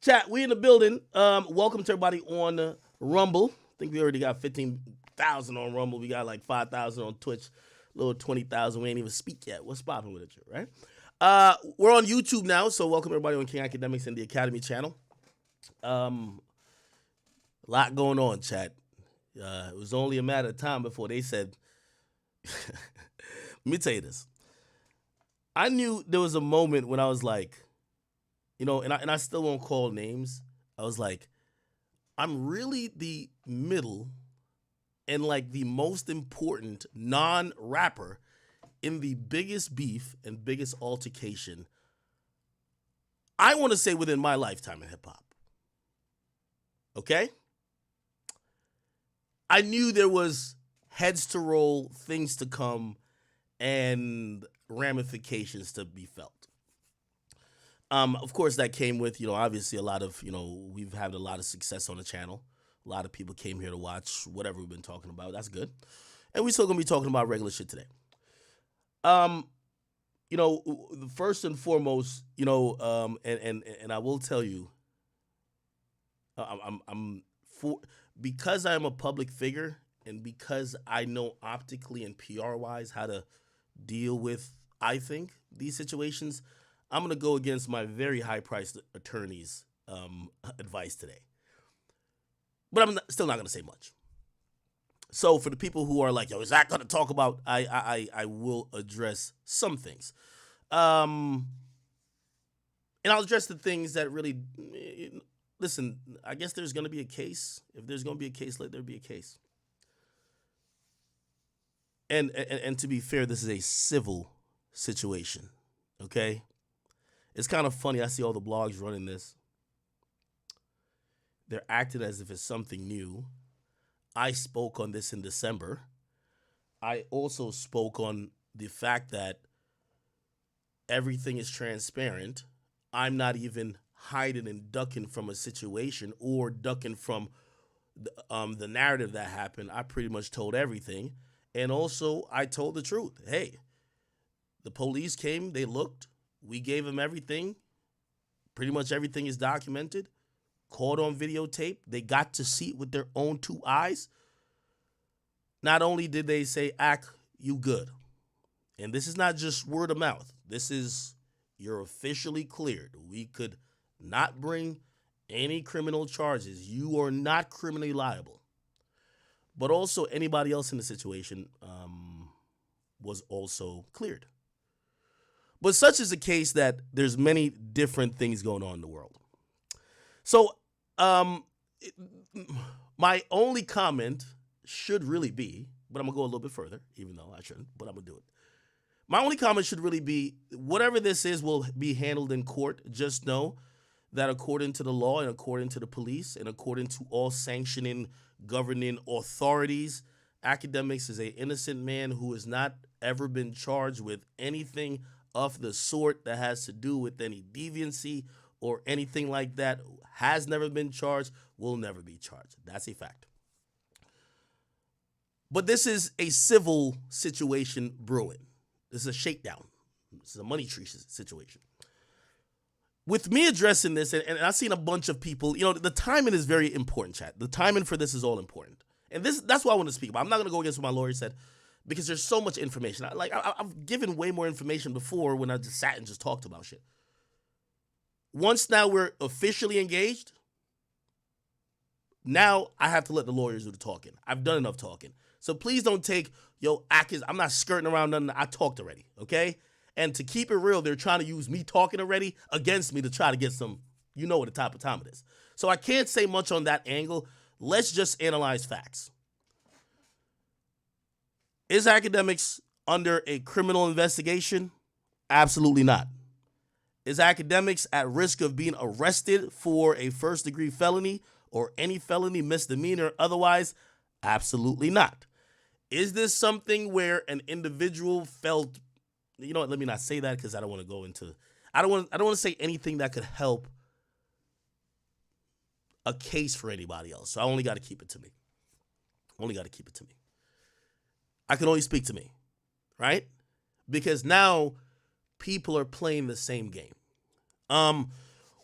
Chat, we in the building. Welcome to everybody on Rumble. I think we already got 15,000 on Rumble. We got like 5,000 on Twitch. A little 20,000. We ain't even speak yet. What's popping with it, right? We're on YouTube now, so welcome everybody on King Academics and the Academy channel. A lot going on, chat. It was only a matter of time before they said, let me tell you this. I knew there was a moment when I was like, you know, and I still won't call names. I was like, I'm really the middle and like the most important non-rapper in the biggest beef and biggest altercation, I want to say within my lifetime in hip hop. Okay? I knew there was heads to roll, things to come, and ramifications to be felt. Of course, that came with, obviously a lot of, we've had a lot of success on the channel. A lot of people came here to watch whatever we've been talking about. That's good. And we're still going to be talking about regular shit today. First and foremost, and I will tell you, because I am a public figure and because I know optically and PR wise how to deal with, I think, these situations, I'm going to go against my very high-priced attorney's advice today. But I'm still not going to say much. So for the people who are like, yo, is that going to talk about, I will address some things. And I'll address the things that really, listen, I guess there's going to be a case. If there's going to be a case, let there be a case. And to be fair, this is a civil situation, okay? It's kind of funny. I see all the blogs running this. They're acting as if it's something new. I spoke on this in December. I also spoke on the fact that everything is transparent. I'm not even hiding and ducking from a situation or ducking from the narrative that happened. I pretty much told everything. And also, I told the truth. Hey, the police came, they looked. We gave them everything. Pretty much everything is documented. Caught on videotape. They got to see it with their own two eyes. Not only did they say, Ack, you good. And this is not just word of mouth. This is, you're officially cleared. We could not bring any criminal charges. You are not criminally liable. But also anybody else in the situation was also cleared. But such is the case that there's many different things going on in the world. So my only comment should really be, but I'm going to go a little bit further, even though I shouldn't, but I'm going to do it. My only comment should really be, whatever this is will be handled in court. Just know that according to the law and according to the police and according to all sanctioning, governing authorities, Academics is an innocent man who has not ever been charged with anything of the sort that has to do with any deviancy or anything like that. Has never been charged, will never be charged. That's a fact. But this is a civil situation brewing. This is a shakedown. This is a money tree situation. With me addressing this, and I've seen a bunch of people, the timing is very important, chat. The timing for this is all important. And that's what I want to speak about. I'm not going to go against what my lawyer said because there's so much information. I've given way more information before when I just sat and just talked about shit. Once now we're officially engaged, now I have to let the lawyers do the talking. I've done enough talking. So please don't take, I'm not skirting around nothing. I talked already, okay? And to keep it real, they're trying to use me talking already against me to try to get some, what the type of time it is. So I can't say much on that angle. Let's just analyze facts. Is Academics under a criminal investigation? Absolutely not. Is Academics at risk of being arrested for a first-degree felony or any felony, misdemeanor, otherwise? Absolutely not. Is this something where an individual felt, let me not say that because I don't want to go into, I don't want to say anything that could help a case for anybody else. So I only got to keep it to me. I can only speak to me, right? Because now people are playing the same game.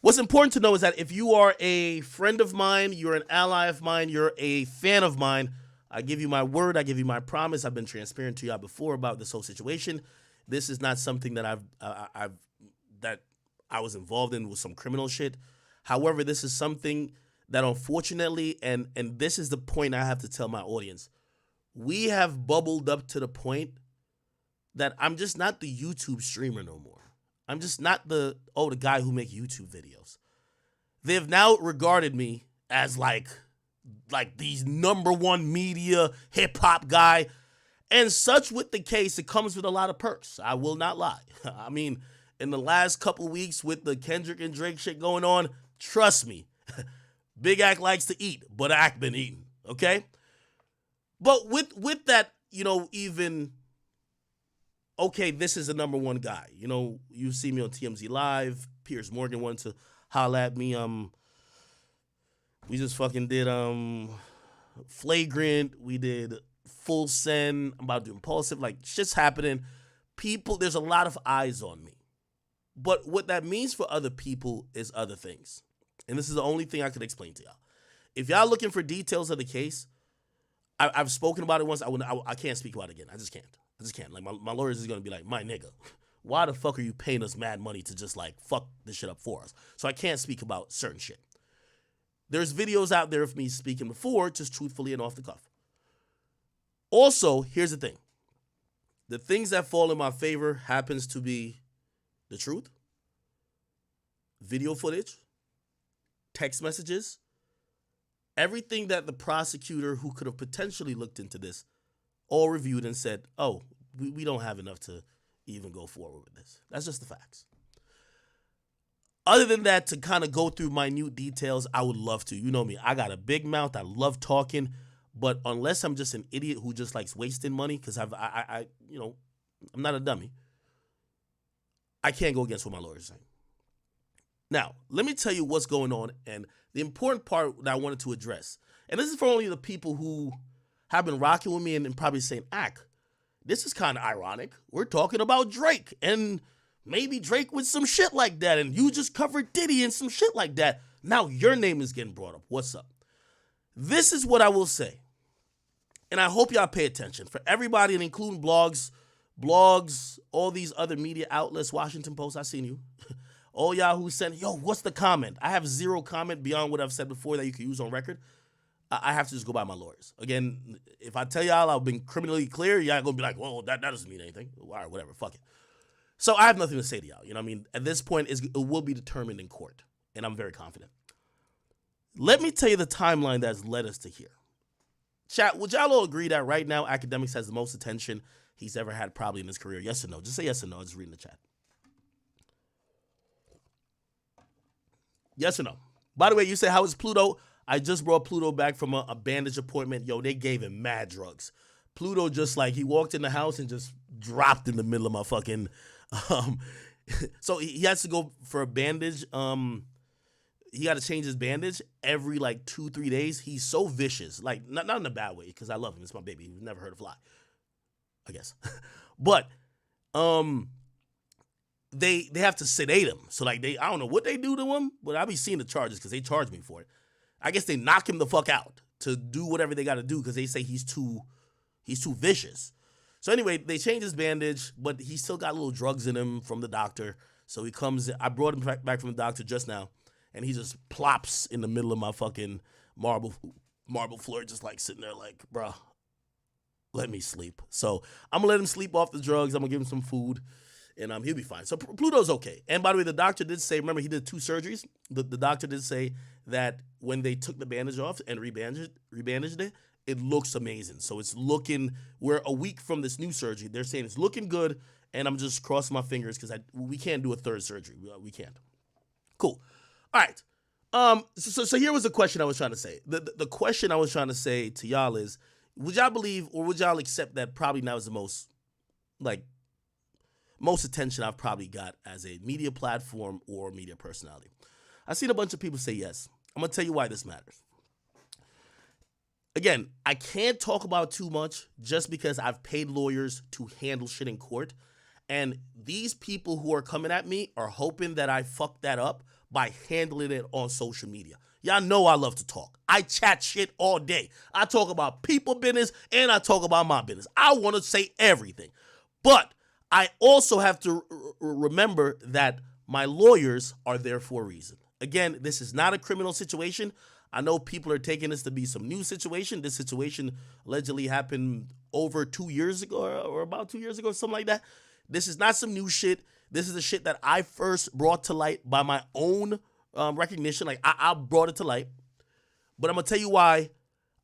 What's important to know is that if you are a friend of mine, you're an ally of mine, you're a fan of mine, I give you my word, I give you my promise. I've been transparent to y'all before about this whole situation. This is not something that I was involved in with some criminal shit. However, this is something that unfortunately, and this is the point I have to tell my audience, we have bubbled up to the point that I'm just not the YouTube streamer no more. I'm just not the guy who make YouTube videos. They've now regarded me as like the number one media hip hop guy. And such with the case, it comes with a lot of perks. I will not lie. I mean, in the last couple weeks with the Kendrick and Drake shit going on, trust me, Big Act likes to eat, but Act been eating, okay? But with that, even... okay, this is the number one guy. You see me on TMZ Live. Piers Morgan wanted to holla at me. We just fucking did Flagrant. We did Full Send. I'm about to do Impulsive. Like, shit's happening. There's a lot of eyes on me. But what that means for other people is other things. And this is the only thing I could explain to y'all. If y'all looking for details of the case, I've spoken about it once. I can't speak about it again. I just can't. Like, my lawyers is going to be like, my nigga, why the fuck are you paying us mad money to just, like, fuck this shit up for us? So I can't speak about certain shit. There's videos out there of me speaking before, just truthfully and off the cuff. Also, here's the thing. The things that fall in my favor happens to be the truth, video footage, text messages, everything that the prosecutor who could have potentially looked into this all reviewed and said, oh, we don't have enough to even go forward with this. That's just the facts. Other than that, to kind of go through minute details, I would love to. You know me, I got a big mouth. I love talking. But unless I'm just an idiot who just likes wasting money, because I'm not a dummy, I can't go against what my lawyer's saying. Now, let me tell you what's going on and the important part that I wanted to address. And this is for only the people who have been rocking with me and probably saying, this is kind of ironic. We're talking about Drake and maybe Drake with some shit like that, and you just covered Diddy and some shit like that. Now your name is getting brought up. What's up? This is what I will say, and I hope y'all pay attention. For everybody, and including blogs, all these other media outlets, Washington Post, I seen you. All y'all who sent, what's the comment? I have zero comment beyond what I've said before that you can use on record. I have to just go by my lawyers. Again, if I tell y'all I've been criminally clear, y'all gonna be like, well, that doesn't mean anything. All right, whatever, fuck it. So I have nothing to say to y'all. You know what I mean? At this point, it will be determined in court, and I'm very confident. Let me tell you the timeline that's led us to here. Chat, would y'all all agree that right now Academics has the most attention he's ever had probably in his career? Yes or no? Just say yes or no. I'm just reading the chat. Yes or no? By the way, you say, how is Pluto? I just brought Pluto back from a bandage appointment. They gave him mad drugs. Pluto just he walked in the house and just dropped in the middle of my fucking, so he has to go for a bandage. He got to change his bandage every 2-3 days. He's so vicious, not in a bad way, because I love him. It's my baby. He's never heard a fly, I guess. But, they have to sedate him. So I don't know what they do to him, but I'll be seeing the charges because they charge me for it. I guess they knock him the fuck out to do whatever they got to do because they say he's too vicious. So anyway, they change his bandage, but he still got little drugs in him from the doctor. So he comes, I brought him back from the doctor just now, and he just plops in the middle of my fucking marble floor, just sitting there bruh, let me sleep. So I'm going to let him sleep off the drugs. I'm going to give him some food, and he'll be fine. So Pluto's okay. And by the way, the doctor did say, remember he did 2 surgeries? The doctor did say that when they took the bandage off and rebandaged it, it looks amazing. So it's looking, we're a week from this new surgery. They're saying it's looking good, and I'm just crossing my fingers because we can't do a third surgery. We can't. Cool. All right. So here was the question I was trying to say. The question I was trying to say to y'all is, would y'all believe or would y'all accept that probably now is the most attention I've probably got as a media platform or media personality? I've seen a bunch of people say yes. I'm going to tell you why this matters. Again, I can't talk about too much just because I've paid lawyers to handle shit in court. And these people who are coming at me are hoping that I fuck that up by handling it on social media. Y'all know I love to talk. I chat shit all day. I talk about people business and I talk about my business. I want to say everything. But I also have to remember that my lawyers are there for a reason. Again, this is not a criminal situation. I know people are taking this to be some new situation. This situation allegedly happened over 2 years ago or about 2 years ago, something like that. This is not some new shit. This is the shit that I first brought to light by my own recognition. Like, I brought it to light. But I'm going to tell you why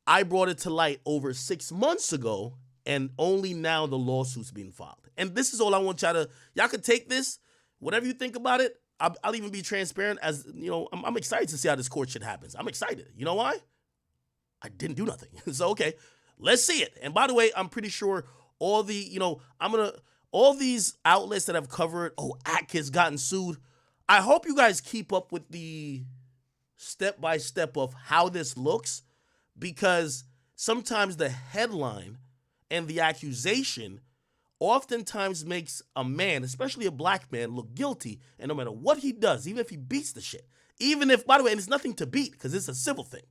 I brought it to light over 6 months ago, and only now the lawsuit's being filed. And this is all I want y'all can take this, whatever you think about it. I'll even be transparent as, you know, I'm excited to see how this court shit happens. I'm excited. You know why? I didn't do nothing. So, okay, let's see it. And by the way, I'm pretty sure all the, you know, all these outlets that have covered, Atkins gotten sued, I hope you guys keep up with the step-by-step of how this looks, because sometimes the headline and the accusation oftentimes makes a man, especially a black man, look guilty. And no matter what he does, even if he beats the shit, even if, by the way, and it's nothing to beat because it's a civil thing,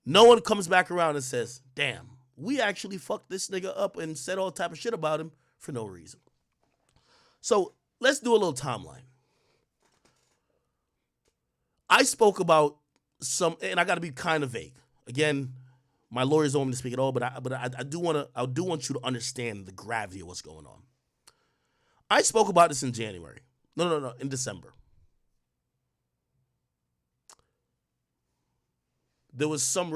no one comes back around and says, damn, we actually fucked this nigga up and said all type of shit about him for no reason. So let's do a little timeline. I spoke about some, and I got to be kind of vague. Again, my lawyers don't want me to speak at all, but I do want you to understand the gravity of what's going on. I spoke about this in January. No, in December. There was some,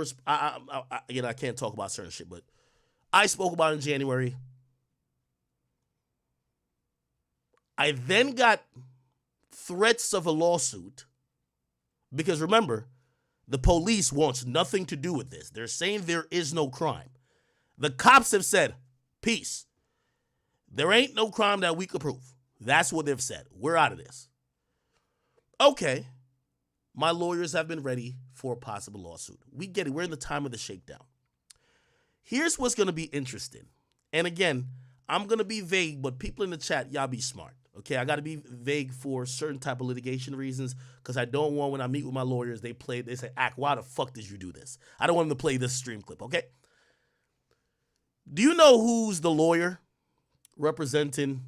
again, I can't talk about certain shit, but I spoke about it in January. I then got threats of a lawsuit because, remember, the police wants nothing to do with this. They're saying there is no crime. The cops have said, peace. There ain't no crime that we could prove. That's what they've said. We're out of this. Okay. My lawyers have been ready for a possible lawsuit. We get it. We're in the time of the shakedown. Here's what's going to be interesting. And again, I'm going to be vague, but people in the chat, y'all be smart. Okay, I got to be vague for certain type of litigation reasons because I don't want, when I meet with my lawyers, they say, why the fuck did you do this? I don't want them to play this stream clip, okay? Do you know who's the lawyer representing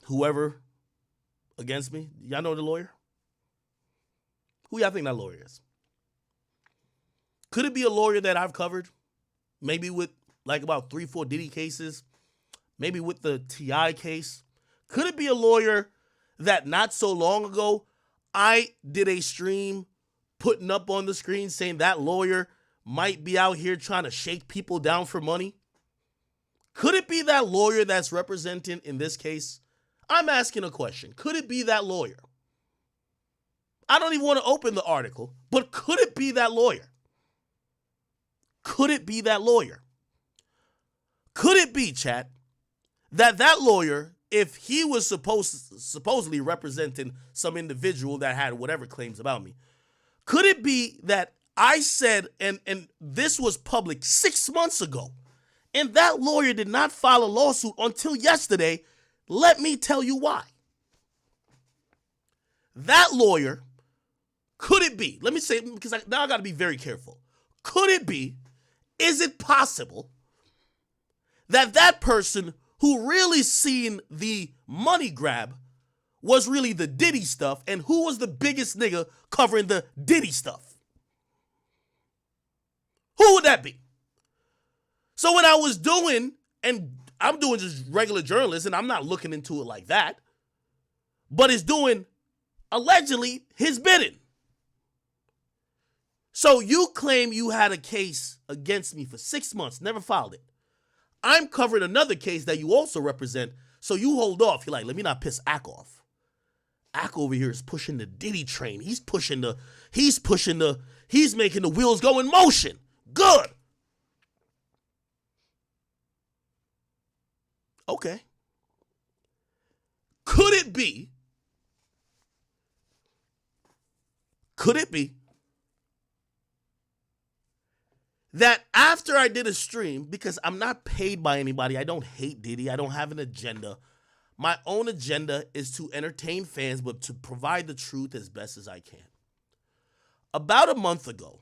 whoever against me? Y'all know the lawyer? Who y'all think that lawyer is? Could it be a lawyer that I've covered? Maybe with like about 3-4 Diddy cases? Maybe with the T.I. case? Could it be a lawyer that not so long ago I did a stream putting up on the screen saying that lawyer might be out here trying to shake people down for money? Could it be that lawyer that's representing in this case? I'm asking a question. Could it be that lawyer? I don't even want to open the article, but could it be that lawyer? Could it be that lawyer? Could it be, chat, that lawyer, if he was supposedly representing some individual that had whatever claims about me, could it be that I said, and this was public 6 months ago, and that lawyer did not file a lawsuit until yesterday? Let me tell you why. That lawyer, could it be, let me say, because now I got to be very careful. Could it be, is it possible that person who really seen the money grab was really the Diddy stuff, and who was the biggest nigga covering the Diddy stuff? Who would that be? So when I was doing, and I'm doing just regular journalism, and I'm not looking into it like that, but it's doing, allegedly, his bidding. So you claim you had a case against me for 6 months, never filed it. I'm covering another case that you also represent, so you hold off. You're like, let me not piss Ack off. Ack over here is pushing the Diddy train. He's making the wheels go in motion. Good. Okay. Could it be that after I did a stream, because I'm not paid by anybody, I don't hate Diddy, I don't have an agenda, My own agenda is to entertain fans, but to provide the truth as best as I can. About a month ago,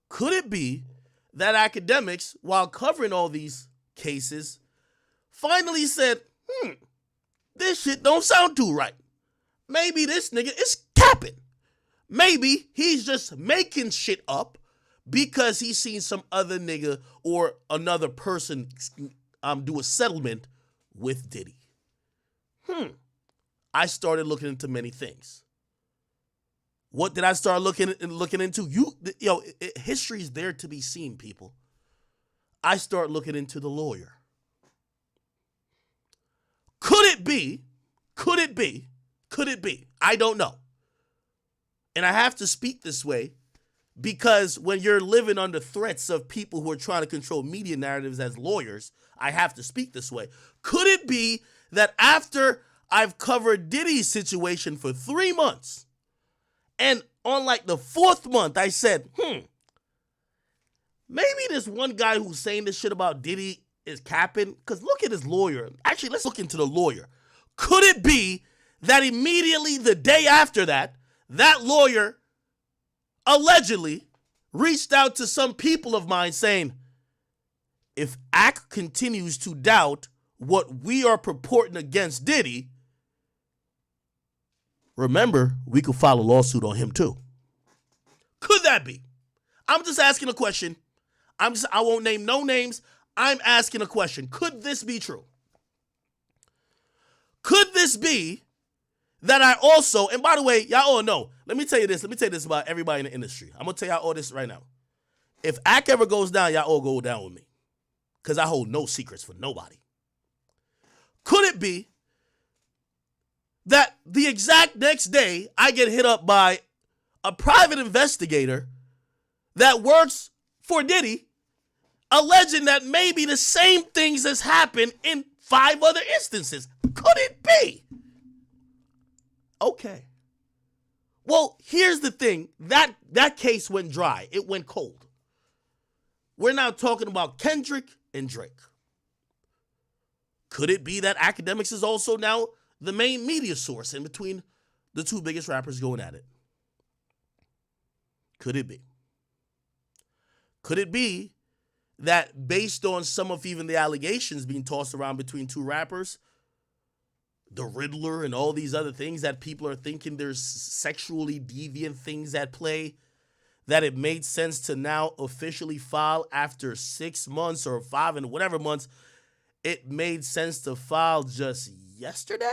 could it be that academics, while covering all these cases, finally said, this shit don't sound too right. Maybe this nigga is capping. Maybe he's just making shit up because he's seen some other nigga or another person do a settlement with Diddy. I started looking into many things. What did I start looking into? History's there to be seen, people. I start looking into the lawyer. Could it be? I don't know. And I have to speak this way because when you're living under threats of people who are trying to control media narratives as lawyers, I have to speak this way. Could it be that after I've covered Diddy's situation for 3 months, and on like the 4th month, I said, maybe this one guy who's saying this shit about Diddy is capping? Because look at his lawyer. Actually, let's look into the lawyer. Could it be that immediately the day after that, that lawyer allegedly reached out to some people of mine saying, if ACT continues to doubt what we are purporting against Diddy, remember, we could file a lawsuit on him too. Could that be? I'm just asking a question. I won't name no names. I'm asking a question. Could this be true? Could this be that I also, and by the way, y'all all know, let me tell you this about everybody in the industry. I'm going to tell y'all all this right now. If ACT ever goes down, y'all all go down with me. Because I hold no secrets for nobody. Could it be that the exact next day I get hit up by a private investigator that works for Diddy, alleging that maybe the same things has happened in 5 other instances? Could it be? Okay. Well, here's the thing. That case went dry. It went cold. We're now talking about Kendrick and Drake. Could it be that academics is also now the main media source in between the 2 biggest rappers going at it? Could it be? Could it be that based on some of even the allegations being tossed around between 2 rappers, the Riddler and all these other things, that people are thinking there's sexually deviant things at play, that it made sense to now officially file after 6 months or 5 and whatever months, it made sense to file just yesterday?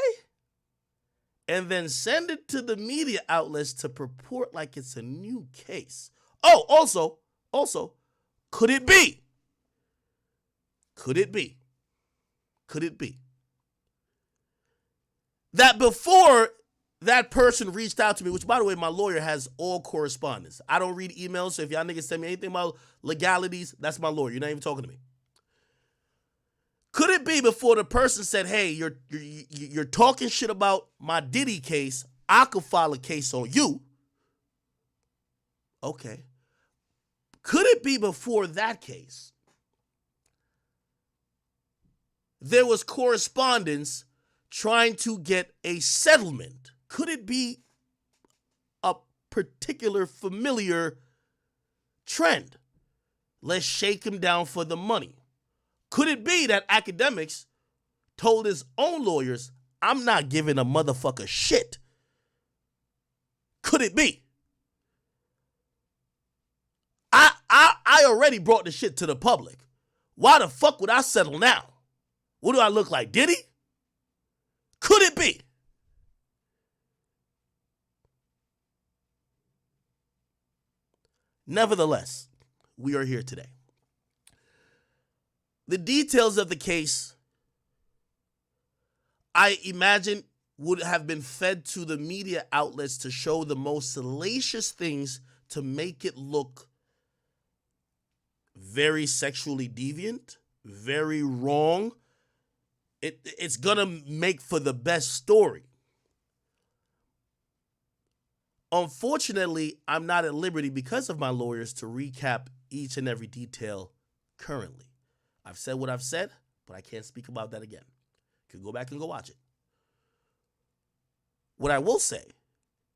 And then send it to the media outlets to purport like it's a new case. Oh, also, could it be? Could it be that before that person reached out to me, which, by the way, my lawyer has all correspondence. I don't read emails, so if y'all niggas send me anything about legalities, that's my lawyer. You're not even talking to me. Could it be before the person said, hey, you're talking shit about my Diddy case, I could file a case on you? Okay. Could it be before that case, there was correspondence trying to get a settlement? Could it be a particular familiar trend? Let's shake him down for the money. Could it be that academics told his own lawyers, I'm not giving a motherfucker shit? Could it be? I already brought the shit to the public. Why the fuck would I settle now? What do I look like, Diddy? Could it be? Nevertheless, we are here today. The details of the case, I imagine, would have been fed to the media outlets to show the most salacious things to make it look very sexually deviant, very wrong. It's going to make for the best story. Unfortunately, I'm not at liberty because of my lawyers to recap each and every detail currently. I've said what I've said, but I can't speak about that again. You can go back and go watch it. What I will say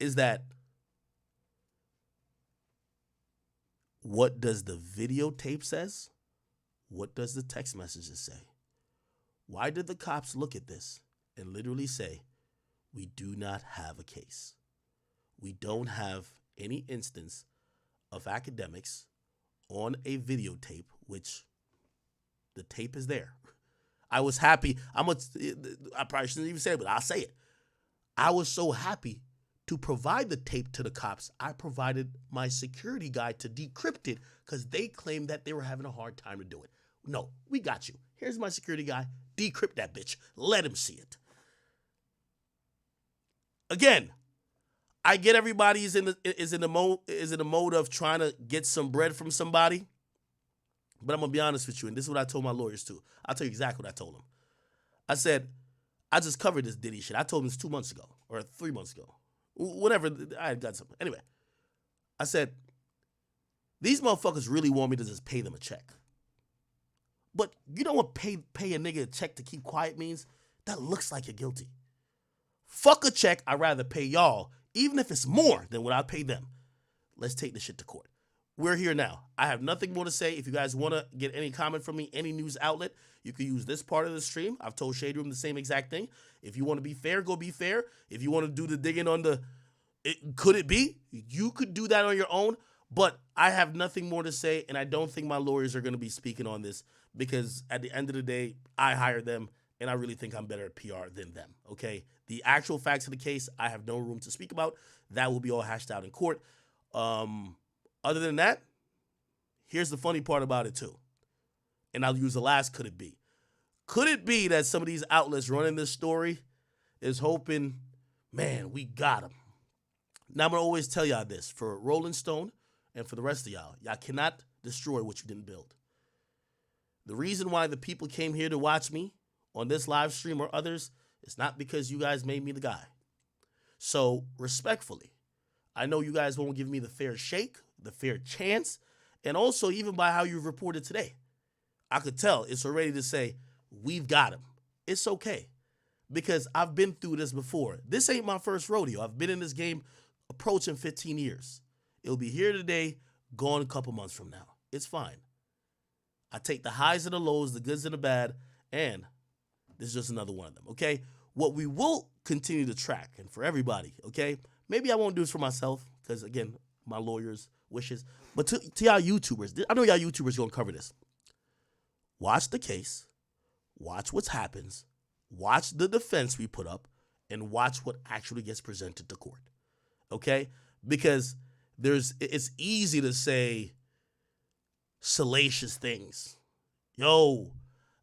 is that what does the videotape says? What does the text messages say? Why did the cops look at this and literally say, we do not have a case? We don't have any instance of academics on a videotape, which the tape is there. I was happy. I probably shouldn't even say it, but I'll say it. I was so happy to provide the tape to the cops. I provided my security guy to decrypt it because they claimed that they were having a hard time to do it. No, we got you. Here's my security guy. Decrypt that bitch. Let him see it. Again, I get everybody is in the mode of trying to get some bread from somebody. But I'm going to be honest with you, and this is what I told my lawyers too. I'll tell you exactly what I told them. I said, I just covered this Diddy shit. I told them this 2 months ago or 3 months ago. Whatever, I had got something. Anyway, I said, these motherfuckers really want me to just pay them a check. But you know what pay a nigga a check to keep quiet means? That looks like you're guilty. Fuck a check, I'd rather pay y'all, even if it's more than what I pay them. Let's take this shit to court. We're here now. I have nothing more to say. If you guys want to get any comment from me, any news outlet, you can use this part of the stream. I've told Shade Room the same exact thing. If you want to be fair, go be fair. If you want to do the digging on could it be? You could do that on your own. But I have nothing more to say, and I don't think my lawyers are going to be speaking on this because at the end of the day, I hired them, and I really think I'm better at PR than them, okay? The actual facts of the case, I have no room to speak about. That will be all hashed out in court. Other than that, here's the funny part about it too. And I'll use the last could it be. Could it be that some of these outlets running this story is hoping, man, we got him. Now I'm going to always tell y'all this. For Rolling Stone and for the rest of y'all cannot destroy what you didn't build. The reason why the people came here to watch me on this live stream or others is not because you guys made me the guy. So respectfully, I know you guys won't give me the fair shake, the fair chance, and also even by how you've reported today. I could tell it's already to say, we've got him. It's okay because I've been through this before. This ain't my first rodeo. I've been in this game approaching 15 years. It'll be here today, gone a couple months from now. It's fine. I take the highs and the lows, the goods and the bad, and this is just another one of them, okay? What we will continue to track, and for everybody, okay? Maybe I won't do this for myself because, again, my lawyers' wishes. But to y'all YouTubers, I know y'all YouTubers going to cover this. Watch the case. Watch what happens. Watch the defense we put up. And watch what actually gets presented to court. Okay? Because it's easy to say salacious things. Yo,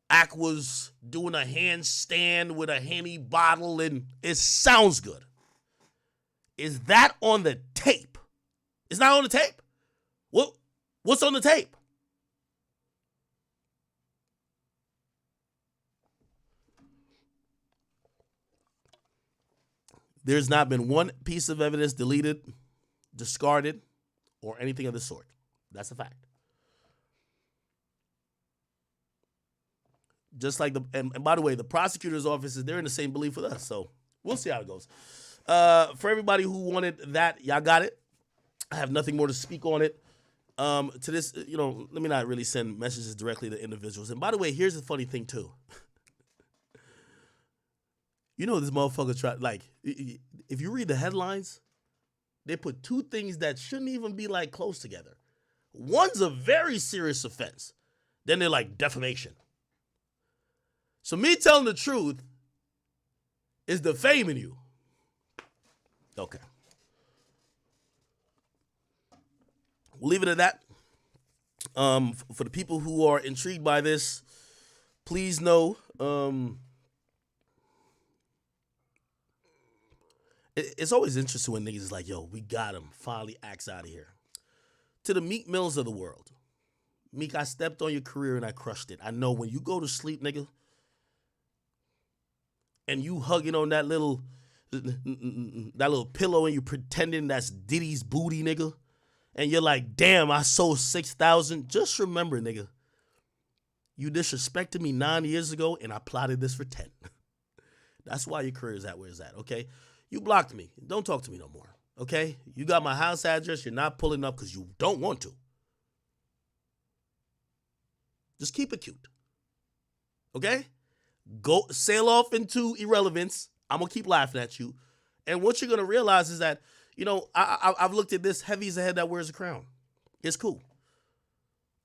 Ak was doing a handstand with a Henny bottle and it sounds good. Is that on the tape? It's not on the tape. What's on the tape? There's not been one piece of evidence deleted, discarded, or anything of the sort. That's a fact. Just like and by the way, the prosecutor's office they're in the same belief with us. So we'll see how it goes. For everybody who wanted that, y'all got it. I have nothing more to speak on it. To this, let me not really send messages directly to individuals. And by the way, here's the funny thing too. This motherfucker if you read the headlines, they put two things that shouldn't even be close together. One's a very serious offense. Then they're like defamation. So me telling the truth is defaming you. Okay. We'll leave it at that. For the people who are intrigued by this, please know it's always interesting when niggas is like, yo, we got him. Finally acts out of here. To the Meek Mills of the world. Meek, I stepped on your career and I crushed it. I know when you go to sleep, nigga, and you hugging on that little pillow and you pretending that's Diddy's booty, nigga, and you're like, damn, I sold 6,000. Just remember, nigga, You disrespected me 9 years ago, and I plotted this for 10. That's why your career is at where it's at, okay? You blocked me. Don't talk to me no more, okay? You got my house address. You're not pulling up because you don't want to. Just keep it cute, okay? Go sail off into irrelevance. I'm going to keep laughing at you. And what you're going to realize is that, I've looked at this. Heavy is the head that wears a crown. It's cool.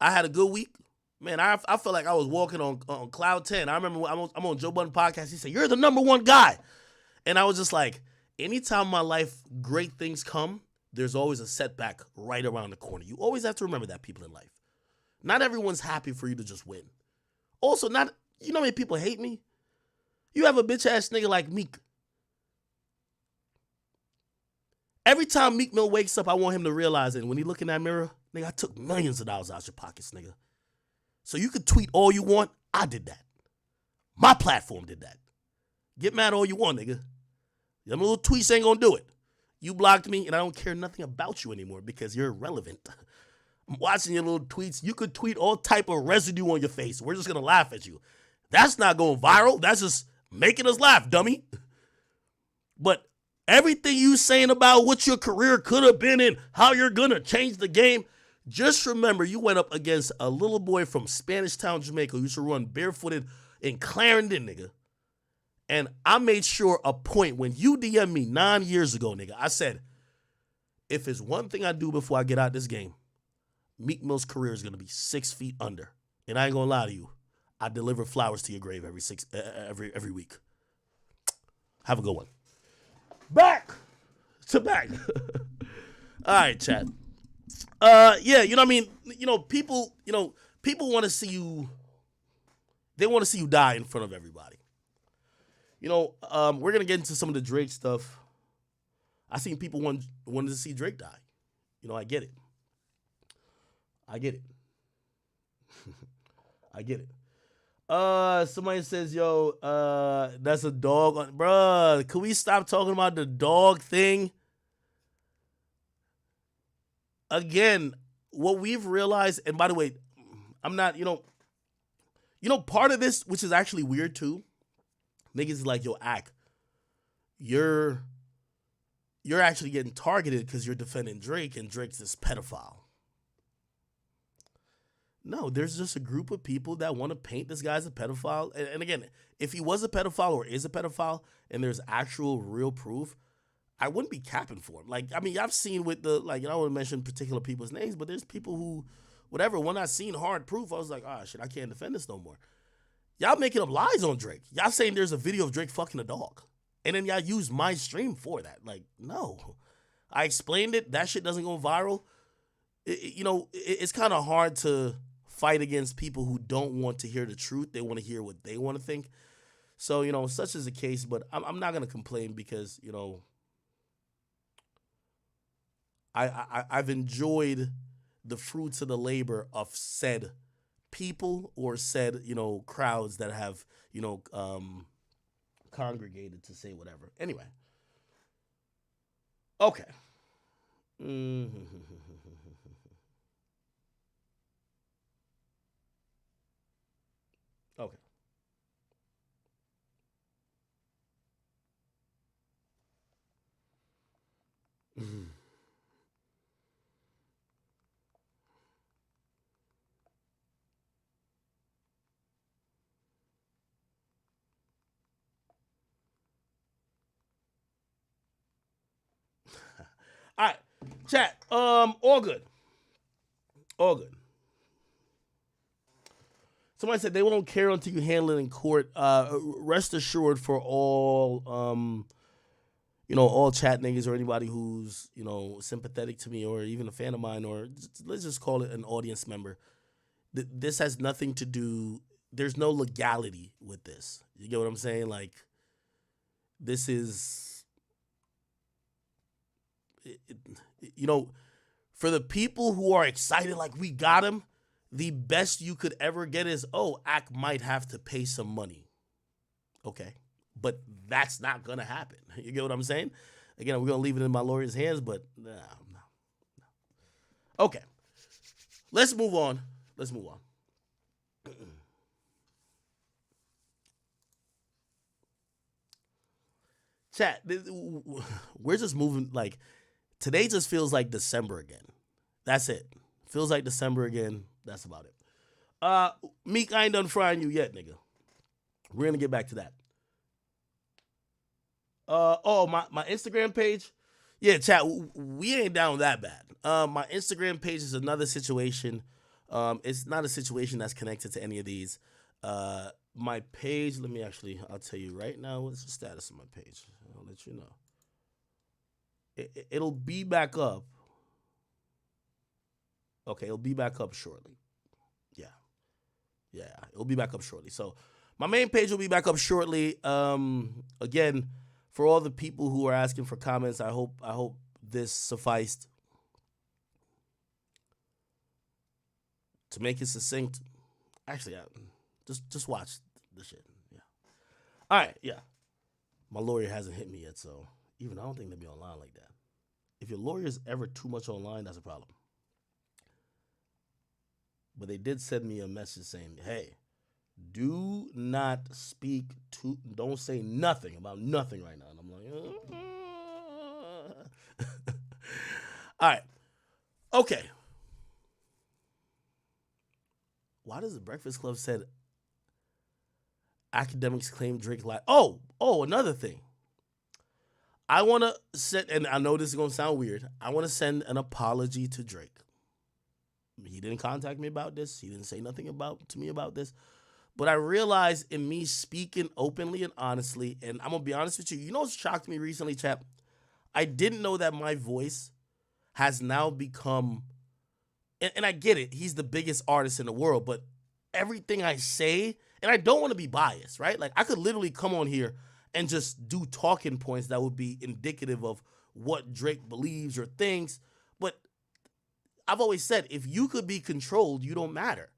I had a good week. Man, I felt like I was walking on cloud 10. I remember I'm on Joe Budden podcast. He said, "You're the number one guy." And I was just like, anytime in my life great things come, there's always a setback right around the corner. You always have to remember that, people in life. Not everyone's happy for you to just win. Also, how many people hate me? You have a bitch-ass nigga like Meek. Every time Meek Mill wakes up, I want him to realize it. When he look in that mirror, nigga, I took millions of dollars out your pockets, nigga. So you could tweet all you want. I did that. My platform did that. Get mad all you want, nigga. Them little tweets ain't gonna do it. You blocked me, and I don't care nothing about you anymore because you're irrelevant. I'm watching your little tweets. You could tweet all type of residue on your face. We're just gonna laugh at you. That's not going viral. That's just making us laugh, dummy. But everything you saying about what your career could have been and how you're gonna change the game, just remember you went up against a little boy from Spanish Town, Jamaica, who used to run barefooted in Clarendon, nigga. And I made sure a point when you DM me 9 years ago, nigga, I said, if it's one thing I do before I get out this game, Meek Mill's career is going to be 6 feet under. And I ain't going to lie to you. I deliver flowers to your grave every week. Have a good one. Back to back. All right, chat. Yeah, you know what I mean? People want to see you. They want to see you die in front of everybody. We're going to get into some of the Drake stuff. I seen people wanted to see Drake die. I get it. I get it. Somebody says, yo, that's a dog. Bruh, can we stop talking about the dog thing? Again, what we've realized, and by the way, I'm not, part of this, which is actually weird too, niggas is like, yo, Ak, you're actually getting targeted because you're defending Drake, and Drake's this pedophile. No, there's just a group of people that want to paint this guy as a pedophile. And again, if he was a pedophile or is a pedophile, and there's actual real proof, I wouldn't be capping for him. Like, I mean, I've seen with the, like, I don't want to mention particular people's names, but there's people who, whatever, when I seen hard proof, I was like, shit, I can't defend this no more. Y'all making up lies on Drake. Y'all saying there's a video of Drake fucking a dog. And then y'all use my stream for that. Like, no. I explained it. That shit doesn't go viral. It's kind of hard to fight against people who don't want to hear the truth. They want to hear what they want to think. So, such is the case, but I'm not going to complain because, I've enjoyed the fruits of the labor of said people or said, crowds that have, congregated to say whatever. Anyway. Okay. Okay. All right, chat. All good. All good. Somebody said they won't care until you handle it in court. Rest assured for all, all chat niggas or anybody who's, sympathetic to me or even a fan of mine or let's just call it an audience member. This has nothing to do. There's no legality with this. You get what I'm saying? Like, this is, for the people who are excited, like we got him, the best you could ever get is, Ak might have to pay some money. Okay. But that's not going to happen. You get what I'm saying? Again, we're going to leave it in my lawyer's hands, but no. Okay. Let's move on. Chat, we're just moving. Like, today just feels like December again. That's it. Feels like December again. That's about it. Meek, I ain't done frying you yet, nigga. We're gonna get back to that. My Instagram page. Yeah, chat. We ain't down that bad. My Instagram page is another situation. It's not a situation that's connected to any of these. My page. I'll tell you right now. What's the status of my page? I'll let you know. It'll be back up. Okay, it'll be back up shortly. Yeah, it'll be back up shortly. So my main page will be back up shortly. Again, for all the people who are asking for comments, I hope this sufficed to make it succinct. Actually, just watch the shit. Yeah. All right. Yeah. My lawyer hasn't hit me yet, so I don't think they'll be online like that. If your lawyer is ever too much online, that's a problem. But they did send me a message saying, "Hey, do not don't say nothing about nothing right now." And I'm like, all right. Okay. Why does the Breakfast Club said academics claim Drake lied? Oh, another thing. I want to send, and I know this is going to sound weird, I want to send an apology to Drake. He didn't contact me about this. He didn't say nothing to me about this. But I realized in me speaking openly and honestly, and I'm going to be honest with you, you know what shocked me recently, chap? I didn't know that my voice has now become, and I get it, he's the biggest artist in the world, but everything I say, and I don't want to be biased, right? Like, I could literally come on here and just do talking points that would be indicative of what Drake believes or thinks, but I've always said, if you could be controlled, you don't matter.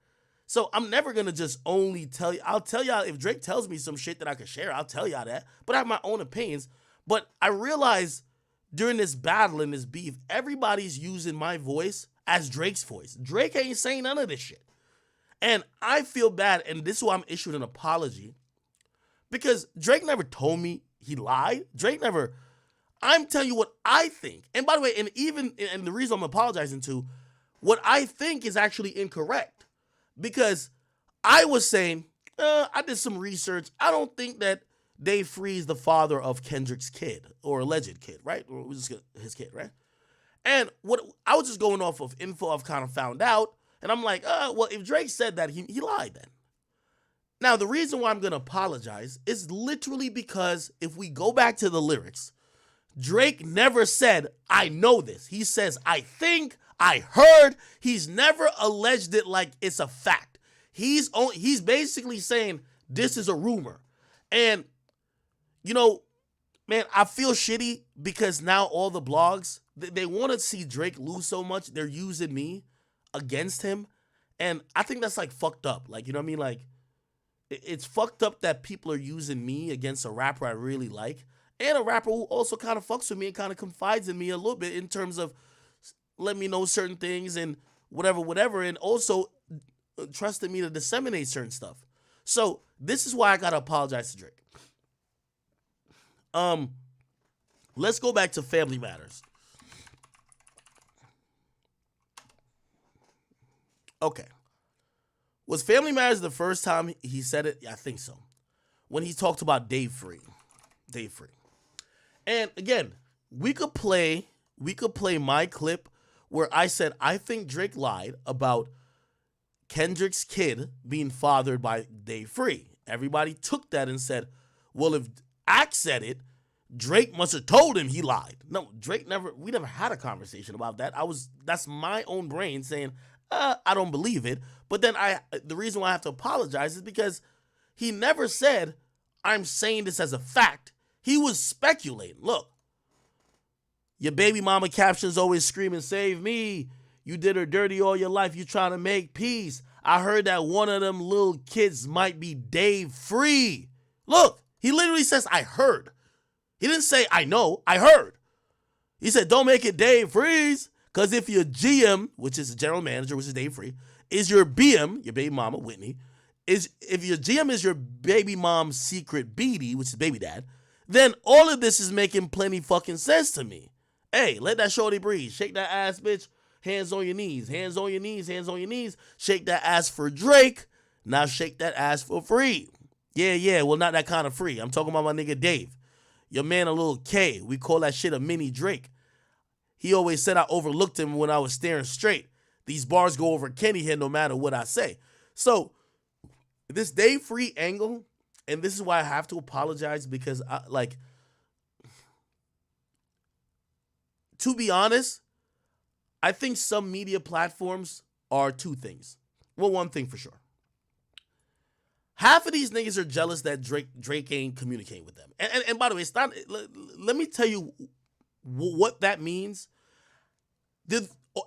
So I'm never going to just only tell you. I'll tell y'all if Drake tells me some shit that I could share, I'll tell y'all that. But I have my own opinions. But I realize during this battle and this beef, everybody's using my voice as Drake's voice. Drake ain't saying none of this shit. And I feel bad, and this is why I'm issuing an apology. Because Drake never told me he lied. I'm telling you what I think. And by the way, and the reason I'm apologizing to, what I think is actually incorrect. Because I was saying, I did some research. I don't think that Dave Free is the father of Kendrick's kid, or alleged kid, right? Or it was just his kid, right? And what I was just going off of info I've kind of found out. And I'm like, well, if Drake said that, he lied then. Now, the reason why I'm going to apologize is literally because if we go back to the lyrics, Drake never said, I know this. He says, I think, I heard. He's never alleged it like it's a fact. He's basically saying this is a rumor. And, man, I feel shitty because now all the blogs, they want to see Drake lose so much. They're using me against him. And I think that's like fucked up. Like, you know what I mean? Like, it's fucked up that people are using me against a rapper I really like. And a rapper who also kind of fucks with me and kind of confides in me a little bit in terms of letting me know certain things and whatever, and also trusting me to disseminate certain stuff. So this is why I gotta apologize to Drake. Let's go back to Family Matters. Okay. Was Family Matters the first time he said it? Yeah, I think so. When he talked about Dave Free. And again, we could play my clip where I said I think Drake lied about Kendrick's kid being fathered by Dave Free. Everybody took that and said, well, if Axe said it, Drake must have told him he lied. No, we never had a conversation about that. That's my own brain saying, I don't believe it. But then the reason why I have to apologize is because he never said, I'm saying this as a fact. He was speculating. Look, your baby mama captions always screaming, save me. You did her dirty all your life. You trying to make peace. I heard that one of them little kids might be Dave Free. Look, he literally says, I heard. He didn't say, I know, I heard. He said, don't make it Dave Freeze, because if your GM, which is the general manager, which is Dave Free, is your BM, your baby mama, Whitney, if your GM is your baby mom's secret BD, which is baby dad, then all of this is making plenty fucking sense to me. Hey, let that shorty breathe. Shake that ass, bitch. Hands on your knees. Hands on your knees. Hands on your knees. Shake that ass for Drake. Now shake that ass for free. Yeah. Well, not that kind of free. I'm talking about my nigga Dave. Your man a little K. We call that shit a mini Drake. He always said I overlooked him when I was staring straight. These bars go over Kenny here no matter what I say. So, this Dave Free angle, and this is why I have to apologize because, to be honest, I think some media platforms are two things. Well, one thing for sure. Half of these niggas are jealous that Drake ain't communicating with them. And by the way, it's not. Let me tell you what that means.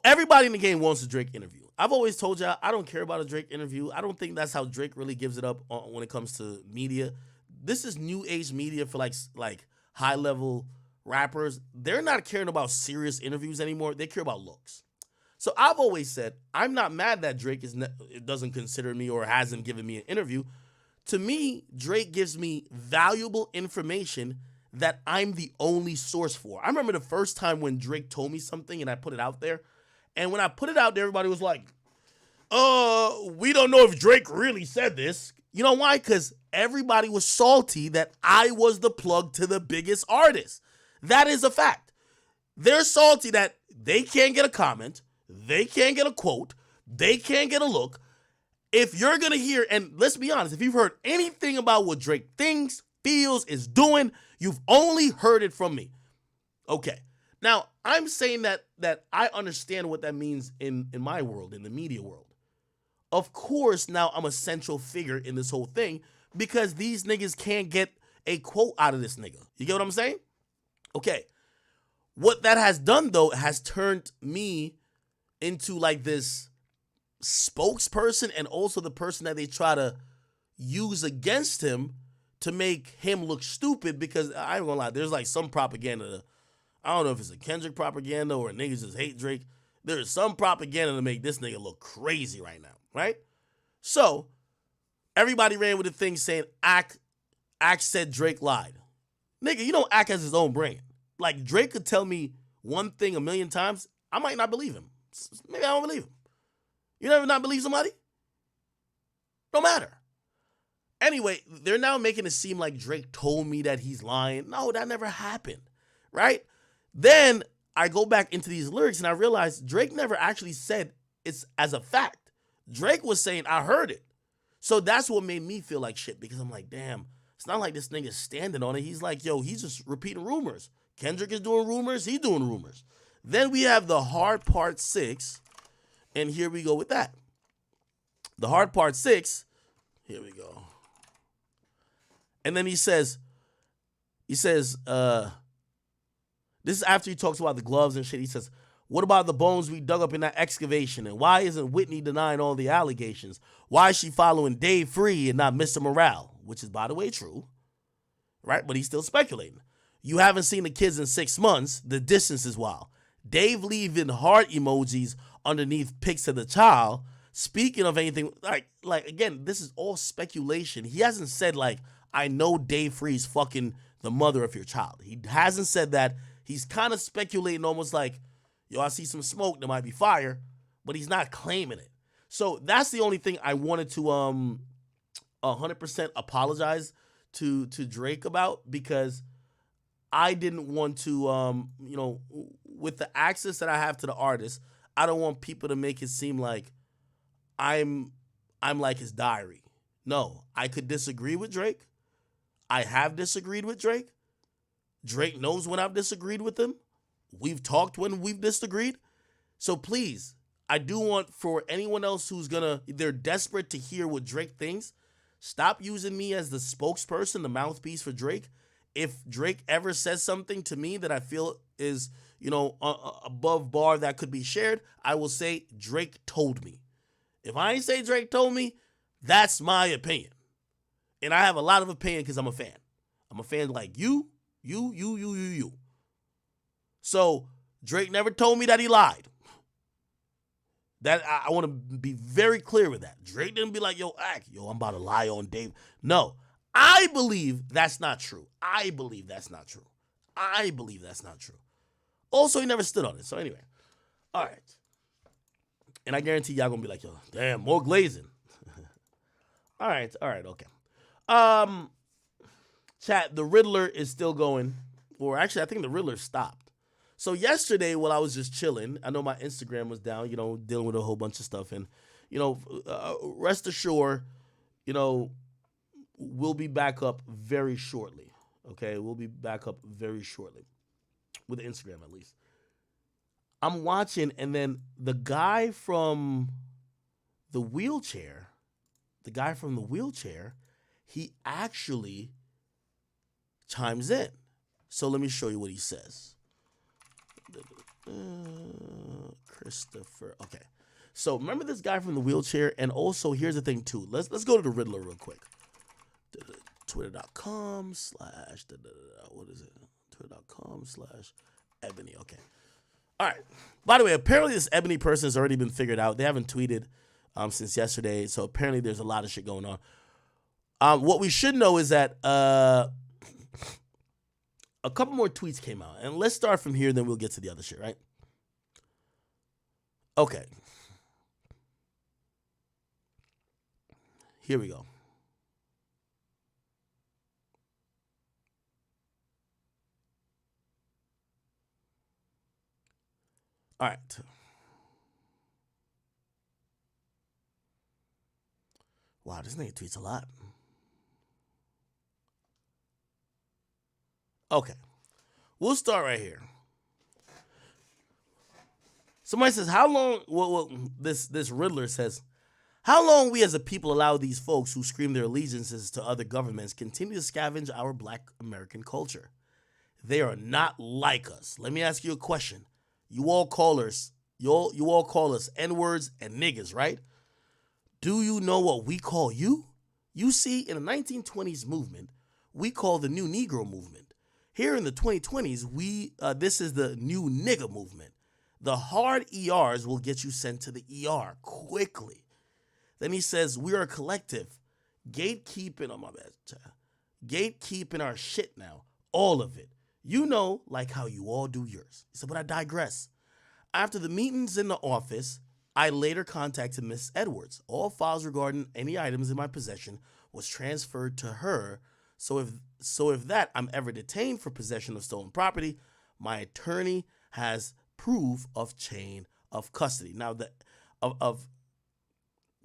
Everybody in the game wants a Drake interview. I've always told y'all I don't care about a Drake interview. I don't think that's how Drake really gives it up when it comes to media. This is new age media for like high level rappers. They're not caring about serious interviews anymore. They care about looks. So I've always said I'm not mad that Drake doesn't consider me or hasn't given me an interview. To me, Drake gives me valuable information that I'm the only source for. I remember the first time when Drake told me something and I put it out there. And when I put it out there, everybody was like, we don't know if Drake really said this. You know why? Because everybody was salty that I was the plug to the biggest artist. That is a fact. They're salty that they can't get a comment. They can't get a quote. They can't get a look. If you're going to hear, and let's be honest, if you've heard anything about what Drake thinks, feels, is doing, you've only heard it from me. Okay. Now, I'm saying that I understand what that means in my world, in the media world. Of course, now I'm a central figure in this whole thing because these niggas can't get a quote out of this nigga. You get what I'm saying? Okay. What that has done, though, has turned me into like this spokesperson and also the person that they try to use against him to make him look stupid because I ain't gonna lie, there's like some propaganda. I don't know if it's a Kendrick propaganda or niggas just hate Drake. There is some propaganda to make this nigga look crazy right now, right? So, everybody ran with the thing saying Ack said Drake lied. Nigga, you know Ack has his own brain. Like, Drake could tell me one thing a million times, I might not believe him. Maybe I don't believe him. You never not believe somebody? No matter. Anyway, they're now making it seem like Drake told me that he's lying. No, that never happened, right? Then I go back into these lyrics and I realize Drake never actually said it's as a fact. Drake was saying, I heard it. So that's what made me feel like shit because I'm like, damn, it's not like this nigga's standing on it. He's like, yo, he's just repeating rumors. Kendrick is doing rumors. He's doing rumors. Then we have the hard part 6. And here we go with that. The hard part 6. Here we go. And then he says, this is after he talks about the gloves and shit. He says, what about the bones we dug up in that excavation? And why isn't Whitney denying all the allegations? Why is she following Dave Free and not Mr. Morale? Which is, by the way, true. Right? But he's still speculating. You haven't seen the kids in 6 months. The distance is wild. Dave leaving heart emojis underneath pics of the child. Speaking of anything, like again, this is all speculation. He hasn't said, like, I know Dave Free's fucking the mother of your child. He hasn't said that. He's kind of speculating almost like, yo, I see some smoke, there might be fire, but he's not claiming it. So that's the only thing I wanted to 100% apologize to Drake about because I didn't want to, with the access that I have to the artist, I don't want people to make it seem like I'm like his diary. No, I could disagree with Drake. I have disagreed with Drake. Drake knows when I've disagreed with him. We've talked when we've disagreed. So please, I do want for anyone else who's they're desperate to hear what Drake thinks, stop using me as the spokesperson, the mouthpiece for Drake. If Drake ever says something to me that I feel is, above bar that could be shared, I will say Drake told me. If I ain't say Drake told me, that's my opinion. And I have a lot of opinion because I'm a fan. I'm a fan like you. So Drake never told me that he lied. That I want to be very clear with that. Drake didn't be like, I'm about to lie on Dave. No, I believe that's not true. I believe that's not true. I believe that's not true. Also, he never stood on it. So anyway, all right. And I guarantee y'all gonna be like, yo, damn, more glazing. All right, okay. Um, Chat, the Riddler is still going. Or actually, I think the Riddler stopped. So yesterday, while I was just chilling, I know my Instagram was down, dealing with a whole bunch of stuff. And, rest assured, we'll be back up very shortly. Okay, we'll be back up very shortly. With Instagram, at least. I'm watching, and then the guy from the wheelchair, he actually chimes in. So let me show you what he says. Christopher. Okay. So remember this guy from the wheelchair, and also here's the thing too. Let's go to the Riddler real quick. Twitter.com/ what is it? Twitter.com/Ebony. Okay. All right. By the way, apparently this Ebony person has already been figured out. They haven't tweeted since yesterday, so apparently there's a lot of shit going on. What we should know is that a couple more tweets came out, and let's start from here, then we'll get to the other shit, right? Okay. Here we go. All right. Wow, this nigga tweets a lot. Okay. We'll start right here. Somebody says, how long, this Riddler says, how long we as a people allow these folks who scream their allegiances to other governments continue to scavenge our Black American culture? They are not like us. Let me ask you a question. You all call us N-words and niggas, right? Do you know what we call you? You see, in the 1920s movement, we call the New Negro movement. Here in the 2020s, this is the New Nigga movement. The hard ERs will get you sent to the ER quickly. Then he says, we are a collective. Gatekeeping our shit now. All of it. Like how you all do yours. He said, but I digress. After the meetings in the office, I later contacted Miss Edwards. All files regarding any items in my possession was transferred to her. So if that I'm ever detained for possession of stolen property, my attorney has proof of chain of custody. Now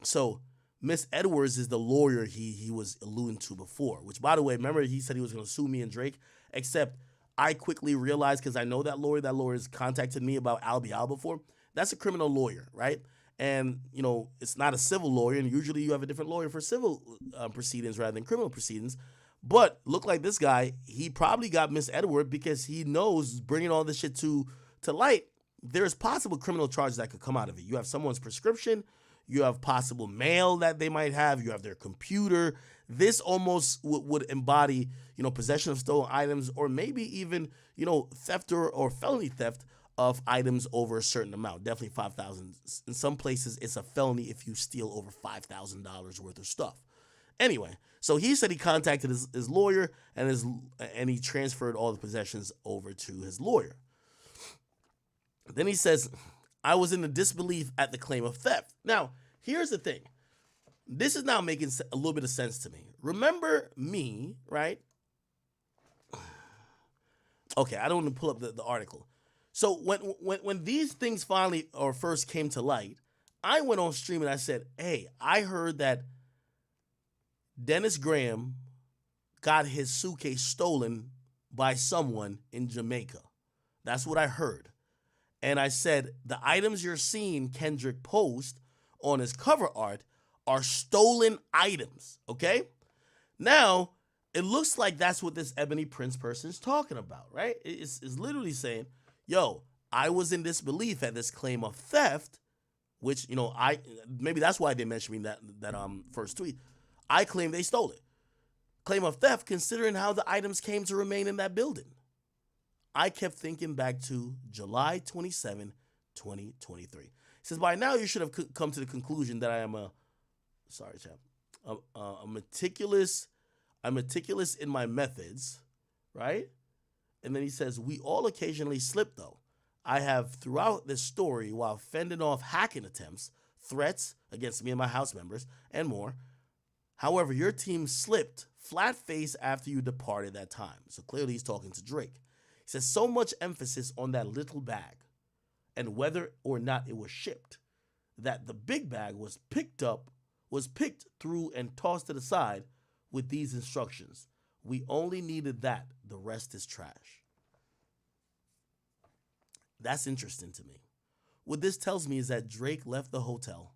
so Miss Edwards is the lawyer he was alluding to before, which, by the way, remember he said he was going to sue me and Drake, except I quickly realized, because I know that lawyer has contacted me about Al before. That's a criminal lawyer, right? And, it's not a civil lawyer, and usually you have a different lawyer for civil proceedings rather than criminal proceedings. But look like this guy, he probably got Miss Edward because he knows, bringing all this shit to light, there's possible criminal charges that could come out of it. You have someone's prescription, you have possible mail that they might have, you have their computer. This almost would embody, possession of stolen items, or maybe even, theft or felony theft of items over a certain amount. Definitely $5,000. In some places, it's a felony if you steal over $5,000 worth of stuff. Anyway, so he said he contacted his lawyer and he transferred all the possessions over to his lawyer. Then he says, I was in the disbelief at the claim of theft. Now, here's the thing. This is now making a little bit of sense to me. Remember me, right? Okay, I don't want to pull up the article. So when these things finally or first came to light, I went on stream and I said, hey, I heard that Dennis Graham got his suitcase stolen by someone in Jamaica. That's what I heard. And I said, the items you're seeing Kendrick post on his cover art are stolen items, okay? Now, it looks like that's what this Ebony Prince person is talking about, right? It's literally saying, yo, I was in disbelief at this claim of theft, which, maybe that's why they mentioned me that first tweet. I claim they stole it. Claim of theft, considering how the items came to remain in that building. I kept thinking back to July 27, 2023. He says, by now you should have come to the conclusion that I am a meticulous I'm meticulous in my methods, right? And then he says, we all occasionally slip, though. I have, throughout this story, while fending off hacking attempts, threats against me and my house members, and more. However, your team slipped flat-faced after you departed that time. So clearly he's talking to Drake. He says, so much emphasis on that little bag and whether or not it was shipped, that the big bag was picked through and tossed to the side with these instructions. We only needed that. The rest is trash. That's interesting to me. What this tells me is that Drake left the hotel,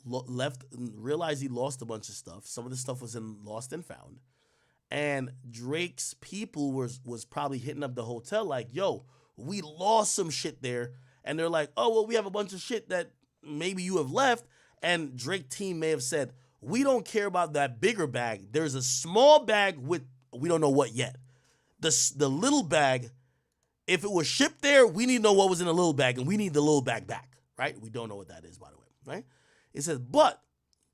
realized he lost a bunch of stuff. Some of the stuff was in lost and found. And Drake's people was probably hitting up the hotel like, yo, we lost some shit there. And they're like, oh, well, we have a bunch of shit that maybe you have left. And Drake team may have said, we don't care about that bigger bag. There's a small bag with, we don't know what yet. The little bag, if it was shipped there, we need to know what was in the little bag, and we need the little bag back, right? We don't know what that is, by the way, right? It says, but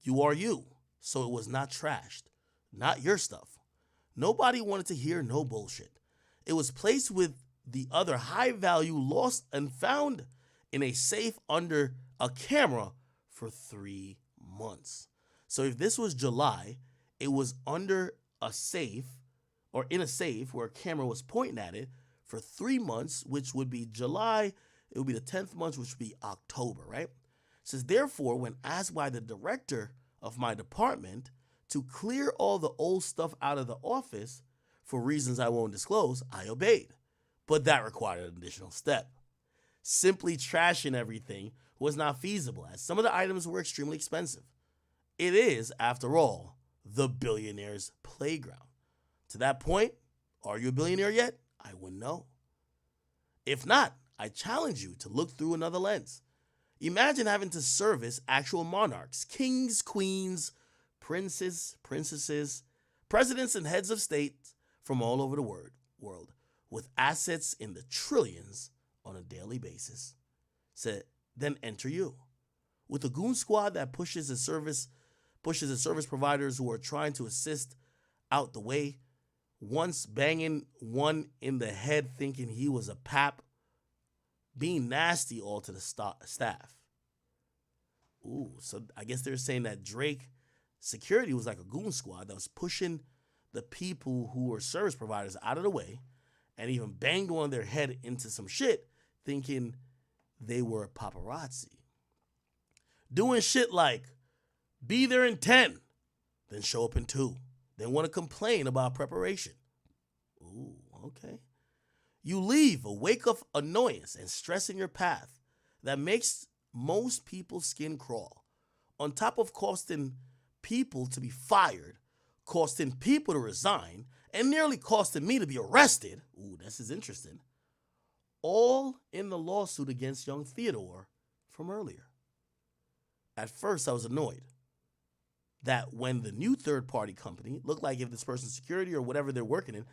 you are you, so it was not trashed, not your stuff. Nobody wanted to hear no bullshit. It was placed with the other high-value lost and found in a safe under a camera for 3 months. So if this was July, it was under a safe or in a safe where a camera was pointing at it for 3 months, which would be July. It would be the 10th month, which would be October, right? It says, therefore, when asked by the director of my department to clear all the old stuff out of the office for reasons I won't disclose, I obeyed. But that required an additional step. Simply trashing everything was not feasible, as some of the items were extremely expensive. It is, after all, the billionaire's playground. To that point, are you a billionaire yet? I wouldn't know. If not, I challenge you to look through another lens. Imagine having to service actual monarchs, kings, queens, princes, princesses, presidents, and heads of state from all over the world with assets in the trillions on a daily basis. Then enter you. With a goon squad that pushes the service providers who are trying to assist out the way, once banging one in the head thinking he was a pap, being nasty all to the staff. Ooh, so I guess they're saying that Drake security was like a goon squad that was pushing the people who were service providers out of the way and even banged on their head into some shit thinking they were paparazzi. Doing shit like, be there in 10, then show up in 2. Then want to complain about preparation. Ooh, okay. You leave a wake of annoyance and stress in your path that makes most people's skin crawl. On top of costing people to be fired, costing people to resign, and nearly costing me to be arrested. Ooh, this is interesting. All in the lawsuit against young Theodore from earlier. At first, I was annoyed that when the new third-party company looked like if this person's security or whatever they're working in,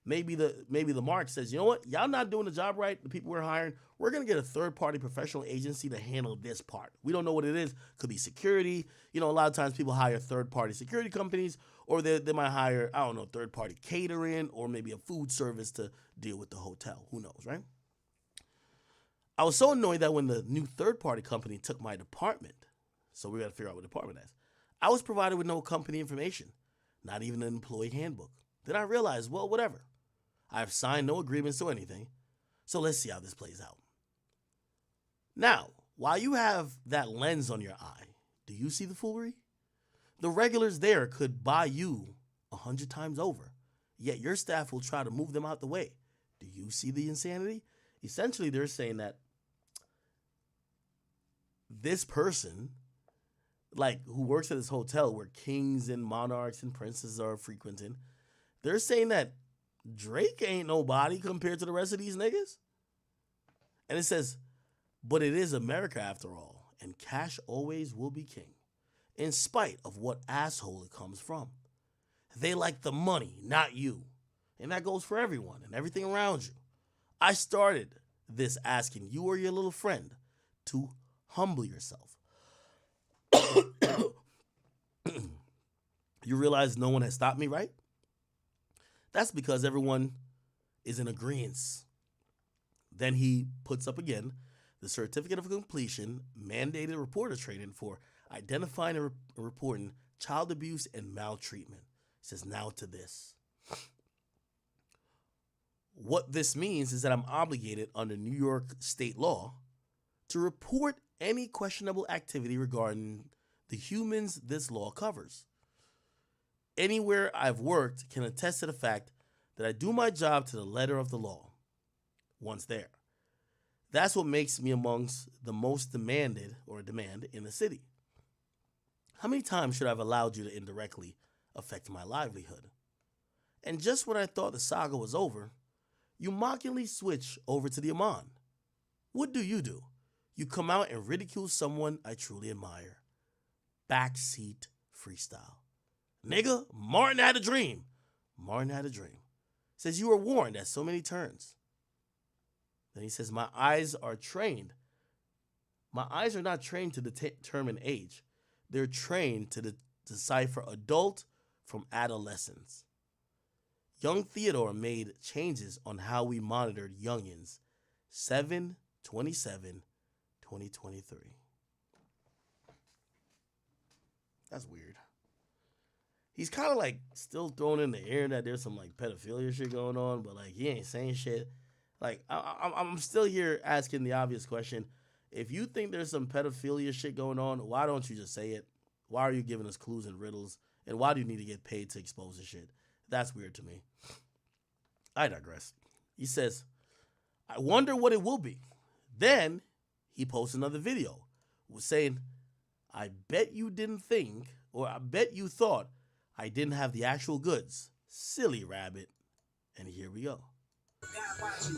maybe the mark says, you know what, y'all not doing the job right, the people we're hiring, we're going to get a third-party professional agency to handle this part. We don't know what it is. Could be security. You know, a lot of times people hire third-party security companies, or they might hire, I don't know, third-party catering, or maybe a food service to deal with the hotel. Who knows, right? I was so annoyed that when the new third-party company took my department, so we got to figure out what department that is, I was provided with no company information, not even an employee handbook. Then I realized, well, whatever. I've signed no agreements or anything, so let's see how this plays out. Now, while you have that lens on your eye, do you see the foolery? The regulars there could buy you 100 times over, yet your staff will try to move them out the way. Do you see the insanity? Essentially, they're saying that this person, like, who works at this hotel where kings and monarchs and princes are frequenting, they're saying that Drake ain't nobody compared to the rest of these niggas. And it says, but it is America after all, and cash always will be king, in spite of what asshole it comes from. They like the money, not you. And that goes for everyone and everything around you. I started this asking you or your little friend to humble yourself. You realize no one has stopped me, right? That's because everyone is in agreement. Then he puts up again the certificate of completion mandated reporter training for identifying and reporting child abuse and maltreatment. He says, now to this. What this means is that I'm obligated under New York state law to report any questionable activity regarding the humans this law covers. Anywhere I've worked can attest to the fact that I do my job to the letter of the law. Once there. That's what makes me amongst the most demand in the city. How many times should I have allowed you to indirectly affect my livelihood? And just when I thought the saga was over, you mockingly switch over to the Amon. What do? You come out and ridicule someone I truly admire. Backseat freestyle. Nigga, Martin had a dream. Martin had a dream. Says you were warned at so many turns. Then he says, my eyes are trained. My eyes are not trained to determine age. They're trained to decipher adult from adolescence. Young Theodore made changes on how we monitored youngins. 7/27/2023. That's weird. He's kind of like still throwing in the air that there's some like pedophilia shit going on, but like he ain't saying shit. Like, I'm still here asking the obvious question. If you think there's some pedophilia shit going on, why don't you just say it? Why are you giving us clues and riddles? And why do you need to get paid to expose this shit? That's weird to me. I digress. He says, I wonder what it will be. Then he posts another video saying, I bet you didn't think, or I bet you thought I didn't have the actual goods. Silly rabbit. And here we go. Let's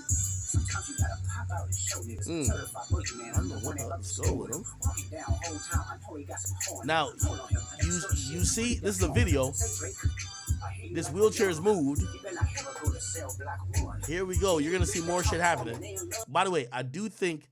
go with him. Now, you see, this is a video. This wheelchair is moved. Here we go. You're going to see more shit happening. By the way, I do think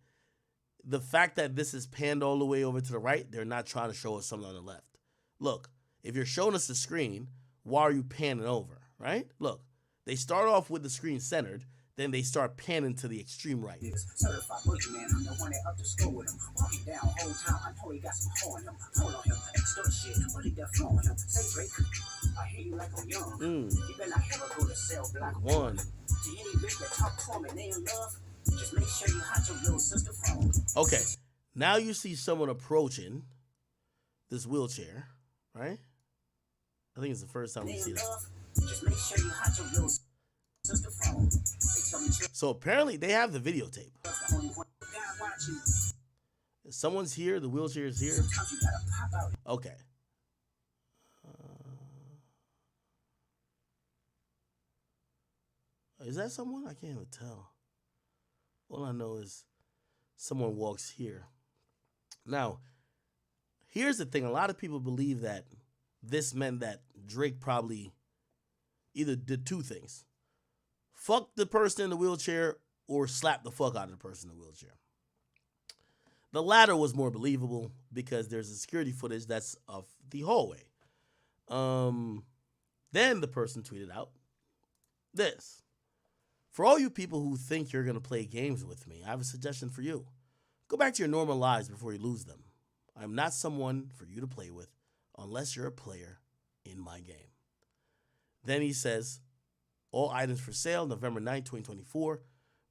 the fact that this is panned all the way over to the right, they're not trying to show us something on the left. Look, if you're showing us the screen, why are you panning over, right? Look. They start off with the screen centered, then they start panning to the extreme right. One. Okay, now you see someone approaching this wheelchair, right? I think it's the first time we see that. Just make sure you hide your real sister phone. So apparently they have the videotape. Someone's here. The wheelchair is here. Okay. Is that someone? I can't even tell. All I know is someone walks here. Now, here's the thing. A lot of people believe that this meant that Drake probably either did two things. Fuck the person in the wheelchair or slap the fuck out of the person in the wheelchair. The latter was more believable because there's a security footage that's of the hallway. Then the person tweeted out this. For all you people who think you're going to play games with me, I have a suggestion for you. Go back to your normal lives before you lose them. I'm not someone for you to play with unless you're a player in my game. Then he says, all items for sale, November 9th, 2024.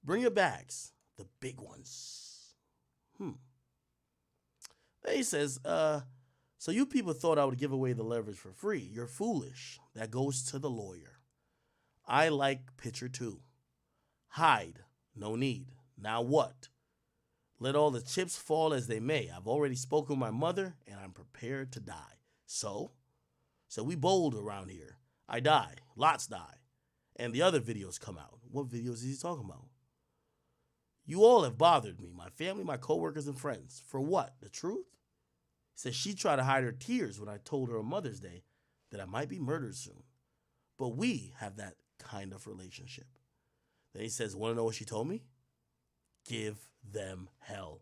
Bring your bags, the big ones. Then he says, so you people thought I would give away the leverage for free. You're foolish. That goes to the lawyer. I like picture 2. Hide. No need. Now what? Let all the chips fall as they may. I've already spoken with my mother, and I'm prepared to die. So we bold around here. I die. Lots die. And the other videos come out. What videos is he talking about? You all have bothered me, my family, my coworkers, and friends. For what? The truth? He says she tried to hide her tears when I told her on Mother's Day that I might be murdered soon. But we have that kind of relationship. Then he says, want to know what she told me? Give them hell.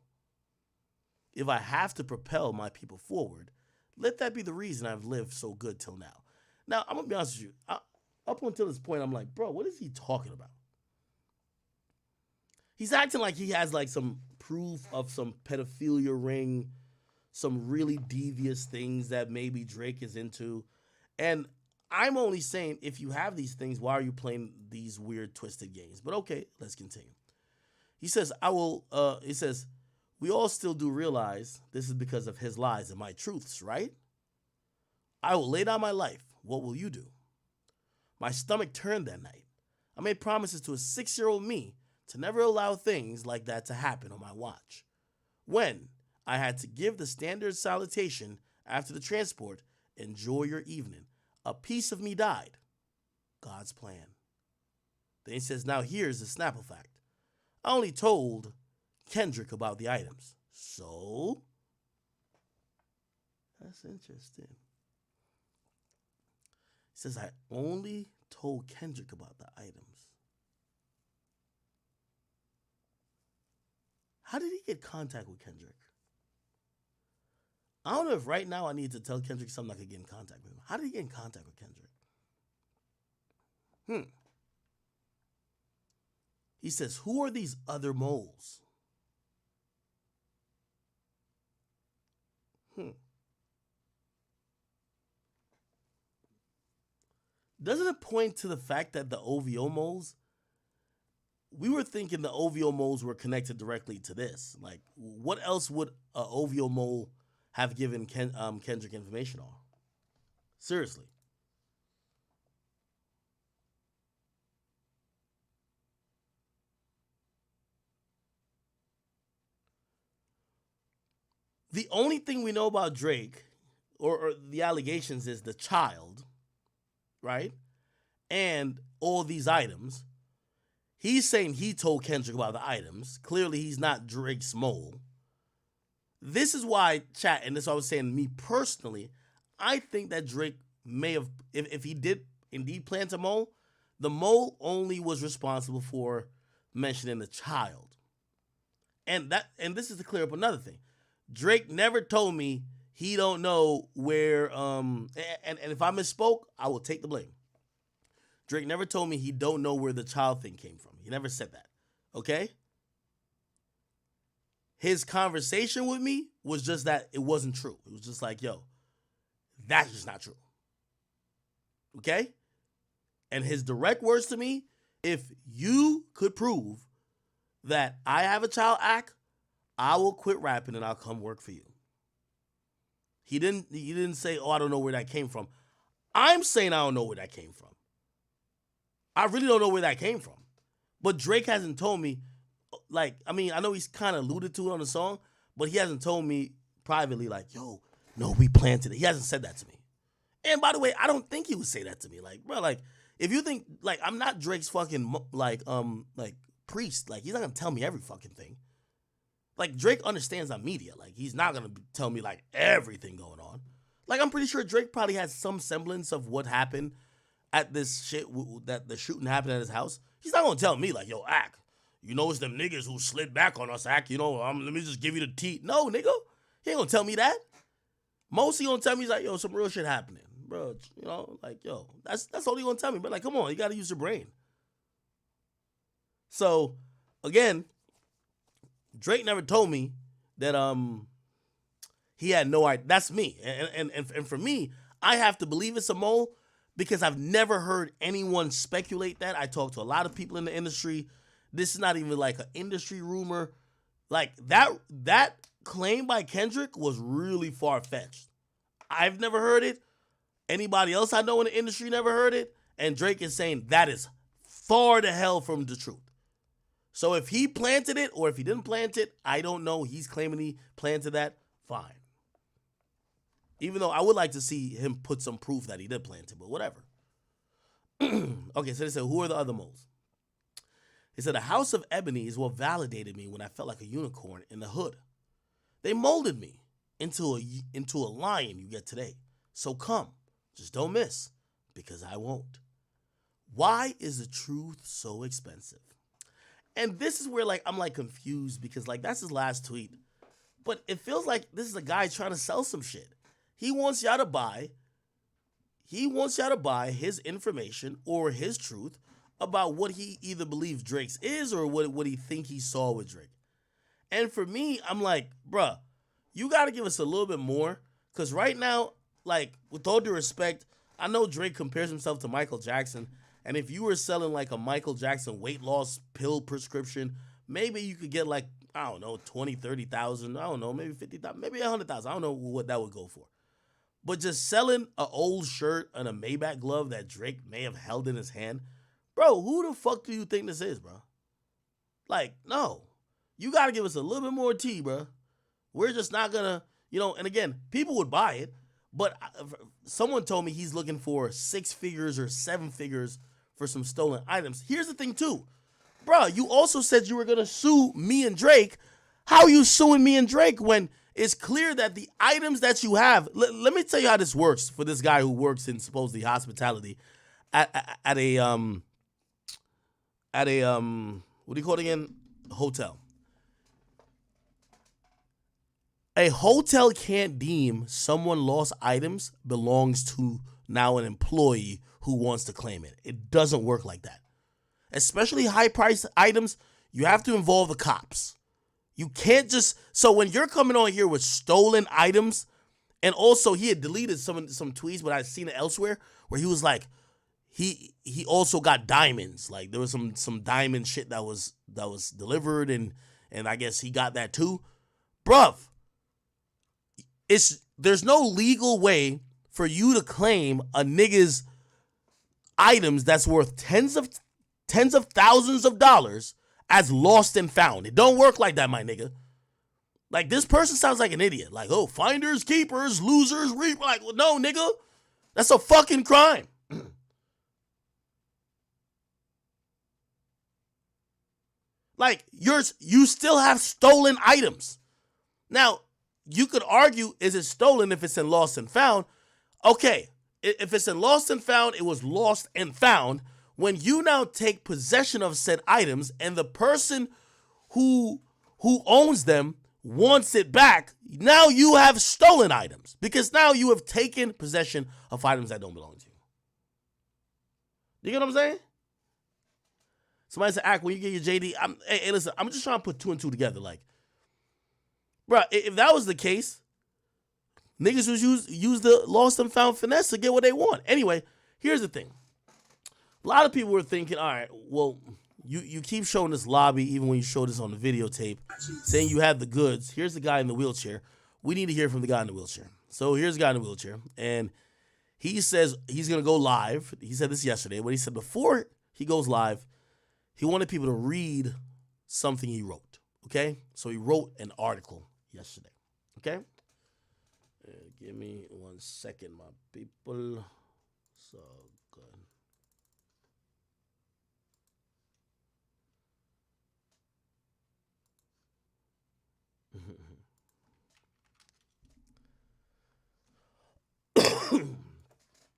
If I have to propel my people forward, let that be the reason I've lived so good till now. Now, I'm going to be honest with you. Up until this point, I'm like, bro, what is he talking about? He's acting like he has like some proof of some pedophilia ring, some really devious things that maybe Drake is into. And I'm only saying, if you have these things, why are you playing these weird, twisted games? But okay, let's continue. He says, he says, we all still do realize this is because of his lies and my truths, right? I will lay down my life. What will you do? My stomach turned that night. I made promises to a 6-year-old me to never allow things like that to happen on my watch. When I had to give the standard salutation after the transport, enjoy your evening. A piece of me died. God's plan. Then he says, now here's the Snapple fact. I only told Kendrick about the items. So, that's interesting. He says, I only told Kendrick about the items. How did he get contact with Kendrick? I don't know if right now I need to tell Kendrick something I could get in contact with him. How did he get in contact with Kendrick? He says, who are these other moles? Doesn't it point to the fact that the OVO moles, we were thinking the OVO moles were connected directly to this. Like, what else would a OVO mole have given Kendrick information on? Seriously. The only thing we know about Drake, or the allegations, is the child, right? And all these items. He's saying he told Kendrick about the items. Clearly, he's not Drake's mole. This is why, chat, and this is what I was saying, me personally, I think that Drake may have, if he did indeed plant a mole, the mole only was responsible for mentioning the child. And this is to clear up another thing. Drake never told me he don't know where, and if I misspoke, I will take the blame. Drake never told me he don't know where the child thing came from. He never said that, okay? His conversation with me was just that it wasn't true. It was just like, yo, that's just not true, okay? And his direct words to me, if you could prove that I have a child act, I will quit rapping and I'll come work for you. He didn't say, oh, I don't know where that came from. I'm saying I don't know where that came from. I really don't know where that came from. But Drake hasn't told me, like, I mean, I know he's kind of alluded to it on the song, but he hasn't told me privately, like, yo, no, we planted it. He hasn't said that to me. And by the way, I don't think he would say that to me. Like, bro, like, if you think, like, I'm not Drake's fucking, like, priest. Like, he's not gonna tell me every fucking thing. Like, Drake understands our media. Like, he's not gonna tell me, like, everything going on. Like, I'm pretty sure Drake probably has some semblance of what happened at this shit, that the shooting happened at his house. He's not gonna tell me, like, yo, Ack, you know it's them niggas who slid back on us, Ack, you know, let me just give you the tea. No, nigga, he ain't gonna tell me that. Most he gonna tell me is like, yo, some real shit happening. Bro, you know, like, yo, that's all he gonna tell me. But, like, come on, you gotta use your brain. So, again, Drake never told me that he had no idea. That's me. And for me, I have to believe it's a mole because I've never heard anyone speculate that. I talked to a lot of people in the industry. This is not even like an industry rumor. Like, that claim by Kendrick was really far-fetched. I've never heard it. Anybody else I know in the industry never heard it. And Drake is saying that is far to hell from the truth. So if he planted it or if he didn't plant it, I don't know. He's claiming he planted that. Fine. Even though I would like to see him put some proof that he did plant it, but whatever. Okay, so they said, who are the other moles? They said, the House of Ebony is what validated me when I felt like a unicorn in the hood. They molded me into a lion you get today. So come, just don't miss, because I won't. Why is the truth so expensive? And this is where, like, I'm, like, confused because, like, that's his last tweet. But it feels like this is a guy trying to sell some shit. He wants y'all to buy. He wants y'all to buy his information or his truth about what he either believes Drake's is or what he think he saw with Drake. And for me, I'm like, bruh, you got to give us a little bit more. Because right now, like, with all due respect, I know Drake compares himself to Michael Jackson. And if you were selling like a Michael Jackson weight loss pill prescription, maybe you could get like, I don't know, 20, 30,000. I don't know, maybe 50,000, maybe 100,000. I don't know what that would go for. But just selling an old shirt and a Maybach glove that Drake may have held in his hand, bro, who the fuck do you think this is, bro? Like, no. You got to give us a little bit more tea, bro. We're just not going to, and again, people would buy it, but someone told me he's looking for 6 figures or 7 figures for some stolen items. Here's the thing, too. Bro, you also said you were going to sue me and Drake. How are you suing me and Drake when it's clear that the items that you have, let me tell you how this works for this guy who works in supposedly hospitality at a what do you call it again? Hotel. A hotel can't deem someone lost items belongs to now an employee who wants to claim it. It doesn't work like that. Especially high-priced items, you have to involve the cops. You can't just, so when you're coming on here with stolen items, and also he had deleted some tweets, but I've seen it elsewhere, where he was like, he also got diamonds. Like there was some diamond shit that was delivered, and I guess he got that too. Bruv, there's no legal way for you to claim a nigga's items that's worth tens of thousands of dollars as lost and found. It don't work like that, my nigga. Like, this person sounds like an idiot. Like, oh, finders, keepers, losers, reap. Like, well, no, nigga. That's a fucking crime. Like, you still have stolen items. Now, you could argue, is it stolen if it's in lost and found? Okay, if it's in lost and found, it was lost and found. When you now take possession of said items and the person who owns them wants it back, now you have stolen items because now you have taken possession of items that don't belong to you. You get what I'm saying? Somebody said, "Act when you get your JD." Hey, listen, I'm just trying to put 2 and 2 together. Like, bro, if that was the case, niggas would use the lost and found finesse to get what they want. Anyway, here's the thing. A lot of people were thinking, all right, well, you keep showing this lobby even when you show this on the videotape, saying you have the goods. Here's the guy in the wheelchair. We need to hear from the guy in the wheelchair. So here's the guy in the wheelchair, and he says he's going to go live. He said this yesterday, but he said before he goes live, he wanted people to read something he wrote, okay? So he wrote an article yesterday, okay? Give me 1 second, my people. So good.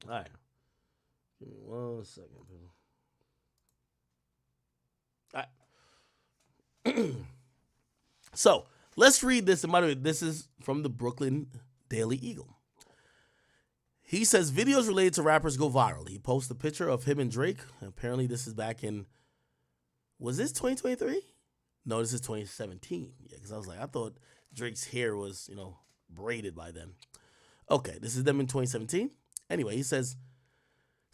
All right. Give me 1 second, people. All right. So let's read this. And by the way, this is from the Brooklyn Daily Eagle. He says videos related to rappers go viral. He posts a picture of him and Drake. Apparently, this is back in, was this 2023? No, this is 2017. Yeah, because I was like, I thought Drake's hair was, braided by then. Okay, this is them in 2017. Anyway, he says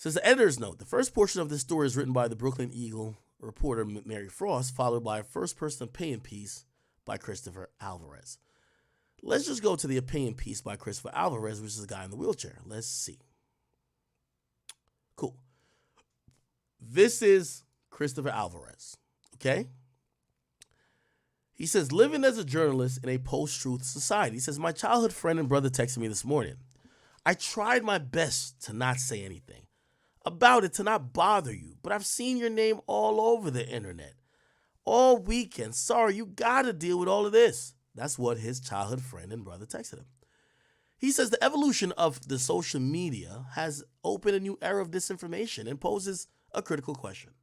the editor's note. The first portion of this story is written by the Brooklyn Eagle reporter Mary Frost, followed by a first-person opinion piece by Christopher Alvarez. Let's just go to the opinion piece by Christopher Alvarez, which is the guy in the wheelchair. Let's see. Cool. This is Christopher Alvarez, okay? He says, living as a journalist in a post-truth society. He says, my childhood friend and brother texted me this morning. I tried my best to not say anything about it, to not bother you, but I've seen your name all over the internet all weekend. Sorry, you got to deal with all of this. That's what his childhood friend and brother texted him. He says the evolution of the social media has opened a new era of disinformation and poses a critical question.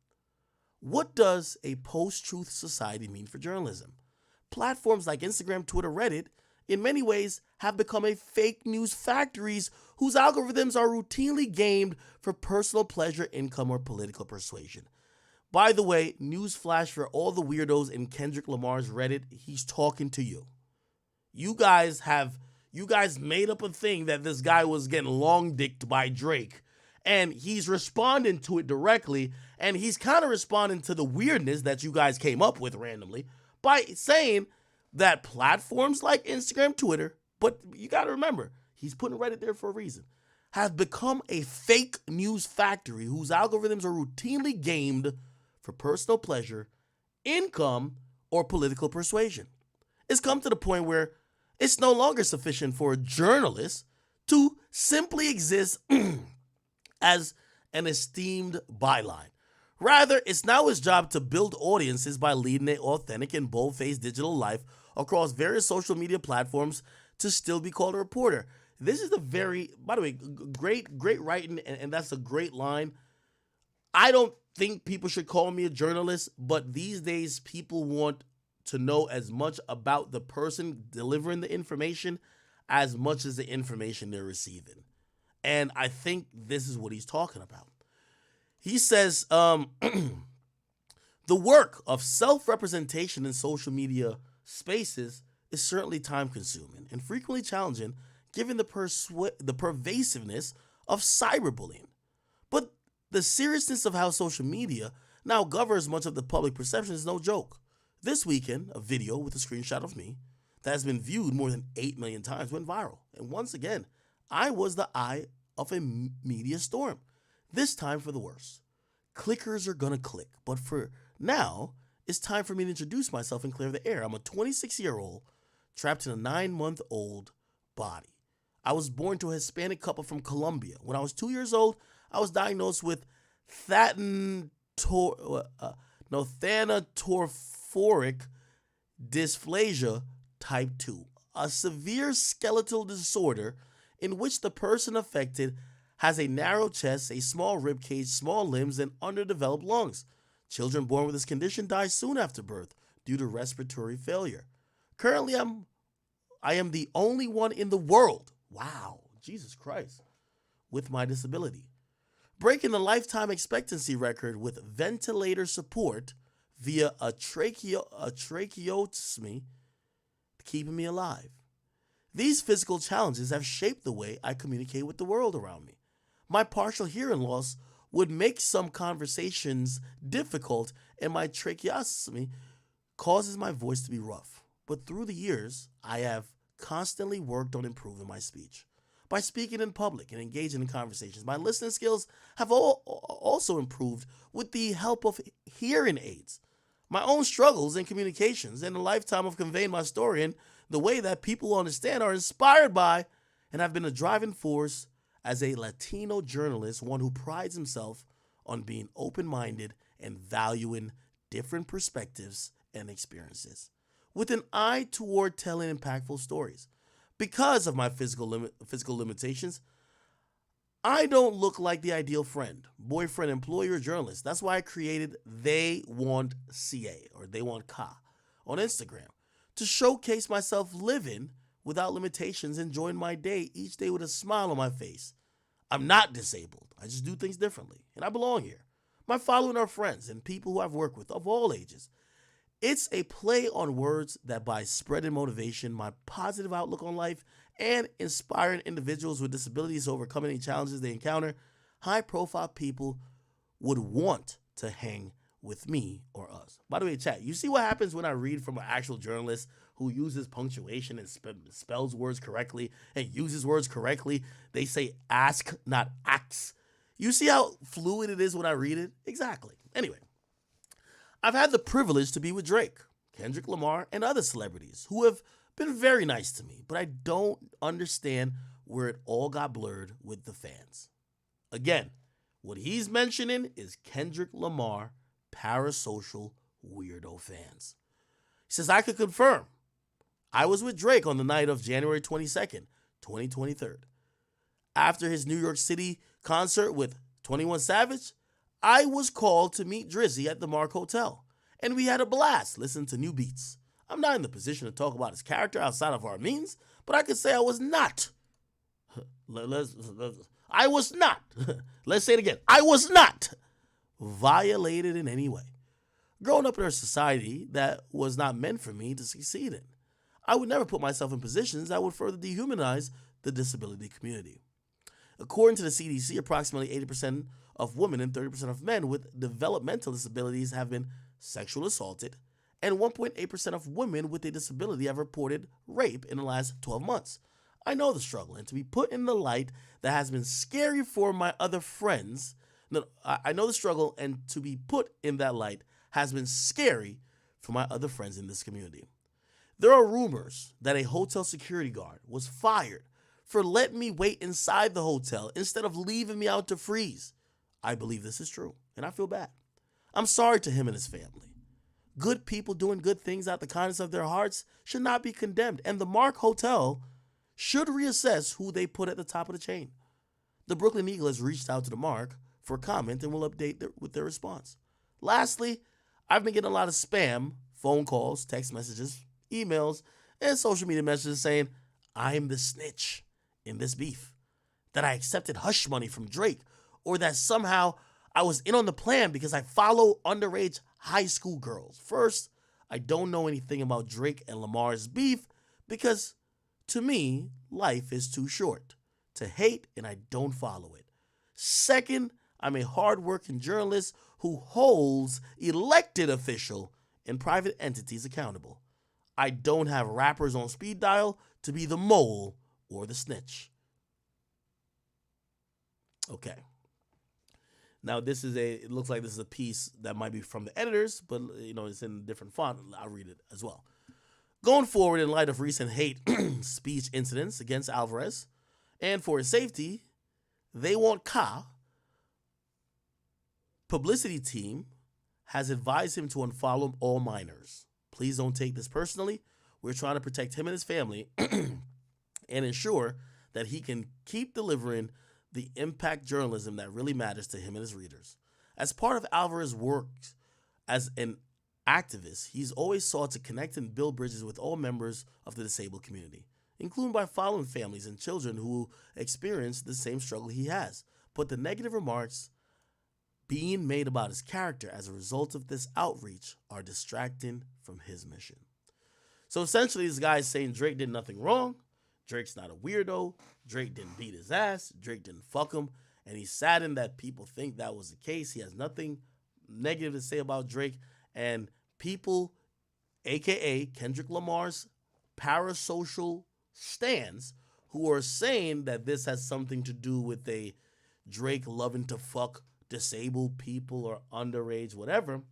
What does a post-truth society mean for journalism? Platforms like Instagram, Twitter, Reddit in many ways, have become a fake news factories whose algorithms are routinely gamed for personal pleasure, income, or political persuasion. By the way, newsflash for all the weirdos in Kendrick Lamar's Reddit, he's talking to you. You guys made up a thing that this guy was getting long dicked by Drake, and he's responding to it directly, and he's kind of responding to the weirdness that you guys came up with randomly by saying that platforms like Instagram, Twitter, but you got to remember, he's putting Reddit there for a reason, have become a fake news factory whose algorithms are routinely gamed for personal pleasure, income, or political persuasion. It's come to the point where it's no longer sufficient for a journalist to simply exist as an esteemed byline. Rather, it's now his job to build audiences by leading an authentic and bold-faced digital life across various social media platforms to still be called a reporter. This is a very, by the way, great writing, and that's a great line. I don't think people should call me a journalist, but these days people want to know as much about the person delivering the information as much as the information they're receiving. And I think this is what he's talking about. He says, the work of self-representation in social media spaces is certainly time-consuming and frequently challenging given the pervasiveness of cyberbullying. But the seriousness of how social media now governs much of the public perception is no joke. This weekend, a video with a screenshot of me that has been viewed more than 8 million times went viral. And once again, I was the eye of a media storm. This time for the worse. Clickers are gonna click, but for now, it's time for me to introduce myself and clear the air. I'm a 26-year-old trapped in a 9-month-old body. I was born to a Hispanic couple from Colombia. When I was 2 years old, I was diagnosed with thanatophoric dysplasia type 2, a severe skeletal disorder in which the person affected has a narrow chest, a small rib cage, small limbs, and underdeveloped lungs. Children born with this condition die soon after birth due to respiratory failure. Currently, I am the only one in the world, wow, Jesus Christ, with my disability, breaking the lifetime expectancy record with ventilator support via a tracheotomy, keeping me alive. These physical challenges have shaped the way I communicate with the world around me. My partial hearing loss would make some conversations difficult, and my tracheostomy causes my voice to be rough. But through the years, I have constantly worked on improving my speech. By speaking in public and engaging in conversations, my listening skills have also improved with the help of hearing aids. My own struggles in communications and a lifetime of conveying my story in the way that people understand are inspired by and have been a driving force as a Latino journalist, one who prides himself on being open-minded and valuing different perspectives and experiences, with an eye toward telling impactful stories. Because of my physical limitations, I don't look like the ideal friend, boyfriend, employee, or journalist. That's why I created They Want CA, or They Want Ka, on Instagram, to showcase myself living without limitations, enjoying my day each day with a smile on my face. I'm not disabled. I just do things differently, and I belong here. My following are friends and people who I've worked with of all ages. It's a play on words that by spreading motivation, my positive outlook on life, and inspiring individuals with disabilities to overcome any challenges they encounter, high-profile people would want to hang with me or us. By the way, chat, you see what happens when I read from an actual journalist who uses punctuation and spells words correctly and uses words correctly? They say ask, not ax. You see how fluid it is when I read it? Exactly. Anyway, I've had the privilege to be with Drake, Kendrick Lamar, and other celebrities who have been very nice to me, but I don't understand where it all got blurred with the fans. Again, what he's mentioning is Kendrick Lamar parasocial weirdo fans. He says, I could confirm I was with Drake on the night of January 22nd, 2023. After his New York City concert with 21 Savage, I was called to meet Drizzy at the Mark Hotel, and we had a blast listening to new beats. I'm not in the position to talk about his character outside of our means, but I could say I was not. I was not. Let's say it again. I was not violated in any way. Growing up in a society that was not meant for me to succeed in, I would never put myself in positions that would further dehumanize the disability community. According to the CDC, approximately 80% of women and 30% of men with developmental disabilities have been sexually assaulted, and 1.8% of women with a disability have reported rape in the last 12 months. I know the struggle, and to be put in the light that has been scary for my other friends. No, I know the struggle, and to be put in that light has been scary for my other friends in this community. There are rumors that a hotel security guard was fired for letting me wait inside the hotel instead of leaving me out to freeze. I believe this is true, and I feel bad. I'm sorry to him and his family. Good people doing good things out the kindness of their hearts should not be condemned, and the Mark Hotel should reassess who they put at the top of the chain. The Brooklyn Eagle has reached out to the Mark for comment and will update with their response. Lastly, I've been getting a lot of spam, phone calls, text messages, emails, and social media messages saying I'm the snitch in this beef, that I accepted hush money from Drake, or that somehow I was in on the plan because I follow underage high school girls. First, I don't know anything about Drake and Lamar's beef because, to me, life is too short to hate, and I don't follow it. Second, I'm a hardworking journalist who holds elected official and private entities accountable. I don't have rappers on speed dial to be the mole or the snitch. Okay. Now it looks like this is a piece that might be from the editors, but it's in a different font. I'll read it as well. Going forward, in light of recent hate speech incidents against Alvarez, and for his safety, they want Ka. Publicity team has advised him to unfollow all minors. Please don't take this personally. We're trying to protect him and his family and ensure that he can keep delivering the impact journalism that really matters to him and his readers. As part of Alvarez's work as an activist, he's always sought to connect and build bridges with all members of the disabled community, including by following families and children who experience the same struggle he has. But the negative remarks being made about his character as a result of this outreach are distracting from his mission. So essentially, this guy is saying Drake did nothing wrong. Drake's not a weirdo. Drake didn't beat his ass. Drake didn't fuck him. And he's saddened that people think that was the case. He has nothing negative to say about Drake. And people, a.k.a. Kendrick Lamar's parasocial stans, who are saying that this has something to do with a Drake loving to fuck disabled people or underage, whatever,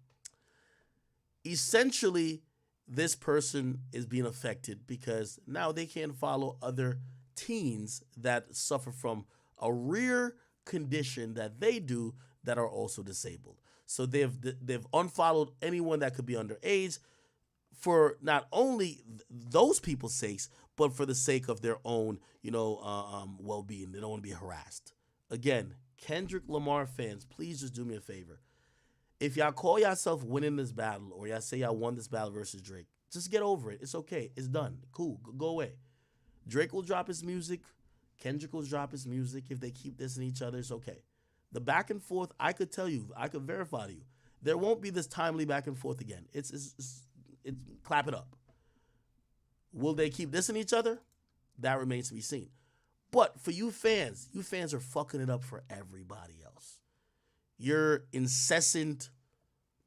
essentially this person is being affected because now they can't follow other teens that suffer from a rare condition that they do that are also disabled. So they've unfollowed anyone that could be underage for not only those people's sakes, but for the sake of their own, well-being. They don't want to be harassed. Again, Kendrick Lamar fans, please just do me a favor. If y'all call yourself winning this battle, or y'all say y'all won this battle versus Drake, just get over it. It's okay. It's done. Cool. Go away. Drake will drop his music. Kendrick will drop his music. If they keep dissing each other, it's okay. The back and forth, I could tell you, I could verify to you, there won't be this timely back and forth again. It's clap it up. Will they keep dissing each other? That remains to be seen. But for you fans are fucking it up for everybody else. Your incessant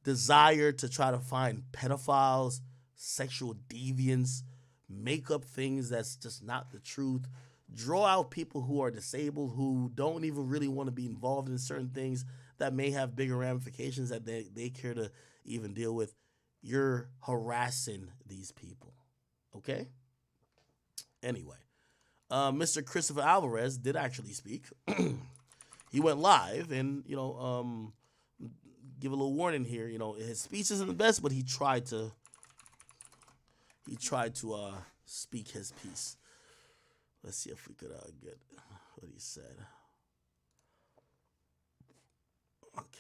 desire to try to find pedophiles, sexual deviants, make up things that's just not the truth, draw out people who are disabled, who don't even really want to be involved in certain things that may have bigger ramifications that they care to even deal with. You're harassing these people. Okay? Anyway, Mr. Christopher Alvarez did actually speak. He went live and, give a little warning here. His speech isn't the best, but he tried to speak his piece. Let's see if we could get what he said. Okay.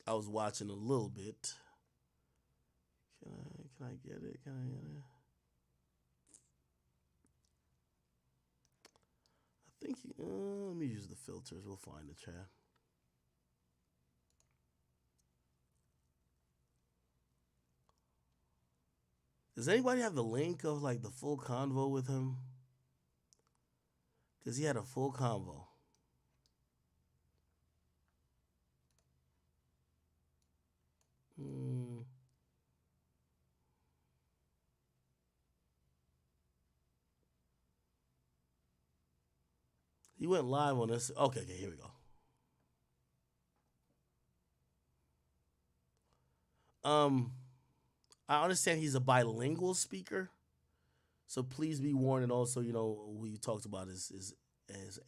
I was watching a little bit. Can I get it? Can I get it? I think let me use the filters. We'll find the chat. Does anybody have the link of like the full convo with him? Because he had a full convo. He went live on this. Okay, here we go. I understand he's a bilingual speaker, so please be warned. And also, we talked about his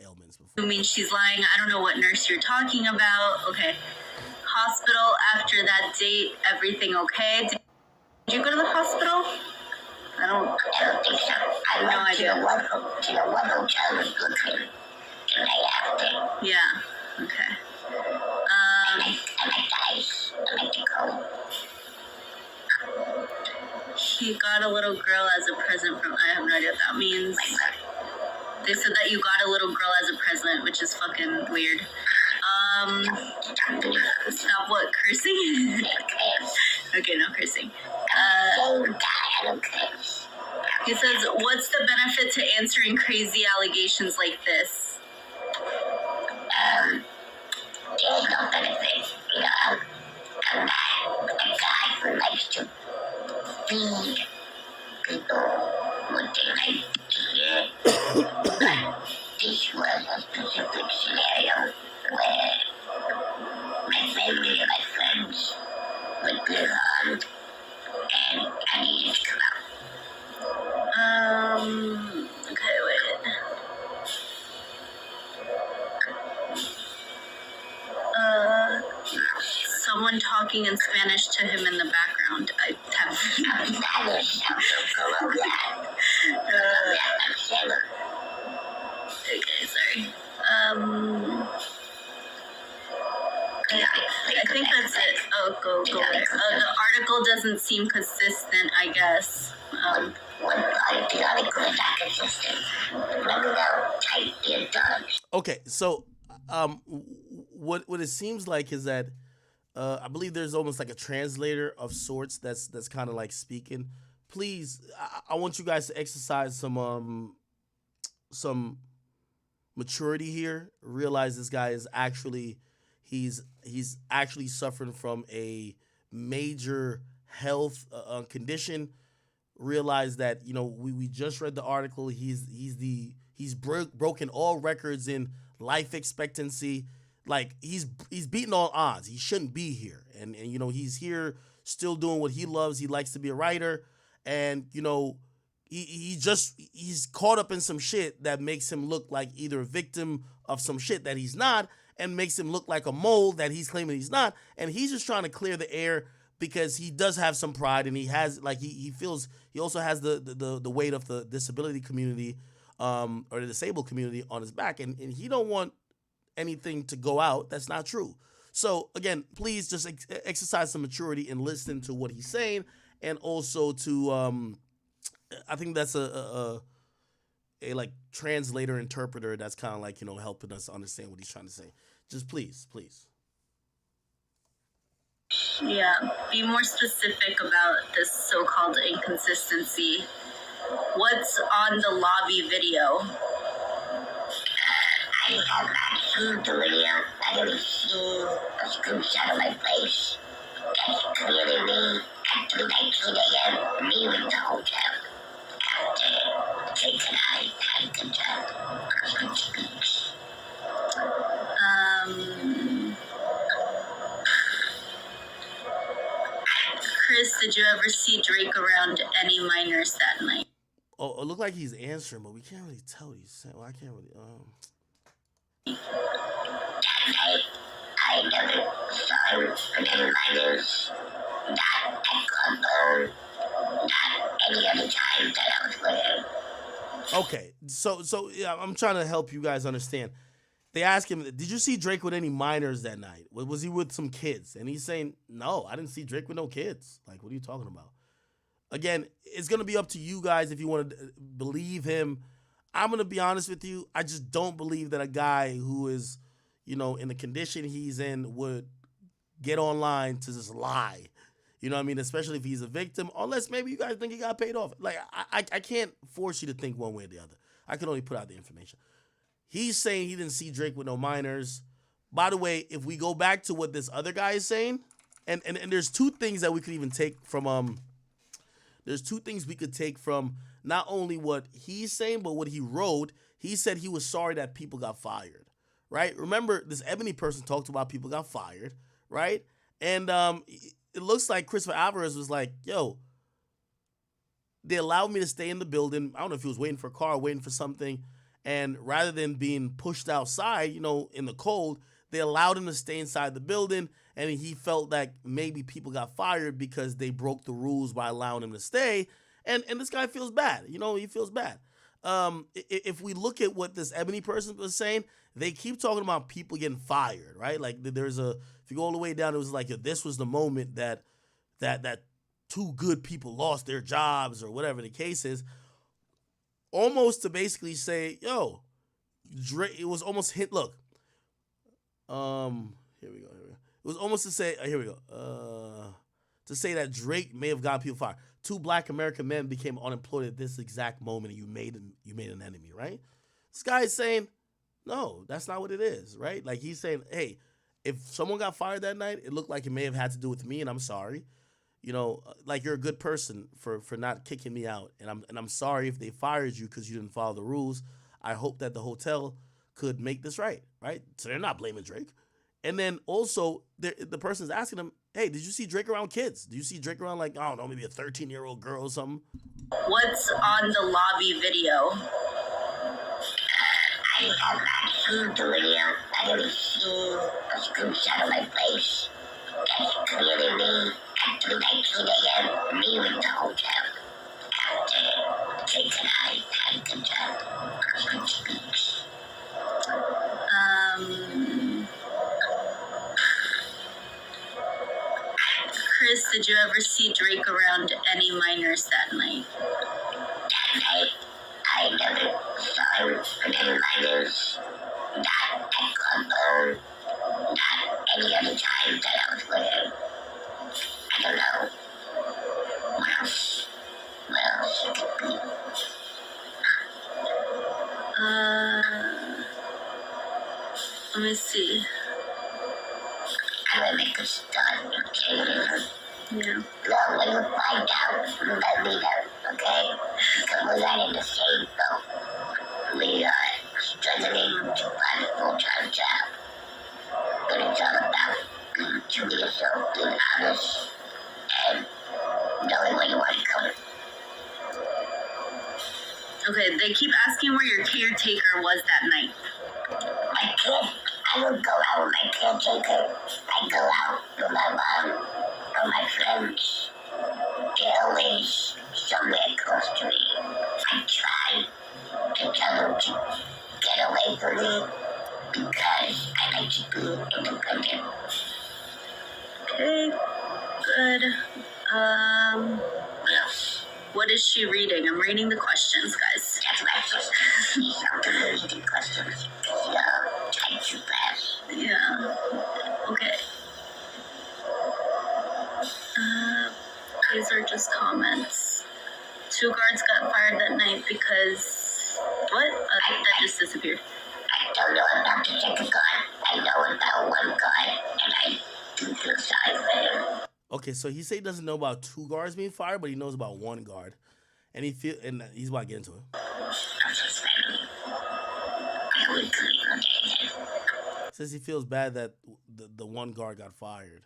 ailments before. You mean she's lying? I don't know what nurse you're talking about. Okay. Hospital after that date, everything okay? Did you go to the hospital? I don't think so. I have no idea. To the one hotel was looking the night after. Yeah. Okay. I like the ice. I like the cold. He got a little girl as a present from. I have no idea what that means. They said that you got a little girl as a present, which is fucking weird. Stop what? Cursing? Okay, no cursing. He says, what's the benefit to answering crazy allegations like this? There's no benefit. I'm not a guy who likes to feed people what they like to hear. This was a specific scenario where my family and my friends would live on, and I needed to come out. Okay, wait. Someone talking in Spanish to him in the background. I have Spanish. Okay, sorry. I think that's it. Oh, go there. The article doesn't seem consistent, I guess. The article is not consistent. Okay, so what it seems like is that I believe there's almost like a translator of sorts that's kind of like speaking. Please, I want you guys to exercise some maturity here. Realize this guy is actually he's actually suffering from a major health condition. Realize that we just read the article. He's broken all records in life expectancy. Like he's beating all odds. He shouldn't be here, and he's here still doing what he loves. He likes to be a writer, and he's caught up in some shit that makes him look like either a victim of some shit that he's not, and makes him look like a mole that he's claiming he's not, and he's just trying to clear the air because he does have some pride, and he has he feels he also has the weight of the disability community or the disabled community on his back, and he don't want anything to go out that's not true. So again, please just exercise some maturity and listen to what he's saying, and also to I think that's a like translator interpreter that's kind of like helping us understand what he's trying to say. Just please. Yeah, be more specific about this so-called inconsistency. What's on the lobby video? I have not seen the video. I only seen a screenshot of my face. That's clearly me at 3:19 a.m. Me with the hotel. After Jake and I had a good job for 6 weeks. Chris, did you ever see Drake around any minors that night? Oh, it looked like he's answering, but we can't really tell what he's saying. Well, I can't really. That night, I never saw him with any minors. Not at Club, not any other time that I was with him. Okay, so yeah, I'm trying to help you guys understand. They ask him, did you see Drake with any minors that night? Was he with some kids? And he's saying, no, I didn't see Drake with no kids. Like, what are you talking about? Again, it's gonna be up to you guys if you want to believe him. I'm gonna be honest with you. I just don't believe that a guy who is, in the condition he's in would get online to just lie. You know what I mean? Especially if he's a victim, unless maybe you guys think he got paid off. Like I can't force you to think one way or the other. I can only put out the information. He's saying he didn't see Drake with no minors. By the way, if we go back to what this other guy is saying, and there's two things that we could even take from there's two things we could take from not only what he's saying, but what he wrote. He said he was sorry that people got fired, right? Remember, this Ebony person talked about people got fired, right? And it looks like Christopher Alvarez was like, yo, they allowed me to stay in the building. I don't know if he was waiting for a car, waiting for something. And rather than being pushed outside, in the cold, they allowed him to stay inside the building. And he felt like maybe people got fired because they broke the rules by allowing him to stay. And this guy feels bad. He feels bad. If we look at what this Ebony person was saying, they keep talking about people getting fired, right? Like if you go all the way down, it was like, this was the moment that two good people lost their jobs or whatever the case is. Almost to basically say, yo, Drake, it was almost hit. Look, here we go. It was almost to say, here we go. To say that Drake may have gotten people fired. Two Black American men became unemployed at this exact moment, and you made an enemy, right? This guy is saying, no, that's not what it is, right? Like he's saying, hey, if someone got fired that night, it looked like it may have had to do with me, and I'm sorry. Like you're a good person for not kicking me out, and I'm sorry if they fired you because you didn't follow the rules. I hope that the hotel could make this right? So they're not blaming Drake. And then also the person's asking him, hey, did you see Drake around kids? Did you see Drake around, like, I don't know, maybe a 13-year-old girl or something? What's on the lobby video? I have not seen the video. I only seen a screenshot of my face. That's clearly me at 3:19 a.m. Me with the hotel. After Jake and I had a good time. Good speech. Chris, did you ever see Drake around any minors that night? That night, I never saw him with any minors. Not at Club O. Not any other time that I was with him. I don't know. What else it could be? Let me see. I'm gonna make a start, okay? Yeah. No, when you find out, let me know, okay? Because we're not in the same boat. We are struggling to find a full-time job. But it's all about being true to yourself, being honest, and knowing where you want to go. Okay, they keep asking where your caretaker was that night. My kid, I don't go out with my caretaker. I go out with my mom or my friends. They're always somewhere close to me. I try to tell them to get away from me because I like to be independent. Okay, good. Yes. What is she reading? I'm reading the questions, guys. That's my sister. She's not the reading questions. Type too fast. Yeah. Okay. These are just comments. 2 guards got fired that night because... What? That just disappeared. I don't know about the second guard. I know about one guard, and I do feel sorry for him. Okay, so he said he doesn't know about 2 guards being fired, but he knows about 1 guard, and he's about to get into it. I'm just ready. I would clean on it. Says he feels bad that the 1 guard got fired.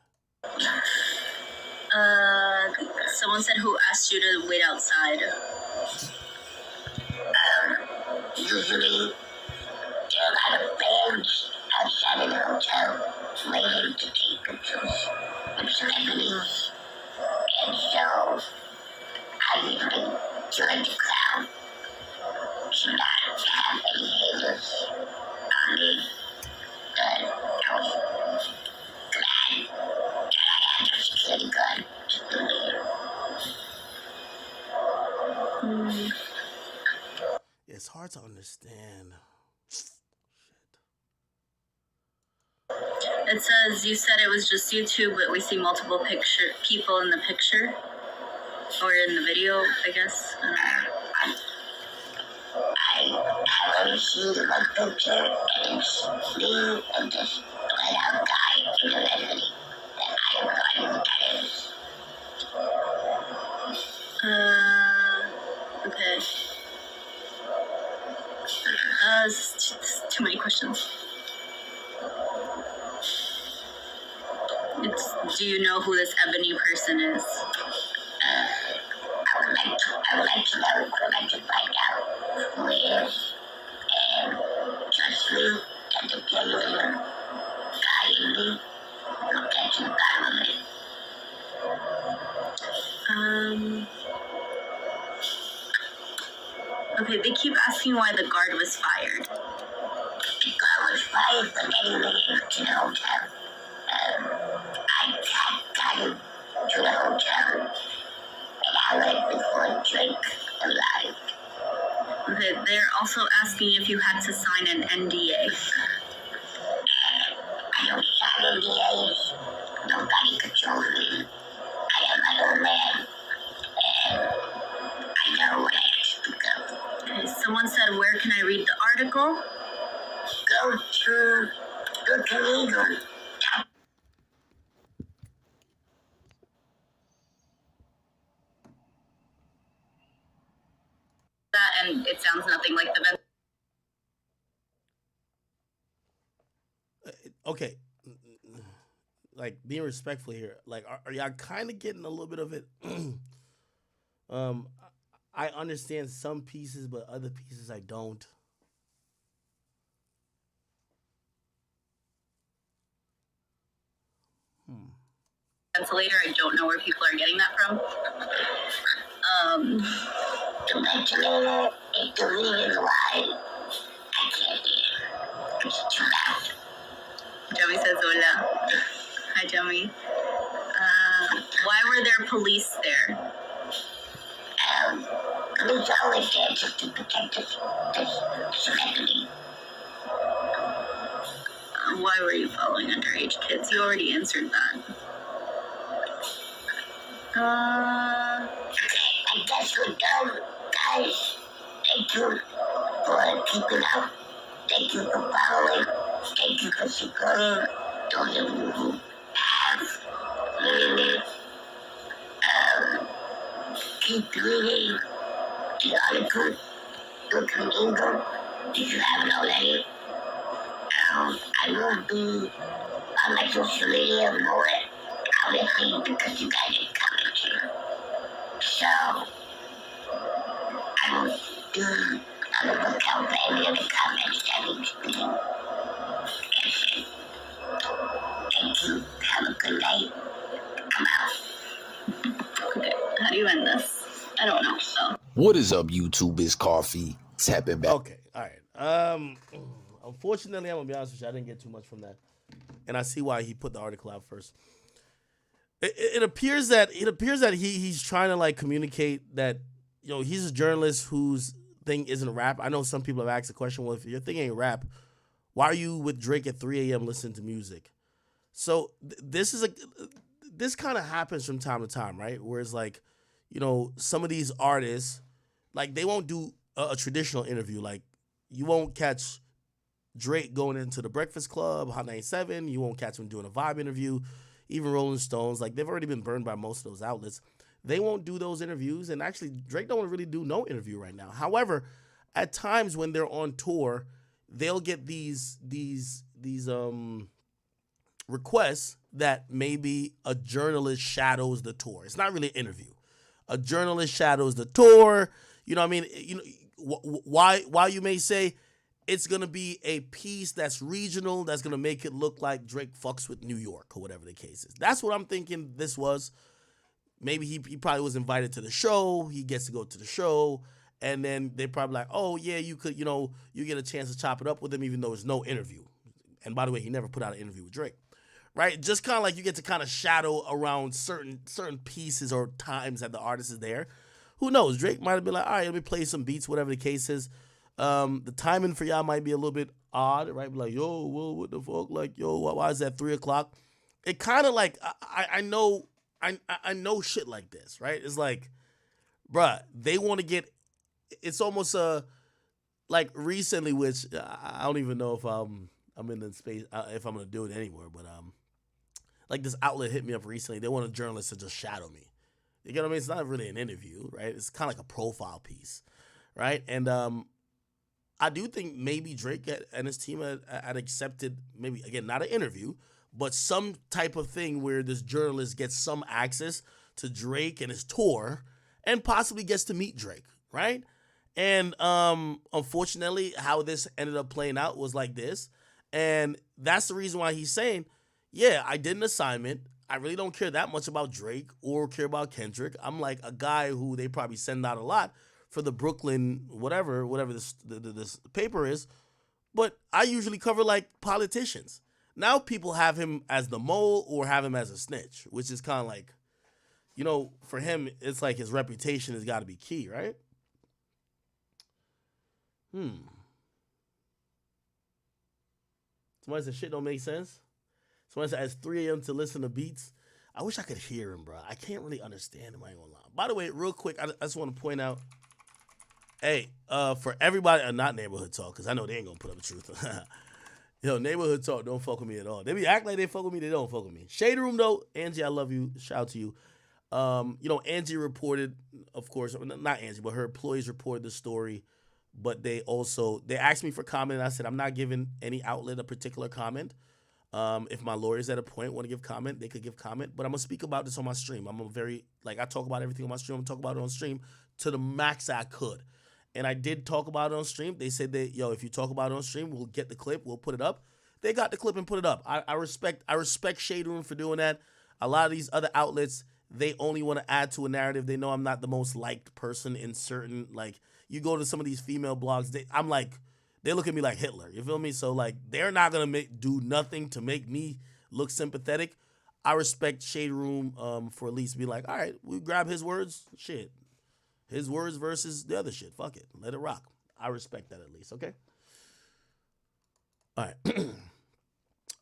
Someone said, who asked you to wait outside? Usually, there are a lot of fans outside of the hotel waiting to take pictures with celebrities. And so, I usually join the crowd to not have any haters on me. But I was glad that I had a security guard to be here. hard to understand. It says you said it was just YouTube, but we see multiple people in the picture or in the video, I guess. I already seen my picture, and it's me and this right out guy in the resident that I am going to get is. Okay. It's too many questions. Do you know who this ebony person is? I would like to know, I would like to find out who he is, and trust me, and the genuine guy in me will get to the bottom of it. Okay, they keep asking why the guard was fired. The guard was fired for getting me into the hotel. I got him to the hotel an hour before Drake arrived. Okay, they're also asking if you had to sign an NDA. I don't sign NDAs. Nobody controls me. I am my own man. And I know what I have to speak of. Okay, someone said, where can I read the article? Go to legal. That, and it sounds nothing like the Okay, like being respectful here. Like, are y'all kind of getting a little bit of it? I understand some pieces, but other pieces I don't. ventilator. I don't know where people are getting that from. The ventilator is the reason why I can't hear. It's too loud. Joey says hola. Hi, Joey. Why were there police there? Police are always there just to protect this celebrity. Why were you following underage kids? You already answered that. I guess we're done, guys. Thank you for keeping up. Thank you for following. Thank you for supporting those of you who have really keep reading the article. Look in English if you haven't already. I won't be on my social media more, obviously, because you guys are coming here. So, I will be on the lookout for any of the comments that need to be answered. Thank you. Have a good night. I'm out. Okay, how do you end this? I don't know. So. What is up, YouTube? It's Coffee. Tapping back. Okay, all right. Unfortunately, I'm gonna be honest with you. I didn't get too much from that, and I see why he put the article out first. It appears that he's trying to like communicate that he's a journalist whose thing isn't rap. I know some people have asked the question, well, if your thing ain't rap, why are you with Drake at 3 a.m. listening to music? So this kind of happens from time to time, right? Where it's like, some of these artists, like they won't do a traditional interview. Like you won't catch Drake going into the Breakfast Club, Hot 97. You won't catch him doing a Vibe interview. Even Rolling Stones, like they've already been burned by most of those outlets. They won't do those interviews, and actually Drake don't really do no interview right now. However, at times when they're on tour, they'll get these requests that maybe a journalist shadows the tour. It's not really an interview. A journalist shadows the tour. You know what I mean? Why you may say it's going to be a piece that's regional, that's going to make it look like Drake fucks with New York or whatever the case is. That's what I'm thinking this was. Maybe he probably was invited to the show. He gets to go to the show. And then they probably like, oh, yeah, you could, you get a chance to chop it up with him even though there's no interview. And by the way, he never put out an interview with Drake. Right? Just kind of like you get to kind of shadow around certain pieces or times that the artist is there. Who knows? Drake might have been like, all right, let me play some beats, whatever the case is. The timing for y'all might be a little bit odd, right? Like, yo, well, what the fuck? Like, yo, why is that 3 o'clock? It kind of like I know I know shit like this, right? It's like, bruh, they want to get. It's almost like recently, which I don't even know if I'm in the space if I'm gonna do it anymore, but like this outlet hit me up recently. They want a journalist to just shadow me. You get what I mean? It's not really an interview, right? It's kind of like a profile piece, right? And I do think maybe Drake and his team had accepted, maybe again not an interview, but some type of thing where this journalist gets some access to Drake and his tour, and possibly gets to meet Drake, right? And unfortunately, how this ended up playing out was like this, and that's the reason why he's saying, yeah, I did an assignment. I really don't care that much about Drake or care about Kendrick. I'm like a guy who they probably send out a lot for the Brooklyn whatever this paper is, but I usually cover like politicians. Now people have him as the mole or have him as a snitch, which is kind of like, for him, it's like his reputation has got to be key, right? Somebody said shit don't make sense. Somebody said it's 3 a.m. to listen to beats. I wish I could hear him, bro. I can't really understand him. I ain't gonna lie. By the way, real quick, I just want to point out, hey, for everybody, not neighborhood talk, because I know they ain't gonna put up the truth. Neighborhood talk don't fuck with me at all. They be act like they fuck with me, they don't fuck with me. Shade Room though, Angie, I love you. Shout out to you. Angie reported, of course, not Angie, but her employees reported the story. But they asked me for comment, and I said I'm not giving any outlet a particular comment. If my lawyers at a point want to give comment, they could give comment. But I'm gonna speak about this on my stream. I talk about everything on my stream. I'm gonna talk about it on stream to the max I could. And I did talk about it on stream. They said that, if you talk about it on stream, we'll get the clip, we'll put it up. They got the clip and put it up. I respect Shade Room for doing that. A lot of these other outlets, they only want to add to a narrative. They know I'm not the most liked person in certain, like, you go to some of these female blogs, they look at me like Hitler. You feel me? So, like, they're not going to do nothing to make me look sympathetic. I respect Shade Room for at least be like, all right, we grab his words. Shit. His words versus the other shit. Fuck it. Let it rock. I respect that at least, okay? All right.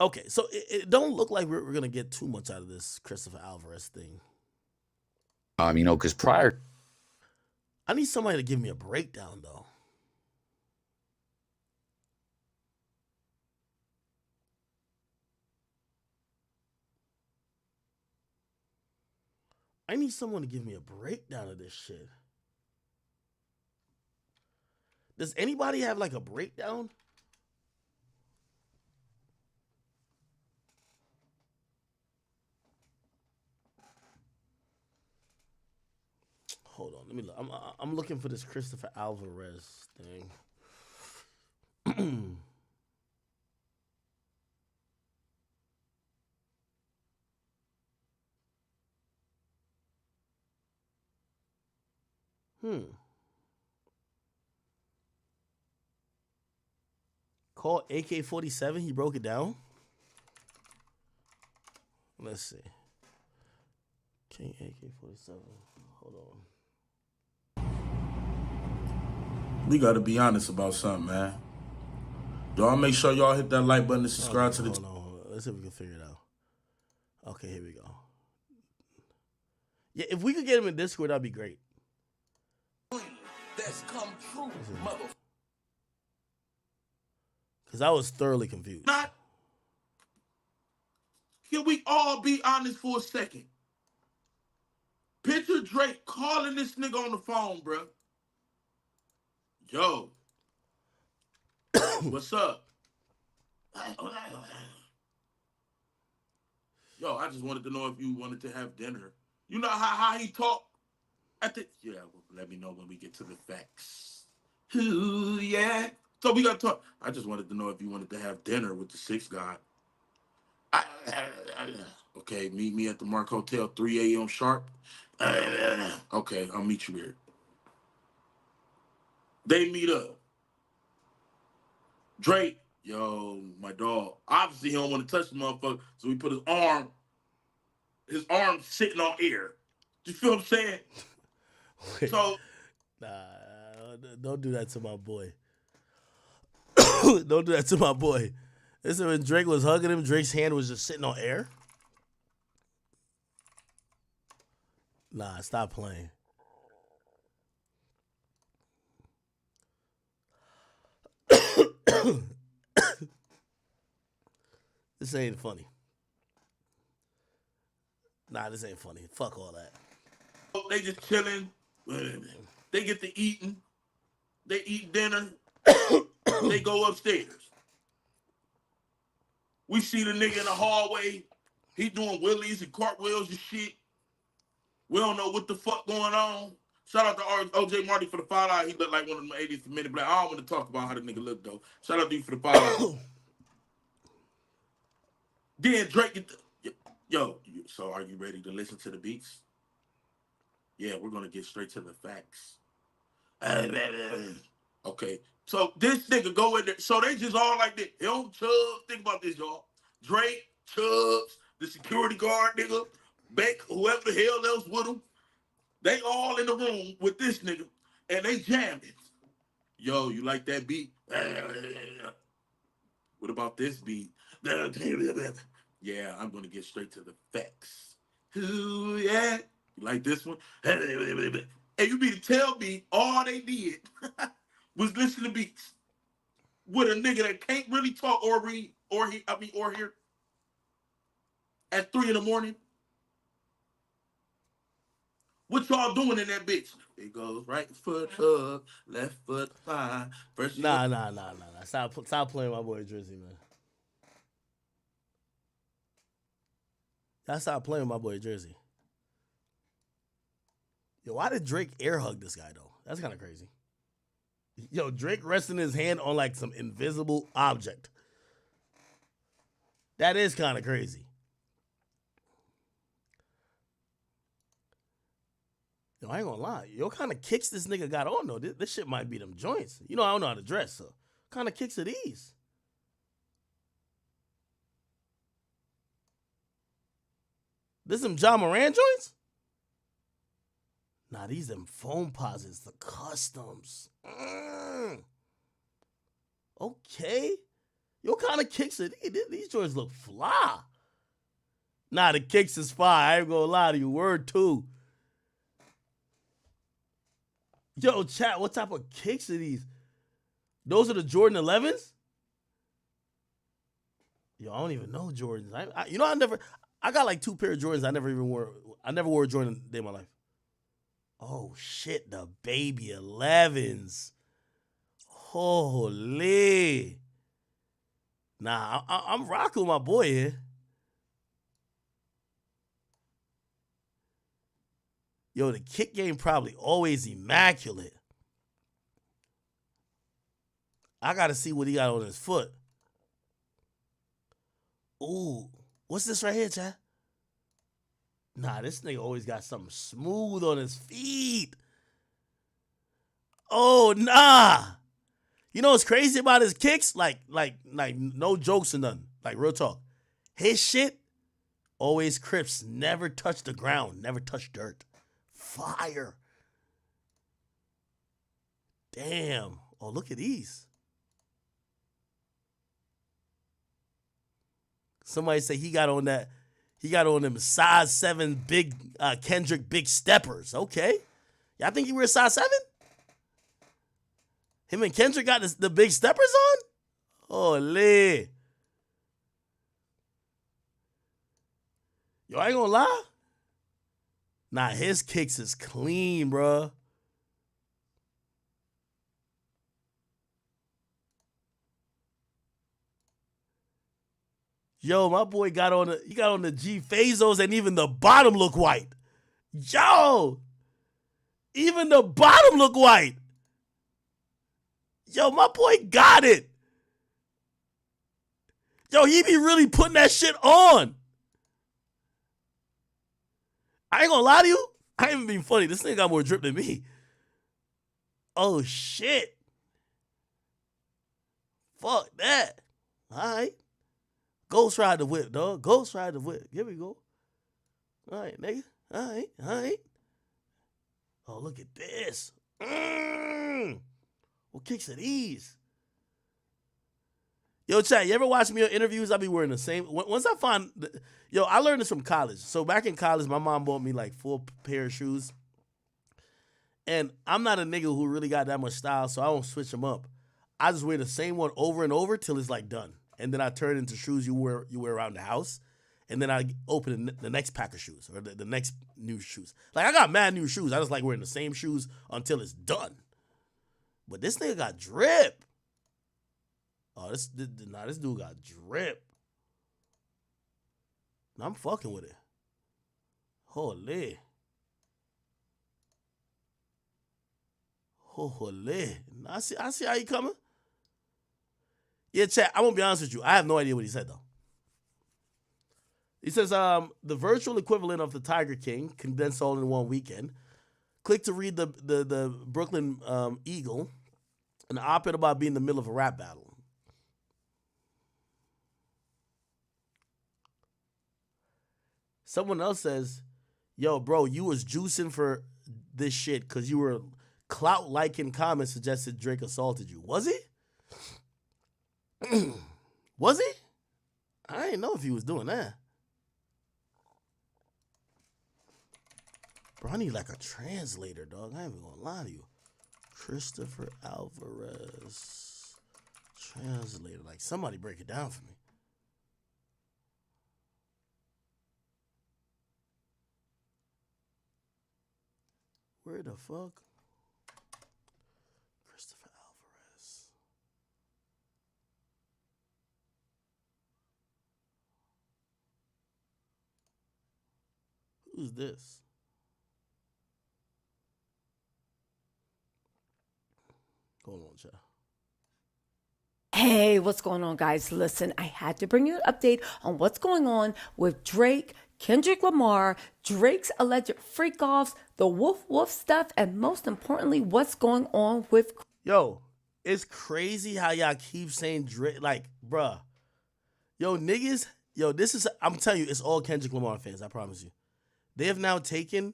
Okay, so it don't look like we're going to get too much out of this Christopher Alvarez thing. Because prior... I need somebody to give me a breakdown, though. I need someone to give me a breakdown of this shit. Does anybody have like a breakdown? Hold on, let me look. I'm looking for this Christopher Alvarez thing. Call AK-47. He broke it down. Let's see. King AK-47. Hold on. We gotta be honest about something, man. Y'all make sure y'all hit that like button and subscribe to the... Hold on. Let's see if we can figure it out. Okay, here we go. Yeah, if we could get him in Discord, that'd be great. That's come true, mother. Because I was thoroughly confused. Not... Can we all be honest for a second? Picture Drake calling this nigga on the phone, bro. Yo. What's up? Yo, I just wanted to know if you wanted to have dinner. You know how he talk? Yeah, well, let me know when we get to the facts. Ooh, yeah. So we got to talk. I just wanted to know if you wanted to have dinner with the sixth guy. Okay, meet me at the Mark Hotel, 3 a.m. sharp. Okay, I'll meet you here. They meet up. Drake, yo, my dog. Obviously, he don't want to touch the motherfucker, so he put his arm sitting on air. You feel what I'm saying? Wait. So, Nah, don't do that to my boy. Don't do that to my boy. Listen, when Drake was hugging him, Drake's hand was just sitting on air. Nah, stop playing. This ain't funny. Nah, this ain't funny. Fuck all that. They just chilling. They get to eating. They eat dinner. They go upstairs. We see the nigga in the hallway. He doing wheelies and cartwheels and shit. We don't know what the fuck going on. Shout out to OJ Marty for the $5. He looked like one of them 80th minute black. I don't want to talk about how the nigga look though. Shout out to you for the $5. Then Drake get the, yo, so are you ready to listen to the beats? Yeah, we're gonna get straight to the facts. Okay, so this nigga go in there. So they just all like this. Him, Chubbs, think about this, y'all. Drake, Chubbs, the security guard nigga, Beck, whoever the hell else with him. They all in the room with this nigga, and they jamming. Yo, you like that beat? What about this beat? Yeah, I'm gonna get straight to the facts. Ooh, yeah. You like this one? And you mean to tell me all they did was listen to beats with a nigga that can't really talk or read or hear at 3 a.m? What y'all doing in that bitch? It goes right foot up, left foot fine. First Nah. Stop playing my boy Drizzy, man. Stop playing my boy Drizzy. Yo, why did Drake air hug this guy though? That's kind of crazy. Yo, Drake resting his hand on like some invisible object. That is kind of crazy. Yo, I ain't gonna lie. Yo, kind of kicks this nigga got on though. This shit might be them joints. You know, I don't know how to dress, so kind of kicks of these. This some John Moran joints? Nah, these them foam posits, the customs. Okay. Yo, kind of kicks it. These joints look fly. Nah, the kicks is fire. I ain't gonna lie to you. Word 2. Yo, chat, what type of kicks are these? Those are the Jordan 11s? Yo, I don't even know Jordans. I got like 2 pair of Jordans I never wore a Jordan a day in my life. Oh, shit, the baby 11s. Holy. Nah, I'm rocking with my boy here. Yo, the kick game probably always immaculate. I got to see what he got on his foot. Ooh, what's this right here, Chad? Nah, this nigga always got something smooth on his feet. Oh, nah. You know what's crazy about his kicks? Like no jokes or nothing. Like, real talk. His shit always crisp. Never touch the ground. Never touch dirt. Fire. Damn. Oh, look at these. Somebody say he got on them size 7 big Kendrick big steppers. Okay. Y'all think he wears size 7? Him and Kendrick got the big steppers on? Holy. Yo, I ain't gonna lie. Nah, his kicks is clean, bruh. Yo, my boy got on the G Fazos and even the bottom look white. Yo, even the bottom look white. Yo, my boy got it. Yo, he be really putting that shit on. I ain't gonna lie to you. I ain't even being funny. This nigga got more drip than me. Oh, shit. Fuck that. All right. Ghost ride the whip, dog. Ghost ride the whip. Here we go. All right, nigga. All right. Oh, look at this. What kicks are these? Yo, chat, you ever watch me on interviews? I be wearing the same. Once I find, yo, I learned this from college. So back in college, my mom bought me like 4 pair of shoes. And I'm not a nigga who really got that much style, so I don't switch them up. I just wear the same one over and over till it's like done. And then I turn it into shoes you wear around the house. And then I open the next pack of shoes or the next new shoes. Like, I got mad new shoes. I just like wearing the same shoes until it's done. But this nigga got drip. Oh, this dude got drip. I'm fucking with it. Holy. Holy. I see how you coming. Yeah, chat, I'm gonna be honest with you. I have no idea what he said though. He says, the virtual equivalent of the Tiger King, condensed all in one weekend. Click to read the Brooklyn Eagle, an op-ed about being in the middle of a rap battle. Someone else says, yo, bro, you was juicing for this shit because you were clout-liking comments suggested Drake assaulted you. Was he? Was he? I didn't know if he was doing that. Bro, I need like a translator, dog. I ain't even gonna lie to you. Christopher Alvarez. Translator. Like, somebody break it down for me. Where the fuck? Christopher Alvarez. Who's this? Hold on, child. Hey, what's going on, guys? Listen, I had to bring you an update on what's going on with Drake, Kendrick Lamar, Drake's alleged freak-offs, the woof stuff, and most importantly, what's going on with... Yo, it's crazy how y'all keep saying Drake. Like, bruh. Yo, niggas. Yo, this is... I'm telling you, it's all Kendrick Lamar fans, I promise you. They have now taken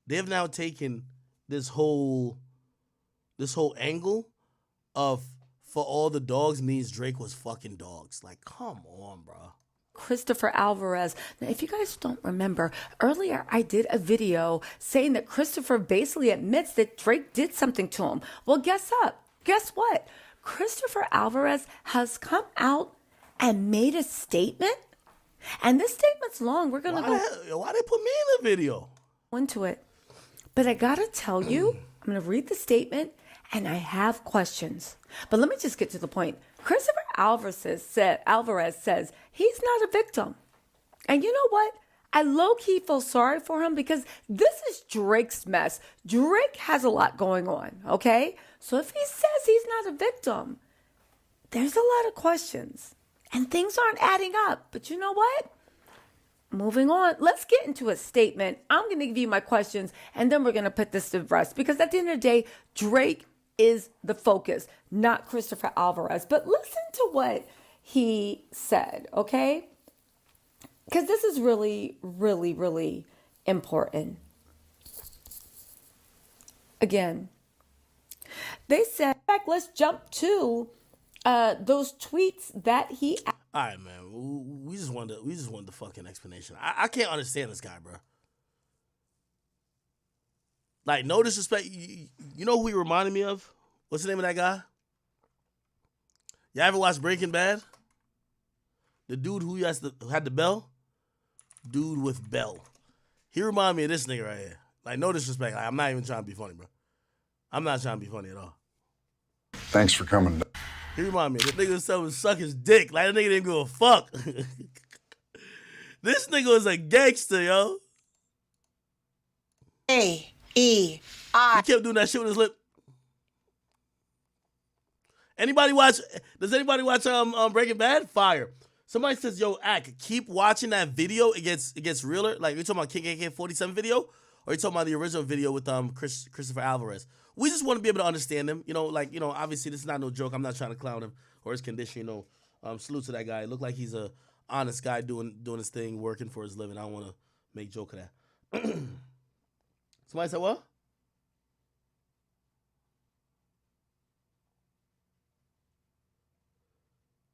this whole angle of for all the dogs means Drake was fucking dogs. Like, come on, bro. Christopher Alvarez. Now, if you guys don't remember, earlier I did a video saying that Christopher basically admits that Drake did something to him. Well, guess what? Christopher Alvarez has come out and made a statement. And this statement's long. We're going to go... Why they put me in the video? Into it. But I got to tell you, I'm going to read the statement and I have questions. But let me just get to the point. Christopher Alvarez says he's not a victim. And you know what? I low-key feel sorry for him because this is Drake's mess. Drake has a lot going on, okay? So if he says he's not a victim, there's a lot of questions. And things aren't adding up. But you know what? Moving on. Let's get into a statement. I'm going to give you my questions, and then we're going to put this to rest. Because at the end of the day, Drake is the focus, not Christopher Alvarez. But listen to what he said, okay? Because this is really, really, really important. Again, they said, in fact, let's jump to those tweets that he... All right, man. We just wanted the fucking explanation. I can't understand this guy, bro. Like, no disrespect. You know who he reminded me of? What's the name of that guy? Y'all ever watch Breaking Bad? The dude who had the bell? Dude with bell. He reminded me of this nigga right here. Like, no disrespect. Like, I'm not even trying to be funny, bro. I'm not trying to be funny at all. Thanks for coming. He reminded me of this nigga was telling him to suck his dick. Like, that nigga didn't give a fuck. This nigga was a gangster, yo. A-E-I. He kept doing that shit with his lip. Does anybody watch Breaking Bad? Fire. Somebody says, yo, Ack, keep watching that video. It gets realer. Like, you talking about KKK 47 video? Or you talking about the original video with Christopher Alvarez? We just want to be able to understand him. Obviously this is not no joke. I'm not trying to clown him or his condition, Salute to that guy. It looked like he's a honest guy doing his thing, working for his living. I don't want to make joke of that. Somebody said what?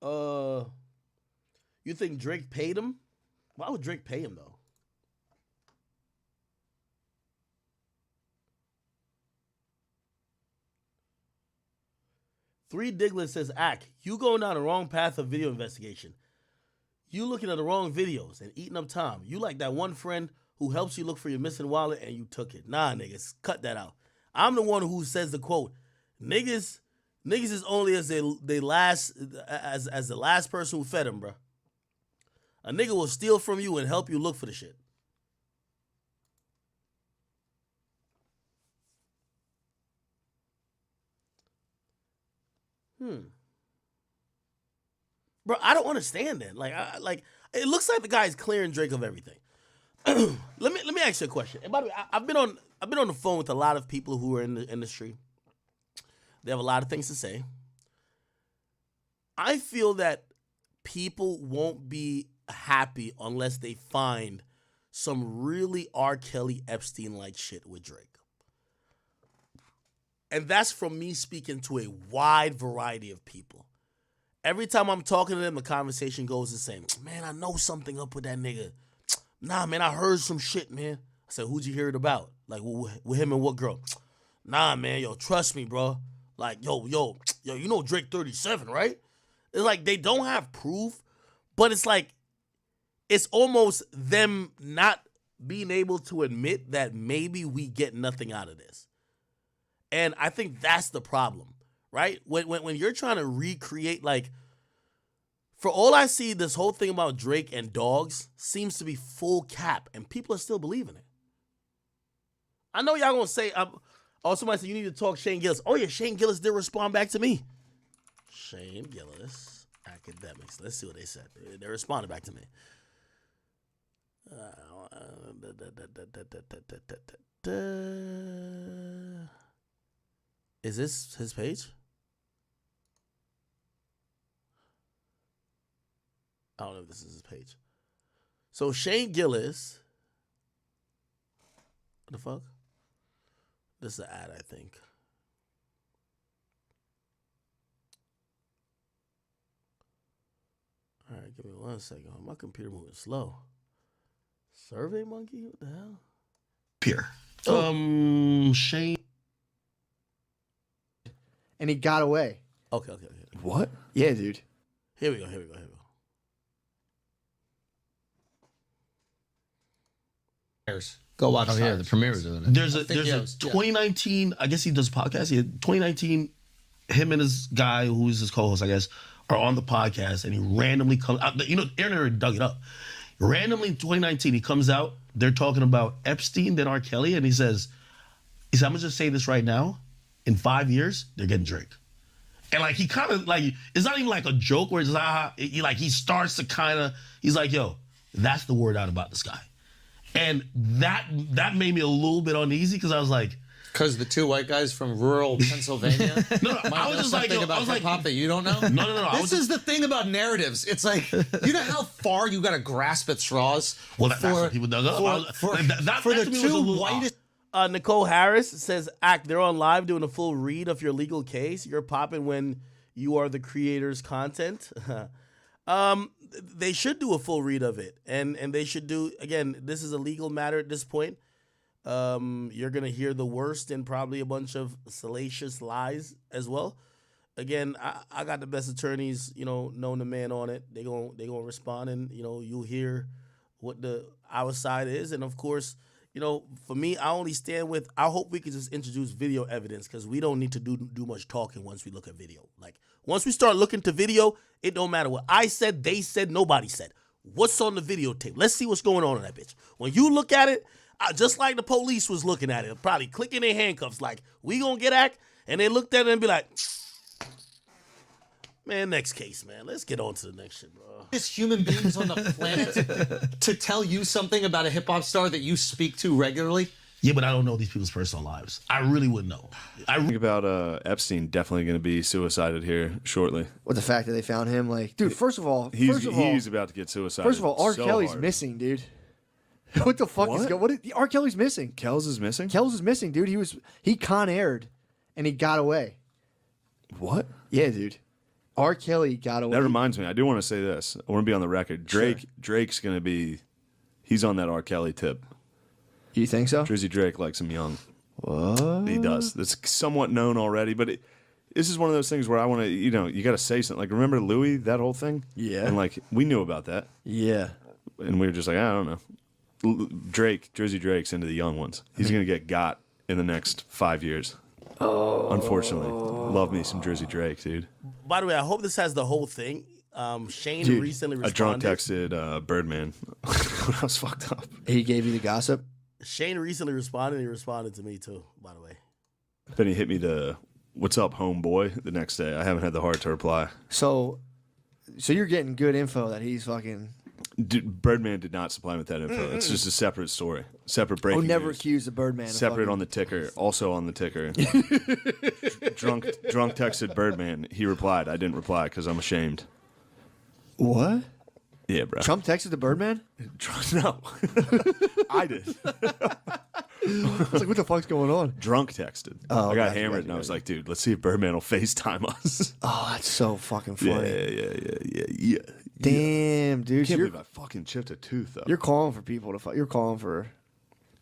You think Drake paid him? Why would Drake pay him though? Three Diglett says, Ack, you going down the wrong path of video investigation. You looking at the wrong videos and eating up time. You like that one friend who helps you look for your missing wallet and you took it. Nah, niggas, cut that out. I'm the one who says the quote, niggas is only as the last person who fed him, bro. A nigga will steal from you and help you look for the shit. Bro, I don't understand that. Like it looks like the guy's clearing Drake of everything. let me ask you a question. And by the way, I've been on the phone with a lot of people who are in the industry. They have a lot of things to say. I feel that people won't be happy unless they find some really R. Kelly Epstein-like shit with Drake. And that's from me speaking to a wide variety of people. Every time I'm talking to them, the conversation goes the same. Man, I know something up with that nigga. Nah, man, I heard some shit, man. I said, who'd you hear it about? Like, with him and what girl? Nah, man, yo, trust me, bro. Like, yo, you know Drake 37, right? It's like they don't have proof, but it's like, it's almost them not being able to admit that maybe we get nothing out of this. And I think that's the problem. Right? When you're trying to recreate, like, for all I see, this whole thing about Drake and dogs seems to be full cap, and people are still believing it. I know y'all gonna say, somebody said you need to talk Shane Gillis. Oh yeah, Shane Gillis did respond back to me. Shane Gillis, academics. Let's see what they said. They responded back to me. Is this his page? I don't know if this is his page. So Shane Gillis, what the fuck? This is an ad, I think. All right, give me 1 second. My computer moving slow. Survey Monkey? What the hell? Here. Shane. And he got away. Okay. What? Yeah, dude. Here we go. Go watch. Oh yeah, the premiere was doing it. There's a 2019. I guess he does podcast. 2019. Him and his guy, who's his co-host, I guess, are on the podcast, and he randomly comes out. You know, Aaron already dug it up. Randomly in 2019, he comes out. They're talking about Epstein, then R. Kelly, and he says, I'm gonna just say this right now. In 5 years, they're getting Drake. And like he kind of like, it's not even like a joke where it's he starts to kind of, he's like, yo, that's the word out about this guy. And that made me a little bit uneasy because I was like, because the two white guys from rural Pennsylvania. No, I was just like, something about hip hop that you don't know. No. This is the thing about narratives. It's like, you know how far you got to grasp at straws. Well, that's what people dug up. For the two whitest. Nicole Harris says, Act, they're on live doing a full read of your legal case. You're popping when you are the creator's content. They should do a full read of it. And they should do, again, this is a legal matter at this point. You're going to hear the worst and probably a bunch of salacious lies as well. Again, I got the best attorneys, known to man on it. They gonna respond, and, you'll hear what our side is. And, of course, for me, I only stand with, I hope we can just introduce video evidence because we don't need to do much talking once we look at video. Like, once we start looking to video, it don't matter what I said, they said, nobody said. What's on the videotape? Let's see what's going on in that bitch. When you look at it, just like the police was looking at it, probably clicking their handcuffs like, we gonna get Act? And they looked at it and be like, man, next case, man. Let's get on to the next shit, bro. Human beings on the planet to tell you something about a hip hop star that you speak to regularly. Yeah, but I don't know these people's personal lives. I really wouldn't know. I think about Epstein definitely going to be suicided here shortly. With the fact that they found him, like, dude, first of all, he's about to get suicided. First of all, R. Kelly's missing, dude. What the fuck is going on? R. Kelly's missing. Kells is missing? Kells is missing, dude. He Con Aired, and he got away. What? Yeah, dude. R. Kelly got away. That reminds me. I do want to say this. I want to be on the record. Drake's going to be. He's on that R. Kelly tip. You think so? Drizzy Drake likes him young. What? He does. That's somewhat known already, but this is one of those things where I want to, you got to say something. Like, remember Louis, that whole thing? Yeah. And, like, we knew about that. Yeah. And we were just like, I don't know. Drizzy Drake's into the young ones. He's going to get got in the next 5 years. Oh. Unfortunately. Love me some Drizzy Drake, dude. By the way, I hope this has the whole thing. Shane recently responded. I drunk texted Birdman when I was fucked up. He gave you the gossip? Shane recently responded. He responded to me, too, by the way. Then he hit me the, what's up, homeboy, the next day. I haven't had the heart to reply. So you're getting good info that he's fucking... Birdman did not supply me with that info. It's just a separate story. Separate breaking never news. accuse the Birdman. Separate on the ticker. Also on the ticker. drunk texted Birdman. He replied. I didn't reply because I'm ashamed. What? Yeah, bro. Trump texted the Birdman? No. I did. I was like, what the fuck's going on? Drunk texted. Oh, I got gotcha, hammered and I was like, dude, let's see if Birdman will FaceTime us. Oh, that's so fucking funny. Yeah. Damn, dude. I can't believe I fucking chipped a tooth, though. You're calling for people to You're calling for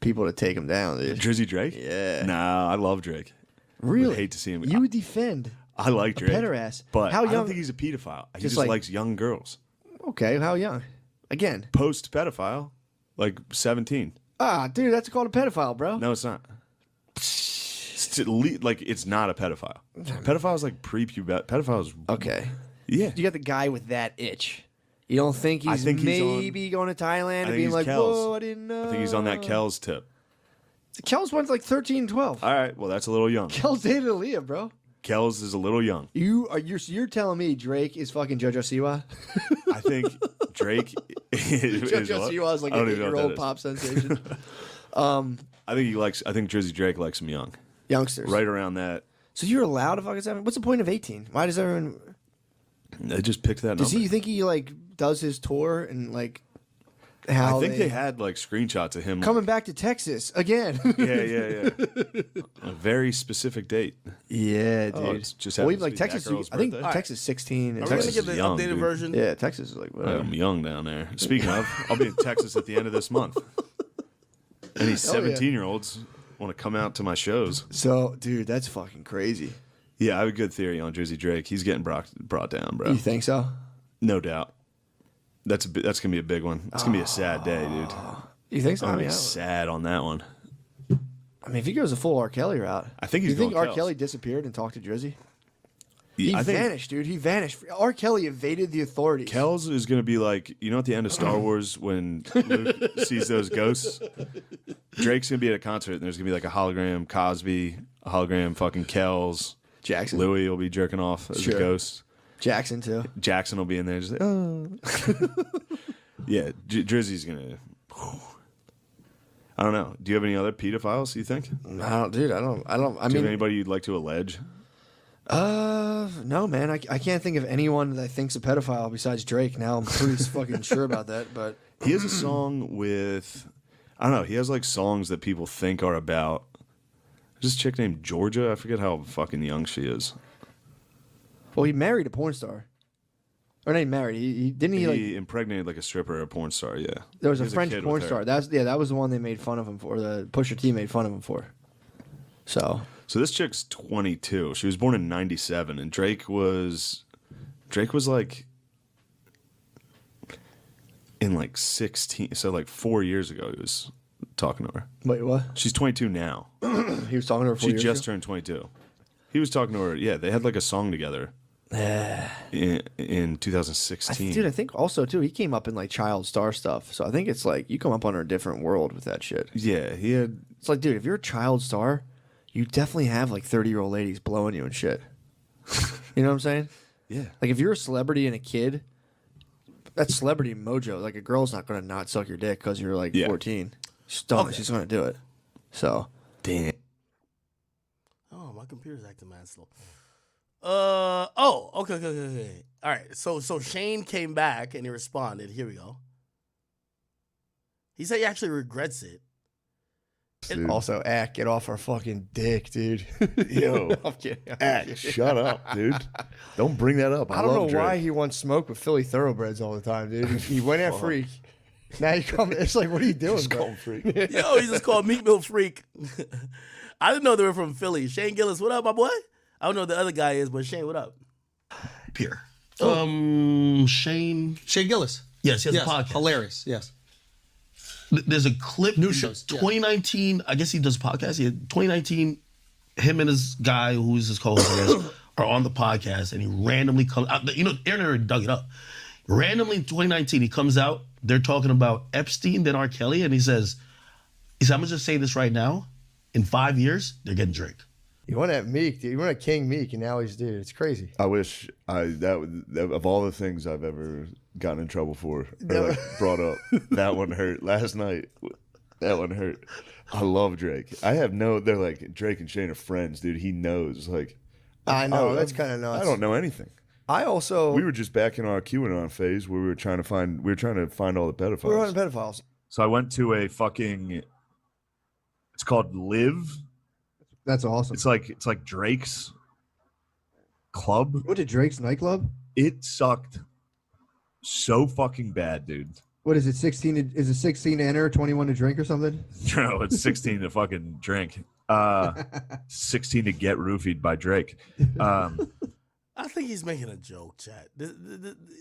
people to take him down, dude. Drizzy Drake? Yeah. Nah, I love Drake. Really? I would hate to see him. You would defend I like Drake. pederast. But How I young? don't think he's a pedophile. He just like- likes young girls. Okay, how young? Again. Post-pedophile, like 17. Ah, dude, that's called a pedophile, bro. No, it's not. It's not a pedophile. Pedophile is like pre-pubescent. Pedophile is... Okay. Yeah. You got the guy with that itch. You don't think he's maybe going to Thailand and being like, whoa, I didn't know. I think he's on that Kells tip. Kells one's like 13, 12. All right, well, that's a little young. Kells dated Aaliyah, bro. Kells is a little young. You're telling me Drake is fucking JoJo Siwa? I think Drake is JoJo Siwa is like an 8-year-old pop sensation. I think Drizzy Drake likes some young. Youngsters. Right around that. So you're allowed to fucking 7? What's the point of 18? Why does everyone... They just picked that Does number. you think he like does his tour and like how I think they had like screenshots of him coming back to Texas again? Yeah. A very specific date. Yeah, dude. Oh, it's just well, happens even like to be Texas, that girl's I think birthday. Texas 16. Are we Texas going to get is the young, updated dude. version? Yeah, Texas is like whatever. I'm young down there. Speaking of, I'll be in Texas at the end of this month. Any 17-year-olds want to come out to my shows? So, dude, that's fucking crazy. Yeah, I have a good theory on Drizzy Drake. He's getting brought down, bro. You think so? No doubt. That's gonna be a big one. It's gonna be a sad day, dude. You think so? I'm I gonna mean, be sad on that one. if he goes a full R. Kelly route, I think he's You think going R. Kells. Kelly disappeared and talked to Drizzy? Yeah, He I think vanished, dude. He vanished. R. Kelly evaded the authorities. Kells is gonna be like, at the end of Star Wars when Luke sees those ghosts. Drake's gonna be at a concert and there's gonna be like a hologram Cosby, a hologram fucking Kells. Jackson. Louis will be jerking off as a ghost. Jackson, too. Jackson will be in there just like, oh. Yeah, Drizzy's gonna. I don't know. Do you have any other pedophiles, you think? I don't. Do you have anybody you'd like to allege? No, man. I can't think of anyone that thinks a pedophile besides Drake. Now I'm pretty fucking sure about that. But he has a song with, I don't know. He has like songs that people think are about. There's this chick named Georgia. I forget how fucking young she is. Well, he married a porn star. Or not even married. He impregnated like a stripper or a porn star. Yeah, there was He a French kid porn with her. star. That was the one they made fun of him for. The Pusha T made fun of him for. So this chick's 22. She was born in '97, and Drake was like in like 16. So like 4 years ago, he was talking to her. Wait, what? She's 22 now. He was talking to her 4 She years just ago? turned 22. He was talking to her. Yeah, they had like a song together in 2016. Dude, I think also too he came up in like child star stuff. So I think it's like you come up on a different world with that shit. Yeah, he had. It's like, dude, if you're a child star, you definitely have like 30-year-old ladies blowing you and shit. You know what I'm saying? Yeah. Like if you're a celebrity and a kid, that's celebrity mojo. Like a girl's not gonna not suck your dick because you're like 14. She's gonna do it. So damn. Oh, my computer's acting mad slow. Okay. All right. So Shane came back and he responded. Here we go. He said he actually regrets it. dude. Also, Ack, get off our fucking dick, dude. Yo, I'm kidding. Ack, shut up, dude. Don't bring that up. I don't know love why Drake. he wants smoke with Philly thoroughbreds all the time, dude. He went at Freak. Now you come. It's like, what are you doing, bro? Freak. Yo, he just called Meek Mill Freak. I didn't know they were from Philly. Shane Gillis, what up, my boy? I don't know who the other guy is, but Shane, what up? Here. Shane. Shane Gillis. Yes, he has Yes, a podcast. hilarious. Yes. There's a clip. New shows, yeah. 2019. I guess he does podcasts. 2019. Him and his guy, who's his co-host, I guess, are on the podcast, and he randomly comes out. You know, Aaron already dug it up. Randomly in 2019, he comes out. They're talking about Epstein, then R. Kelly, and he says, I'm gonna just say this right now. In 5 years, they're getting Drake. You went at Meek, dude. You went at King Meek, and now he's, dude, it's crazy. I wish that of all the things I've ever gotten in trouble for or like brought up, that one hurt. Last night, that one hurt. I love Drake. They're like, Drake and Shane are friends, dude. He knows. Like, I know, that's kind of nuts. I don't know anything. We were just back in our QAnon phase where we were trying to find all the pedophiles. We're on pedophiles. So I went to a fucking. It's called Live. That's awesome. It's like Drake's club. You went to Drake's nightclub? It sucked so fucking bad, dude. What is it? 16? Is it 16 to enter, 21 to drink, or something? No, it's 16 to fucking drink. 16 to get roofied by Drake. I think he's making a joke, chat.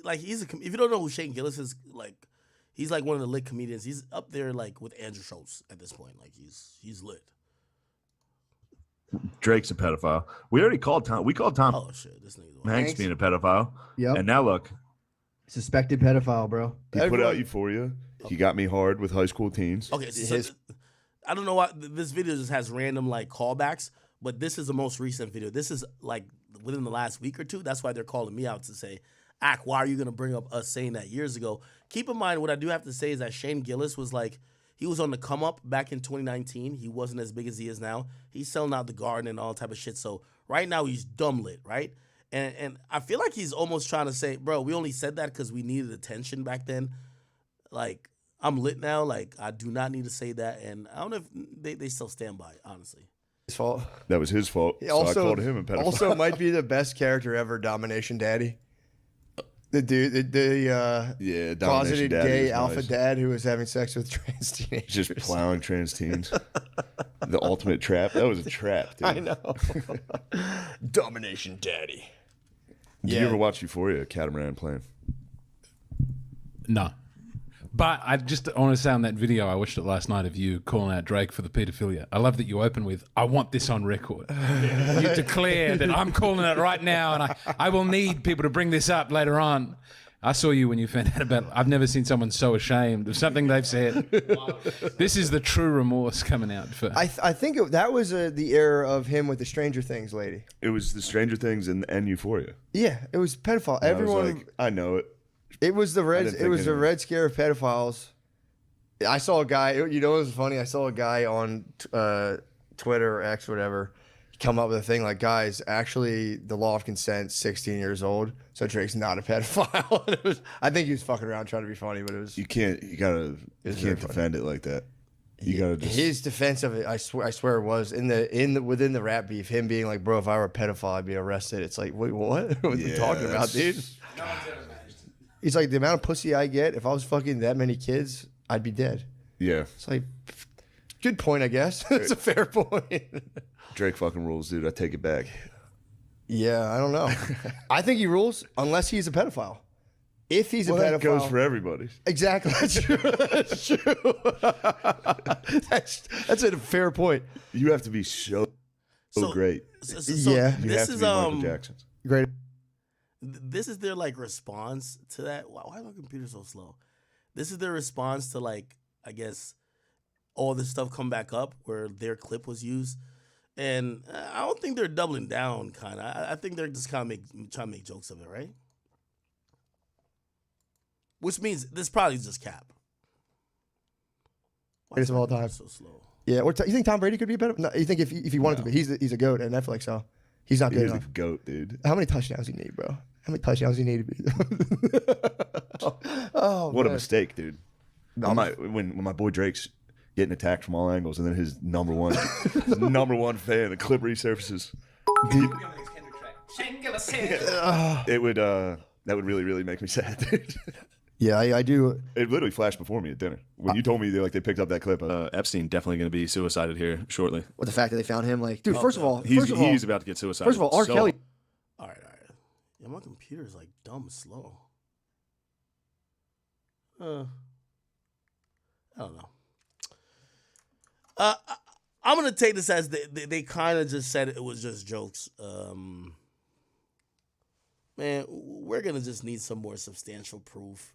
Like if you don't know who Shane Gillis is, like he's like one of the lit comedians. He's up there like with Andrew Schultz at this point. Like he's lit. Drake's a pedophile. We already called Tom. We called Tom. Oh shit, this nigga's Hanks being a pedophile. Yep. And now look, suspected pedophile, bro. He put out Euphoria. He got me hard with high school teens. Okay, so I don't know why this video just has random like callbacks, but this is the most recent video. This is like within the last week or two. That's why they're calling me out to say, Ack, why are you gonna bring up us saying that years ago? Keep in mind, what I do have to say is that Shane Gillis was like, he was on the come up back in 2019. He wasn't as big as he is now. He's selling out the Garden and all type of shit. So right now he's dumb lit, right? And I feel like he's almost trying to say, bro, we only said that because we needed attention back then. Like, I'm lit now. Like, I do not need to say that. And I don't know if they still stand by it, honestly. His fault. That was his fault. Also, so I called him a pedophile. Also might be the best character ever, Domination Daddy. The dude, the closeted gay alpha dad who was having sex with trans teenagers. Just plowing trans teens. The ultimate trap. That was a trap, dude. I know. Domination Daddy. Did you ever watch Euphoria, Catamaran playing? No. But I just want to say on that video, I watched it last night of you calling out Drake for the paedophilia. I love that you open with, I want this on record. You declare that I'm calling it right now and I will need people to bring this up later on. I saw you when you found out about I've never seen someone so ashamed of something they've said. This is the true remorse coming out. I think that was the era of him with the Stranger Things lady. It was the Stranger Things and Euphoria. Yeah, it was pedophile. And everyone, I was like, I know it. It was the red. It was the red scare of pedophiles. I saw a guy. You know, it was funny. I saw a guy on Twitter or X or whatever come up with a thing like, guys, actually, the law of consent, 16 years old, so Drake's not a pedophile. I think he was fucking around trying to be funny, but it was. You can't defend it like that. You gotta just. His defense of it, I swear, was within the rap beef. Him being like, bro, if I were a pedophile, I'd be arrested. It's like, wait, what? What are you talking about, dude? He's like, the amount of pussy I get, if I was fucking that many kids, I'd be dead. Yeah. It's like, good point, I guess. It's a fair point. Drake fucking rules, dude. I take it back. Yeah, I don't know. I think he rules unless he's a pedophile. If he's a pedophile. That goes for everybody. Exactly. That's true. That's true. That's a fair point. You have to be so great. Yeah. You have to be Michael Jackson. Great. This is their like response to that. Why is my computer so slow? This is their response to like, I guess, all this stuff come back up where their clip was used, and I don't think they're doubling down. Kind of, I think they're just kind of trying to make jokes of it, right? Which means this probably is just cap. Greatest of all time. So slow. Yeah. Or you think Tom Brady could be a better? No, you think if he wanted to be, he's a goat at Netflix, so he's not good enough. He's a goat, dude. How many touchdowns do you need, bro? How many touchdowns do you need to be? What a mistake, dude. When my boy Drake's, getting attacked from all angles, and then his number one fan, the clip resurfaces. It would that would really make me sad, dude. Yeah, I do. It literally flashed before me at dinner when you told me they picked up that clip. Epstein definitely going to be suicided here shortly. What, the fact that they found him, like, dude. First of all, he's about to get suicided. First of all, R. Kelly. All right. Yeah, my computer's like dumb slow. I don't know. I'm gonna take this as they kind of just said it was just jokes. Man, we're gonna just need some more substantial proof.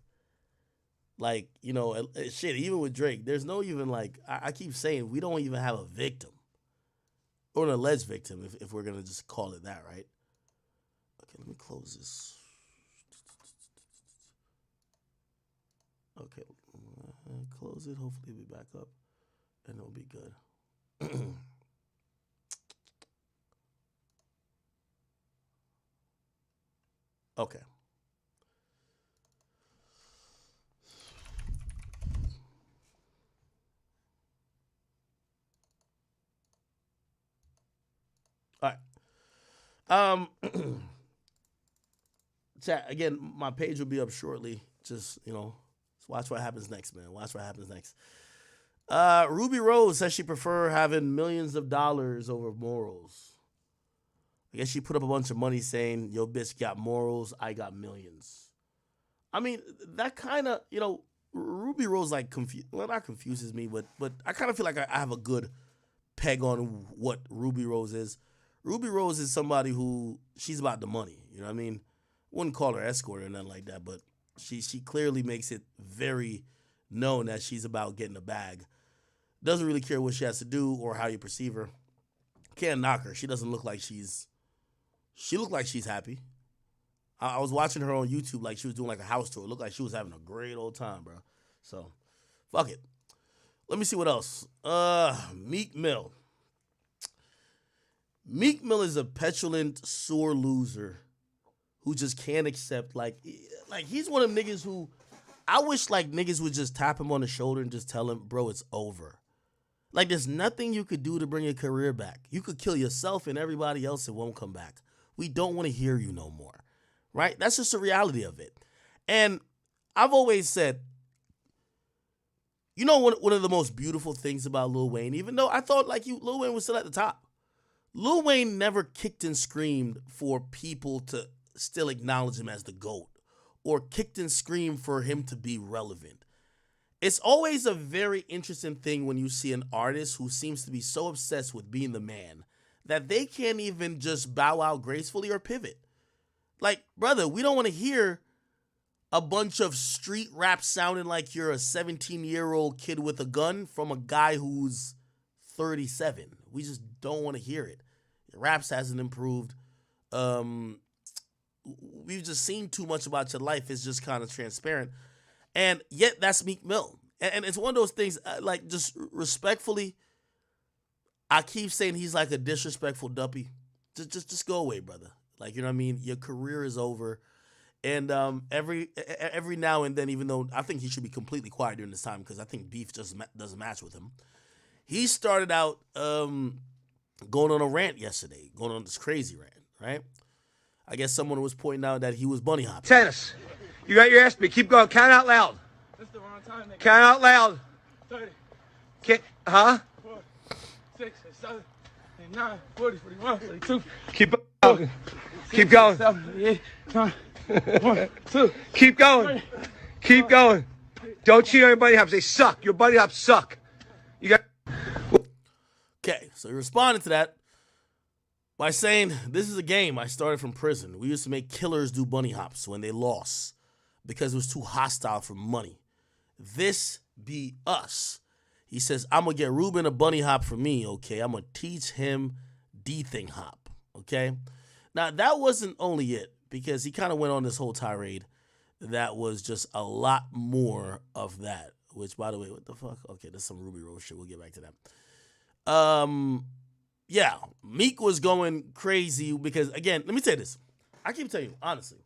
Like, shit, even with Drake, there's no even like, I keep saying we don't even have a victim. Or an alleged victim, if we're gonna just call it that, right? Okay, let me close this. Okay, close it. Hopefully it'll be back up. And it'll be good. Okay. All right. Chat, again, my page will be up shortly. Just, watch what happens next, man. Watch what happens next. Ruby Rose says she prefer having millions of dollars over morals. I guess she put up a bunch of money saying, yo, bitch got morals, I got millions. I mean, that kind of, Ruby Rose, like, not confuses me, but I kind of feel like I have a good peg on what Ruby Rose is. Ruby Rose is somebody who, she's about the money, you know what I mean? Wouldn't call her escort or nothing like that, but she clearly makes it very known that she's about getting a bag. Doesn't really care what she has to do or how you perceive her. Can't knock her. She doesn't look like she looked like she's happy. I was watching her on YouTube like she was doing like a house tour. It looked like she was having a great old time, bro. So, fuck it. Let me see what else. Meek Mill. Meek Mill is a petulant, sore loser who just can't accept, like he's one of them niggas who, I wish like niggas would just tap him on the shoulder and just tell him, bro, it's over. Like, there's nothing you could do to bring your career back. You could kill yourself and everybody else, it won't come back. We don't want to hear you no more, right? That's just the reality of it. And I've always said, one of the most beautiful things about Lil Wayne, even though I thought like Lil Wayne was still at the top, Lil Wayne never kicked and screamed for people to still acknowledge him as the GOAT, or kicked and screamed for him to be relevant. It's always a very interesting thing when you see an artist who seems to be so obsessed with being the man that they can't even just bow out gracefully or pivot. Like, brother, we don't want to hear a bunch of street rap sounding like you're a 17-year-old kid with a gun from a guy who's 37. We just don't want to hear it. Your raps hasn't improved. We've just seen too much about your life. It's just kind of transparent. And yet that's Meek Mill. And it's one of those things, like, just respectfully, I keep saying he's like a disrespectful duppy. Just go away, brother. Like, you know what I mean? Your career is over. And every now and then, even though I think he should be completely quiet during this time because I think beef just doesn't match with him, he started out going on a rant yesterday, going on this crazy rant, right? I guess someone was pointing out that he was bunny hopping. Tennis. You got your ass beat. Keep going. Count out loud. That's the wrong time, nigga. Count out loud. 30. Huh? 4, 6, 7, 8, 9, 40, 41, 42. Keep going. Keep going. 7, 8, 9, 1, 2. Keep going. Keep going. Don't cheat on your buddy hops. They suck. Your buddy hops suck. You got. Okay, so he responded to that by saying, this is a game I started from prison. We used to make killers do bunny hops when they lost because it was too hostile for money. This be us. He says, I'm going to get Ruben a bunny hop for me, okay? I'm going to teach him D-thing hop, okay? Now, that wasn't only it, because he kind of went on this whole tirade that was just a lot more of that, which, by the way, what the fuck? Okay, there's some Ruby Rose shit. We'll get back to that. Yeah, Meek was going crazy because, again, let me tell you this. I keep telling you, honestly,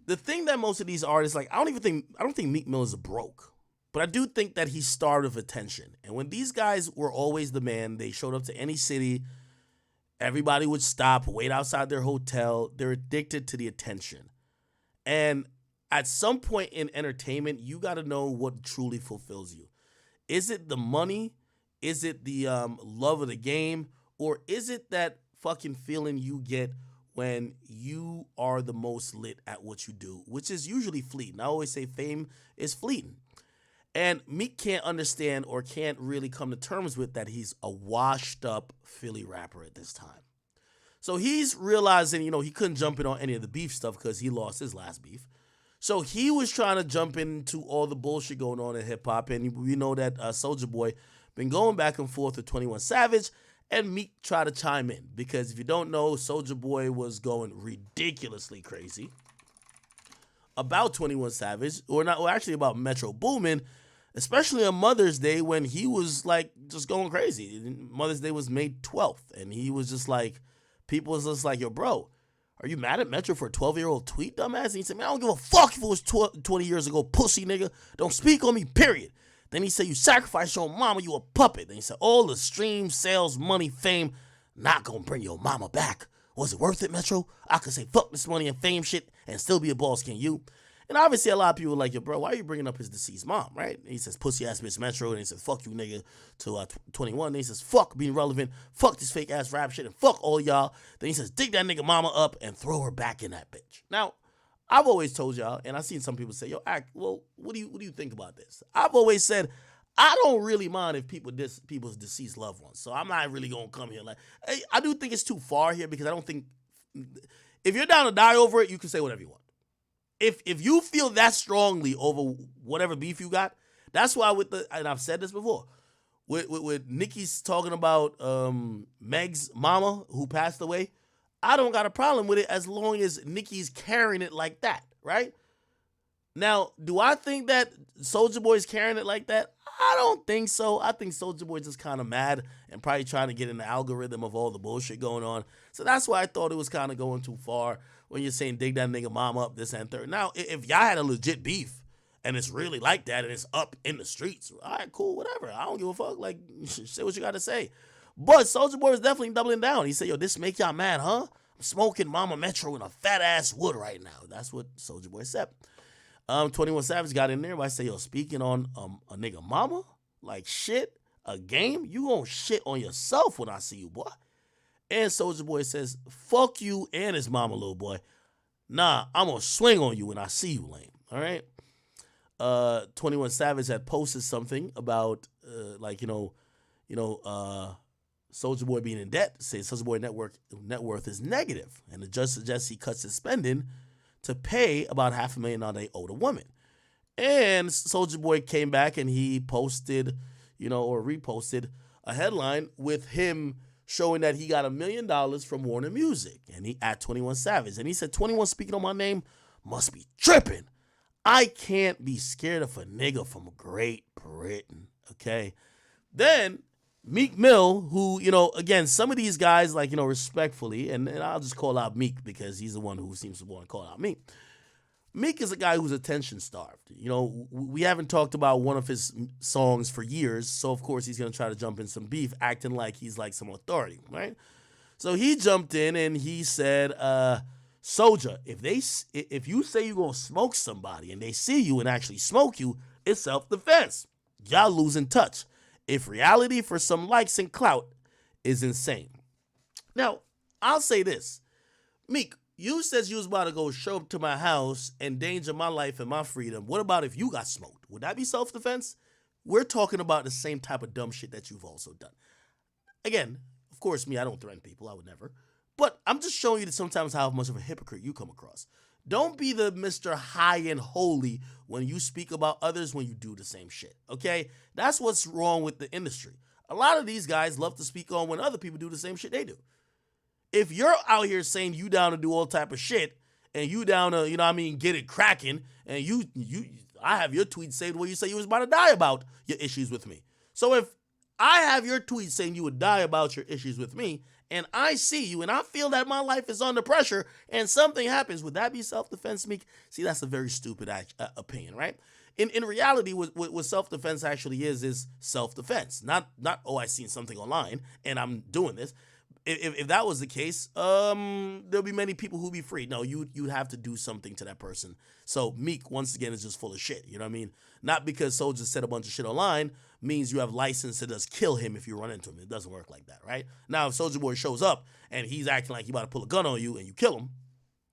the thing that most of these artists, like, I don't think Meek Mill is broke. But I do think that he's starved of attention. And when these guys were always the man, they showed up to any city, everybody would stop, wait outside their hotel. They're addicted to the attention. And at some point in entertainment, you got to know what truly fulfills you. Is it the money? Is it the love of the game? Or is it that fucking feeling you get when you are the most lit at what you do, which is usually fleeting. I always say fame is fleeting. And Meek can't understand or can't really come to terms with that he's a washed up Philly rapper at this time. So he's realizing, he couldn't jump in on any of the beef stuff because he lost his last beef. So he was trying to jump into all the bullshit going on in hip hop. And we know that Soulja Boy been going back and forth with 21 Savage, and Meek tried to chime in. Because if you don't know, Soulja Boy was going ridiculously crazy about 21 Savage, or actually about Metro Boomin, especially on Mother's Day when he was like just going crazy. Mother's Day was May 12th, and he was just like, people was just like, yo, bro, are you mad at Metro for a 12-year-old tweet, dumbass? And he said, man, I don't give a fuck if it was 20 years ago, pussy nigga. Don't speak on me, period. Then he said, you sacrificed your mama, you a puppet. Then he said, all the stream, sales, money, fame, not gonna bring your mama back. Was it worth it, Metro? I could say fuck this money and fame shit and still be a boss, can you? And obviously a lot of people are like, yo, bro, why are you bringing up his deceased mom, right? And he says, pussy ass bitch Metro. And he says, fuck you, nigga, to 21. Then he says, fuck being relevant, fuck this fake ass rap shit, and fuck all y'all. Then he says, dig that nigga mama up and throw her back in that bitch. Now, I've always told y'all, and I've seen some people say, yo, well, what do you think about this? I've always said, I don't really mind if people diss people's deceased loved ones. So I'm not really going to come here like, hey, I do think it's too far here because I don't think, if you're down to die over it, you can say whatever you want. If you feel that strongly over whatever beef you got, that's why and I've said this before, with Nicki's talking about Meg's mama who passed away, I don't got a problem with it as long as Nicki's carrying it like that, right? Now, do I think that Soulja Boy's carrying it like that? I don't think so. I think Soulja Boy's just kind of mad and probably trying to get in the algorithm of all the bullshit going on. So that's why I thought it was kind of going too far when you're saying dig that nigga mom up, this and third. Now, if y'all had a legit beef and it's really like that and it's up in the streets, all right, cool, whatever. I don't give a fuck. Like, say what you got to say. But Soulja Boy was definitely doubling down. He said, yo, this make y'all mad, huh? I'm smoking Mama Metro in a fat-ass wood right now. That's what Soulja Boy said. 21 Savage got in there by saying, yo, speaking on a nigga mama, like shit, a game, you gonna shit on yourself when I see you, boy. And Soulja Boy says, fuck you and his mama, little boy. Nah, I'm gonna swing on you when I see you, lame. All right? 21 Savage had posted something about, Soulja Boy being in debt, saying Soulja Boy net worth is negative, and the judge suggests he cuts his spending to pay about $500,000 they owe the woman. And Soulja Boy came back and he posted, or reposted a headline with him showing that he got $1 million from Warner Music, and he at 21 Savage. And he said, 21 speaking on my name must be tripping. I can't be scared of a nigga from Great Britain, okay? Then Meek Mill, who, again, some of these guys, respectfully, and I'll just call out Meek because he's the one who seems to want to call out Meek. Meek is a guy who's attention starved. We haven't talked about one of his songs for years, so of course he's going to try to jump in some beef, acting like he's like some authority, right? So he jumped in and he said, Soulja, if you say you're going to smoke somebody and they see you and actually smoke you, it's self-defense. Y'all losing touch. If reality for some likes and clout is insane. Now, I'll say this. Meek, you said you was about to go show up to my house, endanger my life and my freedom. What about if you got smoked? Would that be self-defense? We're talking about the same type of dumb shit that you've also done. Again, of course, I don't threaten people. I would never. But I'm just showing you that sometimes how much of a hypocrite you come across. Don't be the Mr. High and Holy when you speak about others when you do the same shit, okay? That's what's wrong with the industry. A lot of these guys love to speak on when other people do the same shit they do. If you're out here saying you down to do all type of shit and you down to, get it cracking, and I have your tweet saved where you say you was about to die about your issues with me. So if I have your tweet saying you would die about your issues with me, and I see you, and I feel that my life is under pressure, and something happens, would that be self-defense, Meek? See, that's a very stupid opinion, right? in reality, what self-defense actually is self-defense. Not oh, I seen something online and I'm doing this. If that was the case, there'll be many people who'll be free. No, you'd have to do something to that person. So Meek, once again, is just full of shit. You know what I mean? Not because Soulja said a bunch of shit online means you have license to just kill him if you run into him. It doesn't work like that, right? Now, if Soulja Boy shows up and he's acting like he about to pull a gun on you and you kill him,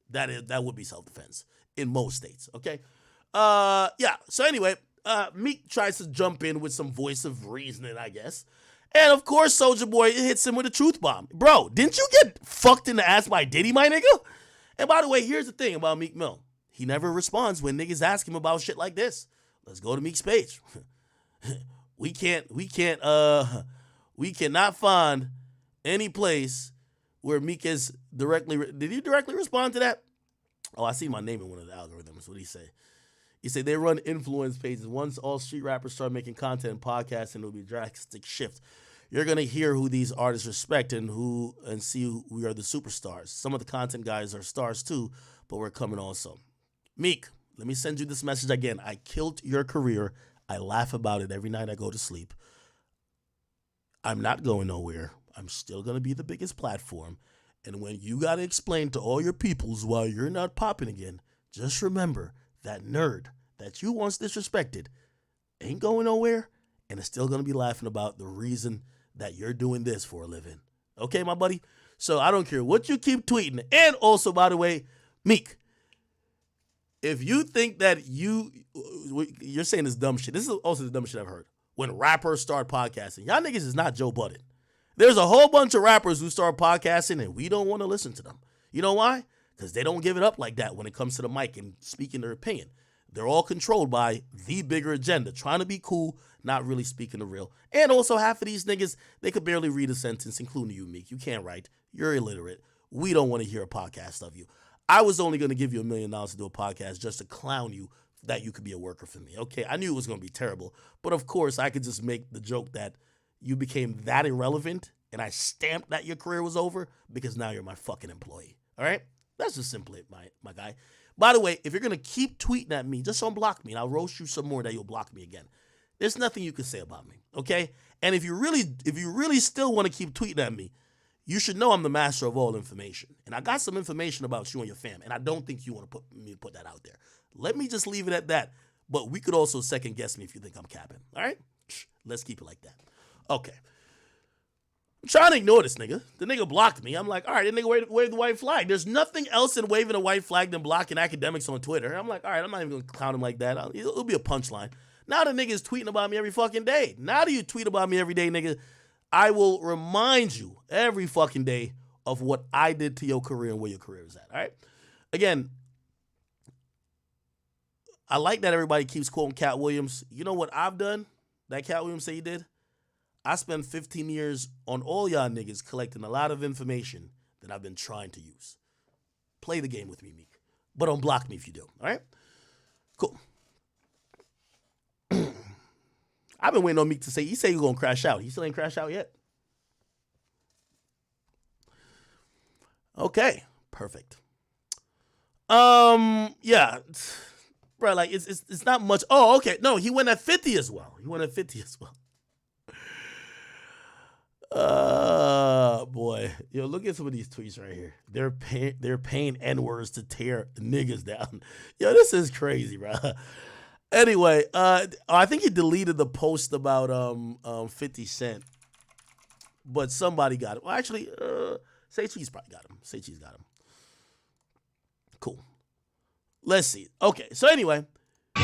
that would be self-defense in most states, okay? Yeah, so anyway, Meek tries to jump in with some voice of reasoning, I guess. And of course, Soulja Boy hits him with a truth bomb. Bro, didn't you get fucked in the ass by Diddy, my nigga? And by the way, here's the thing about Meek Mill. He never responds when niggas ask him about shit like this. Let's go to Meek's page. we cannot find any place where Meek is did he directly respond to that? Oh, I see my name in one of the algorithms. What did he say? He said they run influence pages. Once all street rappers start making content and podcasts, and it'll be a drastic shift. You're gonna hear who these artists respect and see who are the superstars. Some of the content guys are stars too, but we're coming also. Meek, let me send you this message again. I killed your career. I laugh about it every night I go to sleep. I'm not going nowhere. I'm still gonna be the biggest platform. And when you gotta explain to all your peoples why you're not popping again, just remember that nerd that you once disrespected ain't going nowhere and is still going to be laughing about the reason that you're doing this for a living. Okay, my buddy? So I don't care what you keep tweeting. And also, by the way, Meek, if you think that you're saying this dumb shit, this is also the dumbest shit I've heard. When rappers start podcasting, y'all niggas is not Joe Budden. There's a whole bunch of rappers who start podcasting and we don't want to listen to them. You know why? Because they don't give it up like that when it comes to the mic and speaking their opinion. They're all controlled by the bigger agenda, trying to be cool, not really speaking the real. And also half of these niggas, they could barely read a sentence, including you, Meek. You can't write. You're illiterate. We don't want to hear a podcast of you. I was only going to give you $1 million to do a podcast just to clown you that you could be a worker for me. Okay, I knew it was going to be terrible. But of course, I could just make the joke that you became that irrelevant and I stamped that your career was over because now you're my fucking employee. All right? That's just simply it, my guy. By the way, if you're going to keep tweeting at me, just unblock me, and I'll roast you some more that you'll block me again. There's nothing you can say about me, okay? And if you really still want to keep tweeting at me, you should know I'm the master of all information. And I got some information about you and your fam, and I don't think you want to put that out there. Let me just leave it at that. But we could also second guess me if you think I'm capping, all right? Let's keep it like that. Okay. I'm trying to ignore this nigga. The nigga blocked me. I'm like, all right, the nigga waved the white flag. There's nothing else in waving a white flag than blocking academics on Twitter. I'm like, all right, I'm not even going to clown him like that. It'll be a punchline. Now the nigga is tweeting about me every fucking day. Now that you tweet about me every day, nigga, I will remind you every fucking day of what I did to your career and where your career is at, all right? Again, I like that everybody keeps quoting Cat Williams. You know what I've done that Cat Williams say he did? I spent 15 years on all y'all niggas collecting a lot of information that I've been trying to use. Play the game with me, Meek. But don't block me if you do, all right? Cool. I've been waiting on Meek to say, he said he's going to crash out. He still ain't crashed out yet. Okay, perfect. Yeah. Bro, like, it's not much. Oh, okay. No, he went at 50 as well. Boy, yo, look at some of these tweets right here. They're paying N-words to tear niggas down. Yo, this is crazy, bro. Anyway, I think he deleted the post about 50 Cent, but somebody got it. Well, actually, Say Cheese probably got him. Say Cheese got him. Cool. Let's see. Okay, so anyway. I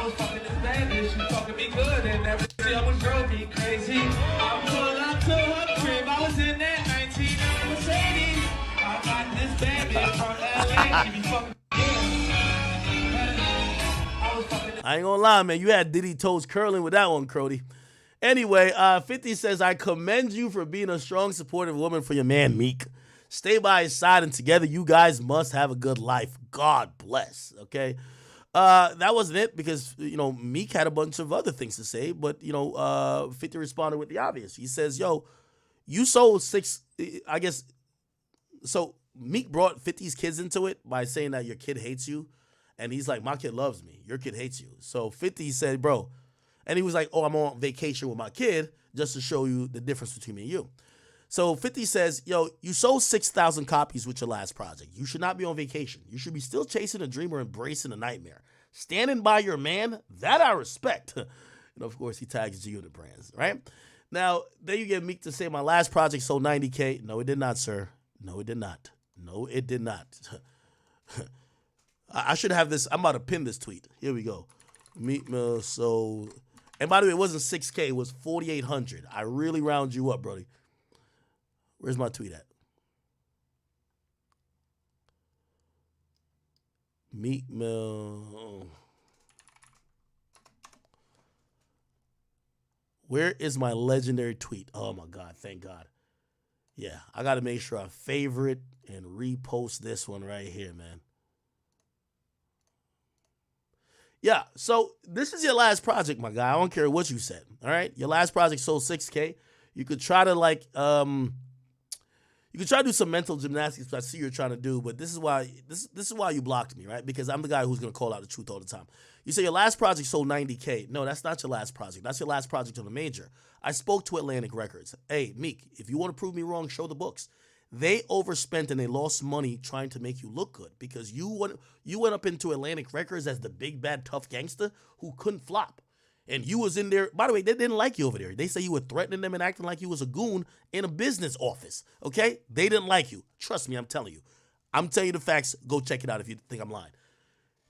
was fucking this bad bitch, she fucking me good, and every time was drove me crazy. I pulled up to her crib, I was in that 19 Mercedes. I got this bad bitch from LA, she be fucking. I ain't gonna lie, man. You had Diddy toes curling with that one, Crody. Anyway, 50 says, I commend you for being a strong, supportive woman for your man, Meek. Stay by his side, and together you guys must have a good life. God bless, okay? That wasn't it because, Meek had a bunch of other things to say, but, 50 responded with the obvious. He says, yo, you sold 6, I guess, so Meek brought 50's kids into it by saying that your kid hates you And he's like, my kid loves me. Your kid hates you. So 50 said, bro, and he was like, oh, I'm on vacation with my kid just to show you the difference between me and you. So 50 says, yo, you sold 6,000 copies with your last project. You should not be on vacation. You should be still chasing a dream or embracing a nightmare. Standing by your man, that I respect. And of course, he tags G-Unit Brands, right? Now, then you get Meek to say, my last project sold 90K. No, it did not, sir. No, it did not. No, it did not. I should have this. I'm about to pin this tweet. Here we go. Meek Mill sold. And by the way, it wasn't 6K. It was 4,800. I really round you up, Brody. Where's my tweet at? Meek Mill. Where is my legendary tweet? Oh my God, thank God. Yeah, I got to make sure I favorite and repost this one right here, man. Yeah, so this is your last project, my guy. I don't care what you said, all right? Your last project sold 6K. You could try to you could try to do some mental gymnastics, which I see you're trying to do, but this is why you blocked me, right? Because I'm the guy who's going to call out the truth all the time. You say your last project sold 90K. No, that's not your last project. That's your last project on a major. I spoke to Atlantic Records. Hey, Meek, if you want to prove me wrong, show the books. They overspent and they lost money trying to make you look good because you went up into Atlantic Records as the big, bad, tough gangster who couldn't flop. And you was in there. By the way, they didn't like you over there. They say you were threatening them and acting like you was a goon in a business office. Okay? They didn't like you. Trust me, I'm telling you. I'm telling you the facts. Go check it out if you think I'm lying.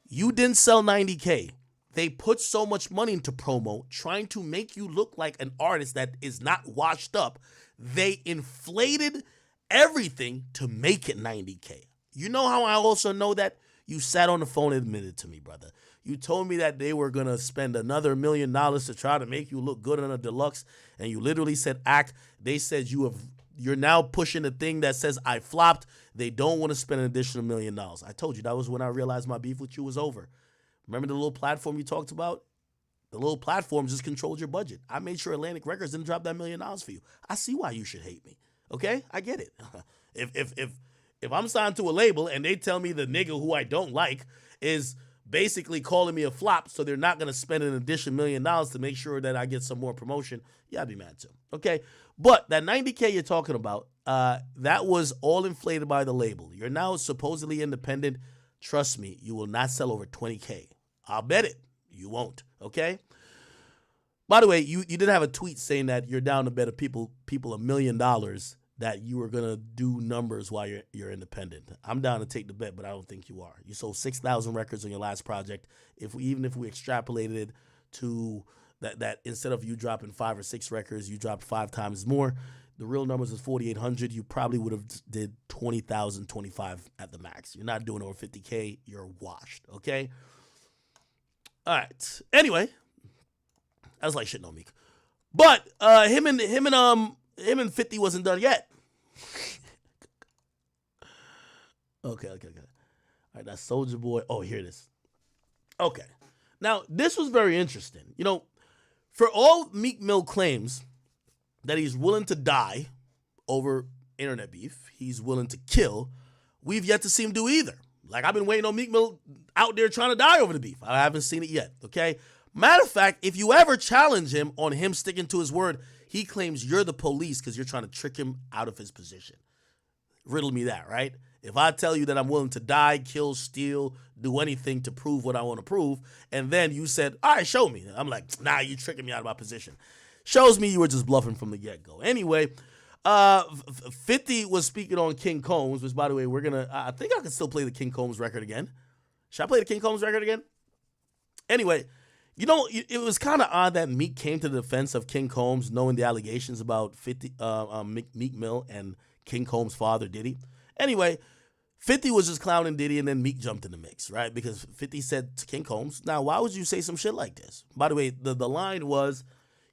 You didn't sell 90K. They put so much money into promo trying to make you look like an artist that is not washed up. They inflated everything to make it 90K. You know how I also know that? You sat on the phone and admitted to me, brother. You told me that they were going to spend another $1 million to try to make you look good on a deluxe, and you literally said act. They said you're now pushing the thing that says I flopped. They don't want to spend an additional $1 million. I told you that was when I realized my beef with you was over. Remember the little platform you talked about? The little platform just controlled your budget. I made sure Atlantic Records didn't drop that $1 million for you. I see why you should hate me. Okay? I get it. If I'm signed to a label and they tell me the nigga who I don't like is basically calling me a flop, so they're not going to spend an additional $1 million to make sure that I get some more promotion, yeah, I'd be mad too. Okay? But that 90K you're talking about, that was all inflated by the label. You're now supposedly independent. Trust me, you will not sell over 20K. I'll bet it. You won't. Okay? By the way, you did have a tweet saying that you're down to bet people $1 million that you were going to do numbers while you're independent. I'm down to take the bet, but I don't think you are. You sold 6,000 records on your last project. Even if we extrapolated it to that instead of you dropping 5 or 6 records, you dropped 5 times more. The real numbers is 4,800. You probably would have did 20,000, 25 at the max. You're not doing over 50K. You're washed, okay? All right. Anyway, I was like shitting on Meek. But him and 50 wasn't done yet. Okay. All right, that's Soulja Boy. Oh, here it is. Okay. Now, this was very interesting. You know, for all Meek Mill claims that he's willing to die over internet beef, he's willing to kill, we've yet to see him do either. Like, I've been waiting on Meek Mill out there trying to die over the beef. I haven't seen it yet, okay? Matter of fact, if you ever challenge him on him sticking to his word, he claims you're the police because you're trying to trick him out of his position. Riddle me that, right? If I tell you that I'm willing to die, kill, steal, do anything to prove what I want to prove, and then you said, all right, show me. I'm like, nah, you're tricking me out of my position. Shows me you were just bluffing from the get-go. Anyway, 50 was speaking on King Combs, which, by the way, I think I can still play the King Combs record again. Should I play the King Combs record again? Anyway, you know, it was kind of odd that Meek came to the defense of King Combs, knowing the allegations about Meek Mill and King Combs' father, Diddy. Anyway, 50 was just clowning Diddy, and then Meek jumped in the mix, right? Because 50 said to King Combs, now, why would you say some shit like this? By the way, the line was,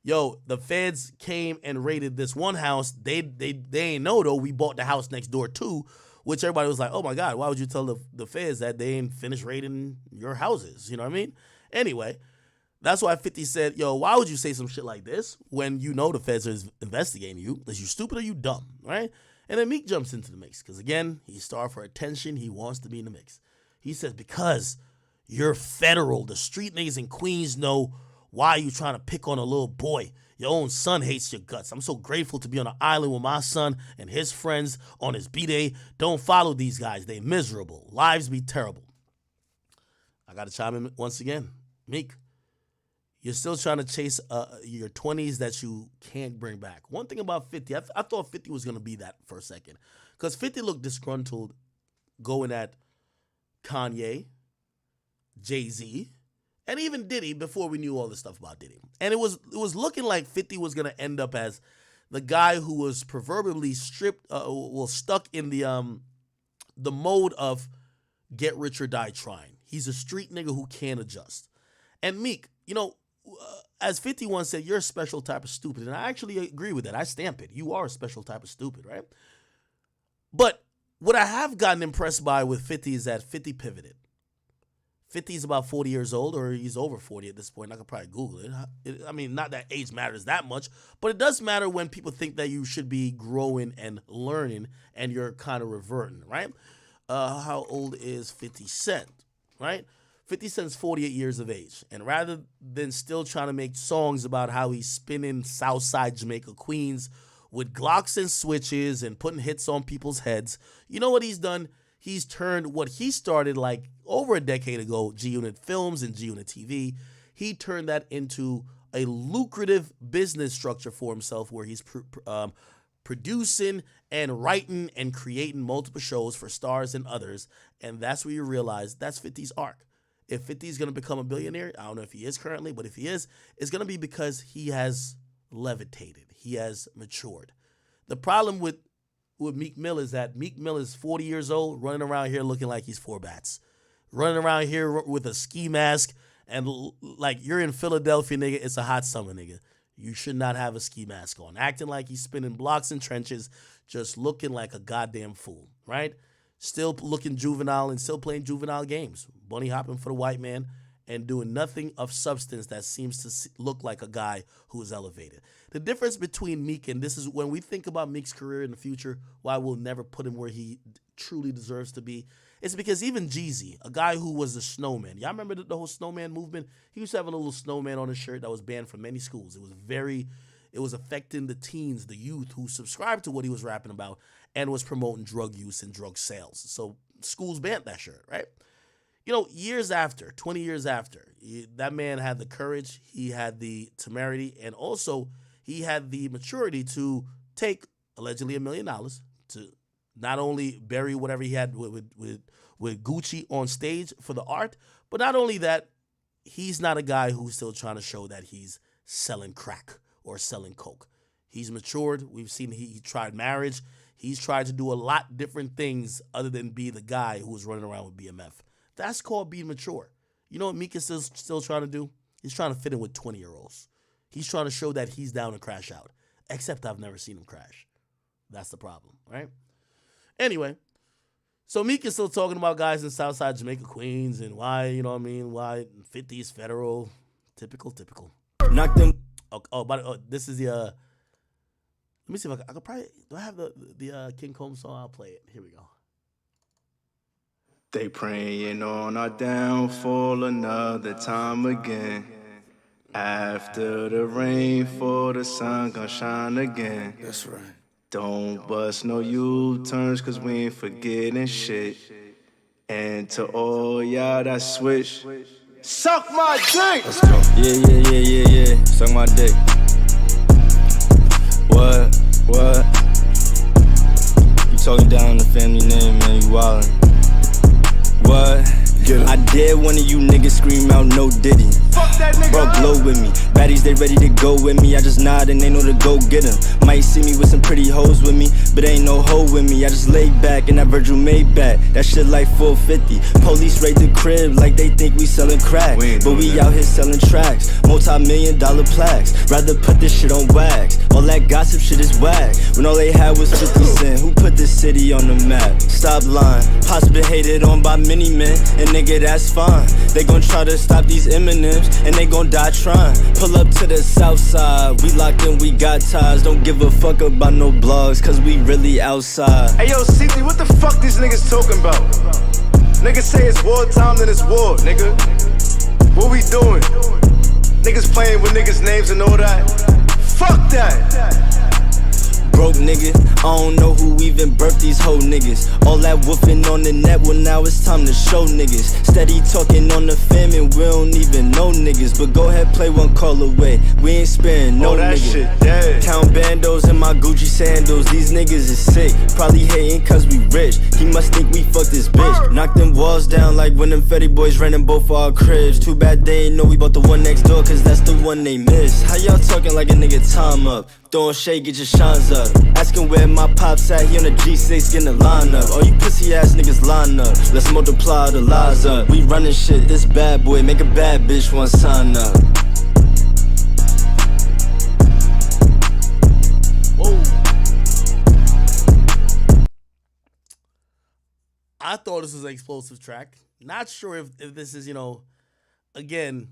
yo, the feds came and raided this one house. They ain't know, though. We bought the house next door, too, which everybody was like, oh, my God, why would you tell the feds that they ain't finished raiding your houses? You know what I mean? Anyway, that's why 50 said, yo, why would you say some shit like this when you know the feds are investigating you? Is you stupid or you dumb, right? And then Meek jumps into the mix because, again, he's starved for attention. He wants to be in the mix. He says, because You're federal. The street niggas in Queens know why you trying to pick on a little boy. Your own son hates your guts. I'm so grateful to be on an island with my son and his friends on his B-Day. Don't follow these guys. They miserable. Lives be terrible. I got to chime in once again. Meek, you're still trying to chase your 20s that you can't bring back. One thing about 50, I thought 50 was going to be that for a second. Because 50 looked disgruntled going at Kanye, Jay-Z, and even Diddy before we knew all this stuff about Diddy. And it was looking like 50 was going to end up as the guy who was proverbially stuck in the mode of get rich or die trying. He's a street nigga who can't adjust. And Meek, as 51 said, you're a special type of stupid. And I actually agree with that. I stamp it. You are a special type of stupid, right? But what I have gotten impressed by with 50 is that 50 pivoted. 50 is about 40 years old, or he's over 40 at this point. I could probably Google it. I mean, not that age matters that much, but it does matter when people think that you should be growing and learning and you're kind of reverting, right? How old is 50 Cent, right? 50 Cent's 48 years of age. And rather than still trying to make songs about how he's spinning Southside Jamaica, Queens with Glocks and switches and putting hits on people's heads, you know what he's done? He's turned what he started like over a decade ago, G-Unit Films and G-Unit TV, he turned that into a lucrative business structure for himself where he's producing and writing and creating multiple shows for stars and others. And that's where you realize that's 50's arc. If 50 is going to become a billionaire, I don't know if he is currently, but if he is, it's going to be because he has levitated. He has matured. The problem with Meek Mill is that Meek Mill is 40 years old, running around here looking like he's 4 bats. Running around here with a ski mask and like you're in Philadelphia, nigga. It's a hot summer, nigga. You should not have a ski mask on. Acting like he's spinning blocks and trenches, just looking like a goddamn fool, right? Still looking juvenile and still playing juvenile games. Bunny hopping for the white man and doing nothing of substance that seems to look like a guy who is elevated. The difference between Meek, and this is when we think about Meek's career in the future, why we'll never put him where he truly deserves to be, it's because even Jeezy, a guy who was a snowman, y'all remember the whole snowman movement? He used to have a little snowman on his shirt that was banned from many schools. It was affecting the teens, the youth who subscribed to what he was rapping about and was promoting drug use and drug sales. So schools banned that shirt, right? Years after, 20 years after, that man had the courage, he had the temerity, and also he had the maturity to take allegedly $1 million to not only bury whatever he had with Gucci on stage for the art, but not only that, he's not a guy who's still trying to show that he's selling crack or selling coke. He's matured. We've seen he tried marriage. He's tried to do a lot different things other than be the guy who was running around with BMF. That's called being mature. You know what Meek is still trying to do? He's trying to fit in with 20-year-olds. He's trying to show that he's down to crash out. Except I've never seen him crash. That's the problem, right? Anyway, so Meek is still talking about guys in Southside Jamaica, Queens, and why, why 50 is federal. Typical. Knock them. This is the, let me see if I could probably, do I have the King Combs song? I'll play it. Here we go. They praying on our downfall another time again. After the rain, for the sun gon' shine again. That's right. Don't bust no U-turns, cause we ain't forgetting shit. And to all y'all that switch, suck my dick! Let's go. Yeah. Suck my dick. What? You talking down the family name, man, you wildin'. What? I dare one of you niggas scream out no Diddy. Fuck that nigga. Bro, glow with me. Baddies, they ready to go with me. I just nod and they know to go get them. Might see me with some pretty hoes with me, but ain't no hoe with me. I just lay back in that Virgil Maybach. That shit like 450. Police raid the crib like they think we sellin' crack. But we out here sellin' tracks. Multi-million-dollar plaques. Rather put this shit on wax. All that gossip shit is whack. When all they had was 50 Cent. Who put this city on the map? Stop lying. Pops been hated on by many men. And nigga, that's fine. They gon' try to stop these Eminems, and they gon' die trying. Pull up to the south side, we locked in, we got ties. Don't give a fuck about no blogs, cause we really outside. Hey yo, CT, what the fuck these niggas talking about? Niggas say it's war time, then it's war, nigga. What we doing? Niggas playing with niggas' names and all that. Fuck that. Broke nigga, I don't know who even birthed these hoe niggas. All that woofing on the net, well now it's time to show niggas. Steady talking on the fam and we don't even know niggas. But go ahead, play one call away, we ain't sparing no that nigga. shit dead. Count bandos in my Gucci sandals, these niggas is sick. Probably hating cause we rich, he must think we fucked this bitch. Knock them walls down like when them Fetty boys ran in both our cribs. Too bad they ain't know we bought the one next door, cause that's the one they miss. How y'all talking like a nigga time up? Throwing shade, get your shines up. Asking where my pops at, he on the G6 getting the line up. All you pussy ass niggas line up, let's multiply the lies up. We running shit, this bad boy, make a bad bitch want sign up. Whoa. I thought this was an explosive track. Not sure if this is, again,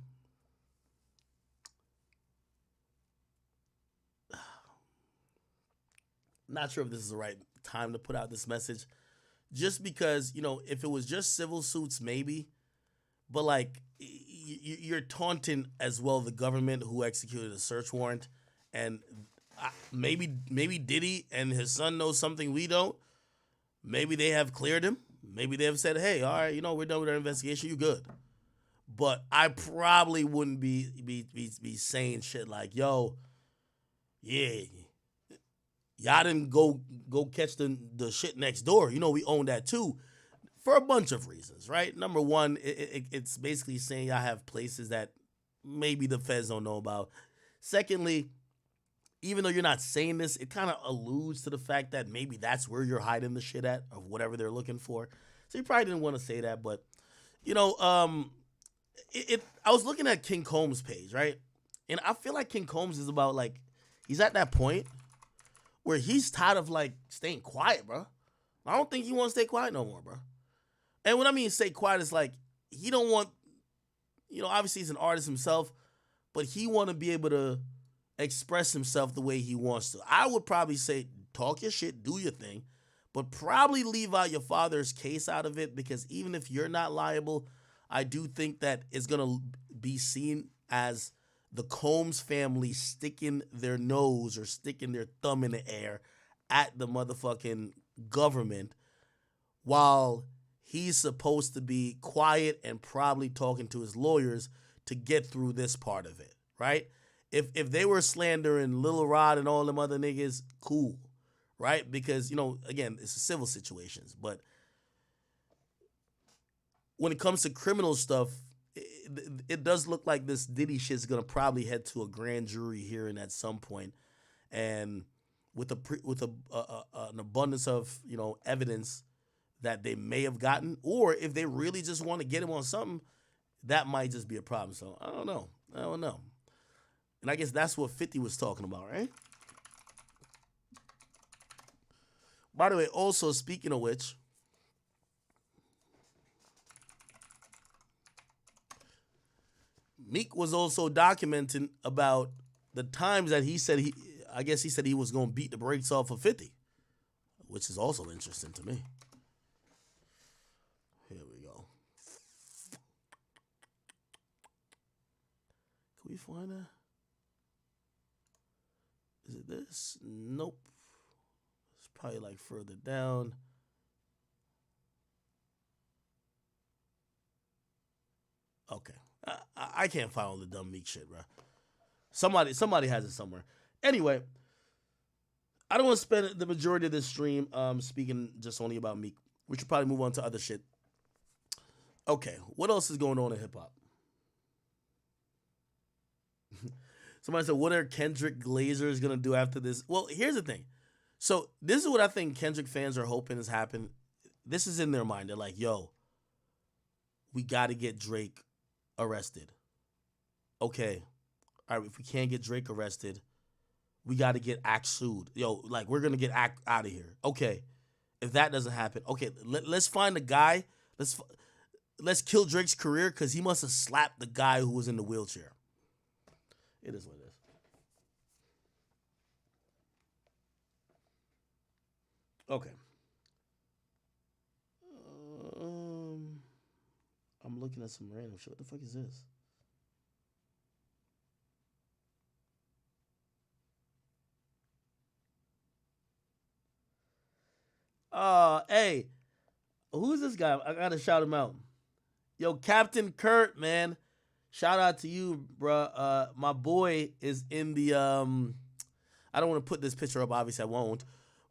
not sure if this is the right time to put out this message. Just because, if it was just civil suits, maybe. But, like, you're taunting as well the government who executed a search warrant. And maybe Diddy and his son know something we don't. Maybe they have cleared him. Maybe they have said, hey, all right, we're done with our investigation. You good. But I probably wouldn't be saying shit like, yo, yeah, y'all didn't go catch the shit next door. We own that too. For a bunch of reasons, right? Number one, it's basically saying y'all have places that maybe the feds don't know about. Secondly, even though you're not saying this, it kind of alludes to the fact that maybe that's where you're hiding the shit at, of whatever they're looking for. So you probably didn't want to say that, but I was looking at King Combs' page, right? And I feel like King Combs is about, like, he's at that point where he's tired of, like, staying quiet, bro. I don't think he wants to stay quiet no more, bro. And when I mean stay quiet, it's like he don't want, obviously he's an artist himself, but he want to be able to express himself the way he wants to. I would probably say talk your shit, do your thing, but probably leave out your father's case out of it, because even if you're not liable, I do think that it's going to be seen as the Combs family sticking their nose or sticking their thumb in the air at the motherfucking government while he's supposed to be quiet and probably talking to his lawyers to get through this part of it, right? If they were slandering Lil Rod and all them other niggas, cool, right? Because, again, it's civil situations. But when it comes to criminal stuff, it does look like this Diddy shit's going to probably head to a grand jury hearing at some point. And with an abundance of, evidence that they may have gotten, or if they really just want to get him on something, that might just be a problem. So I don't know. And I guess that's what 50 was talking about, right? By the way, also, speaking of which, Meek was also documenting about the times that he said he was going to beat the brakes off of 50, which is also interesting to me. Here we go. Can we find that? Is it this? Nope. It's probably like further down. Okay. I can't find all the dumb Meek shit, bro. Somebody has it somewhere. Anyway, I don't want to spend the majority of this stream speaking just only about Meek. We should probably move on to other shit. Okay, what else is going on in hip-hop? Somebody said, what are Kendrick Glazers going to do after this? Well, here's the thing. So this is what I think Kendrick fans are hoping has happened. This is in their mind. They're like, yo, we got to get Drake arrested. Okay. All right, if we can't get Drake arrested, we got to get Act sued. Yo, like, we're going to get Act out of here. Okay. If that doesn't happen, okay, let's find a guy. Let's kill Drake's career because he must have slapped the guy who was in the wheelchair. It is what it is. Okay. I'm looking at some random shit. What the fuck is this? Hey, who's this guy? I gotta shout him out. Yo, Captain Kurt, man. Shout out to you, bruh. My boy is in the I don't want to put this picture up, obviously I won't,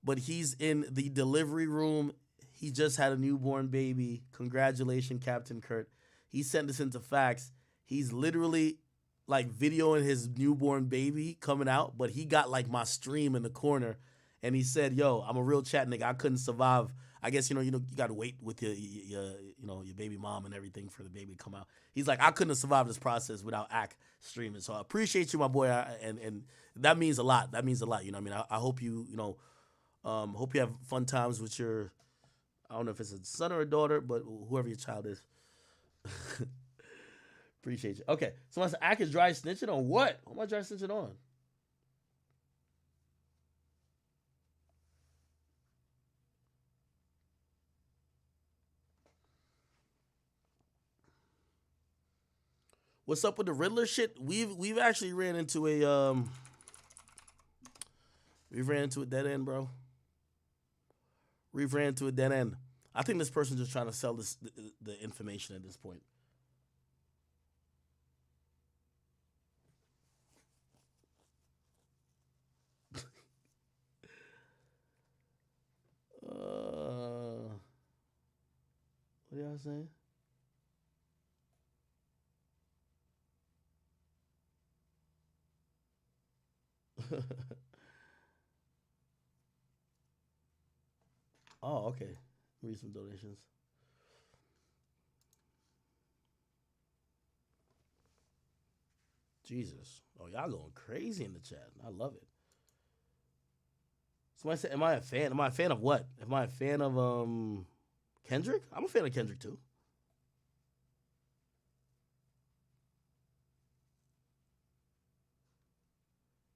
but he's in the delivery room. He just had a newborn baby. Congratulations, Captain Kurt. He sent this into facts. He's literally like videoing his newborn baby coming out, but he got like my stream in the corner, and he said, "Yo, I'm a real chat nigga. I couldn't survive. I guess you got to wait with your baby mom and everything for the baby to come out." He's like, "I couldn't have survived this process without Ack streaming." So I appreciate you, my boy, and that means a lot. That means a lot. You know what I mean? I hope hope you have fun times with your, I don't know if it's a son or a daughter, but whoever your child is. Appreciate you. Okay, so I said, Ack is dry snitching on what? What am I dry snitching on? What's up with the Riddler shit? We've actually ran into a dead end, bro. We've ran into a dead end. I think this person's just trying to sell the information at this point. What y'all saying? Oh, okay. Read some donations. Jesus. Oh, y'all going crazy in the chat. I love it. Somebody said, am I a fan? Am I a fan of what? Am I a fan of Kendrick? I'm a fan of Kendrick too.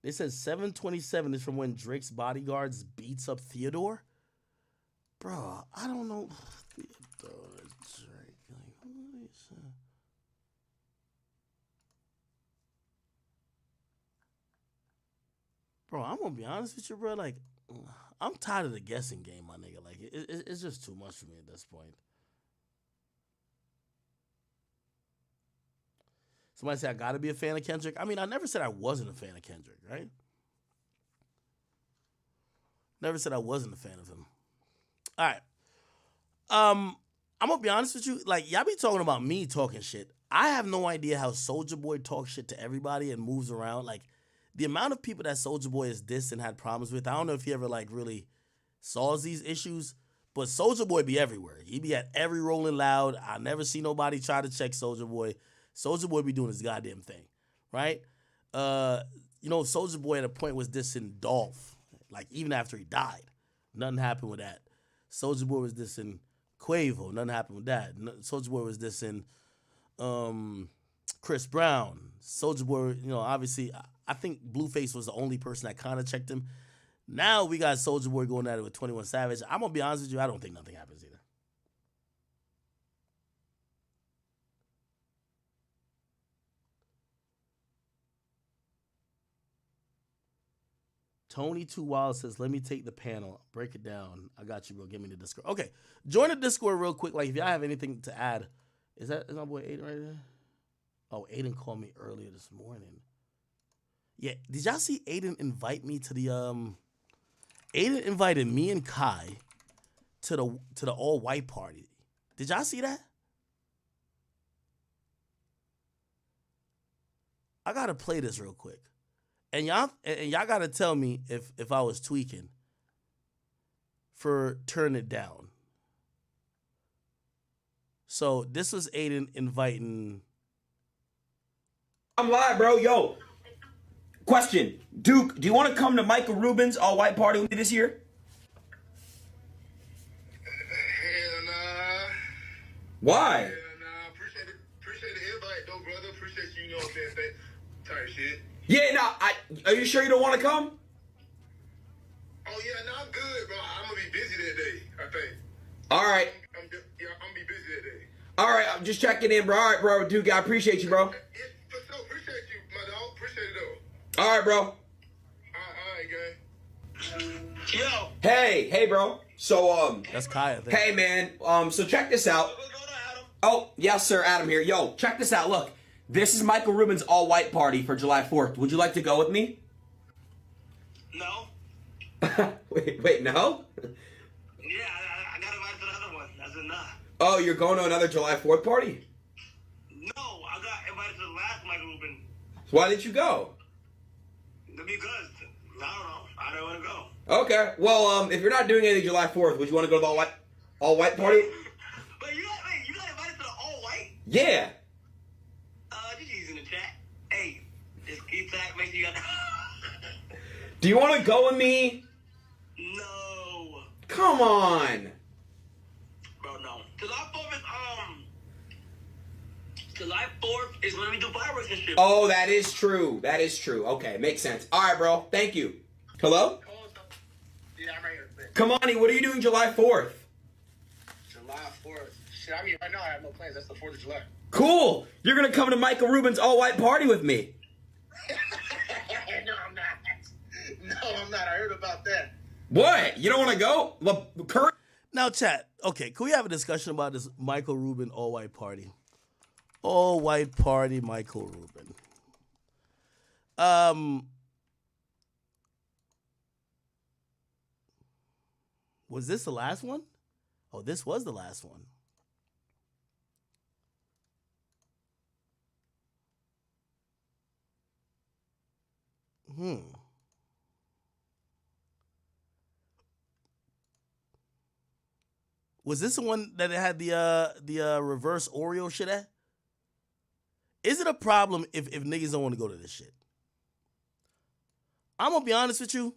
They said 727 is from when Drake's bodyguards beats up Theodore. Bro, I don't know. Theodore Drake. Like, who is that? Bro, I'm gonna be honest with you, bro. Like, I'm tired of the guessing game, my nigga. Like, it's just too much for me at this point. Somebody said I gotta be a fan of Kendrick. I mean, I never said I wasn't a fan of Kendrick, right? Never said I wasn't a fan of him. All right. I'm gonna be honest with you. Like, y'all be talking about me talking shit. I have no idea how Soulja Boy talks shit to everybody and moves around. Like, the amount of people that Soulja Boy has dissed and had problems with, I don't know if he ever, like, really solves these issues, but Soulja Boy be everywhere. He be at every Rolling Loud. I never see nobody try to check Soulja Boy. Soulja Boy be doing his goddamn thing, right? Soulja Boy at a point was dissing Dolph, like, even after he died. Nothing happened with that. Soulja Boy was dissing Quavo. Nothing happened with that. Soulja Boy was dissing Chris Brown. Soulja Boy, obviously, I think Blueface was the only person that kind of checked him. Now we got Soulja Boy going at it with 21 Savage. I'm going to be honest with you, I don't think nothing happens either. Tony Too Wild says, let me take the panel. Break it down. I got you, bro. Give me the Discord. Okay. Join the Discord real quick. Like, if y'all have anything to add. Is my boy Aiden right there? Oh, Aiden called me earlier this morning. Yeah. Did y'all see Aiden invite me to the Aiden invited me and Kai to the all-white party. Did y'all see that? I gotta play this real quick. And y'all gotta tell me if I was tweaking for turning it down. So this was Aiden inviting. I'm live, bro. Yo, question, Duke. Do you want to come to Michael Rubin's all white party with me this year? Hell nah. Why? Hell nah. Appreciate the invite, though, brother. Appreciate you. You know what I'm saying? Type shit. Yeah, no. Are you sure you don't want to come? Oh yeah, no, I'm good, bro. I'm gonna be busy that day, I think. All right. I'm gonna be busy that day. All right, I'm just checking in, bro. All right, bro. Duke, I appreciate you, bro. For sure, appreciate you, my dog. Appreciate it, though. All right, bro. All right, gang. Yo. Hey, bro. So, that's Kai. I think. Hey, man. So check this out. Oh, yes, sir. Adam here. Yo, check this out. Look, this is Michael Rubin's all-white party for July 4th. Would you like to go with me? No. Wait, no? Yeah, I got invited to the other one. That's enough. Oh, you're going to another July 4th party? No, I got invited to the last Michael Rubin. Why didn't you go? Because, I don't know. I don't want to go. Okay. Well, if you're not doing anything July 4th, would you want to go to the all-white party? Wait, you got invited to the all-white? Yeah. GG's in the chat. Hey, just keep that. Make sure you got... Do you want to go with me? No. Come on. Bro, no. July 4th is when we do fireworks and shit. Oh, that is true. That is true. Okay, makes sense. All right, bro. Thank you. Hello? Yeah, I'm right here. Kamani, what are you doing July 4th? July 4th. Shit, I mean, right now I have no plans. That's the 4th of July. Cool. You're going to come to Michael Rubin's all-white party with me. No, I'm not. No, I'm not. I heard about that. What? You don't want to go? Now, chat. Okay, can we have a discussion about this Michael Rubin all-white party? All-white party, Michael Rubin. Was this the last one? Oh, this was the last one. Was this the one that it had the reverse Oreo shit at? Is it a problem if niggas don't want to go to this shit? I'm gonna be honest with you.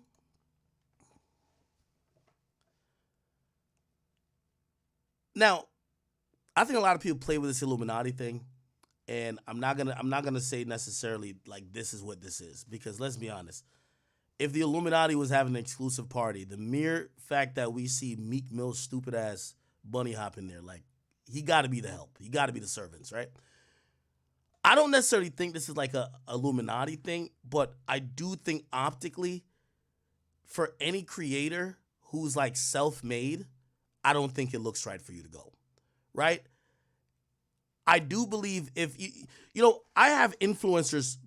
Now, I think a lot of people play with this Illuminati thing, and I'm not gonna say necessarily like this is what this is, because let's be honest. If the Illuminati was having an exclusive party, the mere fact that we see Meek Mill's stupid ass bunny hop in there, like, he got to be the help. He got to be the servants, right? I don't necessarily think this is like a Illuminati thing, but I do think optically, for any creator who's like self-made, I don't think it looks right for you to go, right? I do believe if I have influencers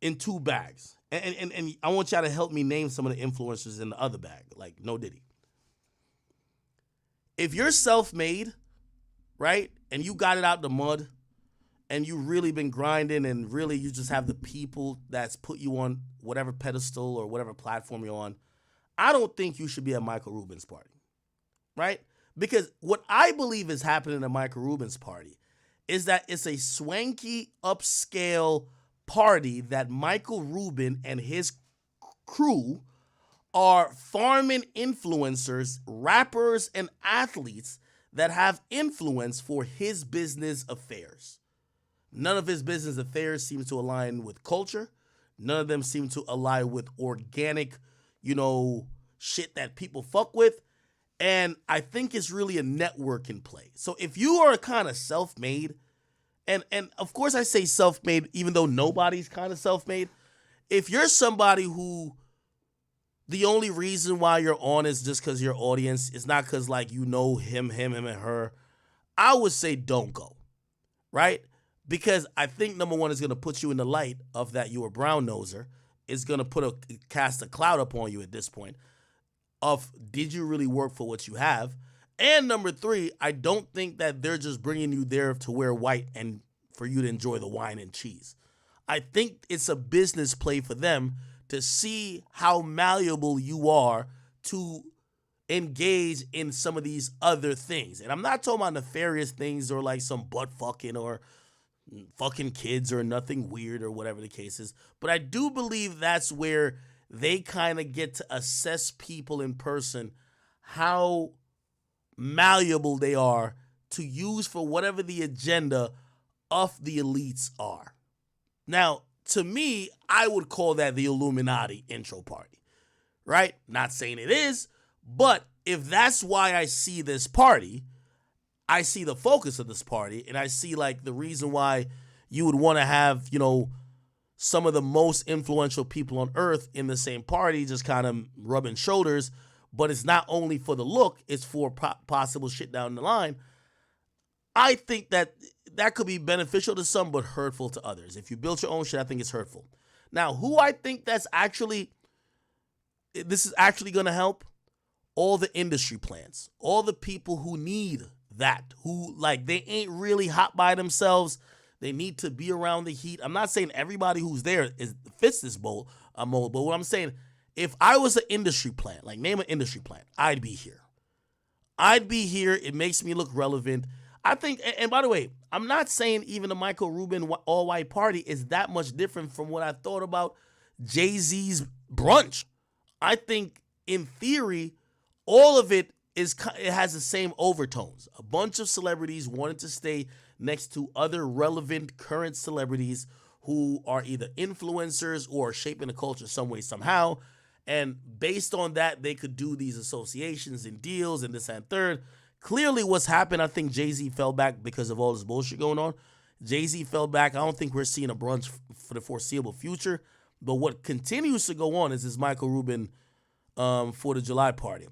in two bags. And I want y'all to help me name some of the influencers in the other bag, like No Diddy. If you're self-made, right, and you got it out the mud, and you really been grinding, and really you just have the people that's put you on whatever pedestal or whatever platform you're on, I don't think you should be at Michael Rubin's party, right? Because what I believe is happening at Michael Rubin's party is that it's a swanky, upscale party that Michael Rubin and his crew are farming influencers, rappers, and athletes that have influence for his business affairs. None of his business affairs seem to align with culture. None of them seem to align with organic, shit that people fuck with. And I think it's really a network in play. So if you are kind of self-made, and of course I say self-made, even though nobody's kind of self-made. If you're somebody who the only reason why you're on is just because your audience, it's not because like him, and her, I would say don't go, right? Because I think number one is going to put you in the light of that you a brown noser. It's going to cast a cloud upon you at this point of did you really work for what you have? And number three, I don't think that they're just bringing you there to wear white and for you to enjoy the wine and cheese. I think it's a business play for them to see how malleable you are to engage in some of these other things. And I'm not talking about nefarious things or like some butt fucking or fucking kids or nothing weird or whatever the case is. But I do believe that's where they kind of get to assess people in person, how malleable they are to use for whatever the agenda of the elites are. Now, to me, I would call that the Illuminati intro party, right? Not saying it is, but if that's why I see this party, I see the focus of this party, and I see like the reason why you would want to have, you know, some of the most influential people on earth in the same party, just kind of rubbing shoulders. But it's not only for the look, it's for possible shit down the line. I think that could be beneficial to some, but hurtful to others. If you build your own shit, I think it's hurtful. Now, who I think this is actually going to help? All the industry plants, all the people who need that, who like they ain't really hot by themselves. They need to be around the heat. I'm not saying everybody who's there fits this mold, but what I'm saying, if I was an industry plant, like name an industry plant, I'd be here. I'd be here. It makes me look relevant. I think, and by the way, I'm not saying even the Michael Rubin all-white party is that much different from what I thought about Jay-Z's brunch. I think, in theory, all of it has the same overtones. A bunch of celebrities wanted to stay next to other relevant current celebrities who are either influencers or shaping the culture some way, somehow. And based on that, they could do these associations and deals and this and third. Clearly what's happened, I think Jay-Z fell back because of all this bullshit going on. Jay-Z fell back. I don't think we're seeing a brunch for the foreseeable future. But what continues to go on is this Michael Rubin 4th of July party.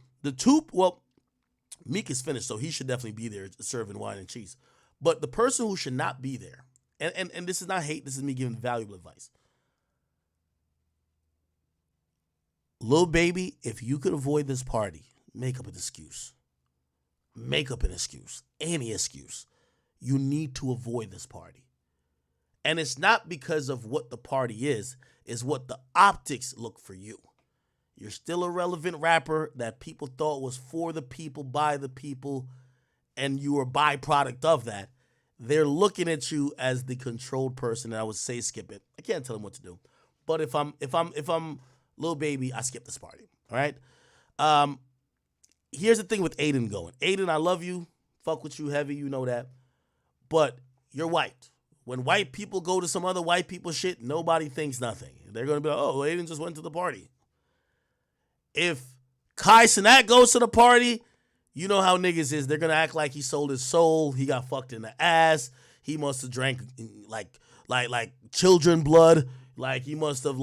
Meek is finished, so he should definitely be there serving wine and cheese. But the person who should not be there, and this is not hate, this is me giving valuable advice. Lil Baby, if you could avoid this party, make up an excuse. Make up an excuse. Any excuse. You need to avoid this party. And it's not because of what the party is, it's what the optics look for you. You're still a relevant rapper that people thought was for the people, by the people, and you are a byproduct of that. They're looking at you as the controlled person, and I would say skip it. I can't tell them what to do. But if I'm Lil Baby, I skip this party. All right? Here's the thing with Aiden going. Aiden, I love you. Fuck with you heavy, you know that. But you're white. When white people go to some other white people shit, nobody thinks nothing. They're going to be like, oh, Aiden just went to the party. If Kai Cenat goes to the party, you know how niggas is. They're going to act like he sold his soul. He got fucked in the ass. He must have drank like children blood. Like he must have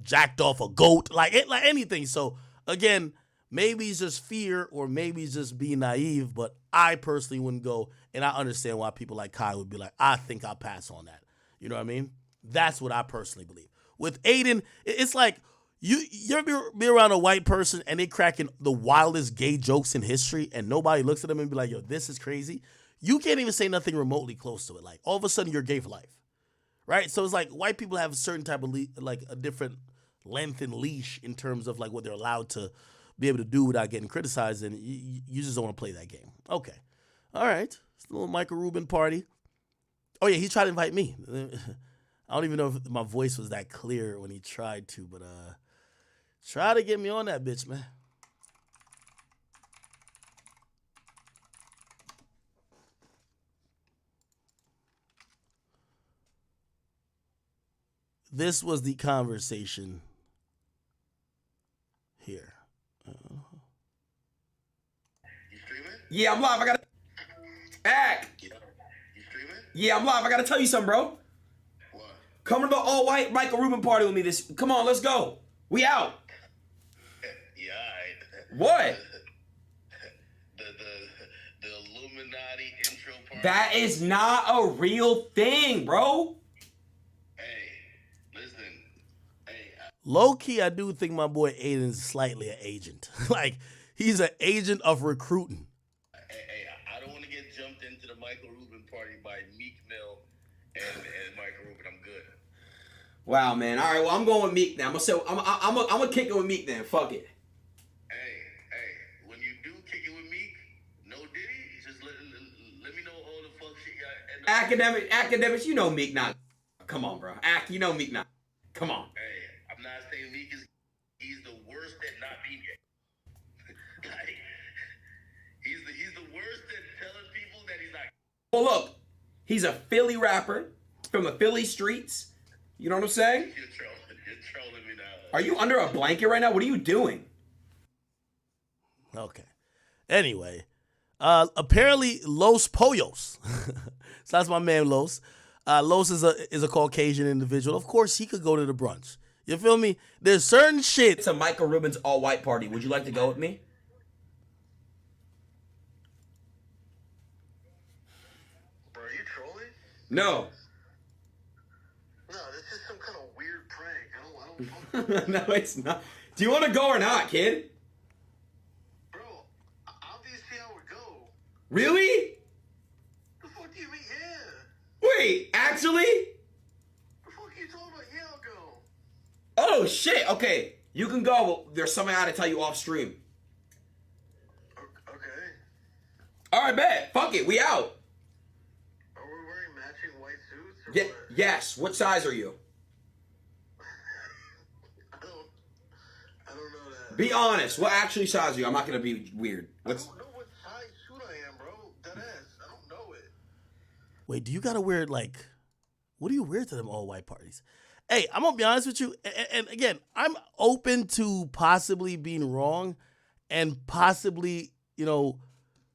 jacked off a goat. Like anything. So again, maybe it's just fear or maybe it's just being naive, but I personally wouldn't go, and I understand why people like Kai would be like, I think I'll pass on that. You know what I mean? That's what I personally believe. With Aiden, it's like, you ever be around a white person and they cracking the wildest gay jokes in history and nobody looks at them and be like, yo, this is crazy? You can't even say nothing remotely close to it. Like, all of a sudden, you're gay for life. Right? So it's like white people have a certain type of, a different length and leash in terms of, like, what they're allowed to be able to do without getting criticized, and you just don't want to play that game. Okay. All right. It's a little Michael Rubin party. Oh, yeah, he tried to invite me. I don't even know if my voice was that clear when he tried to, but try to get me on that bitch, man. This was the conversation here. Yeah, I'm live. I gotta act. You streaming? Yeah, I'm live. I gotta tell you something, bro. What? Come to the all-white Michael Rubin party with me. Come on, let's go. We out. Yeah, all right. What? The Illuminati intro party. That is not a real thing, bro. Low key, I do think my boy Aiden's slightly an agent. Like, he's an agent of recruiting. Hey, I don't want to get jumped into the Michael Rubin party by Meek Mill and Michael Rubin. I'm good. Wow, man. All right, well, I'm going with Meek now. I'm gonna kick it with Meek then. Fuck it. Hey, when you do kick it with Meek, no Diddy, just let me know all the fuck shit y'all. Academics, you know Meek not. Come on, bro. You know Meek not. Come on. Hey, I'm not saying Meek he's the worst at not being gay. Like, he's the worst at telling people that he's not. Well, look, he's a Philly rapper from the Philly streets. You know what I'm saying? You're trolling me now. Are you under a blanket right now? What are you doing? Okay. Anyway, Apparently, Los Pollos. So that's my man, Los. Los is a Caucasian individual. Of course, he could go to the brunch. You feel me? There's certain shit. It's a Michael Rubin's all-white party. Would you like to go with me? Bro, are you trolling? No. No, this is some kind of weird prank. I don't No, it's not. Do you want to go or not, kid? Bro, obviously I would go. Really? The fuck do you mean, yeah? Wait, actually? The fuck are you talking about? Yeah, I'll go. Oh, shit. Okay, you can go. But there's something I gotta tell you off stream. Okay. All right, bet. Fuck it. We out. Are we wearing matching white suits? Or Yeah. Yes. What size are you? I don't know that. Be honest. What actually size are you? I'm not gonna be weird. What's? I don't know what size suit I am, bro. Deadass. I don't know it. Wait, do you gotta wear like? What do you wear to them all white parties? Hey, I'm gonna be honest with you, and again, I'm open to possibly being wrong, and possibly, you know,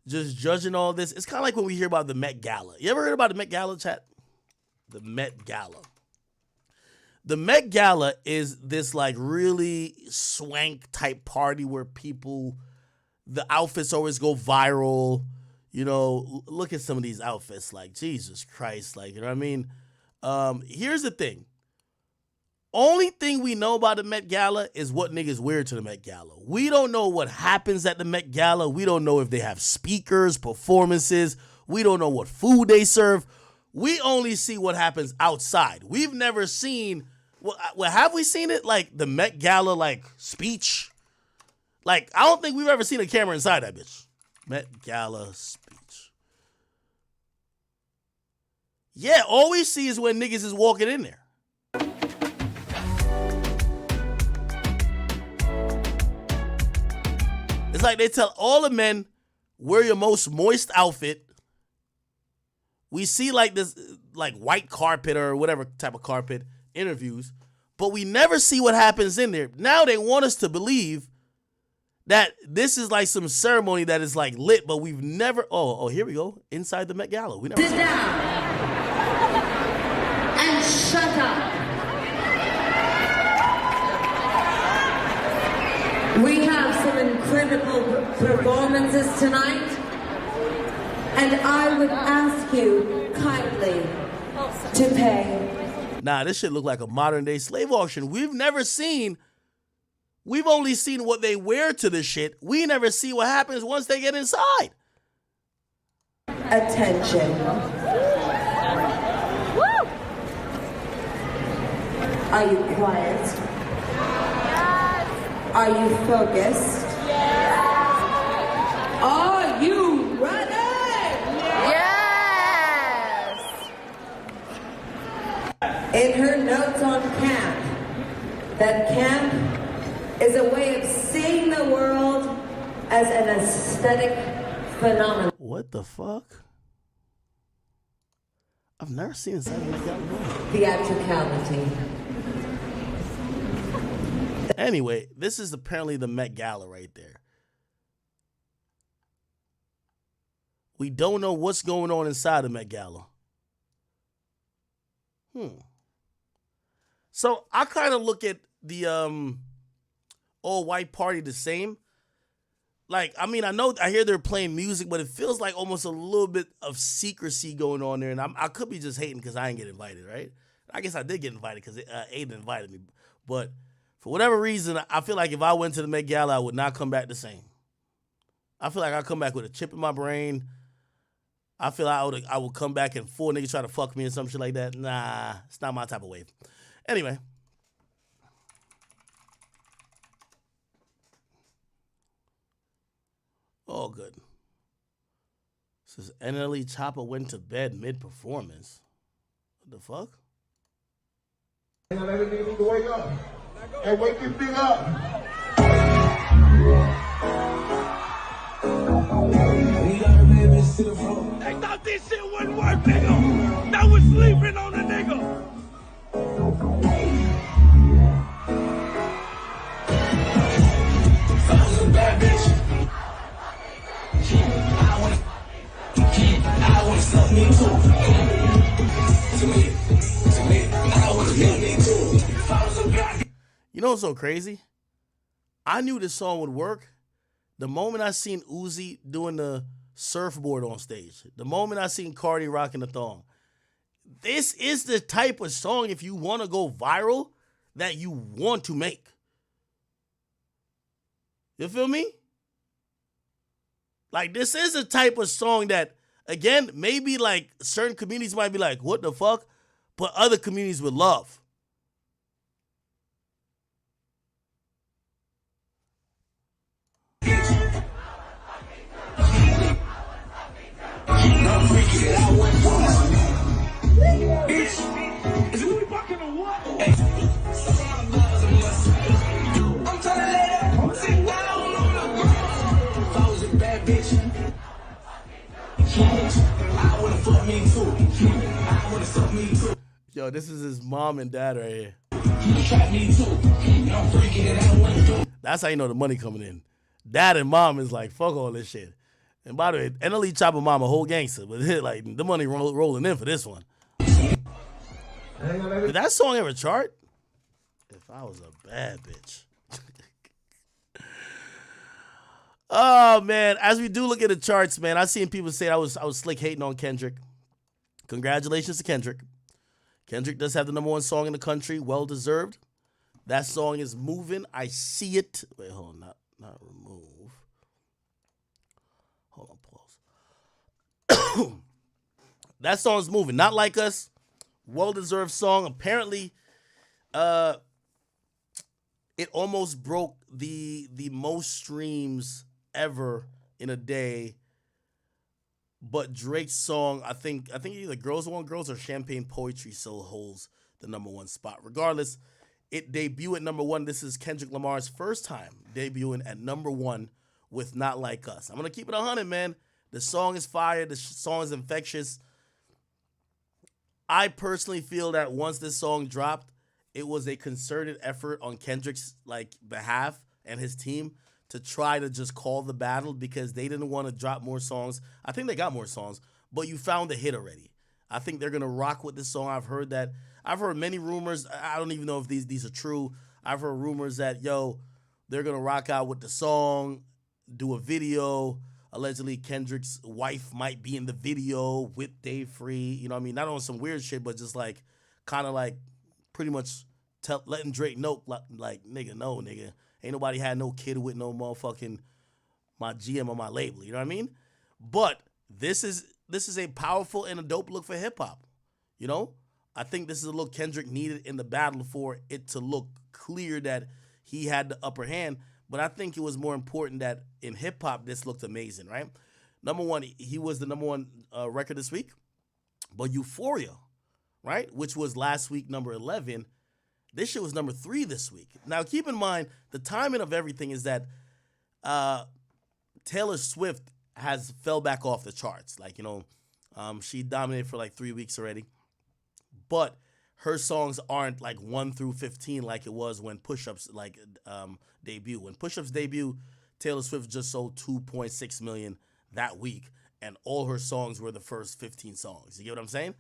just judging all this. It's kind of like when we hear about the Met Gala. You ever heard about the Met Gala, chat? The Met Gala. The Met Gala is this like really swank type party where people, the outfits always go viral. You know, look at some of these outfits, like Jesus Christ, like, you know what I mean? Here's the thing. Only thing we know about the Met Gala is what niggas wear to the Met Gala. We don't know what happens at the Met Gala. We don't know if they have speakers, performances. We don't know what food they serve. We only see what happens outside. We've never seen, well, have we seen it? Like the Met Gala, like speech? Like, I don't think we've ever seen a camera inside that bitch. Met Gala speech. Yeah, all we see is when niggas is walking in there. It's like they tell all the men, wear your most moist outfit. We see like this, like white carpet or whatever type of carpet interviews, but we never see what happens in there. Now they want us to believe that this is like some ceremony that is like lit, but we've never, oh, here we go, inside the Met Gala. We never Sit down and shut up. We have some incredible performances tonight, and I would ask you kindly to pay. Nah, this shit look like a modern day slave auction. We've only seen what they wear to this shit. We never see what happens once they get inside. Attention. Are you quiet? Are you focused? Yes. Are you ready? Yes. In her notes on camp, that camp is a way of seeing the world as an aesthetic phenomenon. What the fuck? I've never seen inside of Met Gala. Theatricality. Anyway, this is apparently the Met Gala right there. We don't know what's going on inside the Met Gala. So I kind of look at the all white party the same. Like, I mean, I hear they're playing music, but it feels like almost a little bit of secrecy going on there. And I could be just hating because I didn't get invited, right? I guess I did get invited because Aiden invited me. But for whatever reason, I feel like if I went to the Met Gala, I would not come back the same. I feel like I come back with a chip in my brain. I feel like I would come back and 4 niggas try to fuck me or some shit like that. Nah, it's not my type of wave. Anyway. Oh, good. Says NLE Chopper went to bed mid-performance. What the fuck? And let it need to wake up. And wake this thing up. They thought this shit wouldn't work, nigga. Now we're sleeping on the nigga. Bad bitch. I wanna You know what's so crazy? I knew this song would work the moment I seen Uzi doing the surfboard on stage. The moment I seen Cardi rocking the thong. This is the type of song, if you want to go viral, that you want to make. You feel me? Like, this is a type of song that, again, maybe like certain communities might be like, what the fuck? But other communities would love. Yo, this is his mom and dad right here. That's how you know the money coming in. Dad and mom is like, fuck all this shit. And by the way, NLE Chopper Mom a whole gangster, but like the money rolling in for this one. Did that song ever chart? If I was a bad bitch. Oh man, as we do look at the charts, man, I've seen people say I was slick hating on Kendrick. Congratulations to Kendrick. Kendrick does have the #1 song in the country, well deserved. That song is moving. I see it. Wait, hold on, not remove. Hold on, pause. That song's moving. Not Like Us. Well-deserved song. Apparently, it almost broke the most streams ever in a day. But Drake's song, I think either Girls Want Girls or Champagne Poetry still holds the #1 spot. Regardless, it debuted at #1. This is Kendrick Lamar's first time debuting at #1 with Not Like Us. I'm going to keep it 100, man. The song is fire. The song is infectious. I personally feel that once this song dropped, it was a concerted effort on Kendrick's behalf and his team to try to just call the battle because they didn't want to drop more songs. I think they got more songs, but you found the hit already. I think they're going to rock with this song. I've heard many rumors. I don't even know if these are true. I've heard rumors that, they're going to rock out with the song, do a video. Allegedly, Kendrick's wife might be in the video with Dave Free. You know what I mean? Not on some weird shit, but just pretty much letting Drake know, nigga, no, nigga. Ain't nobody had no kid with no motherfucking my GM on my label. You know what I mean? But this is a powerful and a dope look for hip hop. You know? I think this is a look Kendrick needed in the battle for it to look clear that he had the upper hand. But I think it was more important that in hip hop, this looked amazing, right? #1, he was the #1 record this week. But Euphoria, right? Which was last week, #11. This shit was #3 this week. Now, keep in mind, the timing of everything is that Taylor Swift has fell back off the charts. She dominated for 3 weeks already. But her songs aren't 1 through 15 like it was when Push-Ups debut. When Push-Ups debut, Taylor Swift just sold 2.6 million that week, and all her songs were the first 15 songs. You get what I'm saying?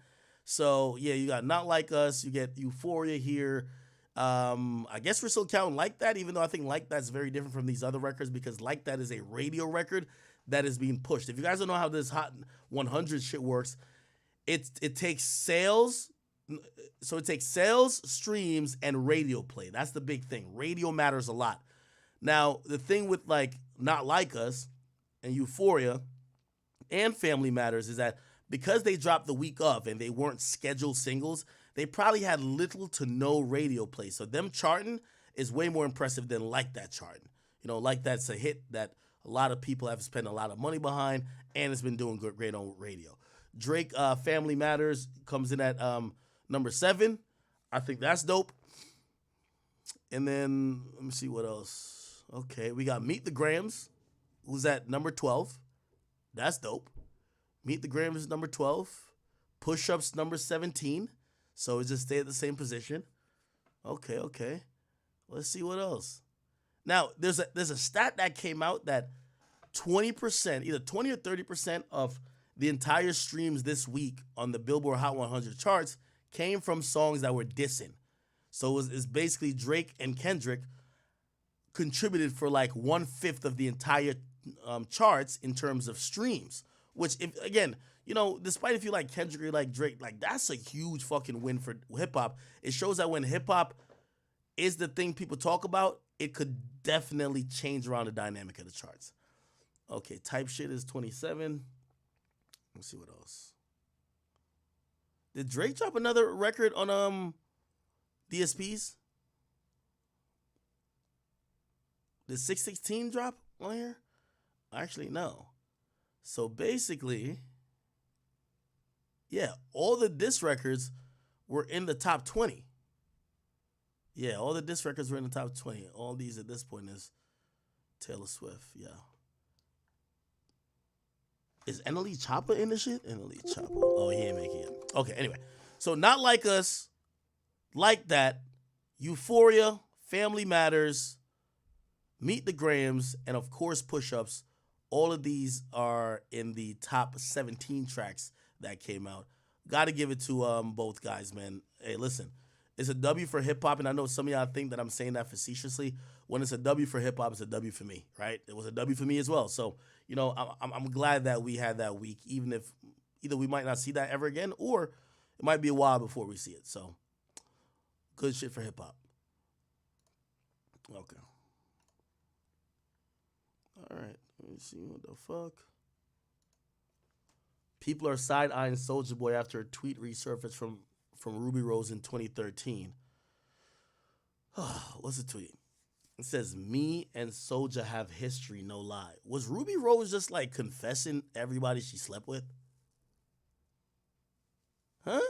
So, yeah, you got Not Like Us. You get Euphoria here. I guess we're still counting Like That, even though I think Like That's very different from these other records because Like That is a radio record that is being pushed. If you guys don't know how this Hot 100 shit works, it takes sales. So it takes sales, streams, and radio play. That's the big thing. Radio matters a lot. Now, the thing with Not Like Us and Euphoria and Family Matters is that because they dropped the week of and they weren't scheduled singles, they probably had little to no radio play. So them charting is way more impressive than Like That charting. Like That's a hit that a lot of people have spent a lot of money behind, and it's been doing great on radio. Drake, Family Matters comes in at #7. I think that's dope. And then, let me see what else. Okay, we got Meet the Grams, who's at #12. That's dope. Meet the Grams is #12. Push-Ups #17. So it just stayed at the same position. Okay. Let's see what else. Now, there's a stat that came out that 20%, either 20 or 30% of the entire streams this week on the Billboard Hot 100 charts came from songs that were dissing. So it's basically Drake and Kendrick contributed for like 1/5 of the entire charts in terms of streams. Which, if again, you know, despite if you like Kendrick or you like Drake, like that's a huge fucking win for hip hop. It shows that when hip hop is the thing people talk about, it could definitely change around the dynamic of the charts. Okay, Type Shit is 27. Let's see what else. Did Drake drop another record on DSPs? Did 616 drop on here? Actually, no. So basically, yeah, all the diss records were in the top 20. Yeah, all the diss records were in the top 20. All these at this point is Taylor Swift, yeah. Is NLE Choppa in the shit? NLE Choppa. Oh, he ain't making it. Okay, anyway. So Not Like Us, Like That, Euphoria, Family Matters, Meet the Grahams, and of course Push-Ups. All of these are in the top 17 tracks that came out. Got to give it to both guys, man. Hey, listen. It's a W for hip-hop, and I know some of y'all think that I'm saying that facetiously. When it's a W for hip-hop, it's a W for me, right? It was a W for me as well. So, you know, I'm glad that we had that week, even if either we might not see that ever again, or it might be a while before we see it. So, good shit for hip-hop. Okay. All right. Let me see what the fuck. People are side-eyeing Soulja Boy after a tweet resurfaced from Ruby Rose in 2013. What's the tweet? It says, "Me and Soulja have history, no lie." Was Ruby Rose just like confessing everybody she slept with? Huh?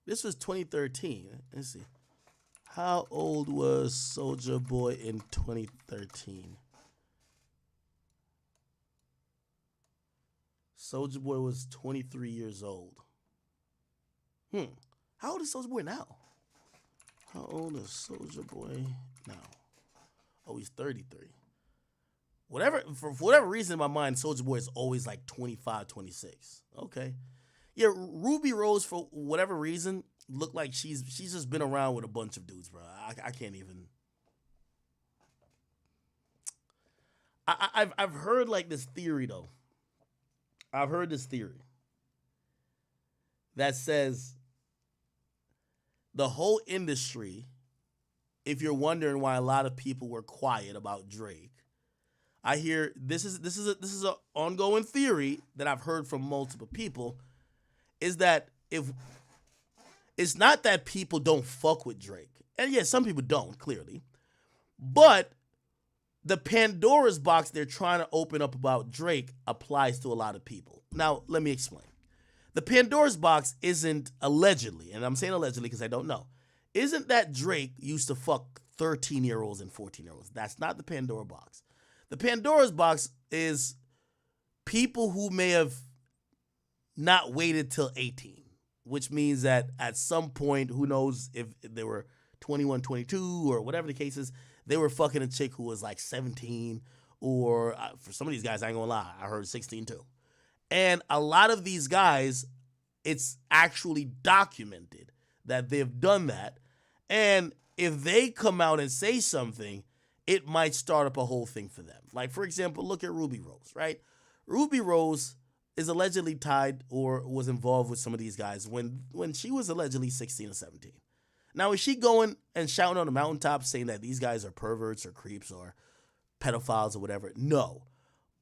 This was 2013. Let's see. How old was Soulja Boy in 2013? Soulja Boy was 23 years old. How old is Soulja Boy now? How old is Soulja Boy now? Oh, he's 33. For whatever reason in my mind, Soulja Boy is always like 25, 26. Okay. Yeah, Ruby Rose, for whatever reason, looked like she's just been around with a bunch of dudes, bro. I can't even. I've heard like this theory though. I've heard this theory that says the whole industry, if you're wondering why a lot of people were quiet about Drake, I hear this is an ongoing theory that I've heard from multiple people, is that if it's not that people don't fuck with Drake, and yeah, some people don't, clearly, but the Pandora's box they're trying to open up about Drake applies to a lot of people. Now, let me explain. The Pandora's box isn't allegedly, and I'm saying allegedly because I don't know, isn't that Drake used to fuck 13-year-olds and 14-year-olds. That's not the Pandora box. The Pandora's box is people who may have not waited till 18, which means that at some point, who knows if they were 21, 22, or whatever the case is, they were fucking a chick who was like 17, or for some of these guys, I ain't gonna lie, I heard 16 too. And a lot of these guys, it's actually documented that they've done that. And if they come out and say something, it might start up a whole thing for them. Like, for example, look at Ruby Rose, right? Ruby Rose is allegedly tied or was involved with some of these guys when she was allegedly 16 or 17. Now, is she going and shouting on the mountaintop saying that these guys are perverts or creeps or pedophiles or whatever? No.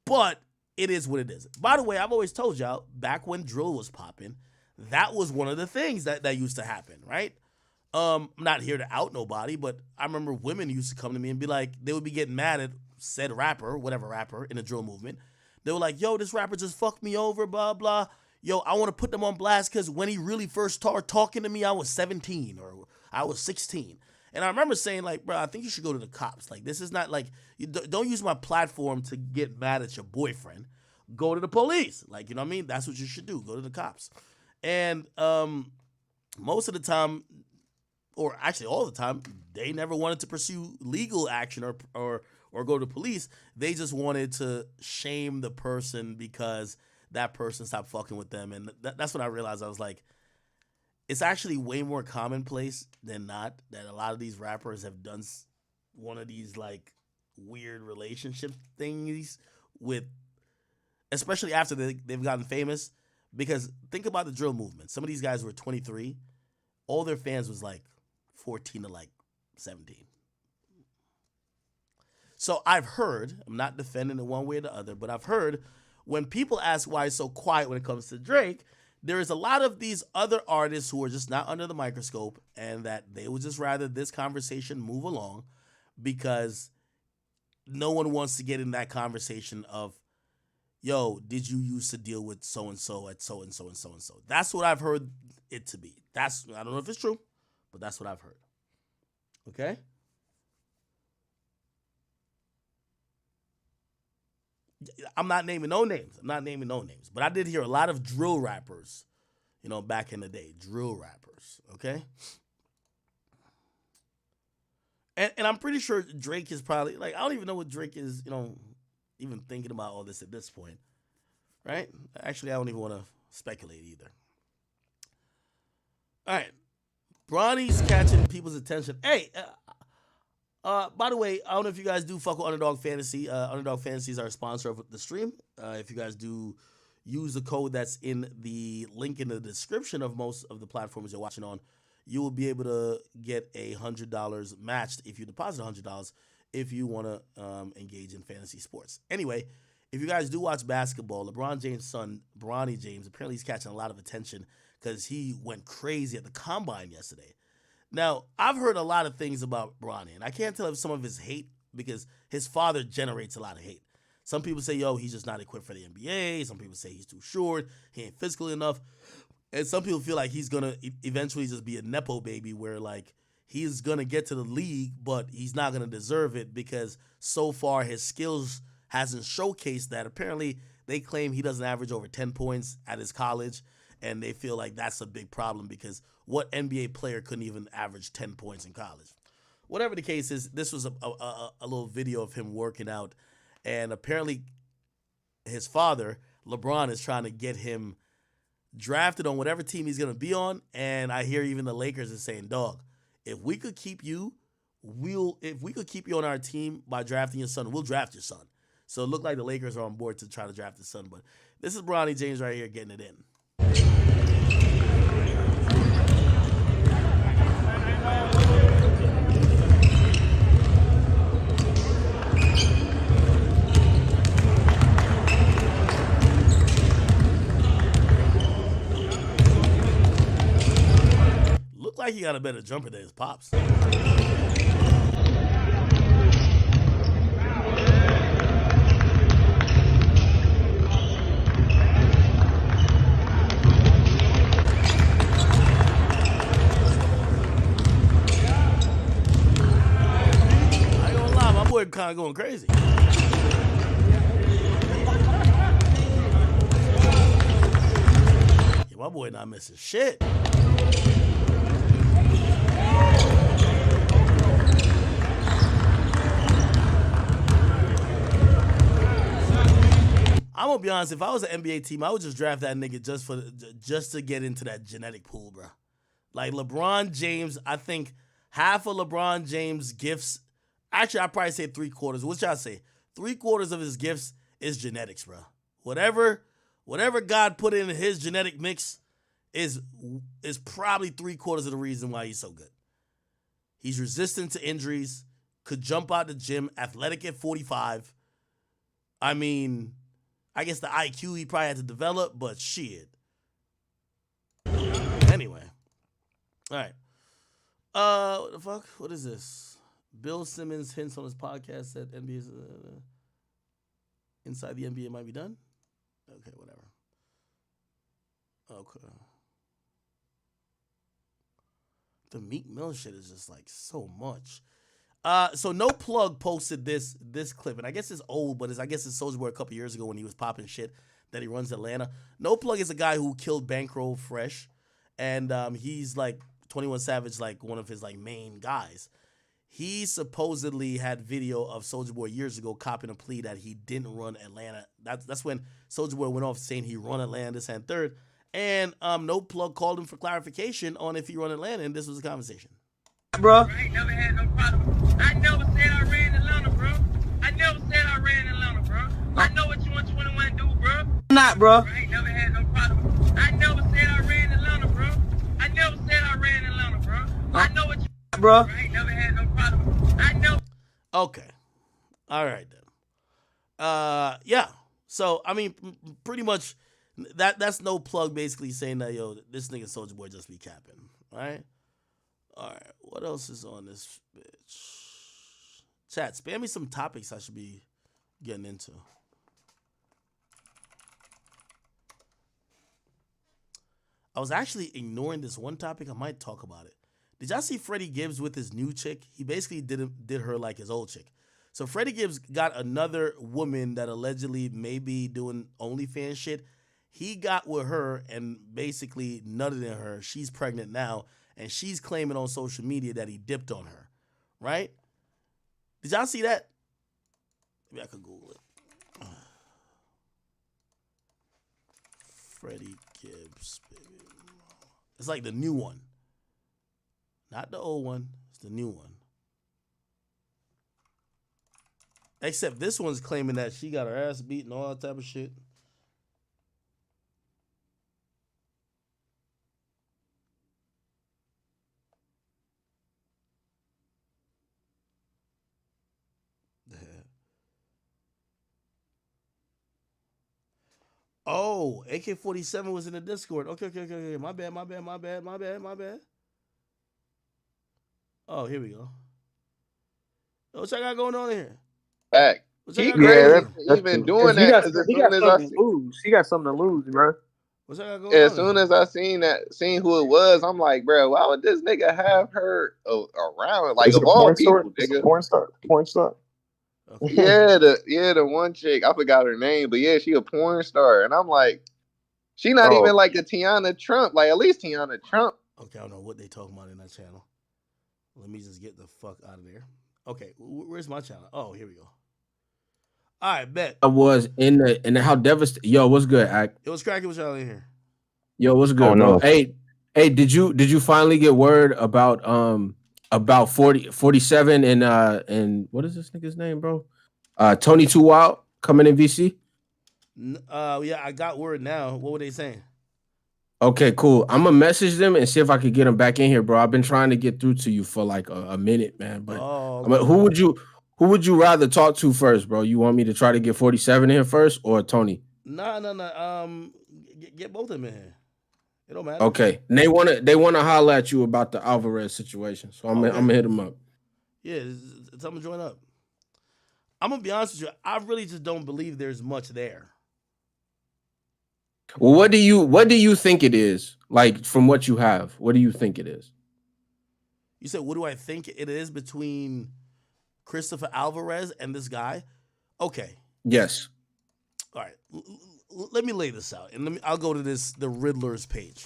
But it is what it is. By the way, I've always told y'all, back when drill was popping, that was one of the things that used to happen, right? I'm not here to out nobody, but I remember women used to come to me and be like, they would be getting mad at said rapper, whatever rapper in the drill movement. They were like, yo, this rapper just fucked me over, blah, blah. Yo, I want to put them on blast because when he really first started talking to me, I was 17 or I was 16. And I remember saying, like, bro, I think you should go to the cops. Like, this is not like, you don't use my platform to get mad at your boyfriend. Go to the police. Like, you know what I mean? That's what you should do. Go to the cops. And most of the time, or actually all the time, they never wanted to pursue legal action or or go to police. They just wanted to shame the person because that person stopped fucking with them. And that's when I realized. I was like, it's actually way more commonplace than not that a lot of these rappers have done one of these like weird relationship things with, especially after they've gotten famous. Because think about the drill movement. Some of these guys were 23. All their fans was like 14 to like 17. So I've heard, I'm not defending it one way or the other, but I've heard when people ask why it's so quiet when it comes to Drake, there is a lot of these other artists who are just not under the microscope and that they would just rather this conversation move along because no one wants to get in that conversation of, yo, did you used to deal with so-and-so at so-and-so and so-and-so? That's what I've heard it to be. I don't know if it's true, but that's what I've heard. Okay? I'm not naming no names. But I did hear a lot of drill rappers, back in the day. Drill rappers, okay? And I'm pretty sure Drake is probably, I don't even know what Drake is, even thinking about all this at this point, right? Actually, I don't even want to speculate either. All right. Bronny's catching people's attention. Hey, by the way, I don't know if you guys do fuck with Underdog Fantasy. Underdog Fantasy is our sponsor of the stream. If you guys do use the code that's in the link in the description of most of the platforms you're watching on, you will be able to get $100 matched if you deposit $100 if you want to engage in fantasy sports. Anyway, if you guys do watch basketball, LeBron James' son, Bronny James, apparently he's catching a lot of attention because he went crazy at the Combine yesterday. Now, I've heard a lot of things about Bronny, and I can't tell if some of his hate, because his father generates a lot of hate. Some people say, yo, he's just not equipped for the NBA. Some people say he's too short. He ain't physical enough. And some people feel like he's going to eventually just be a Nepo baby where, he's going to get to the league, but he's not going to deserve it because so far his skills hasn't showcased that. Apparently, they claim he doesn't average over 10 points at his college, and they feel like that's a big problem because what NBA player couldn't even average 10 points in college? Whatever the case is, this was a little video of him working out, and apparently his father, LeBron, is trying to get him drafted on whatever team he's going to be on, and I hear even the Lakers are saying, dog, if we could keep you on our team by drafting your son, we'll draft your son. So it looked like the Lakers are on board to try to draft his son, but this is Bronny James right here getting it in. Looked like he got a better jumper than his pops. Kind of going crazy. Yeah, my boy not missing shit. I'm gonna be honest, if I was an NBA team, I would just draft that nigga just to get into that genetic pool, bro. Like LeBron James, I think half of LeBron James' gifts. Actually, I'd probably say 3/4. What y'all say? 3/4 of his gifts is genetics, bro. Whatever God put in his genetic mix is probably 3/4 of the reason why he's so good. He's resistant to injuries, could jump out the gym, athletic at 45. I mean, I guess the IQ he probably had to develop, but shit. Anyway. All right. What the fuck? What is this? Bill Simmons hints on his podcast that NBA's inside the NBA might be done. Okay, whatever. Okay. The Meek Mill shit is just so much. So No Plug posted this clip, and I guess it's old, but I guess it's Soulja Boy a couple years ago when he was popping shit that he runs Atlanta. No Plug is a guy who killed Bankroll Fresh, and he's 21 Savage, one of his main guys. He supposedly had video of Soulja Boy years ago copping a plea that he didn't run Atlanta. That's when Soulja Boy went off saying he run Atlanta, this and third. And No Plug called him for clarification on if he run Atlanta, and this was the conversation. Bro. I ain't never had no problem. I never said I ran Atlanta, bro. I never said I ran Atlanta, bro. I know what you want 21 do, bro. Not, bro. I ain't never had no problem. I never said I ran Atlanta, bro. I never said I ran Atlanta, bro. I know what you bro. I ain't never had no problem. I know. Okay. All right then. Yeah. So I mean, pretty much that's No Plug basically saying that yo, this nigga Soulja Boy just be capping, right? All right. What else is on this bitch? Chat, spam me some topics I should be getting into. I was actually ignoring this one topic. I might talk about it. Did y'all see Freddie Gibbs with his new chick? He basically did her like his old chick. So Freddie Gibbs got another woman that allegedly may be doing OnlyFans shit. He got with her and basically nutted in her. She's pregnant now, and she's claiming on social media that he dipped on her, right? Did y'all see that? Maybe I could Google it. Freddie Gibbs, baby. It's like the new one. Not the old one. It's the new one. Except this one's claiming that she got her ass beat and all that type of shit. Oh, AK-47 was in the Discord. Okay. My bad. Oh, here we go. What y'all got going on here? Back. He crazy. He been doing that as soon as I lose. He got something to lose, bro. What y'all got going on? As soon as I seen who it was, I'm like, bro, why would this nigga have her around? Like, of all people, nigga. Porn star. Okay. Yeah, the one chick, I forgot her name, but yeah, she a porn star, and I'm like, she not even like a Tiana Trump, like at least Tiana Trump. Okay, I don't know what they talking about in that channel. Let me just get the fuck out of there. Okay, where's my channel? Oh, here we go. All right, bet. I was in the how devastating. Yo, what's good, Act? It was cracking with y'all in here. Yo, what's good, bro? Hey, did you finally get word about 47 and what is this nigga's name, bro? Tony Too Wild coming in VC? Yeah, I got word now. What were they saying? Okay, cool. I'm gonna message them and see if I could get them back in here, bro. I've been trying to get through to you for like a minute, man. But who would you rather talk to first, bro? You want me to try to get 47 in here first or Tony? No. Get both of them in here. It don't matter. Okay. And they wanna holler at you about the Alvarez situation. So I'm gonna hit them up. Yeah, tell them to join up. I'm gonna be honest with you. I really just don't believe there's much there. Well, what do you think it is? Like from what you have, what do you think it is? You said, what do I think it is between Christopher Alvarez and this guy? Okay. Yes. All right. Let me lay this out, and I'll go to the Riddler's page.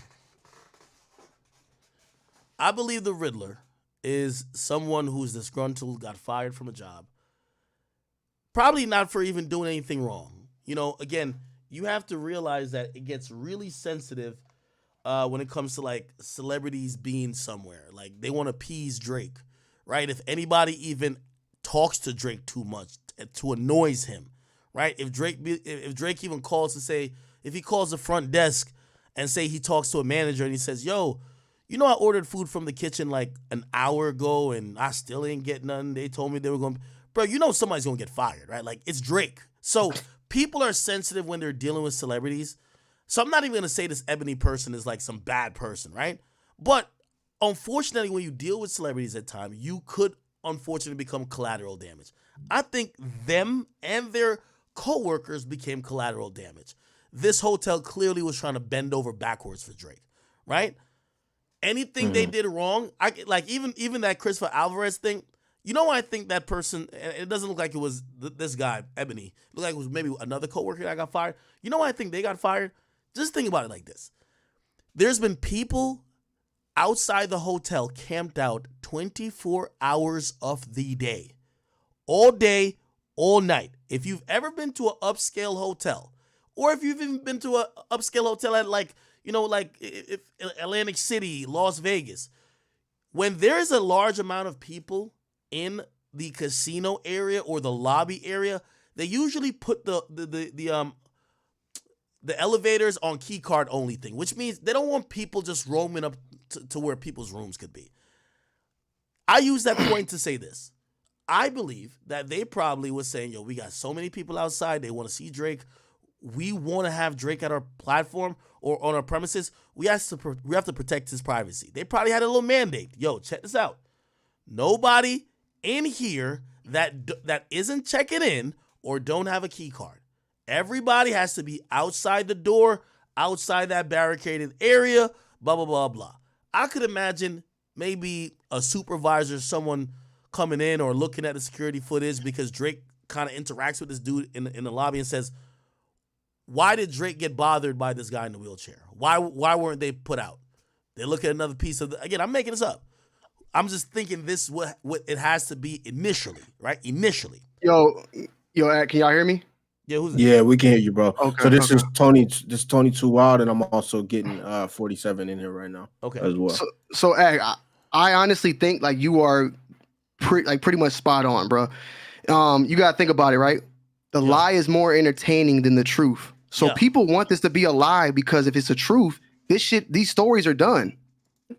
I believe the Riddler is someone who's disgruntled, got fired from a job. Probably not for even doing anything wrong. You know, again, you have to realize that it gets really sensitive when it comes to like celebrities being somewhere. Like they want to appease Drake, right? If anybody even talks to Drake too much, to annoys him, right? If Drake even calls to say, if he calls the front desk and say he talks to a manager and he says, yo, you know I ordered food from the kitchen like an hour ago and I still ain't get nothing. They told me they were going to, bro, you know somebody's going to get fired, right? Like it's Drake. So people are sensitive when they're dealing with celebrities. So I'm not even going to say this Ebony person is like some bad person, right? But unfortunately, when you deal with celebrities at times, you could unfortunately become collateral damage. I think them and their co-workers became collateral damage. This hotel clearly was trying to bend over backwards for Drake, right? Anything they did wrong, even that Christopher Alvarez thing, you know why I think that person, it doesn't look like it was this guy, Ebony. It looked like it was maybe another coworker that got fired. You know why I think they got fired? Just think about it like this. There's been people outside the hotel, camped out 24 hours of the day. All day, all night. If you've ever been to an upscale hotel, or if you've even been to an upscale hotel at like if Atlantic City, Las Vegas, when there's a large amount of people in the casino area or the lobby area, they usually put the elevators on key card only thing, which means they don't want people just roaming up to where people's rooms could be. I use that point to say this. I believe that they probably was saying, yo, we got so many people outside. They want to see Drake. We want to have Drake at our platform or on our premises. We have to protect his privacy. They probably had a little mandate. Yo, check this out. Nobody in here that isn't checking in or don't have a key card. Everybody has to be outside the door, outside that barricaded area, blah, blah, blah, blah. I could imagine maybe a supervisor, someone coming in or looking at the security footage because Drake kind of interacts with this dude in the lobby and says, why did Drake get bothered by this guy in the wheelchair? Why weren't they put out? They look at another piece of again, I'm making this up. I'm just thinking this what it has to be initially, right? Initially. Yo, can y'all hear me? Yeah, who's Yeah, we can hear you, bro. Okay, so this is Tony. This is Tony Too Wild, and I'm also getting 47 in here right now. Okay, as well. So I honestly think like you are pretty much spot on, bro. You gotta think about it, right? The lie is more entertaining than the truth. So people want this to be a lie because if it's a truth, these stories are done.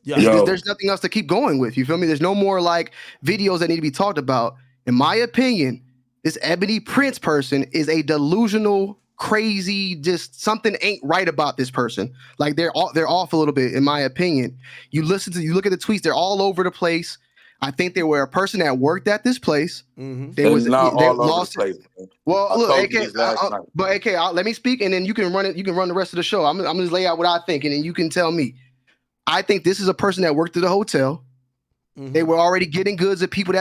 Yeah, there's nothing else to keep going with. You feel me? There's no more like videos that need to be talked about. In my opinion, this Ebony Prince person is a delusional, crazy, just something ain't right about this person. Like they're off a little bit, in my opinion. You look at the tweets, they're all over the place. I think they were a person that worked at this place. Mm-hmm. They lost it. Well, look, AK, let me speak, and then you can run it. You can run the rest of the show. I'm gonna just lay out what I think, and then you can tell me. I think this is a person that worked at the hotel. Mm-hmm. They were already getting goods at people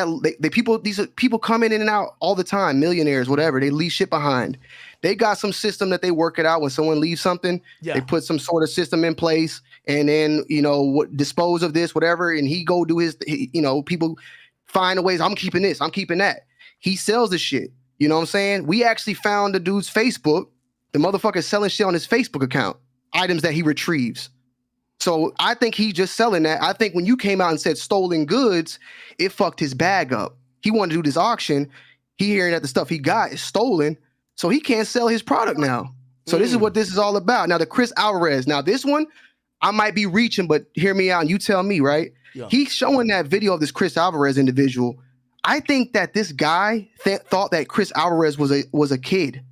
these people come in and out all the time, millionaires, whatever. They leave shit behind. They got some system that they work it out when someone leaves something. Yeah. They put some sort of system in place, and then dispose of this, whatever, and he go do his. People find ways. I'm keeping this. I'm keeping that. He sells the shit. You know what I'm saying? We actually found the dude's Facebook. The motherfucker's selling shit on his Facebook account. Items that he retrieves. So I think he's just selling that. I think when you came out and said stolen goods, it fucked his bag up. He wanted to do this auction. He hearing that the stuff he got is stolen, so he can't sell his product now. So this is what this is all about. Now the Chris Alvarez. Now this one, I might be reaching, but hear me out and you tell me, right? Yeah. He's showing that video of this Chris Alvarez individual. I think that this guy thought that Chris Alvarez was a kid.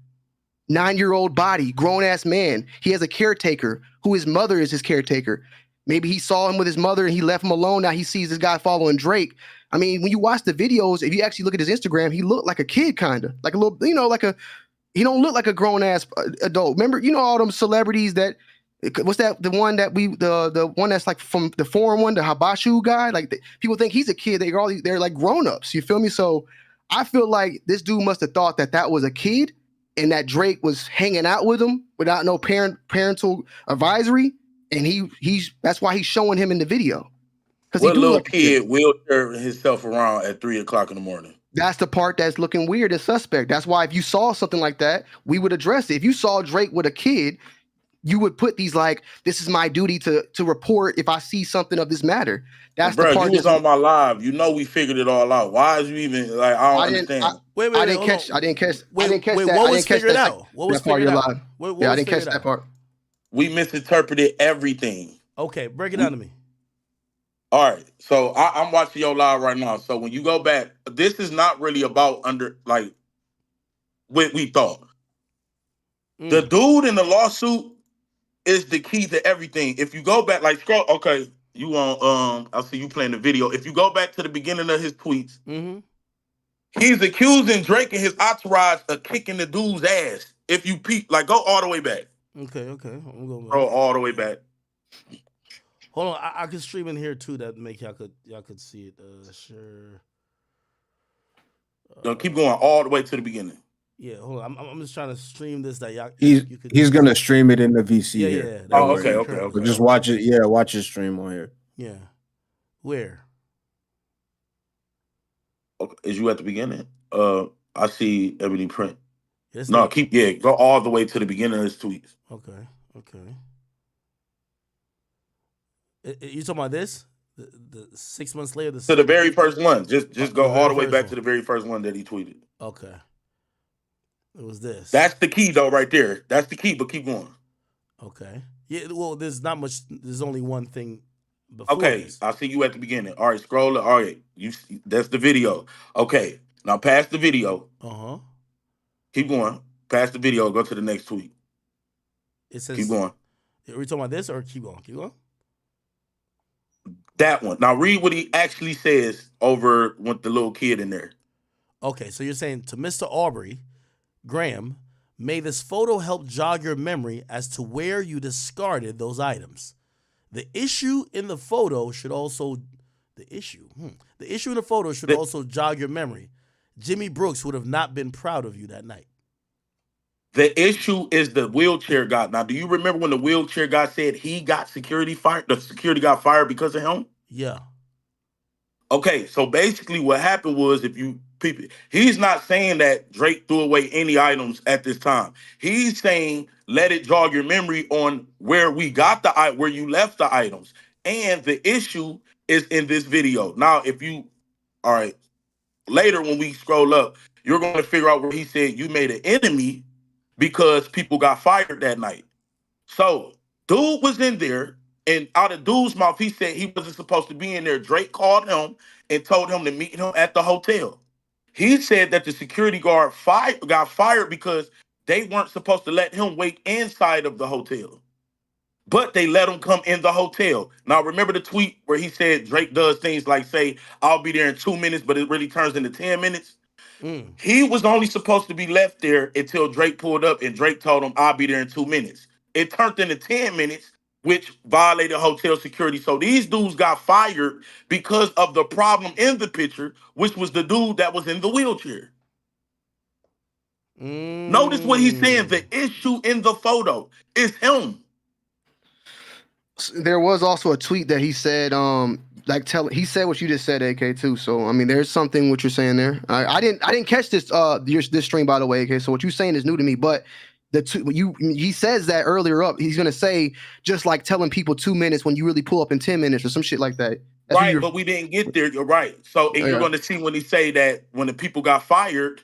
9-year-old body, grown-ass man. He has a caretaker who his mother is his caretaker. Maybe he saw him with his mother and he left him alone. Now he sees this guy following Drake. I mean, when you watch the videos, if you actually look at his Instagram, he looked like a kid, kind of. Like a little, he don't look like a grown-ass adult. Remember, all them celebrities that, what's that, the one that's like from the foreign one, the Habashu guy? Like, people think he's a kid. They're like grown-ups. You feel me? So I feel like this dude must have thought that was a kid, and that Drake was hanging out with him without no parental advisory, and that's why he's showing him in the video. Because what little kid wheelchair himself around at 3:00 in the morning? That's the part that's looking weird and suspect. That's why if you saw something like that, we would address it. If you saw Drake with a kid, you would put these like, this is my duty to report if I see something of this matter. That's the part. You was on my live. We figured it all out. Why is you even like? I don't understand. I didn't catch that. What was figured out? What was figured out? I didn't catch that part. We misinterpreted everything. Okay, break it down to me. All right, so I'm watching your live right now. So when you go back, this is not really about what we thought. The dude in the lawsuit is the key to everything. If you go back, scroll. Okay, you want I'll see you playing the video. If you go back to the beginning of his tweets, he's accusing Drake and his entourage of kicking the dude's ass. If you go all the way back. Okay. I'm going go all the way back. Hold on, I can stream in here too. That make y'all could see it. Sure. Keep going all the way to the beginning. Yeah, hold on. I'm just trying to stream this. That y'all. He's gonna stream it in the VC. Yeah. Here. Okay. But just watch it. Yeah, watch his stream on here. Yeah. Where? Okay, is you at the beginning? I see Ebony Print. Yes, No, go all the way to the beginning of his tweets. Okay. You talking about this? The 6 months later, To the very first one. Just go all the way back one. to the very first one that he tweeted. Okay. It was this. That's the key though, right there. That's the key, but keep going. Okay. Yeah, well, there's not much, there's only one thing before Okay, this. I see you at the beginning. All right, scroll. All right, that's the video. Okay, now past the video. Uh-huh. Keep going. Past the video. Go to the next tweet. It says. Keep going. Are we talking about this or keep going? Keep going. That one. Now read what he actually says over with the little kid in there. Okay, so you're saying to Mr. Aubrey, Graham, may this photo help jog your memory as to where you discarded those items. The issue in the photo should also also jog your memory. Jimmy Brooks would have not been proud of you that night. The issue is the wheelchair guy. Now, do you remember when the wheelchair guy said he got security fired? The security got fired because of him? Yeah. Okay, so basically what happened was he's not saying that Drake threw away any items at this time. He's saying let it jog your memory on where where you left the items. And the issue is in this video. Now, all right, later when we scroll up, you're going to figure out where he said you made an enemy because people got fired that night. So, dude was in there, and out of dude's mouth, he said he wasn't supposed to be in there. Drake called him and told him to meet him at the hotel. He said that the security guard got fired because they weren't supposed to let him wait inside of the hotel. But they let him come in the hotel. Now, remember the tweet where he said Drake does things like say, I'll be there in 2 minutes, but it really turns into 10 minutes? He was only supposed to be left there until Drake pulled up and Drake told him, I'll be there in 2 minutes. It turned into 10 minutes, which violated hotel security. So these dudes got fired because of the problem in the picture, which was the dude that was in the wheelchair. Notice what he's saying. The issue in the photo is him. There was also a tweet that he said, he said what you just said, AK, too. So I mean, there's something what you're saying there. I didn't catch this this stream, by the way, AK. So what you're saying is new to me, but he says that earlier up. He's gonna say just like telling people 2 minutes when you really pull up in 10 minutes or some shit like that. Right, but we didn't get there. You're right. So you're going to see when he say that when the people got fired,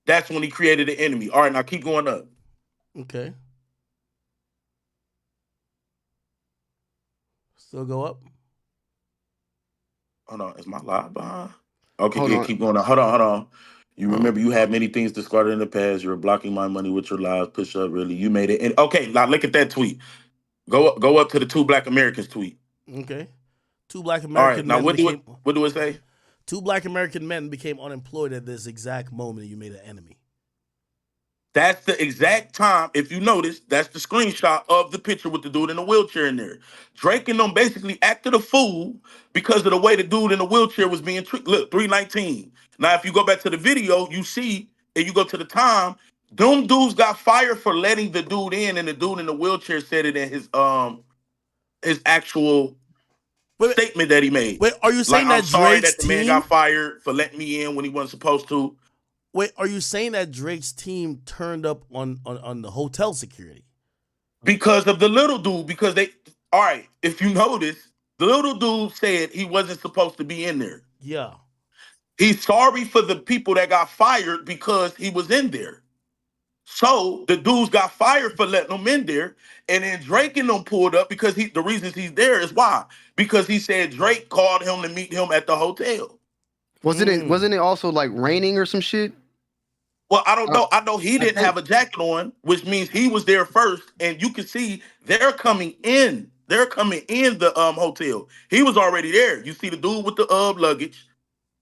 that's when he created an enemy. All right, now keep going up. Okay. Still go up. Hold on, is my live behind? Okay, keep going up. Hold on. You remember you had many things discarded in the past. You were blocking my money with your lies. Push up, really. You made it. And okay, now look at that tweet. Go up to the 2 Black Americans tweet. Okay. 2 Black American men. All right, now what do it say? 2 Black American men became unemployed at this exact moment you made an enemy. That's the exact time. If you notice, that's the screenshot of the picture with the dude in the wheelchair in there. Drake and them basically acted a fool because of the way the dude in the wheelchair was being treated. Look, 319. Now, if you go back to the video, you see, and you go to the time, them dudes got fired for letting the dude in, and the dude in the wheelchair said it in his actual statement that he made. Wait, are you saying that I'm sorry Drake's that the man got fired for letting me in when he wasn't supposed to? Wait, are you saying that Drake's team turned up on the hotel security? Because of the little dude, because all right, if you notice, the little dude said he wasn't supposed to be in there. Yeah. He's sorry for the people that got fired because he was in there. So the dudes got fired for letting them in there. And then Drake and them pulled up because the reasons he's there is why? Because he said Drake called him to meet him at the hotel. Wasn't it also like raining or some shit? Well, I don't know. I know he didn't have a jacket on, which means he was there first. And you can see they're coming in. They're coming in the hotel. He was already there. You see the dude with the luggage.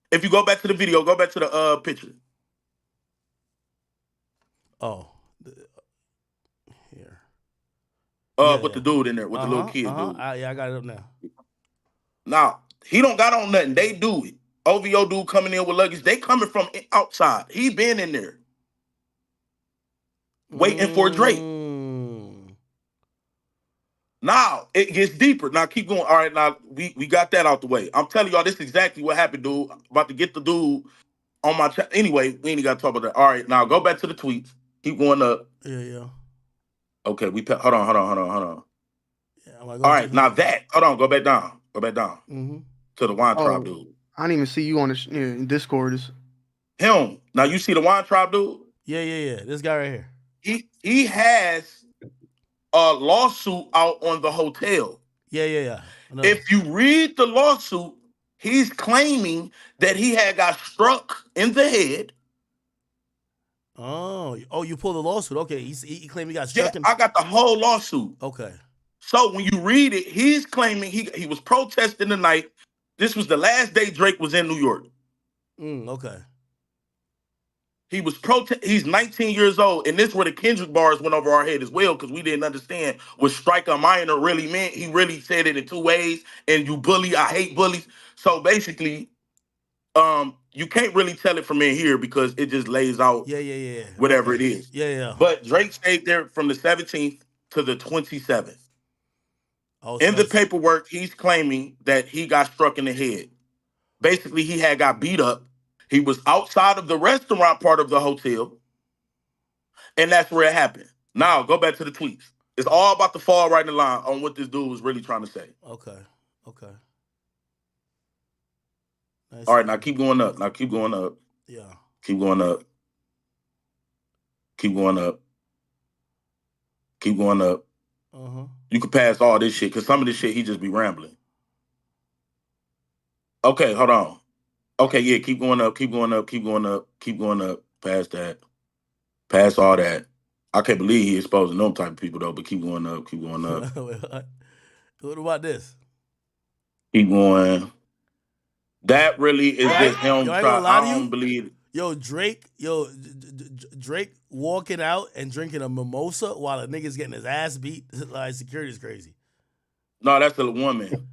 If you go back to the video, go back to the picture. Oh, here. With the dude in there, with the little kid dude. Yeah, I got it up now. Now, he don't got on nothing. They do it. OVO dude coming in with luggage. They coming from outside. He been in there. Waiting for Drake. Now it gets deeper. Now keep going. All right, now we got that out the way. I'm telling y'all, this is exactly what happened, dude. I'm about to get the dude on my chat. Anyway, we ain't got to talk about that. All right, now go back to the tweets. Keep going up. Yeah. Okay, hold on. Yeah, all right, now that hold on, go back down. Mm-hmm. To the wine tribe dude. I didn't even see you on the in Discord. Him. Now you see the wine tribe dude? Yeah. This guy right here. He has a lawsuit out on the hotel. Yeah. If you read the lawsuit, he's claiming that he had got struck in the head. Oh, you pulled the lawsuit. Okay, he claimed he got struck. Yeah, I got the whole lawsuit. Okay. So when you read it, he's claiming he was protesting the night. This was the last day Drake was in New York. Okay. He was He's 19 years old, and this is where the Kendrick bars went over our head as well, because we didn't understand what strike a minor really meant. He really said it in two ways. And you bully, I hate bullies. So basically, you can't really tell it from in here because it just lays out whatever it is. Yeah. But Drake stayed there from the 17th to the 27th. Oh, in the paperwork, he's claiming that he got struck in the head. Basically, he had got beat up. He was outside of the restaurant part of the hotel, and that's where it happened. Now, go back to the tweets. It's all about to fall right in line on what this dude was really trying to say. Okay. Nice. All right, now keep going up. Yeah. Keep going up. You can pass all this shit, because some of this shit, he just be rambling. Okay, hold on. Okay, yeah, keep going up. Past that. Pass all that. I can't believe he exposing them type of people, though, but keep going up. What about this? Keep going. That really is just him. I don't believe it. Yo, Drake walking out and drinking a mimosa while a nigga's getting his ass beat. Like, security is crazy. No, that's a woman.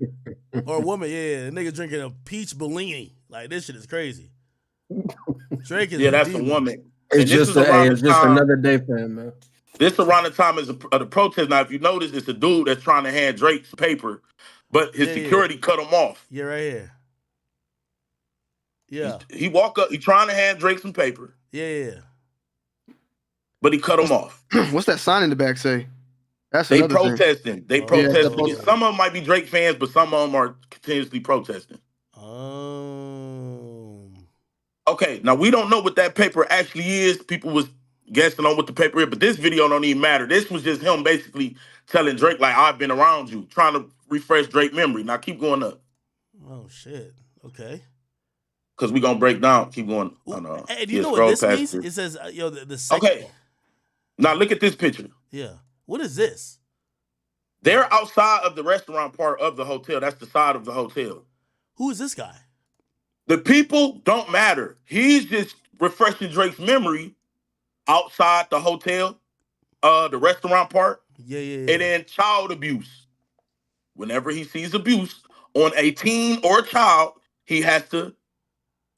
Or a woman, yeah. A nigga drinking a peach Bellini. Like, this shit is crazy. Drake is that's a woman. It's just another day for him, man. This around the time of the protest. Now, if you notice, it's a dude that's trying to hand Drake some paper, but his security cut him off. Yeah, right here. Yeah. He walk up, he trying to hand Drake some paper. Yeah. But he cut him off. What's that sign in the back say? They protesting. They protesting. Some of them might be Drake fans, but some of them are continuously protesting. Okay, now we don't know what that paper actually is. People was guessing on what the paper is, but this video don't even matter. This was just him basically telling Drake, like, I've been around you, trying to refresh Drake's memory. Now keep going up. Oh, shit. Okay. Because we're going to break down. Keep going. Hey, do you know what this means? It says, the second. Okay. Now look at this picture. Yeah. What is this? They're outside of the restaurant part of the hotel. That's the side of the hotel. Who is this guy? The people don't matter. He's just refreshing Drake's memory outside the hotel, the restaurant part. Yeah. And then child abuse. Whenever he sees abuse on a teen or a child, he has to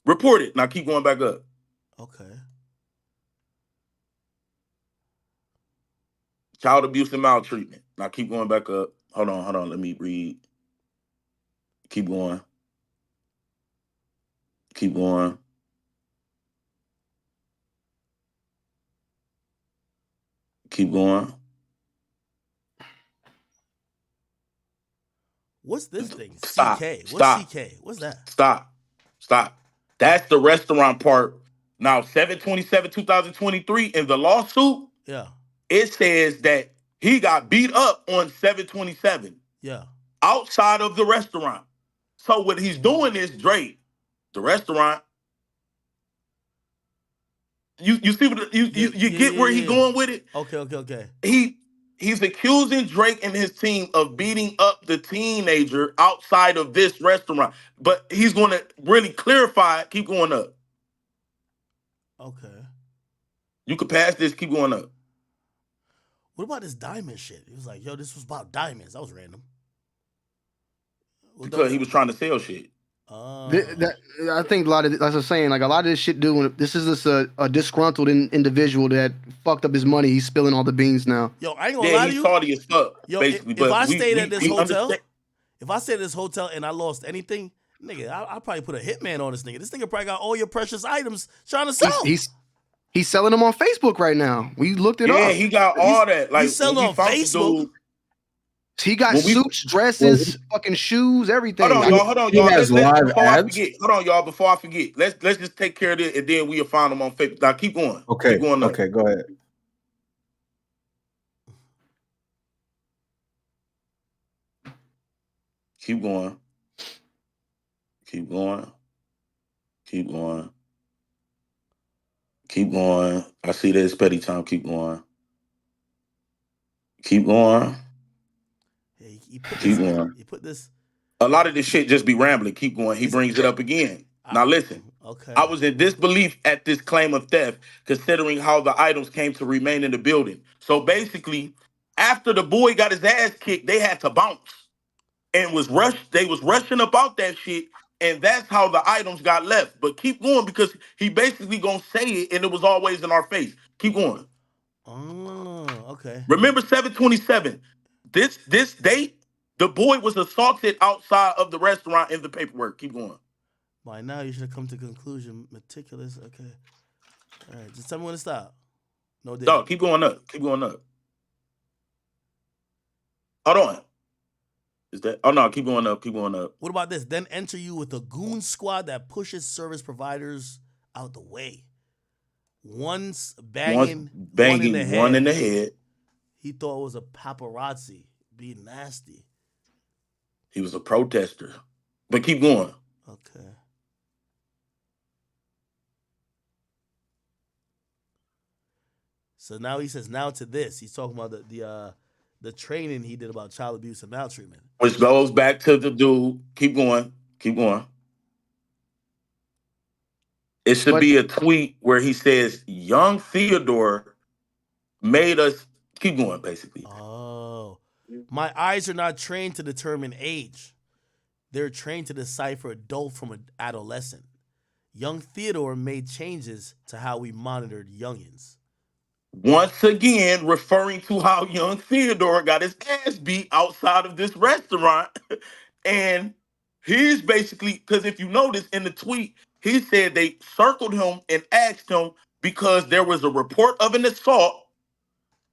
report it. Now keep going back up. Okay. Child abuse and maltreatment. Now keep going back up. Hold on. Let me read. Keep going. What's this thing? Stop. CK. Stop. What's CK? What's that? Stop. That's the restaurant part. Now, 7/27/2023 in the lawsuit, yeah, it says that he got beat up on 7/27. Yeah. Outside of the restaurant. So what he's doing is Drake, the restaurant. You see what you get where he's going with it? Okay. He's accusing Drake and his team of beating up the teenager outside of this restaurant. But he's going to really clarify it. Keep going up. Okay. You could pass this. Keep going up. What about this diamond shit? He was like, yo, this was about diamonds. That was random. Because he was trying to sell shit. I think a lot of, as I was saying, like a lot of this shit doing. This is just a disgruntled individual that fucked up his money. He's spilling all the beans now. Yo, I ain't gonna lie to you. He's salty as fuck, Yo, basically. if But I we stayed at this hotel, understand. if I stayed at this hotel and I lost anything, nigga, I'll probably put a hitman on this nigga. This nigga probably got all your precious items trying to sell. He's selling them on Facebook right now. We looked it up. Yeah, he got all that. Like he's selling on Facebook. He got suits, dresses, fucking shoes, everything. Hold on, y'all. Before I forget, let's just take care of it, and then we'll find them on Facebook. Now keep going. Okay. Keep going up. Okay, go ahead. Keep going. Keep going. Keep going. Keep going. I see that it's petty time. Keep going. Keep going. Keep going. He put this. A lot of this shit just be rambling. Keep going. He brings it up again. Now listen. Okay. I was in disbelief at this claim of theft, considering how the items came to remain in the building. So basically, after the boy got his ass kicked, they had to bounce and was rushed. They was rushing about that shit, and that's how the items got left. But keep going because he basically gonna say it, and it was always in our face. Keep going. Oh, okay. Remember 7/27. This date, the boy was assaulted outside of the restaurant in the paperwork. Keep going. By now, you should have come to conclusion. Meticulous. Okay. All right. Just tell me when to stop. No, dog. Keep going up. Keep going up. Hold on. Is that? Oh no. Keep going up. Keep going up. What about this? Then enter you with a goon squad that pushes service providers out the way. One's banging, one in the head. He thought it was a paparazzi being nasty. He was a protester. But keep going. Okay. So now he says, now to this. He's talking about the training he did about child abuse and maltreatment. Which goes back to the dude. Keep going. Keep going. It should be a tweet where he says, young Theodore made us keep going, basically. Oh. My eyes are not trained to determine age. They're trained to decipher adult from an adolescent. Young Theodore made changes to how we monitored youngins. Once again, referring to how young Theodore got his ass beat outside of this restaurant. And he's basically, because if you notice in the tweet, he said they circled him and asked him because there was a report of an assault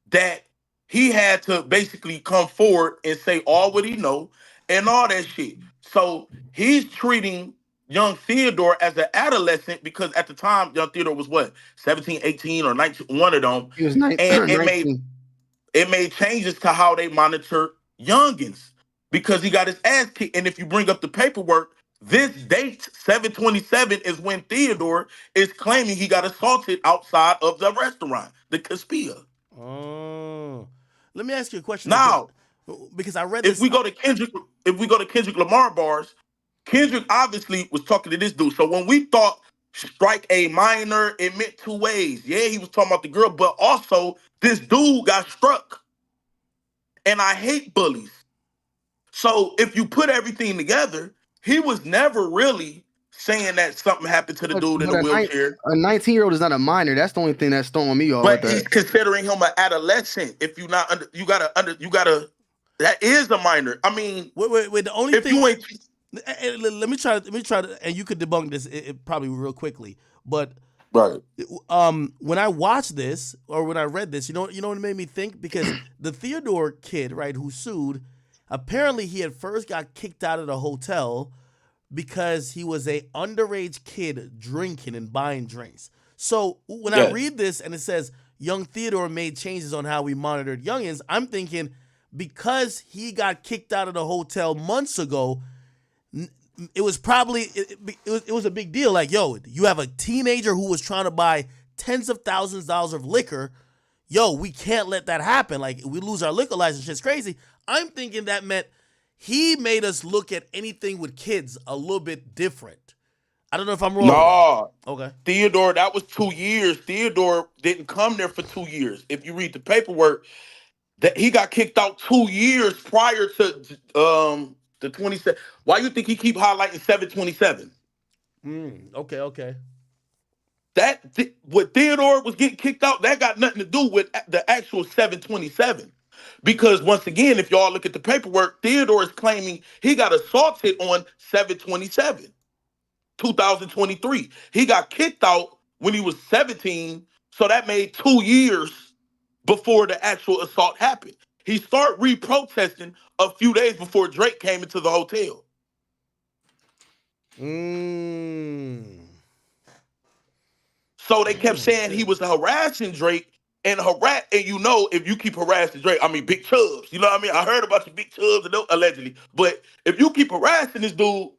that he had to basically come forward and say all what he know and all that shit. So he's treating young Theodore as an adolescent because at the time, young Theodore was what, 17, 18, or 19, one of them. He was 19. And it made changes to how they monitor youngins because he got his ass kicked. And if you bring up the paperwork, this date, 7/27, is when Theodore is claiming he got assaulted outside of the restaurant, the Caspia. Oh. Let me ask you a question. Now, because I read this. If we go to Kendrick Lamar bars, Kendrick obviously was talking to this dude. So when we thought strike a minor, it meant two ways. Yeah, he was talking about the girl, but also this dude got struck. And I hate bullies. So if you put everything together, he was never really saying that something happened to the dude in the wheelchair. A 19-year-old is not a minor. That's the only thing that's throwing me off. But he's considering him an adolescent. If you're not under, you gotta. That is a minor. I mean, wait. The only if thing. You ain't, let me try to, and you could debunk this probably real quickly. But right. When I watched this or when I read this, you know what it made me think? Because the Theodore kid, right, who sued, apparently he had first got kicked out of the hotel because he was a underage kid drinking and buying drinks. So when I read this and it says young Theodore made changes on how we monitored youngins, I'm thinking because he got kicked out of the hotel months ago, it was probably it was a big deal. Like, yo, you have a teenager who was trying to buy tens of thousands of dollars of liquor. Yo, we can't let that happen. Like, we lose our liquor license. Shit's crazy. I'm thinking that meant he made us look at anything with kids a little bit different. I don't know if I'm wrong. No. Okay. Theodore, that was 2 years. Theodore didn't come there for 2 years. If you read the paperwork, that he got kicked out 2 years prior to The 27. Why you think he keep highlighting 727? Okay. What Theodore was getting kicked out, that got nothing to do with the actual 727. Because once again, if y'all look at the paperwork, Theodore is claiming he got assaulted on 727, 2023. He got kicked out when he was 17, so that made 2 years before the actual assault happened. He started re-protesting a few days before Drake came into the hotel. So they kept saying he was harassing Drake and you know, if you keep harassing Drake, I mean Big Chubbs, you know what I mean? I heard about your Big Chubbs allegedly, but if you keep harassing this dude,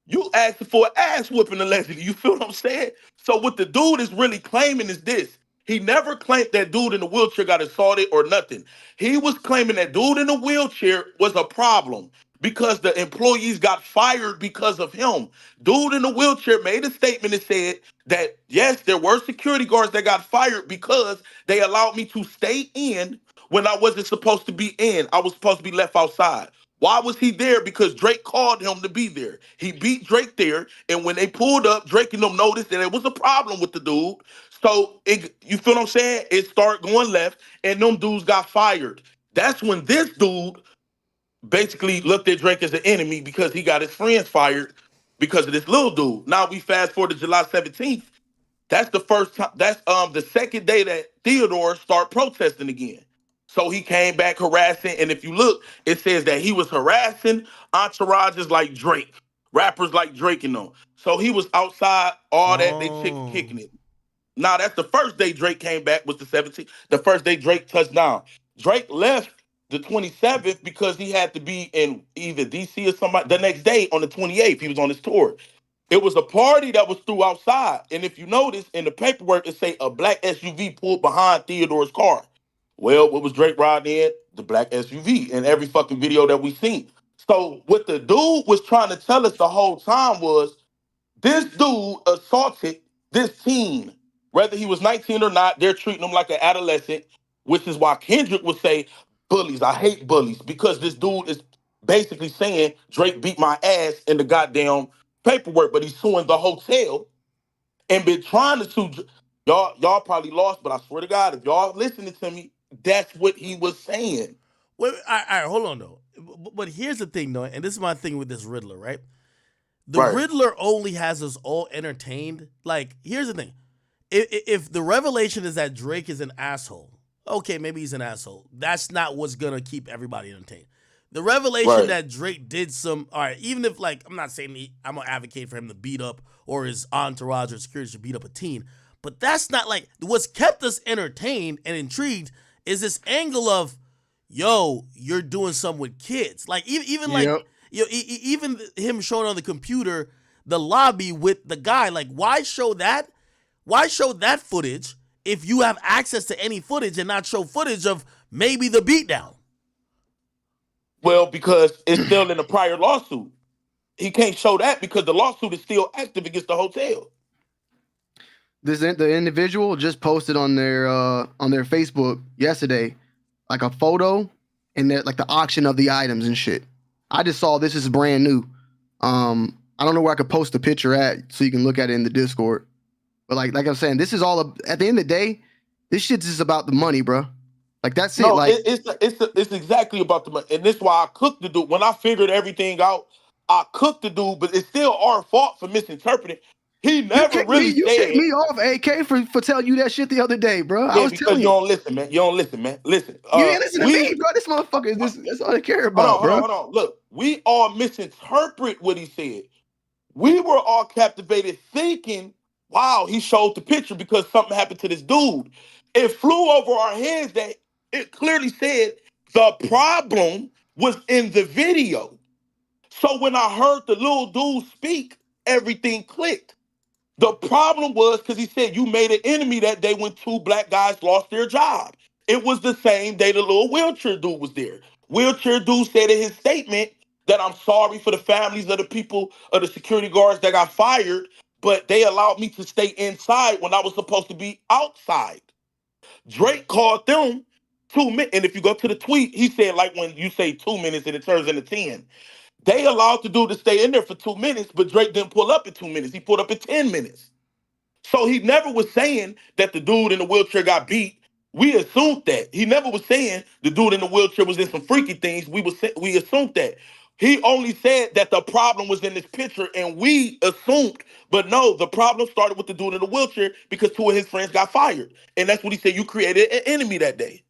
you asking for an ass whooping allegedly. You feel what I'm saying? So what the dude is really claiming is this. He never claimed that dude in the wheelchair got assaulted or nothing. He was claiming that dude in the wheelchair was a problem because the employees got fired because of him. Dude in the wheelchair made a statement and said that, yes, there were security guards that got fired because they allowed me to stay in when I wasn't supposed to be in. I was supposed to be left outside. Why was he there? Because Drake called him to be there. He beat Drake there, and when they pulled up, Drake and them noticed that there was a problem with the dude. So you feel what I'm saying? It started going left, and them dudes got fired. That's when this dude basically looked at Drake as an enemy because he got his friends fired because of this little dude. Now we fast forward to July 17th. That's the first time. That's the second day that Theodore started protesting again. So he came back harassing, and if you look, it says that he was harassing entourages like Drake, rappers like Drake and them. So he was outside, all that, they kicking it. Now that's the first day Drake came back was the 17th. The first day Drake touched down. Drake left the 27th because he had to be in either DC or somebody. The next day on the 28th, he was on his tour. It was a party that was through outside. And if you notice in the paperwork, it say a black SUV pulled behind Theodore's car. Well, what was Drake riding in? The black SUV in every fucking video that we seen. So what the dude was trying to tell us the whole time was this dude assaulted this teen. Whether he was 19 or not, they're treating him like an adolescent, which is why Kendrick would say, bullies, I hate bullies, because this dude is basically saying Drake beat my ass in the goddamn paperwork, but he's suing the hotel and been trying to sue. Y'all probably lost, but I swear to God, if y'all listening to me, that's what he was saying. Wait, all right, hold on though. But here's the thing though, and this is my thing with this Riddler, right? The Riddler only has us all entertained. Like, here's the thing. If the revelation is that Drake is an asshole, okay, maybe he's an asshole. That's not what's gonna keep everybody entertained. The revelation that Drake did some, all right, even if, like, I'm not saying I'm gonna advocate for him to beat up or his entourage or security should beat up a teen, but that's not, like, what's kept us entertained and intrigued is this angle of, yo, you're doing something with kids. Like, even like, even him showing on the computer the lobby with the guy, like, why show that? Why show that footage if you have access to any footage and not show footage of maybe the beatdown? Well, because it's still in the prior lawsuit. He can't show that because the lawsuit is still active against the hotel. The individual just posted on their Facebook yesterday, like a photo and like the auction of the items and shit. I just saw this is brand new. I don't know where I could post a picture at so you can look at it in the Discord. But like I'm saying, this is all at the end of the day, this shit's just about the money, bro. Like that's it. No, like it's exactly about the money, and this is why I cooked the dude. When I figured everything out, I cooked the dude, but it's still our fault for misinterpreting. He never really you said. kicked me off, AK, for telling you that shit the other day, bro. Yeah, I was because telling you don't listen, man. You don't listen, man. Listen. You ain't listen to me, bro. This motherfucker, that's all I care about, bro. Hold on. Look, we all misinterpret what he said. We were all captivated thinking, wow, he showed the picture because something happened to this dude. It flew over our heads that it clearly said the problem was in the video. So when I heard the little dude speak, everything clicked. The problem was because he said you made an enemy that day when two black guys lost their job. It was the same day the little wheelchair dude was there. Wheelchair dude said in his statement that I'm sorry for the families of the people, of the security guards that got fired, but they allowed me to stay inside when I was supposed to be outside. Drake called them 2 minutes. And if you go to the tweet, he said, like when you say 2 minutes and it turns into 10. They allowed the dude to stay in there for 2 minutes, but Drake didn't pull up in 2 minutes. He pulled up in 10 minutes. So he never was saying that the dude in the wheelchair got beat. We assumed that. He never was saying the dude in the wheelchair was in some freaky things. We assumed that. He only said that the problem was in this picture, and we assumed. But no, the problem started with the dude in the wheelchair because 2 of his friends got fired. And that's what he said. You created an enemy that day.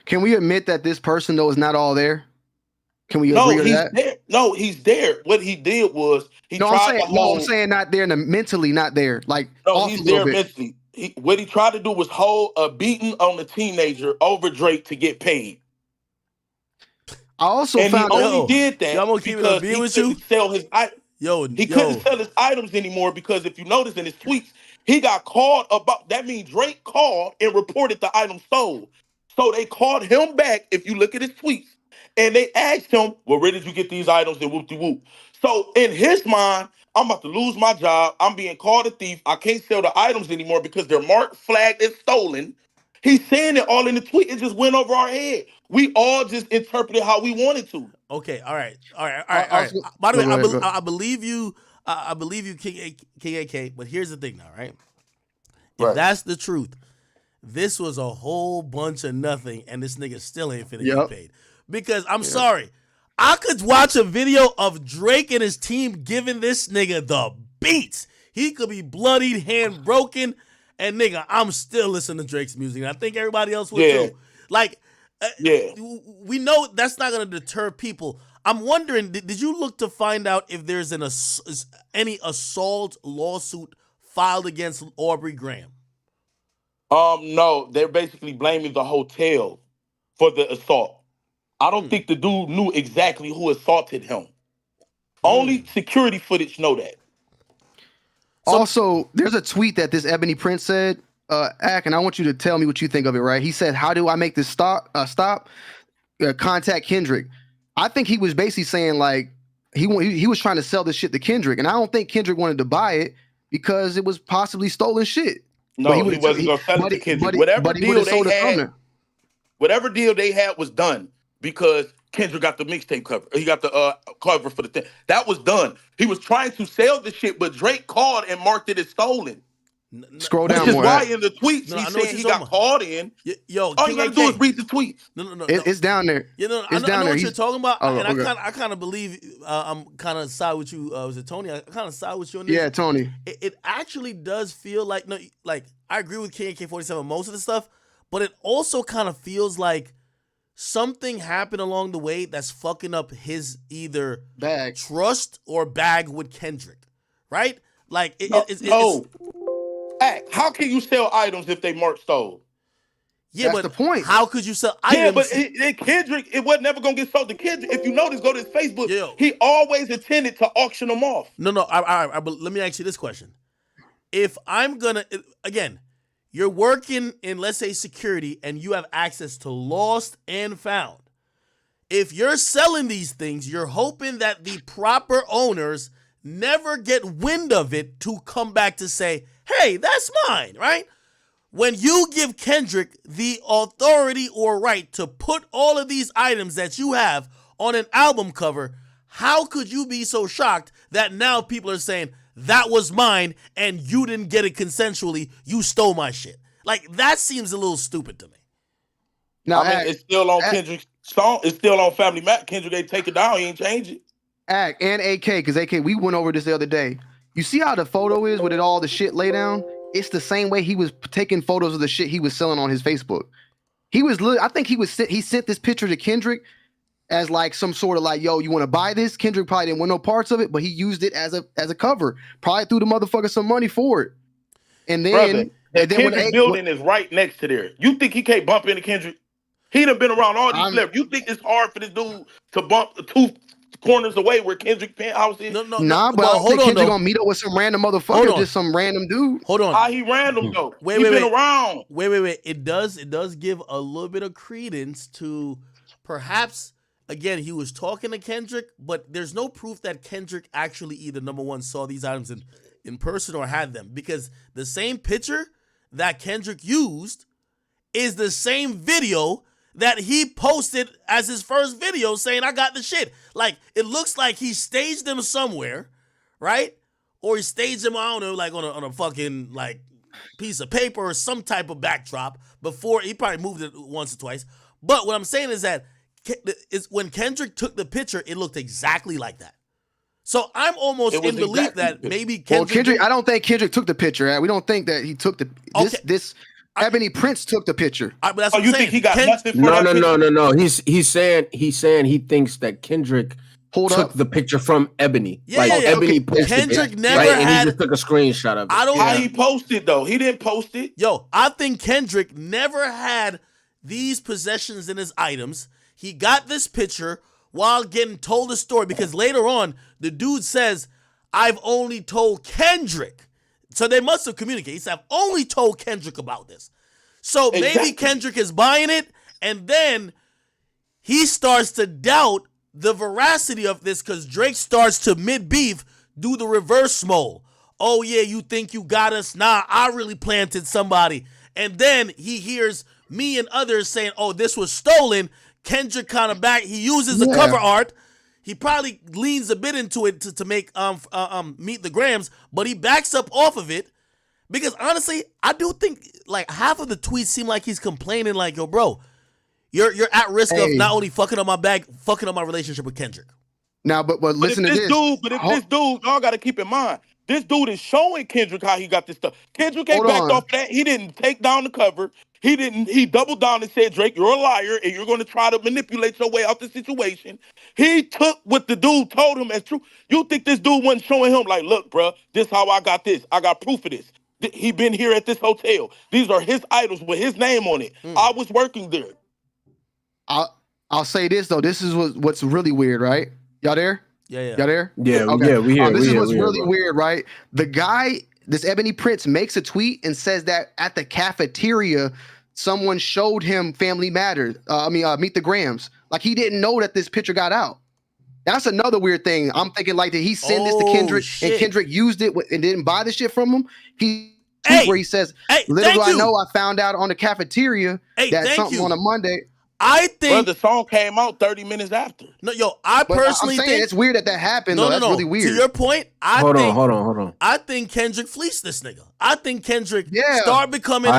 Can we admit that this person, though, is not all there? Can we agree on that? There. No, he's there. What he did was he tried I'm saying not there, mentally not there. Like, no, he's there mentally. What he tried to do was hold a beating on a teenager over Drake to get paid. I also and found he only did that I'm gonna keep because it he with couldn't you. sell his he couldn't sell his items anymore because if you notice in his tweets, he got called about. That means Drake called and reported the item sold. So they called him back. If you look at his tweets, and they asked him, "Well, where did you get these items?" And whoop de whoop. So in his mind, I'm about to lose my job. I'm being called a thief. I can't sell the items anymore because they're marked, flagged, and stolen. He's saying it all in the tweet. It just went over our head. We all just interpreted how we wanted to. Okay, all right. By the way, I believe you. I believe you, King AK. But here's the thing, now, right? If that's the truth, this was a whole bunch of nothing, and this nigga still ain't finna get paid. Because I'm sorry, I could watch a video of Drake and his team giving this nigga the beats. He could be bloodied, hand broken, and nigga, I'm still listening to Drake's music. And I think everybody else will too. Like, we know that's not gonna deter people. I'm wondering, did you look to find out if there's any assault lawsuit filed against Aubrey Graham? No, they're basically blaming the hotel for the assault. I don't think the dude knew exactly who assaulted him. Only security footage know that. Also, there's a tweet that this Ebony Prince said, Ack, and I want you to tell me what you think of it, right? He said, "How do I make this stop? Contact Kendrick." I think he was basically saying, like, he was trying to sell this shit to Kendrick, and I don't think Kendrick wanted to buy it because it was possibly stolen shit. No, he wasn't going to sell it to Kendrick. Whatever deal they had was done because Kendrick got the mixtape cover. He got the cover for the thing. That was done. He was trying to sell the shit, but Drake called and marked it as stolen. Scroll down more. Which is more. why in the tweets he's saying he got called in. All you gotta do is read the tweets. No. It's down there. I know what you're talking about, and I kind of believe I'm kind of side with you. Was it Tony? I kind of side with you on this. Yeah, Tony. It actually does feel like I agree with KK47 most of the stuff, but it also kind of feels like something happened along the way that's fucking up his either trust or bag with Kendrick, right? Like it's how can you sell items if they marked stole? Yeah, that's the point. How could you sell items? Yeah, but Kendrick, it was never gonna get sold to Kendrick. If you notice, go to his Facebook. He always intended to auction them off. No. Let me ask you this question: if I'm gonna again, you're working in, let's say, security, and you have access to lost and found. If you're selling these things, you're hoping that the proper owners never get wind of it to come back to say, "Hey, that's mine," right? When you give Kendrick the authority or right to put all of these items that you have on an album cover, how could you be so shocked that now people are saying, "That was mine and you didn't get it consensually, you stole my shit"? Like, that seems a little stupid to me. Now, it's still on Kendrick's song. It's still on Family Mac. Kendrick ain't take it down. He ain't change it. And AK, because AK, we went over this the other day. You see how the photo is with all the shit lay down? It's the same way he was taking photos of the shit he was selling on his Facebook. I think he sent this picture to Kendrick as like some sort of like, "Yo, you want to buy this?" Kendrick probably didn't want no parts of it, but he used it as a cover. Probably threw the motherfucker some money for it. And then, Kendrick building is right next to there. You think he can't bump into Kendrick? He done been around all these celebrities. You think it's hard for this dude to bump the two corners away where Kendrick penthouse is? But I don't think Kendrick gonna meet up with some random motherfucker, just some random dude. Hold on. How he random though? He been around. Wait. It does give a little bit of credence to perhaps, again, he was talking to Kendrick, but there's no proof that Kendrick actually either, number one, saw these items in person or had them, because the same picture that Kendrick used is the same video that he posted as his first video saying, I got the shit. Like, it looks like he staged them somewhere, right? Or he staged them, I don't know, like on a fucking, like, piece of paper or some type of backdrop before. He probably moved it once or twice. But what I'm saying is that when Kendrick took the picture, it looked exactly like that. So I'm almost in belief that maybe Kendrick. I don't think Kendrick took the picture. We don't think that he took the this Ebony Prince took the picture. But that's what I'm saying. Think he got nothing for No. He's saying he thinks that Kendrick took the picture from Ebony. Ebony posted Kendrick it, never and had. he just took a screenshot of it. I don't. How he posted though? He didn't post it. Yo, I think Kendrick never had these possessions in his items. He got this picture while getting told a story because later on the dude says, "I've only told Kendrick." So they must have communicated. He said, I've only told Kendrick about this. So maybe Kendrick is buying it, and then he starts to doubt the veracity of this because Drake starts to mid-beef do the reverse mole. Oh, yeah, you think you got us? Nah, I really planted somebody. And then he hears me and others saying, oh, this was stolen. Kendrick kind of back. He uses the cover art. He probably leans a bit into it to make Meet the Grams, but he backs up off of it because honestly, I do think like half of the tweets seem like he's complaining like, yo, bro, you're at risk of not only fucking up my bag, fucking up my relationship with Kendrick. Now, but listen to this. This dude, y'all got to keep in mind, this dude is showing Kendrick how he got this stuff. Kendrick ain't backed off that. He didn't take down the cover. He doubled down and said, Drake, you're a liar and you're going to try to manipulate your way out the situation. He took what the dude told him as true. You think this dude wasn't showing him like, look, bro, this how I got this. I got proof of this. He been here at this hotel. These are his items with his name on it. I was working there. I'll say this though. This is what's really weird, right? Y'all there? Yeah. Y'all there? Yeah, okay. We here. This is what's really weird, right? The guy, this Ebony Prince, makes a tweet and says that at the cafeteria, someone showed him Family Matters. Meet the Grams. Like he didn't know that this picture got out. That's another weird thing. I'm thinking like that he sent this to Kendrick and Kendrick used it and didn't buy the shit from him. Where he says, little do I know, I found out on the cafeteria that something on a Monday. I think the song came out 30 minutes after. No, yo, I personally think it's weird that happened. No, that's really weird. To your point, hold on. I think Kendrick fleeced this nigga. I think Kendrick Yeah. started becoming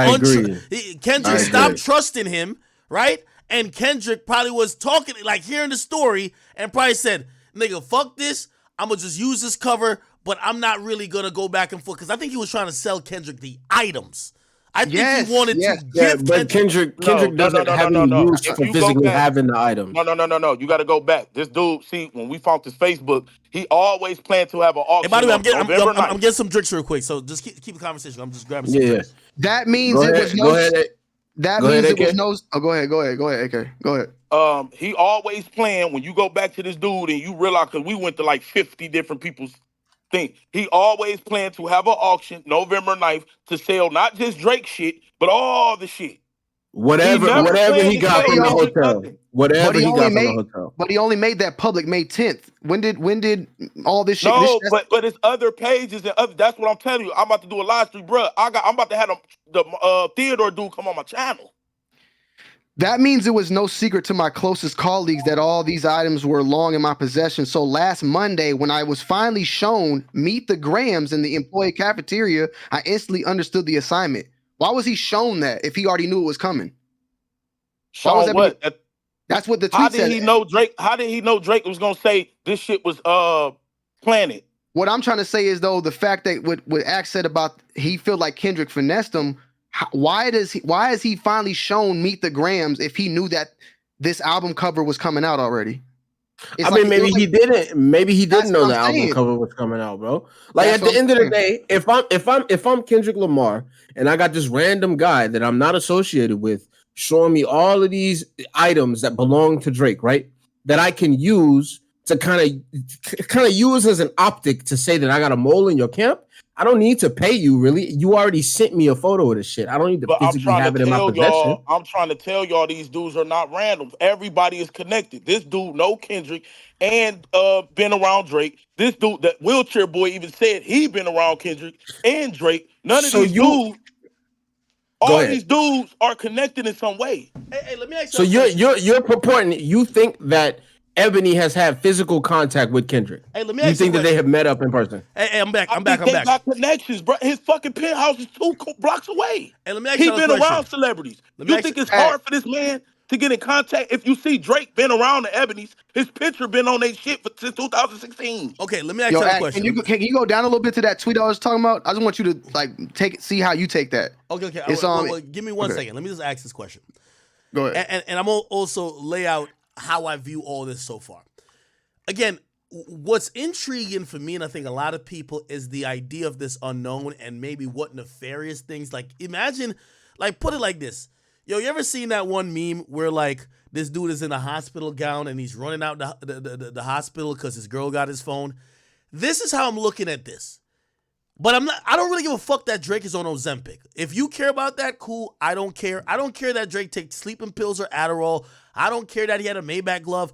Kendrick stopped trusting him, right? And Kendrick probably was talking, like hearing the story, and probably said, "Nigga, fuck this. I'm gonna just use this cover, but I'm not really gonna go back and forth." Because I think he was trying to sell Kendrick the items. I think he wanted to give but Kendrick doesn't have any use for physically having the items. No. You got to go back. This dude, see, when we found his Facebook, he always planned to have an auction. And by the way, I'm getting some drinks real quick, so just keep the conversation. I'm just grabbing some drinks. That means it was no. That means it was no. Oh, go ahead, AK. Go ahead. He always planned when you go back to this dude and you realize because we went to like 50 different people's thing. He always planned to have an auction November 9th to sell not just Drake shit, but all the shit. Whatever he got from the hotel. Whatever he got from the hotel. But he only made that public May 10th. When did all this shit? No, but it's other pages and other. That's what I'm telling you. I'm about to do a live stream, bro. I'm about to have the Theodore dude come on my channel. That means it was no secret to my closest colleagues that all these items were long in my possession. So last Monday, when I was finally shown Meet the Grams in the employee cafeteria, I instantly understood the assignment. Why was he shown that if he already knew it was coming? Shown what? That's what the tweet How said. did he know Drake? How did he know Drake was gonna say this shit was planted? What I'm trying to say is though the fact that what Axe said about he felt like Kendrick finessed him. Why is he finally shown Meet the Grams if he knew that this album cover was coming out already? Maybe he didn't. Maybe he didn't know the album cover was coming out, bro. Like at the end of the day, if I'm Kendrick Lamar and I got this random guy that I'm not associated with showing me all of these items that belong to Drake, right? That I can use to kind of use as an optic to say that I got a mole in your camp. I don't need to pay you, really. You already sent me a photo of this shit. I don't need to physically have it in my possession. I'm trying to tell y'all these dudes are not random. Everybody is connected. This dude know Kendrick and been around Drake. This dude, that wheelchair boy, even said he been around Kendrick and Drake. None of these dudes. All these dudes are connected in some way. Hey, let me ask you. So you're purporting you think that Ebony has had physical contact with Kendrick? Hey, let me you ask think you that they have met up in person? Hey, I'm back. I'm They back. got connections, bro. His fucking penthouse is 2 blocks away. Hey, let me ask He you a been question. around celebrities. Let me You ask think you- it's hard for this man to get in contact? If you see Drake been around the Ebony's, his picture been on their shit since 2016. Okay, let me ask Yo, you a Act, question. can you go down a little bit to that tweet I was talking about? I just want you to see how you take that. Okay. It's well, give me one okay. second. Let me just ask this question. Go ahead. And I'm also lay out how I view all this so far. Again, what's intriguing for me, and I think a lot of people, is the idea of this unknown and maybe what nefarious things. Like, imagine, like, put it like this. Yo, you ever seen that one meme where, like, this dude is in a hospital gown and he's running out the hospital because his girl got his phone? This is how I'm looking at this. But I don't really give a fuck that Drake is on Ozempic. If you care about that, cool. I don't care. I don't care that Drake takes sleeping pills or Adderall. I don't care that he had a Maybach glove.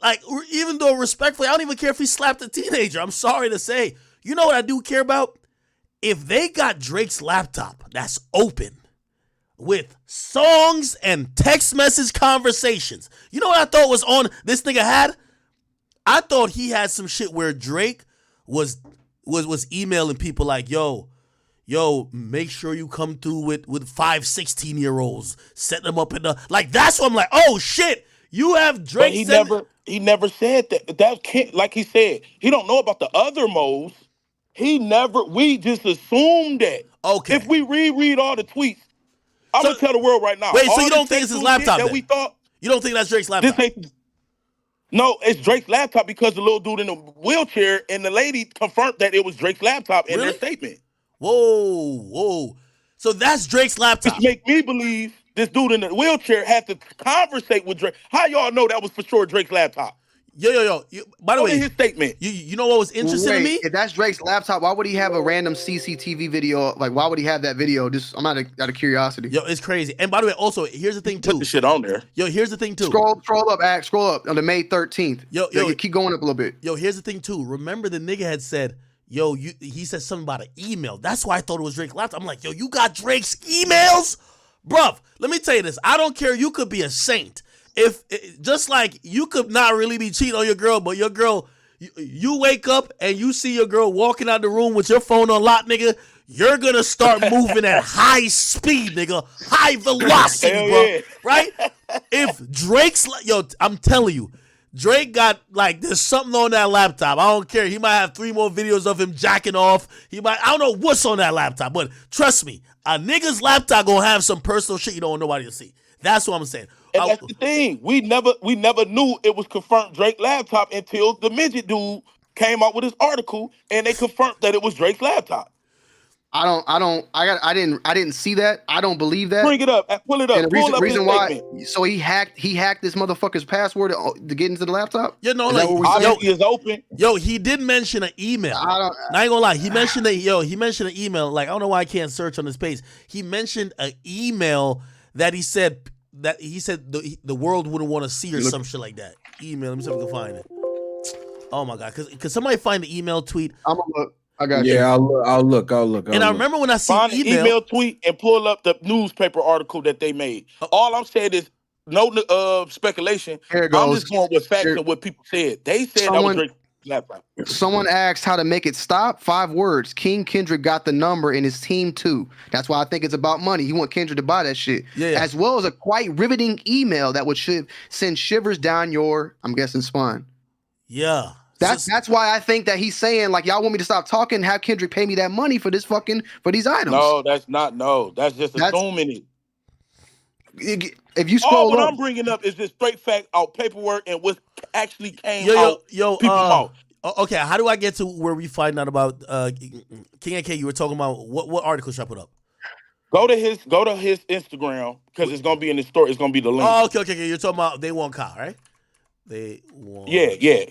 Like, even though respectfully, I don't even care if he slapped a teenager. I'm sorry to say. You know what I do care about? If they got Drake's laptop that's open with songs and text message conversations, you know what I thought was on this nigga had? I thought he had some shit where Drake was emailing people like, yo, make sure you come through with 5 16-year-olds. Set them up in the, like, that's what I'm like, oh shit, you have Drake. But he never said that. That can't, like he said, he don't know about the other modes. We just assumed that. Okay. If we reread all the tweets, I'm gonna tell the world right now. Wait, so all you don't this think it's his sexual laptop shit that then? we thought, you don't think that's Drake's laptop? No, it's Drake's laptop because the little dude in the wheelchair and the lady confirmed that it was Drake's laptop in their statement. Whoa. So that's Drake's laptop. Which make me believe this dude in the wheelchair had to conversate with Drake. How y'all know that was for sure Drake's laptop? Yo. By the way, his statement. You know what was interesting to me? If that's Drake's laptop, why would he have a random CCTV video? Like, why would he have that video? I'm out of curiosity. Yo, it's crazy. And by the way, also, here's the thing too. Put the shit on there. Yo, here's the thing too. Scroll up on the May 13th. Yo, keep going up a little bit. Yo, here's the thing too. Remember the nigga had said, he said something about an email. That's why I thought it was Drake's laptop. I'm like, yo, you got Drake's emails? Bruv, let me tell you this. I don't care. You could be a saint. If just like you could not really be cheating on your girl, but your girl, you wake up and you see your girl walking out the room with your phone on lock, nigga, you're gonna start moving at high speed, nigga, high velocity, bro. Yeah. Right? If Drake's, I'm telling you, Drake got, like, there's something on that laptop. I don't care. He might have 3 more videos of him jacking off. I don't know what's on that laptop, but trust me, a nigga's laptop gonna have some personal shit you don't want nobody to see. That's what I'm saying. And that's the thing. We never knew it was confirmed Drake's laptop until the midget dude came out with his article and they confirmed that it was Drake's laptop. I didn't see that. I don't believe that. Bring it up. Pull it up. And the reason why. So he hacked this motherfucker's password to get into the laptop. Yeah, no, is open. Yo, he did mention an email. I ain't gonna lie. He mentioned an email. Like, I don't know why I can't search on this page. He mentioned an email that he said the world wouldn't want to see or some shit like that. Email. Let me see if I can find it. Oh my god, because somebody find the email tweet. I'm gonna look. I got you. Yeah, I'll look. And I remember when I see find the email tweet and pull up the newspaper article that they made. All I'm saying is no speculation. Here it goes. I'm just going with facts and what people said. They said that was Drake's laptop. Someone asked how to make it stop. 5 words. King Kendrick got the number and his team too. That's why I think it's about money. He want Kendrick to buy that shit. Yeah. As well as a quite riveting email that would send shivers down your, I'm guessing, spine. Yeah. That's why I think that he's saying, like, y'all want me to stop talking, have Kendrick pay me that money for these items. No, that's not. No, that's just assuming it. If you scroll all what up, I'm bringing up is just straight fact out paperwork and what actually came out. People's mouth. Okay, how do I get to where we find out about King AK? You were talking about what article should I put up? Go to his Instagram because it's gonna be in the story. It's gonna be the link. Oh, okay. You're talking about They Want Kyle, right? They Want. Yeah.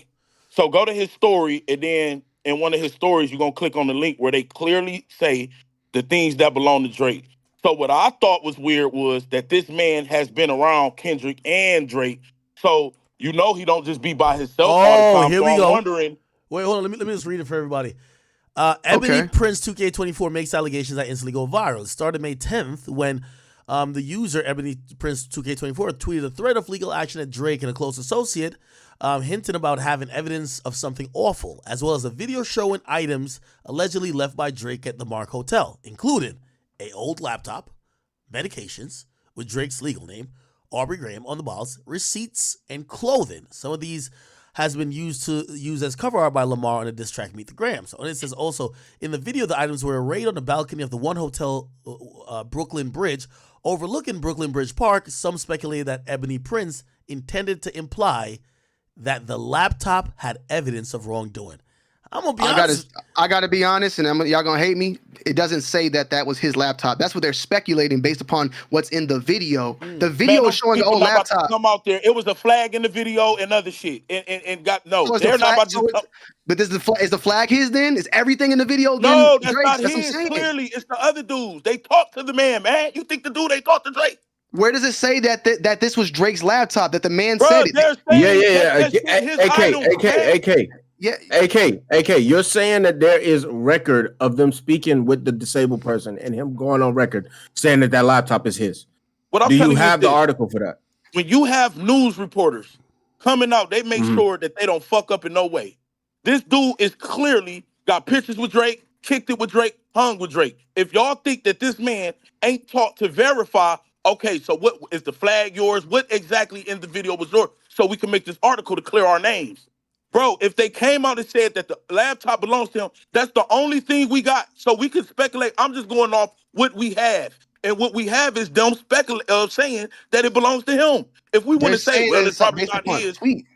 So go to his story, and then in one of his stories, you're going to click on the link where they clearly say the things that belong to Drake. So what I thought was weird was that this man has been around Kendrick and Drake. So he don't just be by himself all the time. Here so we I'm go. wondering. Wait, hold on. Let me just read it for everybody. Ebony Prince 2K24 makes allegations that instantly go viral. It started May 10th when the user Ebony Prince 2K24 tweeted a threat of legal action at Drake and a close associate, hinting about having evidence of something awful, as well as a video showing items allegedly left by Drake at the Mark Hotel, including an old laptop, medications with Drake's legal name, Aubrey Graham on the bottles, receipts, and clothing. Some of these has been used as cover art by Lamar on the diss track Meet the Grams. And it says also, in the video, the items were arrayed on the balcony of the One Hotel Brooklyn Bridge, overlooking Brooklyn Bridge Park. Some speculated that Ebony Prince intended to imply that the laptop had evidence of wrongdoing. I'm gonna be honest. I gotta be honest, and y'all gonna hate me. It doesn't say that was his laptop. That's what they're speculating based upon what's in the video. The video is showing the old laptop. Come out there. It was a flag in the video and other shit, and got no. So they're not about to. But is the flag his? Then is everything in the video? No, then that's Drake's? not his. Clearly, it's the other dudes. They talked to the man. You think the dude they talked to Drake? Where does it say that this was Drake's laptop? That the man Bruh, said it? AK, you're saying that there is record of them speaking with the disabled person and him going on record saying that laptop is his. Do you have the article for that? When you have news reporters coming out, they make sure that they don't fuck up in no way. This dude is clearly got pictures with Drake, kicked it with Drake, hung with Drake. If y'all think that this man ain't taught to verify, okay, so what is the flag yours? What exactly in the video was yours? So we can make this article to clear our names. Bro, if they came out and said that the laptop belongs to him, that's the only thing we got. So we can speculate. I'm just going off what we have. And what we have is them saying that it belongs to him. If we want to say, well, it's probably not his. Tweet.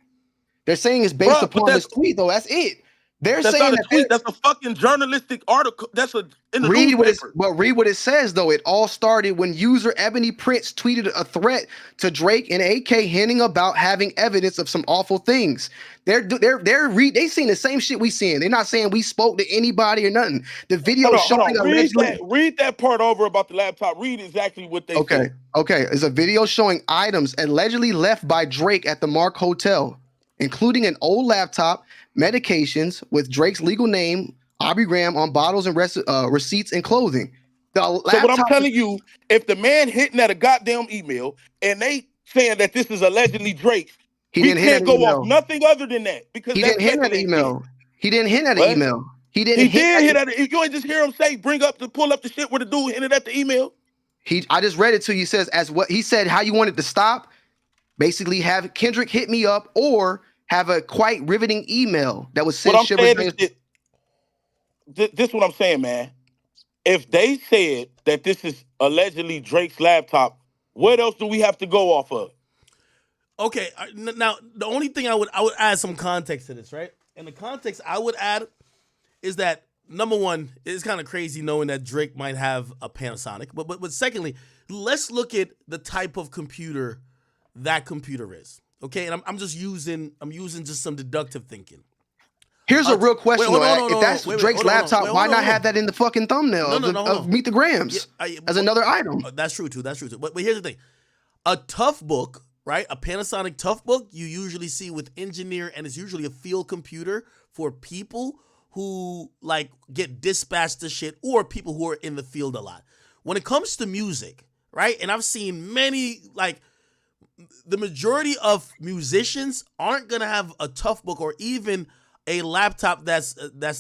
They're saying it's based upon this tweet, though. That's it. They're that's saying not a tweet. That's a fucking journalistic article. That's in the newspaper. Read what it says, though. It all started when user Ebony Prince tweeted a threat to Drake and AK hinting about having evidence of some awful things. They seeing the same shit we seeing. They're not saying we spoke to anybody or nothing. The video showing read that part over about the laptop. Read exactly what they said. Okay. It's a video showing items allegedly left by Drake at the Mark Hotel, including an old laptop, medications with Drake's legal name, Aubrey Graham on bottles and receipts and clothing. So what I'm telling you, if the man hitting at a goddamn email and they saying that this is allegedly Drake, we can't go off nothing other than that because he didn't hit that email. He didn't hit that email. He did hit at it. You ain't just hear him say, pull up the shit where the dude hinted at the email. I just read it to you. He says he said how you wanted to stop. Basically, have Kendrick hit me up or have a quite riveting email that was sent. This is what I'm saying, man. If they said that this is allegedly Drake's laptop, what else do we have to go off of? Okay, now the only thing I would add some context to this, right? And the context I would add is that number one, it's kind of crazy knowing that Drake might have a Panasonic, but secondly, let's look at the type of computer that computer is. Okay, and I'm using just some deductive thinking. Here's a real question: if that's Drake's laptop, why not have that in the fucking thumbnail of Meet the Grams as another item? That's true too. But here's the thing: a tough book, right? A Panasonic tough book, you usually see with engineer, and it's usually a field computer for people who like get dispatched to shit or people who are in the field a lot. When it comes to music, right? And I've seen many the majority of musicians aren't gonna have a tough book or even a laptop that's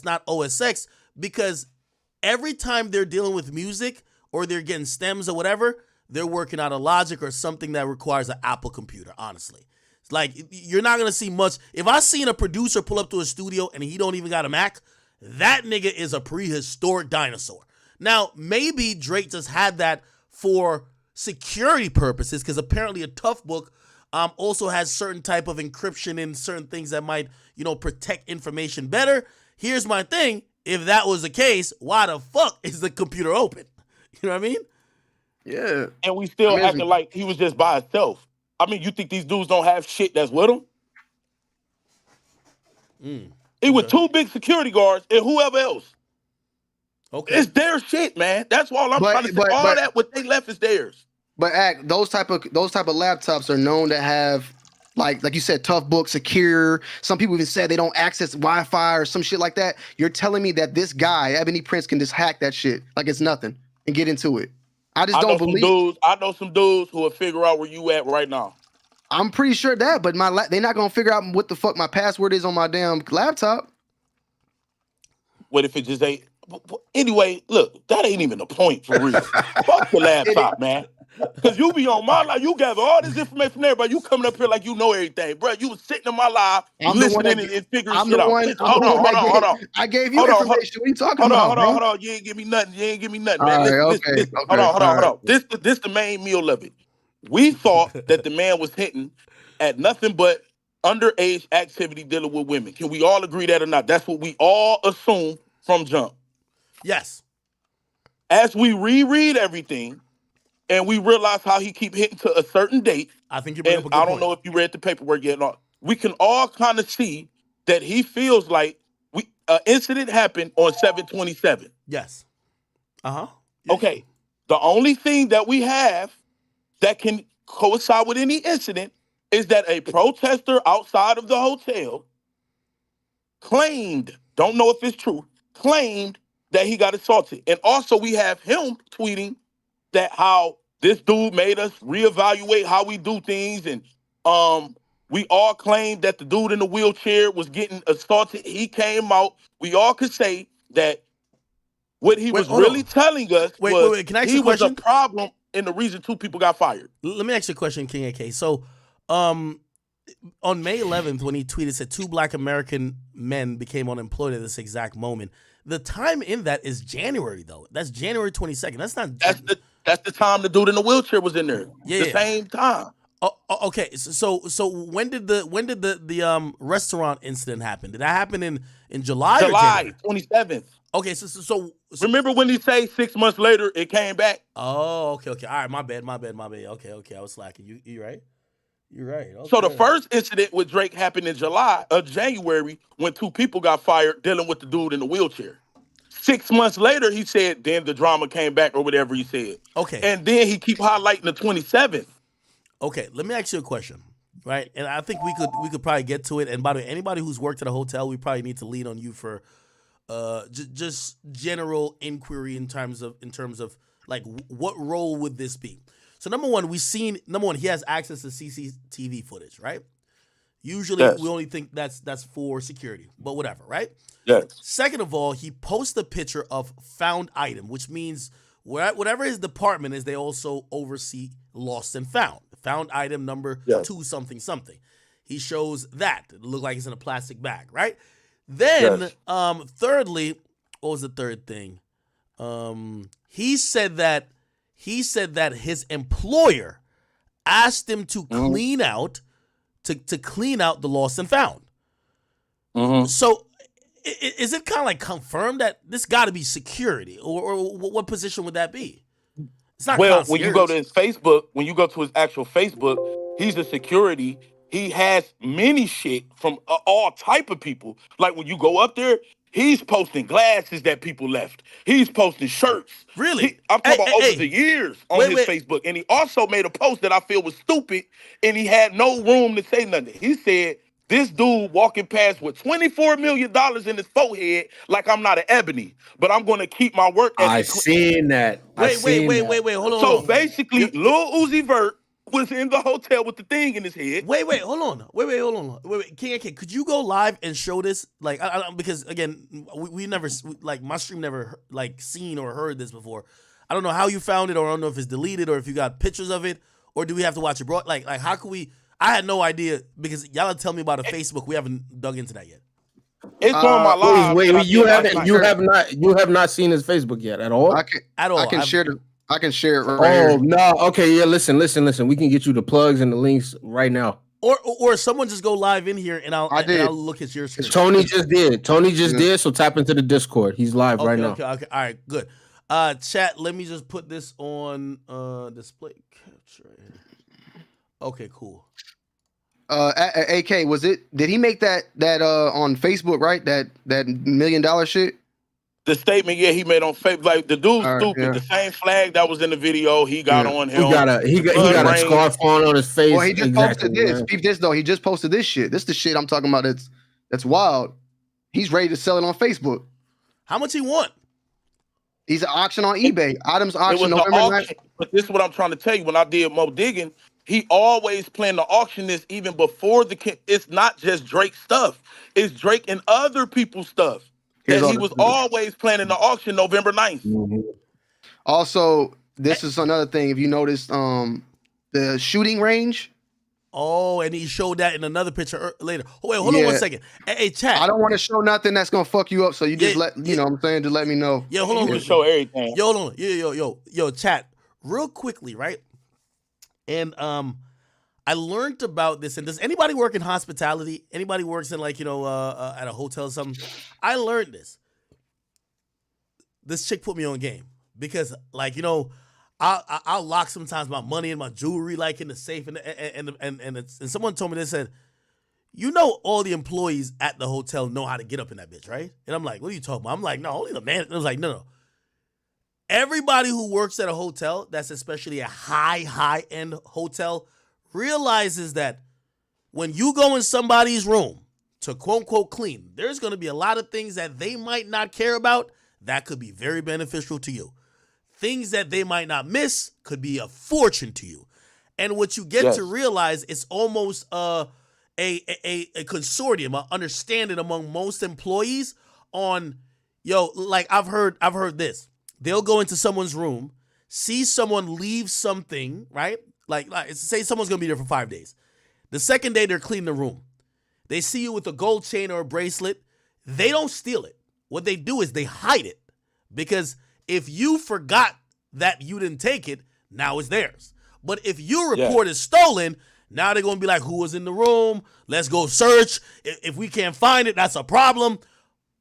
not OS X, because every time they're dealing with music or they're getting stems or whatever, they're working out a Logic or something that requires an Apple computer. Honestly, it's like you're not gonna see much. If I seen a producer pull up to a studio and he don't even got a Mac, that nigga is a prehistoric dinosaur. Now maybe Drake just had that for security purposes, because apparently a tough book also has certain type of encryption and certain things that might, protect information better. Here's my thing. If that was the case, why the fuck is the computer open? You know what I mean? Yeah. And we still acting like he was just by himself. I mean, you think these dudes don't have shit that's with him? He with two big security guards and whoever else. Okay. It's their shit, man. That's all I'm trying to say. All that what they left is theirs. But those type of laptops are known to have like you said, tough book, secure. Some people even said they don't access Wi-Fi or some shit like that. You're telling me that this guy, Ebony Prince, can just hack that shit like it's nothing and get into it. I just don't believe. I know some dudes who will figure out where you at right now. I'm pretty sure that, but they're not gonna figure out what the fuck my password is on my damn laptop. What if it just ain't? Anyway, look, that ain't even the point for real. Fuck the laptop, man. Because you be on my live, you gather all this information from everybody. You coming up here like you know everything, bro. You was sitting in my live, listening and figuring shit out. Hold on. I gave you information. What are you talking about? Hold on. You ain't give me nothing. Man. Right, Listen. Hold on. This the main meal of it. We thought that the man was hitting at nothing but underage activity dealing with women. Can we all agree that or not? That's what we all assume from jump. Yes. As we reread everything, and we realize how he keep hitting to a certain date. I think you bring up a good I don't know if you read the paperwork yet or not. We can all kind of see that he feels like an incident happened on 7/27. Yes. Uh-huh. Okay. The only thing that we have that can coincide with any incident is that a protester outside of the hotel claimed, don't know if it's true, claimed that he got assaulted. And also we have him tweeting that how this dude made us reevaluate how we do things, and we all claimed that the dude in the wheelchair was getting assaulted. He came out. We all could say that what he was really telling us was Can I ask he you a was question? a problem and the reason 2 people got fired. Let me ask you a question, King AK. So, on May 11th, when he tweeted, said 2 Black American men became unemployed at this exact moment. The time in that is January, though. That's January 22nd. That's the time the dude in the wheelchair was in there. Yeah. The same time. Okay. So when did the restaurant incident happen? Did that happen in July? July 27th. Okay. So remember when he say 6 months later it came back? Oh, okay. All right, my bad. Okay. I was slacking. You're right. You're right. Okay. So the first incident with Drake happened in January, when 2 people got fired dealing with the dude in the wheelchair. 6 months later, he said, then the drama came back or whatever he said. Okay. And then he keep highlighting the 27th. Okay, let me ask you a question, right? And I think we could probably get to it. And by the way, anybody who's worked at a hotel, we probably need to lean on you for just general inquiry in terms of like what role would this be? So number one, he has access to CCTV footage, right? Usually we only think that's for security, but whatever, right? Yes. Second of all, he posts a picture of found item, which means whatever his department is, they also oversee lost and found. Found item number 2 something. He shows that. It looked like it's in a plastic bag, right? Then, thirdly, what was the third thing? He said that his employer asked him to clean out to clean out the lost and found. So is it kind of like confirmed that this got to be security, or what position would that be? It's not concierge. When you go to his Facebook, when you go to his actual Facebook, he's a security. He has many shit from all type of people. Like when you go up there, he's posting glasses that people left. He's posting shirts. Really? I'm talking about over the years on his Facebook. And he also made a post that I feel was stupid, and he had no room to say nothing. He said, this dude walking past with $24 million in his forehead like I'm not an Ebony, but I'm going to keep my work ethic. I seen that. Wait, hold on. So basically, Lil Uzi Vert was in the hotel with the thing in his head. Wait, hold on. Wait, King, could you go live and show this? Like, because again, we never, like, my stream never like seen or heard this before. I don't know how you found it, or I don't know if it's deleted, or if you got pictures of it, or do we have to watch it, bro? Like how could we? I had no idea, because y'all tell me about a Facebook. We haven't dug into that yet. It's on my live. Wait, you have not seen his Facebook yet at all? I can share it right here. here. No, okay, yeah. Listen. We can get you the plugs and the links right now. Or someone just go live in here and I'll look at your screen. Tony just did. So tap into the Discord. He's live right now. Okay. All right, good. Chat. Let me just put this on display capture. Okay, cool. AK, did he make that on Facebook, right? That $1 million shit? The statement, he made on Facebook, like the dude's stupid. Yeah. The same flag that was in the video, he got on him. He got a scarf on his face. Well, he just posted this. Peep this though. He just posted this shit. This is the shit I'm talking about. That's wild. He's ready to sell it on Facebook. How much he want? He's an auction on eBay. Items auction It was November 9th. but this is what I'm trying to tell you. When I did more digging, he always planned to auction this even before it's not just Drake stuff. It's Drake and other people's stuff. And he was always planning to auction November 9th. Mm-hmm. Also, this is another thing. If you noticed, the shooting range. Oh, and he showed that in another picture later. Oh, wait, hold on 1 second. Hey, chat. I don't want to show nothing that's gonna fuck you up. So you just you know what I'm saying? Just let me know. Yeah, hold on. You can show everything. Yo, hold on. Yo, chat. Real quickly, right? And I learned about this. And does anybody work in hospitality? Anybody works in at a hotel or something? I learned this. This chick put me on game because I'll lock sometimes my money and my jewelry in the safe and someone told me, they said, all the employees at the hotel know how to get up in that bitch, right? And I'm like, what are you talking about? I'm like, no, only the man. And I was like, no. Everybody who works at a hotel, that's especially a high-end hotel, realizes that when you go in somebody's room to quote-unquote clean, there's going to be a lot of things that they might not care about that could be very beneficial to you. Things that they might not miss could be a fortune to you. And what you get to realize, it's almost a consortium, an understanding among most employees on, I've heard this. They'll go into someone's room, see someone leave something, right? Like say someone's going to be there for 5 days. The second day, they're cleaning the room. They see you with a gold chain or a bracelet. They don't steal it. What they do is they hide it. Because if you forgot that you didn't take it, now it's theirs. But if you report it stolen, now they're going to be like, who was in the room? Let's go search. If we can't find it, that's a problem.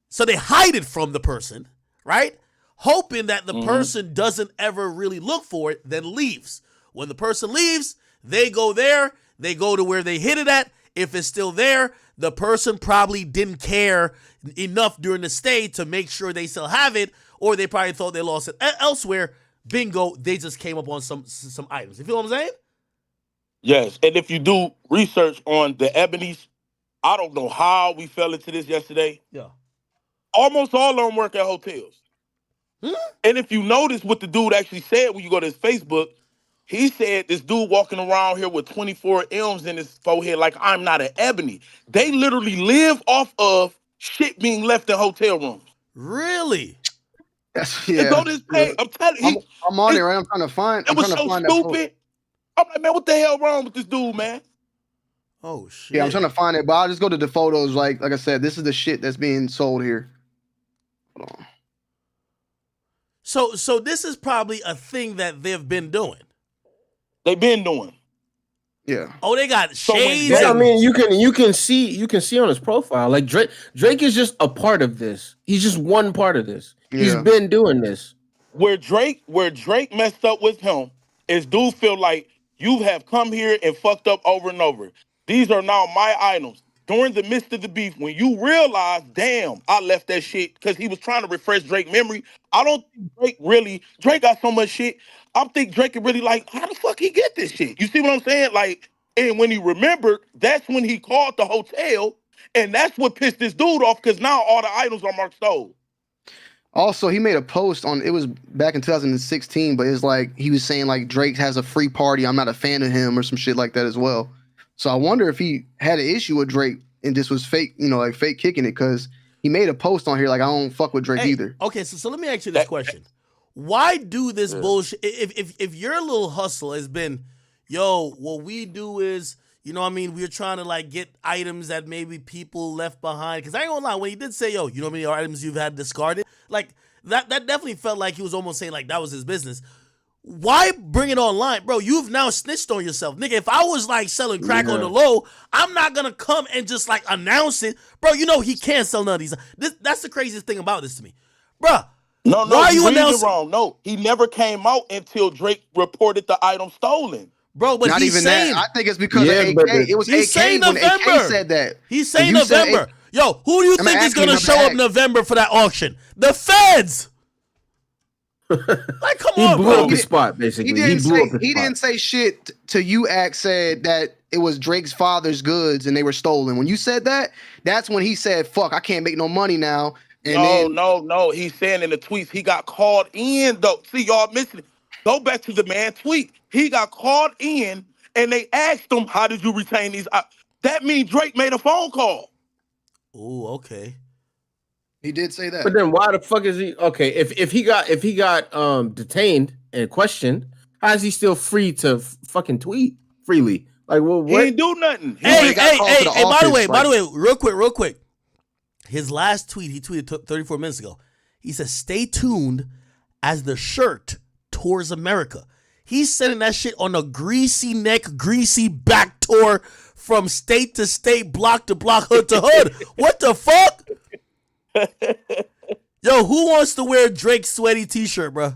So they hide it from the person, right? Hoping that the person doesn't ever really look for it, then leaves. When the person leaves, they go there. They go to where they hid it at. If it's still there, the person probably didn't care enough during the stay to make sure they still have it, or they probably thought they lost it elsewhere. Bingo, they just came up on some items. You feel what I'm saying? Yes, and if you do research on the ebonies, I don't know how we fell into this yesterday. Yeah. Almost all of them work at hotels. And if you notice what the dude actually said when you go to his Facebook, he said this dude walking around here with 24 M's in his forehead like I'm not an ebony. They literally live off of shit being left in hotel rooms. Really? Yeah. Go to his page. I'm telling you. I'm on it, right? I'm trying to find. It was so stupid. I'm like, man, what the hell wrong with this dude, man? Oh shit. Yeah, I'm trying to find it, but I'll just go to the photos. Like I said, this is the shit that's being sold here. Hold on. So this is probably a thing that they've been doing. They've been doing. Yeah. Oh, they got shades. Yeah, I mean, you can see on his profile. Like Drake is just a part of this. He's just one part of this. Yeah. He's been doing this. Where Drake messed up with him is dude feel like you have come here and fucked up over and over. These are now my items. During the midst of the beef, when you realize, damn, I left that shit because he was trying to refresh Drake's memory. I don't think Drake got so much shit. I think Drake could really how the fuck he get this shit? You see what I'm saying? And when he remembered, that's when he called the hotel, and that's what pissed this dude off because now all the items are marked stolen. Also, he made a post it was back in 2016, but it's he was saying Drake has a free party. I'm not a fan of him or some shit like that as well. So I wonder if he had an issue with Drake and this was fake, fake kicking it because he made a post on here I don't fuck with Drake either. Okay, so let me ask you this question. Why do this bullshit? If your little hustle has been, what we do is, we're trying to get items that maybe people left behind. Because I ain't gonna lie, when he did say, how many items you've had discarded, that definitely felt like he was almost saying that was his business. Why bring it online? Bro, you've now snitched on yourself. Nigga, if I was selling crack on the low, I'm not gonna come and just announce it. Bro, he can't sell none of these. That's the craziest thing about this to me. Bro, No, why are you announcing? Wrong. No, he never came out until Drake reported the item stolen. Bro, but not he's even saying that. I think it's because of AK. It was AK when AK said that. He's saying November. Yo, who do you think is going to show up November for that auction? The feds. Like, come he on, blew bro. up the spot, basically. He didn't say shit to you. Act said that it was Drake's father's goods and they were stolen. When you said that, that's when he said, "Fuck, I can't make no money now." And No. He's saying in the tweets he got called in though. See, y'all missing it. Go back to the man tweet. He got called in and they asked him, "How did you retain these?" That means Drake made a phone call. Oh, okay. He did say that. But then why the fuck is he okay? If he got detained and questioned, how is he still free to fucking tweet freely? Like, well, what? He ain't do nothing. Hey, by the way, real quick. His last tweet, he tweeted 34 minutes ago. He says, "Stay tuned as the shirt tours America." He's sending that shit on a greasy neck, greasy back tour from state to state, block to block, hood to hood. What the fuck? Yo, who wants to wear Drake's sweaty t-shirt, bro?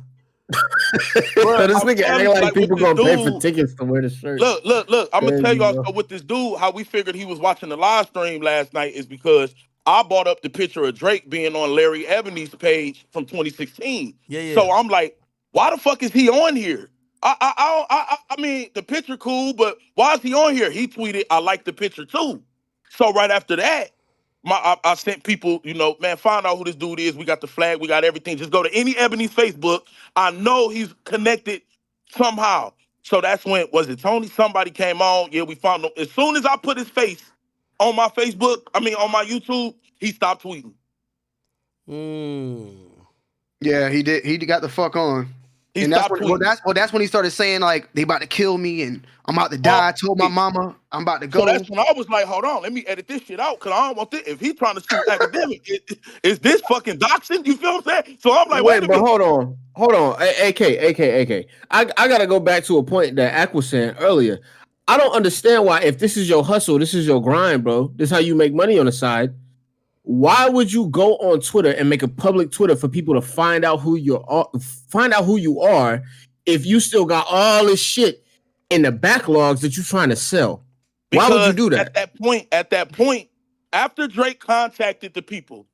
Bro, this nigga act like people gonna pay for tickets to wear the shirt. Look. I'm gonna tell y'all with this dude how we figured he was watching the live stream last night is because I brought up the picture of Drake being on Larry Ebony's page from 2016. Yeah. So I'm like, why the fuck is he on here? I mean, the picture cool, but why is he on here? He tweeted, "I like the picture too." So right after that, I sent people, man, find out who this dude is. We got the flag, we got everything. Just go to any Ebony's Facebook. I know he's connected somehow. So that's when, was it Tony? Somebody came on. Yeah, we found him. As soon as I put his face on my Facebook, on my YouTube, he stopped tweeting. Yeah, he did. He got the fuck on. And that's when he started saying, like, they about to kill me and I'm about to die. I told my mama I'm about to go. So that's when I was like, hold on, let me edit this shit out because I don't want this. If he's trying to shoot academic, is this fucking doxing? You feel what I'm saying? So I'm like, wait a minute. Hold on. AK. I gotta go back to a point that Ak was saying earlier. I don't understand why, if this is your hustle, this is your grind, bro. This is how you make money on the side. Why would you go on Twitter and make a public Twitter for people to find out who you are if you still got all this shit in the backlogs that you're trying to sell? Why would you do that? At that point, after Drake contacted the people,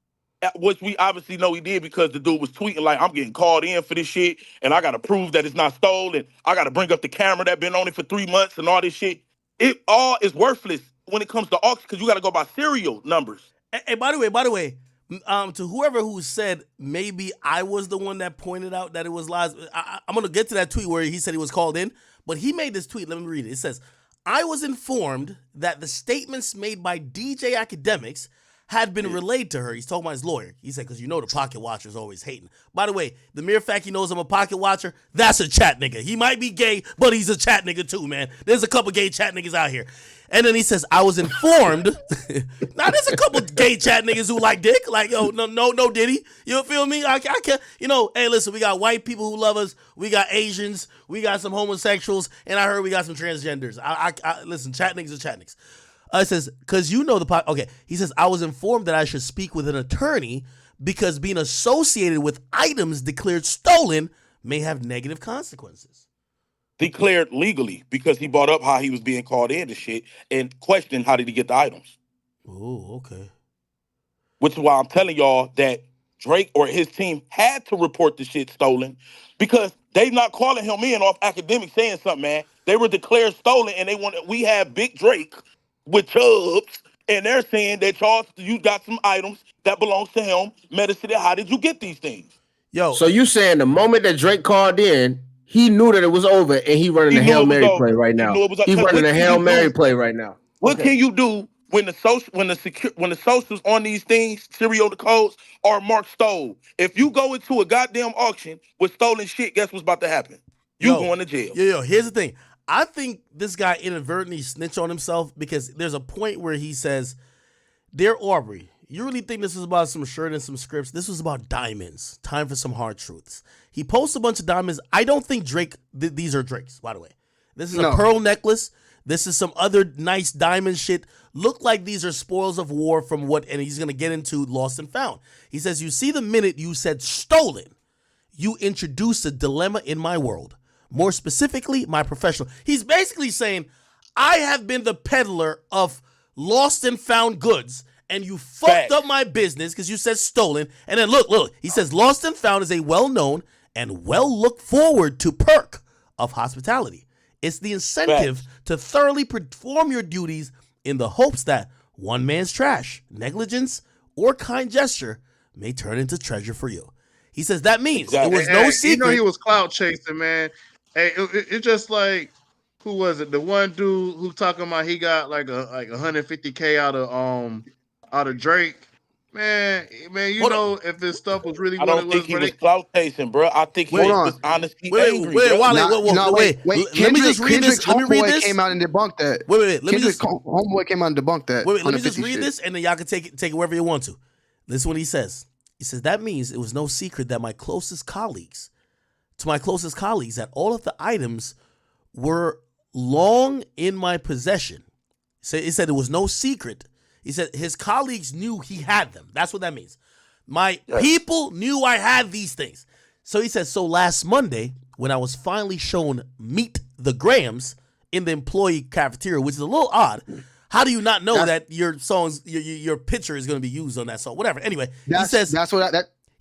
which we obviously know he did because the dude was tweeting like, "I'm getting called in for this shit and I got to prove that it's not stolen. I got to bring up the camera that been on it for 3 months and all this shit." It all is worthless when it comes to auction because you got to go by serial numbers. Hey, by the way, to whoever who said maybe I was the one that pointed out that it was lies, I'm going to get to that tweet where he said he was called in, but he made this tweet. Let me read it. It says, "I was informed that the statements made by DJ Academics had been relayed to her." He's talking about his lawyer. He said, because the pocket watcher is always hating. By the way, the mere fact he knows I'm a pocket watcher, that's a chat nigga. He might be gay, but he's a chat nigga too, man. There's a couple gay chat niggas out here. And then he says, "I was informed." Now, there's a couple gay chat niggas who like dick. Like, yo, no Diddy. You feel me? I can't, hey, listen, we got white people who love us. We got Asians. We got some homosexuals. And I heard we got some transgenders. Listen, chat niggas are chat niggas. It says, because okay. He says, "I was informed that I should speak with an attorney because being associated with items declared stolen may have negative consequences." Declared legally because he brought up how he was being called in to shit and questioned how did he get the items. Oh, okay. Which is why I'm telling y'all that Drake or his team had to report the shit stolen because they not calling him in off academic saying something, man. They were declared stolen and we have Big Drake with Chubbs and they're saying that you got some items that belongs to him. Medicine, how did you get these things? Yo. So you saying the moment that Drake called in, he knew that it was over and he running a Hail Mary play right now. He's running a Hail Mary play right now. What can you do when the socials on these things, serial codes, are marked stolen? If you go into a goddamn auction with stolen shit, guess what's about to happen? You going to jail. Yo, here's the thing. I think this guy inadvertently snitched on himself because there's a point where he says, "Dear Aubrey, you really think this was about some shirt and some scripts? This was about diamonds. Time for some hard truths." He posts a bunch of diamonds. I don't think Drake, these are Drake's, by the way. This is a pearl necklace. This is some other nice diamond shit. Look like these are spoils of war from and he's going to get into Lost and Found. He says, "You see, the minute you said stolen, you introduced a dilemma in my world. More specifically, my professional." He's basically saying, I have been the peddler of Lost and Found goods, and you fucked up my business because you said stolen. And then look, he says lost and found is a well-known and well-looked forward to perk of hospitality. It's the incentive to thoroughly perform your duties in the hopes that one man's trash, negligence, or kind gesture may turn into treasure for you. He says that means it was no secret. You know he was clout chasing, man. Hey, it's just like, who was it? The one dude who talking about he got like 150K out of Drake. Man, you know if this stuff was really I what don't it was. think he was clout chasing, bro. I think he was honestly angry. Wait. Let me just read this. Let me read this. Came out and debunked that. Wait. Let me just. Homeboy came out and debunked that. Wait. Let me just read this, and then y'all can take it wherever you want to. This is what he says. He says that means it was no secret that my closest colleagues, that all of the items were long in my possession. So he said it was no secret. He said his colleagues knew he had them. That's what that means. My people knew I had these things. So he says, so last Monday, when I was finally shown Meet the Grams in the employee cafeteria, which is a little odd. How do you not know that your songs, your picture is going to be used on that song? Whatever. Anyway, he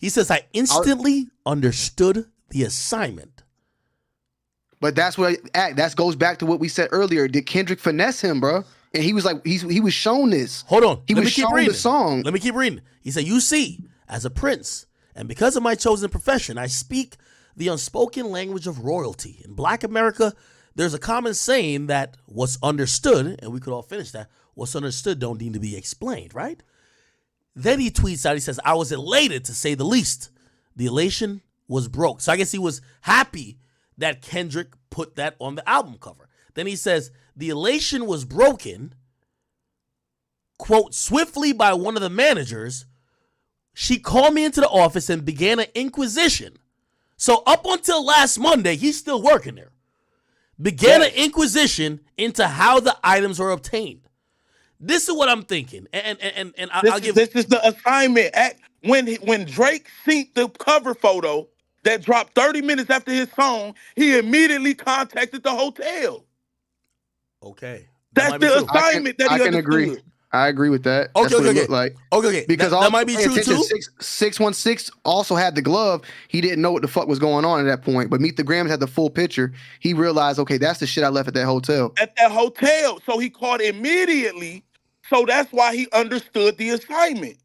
says I instantly understood the assignment. But that goes back to what we said earlier. Did Kendrick finesse him, bro? And he was like, he was shown this. Hold on. He was shown the song. Let me keep reading. He said, you see, as a prince, and because of my chosen profession, I speak the unspoken language of royalty. In Black America, there's a common saying that what's understood, and we could all finish that, what's understood don't need to be explained, right? Then he tweets out, he says, I was elated to say the least. The elation was broke. So I guess he was happy that Kendrick put that on the album cover. Then he says, the elation was broken, quote, swiftly by one of the managers. She called me into the office and began an inquisition. So up until last Monday, he's still working there. Began an inquisition into how the items were obtained. This is what I'm thinking. And I'll give... This is the assignment. When Drake seen the cover photo that dropped 30 minutes after his song, he immediately contacted the hotel. Okay. That's the assignment that he understood. I can agree. I agree with that. Okay, That's what it looked like. Okay. Because that might be true too. 616 also had the glove. He didn't know what the fuck was going on at that point. But Meet the Grams had the full picture. He realized, okay, that's the shit I left at that hotel. So he called immediately. So that's why he understood the assignment.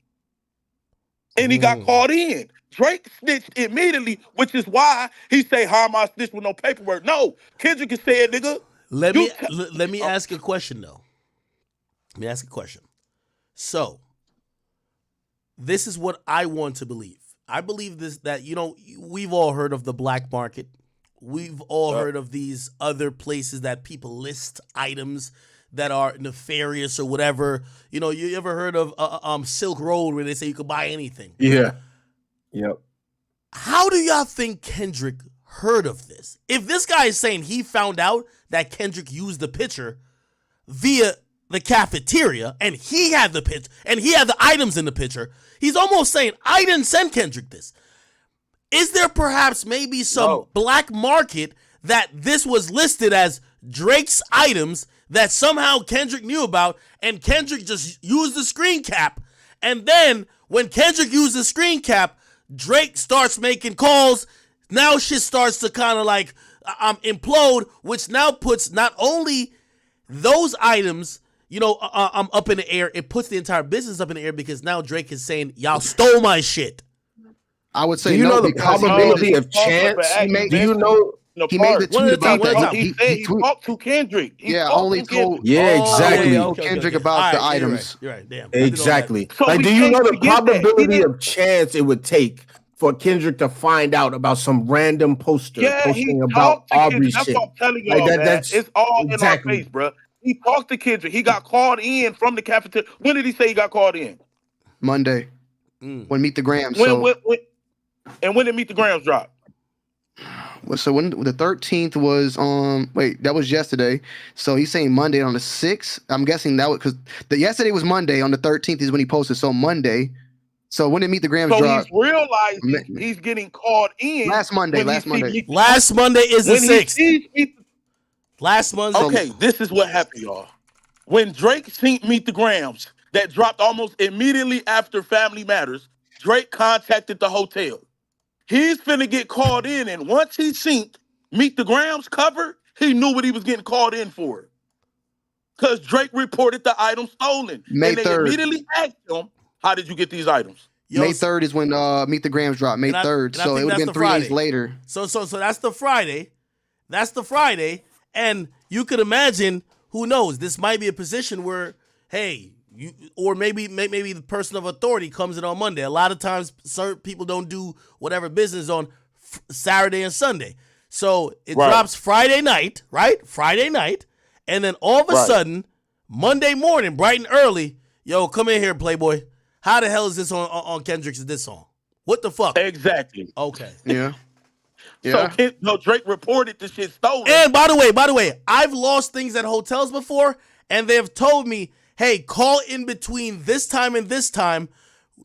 And he got called in. Drake snitched immediately, which is why he say, how am I snitch with no paperwork? No, Kendrick has said, nigga. Let me ask a question, though. Let me ask a question. So, this is what I want to believe. I believe that, we've all heard of the black market. We've all heard of these other places that people list items that are nefarious or whatever. You ever heard of Silk Road where they say you could buy anything? Yeah. Yep. How do y'all think Kendrick heard of this? If this guy is saying he found out that Kendrick used the picture via the cafeteria and he had the picture and he had the items in the picture, he's almost saying, I didn't send Kendrick this. Is there perhaps maybe some black market that this was listed as Drake's items that somehow Kendrick knew about and Kendrick just used the screen cap? And then when Kendrick used the screen cap, Drake starts making calls. Now shit starts to kind of like implode, which now puts not only those items, up in the air, it puts the entire business up in the air because now Drake is saying, y'all stole my shit. I would say do you know the probability of chance? He made the tweet about that. He talked to Kendrick. Exactly. Kendrick about the items. You're right. Damn. Exactly. So do you know the probability of chance it would take for Kendrick to find out about some random poster posting about Aubrey shit? That's what I'm telling you, it's all in our face, bro. He talked to Kendrick. He got called in from the cafeteria. When did he say he got called in? Monday. When Meet the Grams. And when did Meet the Grams drop? So when the 13th was that was yesterday. So he's saying Monday on the 6th. I'm guessing that was because yesterday was Monday. On the 13th is when he posted. So Monday. So when did Meet the Grams drop? So he's realizing he's getting called in. Last Monday. Last Monday is the 6th. Last Monday. Okay, this is what happened, y'all. When Drake seen Meet the Grams, that dropped almost immediately after Family Matters, Drake contacted the hotel. He's finna get called in, and once he seen Meet the Grams cover, he knew what he was getting called in for. Because Drake reported the item stolen. May and they 3rd. immediately asked him, how did you get these items? May 3rd is when Meet the Grams dropped. May 3rd. So it would have been 3 days later. So that's the Friday. That's the Friday. And you could imagine, who knows, this might be a position where, hey, or maybe the person of authority comes in on Monday. A lot of times, certain people don't do whatever business on Saturday and Sunday. So it drops Friday night, right? Friday night. And then all of a sudden, Monday morning, bright and early, yo, come in here, Playboy. How the hell is this on Kendrick's this song? What the fuck? Exactly. Okay. Yeah. So Drake reported the shit stolen. And by the way, I've lost things at hotels before, and they've told me, hey, call in between this time and this time.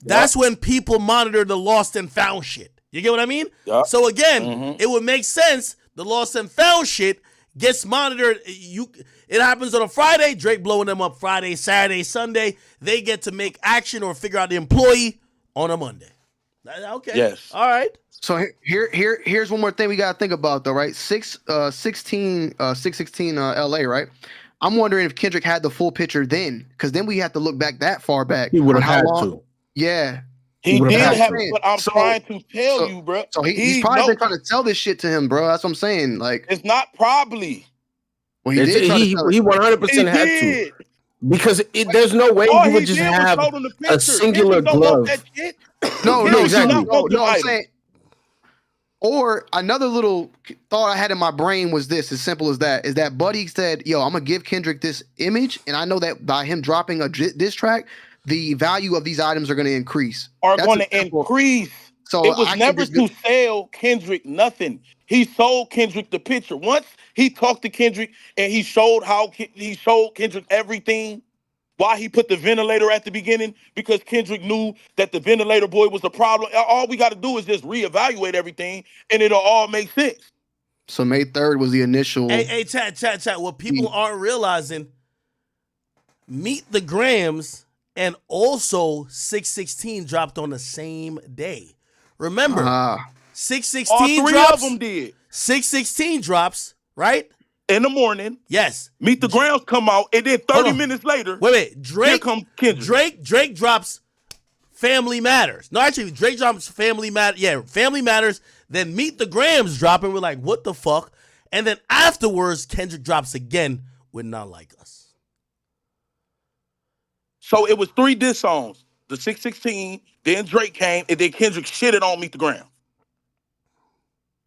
That's when people monitor the lost and found shit. You get what I mean? Yep. So again, it would make sense. The lost and found shit gets monitored. It happens on a Friday. Drake blowing them up Friday, Saturday, Sunday. They get to make action or figure out the employee on a Monday. Okay. Yes. All right. So here's one more thing we gotta think about though, right? 616 LA, right? I'm wondering if Kendrick had the full picture then, because then we have to look back that far back. He would have had long, to. Yeah. He did have it, but I'm trying to tell you, bro. So he's probably been trying to tell this shit to him, bro. That's what I'm saying. Like, it's not probably. Well, he 100% had to. Because there's no way you would just have a singular glove. No, exactly. No, I'm saying. Or another little thought I had in my brain was this, as simple as that, is that Buddy said, yo, I'm going to give Kendrick this image, and I know that by him dropping a diss track, the value of these items are going to increase. Are going to increase. So it was never to sell Kendrick nothing. He sold Kendrick the picture. Once he talked to Kendrick and he showed Kendrick everything, why he put the ventilator at the beginning, because Kendrick knew that the ventilator boy was the problem. All we got to do is just reevaluate everything, and it'll all make sense. So May 3rd was the initial. Hey, chat. What people aren't realizing, Meet the Grams and also 616 dropped on the same day. Remember, 616 all three drops. of them did. 616 drops, right? In the morning. Yes. Meet the Grams come out, and then 30 minutes later. Wait. Drake. Here comes Kendrick. Drake drops Family Matters. No, actually, Drake drops Family Matters. Yeah, Family Matters. Then Meet the Grams drop, and we're like, what the fuck? And then afterwards, Kendrick drops again with Not Like Us. So it was 3 diss songs. The 616, then Drake came, and then Kendrick shitted on Meet the Grams.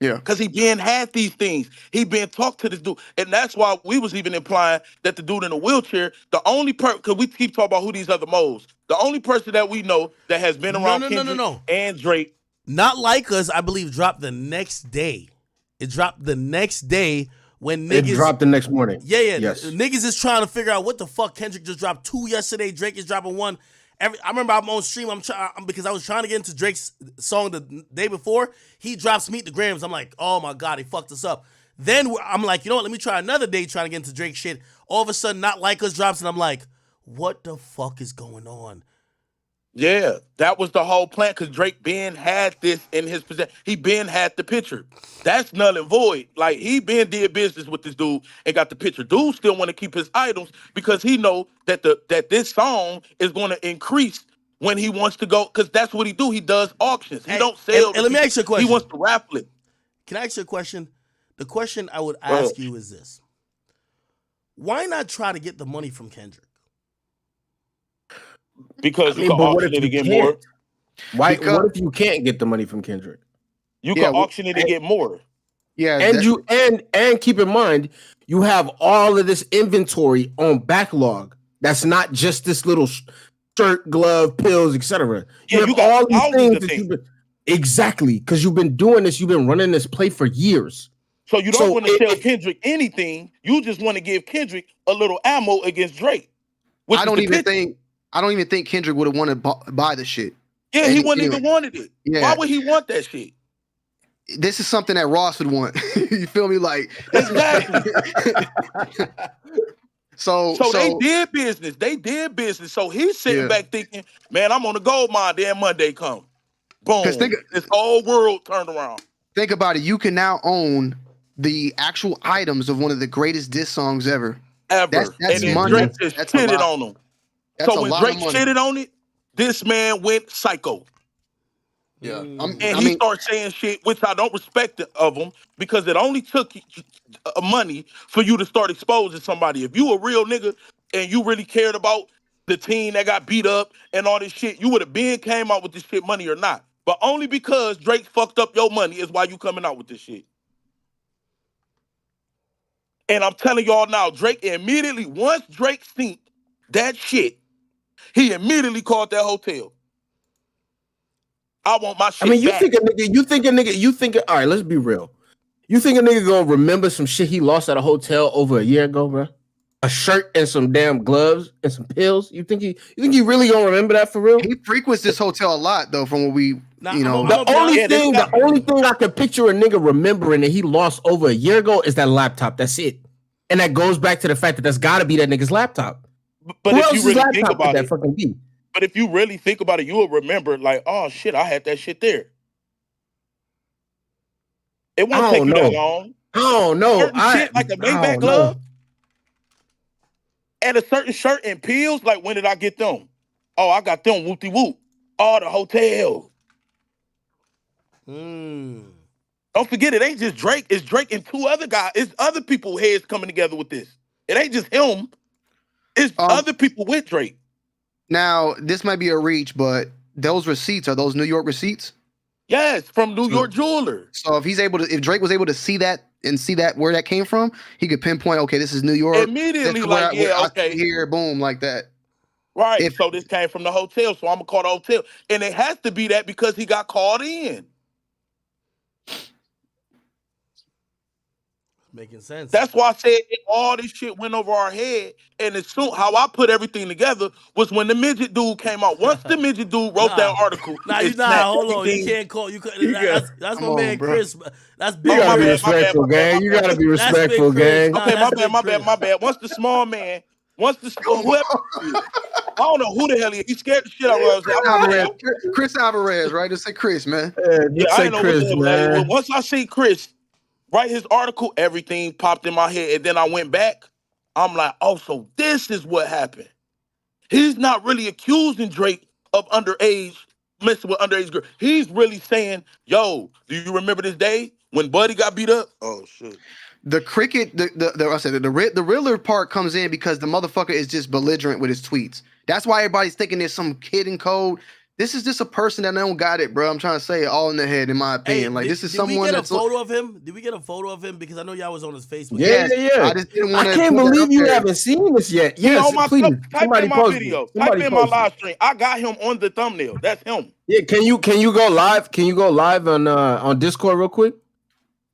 Yeah. Because he been had these things. He been talked to this dude. And that's why we was even implying that the dude in the wheelchair, the only person, because we keep talking about who these other moles, the only person that we know that has been around Kendrick and Drake. Not Like Us, I believe, dropped the next day. It dropped the next day when niggas. It dropped the next morning. Yeah. Yes. Niggas is trying to figure out what the fuck. Kendrick just dropped 2 yesterday. Drake is dropping 1. I remember I'm on stream. Because I was trying to get into Drake's song the day before. He drops Meet the Grams. I'm like, oh my god, he fucked us up. Then I'm like, you know what? Let me try another day trying to get into Drake shit. All of a sudden, Not Like Us drops, and I'm like, what the fuck is going on? Yeah, that was the whole plan, because Drake been had this in his possession. He been had the picture. That's null and void. Like, he been did business with this dude and got the picture. Dude still want to keep his items because he know that this song is going to increase when he wants to go, because that's what he do. He does auctions. He don't sell. And let me ask you a question. He wants to raffle it. Can I ask you a question? The question I would ask you is this. Why not try to get the money from Kendrick? Because you can auction it to get more. What if you can't get the money from Kendrick? You can auction it to get more. Yeah, and keep in mind, you have all of this inventory on backlog. That's not just this little shirt, glove, pills, etc. You have all these things that you've been exactly, because you've been doing this. You've been running this play for years. So you don't want to tell Kendrick anything. You just want to give Kendrick a little ammo against Drake. I don't even think Kendrick would have wanted to buy the shit. Yeah, he wouldn't even wanted it. Yeah. Why would he want that shit? This is something that Ross would want. You feel me? Like, exactly. So they did business. They did business. So he's sitting back thinking, man, I'm on the gold mine. Then Monday come. Boom. This whole world turned around. Think about it. You can now own the actual items of one of the greatest diss songs ever. That's and then money. Drake just That's a shitted lot. on him. That's So a when lot Drake of money. shitted on it, this man went psycho. Yeah. And he started saying shit, which I don't respect of him, because it only took money for you to start exposing somebody. If you a real nigga and you really cared about the team that got beat up and all this shit, you would have been came out with this shit, money or not. But only because Drake fucked up your money is why you coming out with this shit. And I'm telling y'all now, Drake immediately, once Drake seen that shit, he immediately called that hotel. I want my shit back. You think all right, let's be real. You think a nigga gonna remember some shit he lost at a hotel over a year ago, bro? A shirt and some damn gloves and some pills? You think he really gonna remember that for real? He frequents this hotel a lot though, from what we The only thing I can picture a nigga remembering that he lost over a year ago is that laptop. That's it. And that goes back to the fact that that's gotta be that nigga's laptop. But Who if you else's really laptop think about could that it, fucking be? but if you really think about it, you will remember like, oh shit, I had that shit there. It won't take you that long. I don't know. Certain shit like a Maybach glove and a certain shirt and pills. Like, when did I get them? Oh, I got them whoopty whoop. Oh, the hotel. Don't forget, it ain't just Drake. It's Drake and two other guys. It's other people heads coming together with this. It ain't just him. It's other people with Drake. Now, this might be a reach, but those receipts, are those New York receipts? Yes, from New York jeweler. So if Drake was able to see that and see that where that came from, he could pinpoint, okay, this is New York. Immediately, like, okay. Here, boom, like that. Right. So this came from the hotel. So I'm gonna call the hotel. And it has to be that because he got called in. Making sense. That's why I said all this shit went over our head. And as soon how I put everything together was when the midget dude came out. Once the midget dude wrote that article. Hold on. You can't call. That's my man, bro. Chris. That's You big. gotta be respectful, gang. You gotta be respectful, gang. Okay, my bad. Once the small man, whoever, I don't know who the hell he is. He scared the shit out of us. Chris Alvarez, right? Just say Chris, man. Yeah, I ain't know Chris, who the hell man. Once I see Chris write his article, everything popped in my head. And then I went back. I'm like, oh, so this is what happened. He's not really accusing Drake of messing with underage girls. He's really saying, yo, do you remember this day when Buddy got beat up? Oh, shit. The cricket, the Riddler part comes in because the motherfucker is just belligerent with his tweets. That's why everybody's thinking there's some kid in code. This is just a person that don't got it, bro. I'm trying to say it all in the head, in my opinion. This is someone that's. Did we get a photo of him? Did we get a photo of him? Because I know y'all was on his Facebook. Yeah. I just didn't want to. I can't believe you haven't seen this yet. Yes, on my please. type in my video. Type in my live stream. I got him on the thumbnail. That's him. Yeah, can you go live? Can you go live on Discord real quick?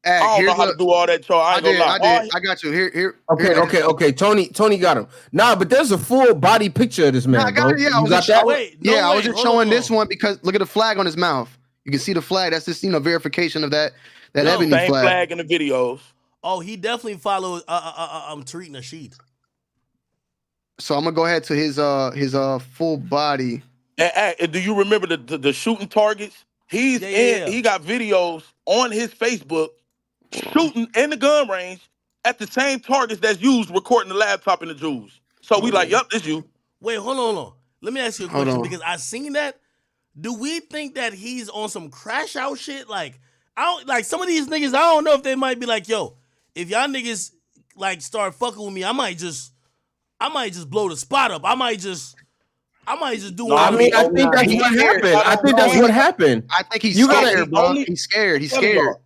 I don't know how to do all that, Charles. I ain't gonna lie. I got you. Here. Okay. Tony got him. Nah, but there's a full body picture of this man. I got it. Yeah, you got that? I was just showing this one because look at the flag on his mouth. You can see the flag. That's just verification of that ebony same flag. Flag in the videos. Oh, he definitely followed Tariq Nasheed. So I'm gonna go ahead to his full body. And do you remember the shooting targets? He got videos on his Facebook shooting in the gun range at the same targets that's used recording the laptop and the jewels. So we like, yup, this you. Wait, hold on. Let me ask you a question because I seen that. Do we think that he's on some crash out shit? Like, some of these niggas, I don't know if they might be like, yo, if y'all niggas like start fucking with me, I might just blow the spot up. I might just do. I think that's what happened. I think that's what happened. I think he's scared, bro. He's scared. He's scared.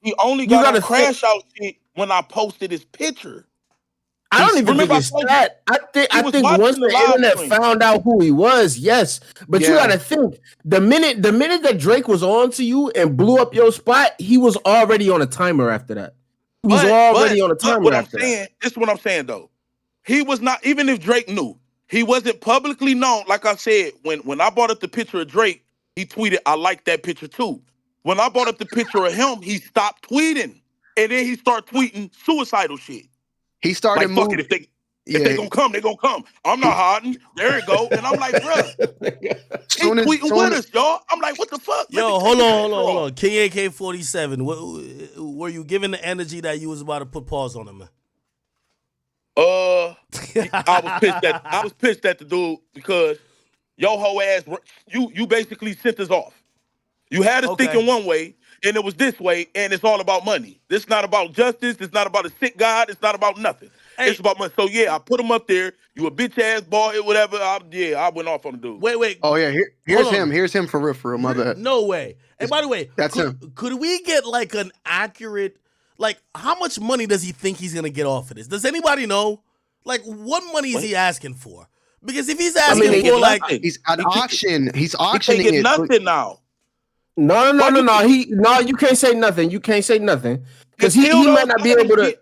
He only got a crash out shit when I posted his picture. I don't even think it's that. I think once the internet found out who he was, yes. But you gotta think the minute that Drake was on to you and blew up your spot, he was already on a timer after that. He was already on a timer after that. This is what I'm saying though. He was not, even if Drake knew, he wasn't publicly known. Like I said, when I brought up the picture of Drake, he tweeted, I like that picture too. When I brought up the picture of him, he stopped tweeting. And then he started tweeting suicidal shit. He started moving. If they gonna come, they gonna come. I'm not hiding. There it go. And I'm like, bruh, he tweeting with us, y'all. I'm like, what the fuck? Yo, hold on. King AK-47. Were you given the energy that you was about to put pause on him, man? I was pissed at the dude because yo hoe ass, you basically sent us off. You had us thinking one way, and it was this way, and it's all about money. This is not about justice. It's not about a sick God. It's not about nothing. Hey. It's about money. So yeah, I put him up there. You a bitch ass boy, whatever. I went off on the dude. Wait. Oh yeah, here's him. Here's him for real. My bad. No way. And by the way, that's him. Could we get like an accurate, like how much money does he think he's gonna get off of this? Does anybody know? Like what money is he asking for? Because if he's asking for like he's at auction, he's auctioning it. Nothing now. No. You can't say nothing. You can't say nothing because he might not be able to.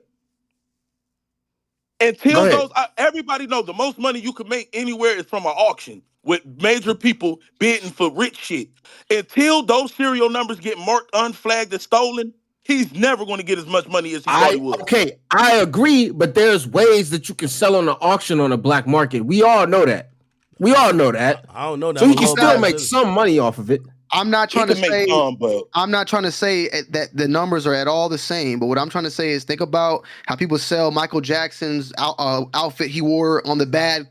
Until those, everybody knows the most money you can make anywhere is from an auction with major people bidding for rich shit. Until those serial numbers get marked unflagged and stolen, he's never going to get as much money as he thought he would. Okay, I agree, but there's ways that you can sell on the auction on the black market. We all know that. I don't know that. So he can still make some money off of it. I'm not trying to say that the numbers are at all the same, but what I'm trying to say is think about how people sell Michael Jackson's outfit he wore on the bad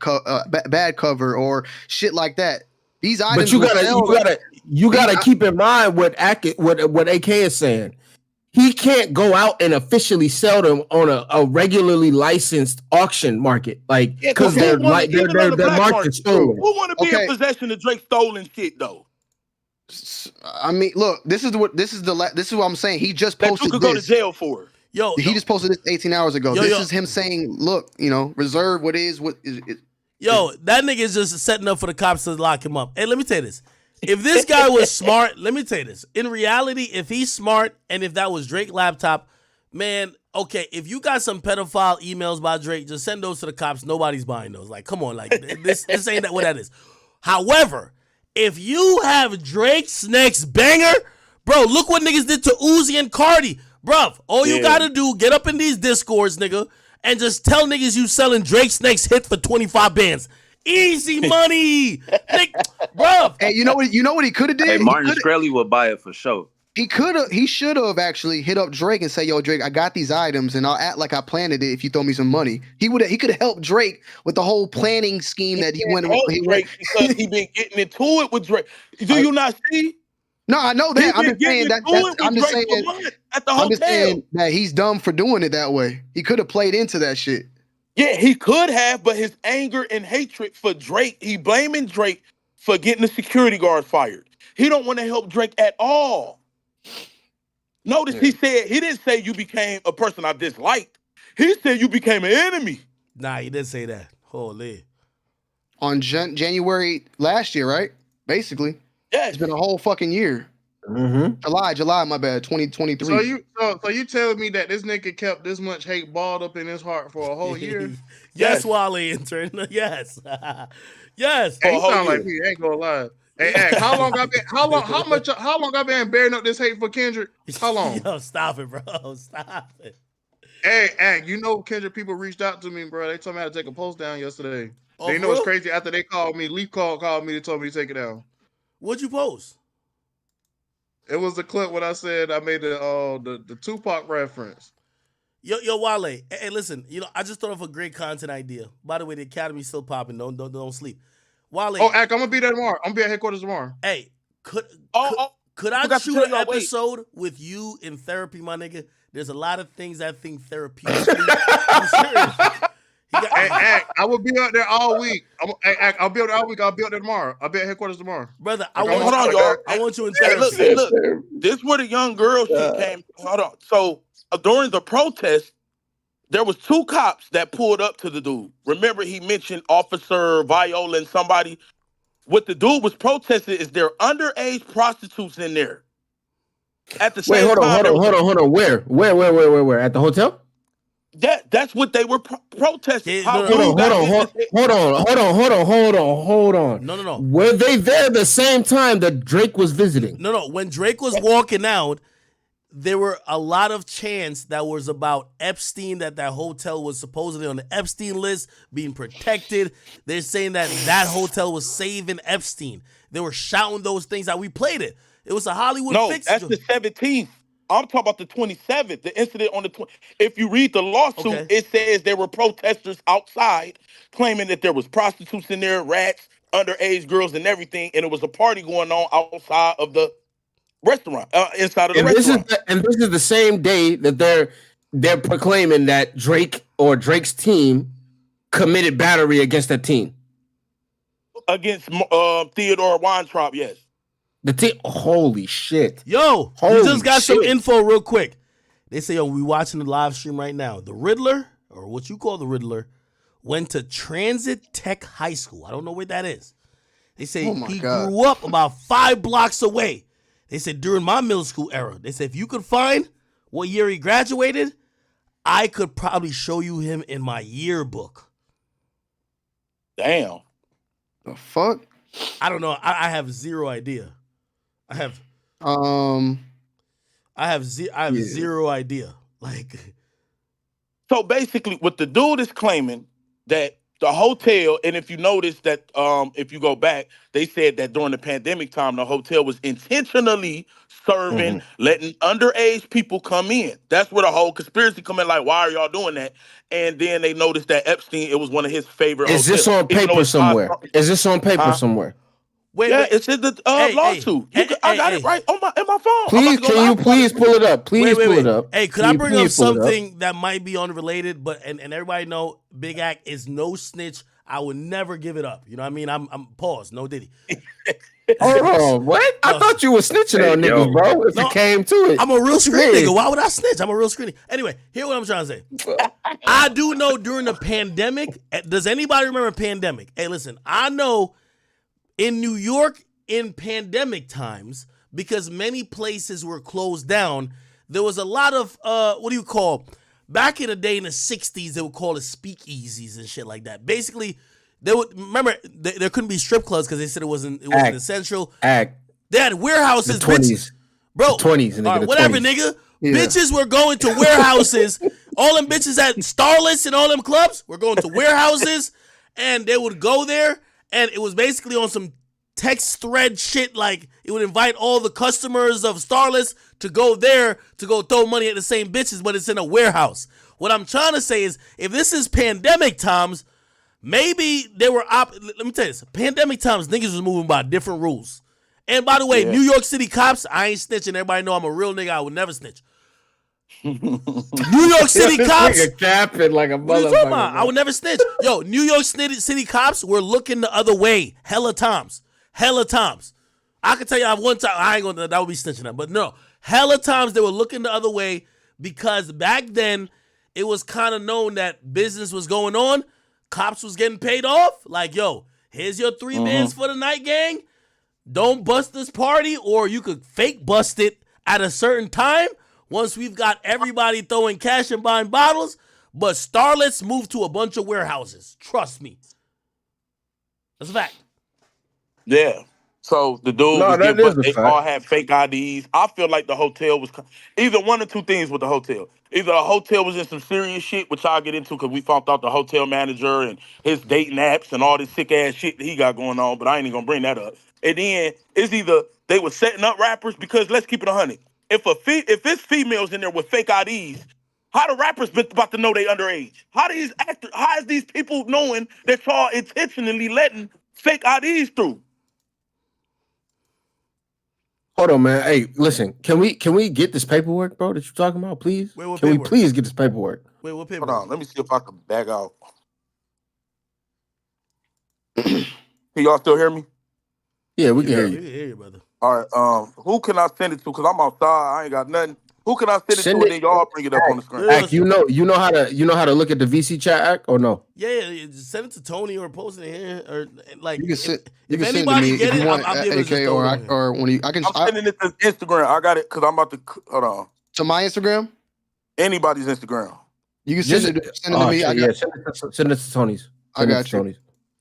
cover or shit like that. These items, but you gotta keep in mind what AK is saying. He can't go out and officially sell them on a regularly licensed auction market, like because their market stolen. Who want to be in possession of Drake stolen shit though? I mean, look, this is what I'm saying. He just posted you could go to jail for. He just posted this 18 hours ago. This is him saying, look, reserve what is. Yo, that nigga is just setting up for the cops to lock him up. Hey, let me tell you this. If this guy was smart, let me tell you this. In reality, if he's smart and if that was Drake's laptop, man, okay, if you got some pedophile emails by Drake, just send those to the cops. Nobody's buying those. Like, come on, like this ain't that what that is. However, if you have Drake's next banger, bro, look what niggas did to Uzi and Cardi. Bruv, all you gotta do, get up in these discords, nigga, and just tell niggas you selling Drake's next hit for 25 bands. Easy money. Bruv. Hey, you know what he could have did? Hey, Martin Shkreli would buy it for sure. He should have actually hit up Drake and say, yo, Drake, I got these items and I'll act like I planted it if you throw me some money. He could have helped Drake with the whole planning scheme that he went Drake because he been getting into it with Drake. Do you not see? No, I know that. I'm just saying I'm just saying that he's dumb for doing it that way. He could have played into that shit. Yeah, he could have, but his anger and hatred for Drake, he blaming Drake for getting the security guard fired. He don't want to help Drake at all. Notice he didn't say you became a person I disliked. He said you became an enemy. Nah, he didn't say that. Holy. On January last year, right? Basically. Yeah. It's been a whole fucking year. Mm-hmm. July, my bad, 2023. So you telling me that this nigga kept this much hate balled up in his heart for a whole year? Yes, Wally intern. Yes. Yes. Hey, you sound like me, ain't gonna lie. Hey, Ack, how long I been bearing up this hate for Kendrick? How long? Yo, stop it, bro. Stop it. Hey, Ack, Kendrick people reached out to me, bro. They told me how to take a post down yesterday. Oh, they know it's crazy. After they called me, Leaf called me. They told me to take it down. What'd you post? It was the clip when I said I made the Tupac reference. Yo, Wale. Hey, listen. I just thought of a great content idea. By the way, the Academy's still popping. Don't sleep. Wale. Oh, Ack, I'm gonna be there tomorrow. I'm gonna be at headquarters tomorrow. Hey, could I shoot an episode with you in therapy, my nigga? There's a lot of things I think therapeutically. I'm serious. Hey, Ack, I will be out there all week. I'll be out there all week. I'll be out there tomorrow. I'll be at headquarters tomorrow. Brother, hold on, y'all. I want you in therapy. Look. This is where the young girl shit came. Hold on. So during the protest, there was 2 cops that pulled up to the dude. Remember, he mentioned Officer Viola and somebody. What the dude was protesting is there underage prostitutes in there. At the same time. Hold on. Where? At the hotel? That's what they were protesting. Hold on. No. Were they there the same time that Drake was visiting? No. When Drake was walking out, there were a lot of chants that was about Epstein, that hotel was supposedly on the Epstein list, being protected. They're saying that hotel was saving Epstein. They were shouting those things out. We played it. It was a Hollywood fix. That's the 17th. I'm talking about the 27th, the incident on the 20th. If you read the lawsuit, it says there were protesters outside claiming that there was prostitutes in there, rats, underage girls, and everything, and it was a party going on outside of the restaurant, inside of the restaurant. This is the same day that they're proclaiming that Drake or Drake's team committed battery against that team. Against Theodore Weintraub, yes. The team, holy shit. Yo, we just got some info real quick. They say, we watching the live stream right now. The Riddler, or what you call the Riddler, went to Transit Tech High School. I don't know where that is. They say he grew up about 5 blocks away. They said during my middle school era, they said if you could find what year he graduated, I could probably show you him in my yearbook. Damn. The fuck? I don't know. I have zero idea. I have zero idea. Like, so basically, what the dude is claiming that the hotel, and if you notice that, if you go back, they said that during the pandemic time, the hotel was intentionally serving, letting underage people come in. That's where the whole conspiracy come in. Like, why are y'all doing that? And then they noticed that Epstein, it was one of his favorite hotels. Is this on paper somewhere? Is this on paper somewhere? Wait, it's in the lawsuit. I got it right in my phone. Please, can you please pull it up? Please pull it up. Hey, could I bring up something that might be unrelated, but and everybody know Big Act is no snitch. I would never give it up. You know what I mean? I'm pause. No Diddy. Hold on, what? I thought you were snitching on niggas, bro. If it came to it, I'm a real screen nigga. Why would I snitch? I'm a real screen. Anyway, here's what I'm trying to say. I do know during the pandemic. Does anybody remember pandemic? Hey, listen, I know in New York in pandemic times, because many places were closed down, there was a lot of back in the day in the 60s, they would call it speakeasies and shit like that. Basically, they would remember there couldn't be strip clubs because they said it wasn't essential. They had warehouses, the 20s. Bro, 20s, nigga, whatever, 20s. nigga. Yeah. Bitches were going to warehouses. All them bitches at Starlets and all them clubs were going to warehouses, and they would go there, and it was basically on some text thread shit. Like, it would invite all the customers of Starlets to go there to go throw money at the same bitches, but it's in a warehouse. What I'm trying to say is, if this is pandemic times, maybe they were let me tell you this. Pandemic times, niggas was moving by different rules. And by the way, New York City cops, I ain't snitching. Everybody know I'm a real nigga. I would never snitch. New York City cops. Capping like a what are you talking about? I would never snitch. Yo, New York City cops were looking the other way. Hella times. I can tell you one time, that would be snitching them. But no, hella times they were looking the other way because back then it was kind of known that business was going on. Cops was getting paid off. Like, yo, here's your 3 bands for the night, gang. Don't bust this party, or you could fake bust it at a certain time once we've got everybody throwing cash and buying bottles. But Starlets moved to a bunch of warehouses. Trust me. That's a fact. Yeah. So the dude they all had fake IDs. I feel like the hotel was either one or two things with the hotel. Either the hotel was in some serious shit, which I'll get into because we found out the hotel manager and his dating apps and all this sick ass shit that he got going on, but I ain't even gonna bring that up. And then it's either they were setting up rappers, because let's keep it 100. If it's females in there with fake IDs, how the rappers been about to know they underage? How is these people knowing that y'all intentionally letting fake IDs through? Hold on, man. Hey, listen. Can we get this paperwork, bro, that you're talking about, please? Can we please get this paperwork? Wait, what paperwork? Hold on. Let me see if I can bag out. Can y'all still hear me? Yeah, we can hear you. We can hear you, brother. All right. Who can I send it to? Because I'm outside. I ain't got nothing. Who can I send it to? And then y'all bring it up on the screen. Act, you know how to look at the VC chat, Act, or no? Yeah. Just send it to Tony or post it here, or like you can send. If send anybody it to me get if you it, want I'll be able to AK or when you. I'm sending it to Instagram. I got it because I'm about to. Hold on. To my Instagram. Anybody's Instagram. You can send it to me. Send it to Tony's. I got you.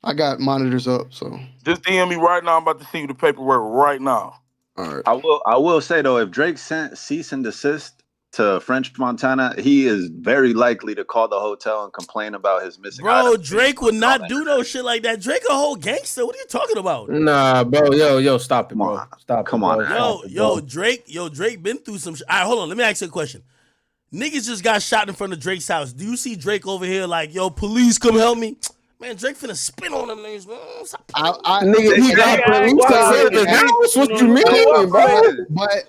I got monitors up, so just DM me right now. I'm about to see you the paperwork right now. All right. I will say though, if Drake sent cease and desist to French Montana, he is very likely to call the hotel and complain about his missing Bro, items. Drake would not do no shit like that. Drake a whole gangster. What are you talking about? Nah, bro. Yo, stop it, bro. Stop. Come it, on, bro. Yo, Drake been through some shit. All right, hold on. Let me ask you a question. Niggas just got shot in front of Drake's house. Do you see Drake over here like, yo, police come help me? Man, Drake finna spin on them niggas, man. Nigga, he got police. That's what you mean, bro.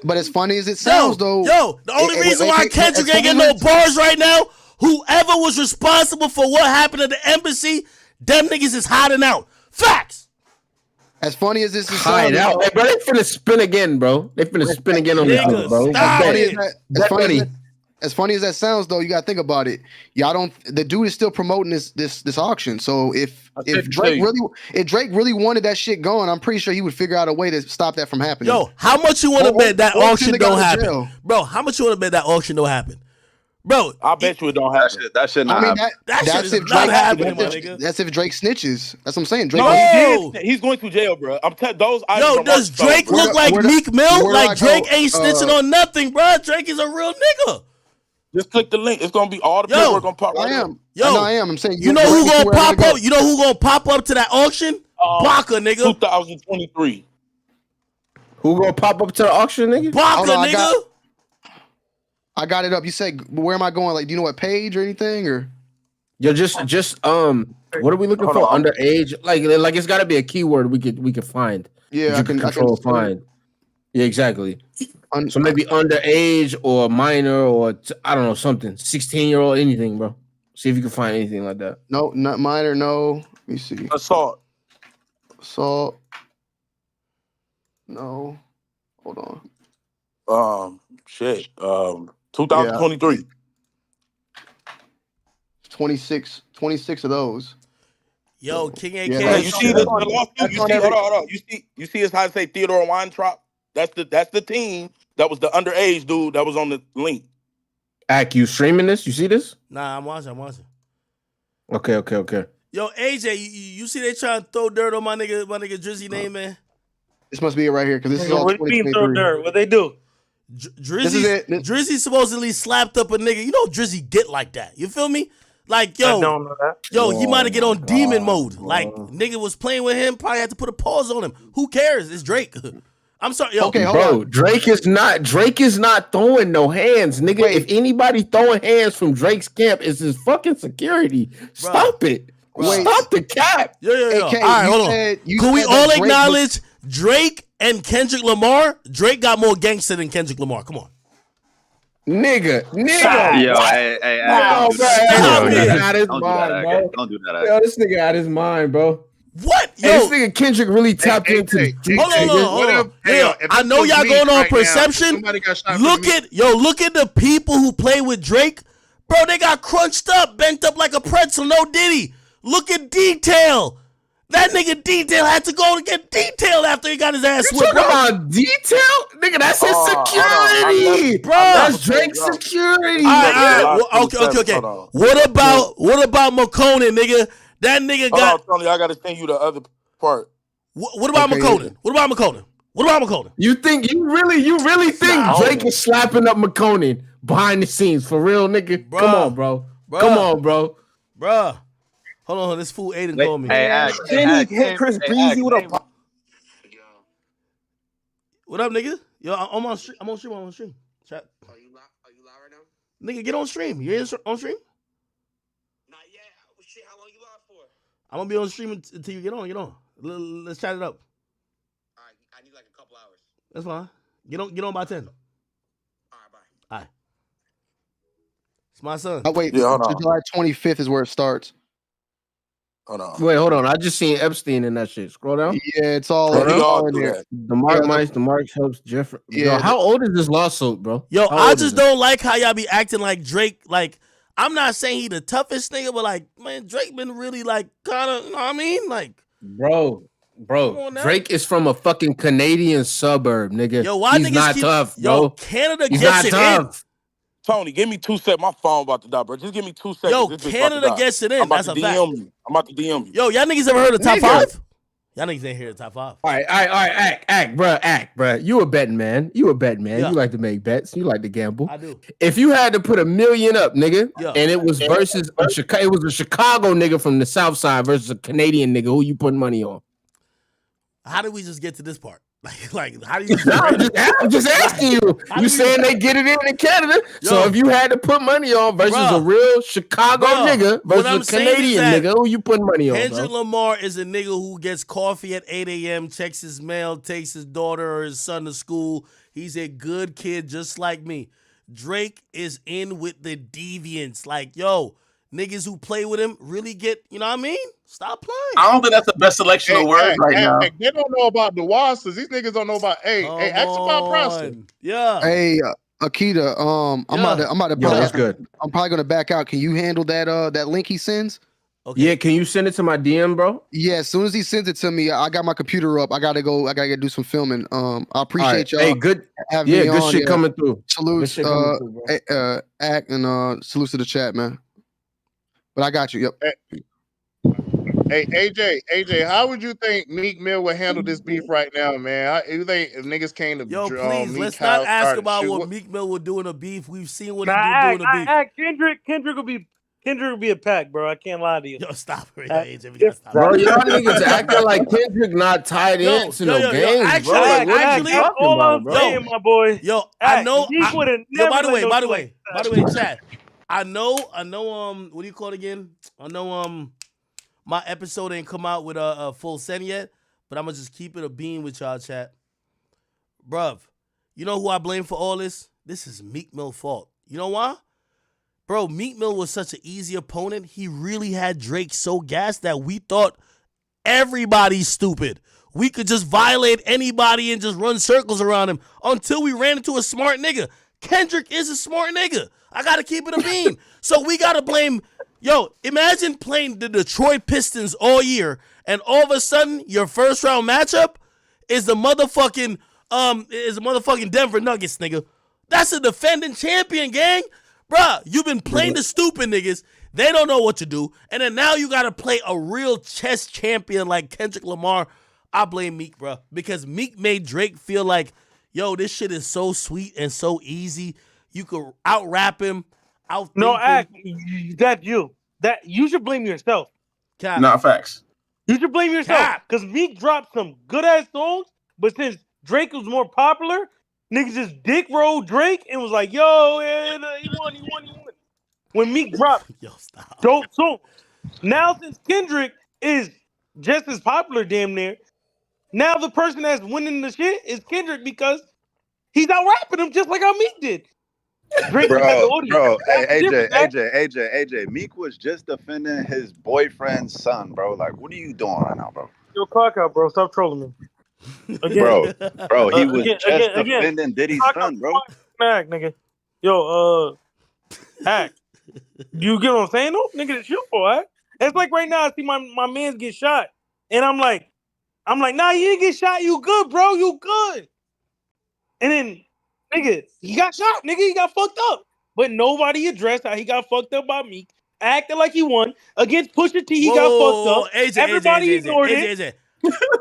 But as funny as it sounds, though. Yo, the only reason why Kendrick ain't getting no bars right now, whoever was responsible for what happened at the embassy, them niggas is hiding out. Facts. As funny as this is hide out. Hey, bro, they finna spin again, bro. They finna spin again on this one, bro. As funny as that sounds, though, you gotta think about it. Y'all don't. The dude is still promoting this auction. So if Drake really wanted that shit going, I'm pretty sure he would figure out a way to stop that from happening. Yo, how much you want to bet that auction don't happen, bro? How much you want to bet that auction don't happen, bro? I bet you it don't happen. That shit not happen. That's if Drake happening, my nigga. That's if Drake snitches. That's what I'm saying. Drake. No, he's going to jail, bro. I'm telling those. Yo, does Drake look like Meek Mill? Like Drake ain't snitching on nothing, bro. Drake is a real nigga. Just click the link. It's gonna be all the paperwork gonna pop right am. Yo, I am. I'm saying you know who gonna pop up? You know who gonna pop up to that auction? Baka, nigga. 2023. Who gonna pop up to the auction, nigga? Baka, nigga. I got it up. You said where am I going? Like, do you know what page or anything or? Yo, just what are we looking for? Underage? Like it's got to be a keyword we could find. Yeah, I can control find. Yeah, exactly. So maybe underage or minor or I don't know, something 16-year-old, anything, bro. See if you can find anything like that. No, not minor. No. Let me see. Assault. No. Hold on. Shit. 2023. 26 of those. Yo, King AK. Yeah, you see the lawsuit? You see it's how to say Theodore Weintraub? That's the team that was the underage dude that was on the link. Ak, you streaming this? You see this? Nah, I'm watching. Okay. Yo, AJ, you see they trying to throw dirt on my nigga Drizzy name, man? This must be it right here because this is all What do you mean throw dirt? What they do? Drizzy supposedly slapped up a nigga. You know Drizzy get like that. You feel me? Like, yo, I don't know that. Yo, he might have get on demon mode. Like, nigga was playing with him, probably had to put a pause on him. Who cares? It's Drake. I'm sorry, yo. Okay, bro, Drake is not throwing no hands, nigga. Wait. If anybody throwing hands from Drake's camp, it's his fucking security. Stop it. Stop the cap. Yo. All right, hold on. Can we all acknowledge Drake and Kendrick Lamar? Drake got more gangster than Kendrick Lamar. Come on. Nigga. Yo, hey. Don't do that out his mind, bro. Don't do that. Yo, this nigga out his mind, bro. What? Yo, this nigga Kendrick really tapped into the street. Hold on. I know y'all going on perception. Look at the people who play with Drake. Bro, they got crunched up, bent up like a pretzel, no Diddy. Look at Detail. That nigga Detail had to go and get detailed after he got his ass whipped. You talking about Detail? Nigga, that's his security. Bro, that's Drake's security. Okay. What about McConan, nigga? That nigga got. Tony, I gotta send you the other part. What about McConan? What about McConan? You really think Drake is slapping up McConan behind the scenes for real, nigga? Bruh. Come on, bro. Bruh. Hold on, this fool Aiden called me. Then he hit Chris Breezy with a. What up, nigga? Yo, I'm on stream. Chat. Are you live right now? Nigga, get on stream. You ain't on stream? Not yet. Shit, how long you live for? I'm gonna be on stream until you get on. Let's chat it up. All right, I need like a couple hours. That's fine. Get on by 10. All right, bye. All right. It's my son. Oh, wait. July 25th is where it starts. Hold on. Wait, hold on. I just seen Epstein in that shit. Scroll down. Yeah, it's all in there. The Mark helps Jeffrey. Yeah. Yo, how old is this lawsuit, bro? Yo, I just don't like how y'all be acting like Drake. Like, I'm not saying he the toughest nigga, but like, man, Drake been really like kind of, you know what I mean? Like, bro, Drake is from a fucking Canadian suburb, nigga. Yo, why he's niggas not tough, bro. Yo, Canada he's gets not it tough. Tony, give me 2 seconds. My phone about to die, bro. Just give me 2 seconds. Yo, Canada gets it in. That's a fact. I'm about to DM you. Yo, y'all niggas ever heard of Top 5? Y'all niggas ain't here to top 5. All right, act, bro. You a betting man. You like to make bets. You like to gamble. I do. If you had to put $1 million up, nigga, Yeah. and it was versus a Chicago nigga from the South Side versus a Canadian nigga, who you putting money on? How did we just get to this part? Like how do you? I'm just asking you. You saying they get it in Canada? So if you had to put money on versus a real Chicago nigga versus a Canadian nigga, who you putting money on? Kendrick Lamar is a nigga who gets coffee at 8 a.m., checks his mail, takes his daughter or his son to school. He's a good kid just like me. Drake is in with the deviants. Like, yo, niggas who play with him really get, you know what I mean? Stop playing. I don't think that's the best selection of words right now. They don't know about the Wassers. These niggas don't know about. Hey, ask about Preston. Yeah. Hey, Akita. I'm about to. That's good. I'm probably gonna back out. Can you handle that link he sends? Okay. Yeah, can you send it to my DM, bro? Yeah, as soon as he sends it to me, I got my computer up. I gotta go do some filming. I appreciate y'all. Hey, good. Having me good on. shit coming through. Salutes, Act and salutes to the chat, man. But I got you. Yep. Hey, AJ, how would you think Meek Mill would handle this beef right now, man? You think if niggas came to please, Meek let's not ask start about shit, what Meek Mill would do in a beef. We've seen what Nah, he do in a beef. Kendrick will be a pack, bro. I can't lie to you. Yo, stop it, AJ. We gotta stop. Bro, y'all niggas acting like Kendrick not tied into no games, bro. Like, what are you talking about, bro? Saying, my boy. Yo, I know. By the way, chat. I know. What do you call it again? I know. My episode ain't come out with a full send yet, but I'm gonna just keep it a beam with y'all, chat. Bruv, you know who I blame for all this? This is Meek Mill's fault. You know why? Bro, Meek Mill was such an easy opponent. He really had Drake so gassed that we thought everybody's stupid. We could just violate anybody and just run circles around him until we ran into a smart nigga. Kendrick is a smart nigga. I gotta keep it a beam. So we gotta blame. Yo, imagine playing the Detroit Pistons all year, and all of a sudden your first round matchup is the motherfucking Denver Nuggets, nigga. That's a defending champion, gang. Bruh, you've been playing the stupid niggas. They don't know what to do. And then now you gotta play a real chess champion like Kendrick Lamar. I blame Meek, bruh. Because Meek made Drake feel like, yo, this shit is so sweet and so easy. You could out-rap him. That's you. That you should blame yourself. Cap. Not facts. You should blame yourself because Meek dropped some good ass songs, but since Drake was more popular, niggas just dick rolled Drake and was like, "Yo, he won." When Meek dropped dope songs, now since Kendrick is just as popular, damn near, now the person that's winning the shit is Kendrick because he's out rapping him just like how Meek did. Drake Bro, hey, AJ, Meek was just defending his boyfriend's son, bro. Like, what are you doing right now, bro? Yo, clock out, bro. Stop trolling me. Bro, he was defending Diddy's son, bro. Smack, nigga. Yo, Hack. You get what I'm saying, though? Nigga, it's your fault, Hack. It's like right now, I see my man's get shot, and I'm like, nah, you didn't get shot. You good, bro. You good. And then, nigga, he got shot. Nigga, he got fucked up. But nobody addressed how he got fucked up by Meek. Acting like he won. Against Pusha T, he got fucked up. Everybody ignored it.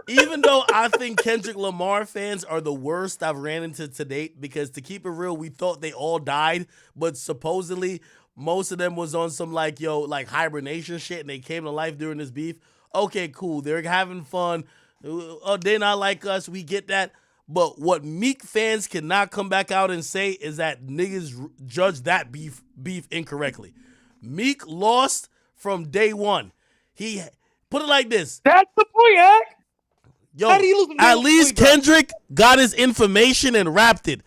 Even though I think Kendrick Lamar fans are the worst I've ran into to date, because to keep it real, we thought they all died, but supposedly most of them was on some like hibernation shit and they came to life during this beef. Okay, cool. They're having fun. They're not like us. We get that. But what Meek fans cannot come back out and say is that niggas judge that beef incorrectly. Meek lost from day one. He put it like this. That's the point, Act. Yo, at least Kendrick got his information and rapped it.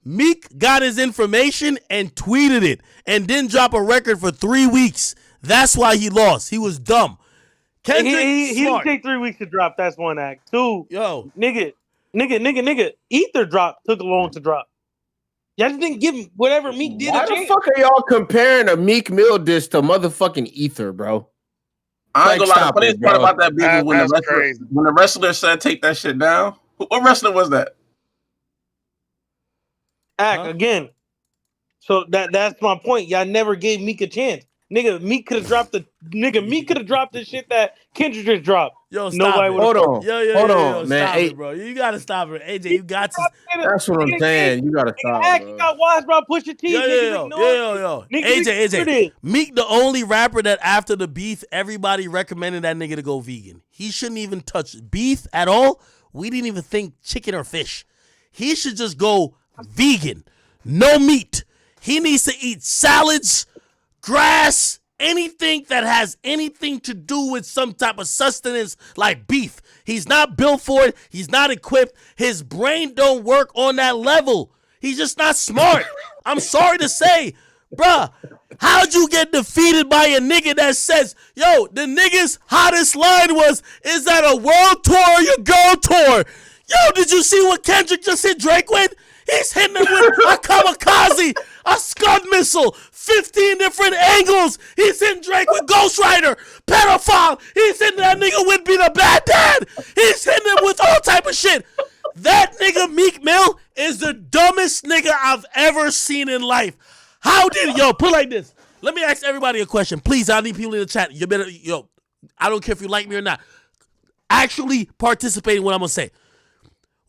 Meek got his information and tweeted it and didn't drop a record for 3 weeks. That's why he lost. He was dumb. Kendrick, he didn't take 3 weeks to drop. That's one act. Two, nigga. Ether took long to drop. Y'all just didn't give him whatever Meek did. Why the fuck are y'all comparing a Meek Mill diss to motherfucking Ether, bro? I ain't gonna lie. The funniest part about that beef was when the wrestler said take that shit down. What wrestler was that? Again. So that's my point. Y'all never gave Meek a chance. Nigga, Meek could have dropped the shit that Kendrick just dropped. Yo, stop Nobody it. would have. Hold on, yo, man. stop Hey, it, bro. You gotta stop it, AJ. You got to. That's what I'm saying. You gotta stop, He bro. got watched by Pusha T. Yo. AJ. Meek, the only rapper that after the beef, everybody recommended that nigga to go vegan. He shouldn't even touch beef at all. We didn't even think chicken or fish. He should just go vegan. No meat. He needs to eat salads, grass, anything that has anything to do with some type of sustenance like beef. He's not built for it. He's not equipped. His brain don't work on that level. He's just not smart. I'm sorry to say, bruh, how'd you get defeated by a nigga that says, yo, the nigga's hottest line was, is that a world tour or your girl tour? Yo, did you see what Kendrick just hit Drake with? He's hitting him with a kamikaze, a Scud missile, 15 different angles. He's hitting Drake with Ghost Rider, pedophile. He's hitting that nigga with being a bad dad. He's hitting him with all type of shit. That nigga Meek Mill is the dumbest nigga I've ever seen in life. How did, put it like this. Let me ask everybody a question. Please, I need people in the chat. You better, I don't care if you like me or not. Actually participate in what I'm going to say.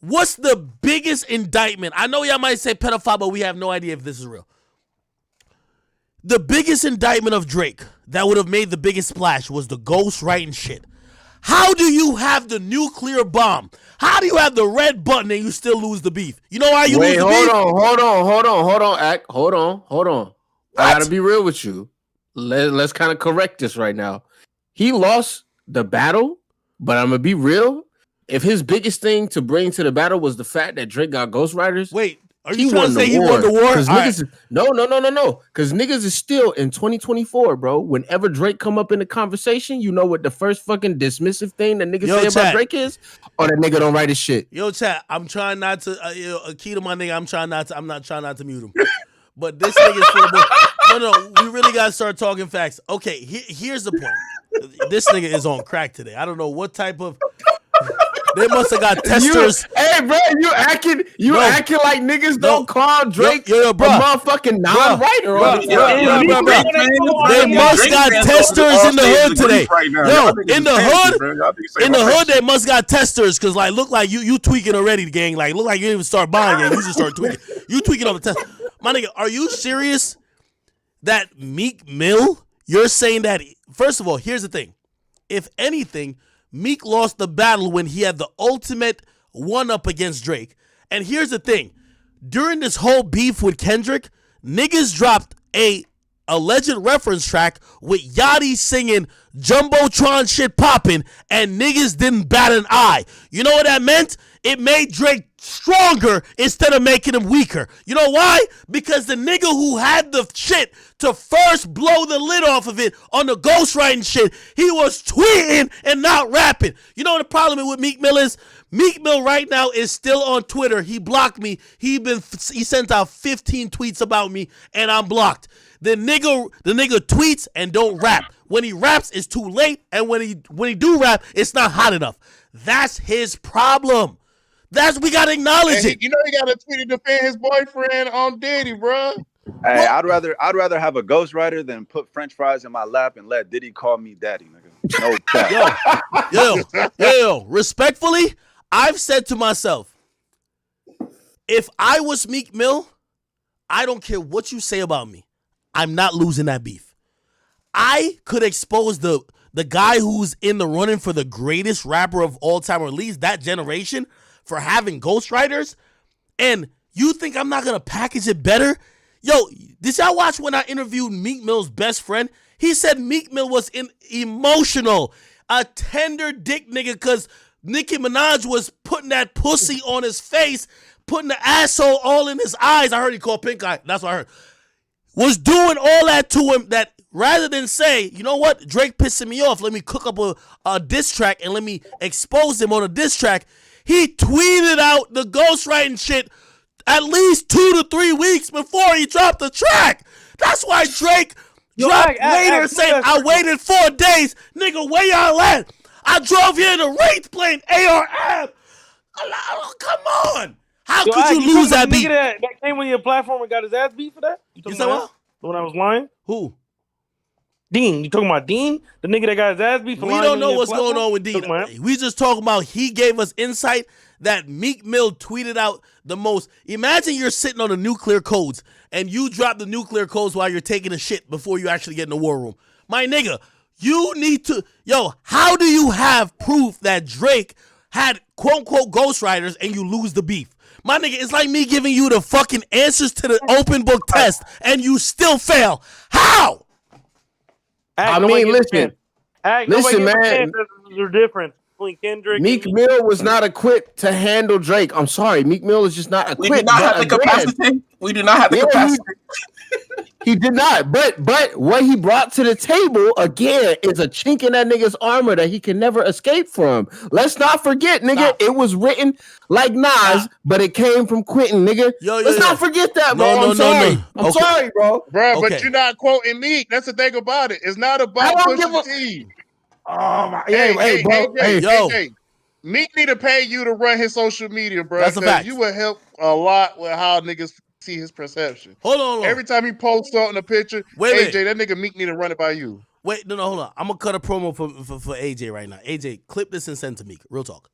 What's the biggest indictment? I know y'all might say pedophile, but we have no idea if this is real. The biggest indictment of Drake that would have made the biggest splash was the ghost writing shit. How do you have the nuclear bomb? How do you have the red button and you still lose the beef? You know why you lose the beef? Hold on. I gotta be real with you. Let's kind of correct this right now. He lost the battle, but I'm gonna be real. If his biggest thing to bring to the battle was the fact that Drake got ghostwriters, wait, are you trying to say he won the war? No. Because niggas is still in 2024, bro. Whenever Drake come up in the conversation, you know what the first fucking dismissive thing that niggas say about Drake is? Or that nigga don't write his shit. Yo, chat, I'm trying not to, a key to my nigga, I'm not trying not to mute him. But this nigga's full of No, we really gotta start talking facts. Okay, here's the point. This nigga is on crack today. I don't know what type of... They must have got testers. Hey, bro, you acting like niggas don't call Drake a motherfucking non-writer. They must got testers in the hood today. In the hood, they must got testers because look like you tweaking already, gang. Like look like you didn't even start buying it. You just start tweaking. You tweaking on the test. My nigga, are you serious? That Meek Mill? You're saying that? First of all, here's the thing. If anything, Meek lost the battle when he had the ultimate one-up against Drake. And here's the thing. During this whole beef with Kendrick, niggas dropped a alleged reference track with Yachty singing Jumbotron shit popping, and niggas didn't bat an eye. You know what that meant? It made Drake stronger instead of making him weaker. You know why? Because the nigga who had the shit to first blow the lid off of it on the ghostwriting shit, he was tweeting and not rapping. You know what the problem with Meek Mill is? Meek Mill right now is still on Twitter. He blocked me. He sent out 15 tweets about me, and I'm blocked. The nigga tweets and don't rap. When he raps, it's too late, and when he do rap, it's not hot enough. That's his problem. We gotta acknowledge it. You know he got a tweet to defend his boyfriend on Diddy, bro. Hey, I'd rather have a ghostwriter than put French fries in my lap and let Diddy call me daddy, nigga. No cap. Yo, respectfully, I've said to myself, if I was Meek Mill, I don't care what you say about me. I'm not losing that beef. I could expose the guy who's in the running for the greatest rapper of all time, or at least that generation, for having ghostwriters, and you think I'm not gonna package it better? Yo, did y'all watch when I interviewed Meek Mill's best friend? He said Meek Mill was emotional, a tender dick nigga, because Nicki Minaj was putting that pussy on his face, putting the asshole all in his eyes. I heard he called pink eye. That's what I heard. Was doing all that to him, that rather than say, you know what, Drake pissing me off, let me cook up a diss track and let me expose him on a diss track, he tweeted out the ghostwriting shit at least 2 to 3 weeks before he dropped the track. That's why Drake dropped later saying, I waited 4 days. Nigga, where y'all at? I drove here in a Wraith plane, ARM. Come on. How could you lose that beat? That came on your platform and got his ass beat for that? You said what? The one I was lying? Who? Dean, you talking about Dean? The nigga that got his ass beat for We lying don't on know your what's going platform? on with Dean. We just talking about he gave us insight that Meek Mill tweeted out the most. Imagine you're sitting on the nuclear codes and you drop the nuclear codes while you're taking a shit before you actually get in the war room. My nigga, you need to, how do you have proof that Drake had quote unquote ghostwriters and you lose the beef? My nigga, it's like me giving you the fucking answers to the open book test and you still fail. How? I mean, listen, man. There's a difference between Kendrick Meek and Mill was not equipped to handle Drake. I'm sorry, Meek Mill is just not equipped. We do not have the capacity. We do not have the capacity. He did not. But what he brought to the table again is a chink in that nigga's armor that he can never escape from. Let's not forget, nigga, it was written like Nas, but it came from Quentin, nigga. Let's not forget that, bro. I'm sorry. I'm sorry, bro. Bro, but you're not quoting Meek. That's the thing about it. It's not about Pusha T. Oh my! Hey, bro. AJ, Meek need to pay you to run his social media, bro. That's a fact. You would help a lot with how niggas see his perception. Hold on. Every time he posts something, a picture, Wait. AJ, that nigga Meek need to run it by you. Wait, no, hold on. I'm gonna cut a promo for AJ right now. AJ, clip this and send to Meek. Real talk.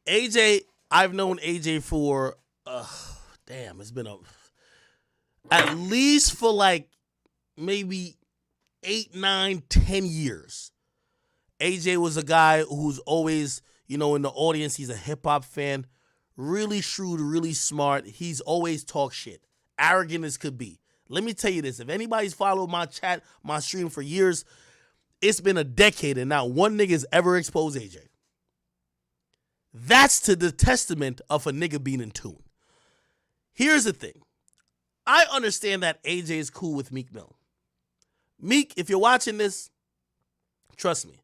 AJ, I've known AJ for it's been at least for like maybe 8, 9, 10 years. AJ was a guy who's always, in the audience. He's a hip hop fan, really shrewd, really smart. He's always talk shit, arrogant as could be. Let me tell you this: if anybody's followed my chat, my stream for years, it's been a decade, and not one nigga's ever exposed AJ. That's to the testament of a nigga being in tune. Here's the thing: I understand that AJ is cool with Meek Mill. Meek, if you're watching this, trust me.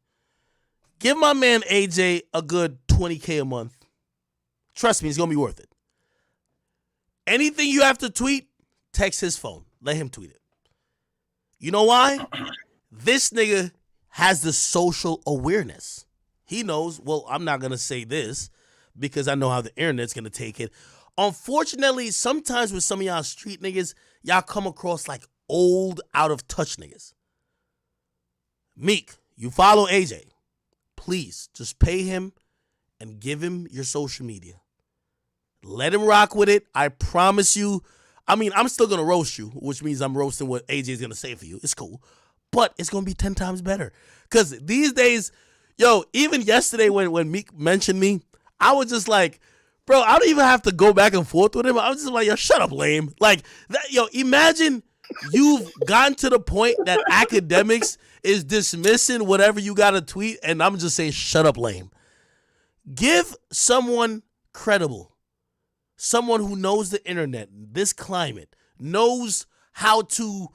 Give my man AJ a good $20K a month. Trust me, it's going to be worth it. Anything you have to tweet, text his phone. Let him tweet it. You know why? This nigga has the social awareness. He knows, well, I'm not going to say this because I know how the internet's going to take it. Unfortunately, sometimes with some of y'all street niggas, y'all come across like old, out of touch niggas. Meek, you follow AJ. Please, just pay him and give him your social media. Let him rock with it. I promise you. I mean, I'm still going to roast you, which means I'm roasting what AJ's going to say for you. It's cool. But it's going to be 10 times better. Because these days, even yesterday when Meek mentioned me, I was just like, bro, I don't even have to go back and forth with him. I was just like, yo, shut up, lame. Like, that, imagine you've gotten to the point that academics is dismissing whatever you got to tweet, and I'm just saying, shut up, lame. Give someone credible, someone who knows the internet, this climate, knows how to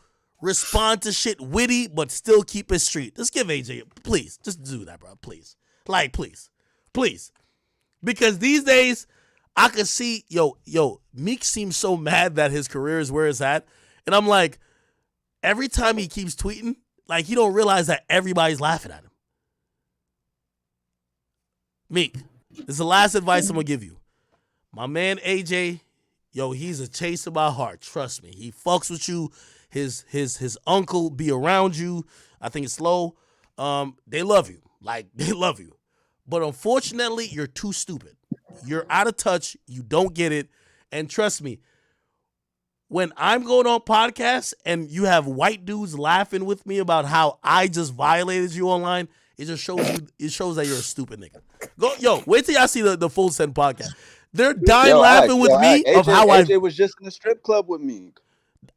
respond to shit witty, but still keep it street. Just give AJ, please, just do that, bro, please. Like, please. Because these days, I could see, Meek seems so mad that his career is where it's at. And I'm like, every time he keeps tweeting, like, he don't realize that everybody's laughing at him. Meek, this is the last advice I'm going to give you. My man AJ, he's a chase of my heart. Trust me. He fucks with you. His uncle be around you. I think it's slow. They love you. Like, they love you. But unfortunately, you're too stupid. You're out of touch. You don't get it. And trust me, when I'm going on podcasts and you have white dudes laughing with me about how I just violated you online, it just shows you. It shows that you're a stupid nigga. Wait till y'all see the Full Send podcast. They're dying laughing with me AJ, of how AJ was just in the strip club with me.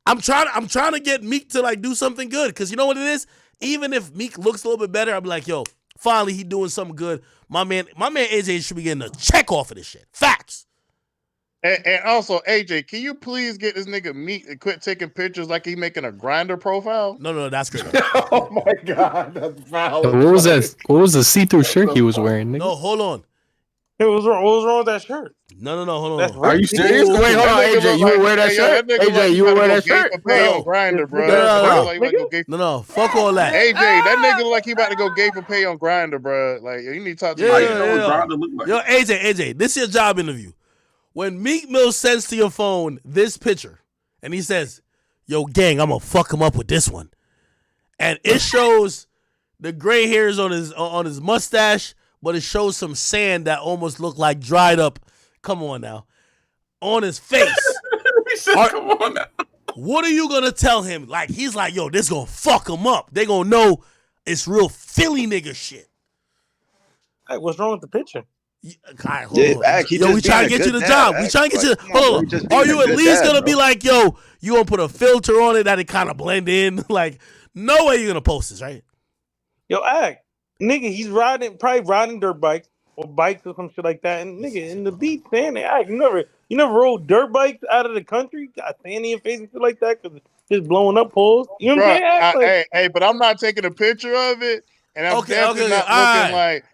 I'm trying to get Meek to like do something good, because you know what it is. Even if Meek looks a little bit better, I'll be like, finally he doing something good. My man AJ should be getting a check off of this shit. Facts. And also, AJ, can you please get this nigga Meek and quit taking pictures like he making a grinder profile? No, that's great. Oh my god, that's foul. What was that? What was the see-through shirt he was wearing? Nigga? No, hold on. What was wrong with that shirt? No, hold That's on. right. Are you serious? Wait, hold on, AJ. You would wear that shirt? AJ, you would wear that shirt? No. Fuck all that. AJ, that nigga look like he about to go gay for pay on Grindr, bro. Like, you need to talk to me. Yo, AJ, this is your job interview. When Meek Mill sends to your phone this picture, and he says, yo, gang, I'm going to fuck him up with this one. and it shows the gray hairs on his mustache, but it shows some sand that almost looked like dried up. Come on now, on his face. He said, "Come on now." What are you gonna tell him? Like he's like, yo, this gonna fuck him up. They gonna know it's real Philly nigga shit. Hey, what's wrong with the picture? God, hold on. Yo, we trying to get you the job. We trying to get you. Hold on. Are you at least gonna be like, yo, you gonna put a filter on it that it kind of blend in? Like, no way you gonna post this, right? Yo, nigga, he's probably riding dirt bikes or bikes or some shit like that. And nigga, in the beach, saying that you never rode dirt bikes out of the country, got sand in your face and shit like that because it's blowing up poles. You know what I'm saying? Hey, but I'm not taking a picture of it, and I'm definitely not looking like,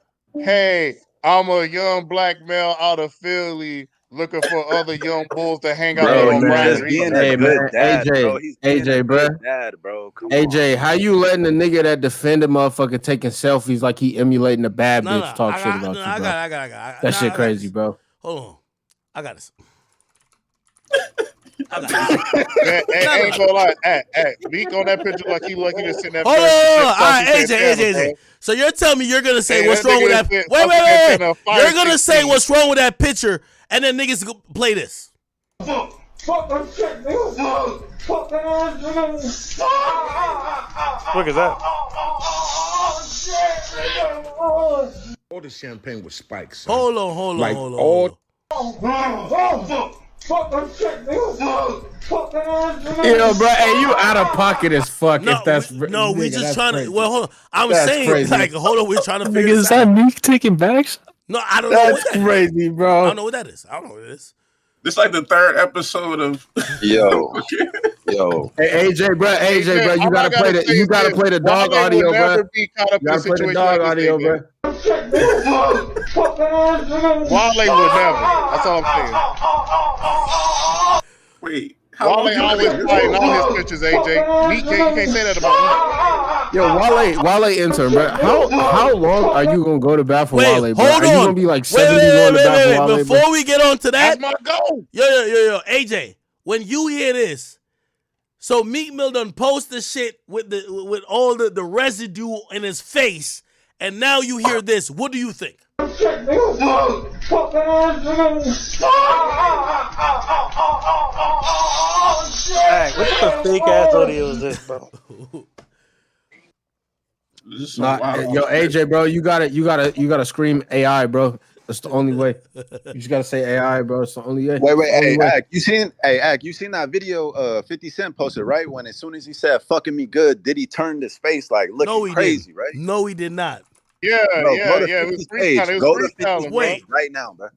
hey, I'm a young black male out of Philly looking for other young bulls to hang out with on Friday. Being a good dad, bro. He's being AJ, a bro. good dad, bro. Come AJ, how you letting the nigga that defend the motherfucker taking selfies like he emulating a bad bitch talk shit about you, bro? I got that shit crazy, bro. Hold on. I got this. Ain't gonna lie. Meek on that picture like he just sitting there. Hold on. All right, AJ. So you're telling me you're gonna say what's wrong with that? Wait. You're gonna say what's wrong with that picture, and then niggas go play this. Fuck that shit, nigga. Fuck that ass. Look at that. All the champagne with spikes. Hold on. Fuck that shit, nigga. Fuck that ass. Yo, bro, hey, you out of pocket as fuck. No, if that's we just trying crazy. to. Well, hold on. I'm That's saying crazy. like, hold on. We're trying to figure Nigga, this is out. that Meek taking backs? No, I don't know That's what that is. crazy, bro. I don't know what that is. I don't know what it is. This like the third episode of Yo. Hey, AJ, bro, you gotta play the dog audio, bro. You gotta play the dog audio, bro. Wale would never. That's all I'm saying. Wait. Wale always fighting all his pictures, AJ. Meek, you can't say that about me. Yo, Wale intern, bro. How long are you gonna go to bat for Wale, bro? Hold are you on. gonna be like 70 going to bat for Wale? Before we get on to that, that's my goal. Yo, AJ, when you hear this, so Meek Mill done post the shit with all the residue in his face, and now you hear this. What do you think? Fuck that ass. What type of fake ass audio is this, bro? Yo, AJ, bro, you gotta scream AI, bro. That's the only way. You just gotta say AI, bro. It's the only way. Wait, Ak, you seen that video 50 Cent posted, right? When as soon as he said fucking me good, did he turn his face like looking crazy, right? No, he did not. Yeah. It was freestyling. Wait, right now, bro.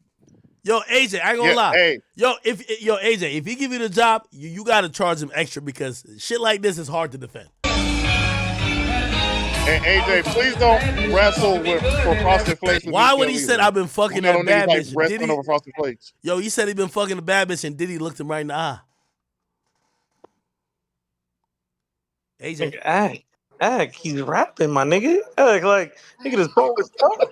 Yo, AJ, I ain't gonna lie. Hey. AJ, if he give you the job, you gotta charge him extra because shit like this is hard to defend. And AJ, please don't wrestle for Frosted Flakes. Why would he said I've been fucking that bad bitch? Wrestling over Frosted Flakes. Yo, he said he been fucking the bad bitch, and Diddy looked him right in the eye. AJ, Act, he's rapping, my nigga. Like nigga, this song is tough.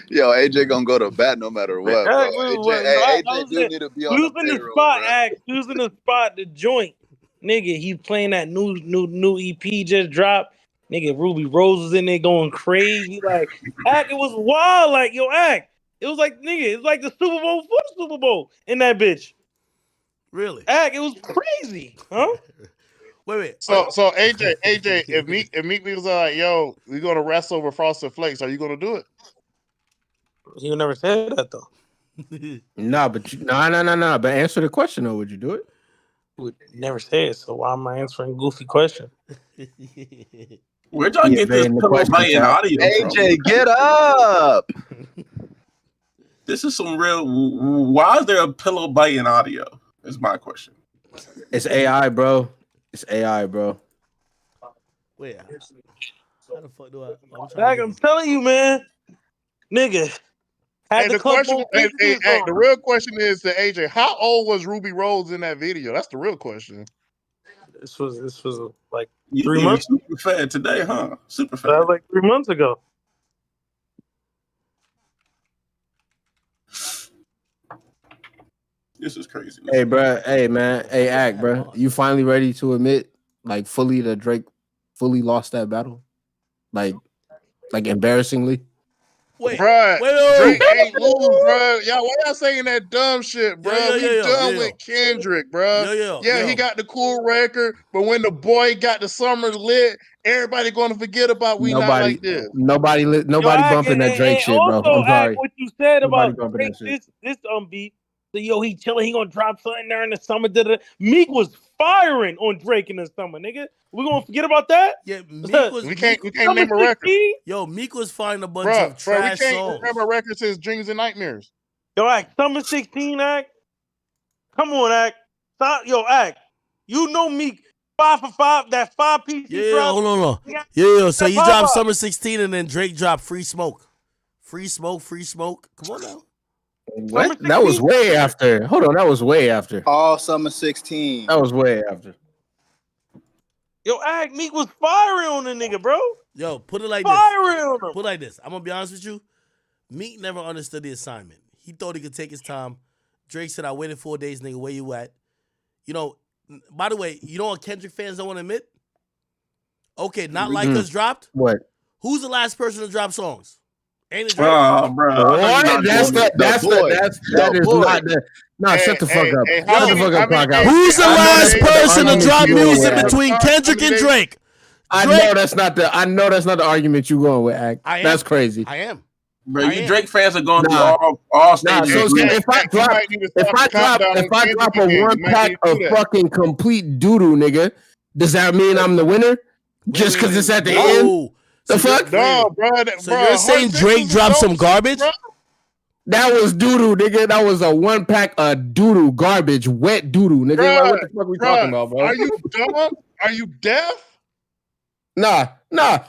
Yo, AJ gonna go to bat no matter what, bro. AJ do need to be on the payroll, bro. Who's in the spot? The joint, nigga. He's playing that new EP just dropped. Nigga, Ruby Rose was in there going crazy. Like, Act, it was wild. Like, yo, Act, it was like, nigga, it's like the Super Bowl for the Super Bowl in that bitch. Really? Act, it was crazy, huh? Wait. So AJ, if Meek was like, yo, we gonna wrestle over Frosted Flakes, are you gonna do it? He would never say that though. No. But answer the question though. Would you do it? Would never say it. So why am I answering goofy question? Where'd y'all get this pillow biting audio from? AJ, get up! This is some real. Why is there a pillow biting audio? Is my question. It's AI, bro. It's AI, bro. Wait, how the fuck do I? I'm telling you, man, nigga. The real question is to AJ, how old was Ruby Rose in that video? That's the real question. This was like you 3 months. Super fed today, huh? Super fed. That was like 3 months ago. This is crazy. Hey, bro. Hey, man. Hey, Act, bro. You finally ready to admit, like, fully that Drake fully lost that battle? Like embarrassingly? Wait, Bruh, wait. Drake ain't lose, bro. Y'all, why y'all saying that dumb shit, bro? We done with Kendrick, bro. Yeah, he got the cool record, but when the boy got the summer lit, everybody gonna forget about We Not Like This. Nobody bumping that Drake shit, bro. Also, I'm sorry. what you said Nobody about bumping Drake, that shit. this beat. So, he chilling, he gonna drop something there in the summer. Meek was firing on Drake in the summer, nigga. We gonna forget about that? Yeah, Meek was. We can't name a record. Yo, Meek was finding a bunch of Bro, we trash can't songs. remember records since Dreams and Nightmares. Yo, Act, summer 16, Act. Come on, Act. Stop, yo, Act. You know Meek 5 for 5. That 5-piece he dropped. Hold on. Yeah. So he dropped Summer 16, and then Drake dropped Free Smoke. Free Smoke. Come on now. What? That was way after. Hold on, that was way after. All Summer 16. That was way after. Yo, Act, Meek was firing on the nigga, bro. Yo, put it like firing this. on him. Put it like this. I'm gonna be honest with you. Meek never understood the assignment. He thought he could take his time. Drake said, "I waited 4 days, nigga. Where you at?" You know. By the way, you know what Kendrick fans don't want to admit? Okay, Not Like Us dropped. What? Who's the last person to drop songs? Ain't it Drake? Oh, bro. What? That is not the. Nah, shut the fuck up. Shut the fuck up, Clock Out. Who's the last person to drop music between Kendrick and Drake? I know that's not the argument you going with, Act. That's crazy. I am. Bro, you Drake fans are going through all stages. So if I drop a 1 pack of fucking complete doo-doo, nigga, does that mean I'm the winner? Just because it's at the end? The fuck? No, bro. So you're saying Drake dropped some garbage? That was doo-doo, nigga. That was a 1 pack of doo-doo, garbage, wet doo-doo, nigga. Bruh, What the fuck we talking about, bro? Are you dumb? Are you deaf? Nah.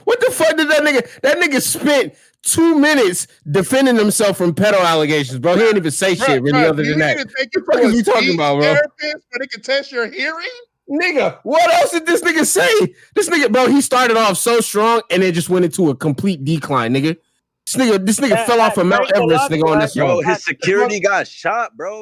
What the fuck did that nigga? That nigga spent 2 minutes defending himself from pedo allegations, bro. He didn't even say shit really other than that. You need to take you What the fuck to is a he talking about, bro? therapist so they can test your hearing? Nigga, what else did this nigga say? This nigga, bro, he started off so strong and then just went into a complete decline, nigga. This nigga fell off of Mount Everest, nigga, on this Bro, song. his security got shot, bro.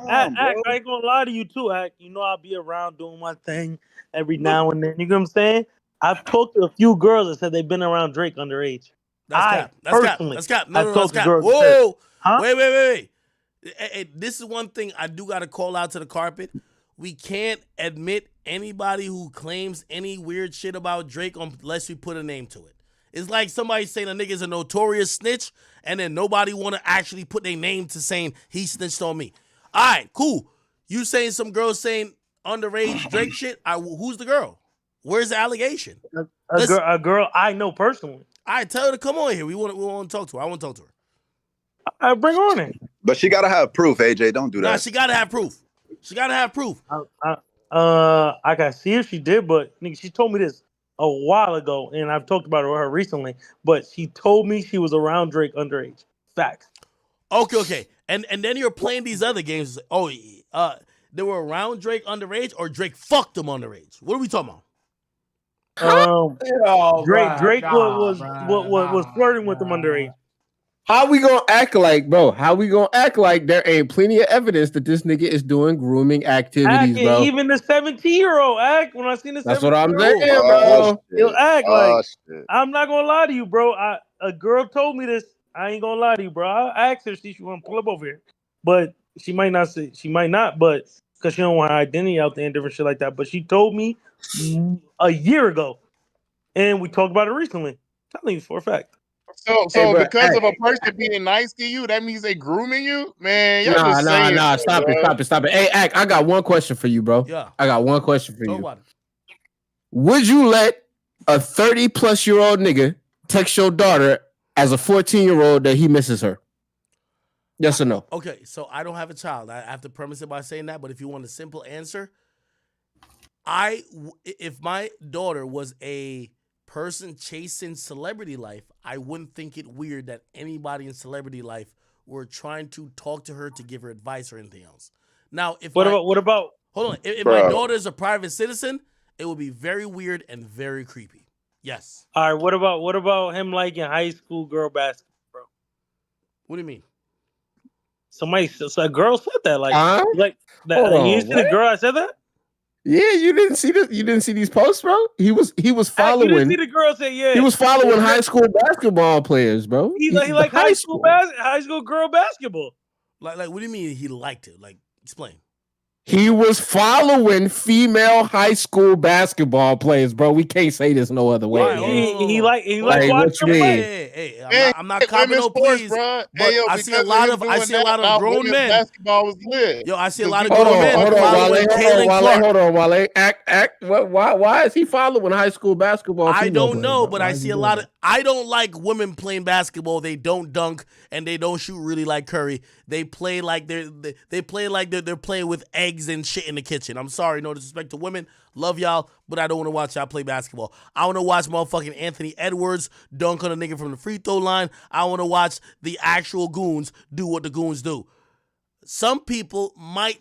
Act, I ain't gonna lie to you too, Act. You know I'll be around doing my thing every now and then. You know what I'm saying? I've talked to a few girls that said they've been around Drake underage. That's cap. No, that's cap. Girls Whoa. Huh? Wait. Hey, this is one thing I do got to call out to the carpet. We can't admit anybody who claims any weird shit about Drake unless we put a name to it. It's like somebody saying a nigga's a notorious snitch and then nobody want to actually put their name to saying he snitched on me. All right, cool. You saying some girl saying underage Drake shit? Who's the girl? Where's the allegation? A girl I know personally. All right, tell her to come on here. We want to talk to her. I want to talk to her. I bring her on it. But she gotta have proof, AJ. Don't do that. Nah, she gotta have proof. I gotta see if she did, but nigga, she told me this a while ago, and I've talked about her recently. But she told me she was around Drake underage. Facts. Okay. And then you're playing these other games. Oh, they were around Drake underage, or Drake fucked them underage. What are we talking about? Drake was flirting with them underage. How we gonna act like, bro? How we gonna act like there ain't plenty of evidence that this nigga is doing grooming activities, bro? Even the 17-year-old act. When I seen the 17-year-old, that's what I'm saying, bro. He'll act like I'm not gonna lie to you, bro. A girl told me this. I ain't gonna lie to you, bro. I asked her if she want to pull up over here, but she might not say. She might not, but because she don't want her identity out there and different shit like that. But she told me a year ago, and we talked about it recently. I'm telling you for a fact. So because of a person being nice to you, that means they grooming you? Man, y'all just saying Stop it. Hey, Ack, I got one question for you, bro. Yeah. I got one question for you. Would you let a 30-plus-year-old nigga text your daughter as a 14-year-old that he misses her? Yes or no? Okay, so I don't have a child. I have to premise it by saying that, but if you want a simple answer, if my daughter was a person chasing celebrity life, I wouldn't think it weird that anybody in celebrity life were trying to talk to her to give her advice or anything else. Now, what about hold on, if my daughter is a private citizen, it would be very weird and very creepy. Yes. All right. What about him liking high school girl basketball, bro? What do you mean? So a girl said that, like that. Hold on, You see the girl I said that? Yeah, you didn't see this. You didn't see these posts, bro. He was following. You didn't see the girl say yeah. He was following high school basketball players, bro. He like high school girl basketball. Like what do you mean he liked it? Like explain. He was following female high school basketball players, bro. We can't say this no other way. He like what you mean? Hey, I'm not copying no please, but I see a lot of grown men. Basketball was lit. Yo, I see a lot of grown men following Caitlin Clark. Hold on, Wale. Act. Why is he following high school basketball? I don't know, but I see a lot of. I don't like women playing basketball. They don't dunk and they don't shoot really like Curry. They play like they're playing with eggs and shit in the kitchen. I'm sorry, no disrespect to women. Love y'all, but I don't want to watch y'all play basketball. I want to watch motherfucking Anthony Edwards dunk on a nigga from the free throw line. I want to watch the actual goons do what the goons do. Some people might,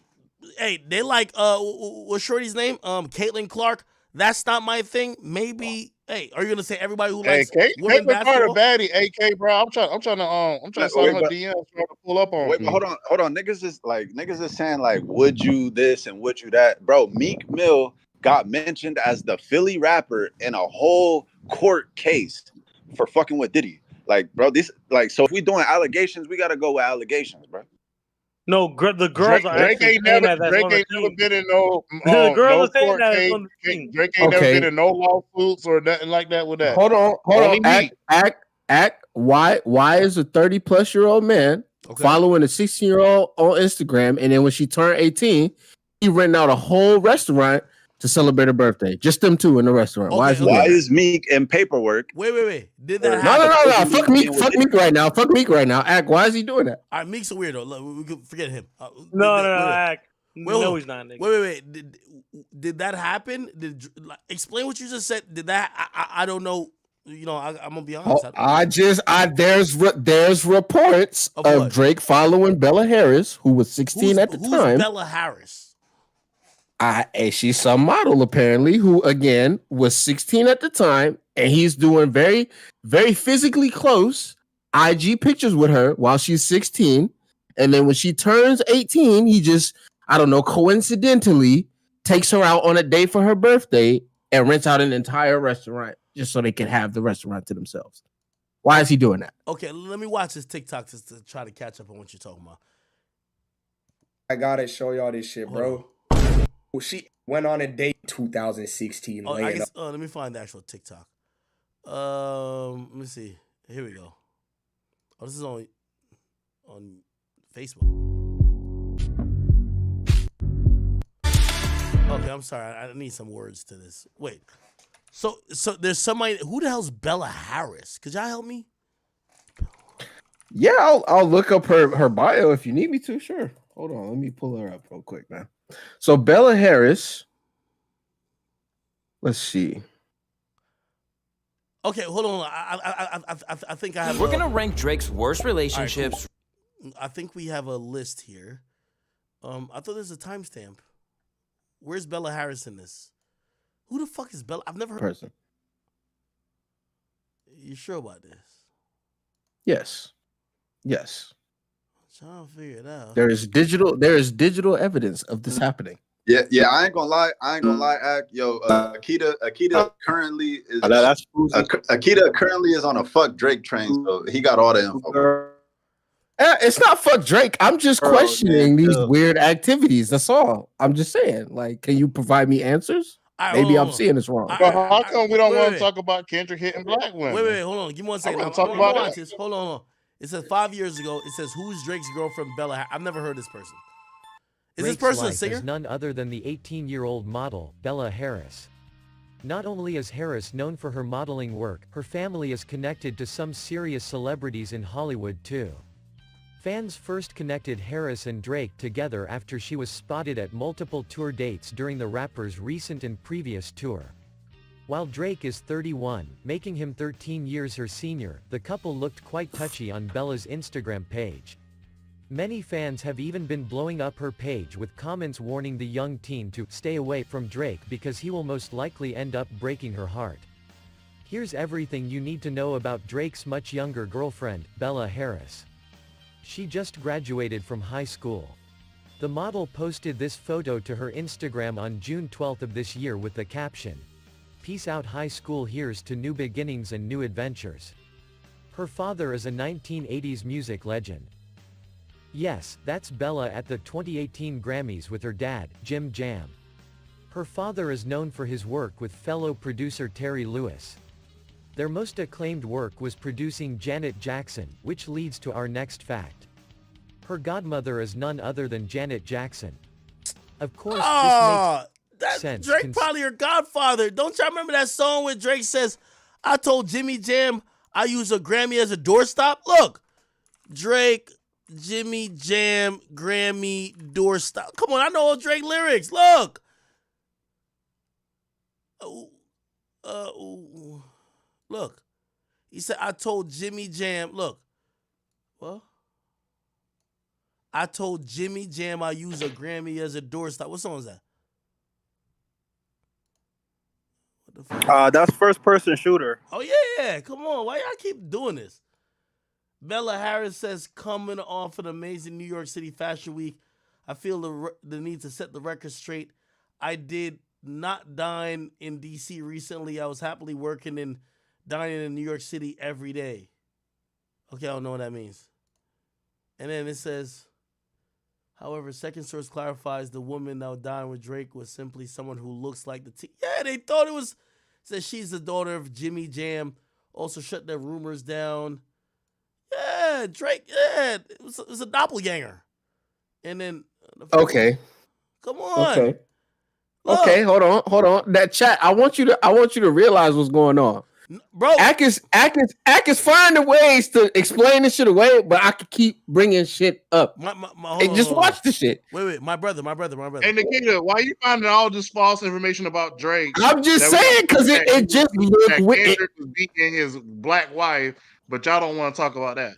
they like what's Shorty's name? Caitlin Clark. That's not my thing. Maybe. Hey, are you gonna say everybody who likes women basketball? Baddie, AK, bro. I'm trying to sign her DMs, trying to pull up on. Wait, hold on. Niggas is saying like, would you this and would you that, bro? Meek Mill got mentioned as the Philly rapper in a whole court case for fucking with Diddy. Like, bro, so if we doing allegations, we gotta go with allegations, bro. No, the girls are Drake ain't never been in no. The girls no are saying court that. case. Drake ain't never been in no lawsuits or nothing like that with that. Hold on. Act. Why is a 30-plus-year-old man following a 16-year-old on Instagram, and then when she turned 18, he rented out a whole restaurant to celebrate her birthday? Just them two in the restaurant. Why is Meek in paperwork? Wait. Did that happen? No. Fuck Meek right now. Fuck Meek right now. Act. Why is he doing that? All right, Meek's a weirdo. Look, we can forget him. No, Act. No, he's not. Nigga. Wait. Did that happen? Explain what you just said. Did that? I don't know. You know, I'm gonna be honest. There's reports of Drake following Bella Harris, who was 16 at the time. Who's Bella Harris? And she's some model apparently who again was 16 at the time, and he's doing very, very physically close IG pictures with her while she's 16. And then when she turns 18, he just, I don't know, coincidentally takes her out on a date for her birthday and rents out an entire restaurant just so they can have the restaurant to themselves. Why is he doing that? Okay, let me watch this TikTok to try to catch up on what you're talking about. I gotta show y'all this shit, bro. Well, she went on a date 2016. Let me find the actual TikTok. Let me see. Here we go. Oh, this is on Facebook. Okay, I'm sorry. I need some words to this. Wait. So there's somebody. Who the hell's Bella Harris? Could y'all help me? Yeah, I'll look up her bio if you need me to. Sure. Hold on. Let me pull her up real quick, man. So Bella Harris. Let's see. Okay, hold on. I think I have. We're gonna rank Drake's worst relationships. Right, cool. I think we have a list here. I thought there's a timestamp. Where's Bella Harris in this? Who the fuck is Bella? I've never heard. Person. You sure about this? Yes. I'm trying to figure it out. There is digital evidence of this happening. Yeah. I ain't gonna lie. Act. Yo, Akita currently is. Akita currently is on a fuck Drake train, so he got all the info. It's not fuck Drake. I'm just questioning these weird activities. That's all. I'm just saying. Like, can you provide me answers? Maybe I'm seeing this wrong. How come we don't want to talk about Kendrick hitting black women? Wait, hold on. Give me 1 second. Watch this. Hold on. It says 5 years ago. It says, who's Drake's girlfriend, Bella Harris? I've never heard this person. Is Drake's this person a life singer? Is none other than the 18-year-old model, Bella Harris. Not only is Harris known for her modeling work, her family is connected to some serious celebrities in Hollywood too. Fans first connected Harris and Drake together after she was spotted at multiple tour dates during the rapper's recent and previous tour. While Drake is 31, making him 13 years her senior, the couple looked quite touchy on Bella's Instagram page. Many fans have even been blowing up her page with comments warning the young teen to stay away from Drake because he will most likely end up breaking her heart. Here's everything you need to know about Drake's much younger girlfriend, Bella Harris. She just graduated from high school. The model posted this photo to her Instagram on June 12th of this year with the caption, "Peace out high school, here's to new beginnings and new adventures." Her father is a 1980s music legend. Yes, that's Bella at the 2018 Grammys with her dad, Jim Jam. Her father is known for his work with fellow producer Terry Lewis. Their most acclaimed work was producing Janet Jackson, which leads to our next fact. Her godmother is none other than Janet Jackson. Of course, this makes sense. Drake probably her godfather. Don't y'all remember that song where Drake says, "I told Jimmy Jam I use a Grammy as a doorstop"? Look, Drake, Jimmy Jam, Grammy, doorstop. Come on, I know all Drake lyrics. Look. Look. He said, "I told Jimmy Jam." Look. What? "I told Jimmy Jam I use a Grammy as a doorstop." What song is that? What the fuck? That's First Person Shooter. Oh, yeah. Come on. Why y'all keep doing this? Bella Harris says, "Coming off an amazing New York City Fashion Week, I feel the need to set the record straight. I did not dine in D.C. recently. I was happily working and dining in New York City every day." Okay, I don't know what that means. And then it says, however, second source clarifies the woman that would dine with Drake was simply someone who looks like the Yeah, they thought it was. Says she's the daughter of Jimmy Jam. Also shut their rumors down. Yeah, Drake. Yeah, it was a doppelganger. And then. Okay. Come on. Okay. Okay, hold on. That chat. I want you to realize what's going on. Bro, Ack is finding ways to explain this shit away, but I could keep bringing shit up. Watch the shit. Wait, my brother. Hey, Nikita, why are you finding all this false information about Drake? I'm just saying because it just Kendrick was beating his black wife, but y'all don't want to talk about that.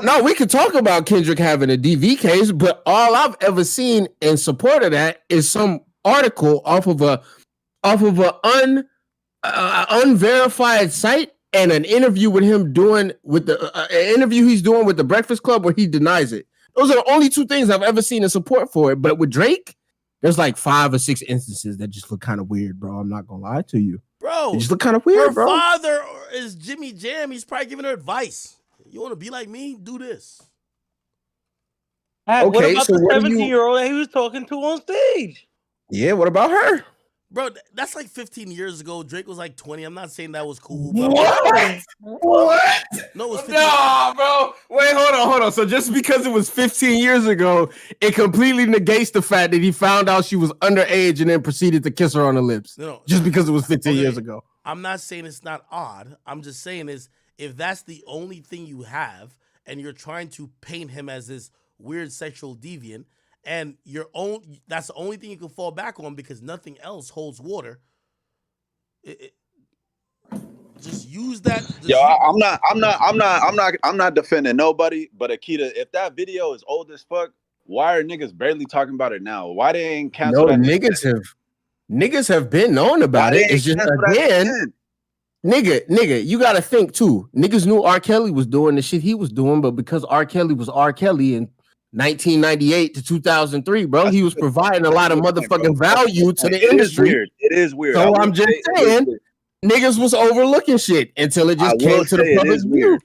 No, we could talk about Kendrick having a DV case, but all I've ever seen in support of that is some article off of a unverified site and an interview with him doing with the an interview he's doing with the Breakfast Club where he denies it. Those are the only two things I've ever seen in support for it. But with Drake, there's like 5 or 6 instances that just look kind of weird, bro. I'm not gonna lie to you, bro. They just look kind of weird, her bro. Her father is Jimmy Jam. He's probably giving her advice. You want to be like me? Do this. Okay, what about the 17-year-old that he was talking to on stage? Yeah, what about her? Bro, that's like 15 years ago. Drake was like 20. I'm not saying that was cool. But what? No, it was 15. No, bro. Wait, hold on. So just because it was 15 years ago, it completely negates the fact that he found out she was underage and then proceeded to kiss her on the lips. No, just because it was 15 years ago. I'm not saying it's not odd. I'm just saying is if that's the only thing you have and you're trying to paint him as this weird sexual deviant, and that's the only thing you can fall back on because nothing else holds water. Just use that. I'm not defending nobody, but Akita, if that video is old as fuck, why are niggas barely talking about it now? Why they ain't cancel that? Niggas have been known about it. It's just again, nigga, you gotta think too. Niggas knew R. Kelly was doing the shit he was doing, but because R. Kelly was R. Kelly in 1998 to 2003, bro, he was providing a lot of motherfucking value to the industry. It is weird. So I'm just saying, niggas was overlooking shit until it just came to the public view.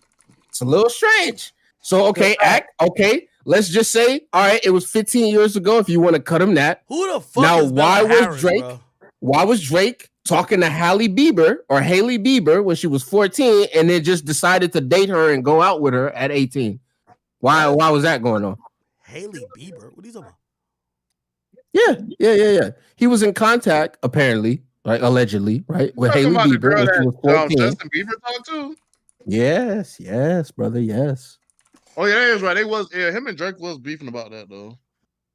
It's a little strange. So okay, let's just say, all right, it was 15 years ago. If you want to cut him that. Who the fuck? Now, why was Drake talking to Hailey Bieber when she was 14 and then just decided to date her and go out with her at 18? Why was that going on? Hailey Bieber? What are you talking about? Yeah. He was in contact, apparently, right? Allegedly, right? With Hailey Bieber when she was 14. Justin Bieber talked to? Yes, brother, yes. Oh, yeah, that is right. Him and Drake was beefing about that, though.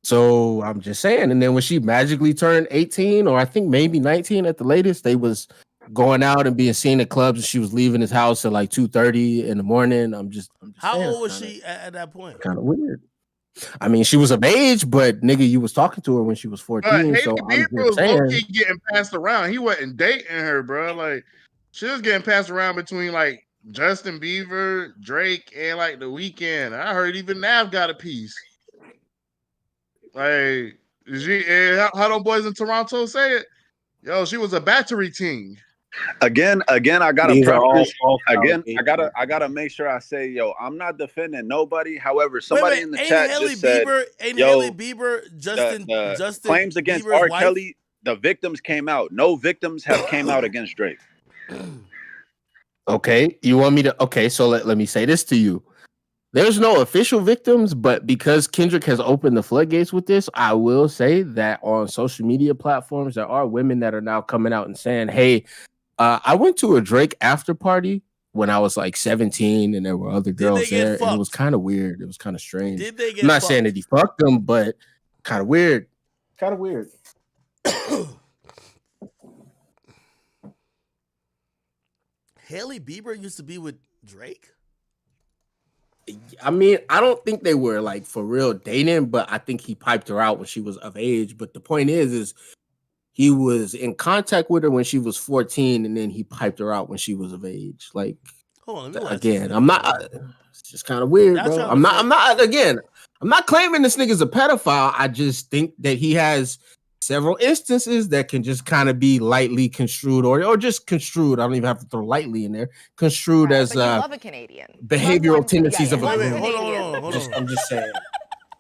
So I'm just saying, and then when she magically turned 18, or I think maybe 19 at the latest, they was going out and being seen at clubs, and she was leaving his house at like 2:30 in the morning. I'm just how saying, old was she at that point? Kind of weird. I mean, she was of age, but nigga, you was talking to her when she was 14. So Hailey Bieber was low-key getting passed around. He wasn't dating her, bro. Like she was getting passed around between like Justin Bieber, Drake, and like The Weeknd. I heard even Nav got a piece. Like, how them boys in Toronto say it? Yo, she was a battery team. Again, I gotta These are preface. all Again, I gotta make sure I say, yo, I'm not defending nobody. However, somebody in the chat just said, Hailey Bieber, Justin claims against Bieber's R. wife? Kelly, the victims came out. No victims have came out against Drake. Okay, you want me to? Okay, so let me say this to you. There's no official victims, but because Kendrick has opened the floodgates with this, I will say that on social media platforms, there are women that are now coming out and saying, hey, I went to a Drake after party when I was like 17 and there were other girls there. And it was kind of weird. It was kind of strange. Did they get I'm not saying that he fucked them, but kind of weird. Kind of weird. Hailey Bieber used to be with Drake? I mean, I don't think they were like for real dating, but I think he piped her out when she was of age. But the point is he was in contact with her when she was 14, and then he piped her out when she was of age. Like, hold on, again, I'm not. It's just kind of weird, bro. I'm not. Again, I'm not claiming this nigga's a pedophile. I just think that he has several instances that can just kind of be lightly construed, or just construed. I don't even have to throw lightly in there. Construed as But you love a Canadian. behavioral tendencies of a Hold group. on. I'm just saying.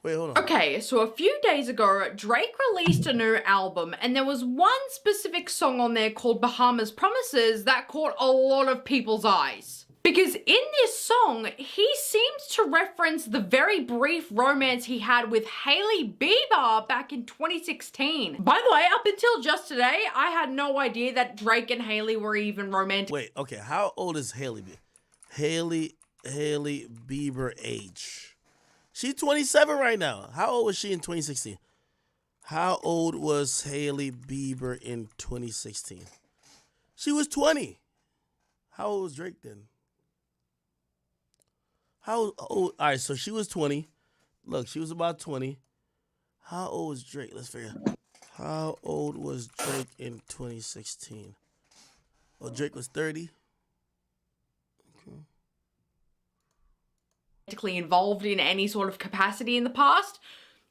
Wait, hold on. Okay, so a few days ago, Drake released a new album, and there was one specific song on there called Bahamas Promises that caught a lot of people's eyes. Because in this song, he seems to reference the very brief romance he had with Hailey Bieber back in 2016. By the way, up until just today, I had no idea that Drake and Hailey were even romantic. Wait, okay, how old is Hailey Bieber? Hailey Bieber age. She's 27 right now. How old was she in 2016? How old was Hailey Bieber in 2016? She was 20. How old was Drake then? How old? All right, so she was 20. Look, she was about 20. How old was Drake? Let's figure out. How old was Drake in 2016? Well, Drake was 30. Involved in any sort of capacity in the past.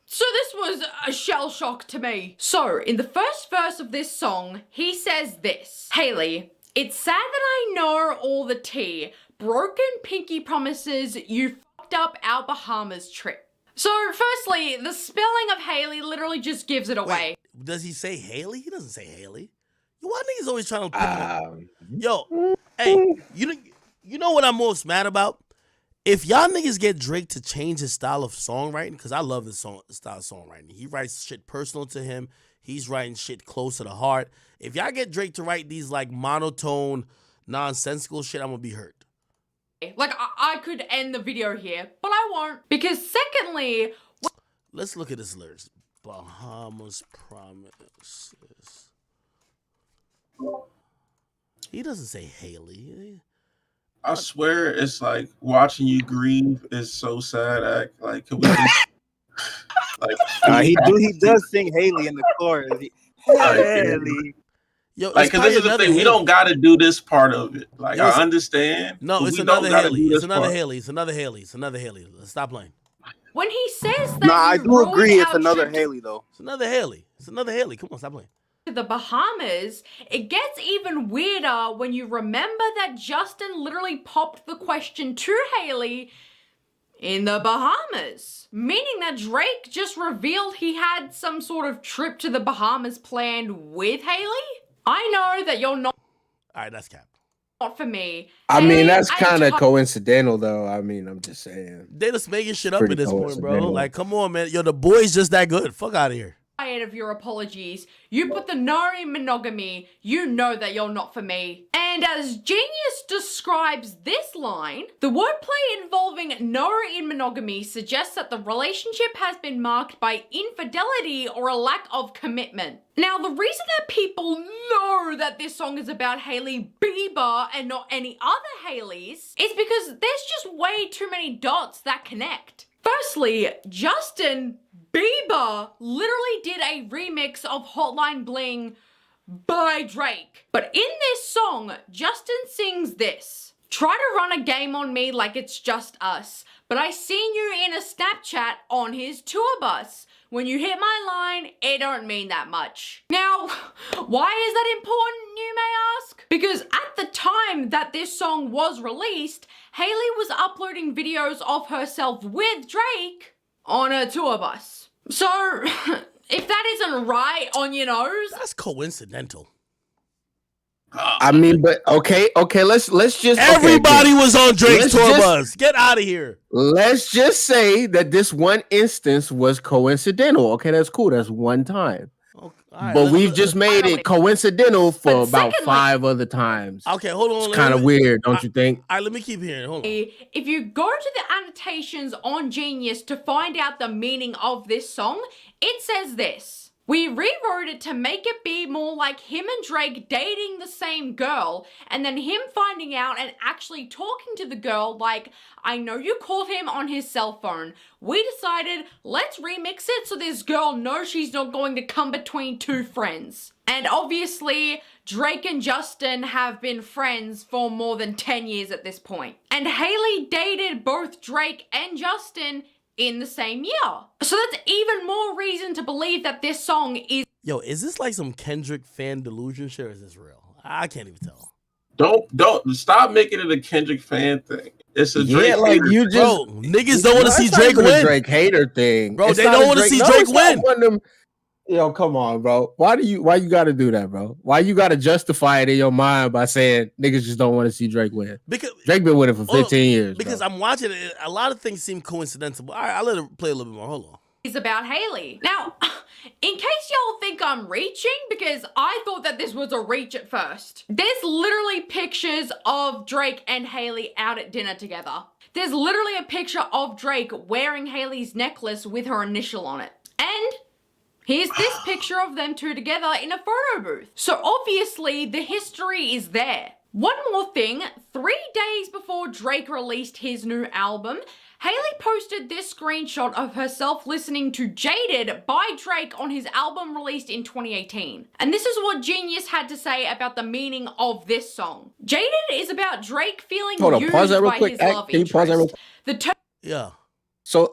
So this was a shell shock to me. So in the first verse of this song, he says this: Hailey, it's sad that I know all the tea. Broken pinky promises, you fucked up our Bahamas trip. So firstly, the spelling of Hailey literally just gives it away. Wait, does he say Hailey? He doesn't say Hailey. Why niggas always trying to pick Yo, hey, you know what I'm most mad about? If y'all niggas get Drake to change his style of songwriting, because I love his style of songwriting. He writes shit personal to him. He's writing shit close to the heart. If y'all get Drake to write these like monotone, nonsensical shit, I'm gonna be hurt. Like, I could end the video here, but I won't. Because secondly... Let's look at his lyrics. Bahamas Promises. He doesn't say Hailey. I swear it's like watching you grieve is so sad. Like, can we just, he does sing Hailey in the chorus. Hailey. Yo, like, because this is the thing, we don't got to do this part of it. Like, I understand. No, it's another Hailey. It's another Hailey. It's another Hailey. It's another Hailey. Let's stop playing. When he says that, nah, I do agree. It's another Hailey, though. It's another Hailey. It's another Hailey. Come on, stop playing. The Bahamas, it gets even weirder when you remember that Justin literally popped the question to Hailey in the Bahamas, meaning that Drake just revealed he had some sort of trip to the Bahamas planned with Hailey. I know that you're not. All right, that's cap. Not for me. I mean, that's kind of coincidental, though. I mean, I'm just saying. They just making shit up at this point, bro. Like, come on, man. Yo, the boy's just that good. Fuck out of here. Of your apologies. You put the no in monogamy, you know that you're not for me. And as Genius describes this line, the wordplay involving no in monogamy suggests that the relationship has been marked by infidelity or a lack of commitment. Now, the reason that people know that this song is about Hailey Bieber and not any other Haileys is because there's just way too many dots that connect. Firstly, Justin Bieber literally did a remix of Hotline Bling by Drake. But in this song, Justin sings this: Try to run a game on me like it's just us, but I seen you in a Snapchat on his tour bus. When you hit my line, it don't mean that much. Now, why is that important, you may ask? Because at the time that this song was released, Hailey was uploading videos of herself with Drake on a tour bus. So, if that isn't right on your nose, that's coincidental. I mean, but okay, let's just everybody was on Drake's tour bus. Get out of here. Let's just say that this one instance was coincidental. Okay, that's cool. That's one time. Okay, right, but we've just made it coincidental for about 5 other times. Okay, hold on. It's kind of weird, don't you think? All right, let me keep hearing. Hold on. If you go to the annotations on Genius to find out the meaning of this song, it says this. We rewrote it to make it be more like him and Drake dating the same girl, and then him finding out and actually talking to the girl like, I know you called him on his cell phone. We decided, let's remix it so this girl knows she's not going to come between two friends. And obviously, Drake and Justin have been friends for more than 10 years at this point. And Hailey dated both Drake and Justin in the same year. So that's even more reason to believe that this song is... Yo, is this like some Kendrick fan delusion shit or is this real? I can't even tell. Don't stop making it a Kendrick fan thing. It's a Drake like hater. you just bro, niggas don't want to see Drake win. Drake hater thing. Bro, they don't want to see Drake win. Yo, come on, bro. Why you gotta do that, bro? Why you gotta justify it in your mind by saying niggas just don't want to see Drake win? Because Drake been winning for 15 years. Because bro. I'm watching it, a lot of things seem coincidental. But all right, I'll let it play a little bit more. Hold on. Is about Hailey. Now, in case y'all think I'm reaching, because I thought that this was a reach at first, there's literally pictures of Drake and Hailey out at dinner together. There's literally a picture of Drake wearing Hailey's necklace with her initial on it. And here's this picture of them two together in a photo booth. So obviously the history is there. One more thing, 3 days before Drake released his new album, Hailey posted this screenshot of herself listening to Jaded by Drake on his album released in 2018. And this is what Genius had to say about the meaning of this song. Jaded is about Drake feeling used by his love interest. Pause that real quick? Yeah. So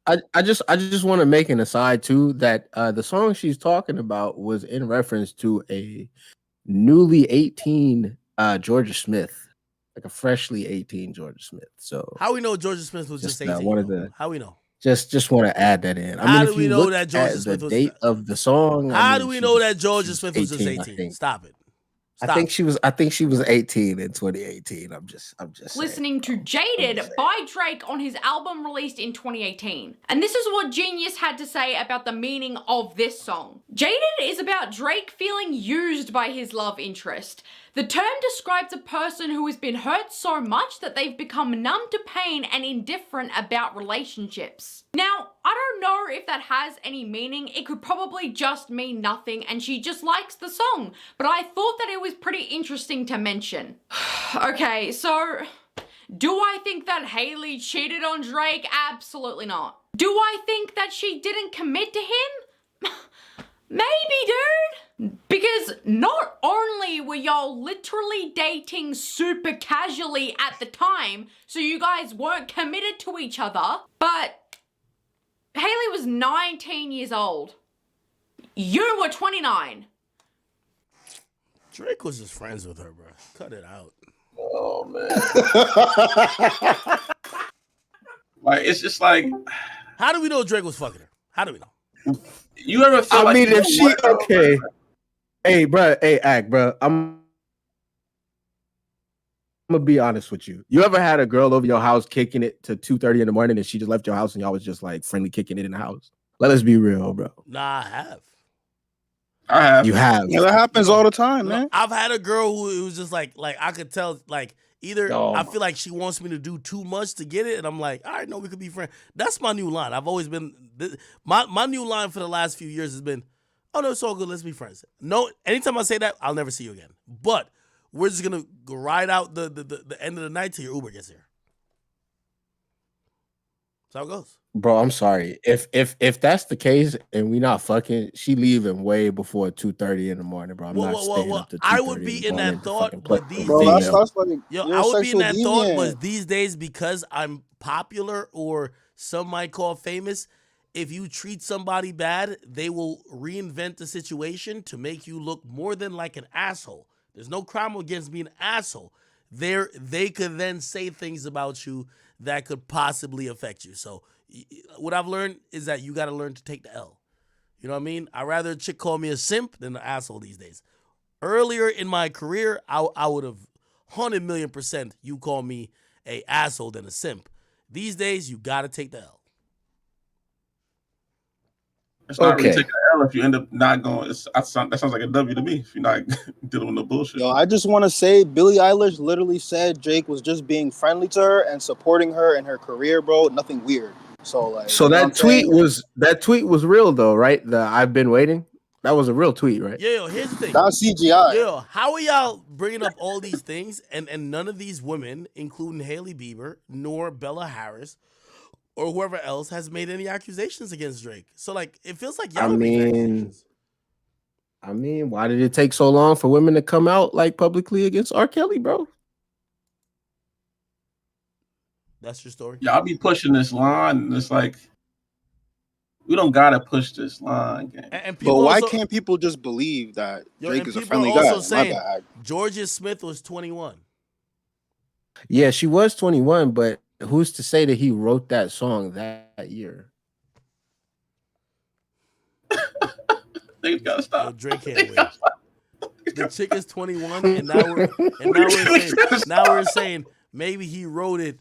I just want to make an aside too that the song she's talking about was in reference to a newly 18 Georgia Smith. Like a freshly 18 Georgia Smith. So how we know Georgia Smith was just 18? How we know? Just want to add that in. How do we know that Georgia Smith was the date of the song? How do we know that Georgia Smith was just 18? Stop it. I think she was 18 in 2018. I'm just listening to Jaded by Drake on his album released in 2018. And this is what Genius had to say about the meaning of this song. Jaded is about Drake feeling used by his love interest. The term describes a person who has been hurt so much that they've become numb to pain and indifferent about relationships. Now, I don't know if that has any meaning. It could probably just mean nothing and she just likes the song. But I thought that it was pretty interesting to mention. Okay, so do I think that Hailey cheated on Drake? Absolutely not. Do I think that she didn't commit to him? Maybe, dude. Because not only were y'all literally dating super casually at the time, so you guys weren't committed to each other, but Hailey was 19 years old. You were 29. Drake was just friends with her, bro. Cut it out. Oh, man. Like, it's just like... How do we know Drake was fucking her? How do we know? You ever feel like... if she... Okay. Hey, bro. Hey, Act, bro. I'm gonna be honest with you. You ever had a girl over your house kicking it to 2:30 in the morning and she just left your house and y'all was just like friendly kicking it in the house? Let us be real, bro. Nah, I have. I have. You have. Yeah, that happens all the time, man. I've had a girl who it was just like I could tell, like, either I feel like she wants me to do too much to get it, and I'm like, all right, no, we could be friends. That's my new line. I've always been my new line for the last few years has been, oh no, it's all good. Let's be friends. No, anytime I say that, I'll never see you again. But we're just gonna ride out the end of the night till your Uber gets here. That's how it goes. Bro, I'm sorry. If that's the case and we not fucking, she leaving way before 2:30 in the morning, bro. I'm not staying up to 2:30 I would in be the in morning that to thought, fucking play but with a these Bro, days, female. that's like yo, you're I a would be in sexual that thought, deviant. but these days because I'm popular or some might call famous, if you treat somebody bad, they will reinvent the situation to make you look more than like an asshole. There's no crime against being an asshole. They could then say things about you that could possibly affect you. So what I've learned is that you got to learn to take the L. You know what I mean? I'd rather a chick call me a simp than an asshole these days. Earlier in my career, I would have 100,000,000% you call me a asshole than a simp. These days, you got to take the L. It's not really taking an L if you end up not going. That sounds like a W to me if you're not dealing with no bullshit. Yo, I just want to say Billie Eilish literally said Drake was just being friendly to her and supporting her in her career, bro. Nothing weird. So like, So you know that tweet was real though, right? The I've been waiting. That was a real tweet, right? Yo, here's the thing. That's CGI. Yo, how are y'all bringing up all these things and none of these women, including Hailey Bieber, nor Bella Harris, or whoever else has made any accusations against Drake? So like, it feels like y'all making accusations. I mean, why did it take so long for women to come out like publicly against R. Kelly, bro? That's your story. Y'all be pushing this line, and it's like we don't gotta push this line, gang. And But why can't people just believe that Drake is a friendly guy? My bad. Georgia Smith was 21. Yeah, she was 21, but who's to say that he wrote that song that year? Niggas gotta stop. Yo, Drake can't wait. The chick is 21, and now we're saying maybe he wrote it.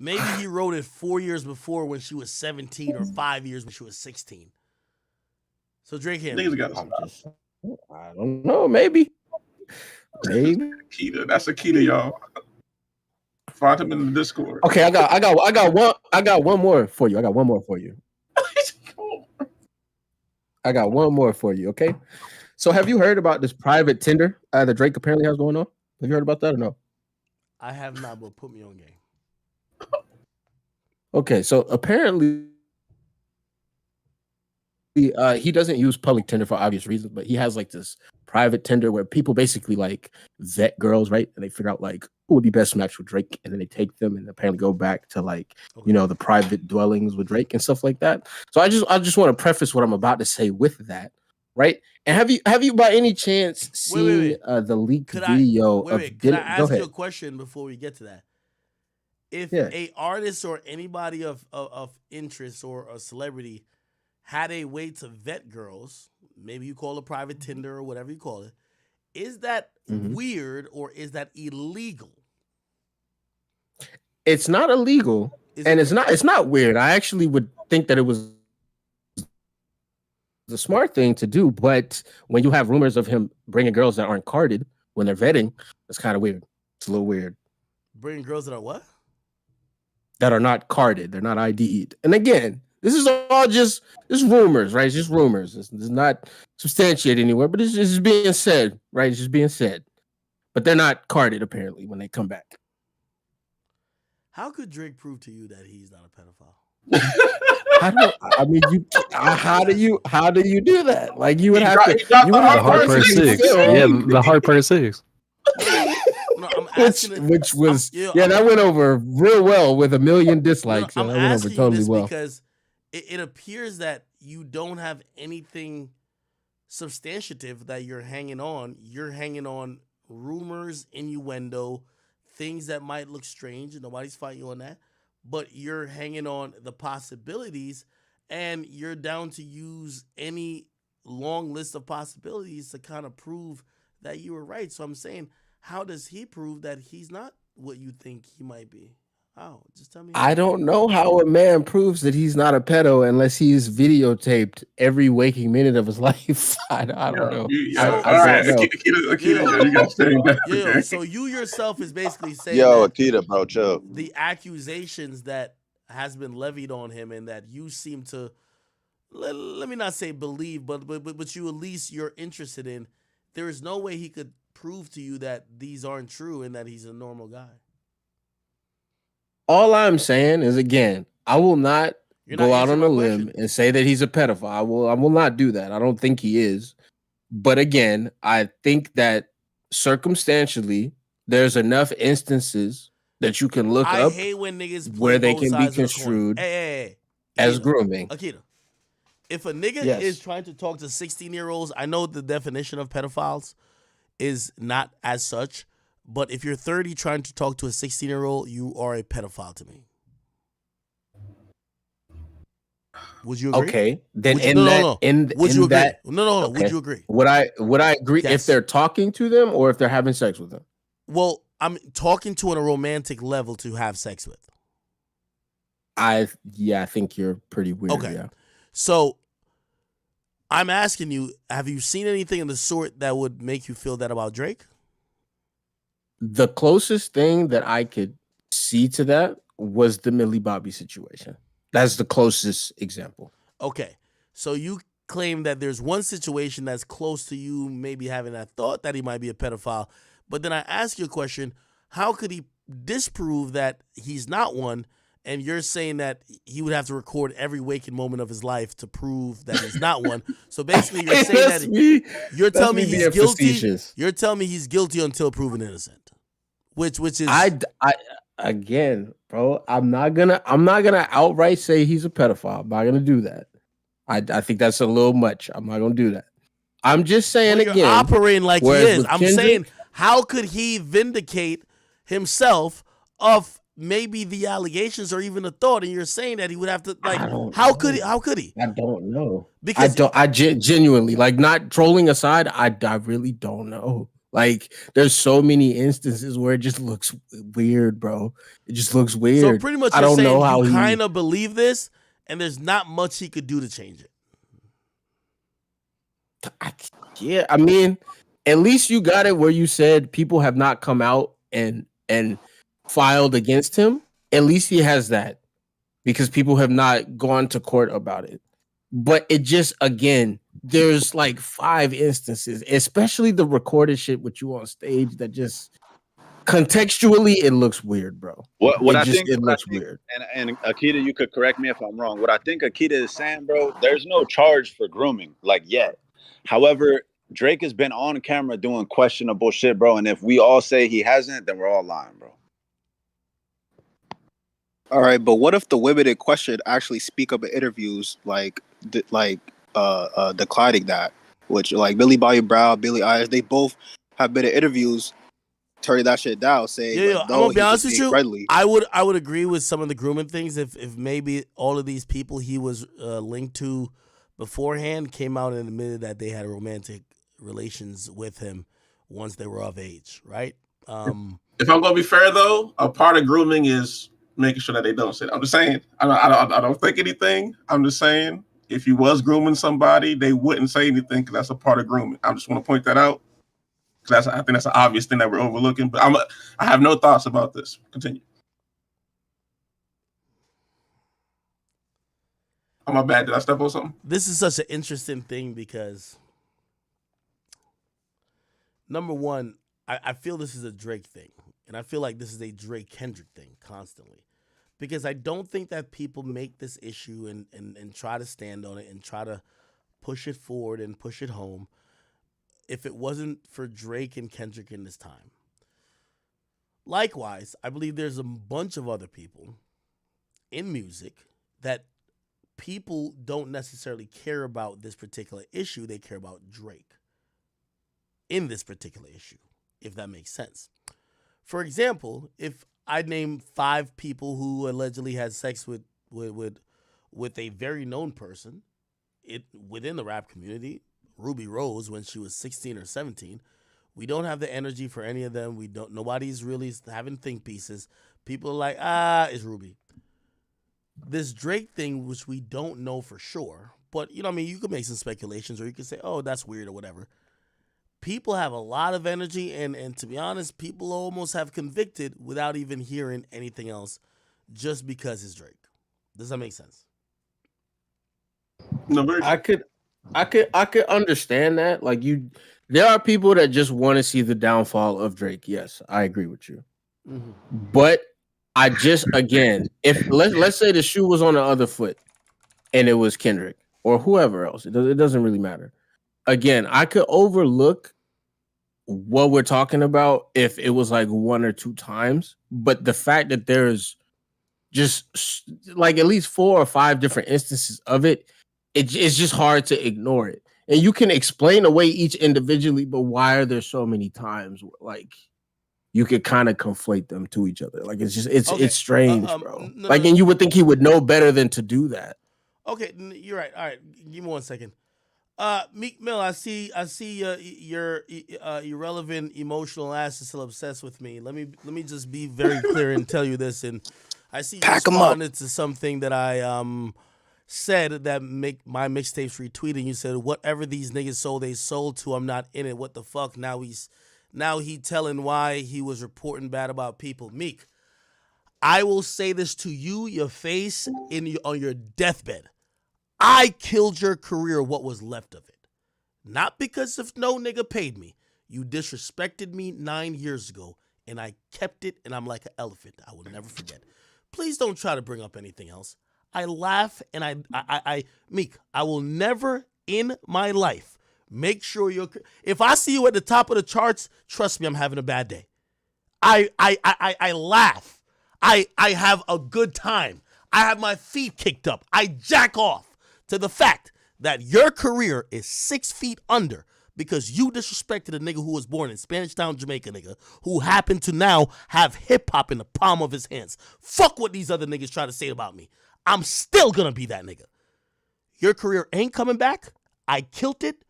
Maybe he wrote it 4 years before when she was 17 or 5 years when she was 16. So Drake can't. Niggas gotta stop. I don't know. Maybe. Keita. That's a Keita, y'all. Find him in the Discord. Okay, I got one more for you. I got one more for you. Okay. So have you heard about this private Tinder that Drake apparently has going on? Have you heard about that or no? I have not, but put me on game. Okay, so apparently he doesn't use public Tinder for obvious reasons, but he has like this private Tinder where people basically like vet girls, right? And they figure out like who would be best matched with Drake, and then they take them and apparently go back to like the private dwellings with Drake and stuff like that. So I just want to preface what I'm about to say with that, right? And have you by any chance seen the leaked video of? Can I ask you a question before we get to that? If a artist or anybody of interest or a celebrity had a way to vet girls, maybe you call it private Tinder or whatever you call it, is that weird or is that illegal? It's not illegal, it's not weird. I actually would think that it was the smart thing to do, but when you have rumors of him bringing girls that aren't carded when they're vetting, it's kind of weird. It's a little weird. Bringing girls that are what? That are not carded, they're not ID'd. And again, this is all just rumors, right? It's just rumors. It's not substantiated anywhere, but it's just being said, right? It's just being said. But they're not carded apparently when they come back. How could Drake prove to you that he's not a pedophile? How do you do that? Like you would have to. You would have the hard part 6. Yeah, the hard part 6. No, I'm asking which was that went over real well with 1 million dislikes. I'm that went over asking totally you this well because it appears that you don't have anything substantive that you're hanging on. You're hanging on rumors, innuendo, things that might look strange, and nobody's fighting you on that. But you're hanging on the possibilities, and you're down to use any long list of possibilities to kind of prove that you were right. So I'm saying, how does he prove that he's not what you think he might be? How? Just tell me. I don't know how a man proves that he's not a pedo unless he's videotaped every waking minute of his life. I don't know. So you yourself is basically saying, Akita, bro, chill. The accusations that has been levied on him and that you seem to, let me not say believe, but you at least you're interested in, there is no way he could prove to you that these aren't true and that he's a normal guy. All I'm saying is, again, I will not You're go not out on a answering my limb question. and say that he's a pedophile. I will not do that. I don't think he is. But again, I think that circumstantially, there's enough instances that you can look I up hate when niggas play where they both can be sides of the coin. construed Hey. as Akita, grooming. Akita, if a nigga Yes. is trying to talk to 16-year-olds, I know the definition of pedophiles is not as such, but if you're 30 trying to talk to a 16-year-old, you are a pedophile to me. Would you agree? Okay, then Would you, in no, that, no, no. in Would in you agree? that, No. okay. Would you agree? Would I agree Yes. if they're talking to them or if they're having sex with them? Well, I'm talking to on a romantic level to have sex with. I think you're pretty weird. Okay. Yeah. So I'm asking you, have you seen anything of the sort that would make you feel that about Drake? The closest thing that I could see to that was the Millie Bobby situation. That's the closest example. Okay. So you claim that there's one situation that's close to you maybe having that thought that he might be a pedophile. But then I ask you a question, how could he disprove that he's not one? And you're saying that he would have to record every waking moment of his life to prove that he's not one. So basically you're saying that you're telling me he's guilty. Facetious. You're telling me he's guilty until proven innocent. Which is I again, bro, I'm not gonna outright say he's a pedophile. I'm not gonna do that. I think that's a little much. I'm not gonna do that. I'm just saying you're again, operating like he is. I'm Kendrick, saying, how could he vindicate himself of maybe the allegations or even the thought? And you're saying that he would have to how could he? I don't know. Because I genuinely, like, not trolling aside, I really don't know. Like, there's so many instances where it just looks weird, bro. It just looks weird. So pretty much I you're don't saying know how you he kind of believe this, and there's not much he could do to change it. Yeah, I mean, at least you got it where you said people have not come out and filed against him. At least he has that because people have not gone to court about it. But it just, again, there's like 5 instances, especially the recorded shit with you on stage, that just contextually it looks weird, bro. What I think it looks weird. And Akita, you could correct me if I'm wrong. What I think Akita is saying, bro, there's no charge for grooming, like, yet. However, Drake has been on camera doing questionable shit, bro. And if we all say he hasn't, then we're all lying, bro. All right, but what if the women in question actually speak up in interviews, declining that? Which, like, Millie Bobby Brown, Billie Eilish, they both have been in interviews turning that shit down, saying, I'm gonna be honest with you. Friendly. I would agree with some of the grooming things if maybe all of these people he was linked to beforehand came out and admitted that they had romantic relations with him once they were of age, right? If I'm gonna be fair though, a part of grooming is making sure that they don't say that. I'm just saying, I don't think anything. I'm just saying, if you was grooming somebody, they wouldn't say anything because that's a part of grooming. I just want to point that out. I think that's an obvious thing that we're overlooking. But I have no thoughts about this. Continue. Oh, my bad. Did I step on something? This is such an interesting thing because, number one, I feel this is a Drake thing. And I feel like this is a Drake Kendrick thing constantly. Because I don't think that people make this issue and try to stand on it and try to push it forward and push it home if it wasn't for Drake and Kendrick in this time. Likewise, I believe there's a bunch of other people in music that people don't necessarily care about this particular issue. They care about Drake in this particular issue, if that makes sense. For example, if I name 5 people who allegedly had sex with a very known person within the rap community, Ruby Rose, when she was 16 or 17, we don't have the energy for any of them. Nobody's really having think pieces. People are like, it's Ruby. This Drake thing, which we don't know for sure, but you could make some speculations, or you could say, oh, that's weird or whatever. People have a lot of energy, and to be honest, people almost have convicted without even hearing anything else, just because it's Drake. Does that make sense? No, I could understand that. Like, there are people that just want to see the downfall of Drake. Yes, I agree with you. Mm-hmm. But I just again, if let's say the shoe was on the other foot and it was Kendrick or whoever else, it doesn't really matter. Again, I could overlook what we're talking about if it was like 1 or 2 times, but the fact that there's just like at least 4 or 5 different instances of it, it's just hard to ignore it. And you can explain away each individually, but why are there so many times like you could kind of conflate them to each other? Like it's strange, bro. And you would think he would know better than to do that. Okay, you're right. All right, give me 1 second. Meek Mill, I see your irrelevant emotional ass is still obsessed with me. Let me just be very clear and tell you this. And I see you responded to something that I said that make my mixtapes retweeting. You said whatever these niggas sold, they sold to. I'm not in it. What the fuck? Now he telling why he was reporting bad about people. Meek, I will say this to you, your face on your deathbed. I killed your career, what was left of it. Not because if no nigga paid me. You disrespected me 9 years ago, and I kept it, and I'm like an elephant. I will never forget. Please don't try to bring up anything else. I laugh, and Meek, I will never in my life make sure if I see you at the top of the charts, trust me, I'm having a bad day. I laugh. I have a good time. I have my feet kicked up. I jack off to the fact that your career is 6 feet under because you disrespected a nigga who was born in Spanish Town, Jamaica, nigga, who happened to now have hip-hop in the palm of his hands. Fuck what these other niggas try to say about me. I'm still gonna be that nigga. Your career ain't coming back. I killed it.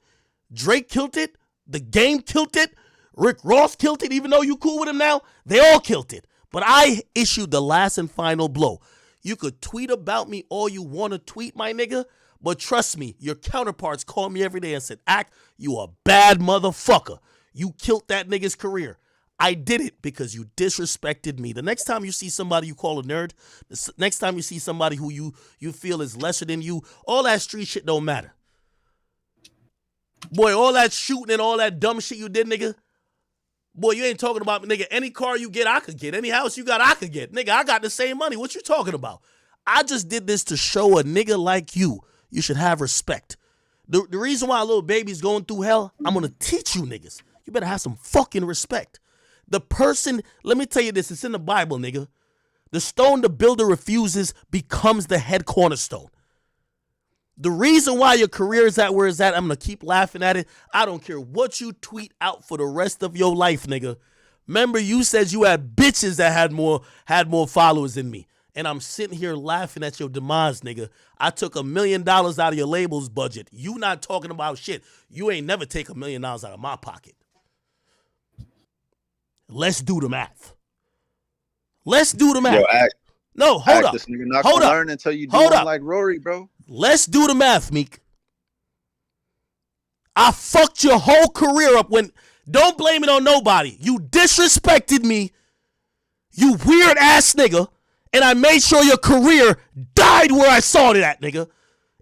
Drake killed it. The Game killed it. Rick Ross killed it, even though you cool with him now. They all killed it. But I issued the last and final blow. You could tweet about me all you want to tweet, my nigga. But trust me, your counterparts call me every day and said, Ack, you a bad motherfucker. You killed that nigga's career. I did it because you disrespected me. The next time you see somebody you call a nerd, the next time you see somebody who you feel is lesser than you, all that street shit don't matter. Boy, all that shooting and all that dumb shit you did, nigga. Boy, you ain't talking about, nigga, any car you get, I could get. Any house you got, I could get. Nigga, I got the same money. What you talking about? I just did this to show a nigga like you should have respect. The reason why a little baby's going through hell, I'm going to teach you niggas. You better have some fucking respect. The person, let me tell you this, it's in the Bible, nigga. The stone the builder refuses becomes the head cornerstone. The reason why your career is at where it's at, I'm going to keep laughing at it. I don't care what you tweet out for the rest of your life, nigga. Remember, you said you had bitches that had more followers than me. And I'm sitting here laughing at your demise, nigga. I took $1 million out of your label's budget. You not talking about shit. You ain't never take $1 million out of my pocket. Let's do the math. Let's do the math. Yo, Act, no, hold up. This nigga not Hold gonna up. learn until you do Hold one up. like Rory, bro. Let's do the math, Meek. I fucked your whole career up when... Don't blame it on nobody. You disrespected me, you weird ass nigga, and I made sure your career died where I saw it at, nigga.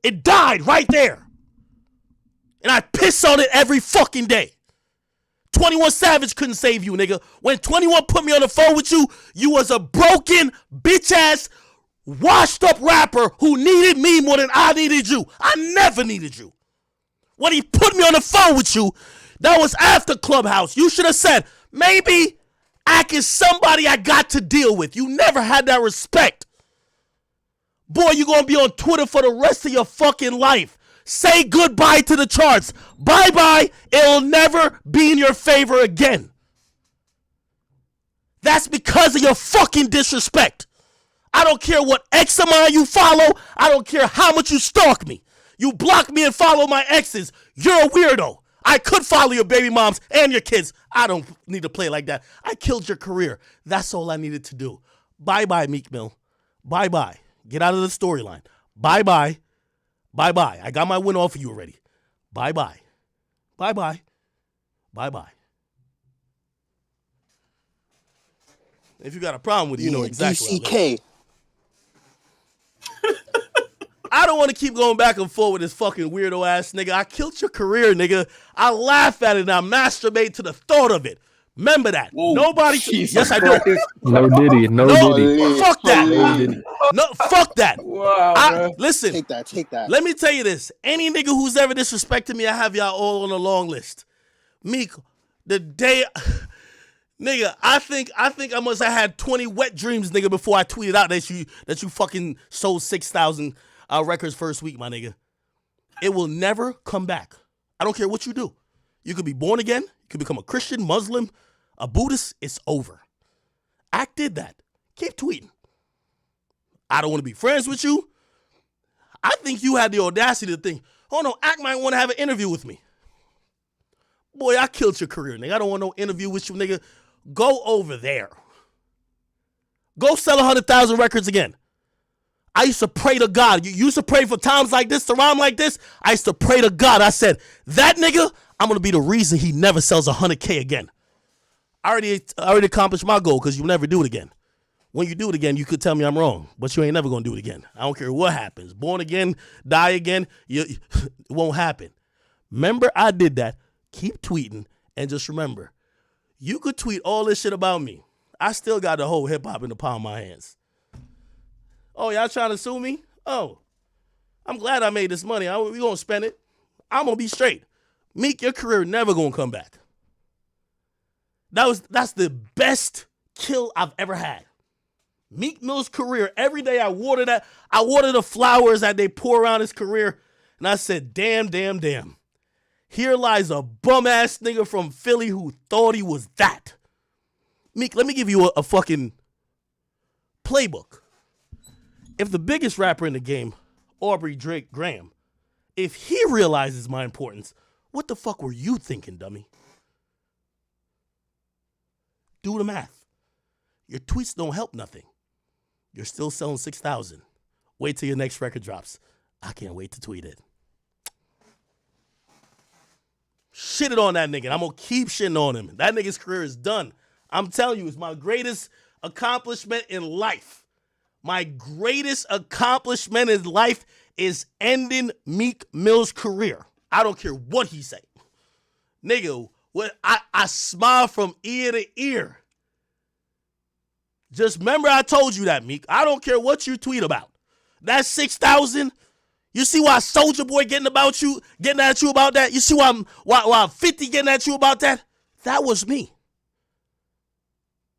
It died right there. And I piss on it every fucking day. 21 Savage couldn't save you, nigga. When 21 put me on the phone with you, you was a broken, bitch-ass, washed-up rapper who needed me more than I needed you. I never needed you. When he put me on the phone with you, that was after Clubhouse. You should have said, maybe Ack is somebody I got to deal with. You never had that respect. Boy, you're going to be on Twitter for the rest of your fucking life. Say goodbye to the charts. Bye-bye. It'll never be in your favor again. That's because of your fucking disrespect. I don't care what X amount you follow. I don't care how much you stalk me. You block me and follow my exes. You're a weirdo. I could follow your baby moms and your kids. I don't need to play like that. I killed your career. That's all I needed to do. Bye-bye, Meek Mill. Bye-bye. Get out of the storyline. Bye-bye. Bye-bye. I got my win off of you already. Bye-bye. Bye-bye. Bye-bye. If you got a problem with it, you know exactly. DCK. I don't want to keep going back and forth with this fucking weirdo ass nigga. I killed your career, nigga. I laugh at it and I masturbate to the thought of it. Remember that. Nobody. Yes, I do. No Diddy. No Diddy. Fuck that. No Diddy. No, fuck that. Wow, listen. Take that. Let me tell you this. Any nigga who's ever disrespected me, I have y'all all on a long list. Meek, the day, nigga, I think I must have had 20 wet dreams, nigga, before I tweeted out that you fucking sold 6,000 records first week, my nigga. It will never come back. I don't care what you do. You could be born again. You could become a Christian, Muslim, a Buddhist. It's over. Act did that. Keep tweeting. I don't want to be friends with you. I think you had the audacity to think, oh no, Act might want to have an interview with me. Boy, I killed your career, nigga. I don't want no interview with you, nigga. Go over there. Go sell 100,000 records again. I used to pray to God. You used to pray for times like this, to rhyme like this. I used to pray to God. I said, that nigga, I'm going to be the reason he never sells 100K again. I already accomplished my goal because you'll never do it again. When you do it again, you could tell me I'm wrong, but you ain't never going to do it again. I don't care what happens. Born again, die again, it won't happen. Remember, I did that. Keep tweeting, and just remember, you could tweet all this shit about me. I still got the whole hip-hop in the palm of my hands. Oh, y'all trying to sue me? Oh, I'm glad I made this money. We going to spend it. I'm going to be straight. Meek, your career never going to come back. That's the best kill I've ever had. Meek Mill's career, every day I water the flowers that they pour around his career, and I said, damn. Here lies a bum-ass nigga from Philly who thought he was that. Meek, let me give you a fucking playbook. If the biggest rapper in the game, Aubrey Drake Graham, if he realizes my importance, what the fuck were you thinking, dummy? Do the math. Your tweets don't help nothing. You're still selling 6,000. Wait till your next record drops. I can't wait to tweet it. Shit it on that nigga. I'm going to keep shitting on him. That nigga's career is done. I'm telling you, it's my greatest accomplishment in life. My greatest accomplishment in life is ending Meek Mill's career. I don't care what he say. Nigga, I smile from ear to ear. Just remember I told you that, Meek. I don't care what you tweet about. That 6,000, you see why Soulja Boy getting at you about that? You see why 50 getting at you about that? That was me.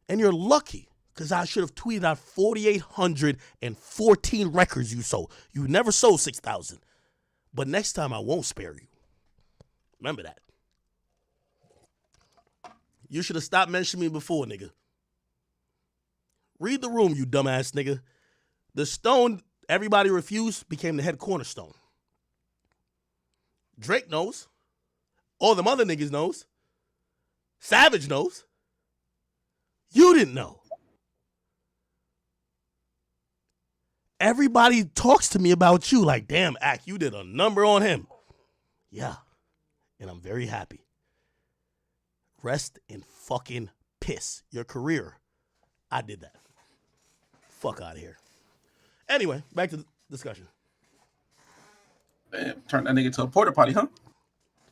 And you're lucky, because I should have tweeted out 4,814 records you sold. You never sold 6,000. But next time I won't spare you. Remember that. You should have stopped mentioning me before, nigga. Read the room, you dumbass nigga. The stone everybody refused became the head cornerstone. Drake knows. All them other niggas knows. Savage knows. You didn't know. Everybody talks to me about you like, damn, Ack, you did a number on him. Yeah, and I'm very happy. Rest in fucking piss. Your career, I did that. Fuck out of here. Anyway, back to the discussion. Damn, turn that nigga to a porta potty, huh?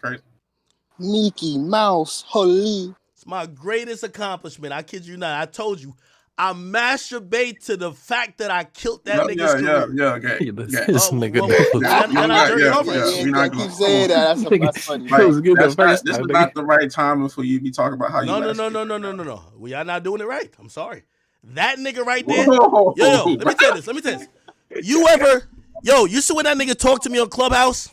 Crazy. Mickey Mouse, holy. It's my greatest accomplishment. I kid you not. I told you. I masturbate to the fact that I killed that nigga's career. Yeah, okay. This nigga. Keep saying that. That's funny. This is not the right time for you to be talking about how you. No. We are not doing it right. I'm sorry. That nigga right there. Yo, let me tell you this. You see when that nigga talked to me on Clubhouse?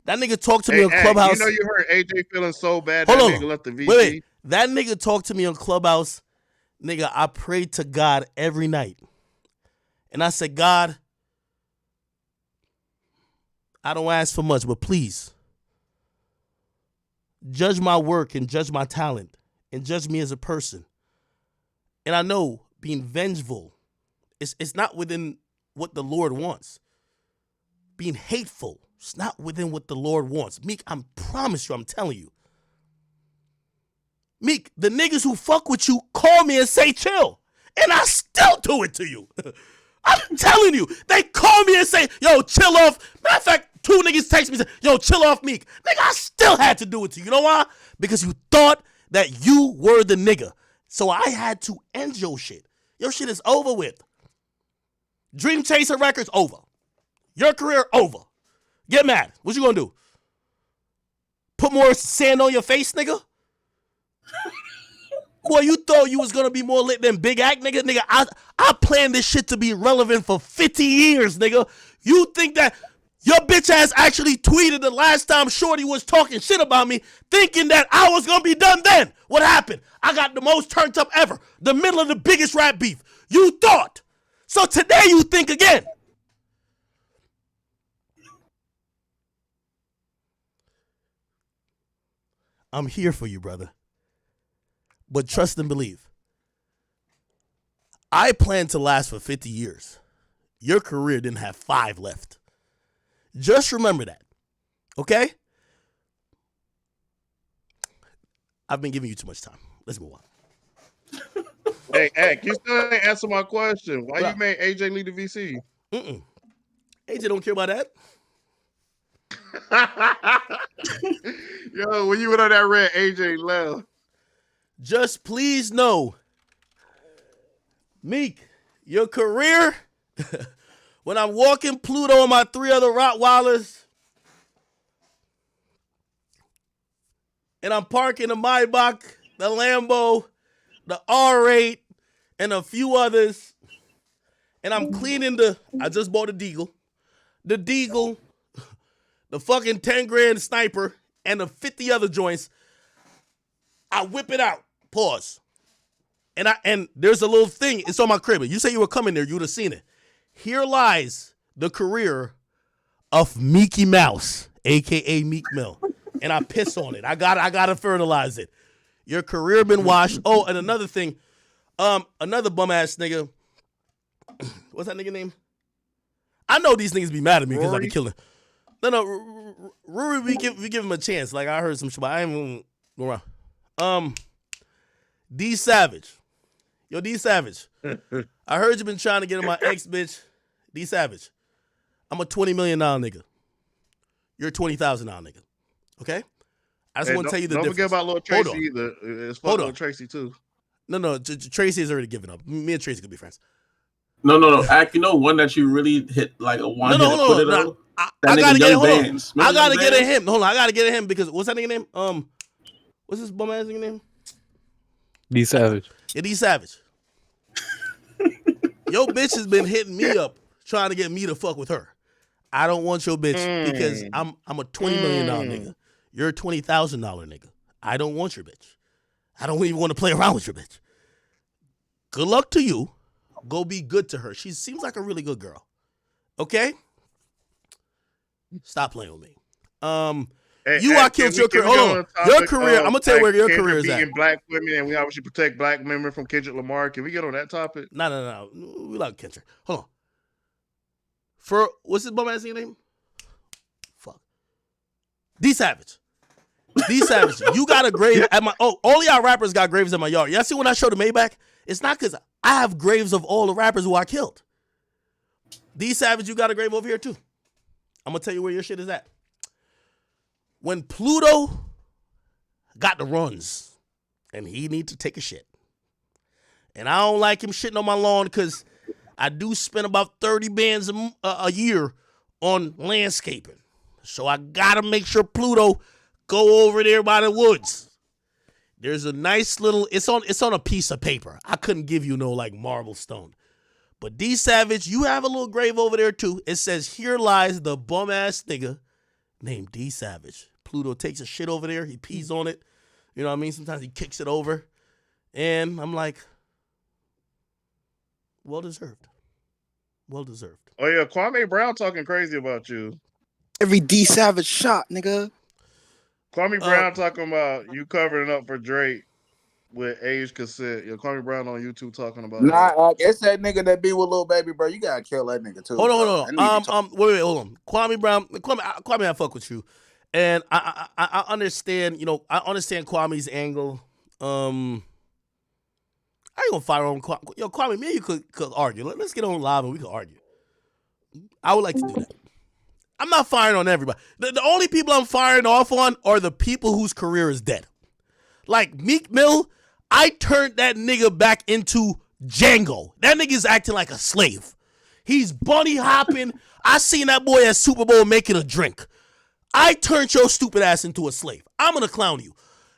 That nigga talked to me on Clubhouse. You know you heard AJ feeling so bad Hold that on. nigga left the VC. Wait. That nigga talked to me on Clubhouse. Nigga, I prayed to God every night. And I said, God, I don't ask for much, but please judge my work and judge my talent and judge me as a person. And I know being vengeful, it's not within what the Lord wants. Being hateful, it's not within what the Lord wants. Meek, I promise you, I'm telling you. Meek, the niggas who fuck with you call me and say chill. And I still do it to you. I'm telling you. They call me and say, yo, chill off. Matter of fact, 2 niggas text me and say, yo, chill off, Meek. Nigga, I still had to do it to you. You know why? Because you thought that you were the nigga. So I had to end your shit. Your shit is over with. Dream Chaser Records, over. Your career, over. Get mad. What you gonna do? Put more sand on your face, nigga? Boy, you thought you was gonna be more lit than Big Act, nigga? Nigga, I planned this shit to be relevant for 50 years, nigga. You think that your bitch ass actually tweeted the last time Shorty was talking shit about me, thinking that I was gonna be done then. What happened? I got the most turned up ever. The middle of the biggest rap beef. You thought. So today you think again. I'm here for you, brother. But trust and believe. I plan to last for 50 years. Your career didn't have 5 left. Just remember that. Okay? I've been giving you too much time. Let's move on. Hey, Ack, you still ain't answer my question. Why you made AJ lead the VC? AJ don't care about that. Yo, when you went on that red, AJ left. Just please know, Meek, your career, when I'm walking Pluto and my 3 other Rottweilers, and I'm parking the Maybach, the Lambo, the R8, and a few others, and I'm cleaning I just bought the Deagle, the fucking 10 grand sniper, and the 50 other joints. I whip it out. Pause. And there's a little thing. It's on my crib. You say you were coming there, you would have seen it. Here lies the career of Meeky Mouse, aka Meek Mill. And I piss on it. I gotta fertilize it. Your career been washed. Oh, and another thing. Another bum ass nigga. What's that nigga name? I know these niggas be mad at me because I be killing. No, Rory, we give him a chance. Like I heard some shit, but I ain't even go around. D Savage. Yo, D Savage. I heard you been trying to get in my ex bitch. D Savage. I'm a $20 million nigga. You're a $20,000 nigga. Okay? I just want to tell you the difference. Don't forget about Lil Tracy either. It's fuck Lil Tracy too. No. Tracy has already given up. Me and Tracy could be friends. No. Ack, you know one that you really hit like a one hit put it on? I gotta get him. I gotta get at him. Hold on, I gotta get at him because what's that nigga name? What's this bum ass nigga name? D Savage. Yeah, D Savage. Your bitch has been hitting me up trying to get me to fuck with her. I don't want your bitch because I'm a $20 million nigga. You're a $20,000 nigga. I don't want your bitch. I don't even want to play around with your bitch. Good luck to you. Go be good to her. She seems like a really good girl. Okay? Stop playing with me. I killed your career. Hold on. Your career, I'm going to tell you where your career is at. Black women, and we obviously protect black women from Kendrick Lamar. Can we get on that topic? No. We like Kendrick. Hold on. What's his bum ass name? Fuck. D Savage. D Savage. You got a grave at my... Oh, all y'all rappers got graves in my yard. Y'all see when I show the Maybach? It's not because I have graves of all the rappers who I killed. D Savage, you got a grave over here too. I'm going to tell you where your shit is at. When Pluto got the runs and he need to take a shit. And I don't like him shitting on my lawn because I do spend about 30 bands a year on landscaping. So I got to make sure Pluto go over there by the woods. There's a nice little, it's on a piece of paper. I couldn't give you no like marble stone. But D Savage, you have a little grave over there too. It says, here lies the bum ass nigga named D Savage. Pluto takes a shit over there. He pees on it. You know what I mean? Sometimes he kicks it over. And I'm like, well deserved. Well deserved. Oh yeah, Kwame Brown talking crazy about you. Every D Savage shot, nigga. Kwame Brown talking about you covering up for Drake with age consent. Yo, Kwame Brown on YouTube talking about Nah, it's that nigga that be with Lil Baby, bro. You gotta kill that nigga too. Hold on. Wait, hold on. Kwame Brown, Kwame, I fuck with you, and I understand. You know, I understand Kwame's angle. I ain't gonna fire on Kwame. Yo, Kwame, me and you could argue. Let's get on live and we could argue. I would like to do that. I'm not firing on everybody. The only people I'm firing off on are the people whose career is dead. Like Meek Mill, I turned that nigga back into Django. That nigga's acting like a slave. He's bunny hopping. I seen that boy at Super Bowl making a drink. I turned your stupid ass into a slave. I'm gonna clown you.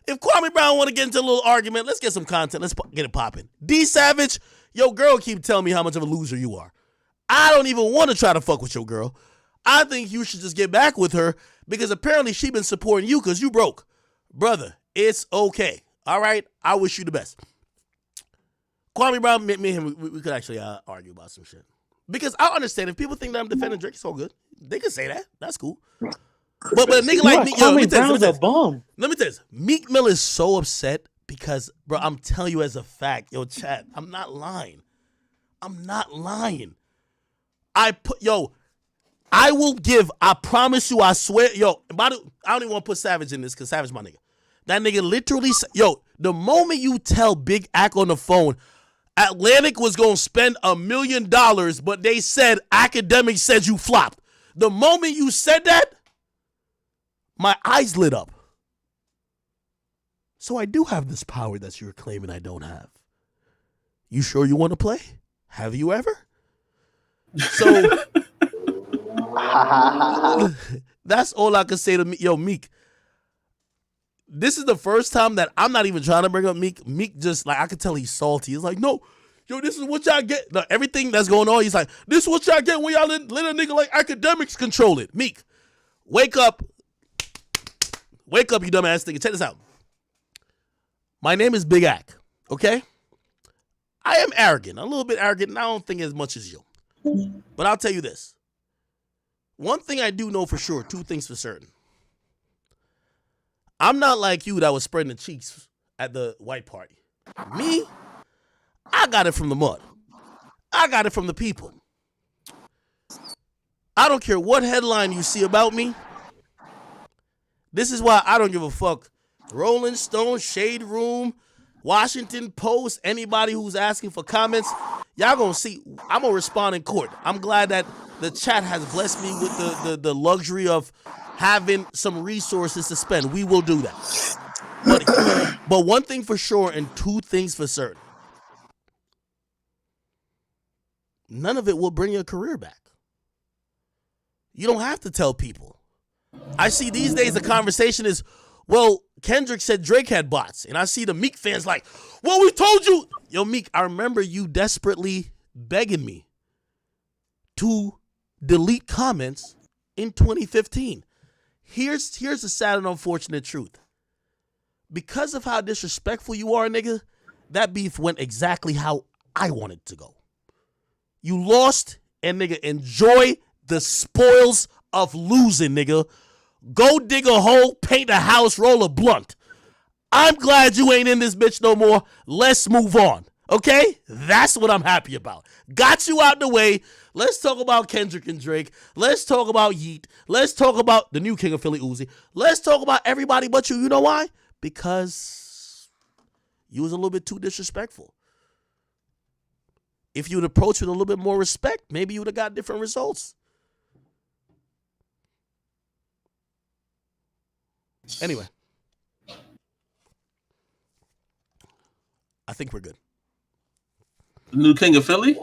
If Kwame Brown want to get into a little argument, let's get some content. Let's get it popping. D Savage, your girl keep telling me how much of a loser you are. I don't even want to try to fuck with your girl. I think you should just get back with her because apparently she been supporting you because you broke. Brother, it's okay. All right? I wish you the best. Kwame Brown, me and him, we could actually argue about some shit. Because I understand if people think that I'm defending Drake, it's all good. They can say that. That's cool. But a nigga like me, yo, let me tell you, let me tell you this. Meek Mill is so upset because, bro, I'm telling you as a fact, yo, chat, I'm not lying. I'm not lying. I promise you, I swear, yo, I don't even want to put Savage in this because Savage my nigga. That nigga literally, the moment you tell Big Ack on the phone, Atlantic was going to spend $1 million, but they said Academic said you flopped. The moment you said that, my eyes lit up. So I do have this power that you're claiming I don't have. You sure you want to play? Have you ever? So that's all I can say to me. Yo, Meek. This is the first time that I'm not even trying to bring up Meek. Meek just, like, I could tell he's salty. He's like, no, yo, this is what y'all get. No, everything that's going on, he's like, this is what y'all get when y'all let a nigga like Academics control it. Meek, wake up. Wake up, you dumbass nigga. Check this out. My name is Big Ack, okay? I am arrogant, a little bit arrogant, and I don't think as much as you. But I'll tell you this. One thing I do know for sure, two things for certain. I'm not like you that was spreading the cheeks at the white party. Me, I got it from the mud. I got it from the people. I don't care what headline you see about me. This is why I don't give a fuck. Rolling Stone, Shade Room, Washington Post, anybody who's asking for comments, y'all gonna see. I'm gonna respond in court. I'm glad that the chat has blessed me with the luxury of having some resources to spend. We will do that. But one thing for sure and two things for certain. None of it will bring your career back. You don't have to tell people. I see these days the conversation is, well, Kendrick said Drake had bots. And I see the Meek fans like, well, we told you. Yo, Meek, I remember you desperately begging me to delete comments in 2015. Here's the sad and unfortunate truth. Because of how disrespectful you are, nigga, that beef went exactly how I wanted to go. You lost, and nigga, enjoy the spoils of losing, nigga. Go dig a hole, paint a house, roll a blunt. I'm glad you ain't in this bitch no more. Let's move on, okay? That's what I'm happy about. Got you out the way. Let's talk about Kendrick and Drake. Let's talk about Yeet. Let's talk about the new King of Philly, Uzi. Let's talk about everybody but you. You know why? Because you was a little bit too disrespectful. If you would approach with a little bit more respect, maybe you would have got different results. Anyway, I think we're good. The new King of Philly?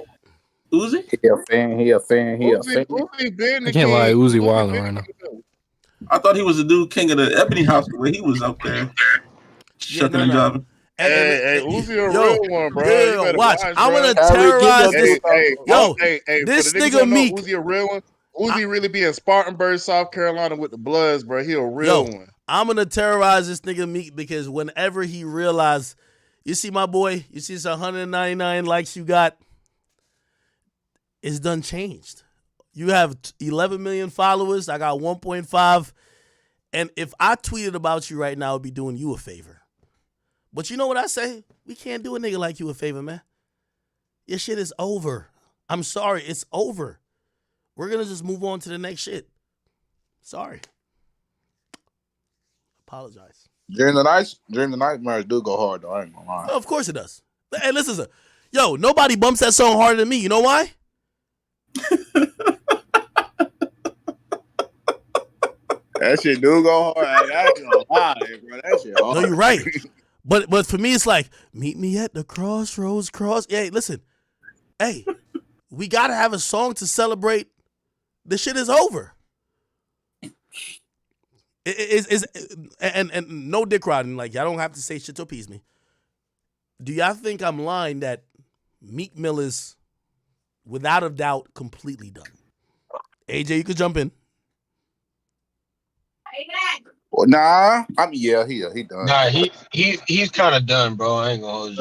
Uzi? He a fan. I can't lie, Uzi wilding right now. I thought he was the new king of the Ebony House where he was up there shucking and jiving. Hey, Uzi a real one, bro. Yo, watch. I'm gonna terrorize this. This nigga Meek. Uzi a real one. Uzi really be in Spartanburg, South Carolina with the Bloods, bro. He a real one. I'm gonna terrorize this nigga Meek because whenever he realized, you see my boy, you see this 199 likes you got, it's done changed. You have 11 million followers. I got 1.5. And if I tweeted about you right now, I'd be doing you a favor. But you know what I say? We can't do a nigga like you a favor, man. Your shit is over. I'm sorry, it's over. We're gonna just move on to the next shit. Sorry. Apologize. During the nightmares do go hard though. I ain't gonna lie. No, of course it does. Hey, listen, nobody bumps that song harder than me. You know why? That shit do go hard. I ain't gonna lie, bro. That shit hard. No, you're right. But for me, it's like, meet me at the crossroads. Hey, listen. Hey, we got to have a song to celebrate. The shit is over. And no dick riding. Like, y'all don't have to say shit to appease me. Do y'all think I'm lying that Meek Mill is, without a doubt, completely done? AJ, you could jump in. Well, nah, he done. Nah, he's kind of done, bro. I ain't gonna hold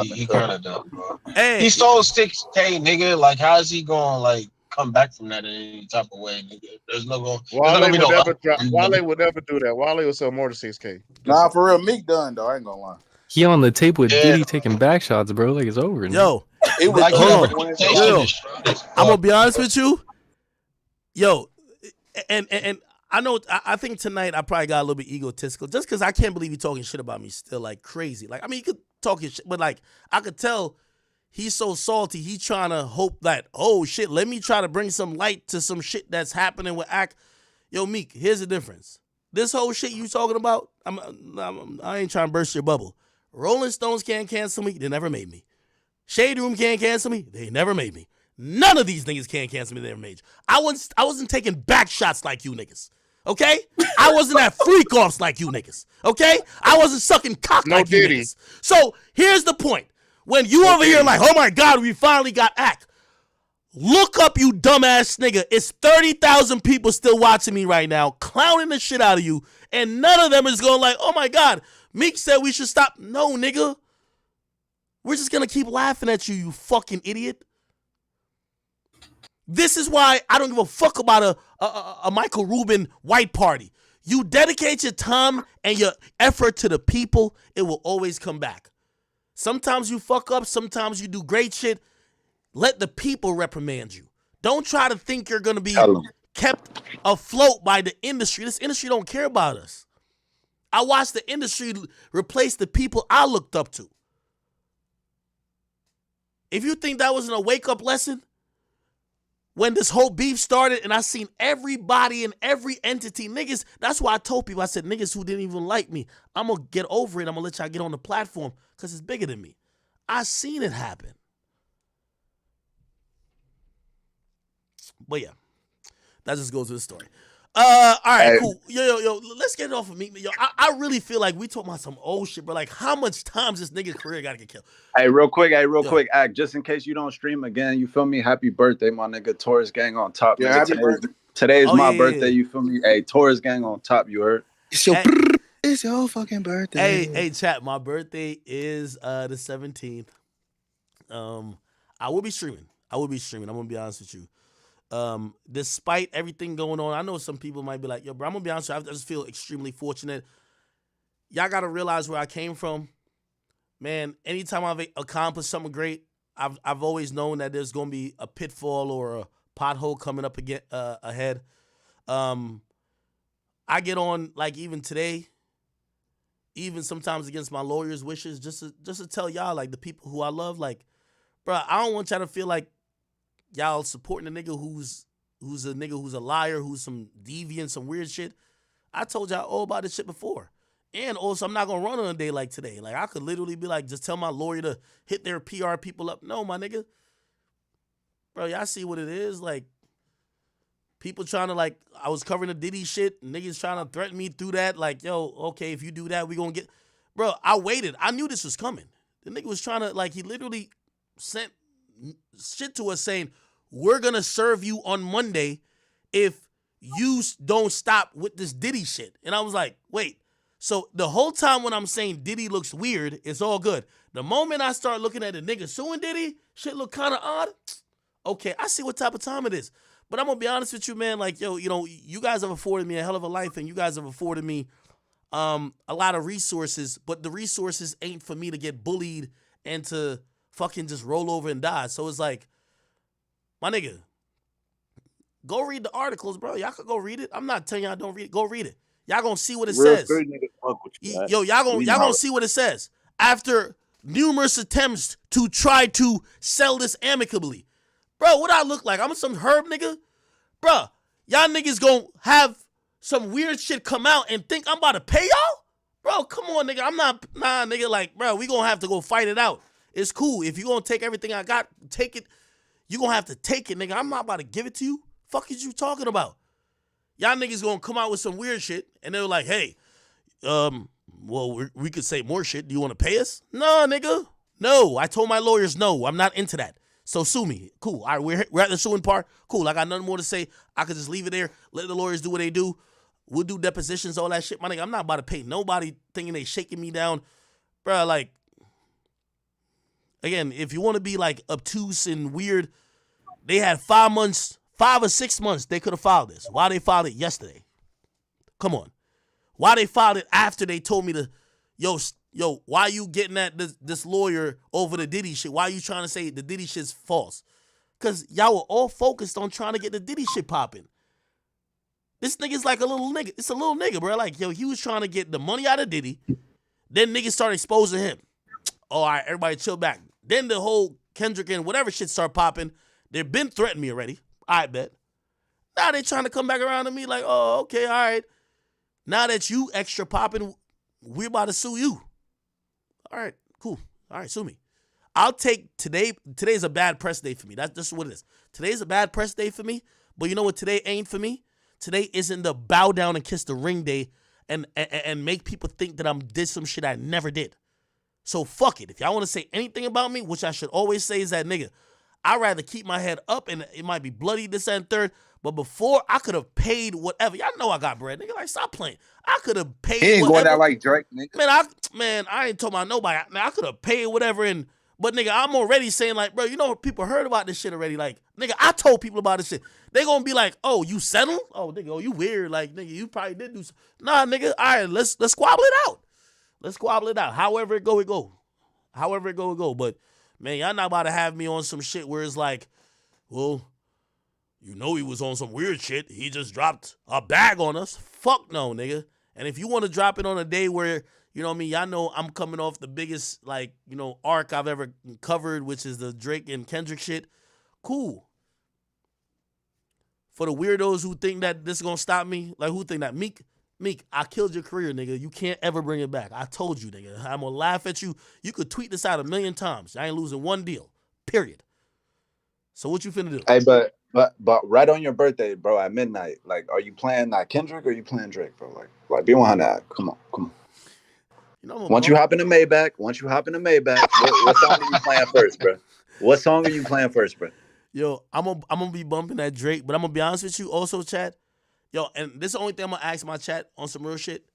you. He kind of done, bro. Hey, he sold 6K, nigga. Like, how is he gonna like come back from that in any type of way, nigga? There's no going. Wale would never do that. Wale would sell more than 6K. Nah, for real, Meek done though. I ain't gonna lie. He on the tape with Diddy taking back shots, bro. Like it's over. Yo, it was like, hold on. Yo, I'm gonna be honest with you. Yo, and I know. I think tonight I probably got a little bit egotistical, just because I can't believe you talking shit about me still like crazy. Like, I mean, you could talk your shit, but like I could tell he's so salty. He's trying to hope that, oh shit, let me try to bring some light to some shit that's happening with Act. Yo, Meek, here's the difference. This whole shit you talking about, I ain't trying to burst your bubble. Rolling Stones can't cancel me. They never made me. Shade Room can't cancel me. They never made me. None of these niggas can't cancel me. They never made you. I wasn't taking back shots like you niggas. Okay? I wasn't at freak offs like you niggas. Okay? I wasn't sucking cock like you niggas. So here's the point. When you over here like, oh my God, we finally got Act. Look up, you dumbass nigga. It's 30,000 people still watching me right now, clowning the shit out of you, and none of them is going like, oh my God, Meek said we should stop. No, nigga. We're just going to keep laughing at you, you fucking idiot. This is why I don't give a fuck about a Michael Rubin white party. You dedicate your time and your effort to the people, it will always come back. Sometimes you fuck up, sometimes you do great shit. Let the people reprimand you. Don't try to think you're going to be kept afloat by the industry. This industry don't care about us. I watched the industry replace the people I looked up to. If you think that wasn't a wake-up lesson, when this whole beef started and I seen everybody and every entity, niggas, that's why I told people, I said, niggas who didn't even like me, I'm going to get over it. I'm going to let y'all get on the platform because it's bigger than me. I seen it happen. But yeah, that just goes with the story. All right, cool. Yo, let's get it off of me. Yo, I really feel like we talking about some old shit, bro. Like, how much times this nigga's career got to get killed? Hey, real quick, Act, just in case you don't stream again, you feel me? Happy birthday, my nigga. Taurus Gang on top. Yeah, today is my birthday, you feel me? Hey, Taurus Gang on top, you heard? It's your fucking birthday. Hey, chat, my birthday is the 17th. I will be streaming. I'm gonna be honest with you. Despite everything going on, I know some people might be like, yo, bro, I'm gonna be honest with you, I just feel extremely fortunate. Y'all gotta realize where I came from. Man, anytime I've accomplished something great, I've always known that there's gonna be a pitfall or a pothole coming up again ahead. I get on, like, even today, even sometimes against my lawyer's wishes, just to tell y'all, like, the people who I love, like, bro, I don't want y'all to feel like y'all supporting a nigga who's a liar, who's some deviant, some weird shit. I told y'all all about this shit before. And also, I'm not going to run on a day like today. Like, I could literally be like, just tell my lawyer to hit their PR people up. No, my nigga. Bro, y'all see what it is? Like, people trying to, like, I was covering the Diddy shit. Niggas trying to threaten me through that. Like, yo, okay, if you do that, we going to get. Bro, I waited. I knew this was coming. The nigga was trying to, like, he literally sent shit to us saying, we're going to serve you on Monday if you don't stop with this Diddy shit. And I was like, wait. So the whole time when I'm saying Diddy looks weird, it's all good. The moment I start looking at the nigga suing Diddy, shit look kind of odd. Okay, I see what type of time it is. But I'm going to be honest with you, man. Like, yo, you know, you guys have afforded me a hell of a life, and you guys have afforded me a lot of resources, but the resources ain't for me to get bullied and to fucking just roll over and die. So it's like, my nigga, go read the articles, bro. Y'all could go read it. I'm not telling y'all don't read it. Go read it. Y'all gonna see what it says. Yo, y'all gonna see what it says. After numerous attempts to try to sell this amicably. Bro, what I look like? I'm some herb nigga? Bro, y'all niggas gonna have some weird shit come out and think I'm about to pay y'all? Bro, come on, nigga. I'm not, nigga, like, bro, we gonna have to go fight it out. It's cool. If you gonna take everything I got, take it. You gonna have to take it, nigga. I'm not about to give it to you. Fuck is you talking about? Y'all niggas gonna come out with some weird shit, and they're like, hey, well, we could say more shit. Do you want to pay us? No, nigga. No. I told my lawyers no. I'm not into that. So sue me. Cool. All right, we're at the suing part. Cool. I got nothing more to say. I could just leave it there. Let the lawyers do what they do. We'll do depositions, all that shit. My nigga, I'm not about to pay nobody thinking they shaking me down. Bro, like, again, if you want to be, like, obtuse and weird, they had 5 or 6 months they could have filed this. Why they filed it yesterday? Come on. Why they filed it after they told me to, yo, why you getting at this lawyer over the Diddy shit? Why you trying to say the Diddy shit's false? Because y'all were all focused on trying to get the Diddy shit popping. This nigga's like a little nigga. It's a little nigga, bro. Like, yo, he was trying to get the money out of Diddy. Then niggas started exposing him. All right, everybody chill back. Then the whole Kendrick and whatever shit start popping. They've been threatening me already. I bet. Now they trying to come back around to me like, oh, okay, all right. Now that you extra popping, we're about to sue you. All right, cool. All right, sue me. I'll take today. Today's a bad press day for me. That's just what it is. Today's a bad press day for me. But you know what today ain't for me? Today isn't the bow down and kiss the ring day and make people think that I'm did some shit I never did. So fuck it. If y'all want to say anything about me, which I should always say is that, nigga, I'd rather keep my head up and it might be bloody this and third. But before, I could have paid whatever. Y'all know I got bread, nigga. Like, stop playing. I could have paid He ain't whatever. going out like Drake, nigga. Man, I ain't talking about nobody. Man, I could have paid whatever. But, nigga, I'm already saying, like, bro, you know, people heard about this shit already. Like, nigga, I told people about this shit. They gonna be like, oh, you settled? Oh, nigga, oh, you weird. Like, nigga, you probably did do something. Nah, nigga, all right, let's squabble it out. Let's squabble it out. However it go, it go. However it go, it go. But, man, y'all not about to have me on some shit where it's like, well, you know he was on some weird shit. He just dropped a bag on us. Fuck no, nigga. And if you want to drop it on a day where, you know what I mean, y'all know I'm coming off the biggest, like, you know, arc I've ever covered, which is the Drake and Kendrick shit, cool. For the weirdos who think that this is going to stop me, like who think that, Meek, I killed your career, nigga. You can't ever bring it back. I told you, nigga. I'm going to laugh at you. You could tweet this out 1,000,000 times. I ain't losing one deal, period. So what you finna do? Hey, but right on your birthday, bro, at midnight, like, are you playing Kendrick or are you playing Drake, bro? Like be 100. Come on. You know, once you hop in the Maybach, what song are you playing first, bro? What song are you playing first, bro? Yo, I'm gonna be bumping that Drake, but I'm gonna be honest with you also, chat. Yo, and this is the only thing I'm gonna ask my chat on some real shit.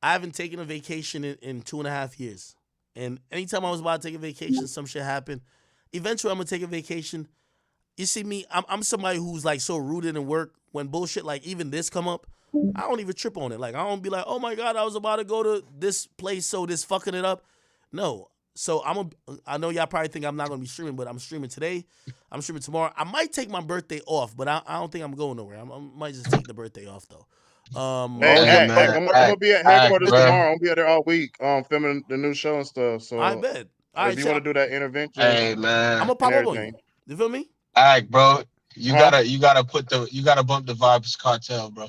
I haven't taken a vacation in 2.5 years. And anytime I was about to take a vacation, some shit happened. Eventually I'm gonna take a vacation. You see me, I'm somebody who's like so rooted in work. When bullshit like even this come up, I don't even trip on it. Like, I don't be like, oh my God, I was about to go to this place, so this fucking it up. No. So I know y'all probably think I'm not gonna be streaming, but I'm streaming today. I'm streaming tomorrow. I might take my birthday off, but I don't think I'm going nowhere. I might just take the birthday off though. I'm gonna be at headquarters tomorrow. I'm gonna be there all week, filming the new show and stuff. So I bet. If you want to do that intervention, hey man, I'm gonna pop up on you. You feel me? All right, bro. You gotta bump the Vibes Cartel, bro.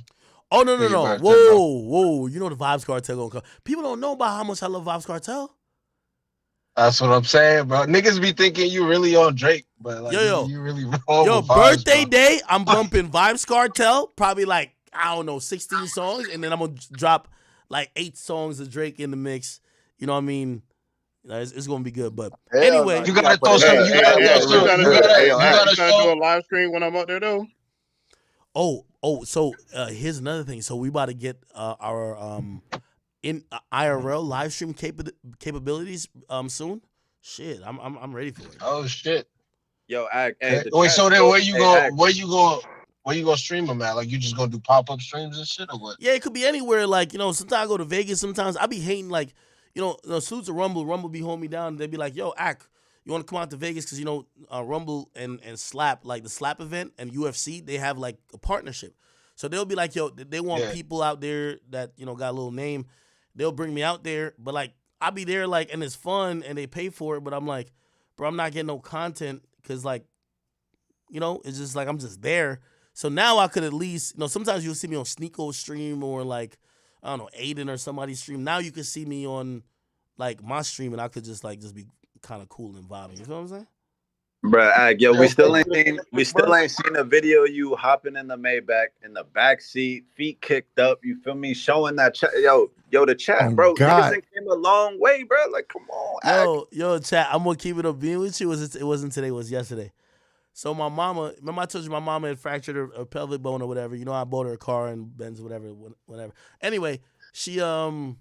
Oh no. Whoa. You know the Vibes Cartel gonna come. People don't know about how much I love Vibes Cartel. That's what I'm saying, bro. Niggas be thinking you really on Drake, but like you really wrong. Yo, with Vibes, birthday bro. day, I'm bumping Vibes Cartel, probably like, I don't know, 16 songs, and then I'm gonna drop like 8 songs of Drake in the mix. You know what I mean? It's gonna be good. But anyway, you gotta throw some. You gotta do a live stream when I'm up there though. So here's another thing. So we about to get our in IRL live stream capabilities soon. Shit, I'm ready for it. Oh shit. Yo, wait. So then, where you gonna stream them at? Like, you just gonna do pop-up streams and shit, or what? Yeah, it could be anywhere. Like, you know, sometimes I go to Vegas. Sometimes I be hating, like, you know, salutes to Rumble. Rumble be holding me down. They be like, yo, you want to come out to Vegas? Because, you know, Rumble and Slap, like the Slap event and UFC, they have like a partnership. So they'll be like, yo, they want people out there that, you know, got a little name. They'll bring me out there. But like, I'll be there, like, and it's fun and they pay for it. But I'm like, bro, I'm not getting no content because, like, you know, it's just like I'm just there. So now I could at least, you know, sometimes you'll see me on Sneeko stream or like I don't know, Aiden or somebody's stream. Now you can see me on like my stream, and I could just be kind of cool and vibing. You feel what I'm saying? Bruh, yo, we still ain't seen a video of you hopping in the Maybach in the back seat, feet kicked up. You feel me? Showing that the chat, bro. Niggas done came a long way, bro. Like, come on, Yo, chat. I'm gonna keep it up being with you. It wasn't today. It was yesterday. So my mama, remember I told you my mama had fractured her pelvic bone or whatever. You know, I bought her a car and Benz, whatever. Anyway, she I don't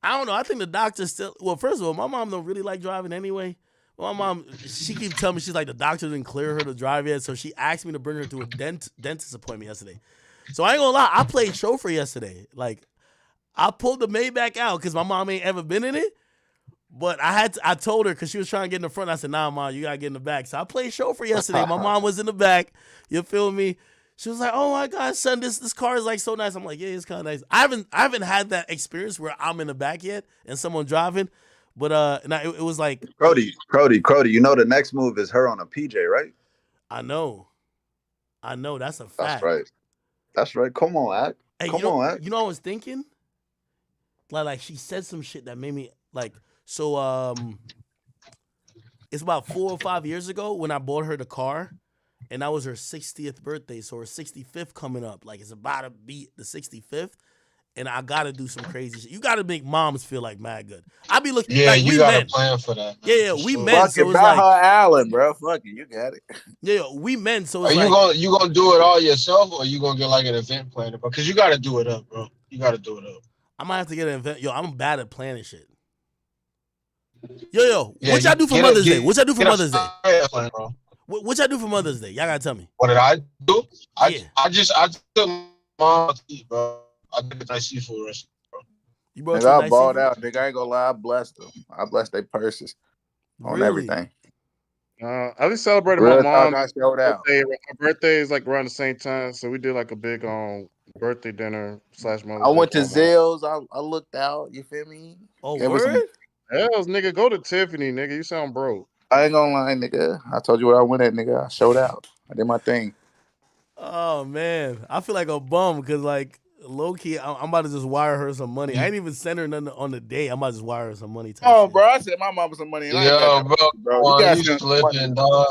know. I think the doctor still. Well, first of all, my mom don't really like driving anyway. My mom, she keeps telling me she's like the doctor didn't clear her to drive yet, so she asked me to bring her to a dentist appointment yesterday. So I ain't gonna lie, I played chauffeur yesterday. Like I pulled the Maybach out because my mom ain't ever been in it. But I told her because she was trying to get in the front. I said, nah, Mom, you gotta get in the back. So I played chauffeur yesterday. My mom was in the back. You feel me? She was like, oh my God, son, this car is like so nice. I'm like, yeah, it's kind of nice. I haven't had that experience where I'm in the back yet and someone driving. But it was like Crody. You know the next move is her on a PJ, right? I know. That's a fact. That's right. Come on, Act. Hey, Come on, Act. You know what I was thinking? Like she said some shit that made me like. So it's about 4 or 5 years ago when I bought her the car, and that was her 60th birthday. So her 65th coming up. Like it's about to be the 65th. And I gotta do some crazy shit. You gotta make moms feel like mad good. I be looking. Yeah, like, you gotta plan for that. Yeah, we men. So it's buy like her Allen, bro. Fuck it, you got it. Yeah, we men. So it's you gonna do it all yourself, or you gonna get like an event planner? Because you gotta do it up, bro. You gotta do it up. I might have to get an event. Yo, I'm bad at planning shit. Yo, Yeah, what y'all do for Mother's Day? What y'all do for Mother's Day? Plan, bro. What y'all do for Mother's Day? Y'all gotta tell me. What did I do? I took mom to eat, bro. I did a nice seafood restaurant. You brought nigga, I balled out. Nigga, I ain't gonna lie. I blessed them. I blessed their purses on everything. I just celebrated Real my talk, mom's I showed out. birthday. Her birthday is like around the same time, so we did like a big birthday dinner / Mother's I went Day to Zales. I looked out. You feel me? Oh, Gave her some- word? Hells, nigga, go to Tiffany, nigga. You sound broke. I ain't gonna lie, nigga. I told you where I went at, nigga. I showed out. I did my thing. Oh man, I feel like a bum because like low key, I'm about to just wire her some money. I ain't even send her nothing on the day. I'm about to just wire her some money. Oh, bro, I sent my mama some money. And I ain't got Yo, bro. bro, You you slipping, dog.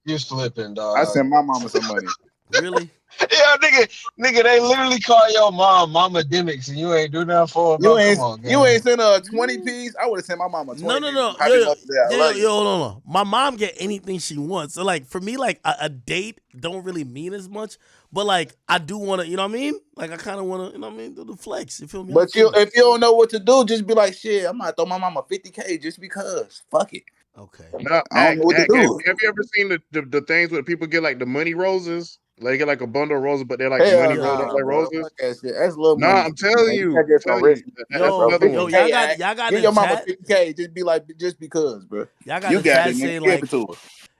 You slipping, dog. I sent my mama some money. Really? Yeah, nigga, they literally call your mom Mama Dimmicks, and you ain't do nothing for her, bro. You ain't sent her a 20 piece. I would have sent my mama 20 No. Happy Mother's Day. I love you. Hold on. My mom get anything she wants. So like for me, like a date don't really mean as much. But like I do want to, you know what I mean? Like I kind of want to, you know what I mean? Do the flex. You feel me? But if you don't know what to do, just be like, shit, I'm gonna throw my mama 50K just because. Fuck it. Okay. No, I don't know what to do. Have you ever seen the things where people get like the money roses? Like they get like a bundle of roses, but they're like Hell money nah, rolled up like bro. roses. Fuck that shit. That's little Nah, money. I'm telling you. can't get some rich. Yo, y'all got Give the your mama chat. 50K. Just be like, just because, bro. Y'all got You the got chat it, nigga. saying Give like, it to her.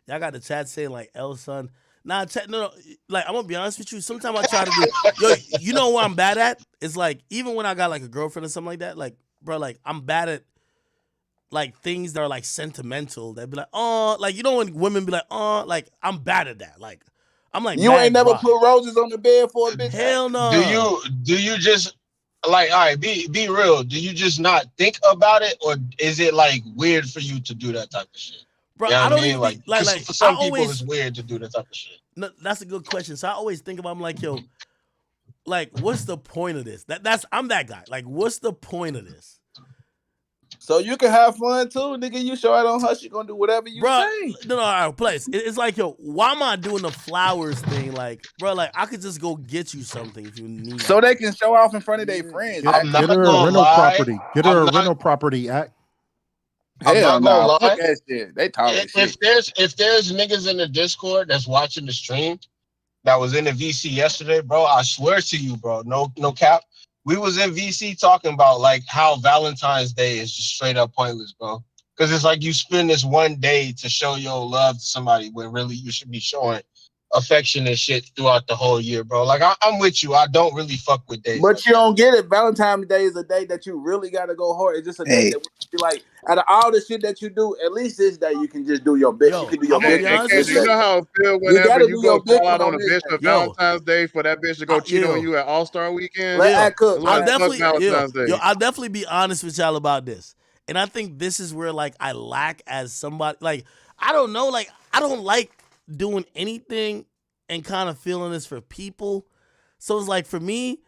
y'all got the chat saying like, L son. Nah, chat, no. Like I'm gonna be honest with you. Sometimes I try to do. Yo, you know what I'm bad at? It's like even when I got like a girlfriend or something like that. Like, bro, like I'm bad at like things that are like sentimental. They'd be like, oh, like you know when women be like, oh, like I'm bad at that. Like I'm like, You mad ain't never dry. put roses on the bed for a bitch. Hell no. Do you just like, all right, be real? Do you just not think about it, or is it like weird for you to do that type of shit? Bro, You know I what don't I mean? even Like, like 'cause for some I people, always, it's weird to do that type of shit. No, that's a good question. So I always think about, I'm like, yo, like, what's the point of this? I'm that guy. Like, what's the point of this? So you can have fun too, nigga. You show out on her, she gonna do whatever you Bro, say. no, all right, place. It's like, yo, why am I doing the flowers thing? Like, bro, like I could just go get you something if you need. So they can show off in front of their friends. Get her a rental property. Get her a rental property. Act. I'm not gonna lie. Fuck that shit. They talking shit. If there's niggas in the Discord that's watching the stream that was in the VC yesterday, bro, I swear to you, bro, no cap. We was in VC talking about like how Valentine's Day is just straight up pointless, bro. Because it's like you spend this one day to show your love to somebody when really you should be showing affection and shit throughout the whole year, bro. Like I'm with you. I don't really fuck with days. But you don't get it. Valentine's Day is a day that you really gotta go hard. It's just a day that be like, out of all the shit that you do, at least this day you can just do your bit. You can do your big. You know how it feel whenever you go call out on a bitch for Valentine's Day for that bitch to go cheat on you at All-Star Weekend? I'll definitely be honest with y'all about this. And I think this is where like I lack as somebody. Like, I don't know, like I don't like doing anything and kind of feeling this for people. So it's like for me,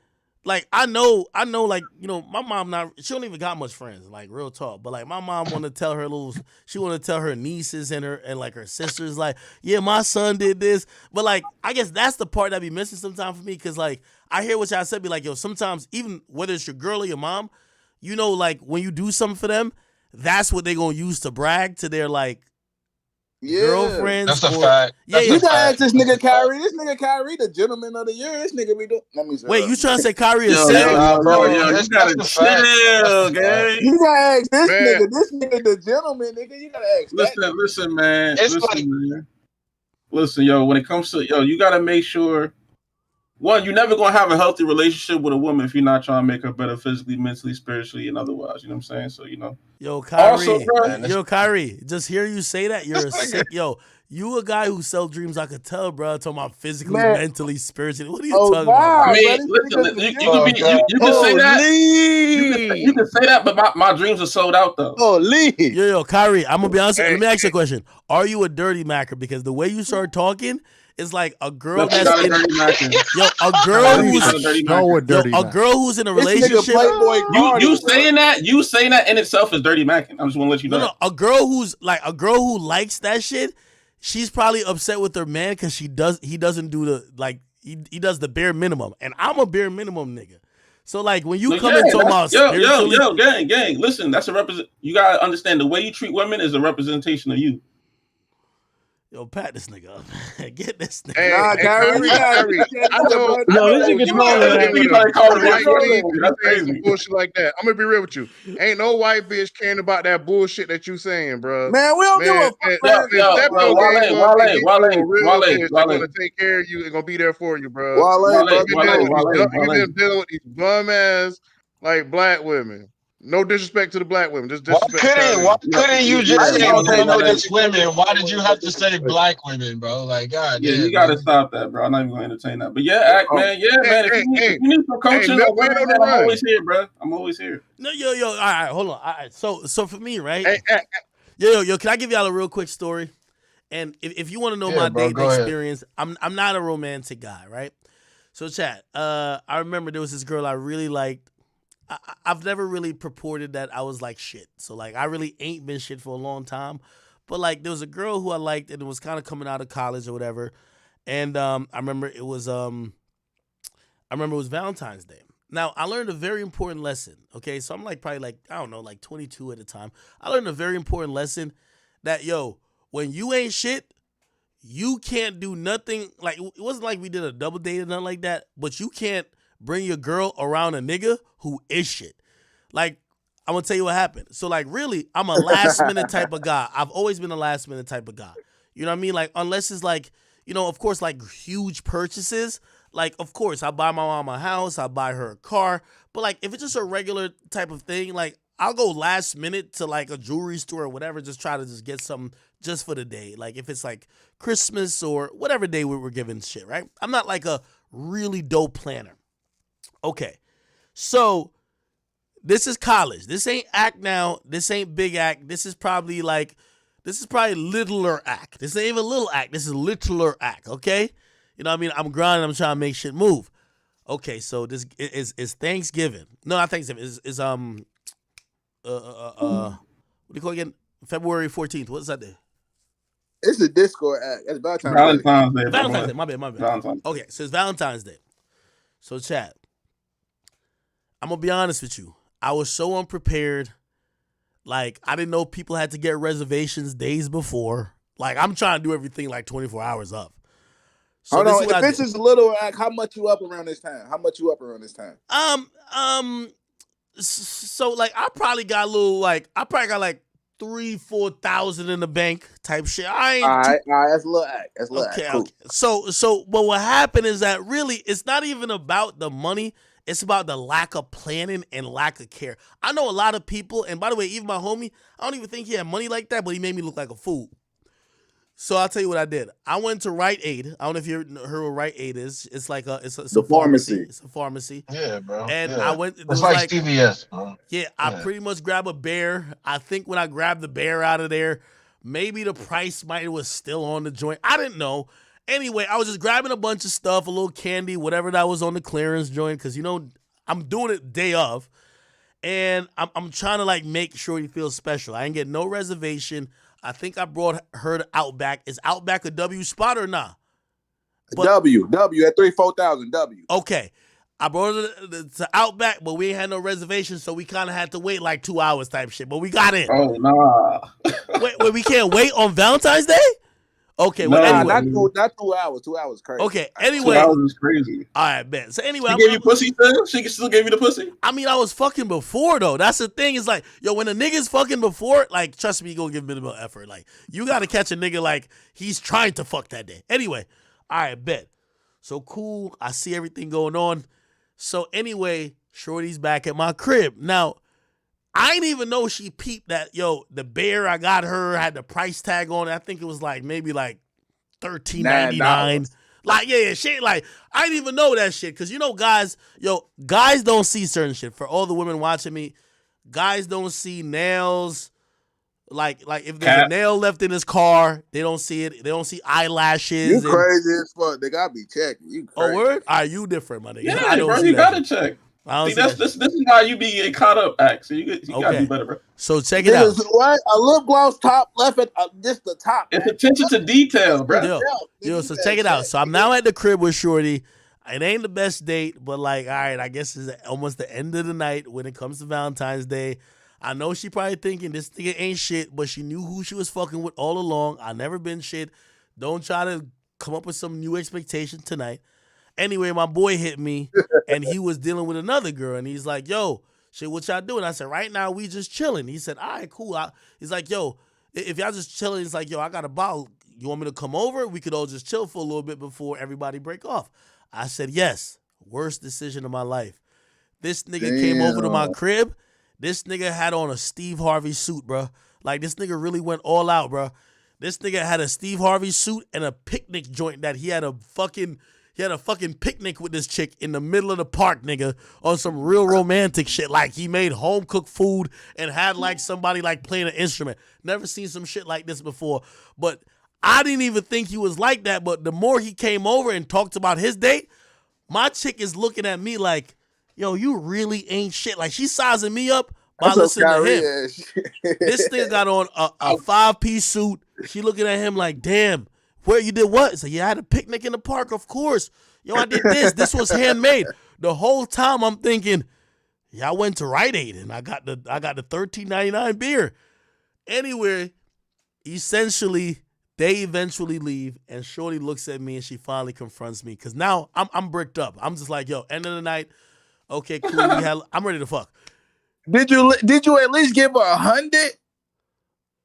like I know, like, you know, my mom she don't even got much friends, like real talk. But like my mom want to tell her nieces and like her sisters, like, yeah, my son did this. But like I guess that's the part that be missing sometimes for me, because like I hear what y'all said, be like, yo, sometimes even whether it's your girl or your mom, you know, like when you do something for them, that's what they gonna use to brag to their like girlfriends. That's a fact. You gotta ask this nigga Kyrie. This nigga Kyrie, the gentleman of the year. This nigga be doing. Wait, you trying to say Kyrie is sick? Bro, you gotta chill, gang. You gotta ask this nigga. This nigga, the gentleman, nigga. You gotta ask. Listen, man. Listen, yo. When it comes to you gotta make sure. One, you're never gonna have a healthy relationship with a woman if you're not trying to make her better physically, mentally, spiritually, and otherwise. You know what I'm saying? So Yo, Kyrie. Also, bro, Kyrie. Just hear you say that, you're a sick. Yo, you a guy who sells dreams. I could tell, bro. Talking about physically, mentally, spiritually. What are you talking about? I mean, listen, you can say that. You can say that, but my dreams are sold out though. Yo, Kyrie. I'm gonna be honest. Let me ask you a question. Are you a dirty macker? Because the way you start talking. It's like a girl that's a girl who's in a relationship. You saying that in itself is dirty macking. I'm just want to let you know. No, a girl who likes that shit. She's probably upset with her man because he doesn't do the he does the bare minimum, and I'm a bare minimum nigga. So like when you come and talk about gang, listen, that's a represent. You gotta understand the way you treat women is a representation of you. Yo, pat this nigga up. Get this nigga. Hey, Kyrie. I know. This nigga some bullshit like that. I'm gonna be real with you. Ain't no white bitch caring about that bullshit that you saying, bro. Man, we don't give a fuck. Wale, gonna take care of you and gonna be there for you, bro. You've been dealing with these bum ass like black women. No disrespect to the black women. Just disrespect. Why couldn't you just say no just women? Why did you have to say black women, bro? Like, God, you gotta stop that, bro. I'm not even gonna entertain that. But man. If you need some coaching, I'm always here, bro. I'm always here. No, yo. All right, hold on. All right, so for me, right? Yo. Can I give y'all a real quick story? And if you want to know my dating experience, I'm not a romantic guy, right? So, chat. I remember there was this girl I really liked. I've never really purported that I was like shit. So like I really ain't been shit for a long time. But like there was a girl who I liked and it was kind of coming out of college or whatever. And I remember it was Valentine's Day. Now I learned a very important lesson. Okay, so I'm like probably like, I don't know, like 22 at the time. I learned a very important lesson that when you ain't shit, you can't do nothing. Like it wasn't like we did a double date or nothing like that, but you can't bring your girl around a nigga who is shit. Like, I'm gonna tell you what happened. So, like, really, I'm a last minute type of guy. I've always been a last minute type of guy. You know what I mean? Like, unless it's like, of course, like huge purchases. Like, of course, I buy my mom a house, I buy her a car. But like, if it's just a regular type of thing, like, I'll go last minute to like a jewelry store or whatever, just try to just get something just for the day. Like, if it's like Christmas or whatever day we were giving shit, right? I'm not like a really dope planner. Okay, so this is college. This ain't act now. This ain't big act. This is probably littler act. This ain't even little act. This is littler act, okay? You know what I mean? I'm grinding. I'm trying to make shit move. Okay, so this is Thanksgiving. No, not Thanksgiving. It's what do you call it again? February 14th. What's that day? It's a Discord act. It's Valentine's Day. Valentine's Day. My bad. Okay, so it's Valentine's Day. So chat. I'm going to be honest with you. I was so unprepared. Like, I didn't know people had to get reservations days before. Like, I'm trying to do everything like 24 hours up. So hold on. If this is a little act, how much you up around this time? So, like, I probably got like 3,000-4,000 in the bank type shit. I ain't All right, that's a little act. That's a little okay. act. Cool. Okay. So, but what happened is that really, it's not even about the money. It's about the lack of planning and lack of care. I know a lot of people, and by the way, even my homie, I don't even think he had money like that, but he made me look like a fool. So I'll tell you what I did. I went to Rite Aid. I don't know if you heard what Rite Aid is. It's like it's a pharmacy. It's a pharmacy. Yeah, bro. And yeah. I went. It It's was like CVS, bro. Yeah, I pretty much grabbed a bear. I think when I grabbed the bear out of there, maybe the price was still on the joint. I didn't know. Anyway, I was just grabbing a bunch of stuff, a little candy, whatever that was on the clearance joint, because I'm doing it day of, and I'm trying to like make sure he feels special. I ain't get no reservation. I think I brought her to Outback. Is Outback a W spot or not? W at 3,000-4,000 W. Okay. I brought her to Outback, but we ain't had no reservation, so we kind of had to wait like 2 hours type shit. But we got in. Oh, nah. Wait, we can't wait on Valentine's Day? Okay, well, nah, anyway. not 2 hours. 2 hours crazy. Okay, anyway. 2 hours is crazy. All right, bet. So anyway. She gave you pussy still? She still gave you the pussy? I mean, I was fucking before, though. That's the thing. Is like, yo, when a nigga's fucking before, like, trust me, you gonna give minimal effort. Like, you gotta catch a nigga like he's trying to fuck that day. Anyway, all right, bet. So cool. I see everything going on. So anyway, Shorty's back at my crib. Now, I didn't even know she peeped that, yo, the bear I got her had the price tag on it. I think it was like maybe like $13.99. Like, yeah, shit. Like, I didn't even know that shit. Cause guys don't see certain shit. For all the women watching me, guys don't see nails. Like if there's a nail left in his car, they don't see it. They don't see eyelashes. You crazy as fuck. They gotta be checking. You crazy. Oh, word? Are you different, my nigga? Yeah, bro, you gotta check. See, this is how you be getting caught up, Act. So you gotta do better, bro. So check it out. What? A lip gloss top left at just the top. It's attention to detail, bro. Yo, so check it out. So I'm now at the crib with Shorty. It ain't the best date, but like, all right, I guess it's almost the end of the night when it comes to Valentine's Day. I know she probably thinking this nigga ain't shit, but she knew who she was fucking with all along. I never been shit. Don't try to come up with some new expectation tonight. Anyway, my boy hit me, and he was dealing with another girl, and he's like, yo, shit, what y'all doing? I said, right now, we just chilling. He said, all right, cool. He's like, yo, if y'all just chilling, he's like, yo, I got a bottle. You want me to come over? We could all just chill for a little bit before everybody break off. I said, yes. Worst decision of my life. This nigga came over to my crib. This nigga had on a Steve Harvey suit, bro. Like, this nigga really went all out, bro. This nigga had a Steve Harvey suit and a picnic joint that he had a fucking picnic with this chick in the middle of the park, nigga, on some real romantic shit. Like, he made home cooked food and had like somebody like playing an instrument. Never seen some shit like this before. But I didn't even think he was like that. But the more he came over and talked about his date, my chick is looking at me like, yo, you really ain't shit. Like, she's sizing me up by listening to him. This thing got on a 5-piece suit. She looking at him like, damn, where you did what? So yeah, I had a picnic in the park, of course. Yo, I did this. This was handmade. The whole time I'm thinking, yeah, I went to Rite Aid and I got the $13.99 beer. Anyway, essentially, they eventually leave, and Shorty looks at me and she finally confronts me because now I'm bricked up. I'm just like, yo, end of the night. Okay, cool. I'm ready to fuck. Did you at least give her 100?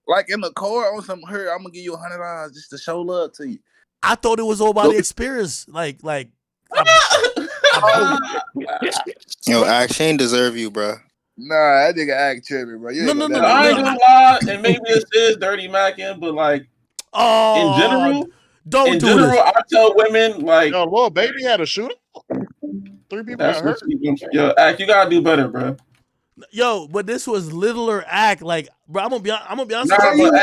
Like in the car on some her, I'm gonna give you $100 just to show love to you. I thought it was all about the experience. Like Yo, Act Shane deserve you, bro. Nah, that nigga Act tripping, bro. No. I ain't gonna lie, and maybe this is dirty macking, but like, in general, I tell women like, yo, little baby had a shooter. 3 people got hurt. Yo, Act, you gotta do better, bro. Yo, but this was Littler Act. Like, bro, I'm gonna be honest. Nah, but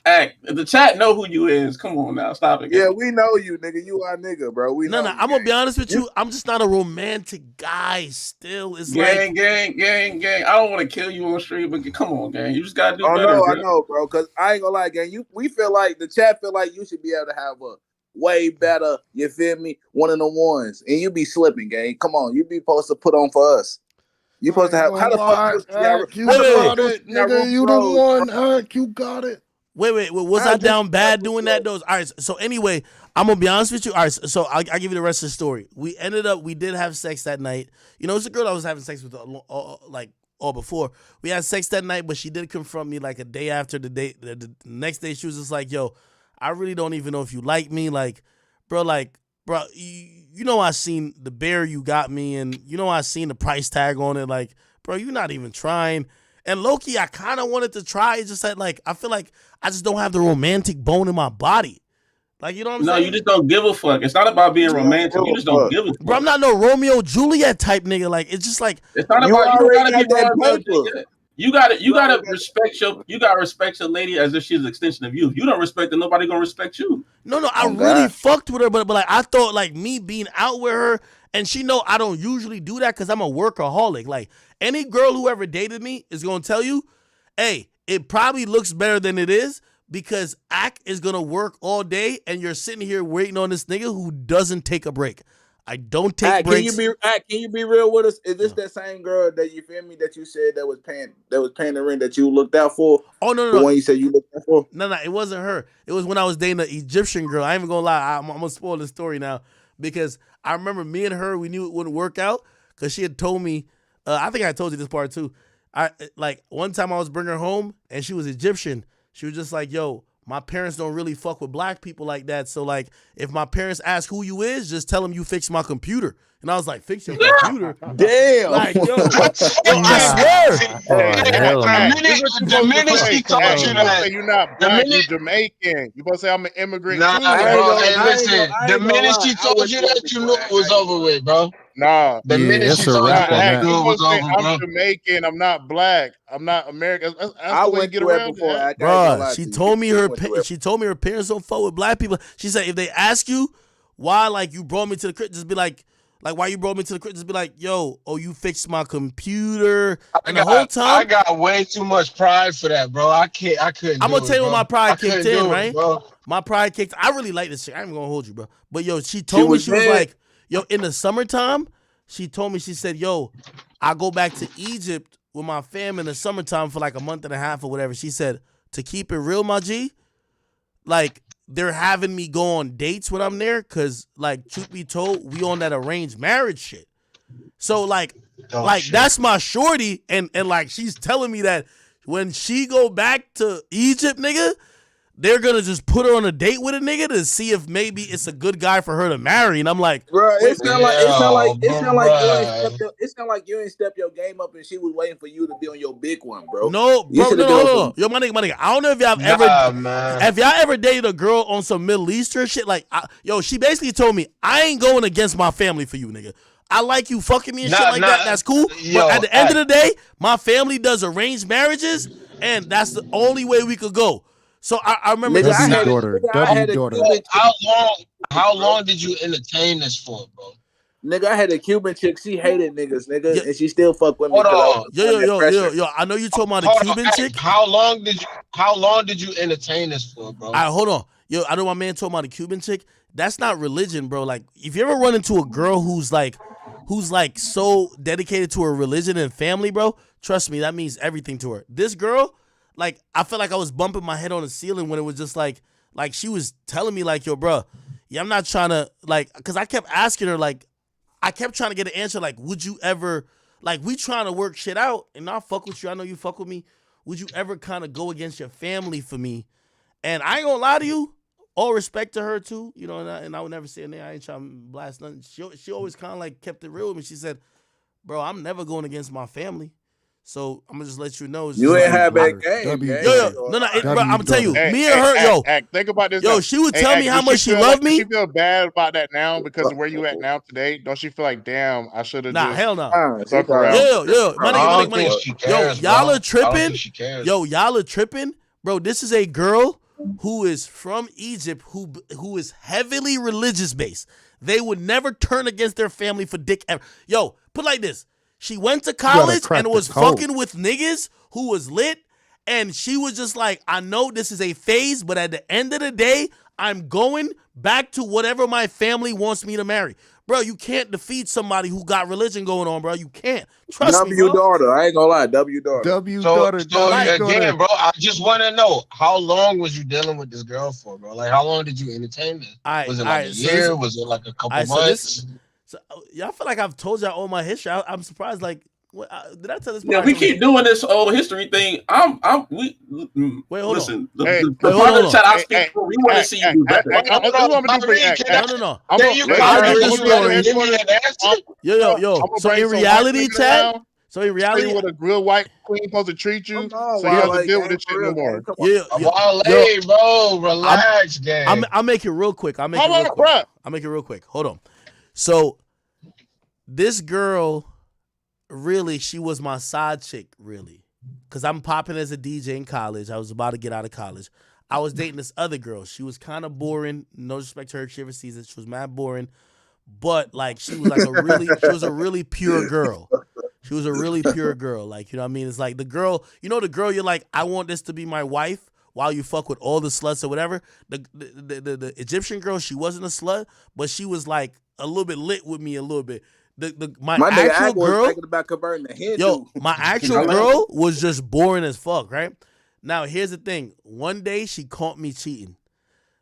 Act. The chat know who you is. Come on now, stop it. Yeah, we know you, nigga. You our nigga, bro. We know. I'm gonna be honest with you. I'm just not a romantic guy. Still, it's gang. I don't want to kill you on stream, but come on, gang. You just gotta do better. No, I know, bro. Cause I ain't gonna lie, gang. We feel like the chat feel like you should be able to have a way better, you feel me? One of the ones, and you be slipping, gang. Come on, you be supposed to put on for us. You supposed to have how the fuck you got it, nigga. You the one, Act. You got it. Wait. Was I down bad doing that? All right. So anyway, I'm gonna be honest with you. All right. So I'll give you the rest of the story. We did have sex that night. You know, it's a girl I was having sex with like or before. We had sex that night, but she did confront me like a day after the day. The next day, she was just like, "Yo, I really don't even know if you like me, like, bro, you know I seen the bear you got me, and you know I seen the price tag on it, like, bro, you not even trying." And low-key, I kind of wanted to try. It's just that, like, I feel like I just don't have the romantic bone in my body. Like, you know what I'm saying? No, you just don't give a fuck. It's not about being romantic. You just don't give a fuck. Bro, I'm not no Romeo Juliet type nigga. Like, it's just like it's not about you. Don't gotta be Romeo. You gotta respect your lady as if she's an extension of you. If you don't respect her, nobody gonna respect you. No, I really fucked with her, but like I thought like me being out with her, and she know I don't usually do that because I'm a workaholic. Like any girl who ever dated me is gonna tell you, hey, it probably looks better than it is because Ak is gonna work all day and you're sitting here waiting on this nigga who doesn't take a break. I don't take breaks. Can you be real with us? Is this that same girl that you feel me that you said that was paying the rent that you looked out for? Oh no, the one you said you looked out for? No, it wasn't her. It was when I was dating the Egyptian girl. I ain't even gonna lie. I'm gonna spoil the story now because I remember me and her. We knew it wouldn't work out because she had told me. I think I told you this part too. I like one time I was bringing her home and she was Egyptian. She was just like, "Yo, my parents don't really fuck with black people like that. So like, if my parents ask who you is, just tell them you fixed my computer." And I was like, "Fix your computer?" Damn. Like, yo, I swear. The minute she told you that, you're not black, you're Jamaican. You supposed to say I'm an immigrant. Nah, bro. Hey, listen. The minute she told you that, you knew it was over with, bro. Nah, the minute she told you that, it was over, bro. I'm Jamaican. I'm not black. I'm not American. I went get around before. Bro, she told me her parents don't fuck with black people. She said if they ask you why, like you brought me to the crib, just be like why you brought me to the crib, just be like, yo, you fixed my computer. And the whole time I got way too much pride for that, bro. I couldn't. I'm gonna tell you when my pride kicked in, right? Bro. My pride kicked. I really like this shit. I ain't gonna hold you, bro. But yo, she told me she was like, yo, in the summertime, she told me, she said, yo, I go back to Egypt with my fam in the summertime for like a month and a half or whatever. She said, to keep it real, my G, like they're having me go on dates when I'm there because, like, truth be told, we on that arranged marriage shit. So like that's my shorty, and like she's telling me that when she go back to Egypt, nigga, they're gonna just put her on a date with a nigga to see if maybe it's a good guy for her to marry. And I'm like, bro, it sound like you ain't step your game up, and she was waiting for you to be on your big one, bro. No, bro, no. Yo, my nigga. I don't know if y'all ever dated a girl on some Middle Eastern shit. Like, she basically told me I ain't going against my family for you, nigga. I like you fucking me and shit like that. That's cool. But at the end of the day, my family does arranged marriages, and that's the only way we could go. So I remember How long did you entertain this for, bro? Nigga, I had a Cuban chick. She hated niggas, nigga, and she still fuck with me. Hold on. Yo. I know you talking about a Cuban chick. How long did you entertain this for, bro? All right, hold on. Yo, I know my man talking about a Cuban chick. That's not religion, bro. Like, if you ever run into a girl who's like so dedicated to her religion and family, bro, trust me, that means everything to her. This girl, like, I felt like I was bumping my head on the ceiling when it was just like she was telling me like, yo, bro, yeah, I'm not trying to, like, because I kept asking her, like, I kept trying to get an answer, like, would you ever, like, we trying to work shit out, and I fuck with you, I know you fuck with me, would you ever kind of go against your family for me? And I ain't gonna lie to you, all respect to her too, you know, and I would never say a name, I ain't trying to blast nothing. She always kind of like kept it real with me. She said, bro, I'm never going against my family. So I'm gonna just let you know. You ain't have that game. Bro, I'm telling you, me and her, think about this. Yo, she would tell me how much she loved me. She feel bad about that now because of where you at now today. Don't she feel like, damn, I should have? Hell no. Yo, my nigga. Yo, y'all are tripping. Yo, y'all are tripping, bro. This is a girl who is from Egypt who is heavily religious based. They would never turn against their family for dick ever. Yo, put like this. She went to college and was fucking with niggas who was lit. And she was just like, I know this is a phase, but at the end of the day, I'm going back to whatever my family wants me to marry. Bro, you can't defeat somebody who got religion going on, bro. You can't. Trust me, bro. daughter. I ain't gonna lie. daughter. Again, bro, I just want to know, how long was you dealing with this girl for, bro? Like, how long did you entertain this? Was it like a year? Was it like a couple months? So y'all feel like I've told y'all all my history. I'm surprised, like, Did I tell this? Yeah, we keep doing this old history thing. Wait, hold listen, on. The part of the chat I speak for, we want to see you do better. No. I get the story. Yo. So in reality, Chad. So in reality, what a real white queen supposed to treat you, so you have to deal with this shit no more. Wale, bro, relax, gang. I'll make it real quick. I'll make it real quick. Hold on. So this girl, really, she was my side chick, really, because I'm popping as a DJ in college. I was about to get out of college. I was dating this other girl. She was kind of boring. No disrespect to her. She ever sees it. She was mad boring, but like she was like a really pure girl. She was a really pure girl. Like, you know what I mean? It's like the girl, the girl you're like, I want this to be my wife while you fuck with all the sluts or whatever. The Egyptian girl, she wasn't a slut, but she was like a little bit lit with me a little bit. My actual girl, thinking about converting to Hindu. my actual girl was just boring as fuck, right? Now, here's the thing. One day, she caught me cheating.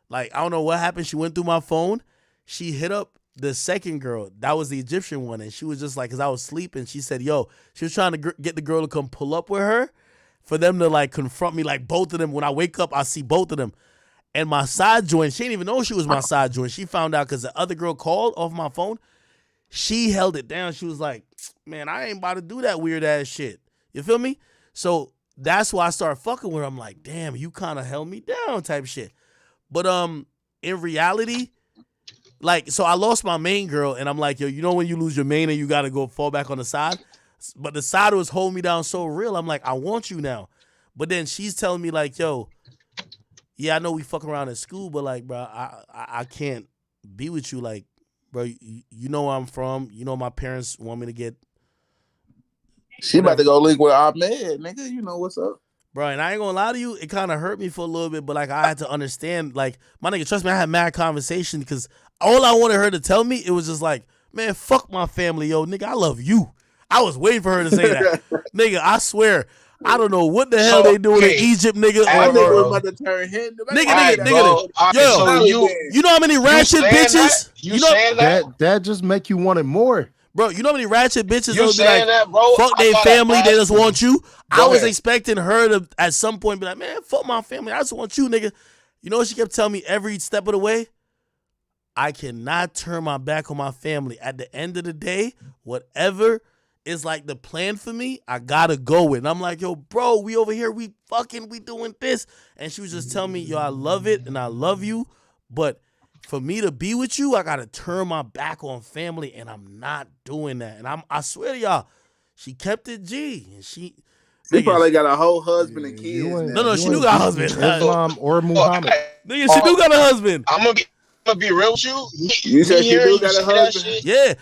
Like, I don't know what happened. She went through my phone. She hit up the second girl. That was the Egyptian one. And she was just like, because I was sleeping, she said, she was trying to get the girl to come pull up with her for them to, like, confront me. Like, both of them. When I wake up, I see both of them. And my side joint, she didn't even know she was my side joint. She found out because the other girl called off my phone. She held it down. She was like, man, I ain't about to do that weird ass shit. You feel me? So that's why I started fucking with her. I'm like, damn, you kind of held me down type shit. But in reality, like, so I lost my main girl, and I'm like, yo, when you lose your main and you got to go fall back on the side? But the side was holding me down so real. I'm like, I want you now. But then she's telling me like, yo, yeah, I know we fuck around at school, but like, bro, I can't be with you. Like, bro, you know where I'm from. You know my parents want me to get. She about to go link with Ahmed, nigga. You know what's up, bro. And I ain't gonna lie to you, it kind of hurt me for a little bit, but like I had to understand, like my nigga, trust me, I had mad conversation because all I wanted her to tell me, it was just like, man, fuck my family, yo, nigga, I love you. I was waiting for her to say that, nigga. I swear. I don't know what the hell they doing in Egypt, nigga. Nigga was about to turn Hindu. Nigga. Yo, you know how many ratchet bitches? You know that just make you want it more. Bro, you know how many ratchet bitches you saying be like, that, bro? Fuck their family, they just want you. I was ahead. expecting her to at some point be like, man, fuck my family, I just want you, nigga. You know what she kept telling me every step of the way? I cannot turn my back on my family. At the end of the day, whatever is like the plan for me, I gotta go with. And I'm like, yo, bro, we over here, we doing this. And she was just telling me, yo, I love it and I love you, but for me to be with you, I gotta turn my back on family, and I'm not doing that. And I swear to y'all, she kept it G, and she probably got a whole husband and kids. No, she do got a husband. Islam or Muhammad. Nigga, she do got a husband. I'm gonna be real with you. You said she do got a husband. Yeah,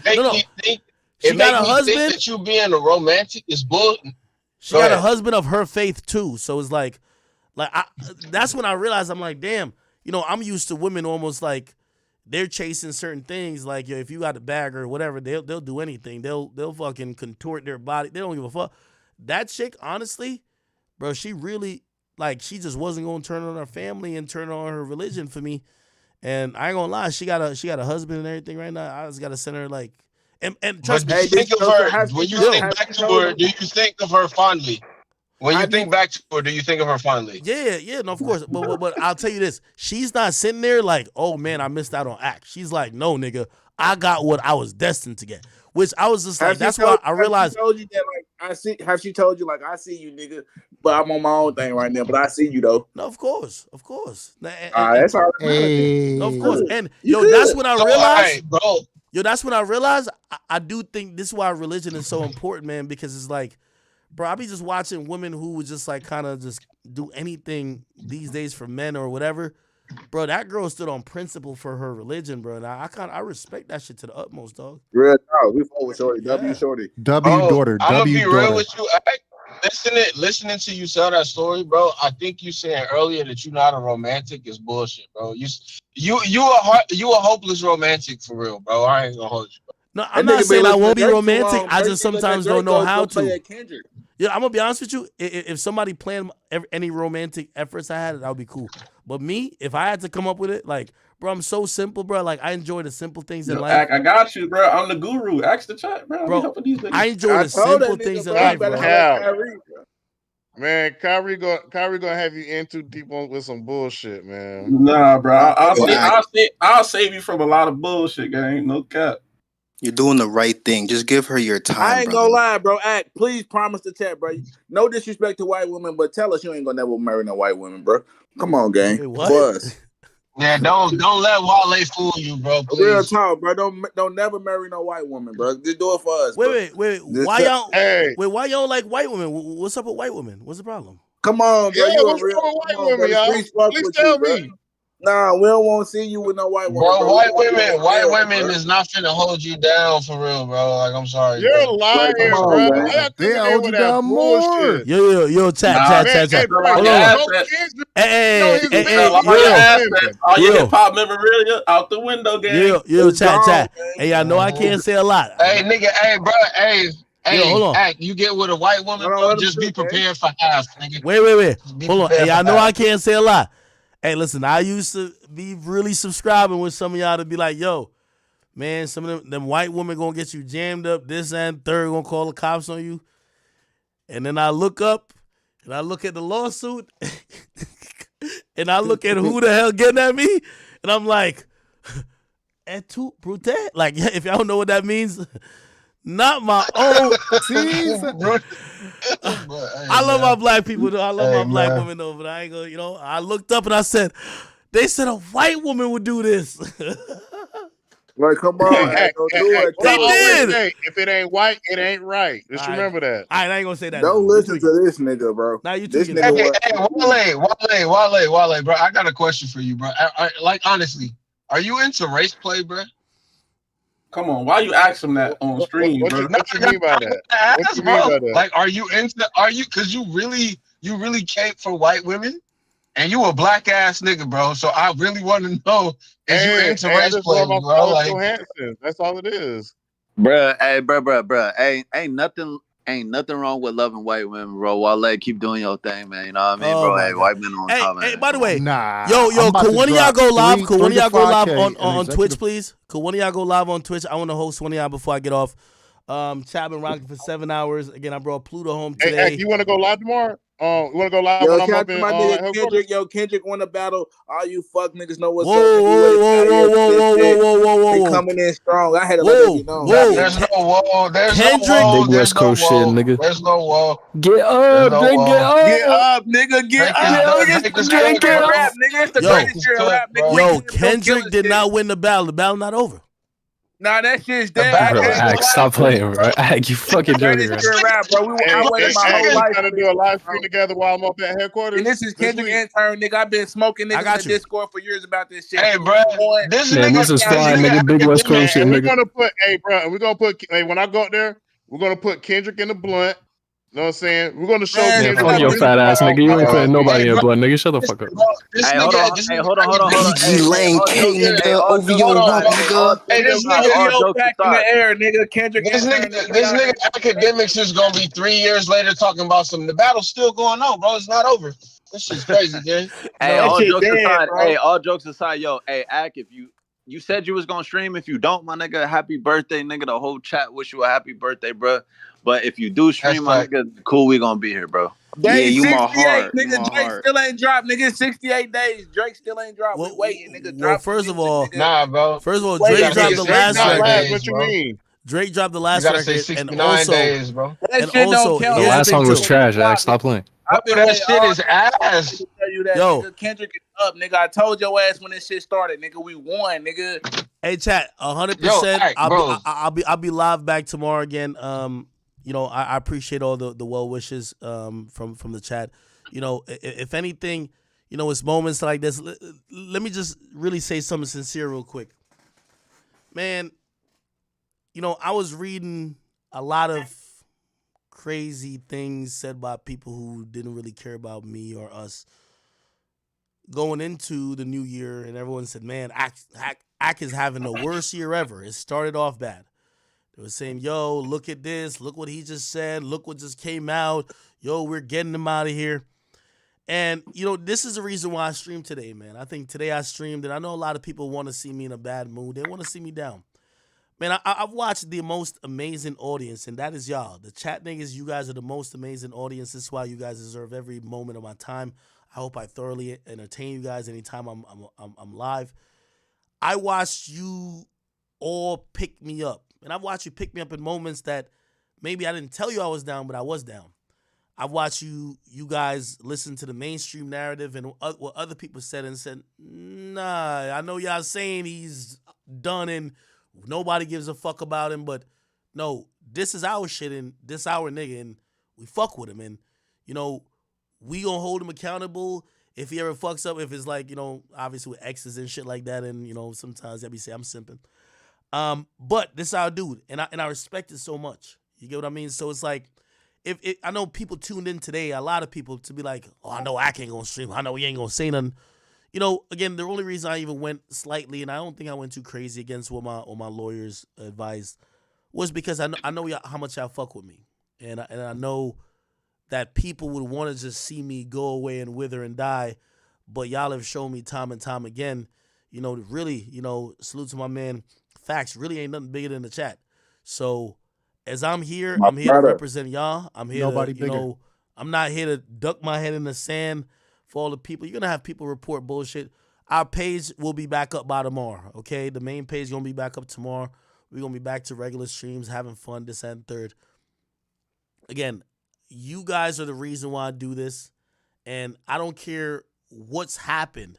She got a husband. Think that you being a romantic is bull. She got a husband of her faith too, so it's like that's when I realized I'm like, damn. I'm used to women almost like they're chasing certain things. Like, yo, if you got a bag or whatever, they'll do anything. They'll fucking contort their body. They don't give a fuck. That chick, honestly, bro, she really she just wasn't gonna turn on her family and turn on her religion for me. And I ain't gonna lie, she got a husband and everything right now. I just gotta send her like and trust me. Think of her when you think back to her. Do you think of her fondly? When you think back to her, do you think of her fondly? Yeah, no, of course. But I'll tell you this. She's not sitting there like, oh, man, I missed out on act. She's like, no, nigga, I got what I was destined to get. Which I was just like, that's why I realized. Have she told you, like, I see you, nigga, but I'm on my own thing right now, but I see you, though. No, of course. That's all. No, of course. And, that's when I realized, bro. Yo, that's when I realized I do think this is why religion is so important, man, because it's like, bro, I be just watching women who would just like kind of just do anything these days for men or whatever. Bro, that girl stood on principle for her religion, bro. And I respect that shit to the utmost, dog. Real talk. We forward shorty. Yeah. W shorty. Daughter. I'm gonna be real with you. Listening to you tell that story, bro. I think you saying earlier that you're not a romantic is bullshit, bro. You a hopeless romantic for real, bro. I ain't gonna hold you, bro. No, I'm not saying I won't be romantic. I just sometimes don't know how to. Yeah, I'm gonna be honest with you. If somebody planned any romantic efforts I had, that would be cool. But me, if I had to come up with it, like, bro, I'm so simple, bro. Like, I enjoy the simple things in life. I got you, bro. I'm the guru. Ask the chat, bro. Bro, helping these niggas. I enjoy the simple things in life, bro. Kyrie, man, Kyrie gonna have you in too deep with some bullshit, man. Nah, bro. I'll save you from a lot of bullshit, gang. No cap. You're doing the right thing. Just give her your time. I ain't gonna lie, bro. Act, please promise the chat, bro. No disrespect to white women, but tell us you ain't gonna never marry no white women, bro. Come on, gang. For us. Yeah, don't let Wale fool you, bro. Please. Real talk, bro. Don't never marry no white woman, bro. Just do it for us. Wait. Just Why y'all don't like white women? What's up with white women? What's the problem? Come on, bro. Yeah, You what's a real wrong with come white on, bro. women, y'all? Please fuck Please with tell you, bro. me. Nah, we don't want to see you with no white woman, Bro, bro. white women is not finna hold you down for real, bro. Like, I'm sorry. You're bro. a liar, bro. Why y'all coming in with that bullshit? Yo, chat. Hey, bro, Hold y'all on. know Kendrick. Hey, all your hip hop memorabilia out the window, gang. Yo, chat. Hey, I know I can't say a lot. Hey, nigga, hey, bro, hey, hold on. Act, you get with a white woman, bro, just be prepared for half, nigga. Wait. Be Hold on. prepared Hey, for I know half. I can't say a lot. Hey, listen, I used to be really subscribing with some of y'all to be like, yo, man, some of them white women gonna get you jammed up, this and third, gonna call the cops on you. And then I look up and I look at the lawsuit and I look at who the hell getting at me, and I'm like, et tu, brute? Like, if y'all don't know what that means, not my own. I love my black people, though. I love my black women, though. But I ain't gonna, I looked up and I said, they said a white woman would do this. Like, come on, don't do it. They did. Say, if it ain't white, it ain't right. Just remember that. I ain't gonna say that. Don't listen to this nigga, bro. Now you this tweaking. Hey, Wale, bro. I got a question for you, bro. Like, honestly, are you into race play, bro? Come on, why you ask him that on stream, What bro? you mean by that? What you mean by that? Like, are you because you really cape for white women? And you a black ass nigga, bro. So I really want to know, is you into race play, bro? Like, that's all it is. Bruh, hey, bruh. Ain't nothing wrong with loving white women, bro. Wale, keep doing your thing, man. You know what I mean, bro? Hey, white men on top, man. Hey, by the way, nah. Yo, could one of y'all go live? Could one of y'all go live 3 to 5K on Twitch, please? Could one of y'all go live on Twitch? I want to host one of y'all before I get off. Chat been rocking for 7 hours. Again, I brought Pluto home today. Hey, you want to go live tomorrow? You want to go live Yo, when I'm shout up out to in my nigga headquarters? Kendrick. Yo, Kendrick won a battle. All you fuck niggas know what's up. Whoa. He coming in strong. I had to let that be known. There's no wall. There's Kendrick. no wall. Big West Coast shit, nigga. There's no wall. Get up, no Drake, get wall. up. Get up, nigga. Get up. It's the greatest year of rap, nigga. It's the greatest year of rap, nigga. Kendrick did not win the battle. The battle not over. Nah, that shit's dead. Bro, Ack, stop playing, bro. Ack, you fucking joking, Greatest year of right? rap, bro. I waited my whole life. Trying to do a live stream together while I'm up at headquarters. And this is Kendrick intern, nigga. I've been smoking niggas in the Discord for years about this shit. Hey, bro, this Man, this is fine, nigga. Big West Coast shit, and we're nigga. gonna put, when I go up there, we're gonna put Kendrick in the blunt. You know what I'm saying? We're gonna show Man, Kendrick. fuck your fat ass, nigga. You ain't putting nobody in blood, nigga. Shut the fuck up. Hey, hold on. BG Lane King, nigga. OVO one, nigga. Hey, this nigga back in the air, nigga. Kendrick. This nigga academics is gonna be 3 years later talking about something. The battle's still going on, bro. It's not over. This shit's crazy, gang. Hey, all jokes aside, yo, hey, Ack, if you said you was gonna stream. If you don't, my nigga, happy birthday, nigga. The whole chat wish you a happy birthday, bro. But if you do stream, my nigga, cool, we gonna be here, bro. Day you 68, my heart. nigga. Drake still ain't dropped, nigga. 68 days. Drake still ain't dropped. We waiting, nigga. Well, first of all, bro. Drake dropped the last record. What you mean? Drake dropped the last You gotta record, say and 69 also, days, bro. That shit don't count. The last song was trash, Ack. Stop playing. That shit is ass. Tell you that, Yo. nigga. Kendrick is up, nigga. I told your ass when this shit started, nigga. We won, nigga. Hey, chat, 100%. Yo, I'll be live back tomorrow again. You know, I appreciate all the well wishes from the chat. You know, if anything, you know, it's moments like this. Let me just really say something sincere real quick. Man, you know, I was reading a lot of crazy things said by people who didn't really care about me or us going into the new year, and everyone said, man, Ack is having the worst year ever. It started off bad. They were saying, yo, look at this. Look what he just said. Look what just came out. Yo, we're getting him out of here. And, this is the reason why I streamed today, man. I think today I streamed, and I know a lot of people want to see me in a bad mood. They want to see me down. Man, I've watched the most amazing audience, and that is y'all. The chat niggas, you guys are the most amazing audience. This is why you guys deserve every moment of my time. I hope I thoroughly entertain you guys anytime I'm live. I watched you all pick me up. And I've watched you pick me up in moments that maybe I didn't tell you I was down, but I was down. I've watched you guys listen to the mainstream narrative and what other people said and said, nah, I know y'all saying he's done and nobody gives a fuck about him, but no, this is our shit and this our nigga and we fuck with him. And, we gonna hold him accountable if he ever fucks up, if it's like, obviously with exes and shit like that. And, sometimes they be saying I'm simping. But this is our dude and I respect it so much. You get what I mean? So it's like, I know people tuned in today, a lot of people, to be like, oh, I know I can't go stream. I know he ain't gonna say nothing. Again, the only reason I even went slightly, and I don't think I went too crazy against what my lawyers advised, was because I know how much y'all fuck with me, and I know that people would want to just see me go away and wither and die, but y'all have shown me time and time again, really, salute to my man. Facts really ain't nothing bigger than the chat. So. As I'm here to represent y'all. I'm here I'm not here to duck my head in the sand for all the people. You're going to have people report bullshit. Our page will be back up by tomorrow, okay? The main page is going to be back up tomorrow. We're going to be back to regular streams, having fun, this and third. Again, you guys are the reason why I do this, and I don't care what's happened.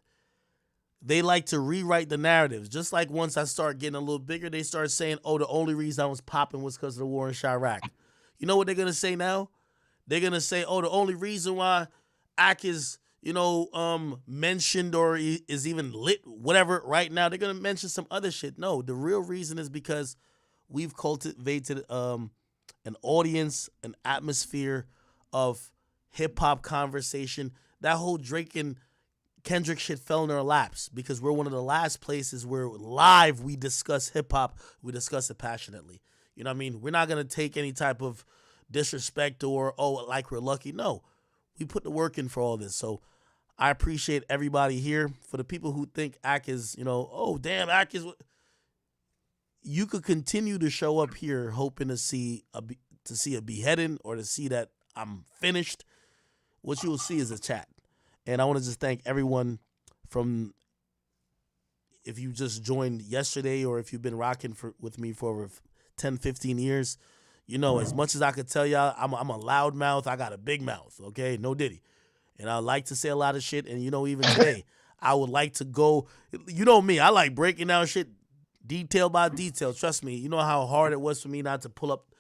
They like to rewrite the narratives. Just like once I start getting a little bigger, they start saying, oh, the only reason I was popping was because of the war in Chirac. You know what they're going to say now? They're going to say, oh, the only reason why Ak is, mentioned or is even lit, whatever, right now, they're going to mention some other shit. No, the real reason is because we've cultivated an audience, an atmosphere of hip-hop conversation. That whole Drake and Kendrick shit fell in our laps because we're one of the last places where live we discuss hip-hop, we discuss it passionately. You know what I mean? We're not going to take any type of disrespect or, like we're lucky. No, we put the work in for all this. So I appreciate everybody here. For the people who think Ak is, oh, damn, Ak is... You could continue to show up here hoping to see a beheading or to see that I'm finished. What you will see is a chat. And I want to just thank everyone from, if you just joined yesterday or if you've been rocking with me for over 10, 15 years, as much as I could tell y'all, I'm a loud mouth. I got a big mouth, okay? No diddy. And I like to say a lot of shit. And, even today, I would like to go, me, I like breaking down shit detail by detail. Trust me, you know how hard it was for me not to pull up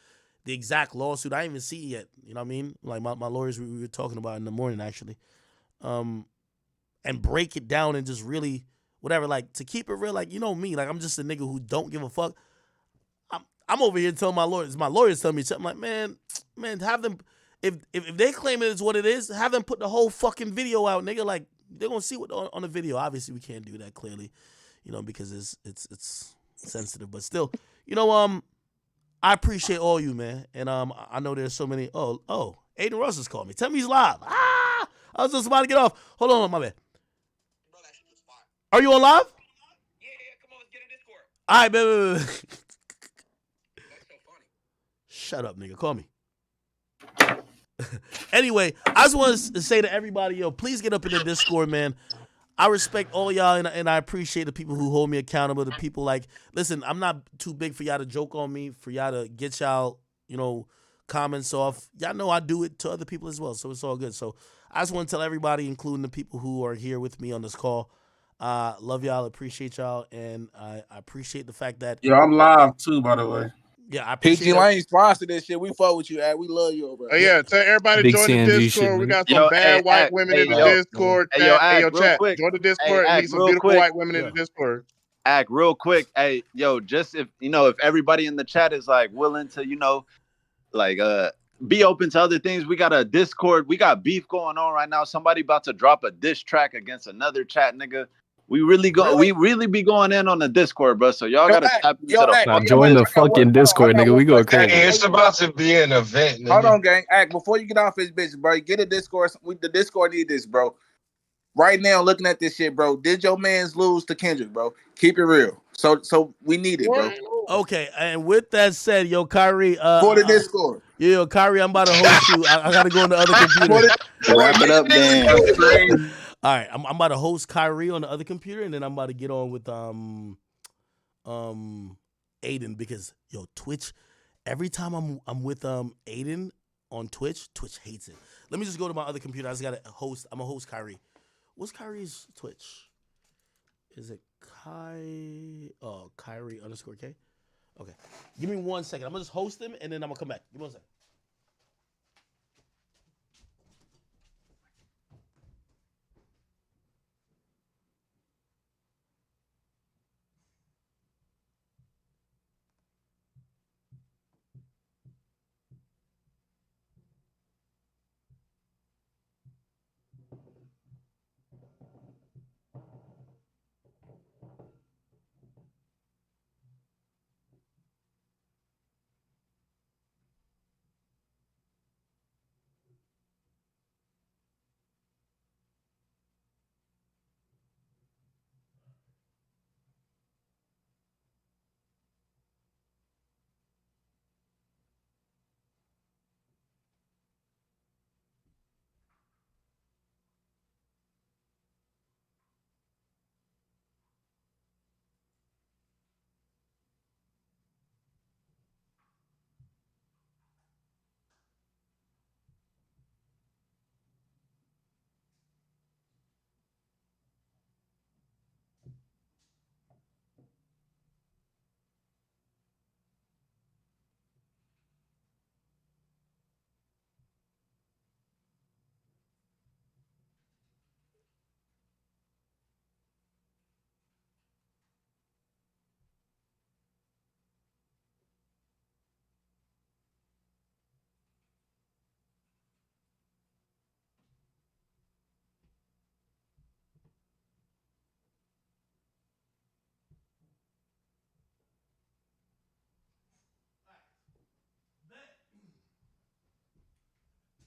the exact lawsuit. I didn't even see it yet. You know what I mean? Like my lawyers, we were talking about it in the morning, actually. And break it down and just really whatever, like to keep it real, like me, like I'm just a nigga who don't give a fuck. I'm over here telling my lawyers tell me something like, man, have them if they claim it is what it is, have them put the whole fucking video out, nigga. Like they're gonna see what on the video. Obviously we can't do that clearly, because it's sensitive, but still, I appreciate all you, man. And I know there's so many. Oh, Aiden Russ has called me. Tell me he's live. I was just about to get off. Hold on, my bad. Are you on live? Yeah, come on, let's get in Discord. All right, baby. That's so funny. Shut up, nigga. Call me. Anyway, I just want to say to everybody, please get up in the Discord, man. I respect all y'all, and I appreciate the people who hold me accountable, the people listen, I'm not too big for y'all to joke on me, for y'all to get y'all, comments off. Y'all know I do it to other people as well, so it's all good. So I just want to tell everybody, including the people who are here with me on this call, love y'all, appreciate y'all, and I appreciate the fact that... Yeah, I'm live too, by the way. Yeah, I appreciate PG Lane sponsored this shit. We fuck with you, Ad. We love you over. Oh yeah, tell everybody Big join the CNG Discord. shit, We got some bad white women in the Discord. Chat. Join the Discord. We need some beautiful white women in the Discord. Act real quick. Hey, just if everybody in the chat is like willing to, be open to other things. We got a Discord. We got beef going on right now. Somebody about to drop a diss track against another chat nigga. We really be going in on the Discord, bro. So y'all gotta tap into the Now join the fucking Discord, nigga. We go crazy. Hey, it's about to be an event, nigga. Hold on, gang. Act before you get off this bitch, bro. Get a Discord. The Discord need this, bro. Right now, looking at this shit, bro. Did your mans lose to Kendrick, bro? Keep it real. So we need it, bro. Okay, and with that said, yo, Kyrie, For the Discord. Yo, Kyrie, I'm about to host you. I gotta go on the other computer. Wrap it up, Dan. All right, I'm about to host Kyrie on the other computer, and then I'm about to get on with Aiden, because yo, Twitch. Every time I'm with Aiden on Twitch hates it. Let me just go to my other computer. I just gotta host. I'm gonna host Kyrie. What's Kyrie's Twitch? Is it Kyrie _K? Okay. Give me 1 second. I'm gonna just host him, and then I'm gonna come back. Give me 1 second.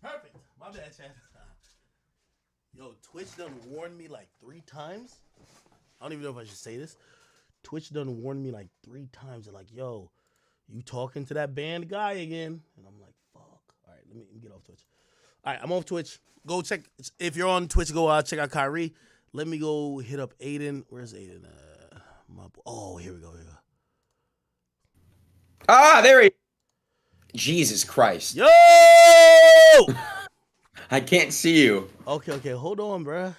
Perfect. My bad, Chad. Yo, Twitch done warned me like 3 times. I don't even know if I should say this. Twitch done warned me like 3 times. They're like, yo, you talking to that band guy again? And I'm like, fuck. All right, let me get off Twitch. All right, I'm off Twitch. Go check. If you're on Twitch, go check out Kyrie. Let me go hit up Aiden. Where's Aiden? Here we go. Ah, there he is. Jesus Christ. Yo! I can't see you. Okay. Hold on, bruh.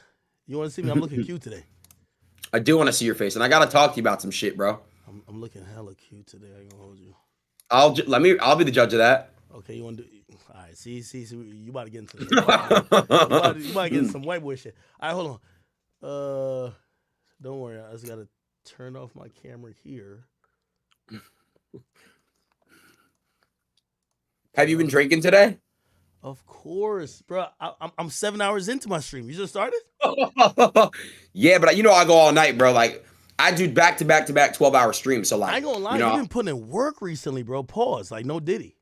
You want to see me? I'm looking cute today. I do want to see your face, and I gotta talk to you about some shit, bro. I'm looking hella cute today. I ain't gonna hold you. I'll be the judge of that. Okay, you want to do? All right. See, you about to get into you about to get into some white boy shit. All right, hold on. Don't worry. I just gotta turn off my camera here. Have you been drinking today? Of course, bro. I'm 7 hours into my stream. You just started? Yeah, but I go all night, bro. Like I do back to back 12-hour streams. So like, I ain't gonna lie, you've been putting in work recently, bro. Pause. Like no Diddy.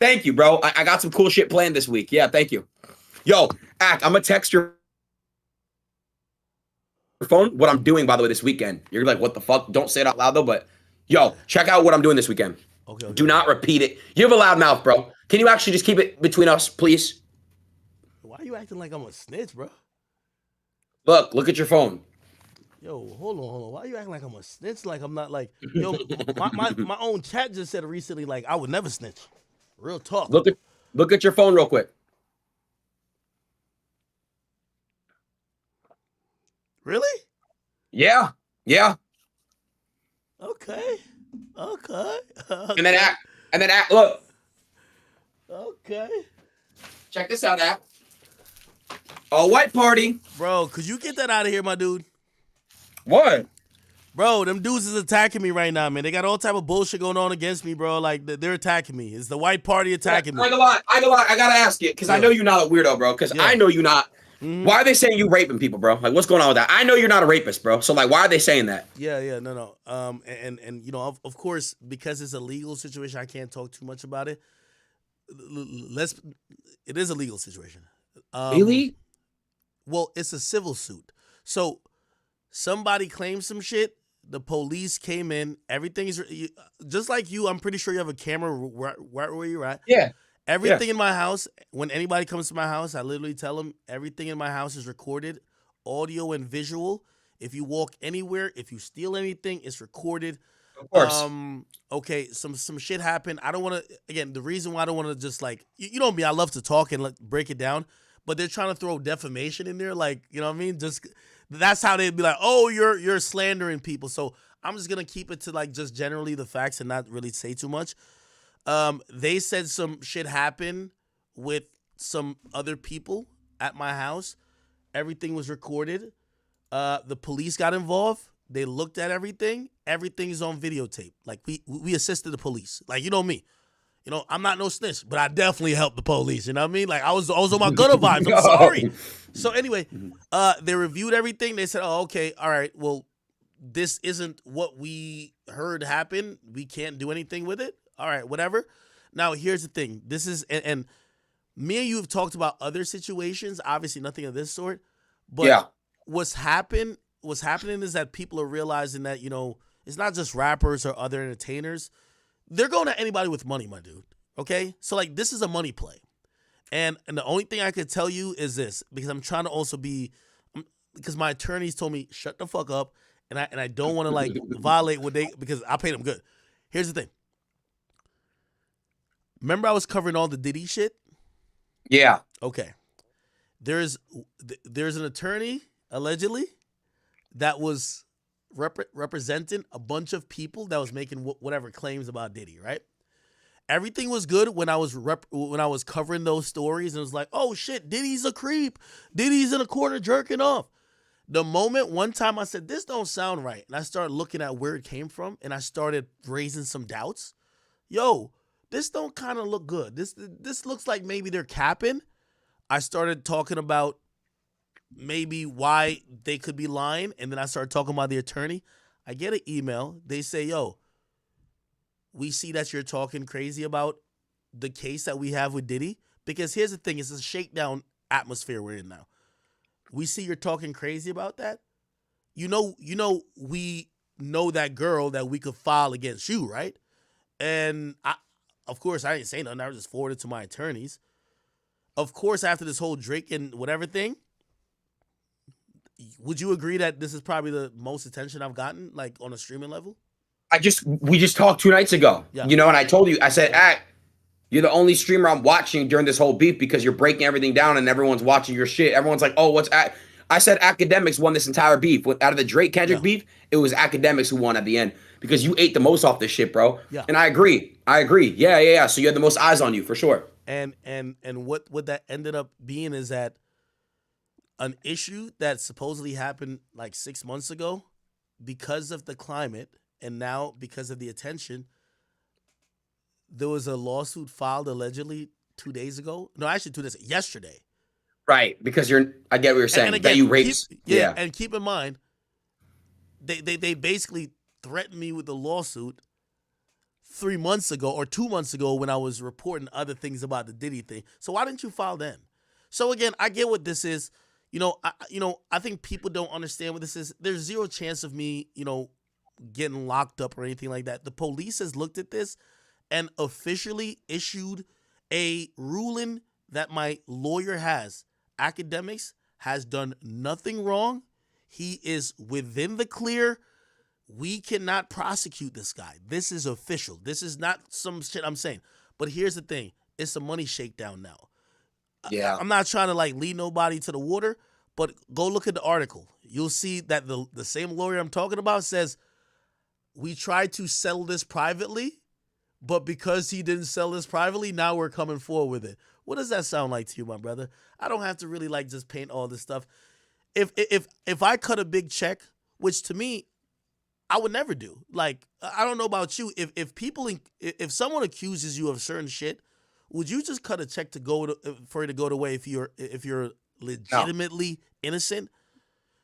Thank you, bro. I got some cool shit planned this week. Yeah, thank you. Yo, Act, I'm gonna text your phone what I'm doing, by the way, this weekend. You're like, what the fuck? Don't say it out loud though, but yo, check out what I'm doing this weekend. Okay. Do not repeat it. You have a loud mouth, bro. Can you actually just keep it between us, please? Why are you acting like I'm a snitch, bro? Look at your phone. Yo, hold on. Why are you acting like I'm a snitch? Like I'm not like, yo, my own chat just said recently, like, I would never snitch. Real talk. Look at your phone real quick. Really? Yeah. Okay. And then act. Look. Okay. Check this out, Act. A white party. Bro, could you get that out of here, my dude? What? Bro, them dudes is attacking me right now, man. They got all type of bullshit going on against me, bro. Like, they're attacking me. It's the white party attacking me. I gotta lie. I gotta ask it, because I know you're not a weirdo, bro. Because I know you're not Why are they saying you raping people, bro? Like, what's going on with that? I know you're not a rapist, bro. So, like, why are they saying that? Yeah, no. And you know, of course, because it's a legal situation, I can't talk too much about it. It is a legal situation. Really? Well, it's a civil suit. So somebody claimed some shit. The police came in. Everything is just like you. I'm pretty sure you have a camera right where you're at. Yeah. Everything in my house, when anybody comes to my house, I literally tell them everything in my house is recorded, audio and visual. If you walk anywhere, if you steal anything, it's recorded. Of course. Okay, some shit happened. I don't want to, again, the reason why I don't want to just like, you know me, I love to talk and break it down, but they're trying to throw defamation in there. Like, you know what I mean? Just, that's how they'd be like, oh, you're slandering people. So I'm just going to keep it to like just generally the facts and not really say too much. They said some shit happened with some other people at my house. Everything was recorded. The police got involved. They looked at everything. Everything is on videotape. Like we assisted the police. Like, you know me. You know, I'm not no snitch, but I definitely helped the police. You know what I mean? Like I was on my gutter vibes. I'm sorry. So anyway, they reviewed everything. They said, oh, okay, all right, well, this isn't what we heard happen. We can't do anything with it. All right, whatever. Now, here's the thing. This is, and me and you have talked about other situations, obviously nothing of this sort, but what's happening is that people are realizing that, you know, it's not just rappers or other entertainers. They're going at anybody with money, my dude, okay? So, like, this is a money play. And the only thing I could tell you is this, because I'm trying to also because my attorneys told me, shut the fuck up, and I don't want to, like, violate what because I paid them good. Here's the thing. Remember I was covering all the Diddy shit? Yeah. Okay. There's an attorney, allegedly, that was representing a bunch of people that was making whatever claims about Diddy, right? Everything was good when I was covering those stories, and it was like, oh shit, Diddy's a creep. Diddy's in a corner jerking off. The moment one time I said, this don't sound right, and I started looking at where it came from, and I started raising some doubts. Yo, this don't kind of look good. This looks like maybe they're capping. I started talking about maybe why they could be lying, and then I started talking about the attorney. I get an email. They say, yo, we see that you're talking crazy about the case that we have with Diddy, because here's the thing, it's a shakedown atmosphere we're in now. We see you're talking crazy about that. You know, we know that girl that we could file against you, right? And of course, I didn't say nothing. I just forwarded to my attorneys. Of course, after this whole Drake and whatever thing, would you agree that this is probably the most attention I've gotten, like on a streaming level? We just talked 2 nights ago, you know, and I told you, I said, you're the only streamer I'm watching during this whole beef because you're breaking everything down and everyone's watching your shit. Everyone's like, oh, what's I said Academics won this entire beef. Out of the Drake Kendrick beef, it was Academics who won at the end because you ate the most off this shit, bro. Yeah. And I agree. Yeah. So you had the most eyes on you for sure. And what that ended up being is that an issue that supposedly happened like 6 months ago, because of the climate and now because of the attention, there was a lawsuit filed allegedly 2 days ago. No, actually 2 days. Yesterday. Right, because I get what you're saying. Again, that you raped. Yeah, and keep in mind, they basically threatened me with the lawsuit 3 months ago or 2 months ago when I was reporting other things about the Diddy thing. So why didn't you file then? So again, I get what this is. I think people don't understand what this is. There's zero chance of me, getting locked up or anything like that. The police has looked at this and officially issued a ruling that my lawyer has. Academics has done nothing wrong. He is within the clear. We cannot prosecute this guy. This is official. This is not some shit I'm saying. But here's the thing. It's a money shakedown now. Yeah. I'm not trying to lead nobody to the water, but go look at the article. You'll see that the same lawyer I'm talking about says, we tried to settle this privately, but because he didn't sell this privately, now we're coming forward with it. What does that sound like to you, my brother? I don't have to really just paint all this stuff. If I cut a big check, which to me, I would never do. Like, I don't know about you. If someone accuses you of certain shit, would you just cut a check for it to go away if you're legitimately innocent.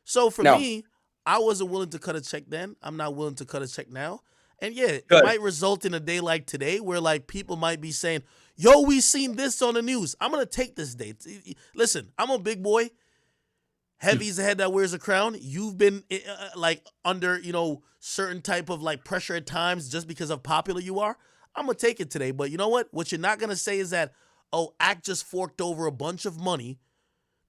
So for me, I wasn't willing to cut a check then. I'm not willing to cut a check now. And yeah, it might result in a day like today where like people might be saying, yo, we seen this on the news. I'm going to take this day. Listen, I'm a big boy. Heavy's the head that wears a crown. You've been like under, certain type of like pressure at times just because of popular you are. I'm going to take it today. But you know what? What you're not going to say is that, oh, Act just forked over a bunch of money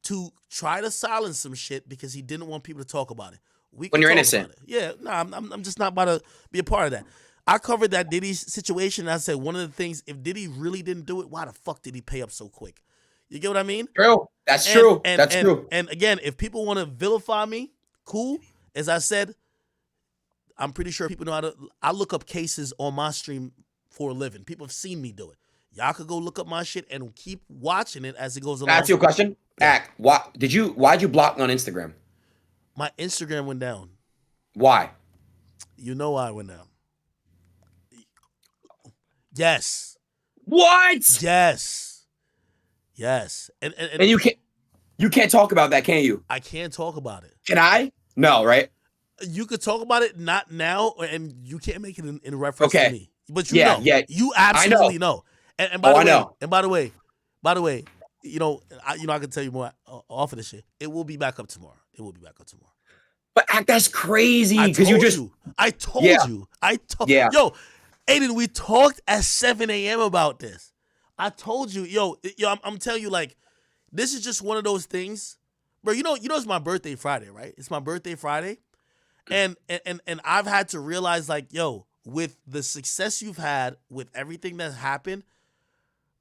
to try to silence some shit because he didn't want people to talk about it. When you're innocent. Yeah, no, I'm just not about to be a part of that. I covered that Diddy situation, and I said one of the things, if Diddy really didn't do it, why the fuck did he pay up so quick? You get what I mean? True. That's true. That's true. And again, if people want to vilify me, cool. As I said, I'm pretty sure people know how to. I look up cases on my stream for a living. People have seen me do it. Y'all could go look up my shit and keep watching it as it goes along. Ask you a question. Act. Why'd you block me on Instagram? My Instagram went down. Why? You know why I went down. Yes. What? Yes. Yes. And you can't talk about that, can you? I can't talk about it. Can I? No, right? You could talk about it, not now, and you can't make it in reference to me. But you know. Yeah. You absolutely know. And by the way, I can tell you more off of this shit. It will be back up tomorrow. But that's crazy because I told you. Yo, Aiden, we talked at 7 a.m. about this. I told you, I'm telling you, like, this is just one of those things, bro. You know, it's my birthday Friday, right? It's my birthday Friday, and I've had to realize, like, yo, with the success you've had, with everything that's happened,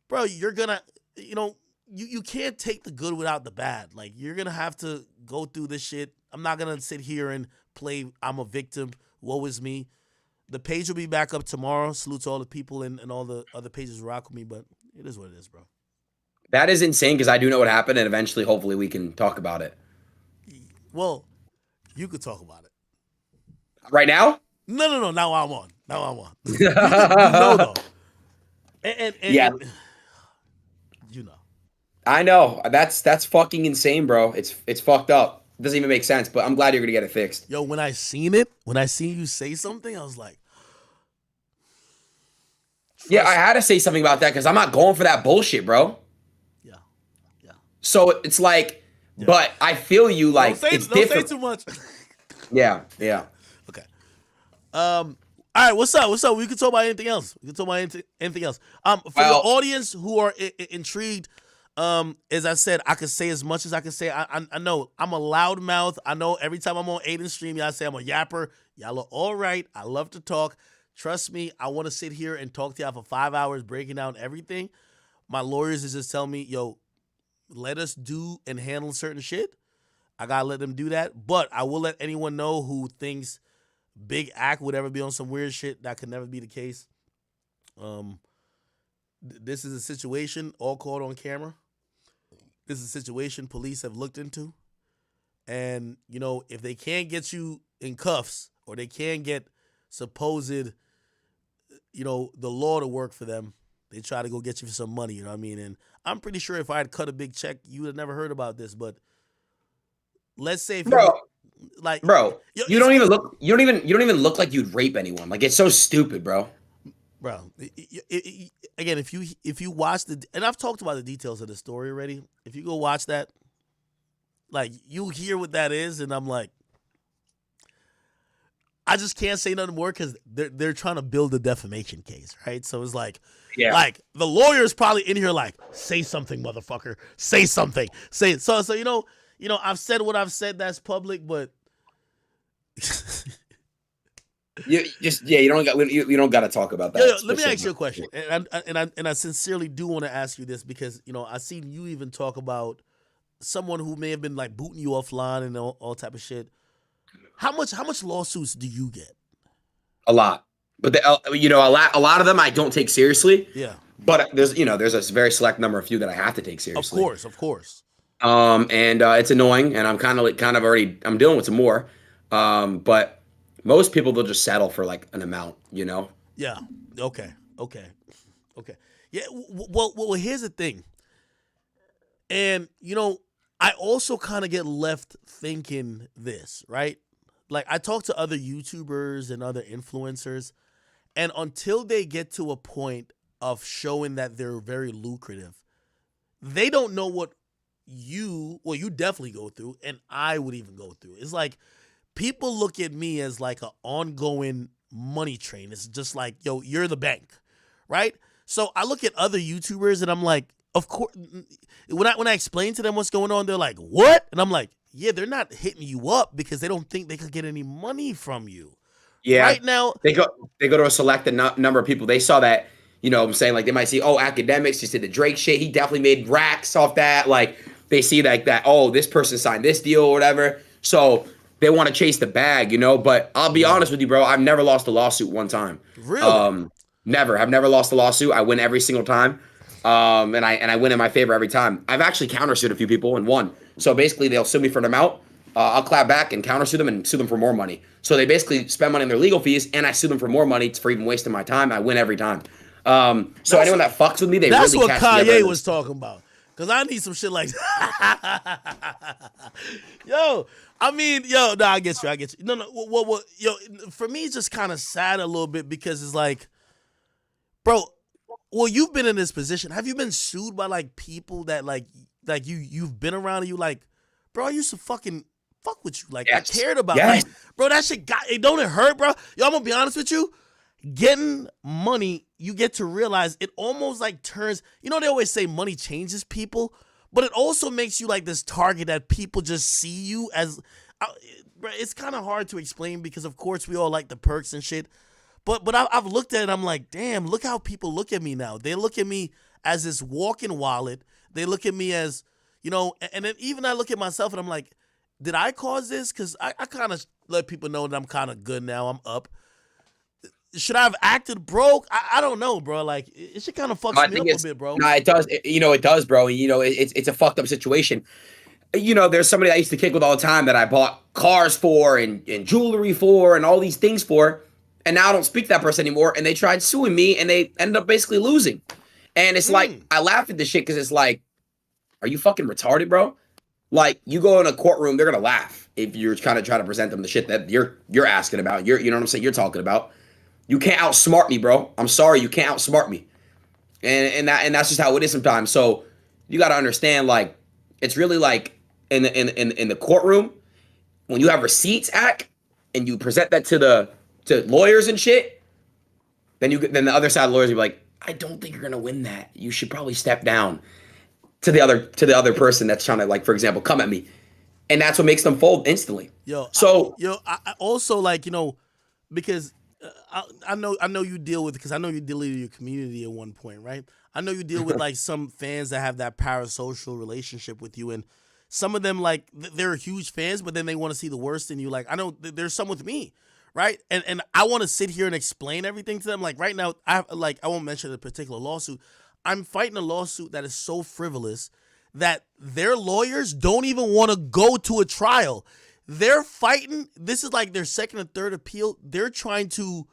bro, you're gonna, you can't take the good without the bad. Like, you're gonna have to go through this shit. I'm not gonna sit here and play I'm a victim, woe is me. The page will be back up tomorrow. Salute to all the people and all the other pages who rock with me, but it is what it is, bro. That is insane because I do know what happened, and eventually, hopefully, we can talk about it. Well, you could talk about it. Right now? No. Now I'm on. You know, though. And you know. I know. That's fucking insane, bro. It's fucked up. It doesn't even make sense, but I'm glad you're gonna get it fixed. Yo, when I seen you say something, I was like, yeah, I had to say something about that because I'm not going for that bullshit, bro. Yeah. So it's like, but I feel you. Like, it's different. Don't say too much. Yeah. Okay. All right, what's up? We can talk about anything else. For the audience who are intrigued, as I said, I could say as much as I can say. I know I'm a loudmouth. I know every time I'm on Aiden's stream, y'all say I'm a yapper. Y'all are all right. I love to talk. Trust me, I want to sit here and talk to y'all for 5 hours breaking down everything. My lawyers is just telling me, yo, let us do and handle certain shit. I got to let them do that. But I will let anyone know who thinks Big Act would ever be on some weird shit. That could never be the case. This is a situation all caught on camera. This is a situation police have looked into. And, if they can't get you in cuffs or they can't get supposed, the law to work for them, they try to go get you for some money, you know what I mean? And I'm pretty sure if I had cut a big check, you would have never heard about this. But let's say if you don't even look like you'd rape anyone. Like, it's so stupid, bro. Bro, again, if you watch and I've talked about the details of the story already. If you go watch that, like, you hear what that is, and I'm like, I just can't say nothing more because they're trying to build a defamation case, right? So it's like, like, the lawyer's probably in here like, say something, motherfucker, say something, say it. So I've said what I've said. That's public, but you don't got to talk about that. Let me ask you a question, and I sincerely do want to ask you this because I seen you even talk about someone who may have been like booting you offline and all type of shit. How much lawsuits do you get? A lot, but a lot of them I don't take seriously. Yeah, but there's a very select number of few that I have to take seriously. Of course. And it's annoying, and I'm kind of already I'm dealing with some more. But most people they'll just settle for like an amount, Yeah. Okay. Yeah. Well. Here's the thing. And I also kind of get left thinking this, right? Like I talk to other YouTubers and other influencers, and until they get to a point of showing that they're very lucrative, they don't know what you definitely go through, and I would even go through. It's like people look at me as like an ongoing money train. It's just like, yo, you're the bank, right? So I look at other YouTubers and I'm like, of course, when I explain to them what's going on, they're like, what? And I'm like, yeah, they're not hitting you up because they don't think they could get any money from you. Yeah. Right now, they go to a selected number of people. They saw that, you know what I'm saying? Like they might see, oh, academics just did the Drake shit. He definitely made racks off that. Like they see like that, oh, this person signed this deal or whatever. So they want to chase the bag, you know? But I'll be honest with you, bro. I've never lost a lawsuit one time. Really? Never. I've never lost a lawsuit. I win every single time. And I win in my favor every time. I've actually countersued a few people and won. So basically they'll sue me for an amount. I'll clap back and countersue them and sue them for more money. So they basically spend money on their legal fees, and I sue them for more money for even wasting my time. I win every time. So anyone that fucks with me, they that's really what catch Kanye was talking about. Because I need some shit like yo, I mean, yo, no, I get you. No, yo, for me, it's just kind of sad a little bit because it's like, bro, well, you've been in this position. Have you been sued by like people that like you've been around and you like, bro, I used to fucking fuck with you. Like, yes. I cared about like, bro, that shit don't it hurt, bro? Yo, I'm gonna be honest with you. Getting money, you get to realize it almost like turns, you know, they always say money changes people, but it also makes you like this target that people just see you as, it's kind of hard to explain because of course we all like the perks and shit, but I've looked at it, I'm like, damn, look how people look at me now. They look at me as this walking wallet. They look at me as, you know, and then even I look at myself and I'm like, did I cause this? Because I kind of let people know that I'm kind of good now. I'm up. Should I have acted broke? I don't know, bro. Like, it should kind of fucks me up a bit, bro. No, it does. It does, bro. You know, it's a fucked up situation. You know, there's somebody I used to kick with all the time that I bought cars for and jewelry for and all these things for. And now I don't speak to that person anymore. And they tried suing me and they ended up basically losing. And it's like, I laugh at this shit because it's like, are you fucking retarded, bro? Like, you go in a courtroom, they're going to laugh if you're kind of trying to present them the shit that you're asking about. You know what I'm saying? You're talking about. You can't outsmart me, bro. I'm sorry, you can't outsmart me. And that's just how it is sometimes. So you got to understand, like, it's really like in the courtroom, when you have receipts, and you present that to lawyers and shit, then the other side of lawyers will be like, I don't think you're gonna win that. You should probably step down to the other person that's trying to, like, for example, come at me. And that's what makes them fold instantly. I also, like, you know, because I know you deal with, because I know you deal with your community at one point, right? I know you deal with like some fans that have that parasocial relationship with you, and some of them, like, they're huge fans, but then they want to see the worst in you. Like, I know there's some with me, right? And I want to sit here and explain everything to them. Like right now, I won't mention a particular lawsuit. I'm fighting a lawsuit that is so frivolous that their lawyers don't even want to go to a trial. They're fighting. This is like their second or third appeal. They're trying to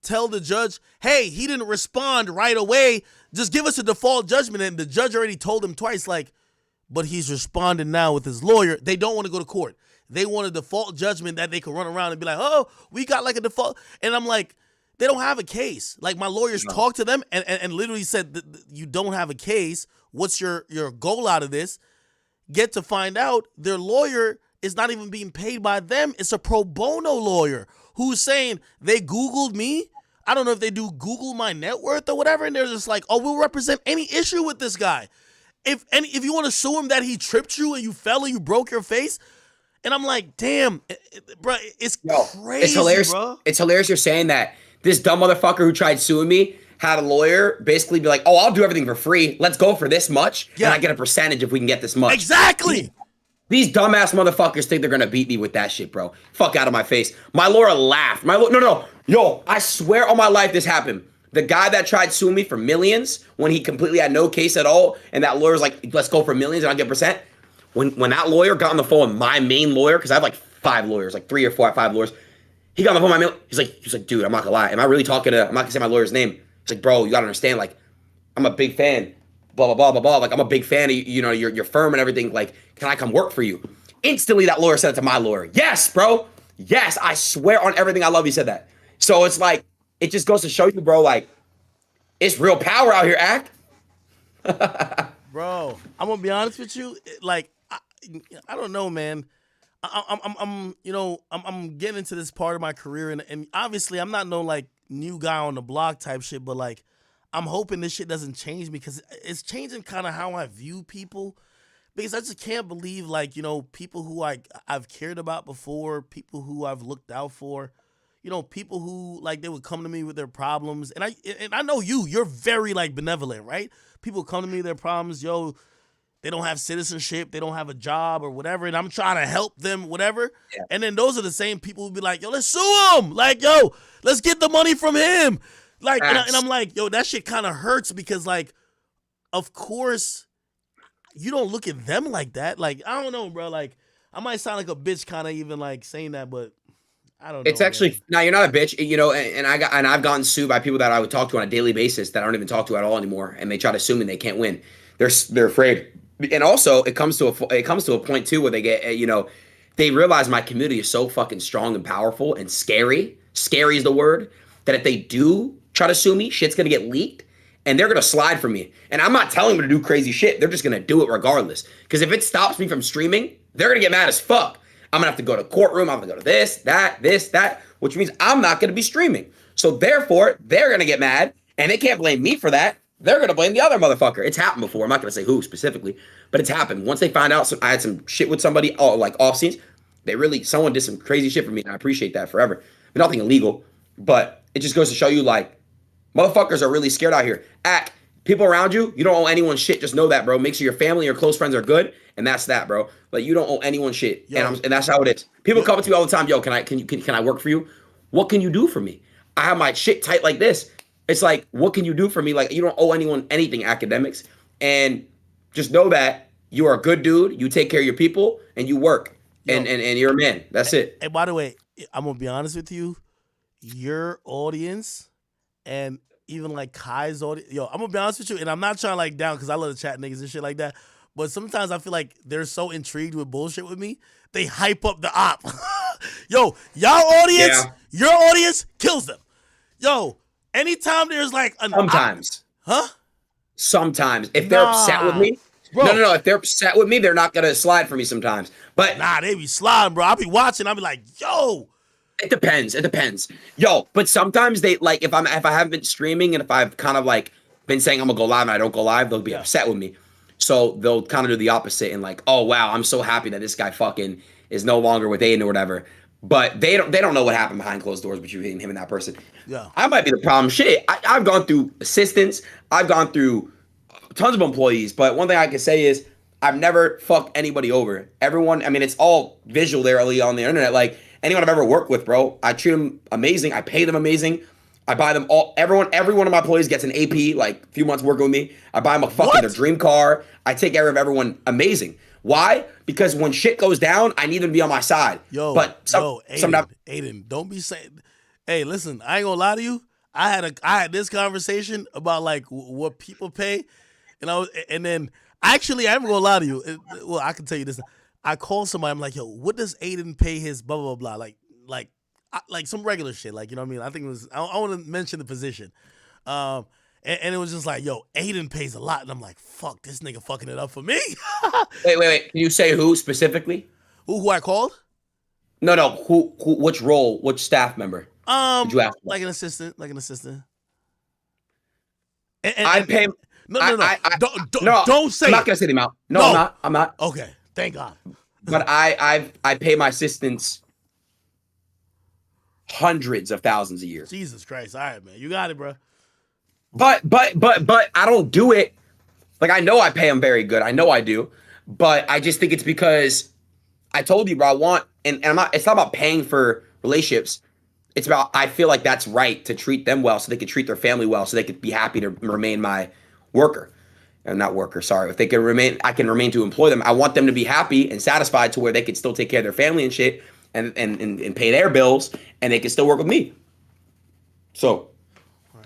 tell the judge, hey, he didn't respond right away. Just give us a default judgment. And the judge already told them twice, like, but he's responding now with his lawyer. They don't want to go to court. They want a default judgment that they can run around and be like, oh, we got like a default. And I'm like, they don't have a case. Like, my lawyers talked to them and literally said, you don't have a case. What's your goal out of this? Get to find out their lawyer is not even being paid by them. It's a pro bono lawyer who's saying they Googled me. I don't know if they do Google my net worth or whatever. And they're just like, oh, we'll represent any issue with this guy. If you want to sue him that he tripped you and you fell and you broke your face. And I'm like, damn, bro, it's crazy, it's hilarious. Bro. It's hilarious you're saying that. This dumb motherfucker who tried suing me had a lawyer basically be like, oh, I'll do everything for free. Let's go for this much. Yeah. And I get a percentage if we can get this much. Exactly. These dumbass motherfuckers think they're going to beat me with that shit, bro. Fuck out of my face. My lawyer laughed. No. Yo, I swear on my life this happened. The guy that tried suing me for millions when he completely had no case at all, and that lawyer's like, let's go for millions and I'll get a percent. When that lawyer got on the phone with my main lawyer, because I have like 5 lawyers, like 3 or 4 or 5 lawyers, he got on the phone with my main, he's like, dude, I'm not gonna lie. Am I really talking to, I'm not gonna say my lawyer's name. He's like, bro, you gotta understand, like, I'm a big fan. blah blah blah blah blah. Like I'm a big fan of your firm and everything. Like, can I come work for you? Instantly, that lawyer said it to my lawyer. Yes, bro. Yes, I swear on everything I love, he said that. So it's like it just goes to show you, bro. Like it's real power out here, Act. Bro, I'm gonna be honest with you. Like I don't know, man. I'm getting into this part of my career, and obviously I'm not no like new guy on the block type shit, but like I'm hoping this shit doesn't change me because it's changing kind of how I view people. Because I just can't believe like people who I've cared about before, people who I've looked out for, people who like they would come to me with their problems, and I know you're very like benevolent, right? People come to me with their problems, they don't have citizenship, they don't have a job or whatever, and I'm trying to help them, whatever. Yeah. And then those are the same people who be like, yo, let's sue him. Like, yo, let's get the money from him. Like, and I'm like, yo, that shit kind of hurts because, like, of course, you don't look at them like that. Like, I don't know, bro. Like, I might sound like a bitch kind of even, like, saying that, but I don't know. It's actually, no, you're not a bitch, and I've gotten sued by people that I would talk to on a daily basis that I don't even talk to at all anymore, and they try to sue me and they can't win. They're afraid. And also, it comes to a point too where they get, they realize my community is so fucking strong and powerful and scary. Scary is the word. That if they do try to sue me, shit's gonna get leaked, and they're gonna slide for me. And I'm not telling them to do crazy shit. They're just gonna do it regardless. Because if it stops me from streaming, they're gonna get mad as fuck. I'm gonna have to go to courtroom. I'm gonna go to this, that, which means I'm not gonna be streaming. So therefore, they're gonna get mad, and they can't blame me for that. They're going to blame the other motherfucker. It's happened before. I'm not going to say who specifically, but it's happened. Once they find out I had some shit with somebody, like off scenes, someone did some crazy shit for me, and I appreciate that forever. But nothing illegal, but it just goes to show you, like, motherfuckers are really scared out here. People around you, you don't owe anyone shit. Just know that, bro. Make sure your family, your close friends are good, and that's that, bro. Like, you don't owe anyone shit, and that's how it is. People come up to me all the time, yo, can I work for you? What can you do for me? I have my shit tight like this. It's like, what can you do for me? Like, you don't owe anyone anything, academics. And just know that you are a good dude. You take care of your people and you work. And you're a man. That's it. And by the way, I'm going to be honest with you. Your audience and even like Kai's audience. Yo, I'm going to be honest with you. And I'm not trying to like down because I love to chat niggas and shit like that. But sometimes I feel like they're so intrigued with bullshit with me. They hype up the op. Yo, y'all audience, your audience kills them. Yo. Anytime there's like sometimes. Sometimes. If they're upset with me. Bro. No. If they're upset with me, they're not gonna slide for me sometimes. But they be sliding, bro. I'll be watching, I'll be like, yo. It depends. Yo, but sometimes they like if I haven't been streaming and if I've kind of like been saying I'm gonna go live and I don't go live, they'll be upset with me. So they'll kind of do the opposite and like, oh wow, I'm so happy that this guy fucking is no longer with Aiden or whatever. But they don't know what happened behind closed doors between him and that person. Yeah, I might be the problem. Shit, I've gone through assistants. I've gone through tons of employees. But one thing I can say is I've never fucked anybody over. Everyone, I mean, it's all visual there on the internet. Like anyone I've ever worked with, bro, I treat them amazing. I pay them amazing. I buy them all. Every one of my employees gets an AP, like a few months working with me. I buy them a fucking their dream car. I take care of everyone amazing. Why? Because when shit goes down, I need them to be on my side. Aiden, don't be saying. Hey, listen, I ain't gonna lie to you. I had this conversation about like what people pay, and then actually I ain't gonna lie to you. Well, I can tell you this. I called somebody. I'm like, yo, what does Aiden pay his blah blah blah? Like some regular shit. Like, you know what I mean? I think it was. I want to mention the position. And it was just like, yo, Aiden pays a lot. And I'm like, fuck, this nigga fucking it up for me. Wait. Can you say who specifically? Who I called? No. Who which role, which staff member? Did you ask? Like an assistant. I pay him. No. Don't say I'm not going to say the amount. No, I'm not. Okay, thank God. But I pay my assistants hundreds of thousands a year. Jesus Christ. All right, man. You got it, bro. But I don't do it. Like, I know I pay them very good. I know I do. But I just think it's because I told you, bro, I want, and it's not about paying for relationships. It's about, I feel like that's right to treat them well so they can treat their family well so they could be happy to remain my worker. Not worker, sorry. If they can remain, I can remain to employ them. I want them to be happy and satisfied to where they can still take care of their family and shit and pay their bills and they can still work with me. So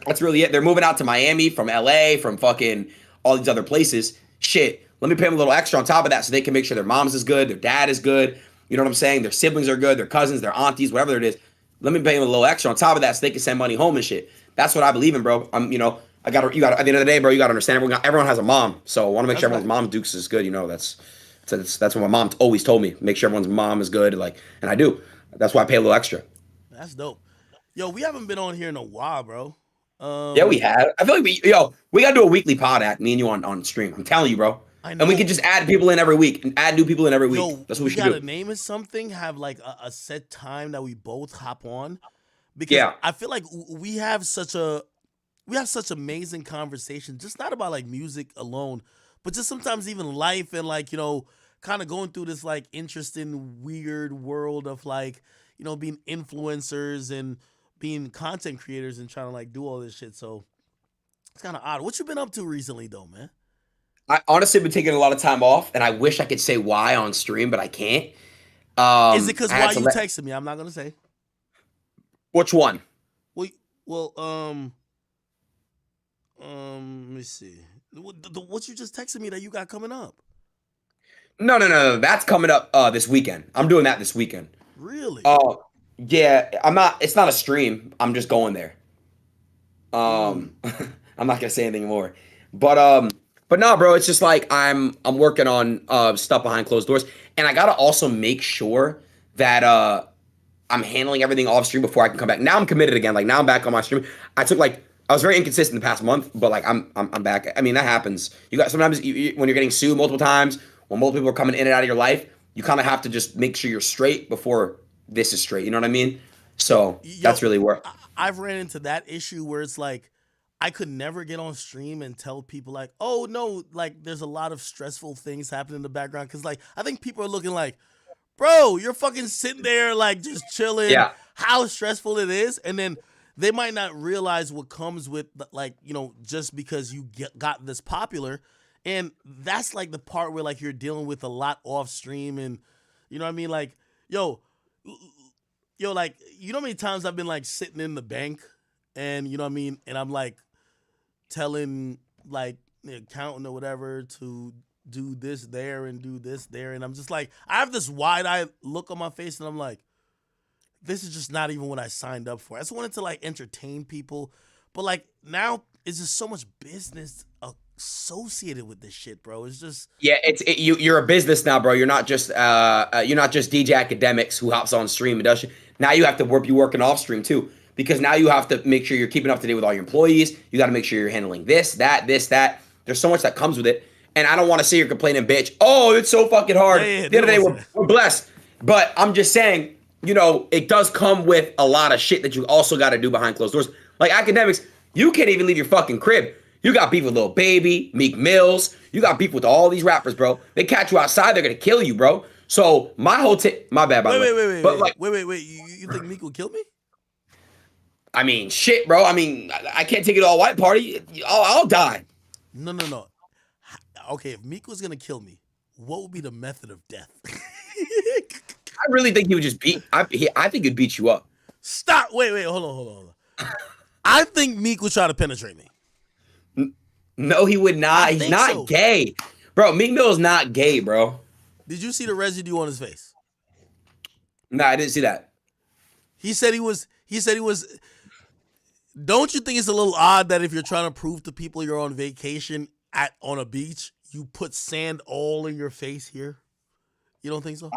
that's really it. They're moving out to Miami from LA, from fucking all these other places. Shit, let me pay them a little extra on top of that so they can make sure their mom's is good, their dad is good. You know what I'm saying? Their siblings are good, their cousins, their aunties, whatever it is. Let me pay them a little extra on top of that so they can send money home and shit. That's what I believe in, bro. You got at the end of the day, bro, you got to understand everyone has a mom. So I want to make sure everyone's mom Dukes is good. That's what my mom always told me. Make sure everyone's mom is good. And I do. That's why I pay a little extra. That's dope. Yo, we haven't been on here in a while, bro. Yeah, we have. I feel like we gotta do a weekly pod act, me and you on stream. I'm telling you, bro. I know. And we can just add people in every week and add new people in every week. Yo, That's what we should gotta do. name it something. Have like a set time that we both hop on, because I feel like we have such amazing conversations. Just not about like music alone, but just sometimes even life and like kind of going through this like interesting, weird world of like being influencers and being content creators and trying to like do all this shit. So it's kind of odd. What you been up to recently though, man? I honestly been taking a lot of time off, and I wish I could say why on stream, but I can't. Is it because why you texted me? I'm not gonna say. Which one? Well, let me see. What you just texted me that you got coming up? No. That's coming up this weekend. I'm doing that this weekend. Really? Yeah. I'm not. It's not a stream. I'm just going there. I'm not gonna say anything more. But no, bro. It's just like I'm working on stuff behind closed doors, and I gotta also make sure that I'm handling everything off stream before I can come back. Now I'm committed again. Like now I'm back on my stream. I was very inconsistent the past month, but like I'm back. I mean that happens. You got sometimes when you're getting sued multiple times, when multiple people are coming in and out of your life, you kind of have to just make sure you're straight before this is straight. You know what I mean? So that's really where I've ran into that issue where it's like I could never get on stream and tell people like, oh no, like there's a lot of stressful things happening in the background, because like I think people are looking like, bro, you're fucking sitting there like just chilling. Yeah. How stressful it is, and then they might not realize what comes with like just because you got this popular, and that's like the part where like you're dealing with a lot off stream, and you know what I mean, like like how many times I've been like sitting in the bank, and you know what I mean, and I'm like telling like the accountant or whatever to do this there and do this there, and I'm just like, I have this wide-eyed look on my face, and I'm like, this is just not even what I signed up for. I just wanted to like entertain people, but like now it's just so much business associated with this shit, bro. It's just you're a business now, bro. You're not just DJ Academics who hops on stream and does shit. Now you have to be working off stream too, because now you have to make sure you're keeping up to date with all your employees. You got to make sure you're handling this, that. There's so much that comes with it, and I don't want to sit here complaining, bitch. Oh, it's so fucking hard. At the end of the day, we're blessed, but I'm just saying, it does come with a lot of shit that you also got to do behind closed doors. Like Academics, you can't even leave your fucking crib. You got beef with Lil Baby, Meek Mills. You got beef with all these rappers, bro. They catch you outside, they're gonna kill you, bro. So my whole my bad, by the way. Wait. You think Meek will kill me? I mean, shit, bro. I mean, I can't take it all white party. I'll die. No. Okay, if Meek was gonna kill me, what would be the method of death? I really think he would just I think he'd beat you up. Stop. Wait. Hold on. I think Meek would try to penetrate me. No, he would not. He's not gay. Bro, Meek Mill is not gay, bro. Did you see the residue on his face? No, I didn't see that. He said he was. Don't you think it's a little odd that if you're trying to prove to people you're on vacation on a beach, you put sand all in your face here? You don't think so?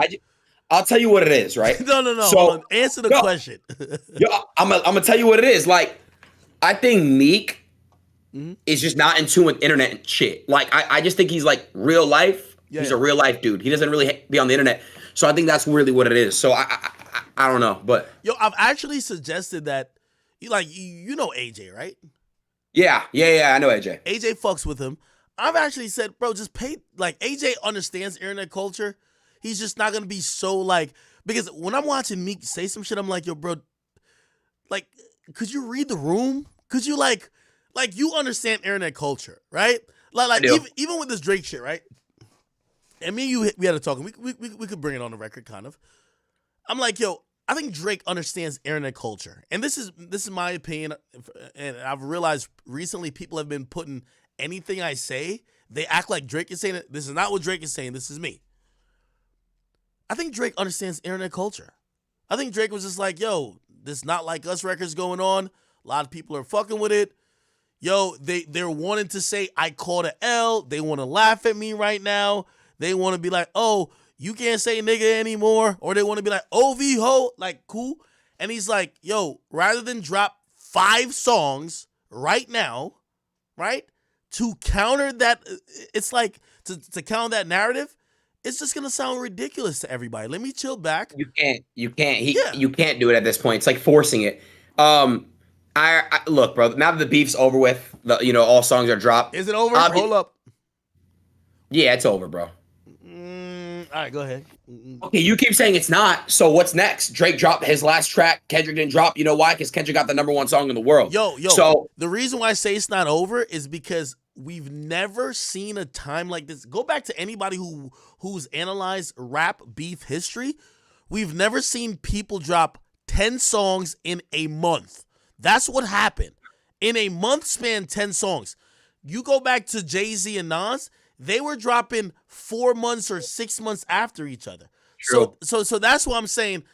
I'll tell you what it is, right? No. So, answer the question. I'm gonna tell you what it is. Like, I think Meek is just not in tune with internet and shit. Like, I just think he's like real life. He's a real life dude. He doesn't really be on the internet. So I think that's really what it is. So I don't know, but I've actually suggested that you know AJ, right? Yeah, I know AJ. AJ fucks with him. I've actually said, bro, just pay. Like, AJ understands internet culture. He's just not gonna be so like, because when I'm watching Meek say some shit, I'm like, yo, bro, like, could you read the room? Could you like you understand internet culture, right? Like even with this Drake shit, right? And me and you, we had a talk. We could bring it on the record, kind of. I'm like, yo, I think Drake understands internet culture, and this is my opinion. And I've realized recently people have been putting anything I say, they act like Drake is saying it. This is not what Drake is saying. This is me. I think Drake understands internet culture. I think Drake was just like, yo, this Not Like Us records going on. A lot of people are fucking with it. Yo, they're wanting to say I called a L. They want to laugh at me right now. They want to be like, oh, you can't say nigga anymore. Or they want to be like, OV ho. Like, cool. And he's like, yo, rather than drop 5 songs right now, right, to counter that, it's like, to counter that narrative, it's just gonna sound ridiculous to everybody. Let me chill back. You can't. You can't do it at this point. It's like forcing it. I look, bro. Now that the beef's over with, all songs are dropped. Is it over? Hold up. Yeah, it's over, bro. All right, go ahead. Okay, you keep saying it's not. So what's next? Drake dropped his last track. Kendrick didn't drop. You know why? Because Kendrick got the #1 song in the world. Yo. So the reason why I say it's not over is because we've never seen a time like this. Go back to anybody who's analyzed rap beef history. We've never seen people drop 10 songs in a month. That's what happened. In a month span, 10 songs. You go back to Jay-Z and Nas, they were dropping 4 months or 6 months after each other. True. So that's what I'm saying.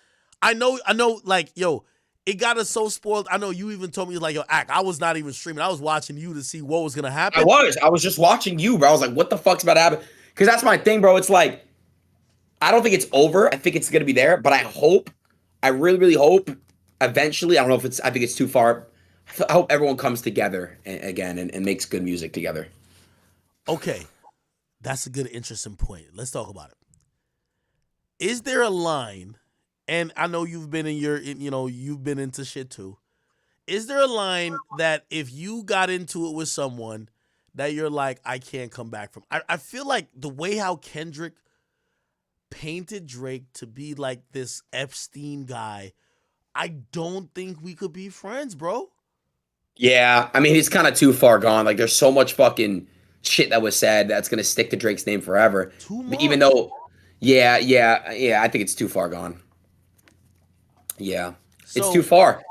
I know, like, yo, it got us so spoiled. I know you even told me, like, yo, I was not even streaming. I was watching you to see what was going to happen. I was just watching you, bro. I was like, what the fuck's about to happen? Because that's my thing, bro. It's like, I don't think it's over. I think it's going to be there. But I really, really hope eventually, I think it's too far. I hope everyone comes together again and makes good music together. Okay. That's a good, interesting point. Let's talk about it. Is there a line, and I know you've been you've been into shit too. Is there a line that if you got into it with someone that you're like, I can't come back from? I feel like the way how Kendrick painted Drake to be like this Epstein guy, I don't think we could be friends, bro. Yeah, I mean, he's kind of too far gone. Like, there's so much fucking shit that was said that's gonna stick to Drake's name forever. Too much. Even though, yeah, I think it's too far gone. Yeah, it's too far.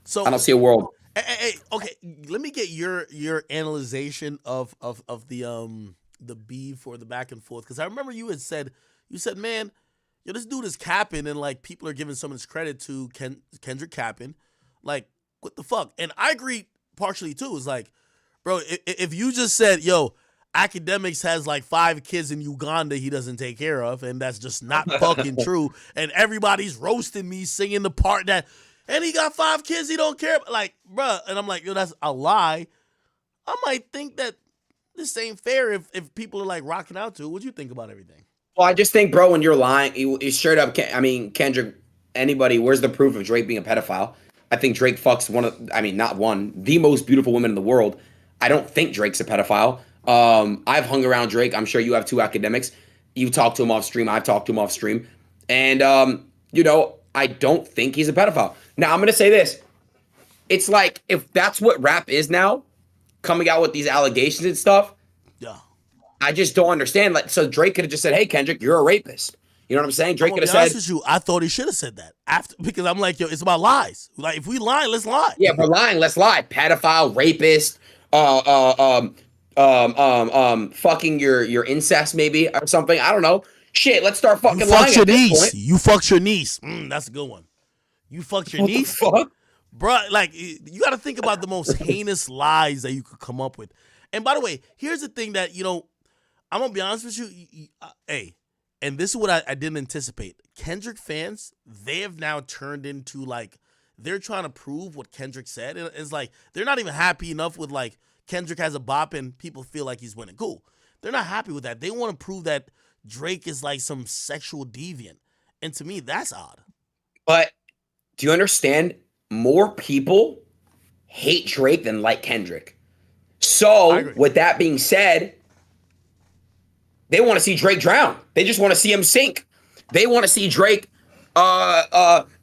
So I don't see a world. Hey, okay, let me get your analyzation of the beef or the back and forth, because I remember you said, man, yo, this dude is capping, and like people are giving some of this credit to Kendrick capping, like what the fuck? And I agree partially too. It's like, bro, if you just said, yo, Academics has like 5 kids in Uganda he doesn't take care of, and that's just not fucking true, and everybody's roasting me singing the part that, and he got 5 kids he don't care about, like, bruh, and I'm like, yo, that's a lie. I might think that this ain't fair if people are like rocking out to it. What do you think about everything? Well, I just think, bro, when you're lying, you straight up, I mean, Kendrick, anybody, where's the proof of Drake being a pedophile? I think Drake fucks the most beautiful woman in the world. I don't think Drake's a pedophile. I've hung around Drake. I'm sure you have too, Academics. You talk to him off stream. I've talked to him off stream. And, I don't think he's a pedophile. Now, I'm going to say this. It's like, if that's what rap is now, coming out with these allegations and stuff, yeah, I just don't understand. Like, so Drake could have just said, hey, Kendrick, you're a rapist. You know what I'm saying? Drake could have said. With you, I thought he should have said that after, because I'm like, yo, it's about lies. Like, if we lie, let's lie. Yeah, if we're lying, let's lie. Pedophile, rapist, fucking your incest maybe or something. I don't know. Shit, let's start fucking lying. You fucked your niece. That's a good one. You fucked your niece. What the fuck? Bro, like, you got to think about the most heinous lies that you could come up with. And by the way, here's the thing that, I'm going to be honest with you. And this is what I didn't anticipate. Kendrick fans, they have now turned into, like, they're trying to prove what Kendrick said. And it's like, they're not even happy enough with, like, Kendrick has a bop and people feel like he's winning. Cool. They're not happy with that. They want to prove that Drake is, like, some sexual deviant. And to me, that's odd. But do you understand? More people hate Drake than like Kendrick. So, with that being said, they want to see Drake drown. They just want to see him sink. They want to see Drake. Bro,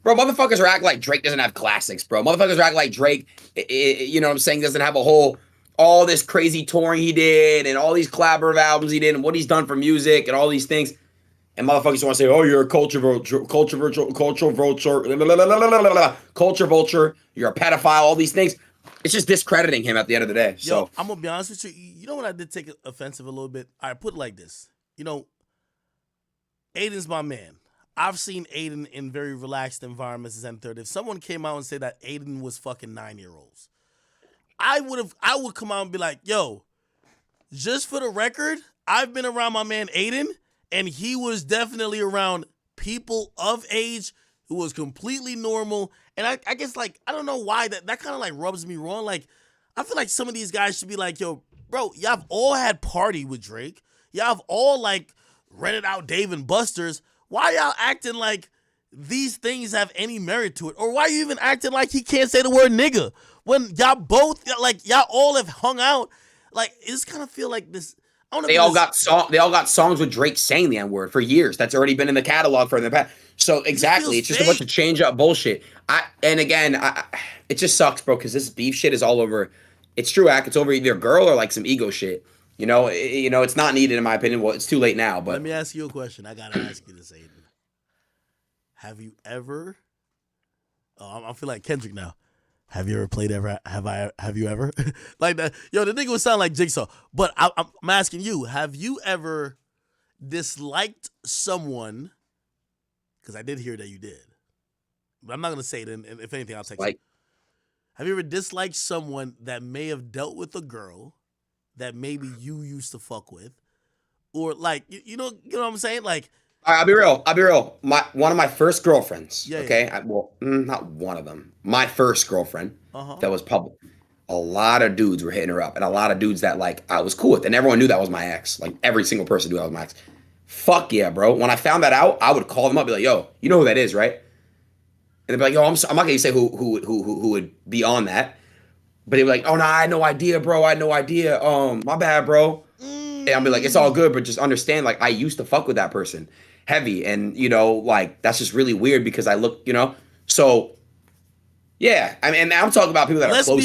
motherfuckers are acting like Drake doesn't have classics, bro. Motherfuckers are acting like Drake, you know what I'm saying, doesn't have all this crazy touring he did and all these collaborative albums he did and what he's done for music and all these things. And motherfuckers want to say, oh, you're a culture vulture, you're a pedophile, all these things. it's just discrediting him at the end of the day. So Yo, I'm gonna be honest with you. You know what I did take offensive a little bit? I put it like this. You know, Aiden's my man. I've seen Aiden in very relaxed environments as M30. If someone came out and said that Aiden was fucking 9-year-olds, I would come out and be like, yo, just for the record, I've been around my man Aiden, and he was definitely around people of age who was completely normal. And I guess, like, I don't know why that kind of, like, rubs me wrong. Like, I feel like some of these guys should be like, yo, bro, y'all have all had party with Drake. Y'all have all, like, rented out Dave and Buster's. Why y'all acting like these things have any merit to it? Or why you even acting like he can't say the word nigga? When y'all both, like, y'all all have hung out. Like, it just kind of feel like this. they all got songs with Drake saying the N-word for years. That's already been in the catalog for the past. So exactly, it's just a bunch of change up bullshit. It just sucks, bro, because this beef shit is all over. It's true, Ack. It's over either a girl or like some ego shit. You know, it's not needed in my opinion. Well, it's too late now. But let me ask you a question. I gotta ask you this, Aiden. Have you ever? Oh, I feel like Kendrick now. Have you ever played ever? Have you ever? Like that? Yo, the nigga would sound like Jigsaw. But I'm asking you. Have you ever disliked someone? Because I did hear that you did. But I'm not gonna say it. And if anything, I'll text you. Have you ever disliked someone that may have dealt with a girl that maybe you used to fuck with, or like you know what I'm saying? Like, I'll be real. One of my first girlfriends. Yeah, okay, not one of them. My first girlfriend that was public. A lot of dudes were hitting her up, and a lot of dudes that like I was cool with, and everyone knew that was my ex. Like every single person knew that was my ex. Fuck yeah, bro. When I found that out, I would call them up, be like, "Yo, you know who that is, right?" And they'd be like, "Yo, I'm not gonna say who would be on that." But they were like, "Oh no, I had no idea, bro. I had no idea. My bad, bro." And I'll be like, "It's all good, but just understand, like, I used to fuck with that person heavy, and you know, like, that's just really weird because I look, you know." So, yeah, I mean, and I'm talking about people that are close to me.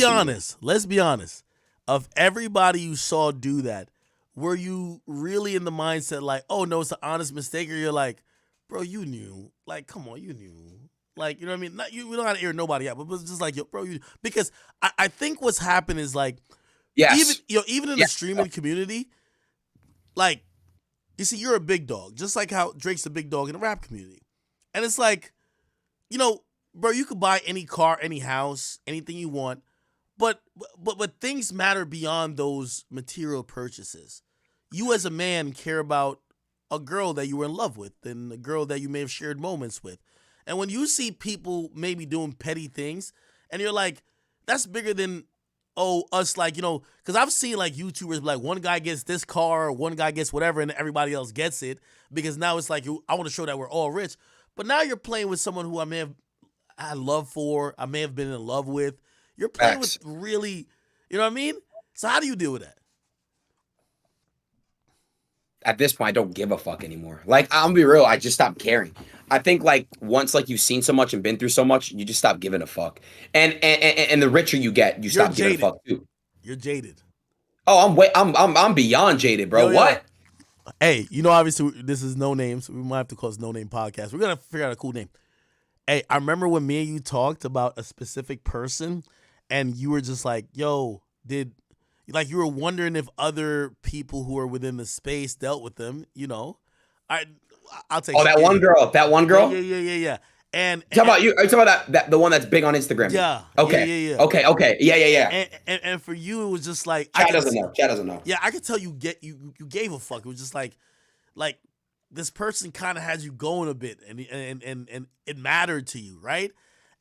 Let's be honest. Of everybody you saw do that, were you really in the mindset like, "Oh no, it's an honest mistake," or you're like, "Bro, you knew. Like, come on, you knew." Like, you know what I mean? We don't have to air nobody out, but it's just like, yo, bro, because I think what's happened is like, yes, even in the streaming community, like, you see, you're a big dog, just like how Drake's a big dog in the rap community. And it's like, you know, bro, you could buy any car, any house, anything you want, but things matter beyond those material purchases. You as a man care about a girl that you were in love with and a girl that you may have shared moments with. And when you see people maybe doing petty things, and you're like, that's bigger than, us, like, you know, because I've seen like YouTubers like one guy gets this car, one guy gets whatever, and everybody else gets it because now it's like, I want to show that we're all rich. But now you're playing with someone who I may have had love for, I may have been in love with. You're playing with really, you know what I mean? So how do you deal with that? At this point, I don't give a fuck anymore. Like, I'm gonna be real, I just stopped caring. I think like once like you've seen so much and been through so much, you just stop giving a fuck. And the richer you get, you stop giving a fuck too. You're jaded. Oh, I'm beyond jaded, bro. What? Hey, you know, obviously this is No Names. So we might have to call this No Name Podcast. We're gonna figure out a cool name. Hey, I remember when me and you talked about a specific person, and you were just like, "Yo, like you were wondering if other people who are within the space dealt with them." You know, I'll take. Oh, that one girl. That one girl. Yeah. And are you talking about that the one that's big on Instagram? Yeah. Okay. Yeah. Okay. Yeah. And for you, it was just like Chad doesn't know. Yeah, I could tell you gave a fuck. It was just like this person kind of has you going a bit, and it mattered to you, right?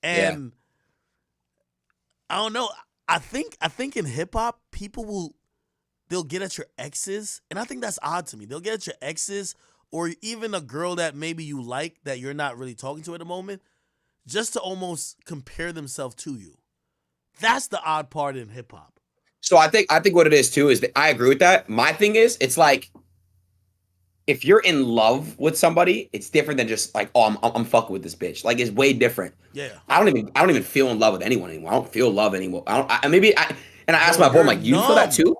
And I don't know. I think in hip hop, they'll get at your exes, and I think that's odd to me. They'll get at your exes, or even a girl that maybe you like that you're not really talking to at the moment, just to almost compare themselves to you. That's the odd part in hip hop. So I think what it is too is that I agree with that. My thing is, it's like if you're in love with somebody, it's different than just like, oh, I'm fucking with this bitch. Like it's way different. Yeah. I don't even feel in love with anyone anymore. I don't feel love anymore. I asked my boy, I'm like, you feel that too,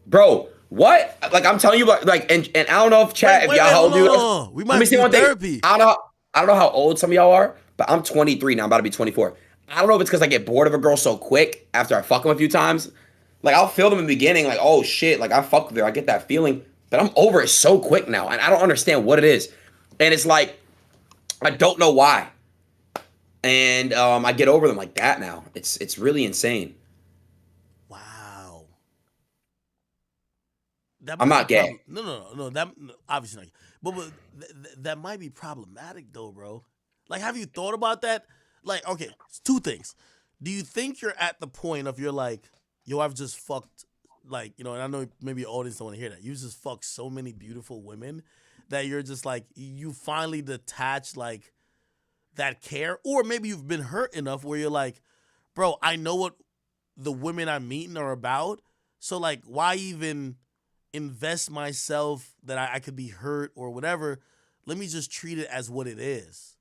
bro? What? Like I'm telling you, like, and I don't know if chat, if y'all hold you. We might be in therapy. I don't know how old some of y'all are, but I'm 23 now. I'm about to be 24. I don't know if it's because I get bored of a girl so quick after I fuck them a few times. Like, I'll feel them in the beginning, like, oh shit, like I fuck with her, I get that feeling, but I'm over it so quick now, and I don't understand what it is. And it's like, I don't know why. And I get over them like that now. It's really insane. Wow. That I'm might not be gay. No. That obviously not. But that might be problematic though, bro. Like, have you thought about that? Like, okay, it's two things. Do you think you're at the point of you're like, yo, I've just fucked, like, you know, and I know maybe your audience don't want to hear that. You just fucked so many beautiful women that you're just like, you finally detach like that care, or maybe you've been hurt enough where you're like, bro, I know what the women I'm meeting are about, so like, why even invest myself that I could be hurt or whatever? Let me just treat it as what it is.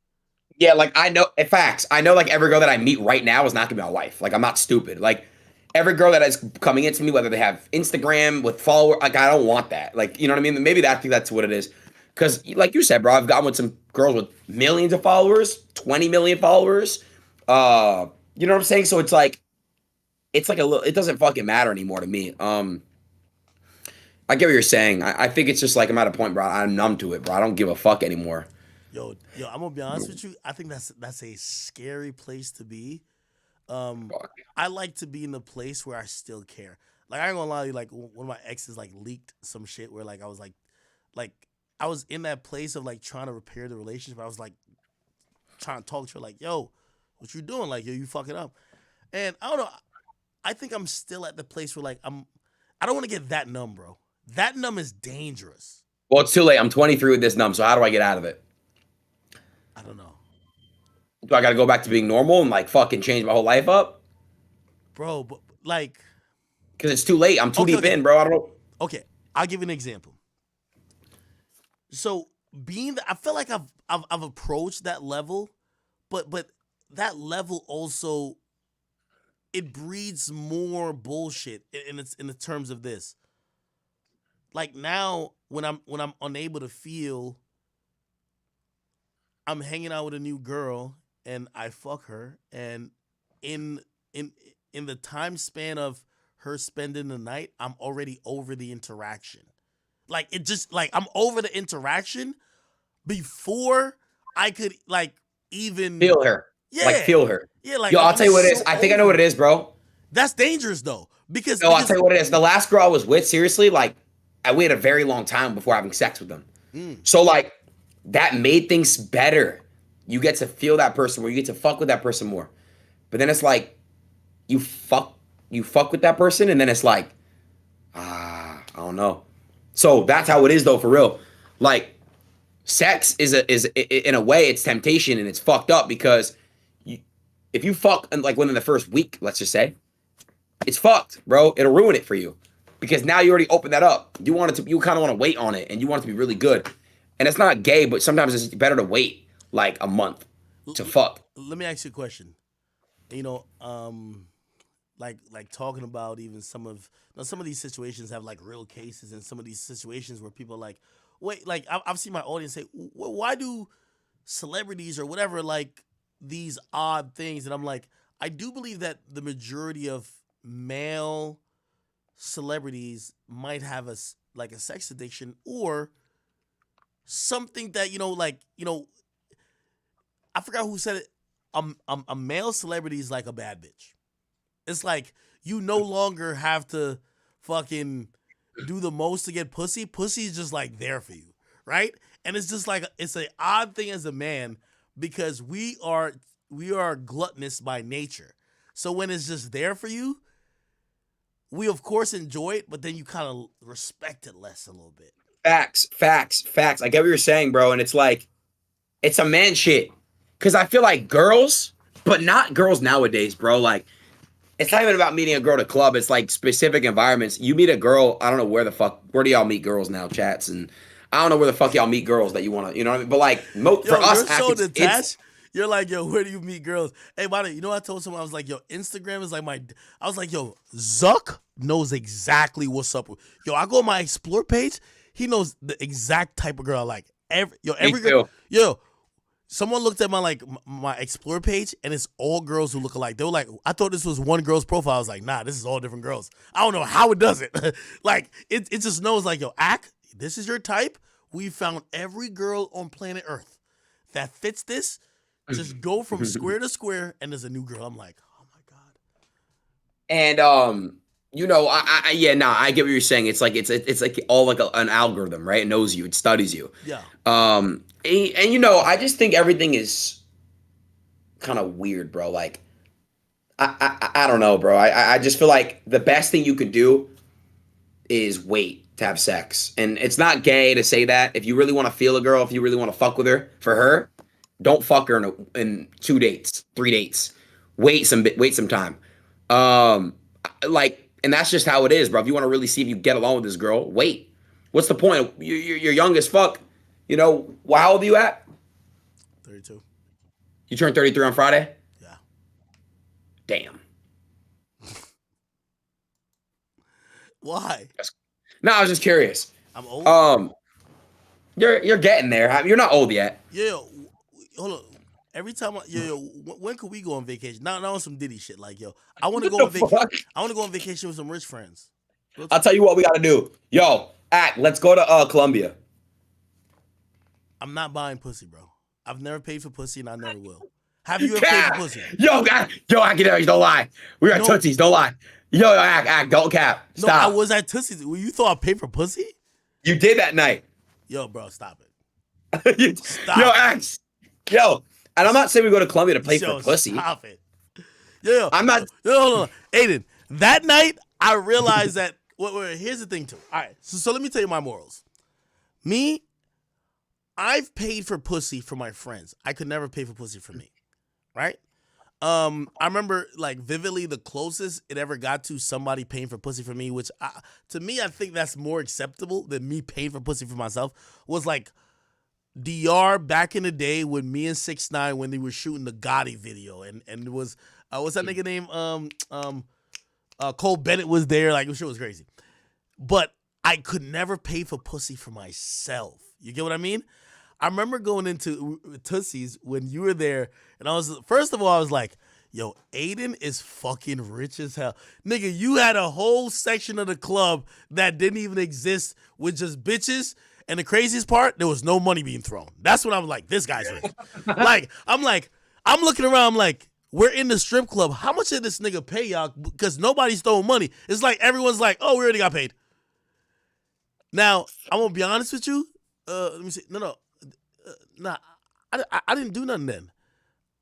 Yeah, like I know, in facts, I know like every girl that I meet right now is not gonna be my wife. Like I'm not stupid. Like every girl that is coming into me, whether they have Instagram with followers, like I don't want that. Like, you know what I mean? Maybe that's what it is. Cause like you said, bro, I've gotten with some girls with millions of followers, 20 million followers. You know what I'm saying? So it's like a little, it doesn't fucking matter anymore to me. I get what you're saying. I think it's just like I'm at a point, bro. I'm numb to it, bro. I don't give a fuck anymore. Yo, I'm gonna be honest with you. I think that's a scary place to be. I like to be in a place where I still care. Like, I ain't gonna lie to you, like one of my exes like leaked some shit where like I was like I was in that place of like trying to repair the relationship. I was like trying to talk to her like, yo, what you doing? Like, yo, you fucking up. And I don't know. I think I'm still at the place where like I don't want to get that numb, bro. That numb is dangerous. Well, it's too late. I'm 23 with this numb, so how do I get out of it? I don't know. Do I got to go back to being normal and like fucking change my whole life up? Bro, but like, because it's too late. I'm too deep in, bro. I don't know. Okay, I'll give you an example. So I feel like I've approached that level, but that level also, it breeds more bullshit in the terms of this. Like now, when I'm unable to feel, I'm hanging out with a new girl and I fuck her, and in the time span of her spending the night, I'm already over the interaction. Like, it just, like, I'm over the interaction before I could like even feel her. Yeah, like feel her. Yeah, like, yo, I'll I'm tell you what it is. so I think I know what it is, bro. That's dangerous though, because I'll tell you what it is. The last girl I was with, seriously, like I waited a very long time before having sex with them. So like that made things better. You get to feel that person more. You get to fuck with that person more. But then it's like you fuck with that person, and then it's like, I don't know. So that's how it is though, for real. Like sex is in a way it's temptation, and it's fucked up because if you fuck like within the first week, let's just say, it's fucked, bro. It'll ruin it for you because now you already opened that up. You kind of want to wait on it, and you want it to be really good. And it's not gay, but sometimes it's better to wait like a month to fuck. Let me ask you a question. You know, like talking about even some of these situations have like real cases, and some of these situations where people are like, wait, like I've seen my audience say, why do celebrities or whatever like these odd things? And I'm like, I do believe that the majority of male celebrities might have a sex addiction or something that, I forgot who said it. A male celebrity is like a bad bitch. It's like you no longer have to fucking do the most to get pussy. Pussy is just like there for you, right? And it's just like it's an odd thing as a man because we are gluttonous by nature. So when it's just there for you, we of course enjoy it, but then you kind of respect it less a little bit. Facts. I get what you're saying, bro. And it's like, it's a man shit. Because I feel like girls, but not girls nowadays, bro. Like, it's not even about meeting a girl at a club. It's like specific environments. You meet a girl, I don't know where do y'all meet girls now, chats? And I don't know where the fuck y'all meet girls that you want to, you know what I mean? But like, for us, you're so detached. You're like, yo, where do you meet girls? Hey, by the way, you know what I told someone? I was like, yo, Instagram is like I was like, yo, Zuck knows exactly what's up. Yo, I go on my explore page. He knows the exact type of girl I like. Every girl. Yo, Someone looked at my explore page, and it's all girls who look alike. They were like, I thought this was one girl's profile. I was like, nah, this is all different girls. I don't know how it does it. Like, it just knows, like, yo, Ack, this is your type. We found every girl on planet Earth that fits this. Just go from square to square, and there's a new girl. I'm like, oh my God. And you know, I get what you're saying. It's like it's like all like an algorithm, right? It knows you, it studies you. Yeah. And you know, I just think everything is kind of weird, bro. Like, I don't know, bro. I just feel like the best thing you could do is wait to have sex, and it's not gay to say that. If you really want to feel a girl, if you really want to fuck with her, for her, don't fuck her in 2 dates, 3 dates. Wait some time. Like, and that's just how it is, bro. If you want to really see if you get along with this girl, wait. What's the point? You're young as fuck. You know, how old are you at? 32. You turned 33 on Friday? Yeah. Damn. Why? No, I was just curious. I'm old. You're getting there. You're not old yet. Yeah. Hold on. Every time, when could we go on vacation? Not on some Diddy shit. Like, yo, I want to go on vacation. I want to go on vacation with some rich friends. I'll tell you what we got to do. Yo, let's go to Colombia. I'm not buying pussy, bro. I've never paid for pussy, and I never will. Have you ever paid for pussy? Yo, don't lie. We are Tootsies. Don't lie. Yo, don't cap. Stop. No, I was at Tootsies. You thought I paid for pussy? You did that night. Yo, bro, stop it. Stop. Yo, and I'm not saying we go to Colombia to play for pussy. Stop it. Yo, I'm not. Yo, hold on. Aiden, that night, I realized that. Wait, here's the thing, too. All right, so let me tell you my morals. Me, I've paid for pussy for my friends. I could never pay for pussy for me, right? I remember, like, vividly the closest it ever got to somebody paying for pussy for me, which to me, I think that's more acceptable than me paying for pussy for myself, was like DR back in the day when me and 6ix9ine, when they were shooting the Gotti video, and it was what's that nigga name? Cole Bennett was there. Like, the shit was crazy. But I could never pay for pussy for myself. You get what I mean? I remember going into Tootsie's when you were there, and first of all, I was like, yo, Aiden is fucking rich as hell. Nigga, you had a whole section of the club that didn't even exist with just bitches, and the craziest part, there was no money being thrown. That's when I was like, this guy's rich. I'm looking around, I'm like, we're in the strip club. How much did this nigga pay y'all? Because nobody's throwing money. It's like everyone's like, oh, we already got paid. Now, I'm going to be honest with you. Let me see. Nah, I didn't do nothing then.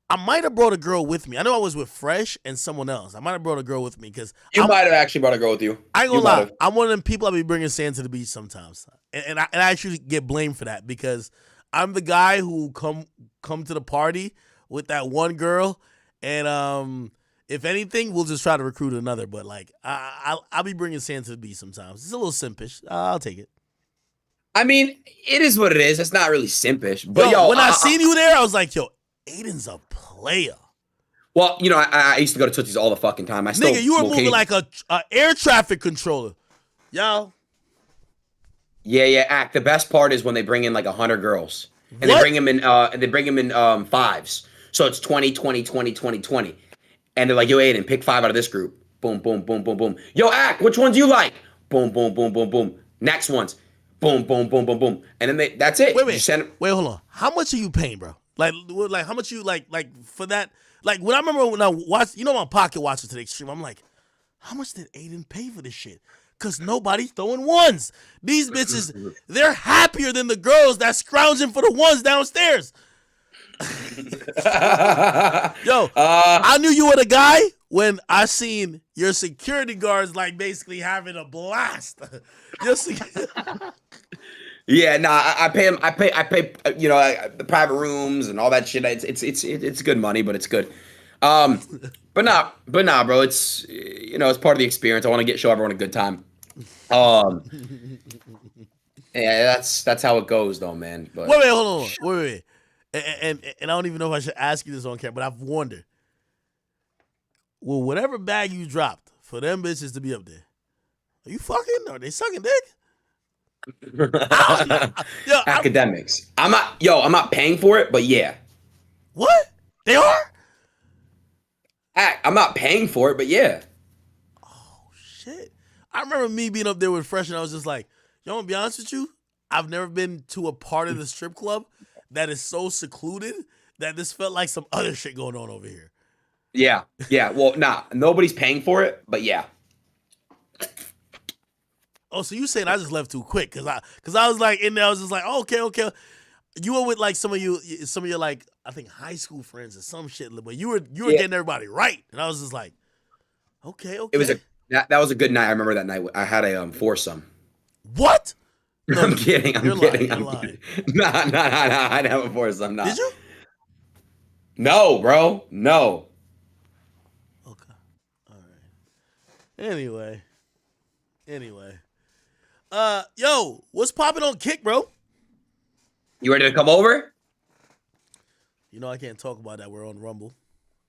I might have brought a girl with me. I know I was with Fresh and someone else. I might have brought a girl with me because you might have actually brought a girl with you. I ain't gonna lie. I'm one of them people I be bringing sand to the beach sometimes, and I actually get blamed for that because I'm the guy who come to the party with that one girl, and if anything, we'll just try to recruit another. But like, I'll be bringing sand to the beach sometimes. It's a little simpish. I'll take it. I mean, it is what it is. It's not really simpish. But yo, when I seen you there, I was like, yo, Aiden's a player. Well, you know, I used to go to Tootsie's all the fucking time. Nigga, you were moving like a air traffic controller. Yo. Yeah. The best part is when they bring in like 100 girls. And they bring them in fives. So it's 20, 20, 20, 20, 20. And they're like, yo, Aiden, pick 5 out of this group. Boom, boom, boom, boom, boom. Yo, which ones you like? Boom, boom, boom, boom, boom. Next ones. Boom, boom, boom, boom, boom. And then that's it. Wait, hold on. How much are you paying, bro? Like how much you like for that? Like when I remember when I watched, you know, my pocket watches to the extreme. I'm like, how much did Aiden pay for this shit? Cause nobody's throwing ones. These bitches, they're happier than the girls that's scrounging for the ones downstairs. Yo, I knew you were the guy when I seen your security guards like basically having a blast. Yeah, I pay him. I pay. You know, the private rooms and all that shit. It's good money, but it's good. But nah, bro. It's, you know, it's part of the experience. I want to show everyone a good time. Yeah, that's how it goes, though, man. But wait, hold on, wait. And I don't even know if I should ask you this on camera, but I've wondered. Well, whatever bag you dropped for them bitches to be up there, are you fucking? Are they sucking dick? Academics. I'm not paying for it, but yeah. What? They are? I'm not paying for it, but yeah. Shit. I remember me being up there with Fresh, and I was just like, yo, I'm gonna be honest with you, I've never been to a part of the strip club that is so secluded that this felt like some other shit going on over here. Yeah. Well, nobody's paying for it, but yeah. Oh, so you saying I just left too quick? Cause I was like in there, I was just like, oh, okay. You were with like some of your like I think high school friends or some shit, but you were getting everybody right, and I was just like, okay. It was that was a good night. I remember that night. I had a foursome. What? No, I'm kidding. I'm kidding. Nah. I didn't have a foursome. Nah. Did you? No, bro. No. Okay. All right. Anyway. Yo, what's popping on Kick, bro? You ready to come over? You know I can't talk about that. We're on Rumble.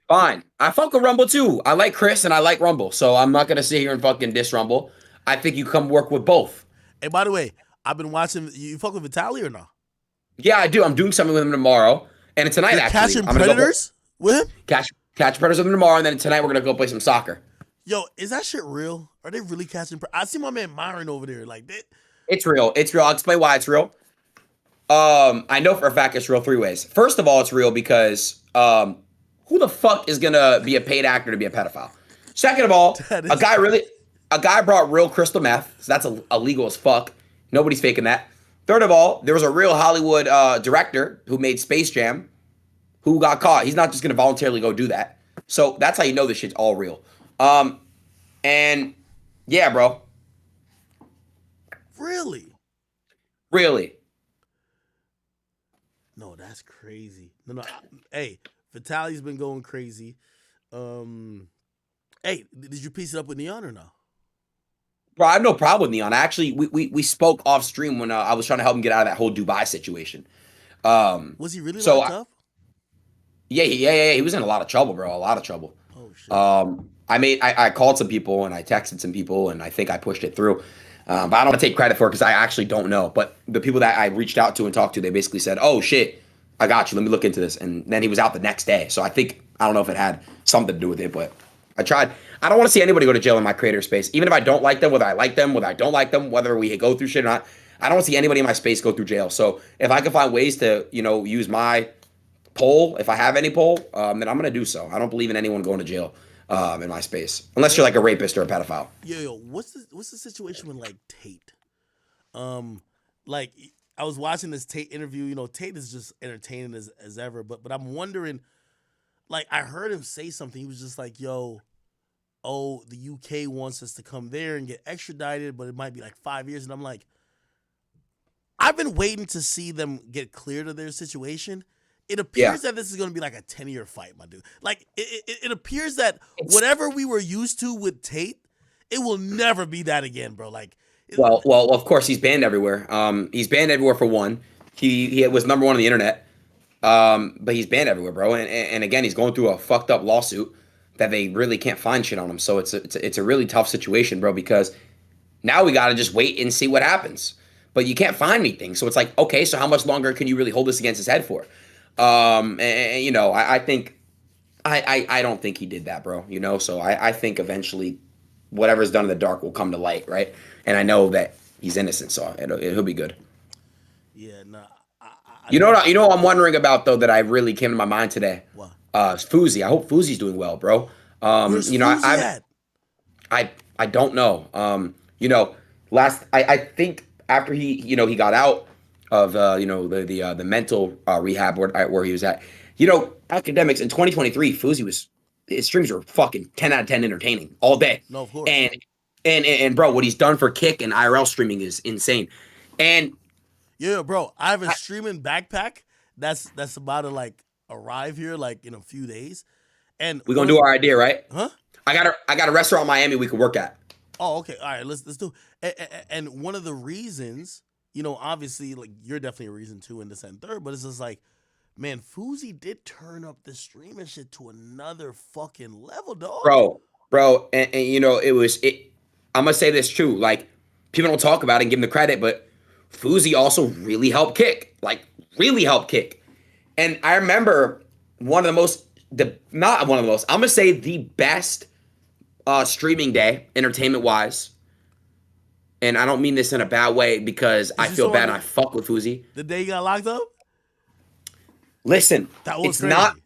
Fine. I fuck with Rumble too. I like Chris and I like Rumble, so I'm not gonna sit here and fucking diss Rumble. I think you come work with both. Hey, by the way, I've been watching. You fuck with Vitaly or no? Yeah, I do. I'm doing something with him tomorrow, and tonight You're actually. Catching predators with him? Catch predators with him tomorrow, and then tonight we're gonna go play some soccer. Yo, is that shit real? Are they really catching? I see my man Myron over there. Like that. It's real. I'll explain why it's real. I know for a fact it's real 3 ways. First of all, it's real because who the fuck is gonna be a paid actor to be a pedophile? Second of all, a guy brought real crystal meth, so that's illegal as fuck. Nobody's faking that. Third of all, there was a real Hollywood director who made Space Jam who got caught. He's not just gonna voluntarily go do that. So that's how you know this shit's all real. And yeah, bro. Really? No, that's crazy. No. Hey, Vitaly's been going crazy. Hey, did you piece it up with Neon or no? Bro, I have no problem with Neon. Actually, we spoke off stream when I was trying to help him get out of that whole Dubai situation. Was he really locked up? Yeah. He was in a lot of trouble, bro. A lot of trouble. Oh shit. I called some people and I texted some people and I think I pushed it through. But I don't want to take credit for it because I actually don't know. But the people that I reached out to and talked to, they basically said, "Oh shit, I got you. Let me look into this." And then he was out the next day. So I don't know if it had something to do with it, but I tried. I don't want to see anybody go to jail in my creator space. Even if I don't like them, whether I like them, whether I don't like them, whether we go through shit or not, I don't want to see anybody in my space go through jail. So if I can find ways to, use my pull, if I have any pull, then I'm going to do so. I don't believe in anyone going to jail in my space, unless you're like a rapist or a pedophile. Yo, what's the situation with like Tate? Like I was watching this Tate interview. Tate is just entertaining as ever, but I'm wondering, like I heard him say something. He was just like, "Yo, the UK wants us to come there and get extradited, but it might be like 5 years." And I'm like, I've been waiting to see them get cleared of their situation. It appears that this is going to be like a 10-year fight, my dude. Like, it appears that whatever we were used to with Tate, it will never be that again, bro. Like, well, of course, he's banned everywhere. He's banned everywhere for one. He was number one on the internet, but he's banned everywhere, bro. And again, he's going through a fucked up lawsuit that they really can't find shit on him. So it's a really tough situation, bro, because now we got to just wait and see what happens. But you can't find anything. So it's like, okay, so how much longer can you really hold this against his head for? I think I don't think he did that, bro. So I think eventually whatever's done in the dark will come to light, right? And I know that he's innocent, so he'll be good. Yeah, nah. You know what I'm wondering about though that I really came to my mind today. What? Fuzi. I hope Fuzi's doing well, bro. Where's Fuzi at? I don't know. I think after he got out of the mental rehab where he was at. Academics in 2023, his streams were fucking 10 out of 10 entertaining all day. No, of course. And bro, what he's done for Kick and IRL streaming is insane. And yeah, bro, I have a streaming backpack that's about to like arrive here like in a few days. And we're gonna do our idea, right? Huh? I got a restaurant in Miami we could work at. Oh, okay. All right, let's do. And one of the reasons, obviously, like you're definitely a reason too in this and third, but it's just like, man, Fuzi did turn up the streaming shit to another fucking level, dog. Bro, and I'm gonna say this too. Like, people don't talk about it and give him the credit, but Fuzi also really helped Kick. Like, really helped Kick. And I remember one of the most, not one of the most, I'm gonna say the best streaming day, entertainment wise. And I don't mean this in a bad way because I feel bad and I fuck with Fuzi. The day you got locked up? Listen, that was it's crazy. not.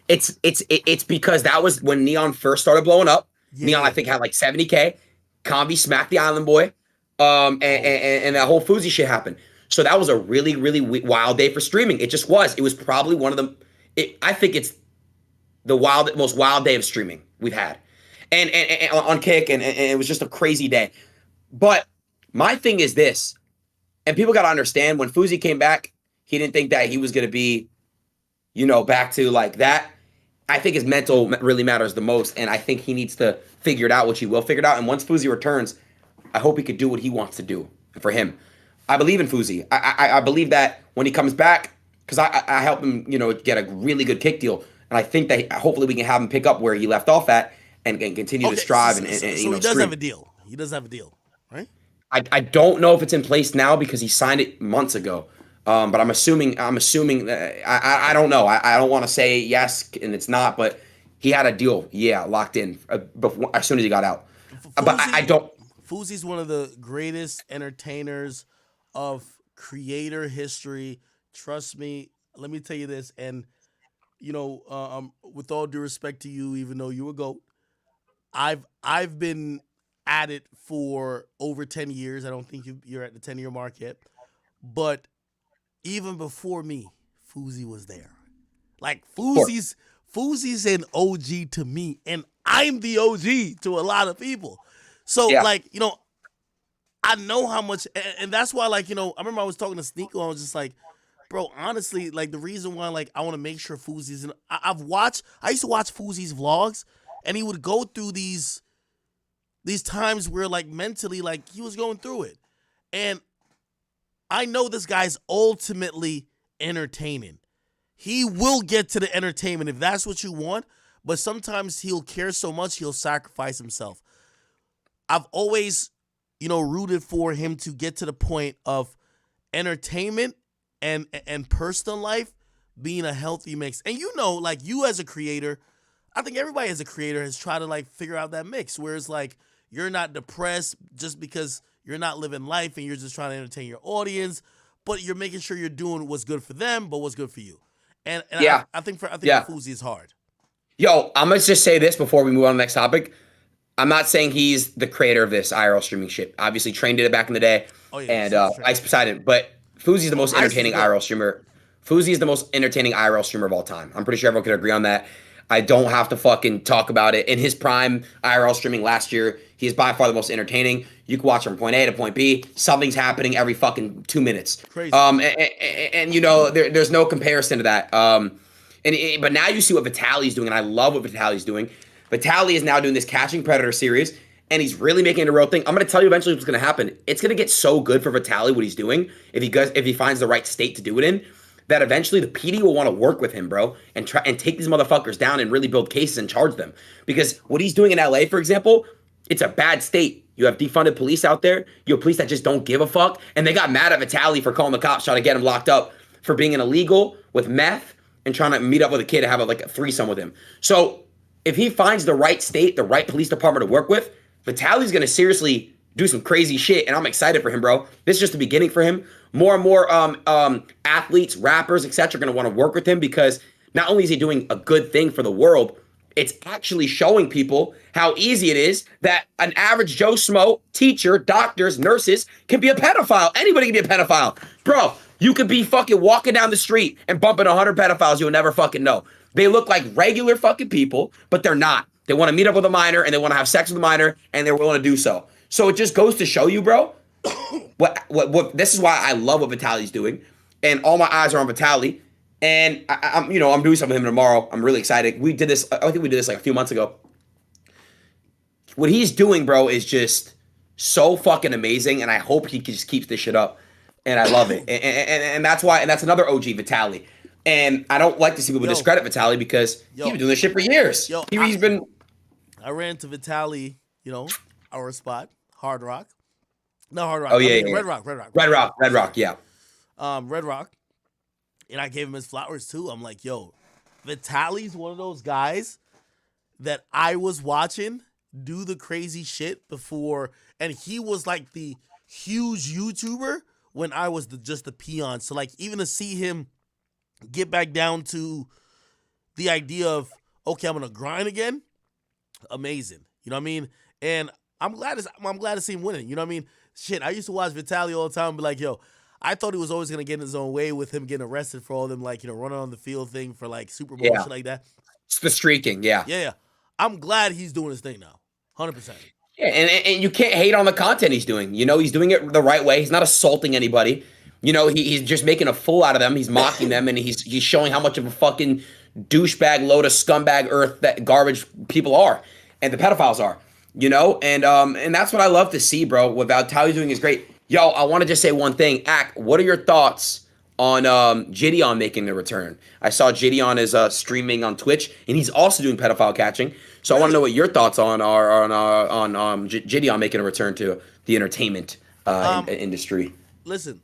It's because that was when Neon first started blowing up. Yeah. Neon, I think, had like 70K. Combi smacked the Island Boy, and that whole Fuzi shit happened. So that was a really, really wild day for streaming. It just was. It was probably one of them. I think it's the most wild day of streaming we've had, and on Kick, and it was just a crazy day. But my thing is this, and people got to understand, when Fuzi came back, he didn't think that he was going to be, back to like that. I think his mental really matters the most, and I think he needs to figure it out, which he will figure it out. And once Fuzi returns, I hope he could do what he wants to do for him. I believe in Fuzi. I believe that when he comes back, because I help him, get a really good kick deal, and I think that hopefully we can have him pick up where he left off at and continue to strive. So he does have a deal. He does have a deal, right? I don't know if it's in place now because he signed it months ago. But I'm assuming that I don't know. I don't want to say yes and it's not, but he had a deal, locked in before, as soon as he got out. But I don't. Fuzi's one of the greatest entertainers of creator history. Trust me. Let me tell you this, and with all due respect to you, even though you a GOAT, I've been at it for over 10 years. I don't think you're at the 10-year mark yet, but even before me, Fuzi was there. Like Fuzi's an OG to me, and I'm the OG to a lot of people. So I know how much, and that's why I remember I was talking to Sneeko, I was just like, bro, honestly, like the reason why I want to make sure Fuzi's in, I used to watch Fuzi's vlogs, and he would go through these times where mentally he was going through it, and I know this guy's ultimately entertaining. He will get to the entertainment if that's what you want, but sometimes he'll care so much he'll sacrifice himself. I've always, rooted for him to get to the point of entertainment and personal life being a healthy mix. And you as a creator, I think everybody as a creator has tried to figure out that mix where it's you're not depressed just because you're not living life and you're just trying to entertain your audience, but you're making sure you're doing what's good for them, but what's good for you. And I think Fuzi is hard. Yo, I'm going to just say this before we move on to the next topic. I'm not saying he's the creator of this IRL streaming shit. Obviously, Train did it back in the day, and Ice Poseidon. But Fuzi's the most entertaining IRL streamer. Fuzi is the most entertaining IRL streamer of all time. I'm pretty sure everyone can agree on that. I don't have to fucking talk about it. In his prime IRL streaming last year, he is by far the most entertaining. You can watch from point A to point B. Something's happening every fucking 2 minutes. Crazy. There's no comparison to that. But now you see what Vitaly's doing, and I love what Vitaly's doing. Vitaly is now doing this Catching Predator series, and he's really making it a real thing. I'm going to tell you eventually what's going to happen. It's going to get so good for Vitaly what he's doing if he finds the right state to do it in, that eventually the PD will want to work with him, bro, and try and take these motherfuckers down and really build cases and charge them. Because what he's doing in LA, for example, it's a bad state. You have defunded police out there. You have police that just don't give a fuck, and they got mad at Vitaly for calling the cops, trying to get him locked up for being an illegal with meth and trying to meet up with a kid and have a threesome with him. So if he finds the right state, the right police department to work with, Vitaly's going to seriously do some crazy shit, and I'm excited for him, bro. This is just the beginning for him. More and more athletes, rappers, etc. are going to want to work with him because not only is he doing a good thing for the world, it's actually showing people how easy it is that an average Joe Schmo, teacher, doctors, nurses can be a pedophile. Anybody can be a pedophile. Bro, you could be fucking walking down the street and bumping 100 pedophiles you'll never fucking know. They look like regular fucking people, but they're not. They want to meet up with a minor and they want to have sex with a minor and they're willing to do so. So it just goes to show you, bro, what this is why I love what Vitaly's doing, and all my eyes are on Vitaly. And I'm doing something with him tomorrow. I'm really excited. We did this. I think we did this a few months ago. What he's doing, bro, is just so fucking amazing, and I hope he just keeps this shit up. And I love it. And that's why. And that's another OG Vitaly. And I don't like to see people discredit Vitaly because he's been doing this shit for years. He's been. I ran to Vitaly, our spot, Hard Rock. No, Hard Rock. Oh, yeah. Red Rock, yeah. Red Rock. And I gave him his flowers too. I'm like, yo, Vitaly's one of those guys that I was watching do the crazy shit before, and he was like the huge YouTuber when I was just the peon. So like even to see him get back down to the idea of, okay, I'm gonna grind again, amazing. You know what I mean? And I'm glad to see him winning. You know what I mean? Shit, I used to watch Vitaly all the time and be like, yo, I thought he was always gonna get in his own way with him getting arrested for all them, like, running on the field thing for like Super Bowl shit like that. It's the streaking, yeah. Yeah. I'm glad he's doing his thing now. 100%. Yeah, and you can't hate on the content he's doing. He's doing it the right way. He's not assaulting anybody. He's just making a fool out of them. He's mocking them, and he's showing how much of a fucking douchebag, load of scumbag earth that garbage people are, and the pedophiles are. And that's what I love to see, bro. What Vitaly's doing is great. Yo, I want to just say one thing. Ak, what are your thoughts on Gideon making the return? I saw Gideon is streaming on Twitch, and he's also doing pedophile catching. So I want to know what your thoughts on Gideon making a return to the entertainment industry. Listen,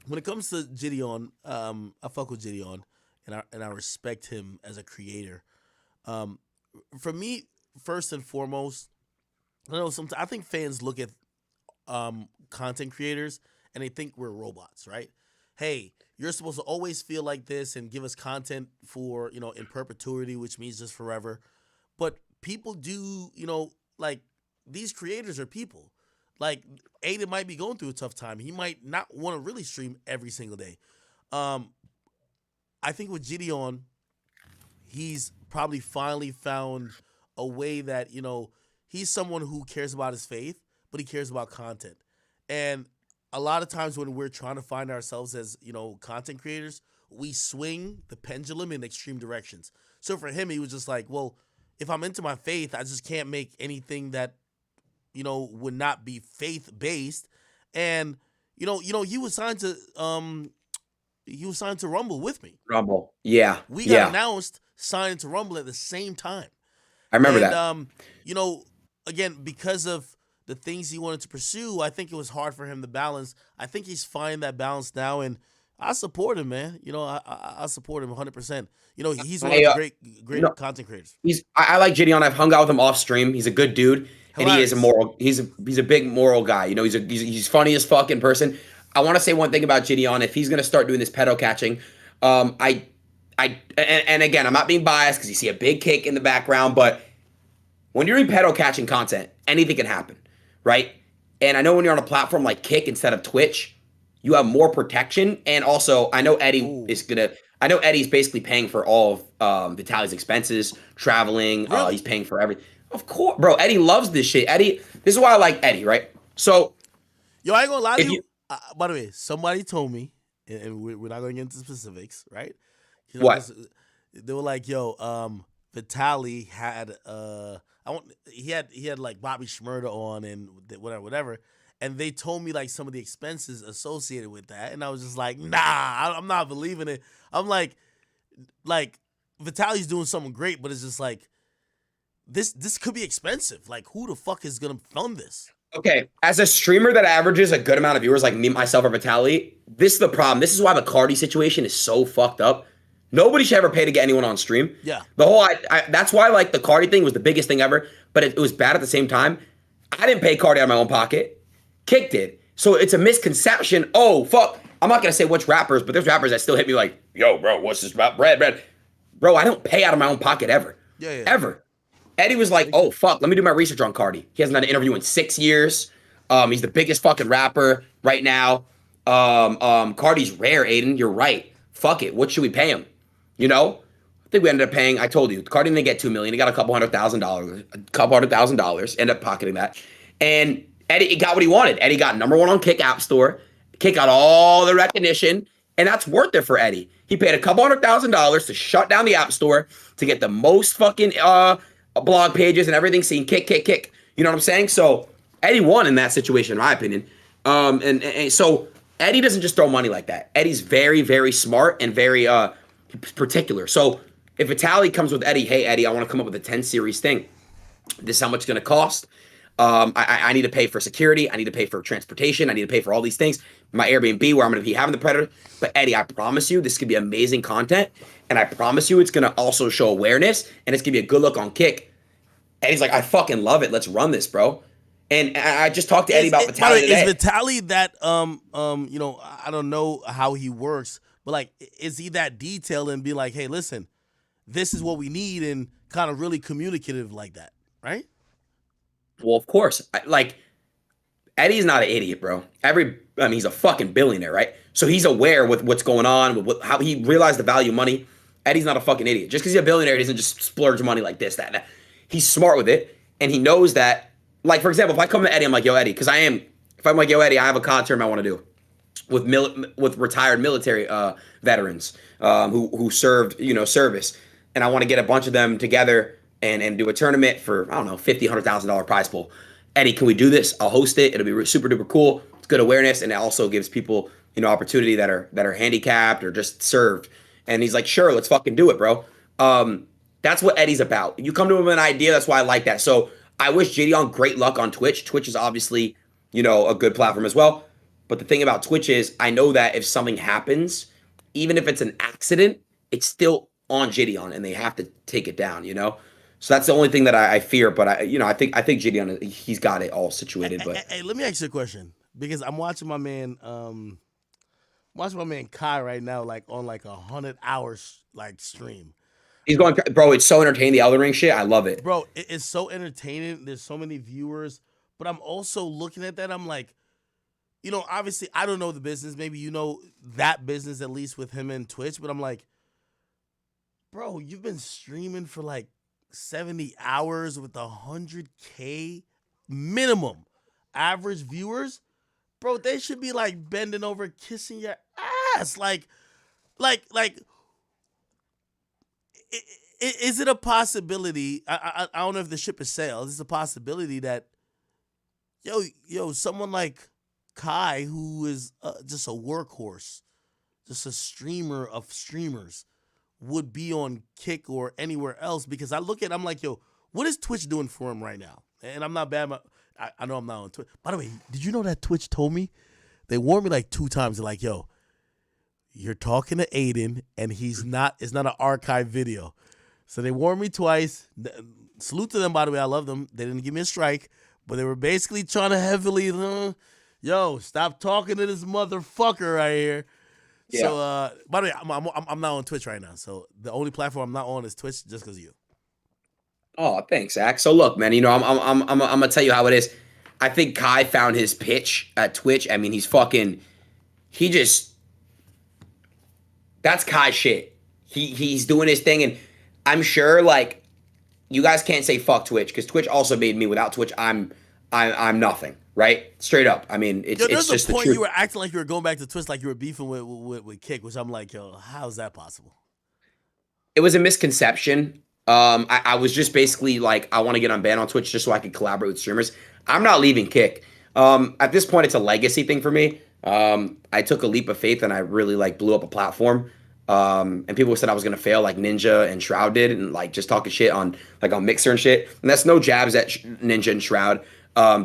when it comes to Gideon, I fuck with Gideon, and I respect him as a creator. For me, first and foremost, I think fans look at content creators and they think we're robots, right? Hey, you're supposed to always feel like this and give us content for, in perpetuity, which means just forever. But people do, like, these creators are people. Like, Aiden might be going through a tough time. He might not want to really stream every single day. I think with Gideon, he's probably finally found a way that, he's someone who cares about his faith, but he cares about content. And a lot of times when we're trying to find ourselves as, content creators, we swing the pendulum in extreme directions. So for him, he was just like, well, if I'm into my faith, I just can't make anything that, would not be faith-based. And, he was signed to Rumble with me. Rumble. Yeah. We got announced signing to Rumble at the same time. I remember that. Again, because of the things he wanted to pursue, I think it was hard for him to balance. I think he's finding that balance now, and I support him, man. I support him 100%. He's one of the great content creators. I like Gideon. I've hung out with him off stream. He's a good dude, and he is a moral. He's a big moral guy. He's funny as fuck in person. I want to say one thing about Gideon. If he's gonna start doing this pedo catching, and again, I'm not being biased because you see a big kick in the background, but when you're in pedo catching content, anything can happen, right? And I know when you're on a platform like Kick instead of Twitch, you have more protection. And also, I know Eddie's basically paying for all of Vitaly's expenses, traveling. Really? He's paying for everything. Of course, bro. Eddie loves this shit. This is why I like Eddie, right? So, yo, I ain't gonna lie to you. By the way, somebody told me, and we're not going to get into specifics, right? What? They were like, yo, Vitaly had he had like Bobby Shmurda on and whatever, and they told me like some of the expenses associated with that, and I was just like, nah, I'm not believing it. I'm like Vitaly's doing something great, but it's just like this could be expensive. Like, who the fuck is gonna fund this? Okay, as a streamer that averages a good amount of viewers like me, myself, or Vitaly, this is the problem. This is why the Cardi situation is so fucked up. Nobody should ever pay to get anyone on stream. Yeah. The whole that's why like the Cardi thing was the biggest thing ever, but it was bad at the same time. I didn't pay Cardi out of my own pocket. Kick did. So it's a misconception. Oh, fuck. I'm not going to say which rappers, but there's rappers that still hit me like, yo, bro, what's this about? Bread. Bro, I don't pay out of my own pocket ever. Yeah. Ever. Eddie was like, oh, fuck, let me do my research on Cardi. He hasn't had an interview in 6 years. He's the biggest fucking rapper right now. Cardi's rare, Aiden. You're right. Fuck it. What should we pay him? I think we ended up paying, I told you, Cardi didn't get $2 million. He got $200,000, ended up pocketing that. And Eddie got what he wanted. Eddie got #1 on Kick App Store. Kick got all the recognition, and that's worth it for Eddie. He paid $200,000 to shut down the App Store to get the most fucking blog pages and everything seen. Kick. You know what I'm saying? So Eddie won in that situation, in my opinion. And so Eddie doesn't just throw money like that. Eddie's very, very smart and very particular. So if Vitaly comes with Eddie, hey, Eddie, I want to come up with a 10 series thing. This is how much it's going to cost. I need to pay for security. I need to pay for transportation. I need to pay for all these things. My Airbnb where I'm going to be having the Predator. But Eddie, I promise you this could be amazing content. And I promise you it's going to also show awareness. And it's going to be a good look on Kick. Eddie's like, I fucking love it. Let's run this, bro. And I just talked to Eddie about Vitaly today. Is Vitaly that, you know, I don't know how he works, but like, is he that detailed and be like, hey, listen, this is what we need, and kind of really communicative like that, right? Well, of course. Like, Eddie's not an idiot, bro. He's a fucking billionaire, right? So he's aware with what's going on, with how he realized the value of money. Eddie's not a fucking idiot. Just because he's a billionaire, he doesn't just splurge money like this, that. He's smart with it, and he knows that. Like, for example, if I come to Eddie, I'm like, yo, Eddie, because if I'm like, yo, Eddie, I have a concert I want to do with retired military veterans who served, service, and I want to get a bunch of them together and do a tournament for, I don't know, $50,000-$100,000 prize pool. Eddie, can we do this? I'll host it. It'll be super duper cool. It's good awareness, and it also gives people, opportunity that are handicapped or just served. And he's like, sure, let's fucking do it, bro. That's what Eddie's about. You come to him with an idea, that's why I like that. So I wish Gideon great luck on Twitch. Twitch is obviously, a good platform as well. But the thing about Twitch is I know that if something happens, even if it's an accident, it's still on Gideon and they have to take it down, So that's the only thing that I fear. But I think Gideon, he's got it all situated. But hey, let me ask you a question, because I'm watching my man Kai right now, like on like 100 hours like stream. He's going, bro. It's so entertaining. The Elden Ring shit, I love it, bro. It's so entertaining. There's so many viewers, but I'm also looking at that. I'm like, obviously I don't know the business. Maybe you know that business at least with him and Twitch. But I'm like, bro, you've been streaming for like 70 hours with 100K minimum average viewers, bro. They should be like bending over, kissing your ass, like. Is it a possibility? I don't know if the ship is sailed. Is it a possibility that, someone like Kai, who is just a workhorse, just a streamer of streamers, would be on Kick or anywhere else? Because I'm like, what is Twitch doing for him right now? And I'm not bad. I know I'm not on Twitch. By the way, did you know that Twitch told me? They warned me like 2 times. They're like, you're talking to Aiden, and it's not an archive video. So they warned me twice. Salute to them, by the way. I love them. They didn't give me a strike, but they were basically trying to heavily, stop talking to this motherfucker right here. Yeah. So, by the way, I'm not on Twitch right now. So the only platform I'm not on is Twitch, just because of you. Oh, thanks, Zach. So look, man, I'm gonna tell you how it is. I think Kai found his pitch at Twitch. I mean, that's Kai shit. He's doing his thing, and I'm sure like you guys can't say fuck Twitch, because Twitch also made me. Without Twitch, I'm nothing, right? Straight up. I mean, it's just the truth. There's a point you were acting like you were going back to Twitch, like you were beefing with Kick, which I'm like, how's that possible? It was a misconception. I was just basically like, I want to get unbanned on Twitch just so I could collaborate with streamers. I'm not leaving Kick. At this point, it's a legacy thing for me. I took a leap of faith and I really like blew up a platform. And people said I was gonna fail, like Ninja and Shroud did, and like just talking shit on Mixer and shit. And that's no jabs at Ninja and Shroud,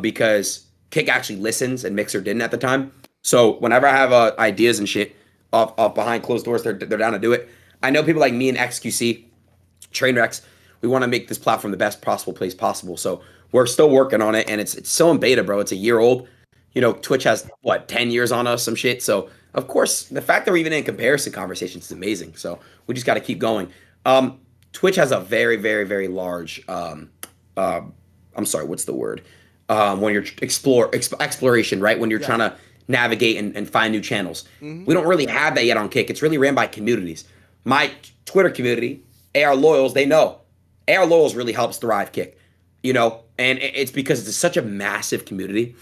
because Kick actually listens and Mixer didn't at the time. So whenever I have ideas and shit off behind closed doors, they're down to do it. I know people like me and XQC, Trainwrecks, we want to make this platform the best possible place possible. So we're still working on it, and it's still in beta, bro. It's a year old. Twitch has 10 years on us, some shit. So of course, the fact that we're even in comparison conversations is amazing. So we just got to keep going. Twitch has a very, very, very large. I'm sorry, what's the word? When you're exploration, right? When you're trying to navigate and find new channels. Mm-hmm. We don't really have that yet on Kick. It's really ran by communities. My Twitter community, AR Loyals, they know. AR Loyals really helps thrive Kick, and it's because it's such a massive community.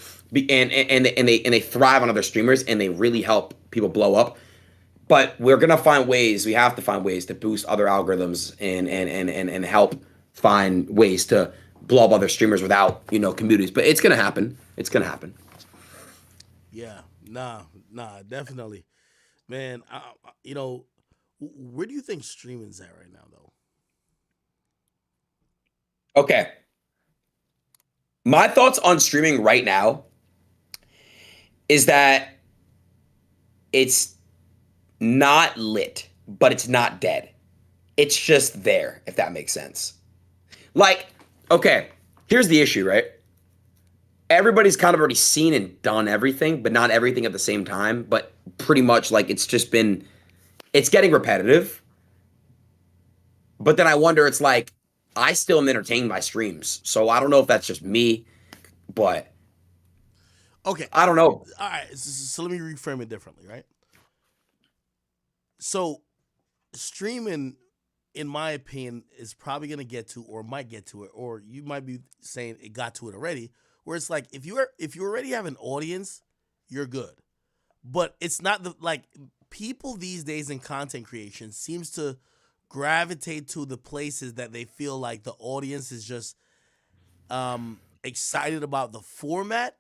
And they thrive on other streamers, and they really help people blow up. But we're gonna find ways. We have to find ways to boost other algorithms and help find ways to blow up other streamers without communities. But it's gonna happen. It's gonna happen. Yeah, nah, definitely, man. Where do you think streaming's at right now, though? Okay. My thoughts on streaming right now is that it's not lit, but it's not dead. It's just there, if that makes sense. Like, okay, here's the issue, right? Everybody's kind of already seen and done everything, but not everything at the same time. But pretty much like it's getting repetitive. But then I wonder, it's like, I still am entertained by streams. So I don't know if that's just me, but okay, I don't know. All right, so let me reframe it differently, right? So streaming, in my opinion, is probably going to get to, or might get to it, or you might be saying it got to it already, where it's like, if you already have an audience, you're good. But it's not people these days in content creation seems to gravitate to the places that they feel like the audience is just excited about the format,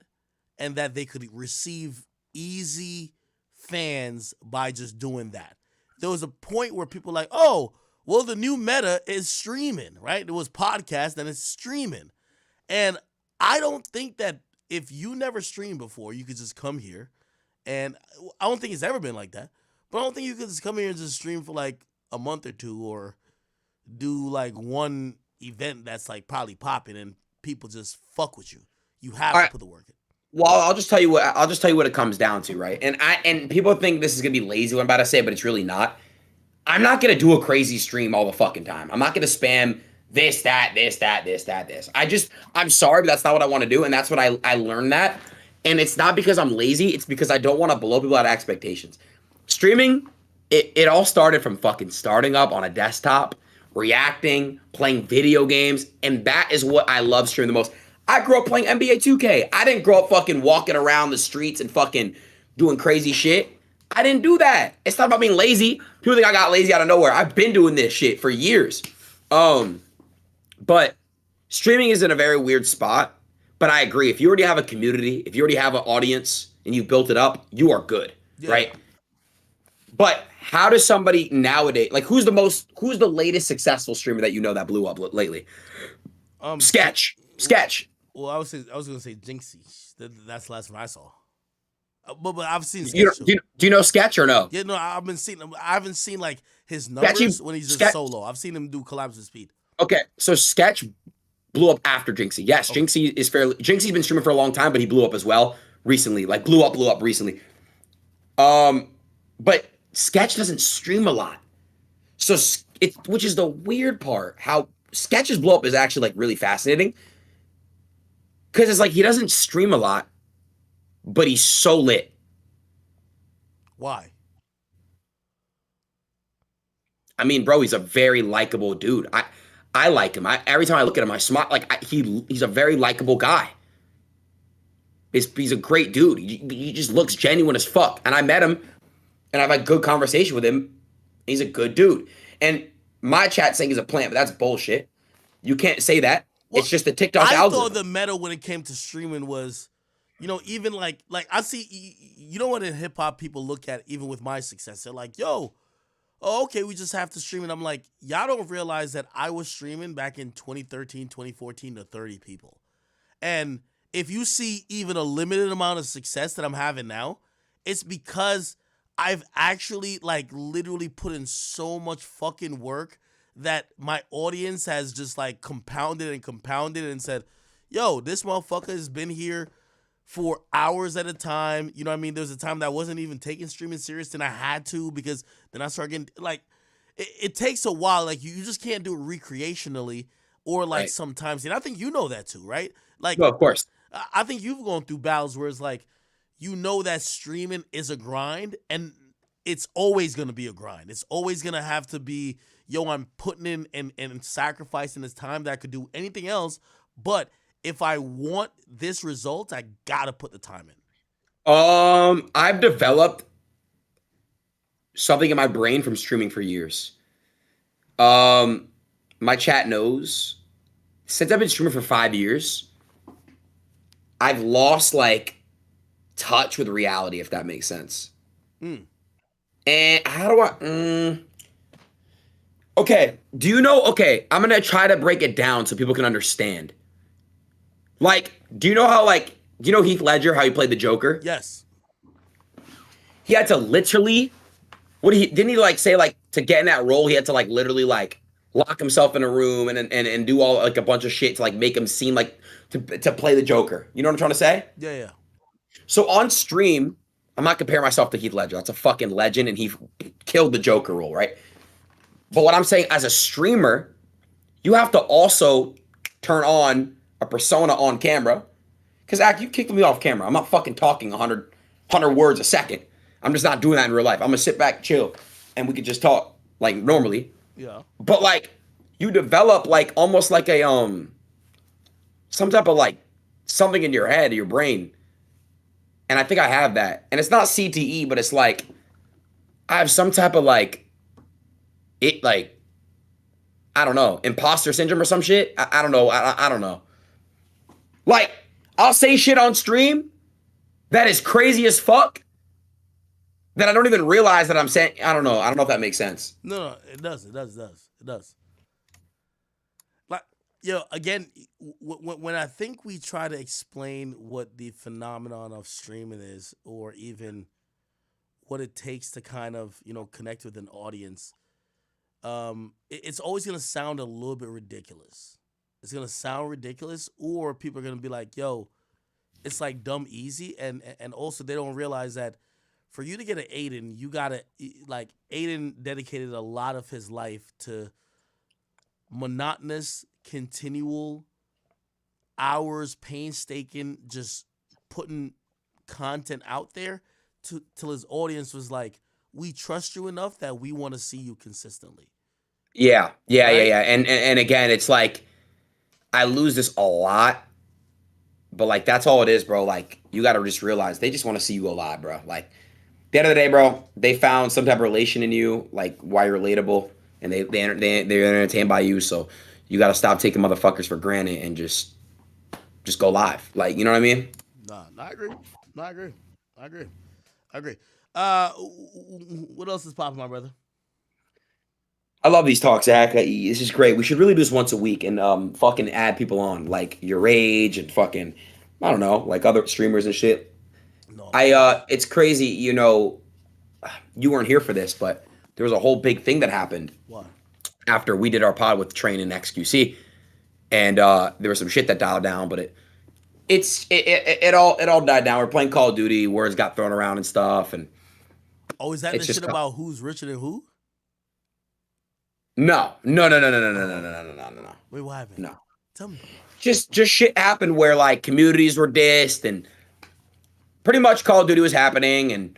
and that they could receive easy fans by just doing that. There was a point where people were like, oh, well, the new meta is streaming, right? It was podcast and it's streaming. And I don't think that if you never streamed before, you could just come here. And I don't think it's ever been like that. But I don't think you could just come here and just stream for like a month or two, or do like one event that's like probably popping and people just fuck with you. You have to put the work in. Well, I'll just tell you what it comes down to, right? And people think this is gonna be lazy what I'm about to say, but it's really not. I'm not gonna do a crazy stream all the fucking time. I'm not gonna spam this, that, this, that, this, that, this. I'm sorry, but that's not what I want to do, and that's what I learned that. And it's not because I'm lazy, it's because I don't want to blow people out of expectations. Streaming, it all started from fucking starting up on a desktop, reacting, playing video games, and that is what I love streaming the most. I grew up playing NBA 2K. I didn't grow up fucking walking around the streets and fucking doing crazy shit. I didn't do that. It's not about being lazy. People think I got lazy out of nowhere. I've been doing this shit for years. But streaming is in a very weird spot. But I agree. If you already have a community, if you already have an audience and you've built it up, you are good, right? But how does somebody nowadays, like who's the latest successful streamer that you know that blew up lately? Sketch. Well, I was gonna say Jinxie. That's the last one I saw. But I've seen Do Sketch. you know Sketch or no? Yeah, no, I haven't seen like his numbers when he's just solo. I've seen him do collabs with Speed. Okay, so Sketch blew up after Jinxie. Yes, okay. Jinxie's been streaming for a long time, but he blew up as well recently. Like blew up recently. But Sketch doesn't stream a lot. So which is the weird part. How Sketch's blow up is actually like really fascinating. Because it's like he doesn't stream a lot, but he's so lit. Why? I mean, bro, he's a very likable dude. I like him. Every time I look at him, I smile. Like he's a very likable guy. He's a great dude. He just looks genuine as fuck. And I met him, and I've had good conversation with him. He's a good dude. And my chat saying he's a plant, but that's bullshit. You can't say that. Well, it's just the TikTok algorithm. I thought the meta when it came to streaming was, even like I see, what in hip hop people look at even with my success. They're like, yo, okay, we just have to stream it. I'm like, y'all don't realize that I was streaming back in 2013, 2014 to 30 people. And if you see even a limited amount of success that I'm having now, it's because I've actually like literally put in so much fucking work that my audience has just like compounded and said, yo, this motherfucker has been here for hours at a time. You know what I mean? There was a time that I wasn't even taking streaming serious, and I had to, because then I started getting like, it takes a while. Like you just can't do it recreationally or like sometimes. And I think you know that too, right? Like, no, of course. I think you've gone through battles where it's like, that streaming is a grind, and it's always going to be a grind. It's always going to have to be, yo, I'm putting in and sacrificing this time that I could do anything else. But if I want this result, I got to put the time in. I've developed something in my brain from streaming for years. My chat knows, since I've been streaming for 5 years, I've lost like touch with reality, if that makes sense. And how do I okay, do you know, I'm gonna try to break it down so people can understand. Like, do you know how Heath Ledger, how he played the Joker? Yes. He had to literally, didn't he like say like to get in that role, he had to like literally like lock himself in a room and do all like a bunch of shit to like make him seem like to play the Joker. You know what I'm trying to say? Yeah. So on stream, I'm not comparing myself to Heath Ledger. That's a fucking legend, and he killed the Joker role, right? But what I'm saying, as a streamer, you have to also turn on a persona on camera. Because, you kicked me off camera. I'm not fucking talking 100 words a second. I'm just not doing that in real life. I'm going to sit back, chill, and we could just talk, like, normally. Yeah. But, like, you develop, like, almost like a, some type of, like, something in your head, your brain. And I think I have that. And it's not CTE, but it's, like, I have some type of, like, I don't know, imposter syndrome or some shit. I don't know. I don't know. Like, I'll say shit on stream that is crazy as fuck that I don't even realize that I'm saying. I don't know. I don't know if that makes sense. No, it does. It does. Like, again, when I think we try to explain what the phenomenon of streaming is, or even what it takes to kind of, connect with an audience, it's always going to sound a little bit ridiculous. It's going to sound ridiculous, or people are going to be like, yo, it's like dumb easy. And also they don't realize that for you to get an Aiden, you got to, like, Aiden dedicated a lot of his life to monotonous, continual hours, painstaking, just putting content out there till his audience was like, we trust you enough that we want to see you consistently. Yeah. And again, it's like, I lose this a lot, but like, that's all it is, bro. Like, you got to just realize they just want to see you go live, bro. Like, at the end of the day, bro, they found some type of relation in you, like why you're relatable, and they're entertained by you. So you got to stop taking motherfuckers for granted and just go live. Like, you know what I mean? Nah, I agree. I agree. What else is popping, my brother? I love these talks, Zach. This is great. We should really do this once a week and fucking add people on, like your age and fucking, I don't know, like other streamers and shit. No. It's crazy, you weren't here for this, but there was a whole big thing that happened. What? After we did our pod with Train and XQC, and there was some shit that dialed down, but it all died down. We're playing Call of Duty, words got thrown around and stuff, and is that the shit about who's richer than who? No. Wait, what happened? No. Tell me. Just shit happened where like communities were dissed and pretty much Call of Duty was happening and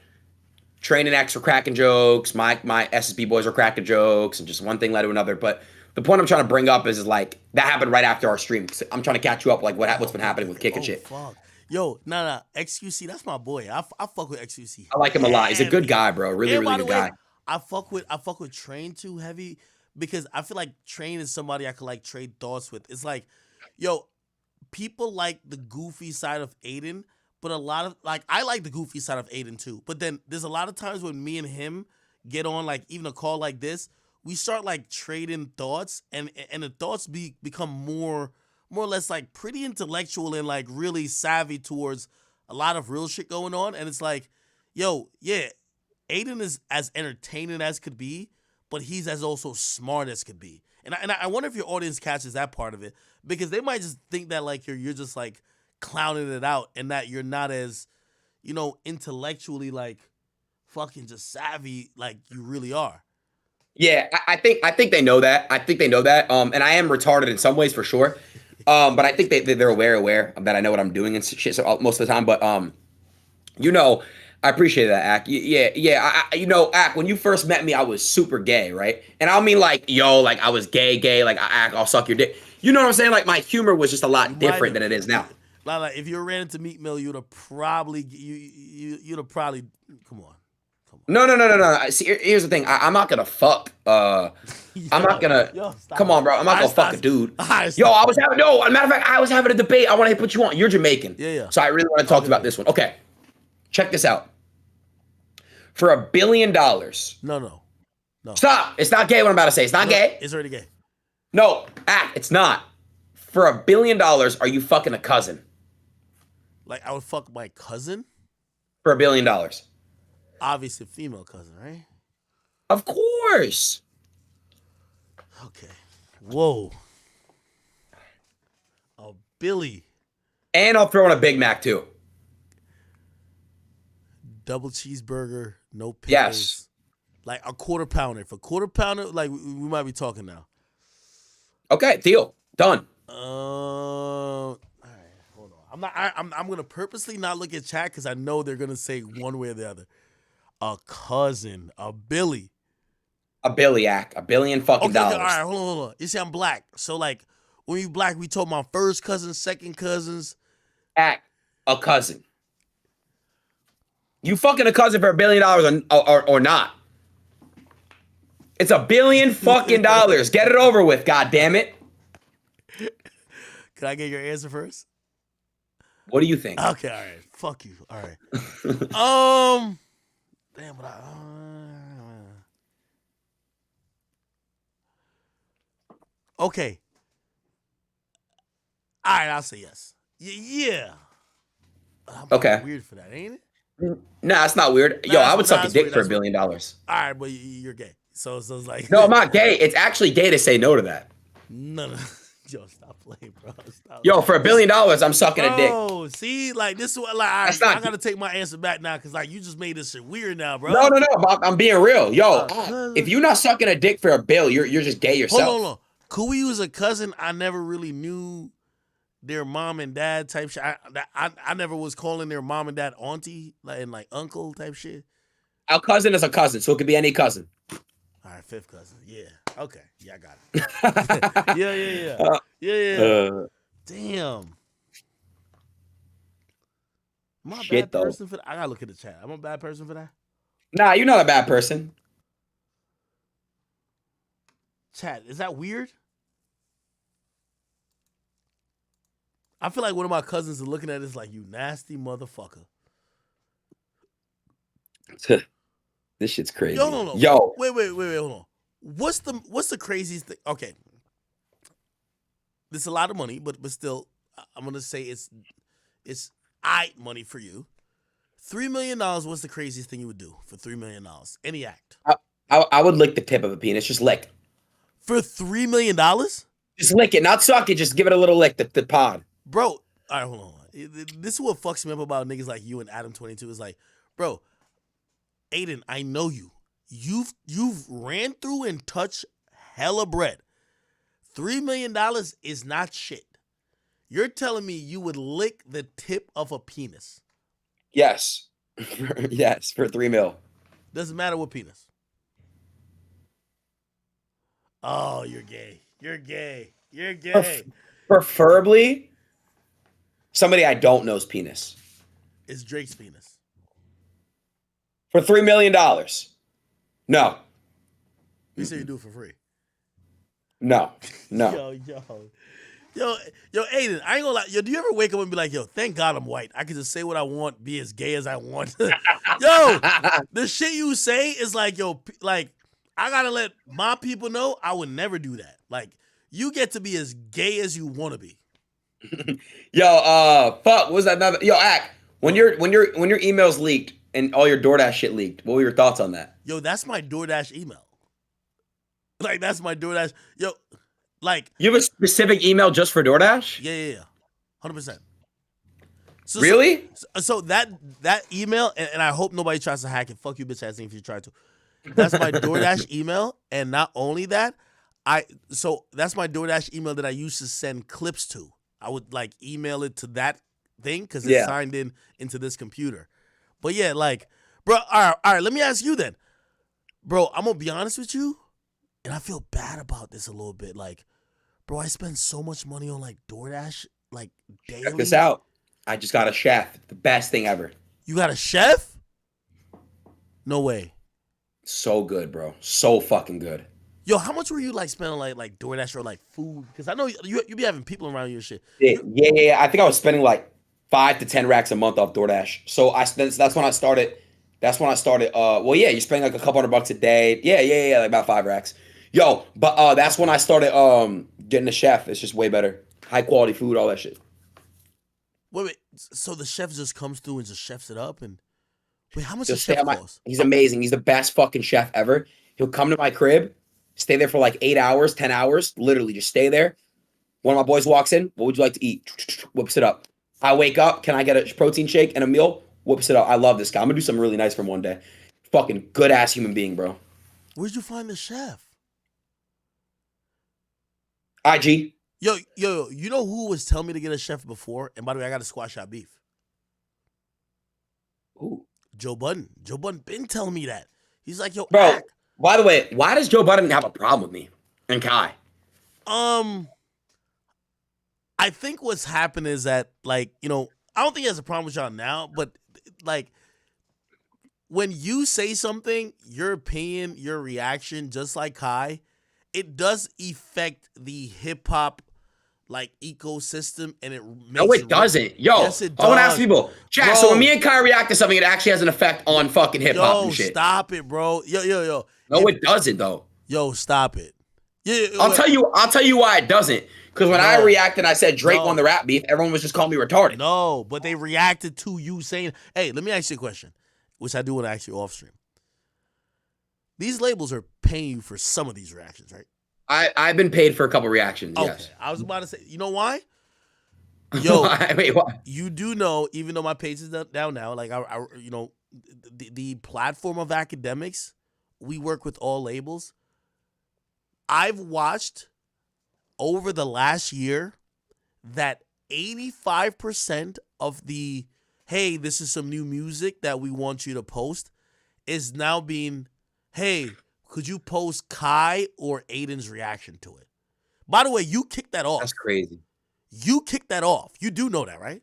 Train and X were cracking jokes. My SSB boys were cracking jokes and just one thing led to another. But the point I'm trying to bring up is like that happened right after our stream. I'm trying to catch you up like what's been happening with Kick and shit. Fuck. Yo, nah. XQC, that's my boy. I fuck with XQC. I like him a lot. He's a good guy, bro. Really good guy. I fuck with Train too heavy because I feel like Train is somebody I could like trade thoughts with. It's like, yo, people like the goofy side of Aiden, but a lot of like I like the goofy side of Aiden too. But then there's a lot of times when me and him get on like even a call like this, we start like trading thoughts and the thoughts become more or less like pretty intellectual and like really savvy towards a lot of real shit going on. And it's like, yo, yeah, Aiden is as entertaining as could be, but he's as also smart as could be. And I wonder if your audience catches that part of it because they might just think that like you're just like clowning it out and that you're not as, intellectually like fucking just savvy like you really are. Yeah, I think they know that. And I am retarded in some ways for sure. But I think they're aware that I know what I'm doing and shit so most of the time. But I appreciate that, Ak. Yeah. Ak, when you first met me, I was super gay, right? And I don't mean like, like I was gay, like Ak, I'll suck your dick. You know what I'm saying? Like my humor was just a lot different than it is now. Like if you ran into Meek Mill, you'd have probably come on. No. See, here's the thing. I'm not gonna fuck. I'm not gonna. Come on, bro. I'm not gonna fuck a dude. Matter of fact, I was having a debate. I want to put you on. You're Jamaican. Yeah. So I really want to talk about this one. Okay, check this out. For $1 billion. No. Stop. It's not gay. What I'm about to say. It's not gay. It's already gay. No, it's not. For $1 billion, are you fucking a cousin? Like I would fuck my cousin? For $1 billion. Obviously female cousin, right? Of course. Okay. Whoa. A Billy. And I'll throw in a Big Mac too. Double cheeseburger, no pickles. Yes. Like a quarter pounder. For quarter pounder, like we might be talking now. Okay, deal. Done. All right, hold on. I'm gonna purposely not look at chat because I know they're gonna say one way or the other. A cousin, a Billy. A billiac, $1 billion fucking dollars. All right, hold on. You see, I'm black. So like when we black, we told my first cousins, second cousins. A cousin. You fucking a cousin for $1 billion or not? It's $1 billion fucking dollars. Get it over with, god damn it. Can I get your answer first? What do you think? Okay, all right. Fuck you. All right. Damn, but okay. All right, I'll say yes. Yeah. I'm Okay. Weird for that, ain't it? Nah, it's not weird. Yo, I would suck a dick for $1 billion. All right, but you're gay. So it's like no, I'm not gay. It's actually gay to say no to that. No. Yo, stop playing, bro. Stop. Yo, for $1 billion, I'm sucking a dick. Oh, see, like this is what like I gotta take my answer back now because like you just made this shit weird now, bro. No, I'm being real. Yo, if you're not sucking a dick for $1 bill, you're just gay yourself. Hold on. Could we use a cousin? I never really knew their mom and dad type shit. I never was calling their mom and dad auntie and like uncle type shit. Our cousin is a cousin, so it could be any cousin. All right, fifth cousin. Yeah. Okay. Yeah, I got it. Yeah. Damn. Am I a bad person for that? I gotta look at the chat. I'm a bad person for that? Nah, you're not a bad person. Chat, is that weird? I feel like one of my cousins is looking at this like, you nasty motherfucker. This shit's crazy. No. Yo. Wait, hold on. What's the craziest thing? Okay. This is a lot of money, but still, I'm gonna say it's money for you. $3 million, what's the craziest thing you would do for $3 million? Any act. I would lick the tip of a penis. Just lick. For $3 million? Just lick it, not suck it, just give it a little lick, the pod. Bro, all right, hold on. This is what fucks me up about niggas like you and Adam22 is like, bro, Aiden, I know you. You've ran through and touched hella bread. $3 million is not shit. You're telling me you would lick the tip of a penis? Yes. Yes, for $3 million. Doesn't matter what penis. Oh, you're gay. You're gay. You're gay. Preferably somebody I don't know's penis. It's Drake's penis. For $3 million. No. You say you do it for free. No. Yo, Aiden, I ain't gonna lie. Yo, do you ever wake up and be like, yo, thank God I'm white. I can just say what I want, be as gay as I want. Yo, the shit you say is like, yo, like, I gotta let my people know I would never do that. Like, you get to be as gay as you want to be. Yo, fuck, what was that another? Yo, Ack, when your emails leaked and all your DoorDash shit leaked, what were your thoughts on that? Yo, that's my DoorDash email. Like, that's my DoorDash. Yo, like. You have a specific email just for DoorDash? Yeah. 100%. Really? So that email, and I hope nobody tries to hack it. Fuck you, bitch ass if you try to. That's my DoorDash email, and not only that, that's my DoorDash email that I used to send clips to. I would like email it to that thing because it's signed into this computer. But yeah, like, bro, all right, let me ask you then. Bro, I'm gonna be honest with you, and I feel bad about this a little bit. Like, bro, I spend so much money on like DoorDash, like daily. Check this out. I just got a chef. The best thing ever. You got a chef? No way. So good, bro. So fucking good. Yo, how much were you like spending like DoorDash or like food? Because I know you be having people around you and shit. Yeah. I think I was spending like 5 to 10 racks a month off DoorDash. So that's when I started. Well, yeah, you're spending like a couple $100 a day. Yeah, like about 5 racks. Yo, but that's when I started getting a chef. It's just way better. high quality food, all that shit. Wait. So the chef just comes through and just chefs it up, and wait, how much He'll does stay chef at my. cost? He's amazing. He's the best fucking chef ever. He'll come to my crib, stay there for like 8 hours, 10 hours, literally just stay there. One of my boys walks in. What would you like to eat? Whips it up. I wake up. Can I get a protein shake and a meal? Whips it up. I love this guy. I'm gonna do something really nice for him one day. Fucking good ass human being, bro. Where'd you find the chef? IG. Yo, you know who was telling me to get a chef before? And by the way, I got to squash that beef. Ooh. Joe Budden. Joe Budden been telling me that. He's like, yo, bro. By the way, why does Joe Budden have a problem with me and Kai? I think what's happened is that, like, you know, I don't think he has a problem with y'all now, but like, when you say something, your opinion, your reaction, just like Kai, it does affect the hip hop like ecosystem, and it makes no, it doesn't. Yo, yes, it does. I want to ask people, chat. Bro. So when me and Kai react to something, it actually has an effect on fucking hip hop and shit. Stop it, bro. Yo. No, it doesn't though. Yo, stop it. Yeah, I'll tell you why it doesn't. Because when I reacted, and I said Drake won the rap beef. Everyone was just calling me retarded. No, but they reacted to you saying, "Hey, let me ask you a question," which I do want to ask you off stream. These labels are paying you for some of these reactions, right? I've been paid for a couple reactions. Okay. Yes. I was about to say, you know why? Yo, wait, what? You do know, even though my page is down now, like I you know, the platform of academics, we work with all labels. I've watched over the last year that 85% of the, hey, this is some new music that we want you to post, is now being, hey, could you post Kai or Aiden's reaction to it? By the way, you kicked that off. That's crazy. You kicked that off. You do know that, right?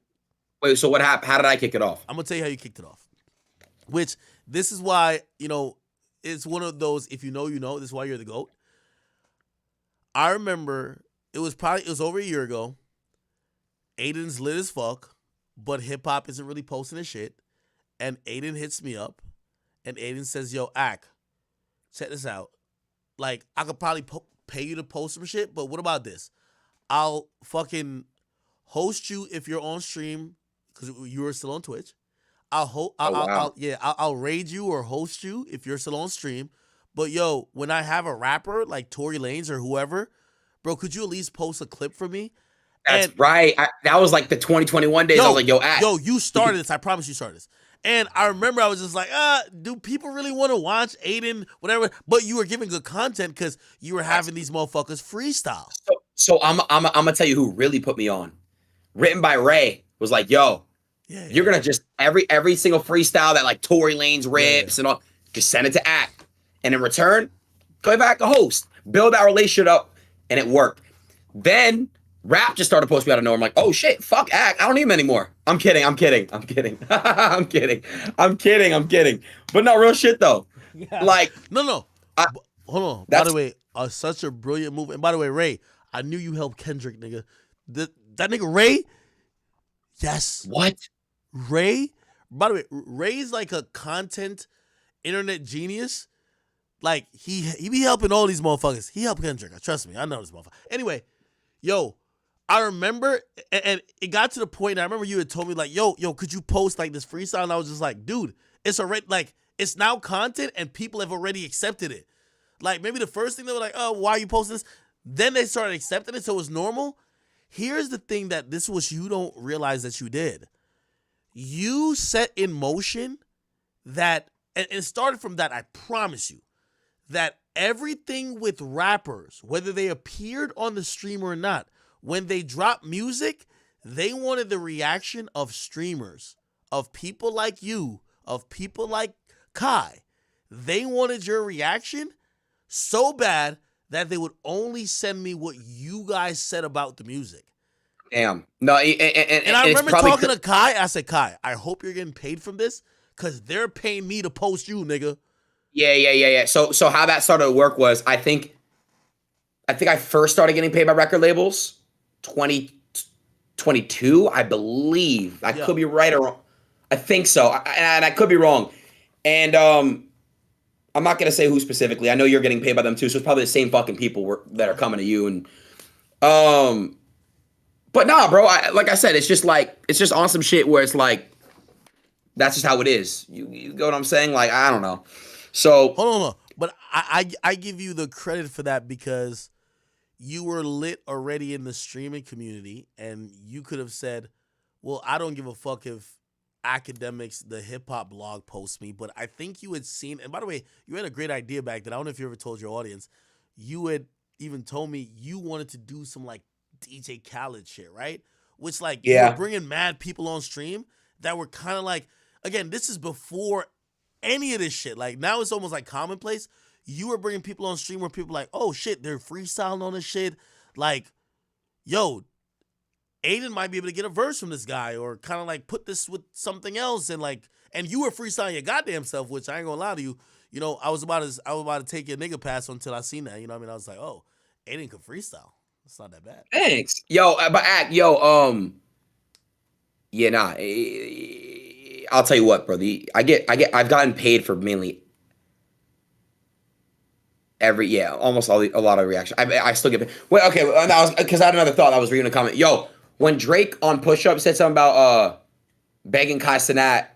Wait, so what happened? How did I kick it off? I'm going to tell you how you kicked it off. Which, this is why, you know, it's one of those, if you know, you know, this is why you're the GOAT. I remember it was over a year ago. Aiden's lit as fuck, but hip hop isn't really posting his shit. And Aiden hits me up, and Aiden says, "Yo, Ak, check this out. Like, I could probably pay you to post some shit, but what about this? I'll fucking host you if you're on stream, because you were still on Twitch. I'll raid you or host you if you're still on stream. But yo, when I have a rapper like Tory Lanez or whoever, bro, could you at least post a clip for me?" That's right. That was like the 2021 days. I was like, yo, Ak. Yo, you started this. I promise you started this. And I remember I was just like, do people really want to watch Aiden, whatever? But you were giving good content because you were having these motherfuckers freestyle. So I'm gonna tell you who really put me on. Written by Ray was like, yo, you're gonna just every single freestyle that like Tory Lanez rips and all, just send it to Ak. And in return, go back a host. Build our relationship up. And it worked. Then Rap just started posting me out of nowhere. I'm like, oh shit, fuck Ak. I don't need him anymore. I'm kidding. I'm kidding. But no, real shit though. Yeah. Like, no. Hold on. By the way, such a brilliant move. And by the way, Ray, I knew you helped Kendrick, nigga. That nigga Ray. Yes. What? Ray. By the way, Ray's like a content internet genius. Like, he be helping all these motherfuckers. He helped Kendrick. Trust me. I know this motherfucker. Anyway, yo, I remember, and it got to the point, and I remember you had told me, like, yo, could you post, like, this freestyle? And I was just like, dude, it's already, like, it's now content, and people have already accepted it. Like, maybe the first thing they were like, oh, why are you posting this? Then they started accepting it, so it was normal. Here's the thing that this was you don't realize that you did. You set in motion that, and it started from that, I promise you, that everything with rappers, whether they appeared on the stream or not, when they dropped music, they wanted the reaction of streamers, of people like you, of people like Kai. They wanted your reaction so bad that they would only send me what you guys said about the music. Damn. No, and I remember talking to Kai. I said, Kai, I hope you're getting paid from this because they're paying me to post you, nigga. Yeah. So how that started to work was I think I first started getting paid by record labels 2022, I believe. I could be right or wrong. I think so. And I could be wrong. And I'm not going to say who specifically. I know you're getting paid by them too. So it's probably the same fucking people that are coming to you. And But nah, bro. Like I said, it's just on some shit where it's like, that's just how it is. You get what I'm saying? Like, I don't know. So hold on. But I give you the credit for that because you were lit already in the streaming community, and you could have said, well, I don't give a fuck if Academics, the hip hop blog, posts me, but I think you had seen, and by the way, you had a great idea back then. I don't know if you ever told your audience. You had even told me you wanted to do some like DJ Khaled shit, right? Which like you were bringing mad people on stream that were kind of like, again, this is before any of this shit. Like now it's almost like commonplace. You were bringing people on stream where people like, oh shit, they're freestyling on this shit. Like, yo, Aiden might be able to get a verse from this guy or kind of like put this with something else. And you were freestyling your goddamn self, which I ain't gonna lie to you. You know, I was about to take your nigga pass until I seen that. You know what I mean? I was like, oh, Aiden could freestyle. It's not that bad. Thanks. Yo, but yeah, nah. I'll tell you what, bro. I've gotten paid for mainly almost a lot of reaction. I still get paid. Wait, okay, that was because I had another thought. I was reading a comment. Yo, when Drake on Push Up said something about begging Kai Cenat,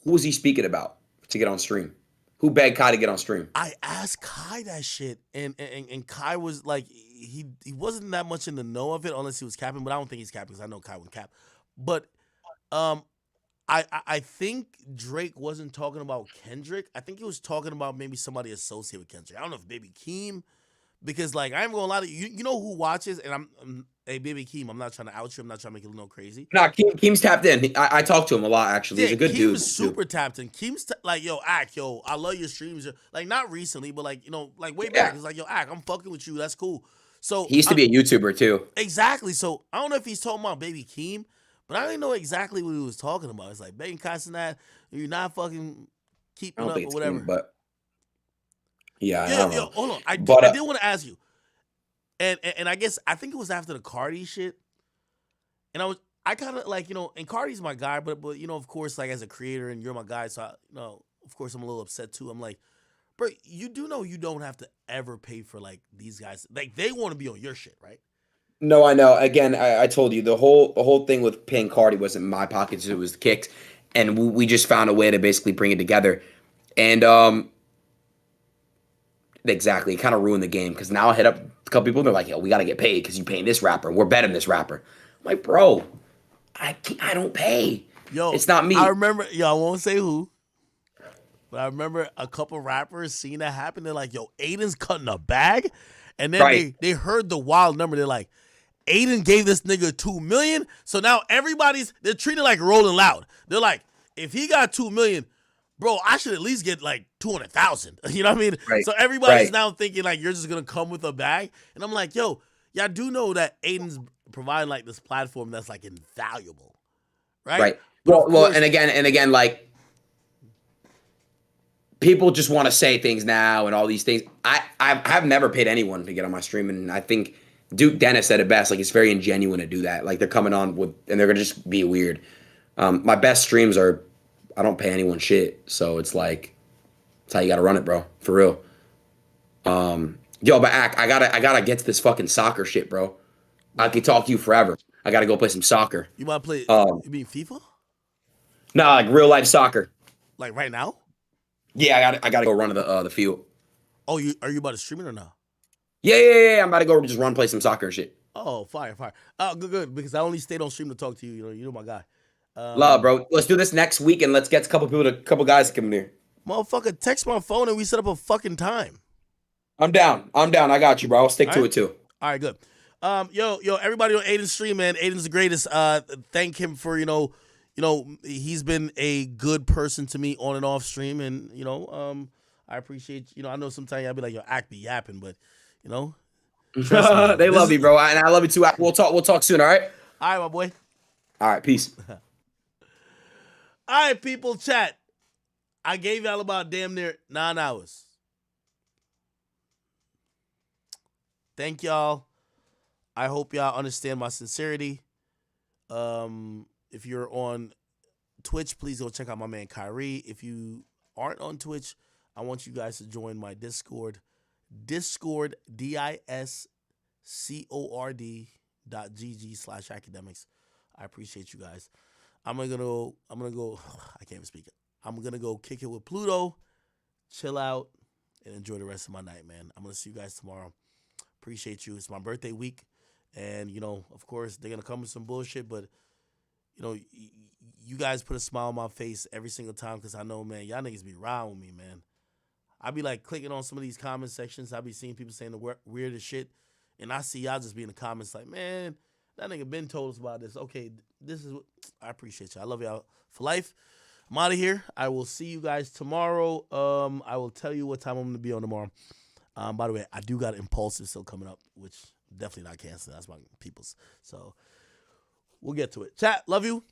who was he speaking about to get on stream? Who begged Kai to get on stream? I asked Kai that shit, and Kai was like, he wasn't that much in the know of it unless he was capping, but I don't think he's capping because I know Kai would cap. But I think Drake wasn't talking about Kendrick. I think he was talking about maybe somebody associated with Kendrick. I don't know if Baby Keem, because like I ain't gonna lie to you. You know who watches, and I'm hey Baby Keem. I'm not trying to out you. I'm not trying to make it look crazy. Nah, Keem's tapped in. I talk to him a lot actually. Yeah, He's a good dude. Keem's super tapped in. Keem's like, yo, Ack, yo, I love your streams. Like not recently, but like like way back. It's like, yo, Ack, I'm fucking with you. That's cool. So he used to be a YouTuber too. Exactly. So I don't know if he's talking about Baby Keem, but I didn't know exactly what he was talking about. It's like begging Casanat, you're not fucking keeping up or whatever. Keem, but yeah, yo, hold on. I did want to ask you, and I guess I think it was after the Cardi shit, and I kind of like and Cardi's my guy, but of course like as a creator and you're my guy, so of course I'm a little upset too. I'm like, bro, you do know you don't have to ever pay for like these guys, like they want to be on your shit, right? No, I know. Again, I told you the whole thing with paying Cardi wasn't in my pockets; it was the Kicks, and we just found a way to basically bring it together, and exactly, it kind of ruined the game because now I hit up a couple people. They're like, "Yo, we got to get paid because you paying this rapper. We're betting this rapper." I'm like, bro, I don't pay. Yo, it's not me. I remember. Yo, I won't say who, but I remember a couple rappers seeing that happen. They're like, "Yo, Aiden's cutting a bag," and then they heard the wild number. They're like, Aiden gave this nigga $2 million, so now they're treated like Rolling Loud. They're like, if he got $2 million, bro, I should at least get like 200,000. You know what I mean? Right. So everybody's now thinking like you're just gonna come with a bag, and I'm like, yo, y'all do know that Aiden's providing like this platform that's like invaluable, right? Right. Well, and again, like people just want to say things now and all these things. I've never paid anyone to get on my stream, and I think Duke Dennis said it best. Like, it's very ingenuine to do that. Like, they're coming on and they're gonna just be weird. My best streams are, I don't pay anyone shit. So it's like, it's how you gotta run it, bro. For real. Yo, but I gotta get to this fucking soccer shit, bro. I could talk to you forever. I gotta go play some soccer. You want to play? You mean FIFA? Nah, like real life soccer. Like right now? Yeah, I gotta go run to the field. Oh, are you about to stream it or not? Yeah. I'm about to go just play some soccer and shit. Oh, fire. Oh, good. Because I only stayed on stream to talk to you. You know my guy. Love, bro. Let's do this next week and let's get a couple guys to come in here. Motherfucker, text my phone and we set up a fucking time. I'm down. I got you, bro. I'll stick to it too. All right, good. Yo, everybody on Aiden's stream, man. Aiden's the greatest. Thank him for he's been a good person to me on and off stream, and I appreciate. I know sometimes I'll be like, yo, Act be yapping, but trust me, they love me, bro, and I love you too. We'll talk soon. All right. All right, my boy. All right, peace. All right, people, chat. I gave y'all about damn near 9 hours. Thank y'all. I hope y'all understand my sincerity. If you're on Twitch, please go check out my man Kyrie. If you aren't on Twitch, I want you guys to join my Discord. Discord, DISCORD. patreon.gg/academics. I appreciate you guys. I'm gonna go. I can't even speak. I'm gonna go kick it with Pluto, chill out, and enjoy the rest of my night, man. I'm gonna see you guys tomorrow. Appreciate you. It's my birthday week, and of course, they're gonna come with some bullshit, but you guys put a smile on my face every single time because I know, man, y'all niggas be riding with me, man. I be like clicking on some of these comment sections. I be seeing people saying the weirdest shit, and I see y'all just be in the comments like, man, that nigga been told us about this. Okay, this is what I appreciate you. I love y'all for life. I'm out of here. I will see you guys tomorrow. I will tell you what time I'm gonna be on tomorrow. By the way, I do got Impulsive still coming up, which definitely not canceling. That's my people's. So we'll get to it. Chat, love you.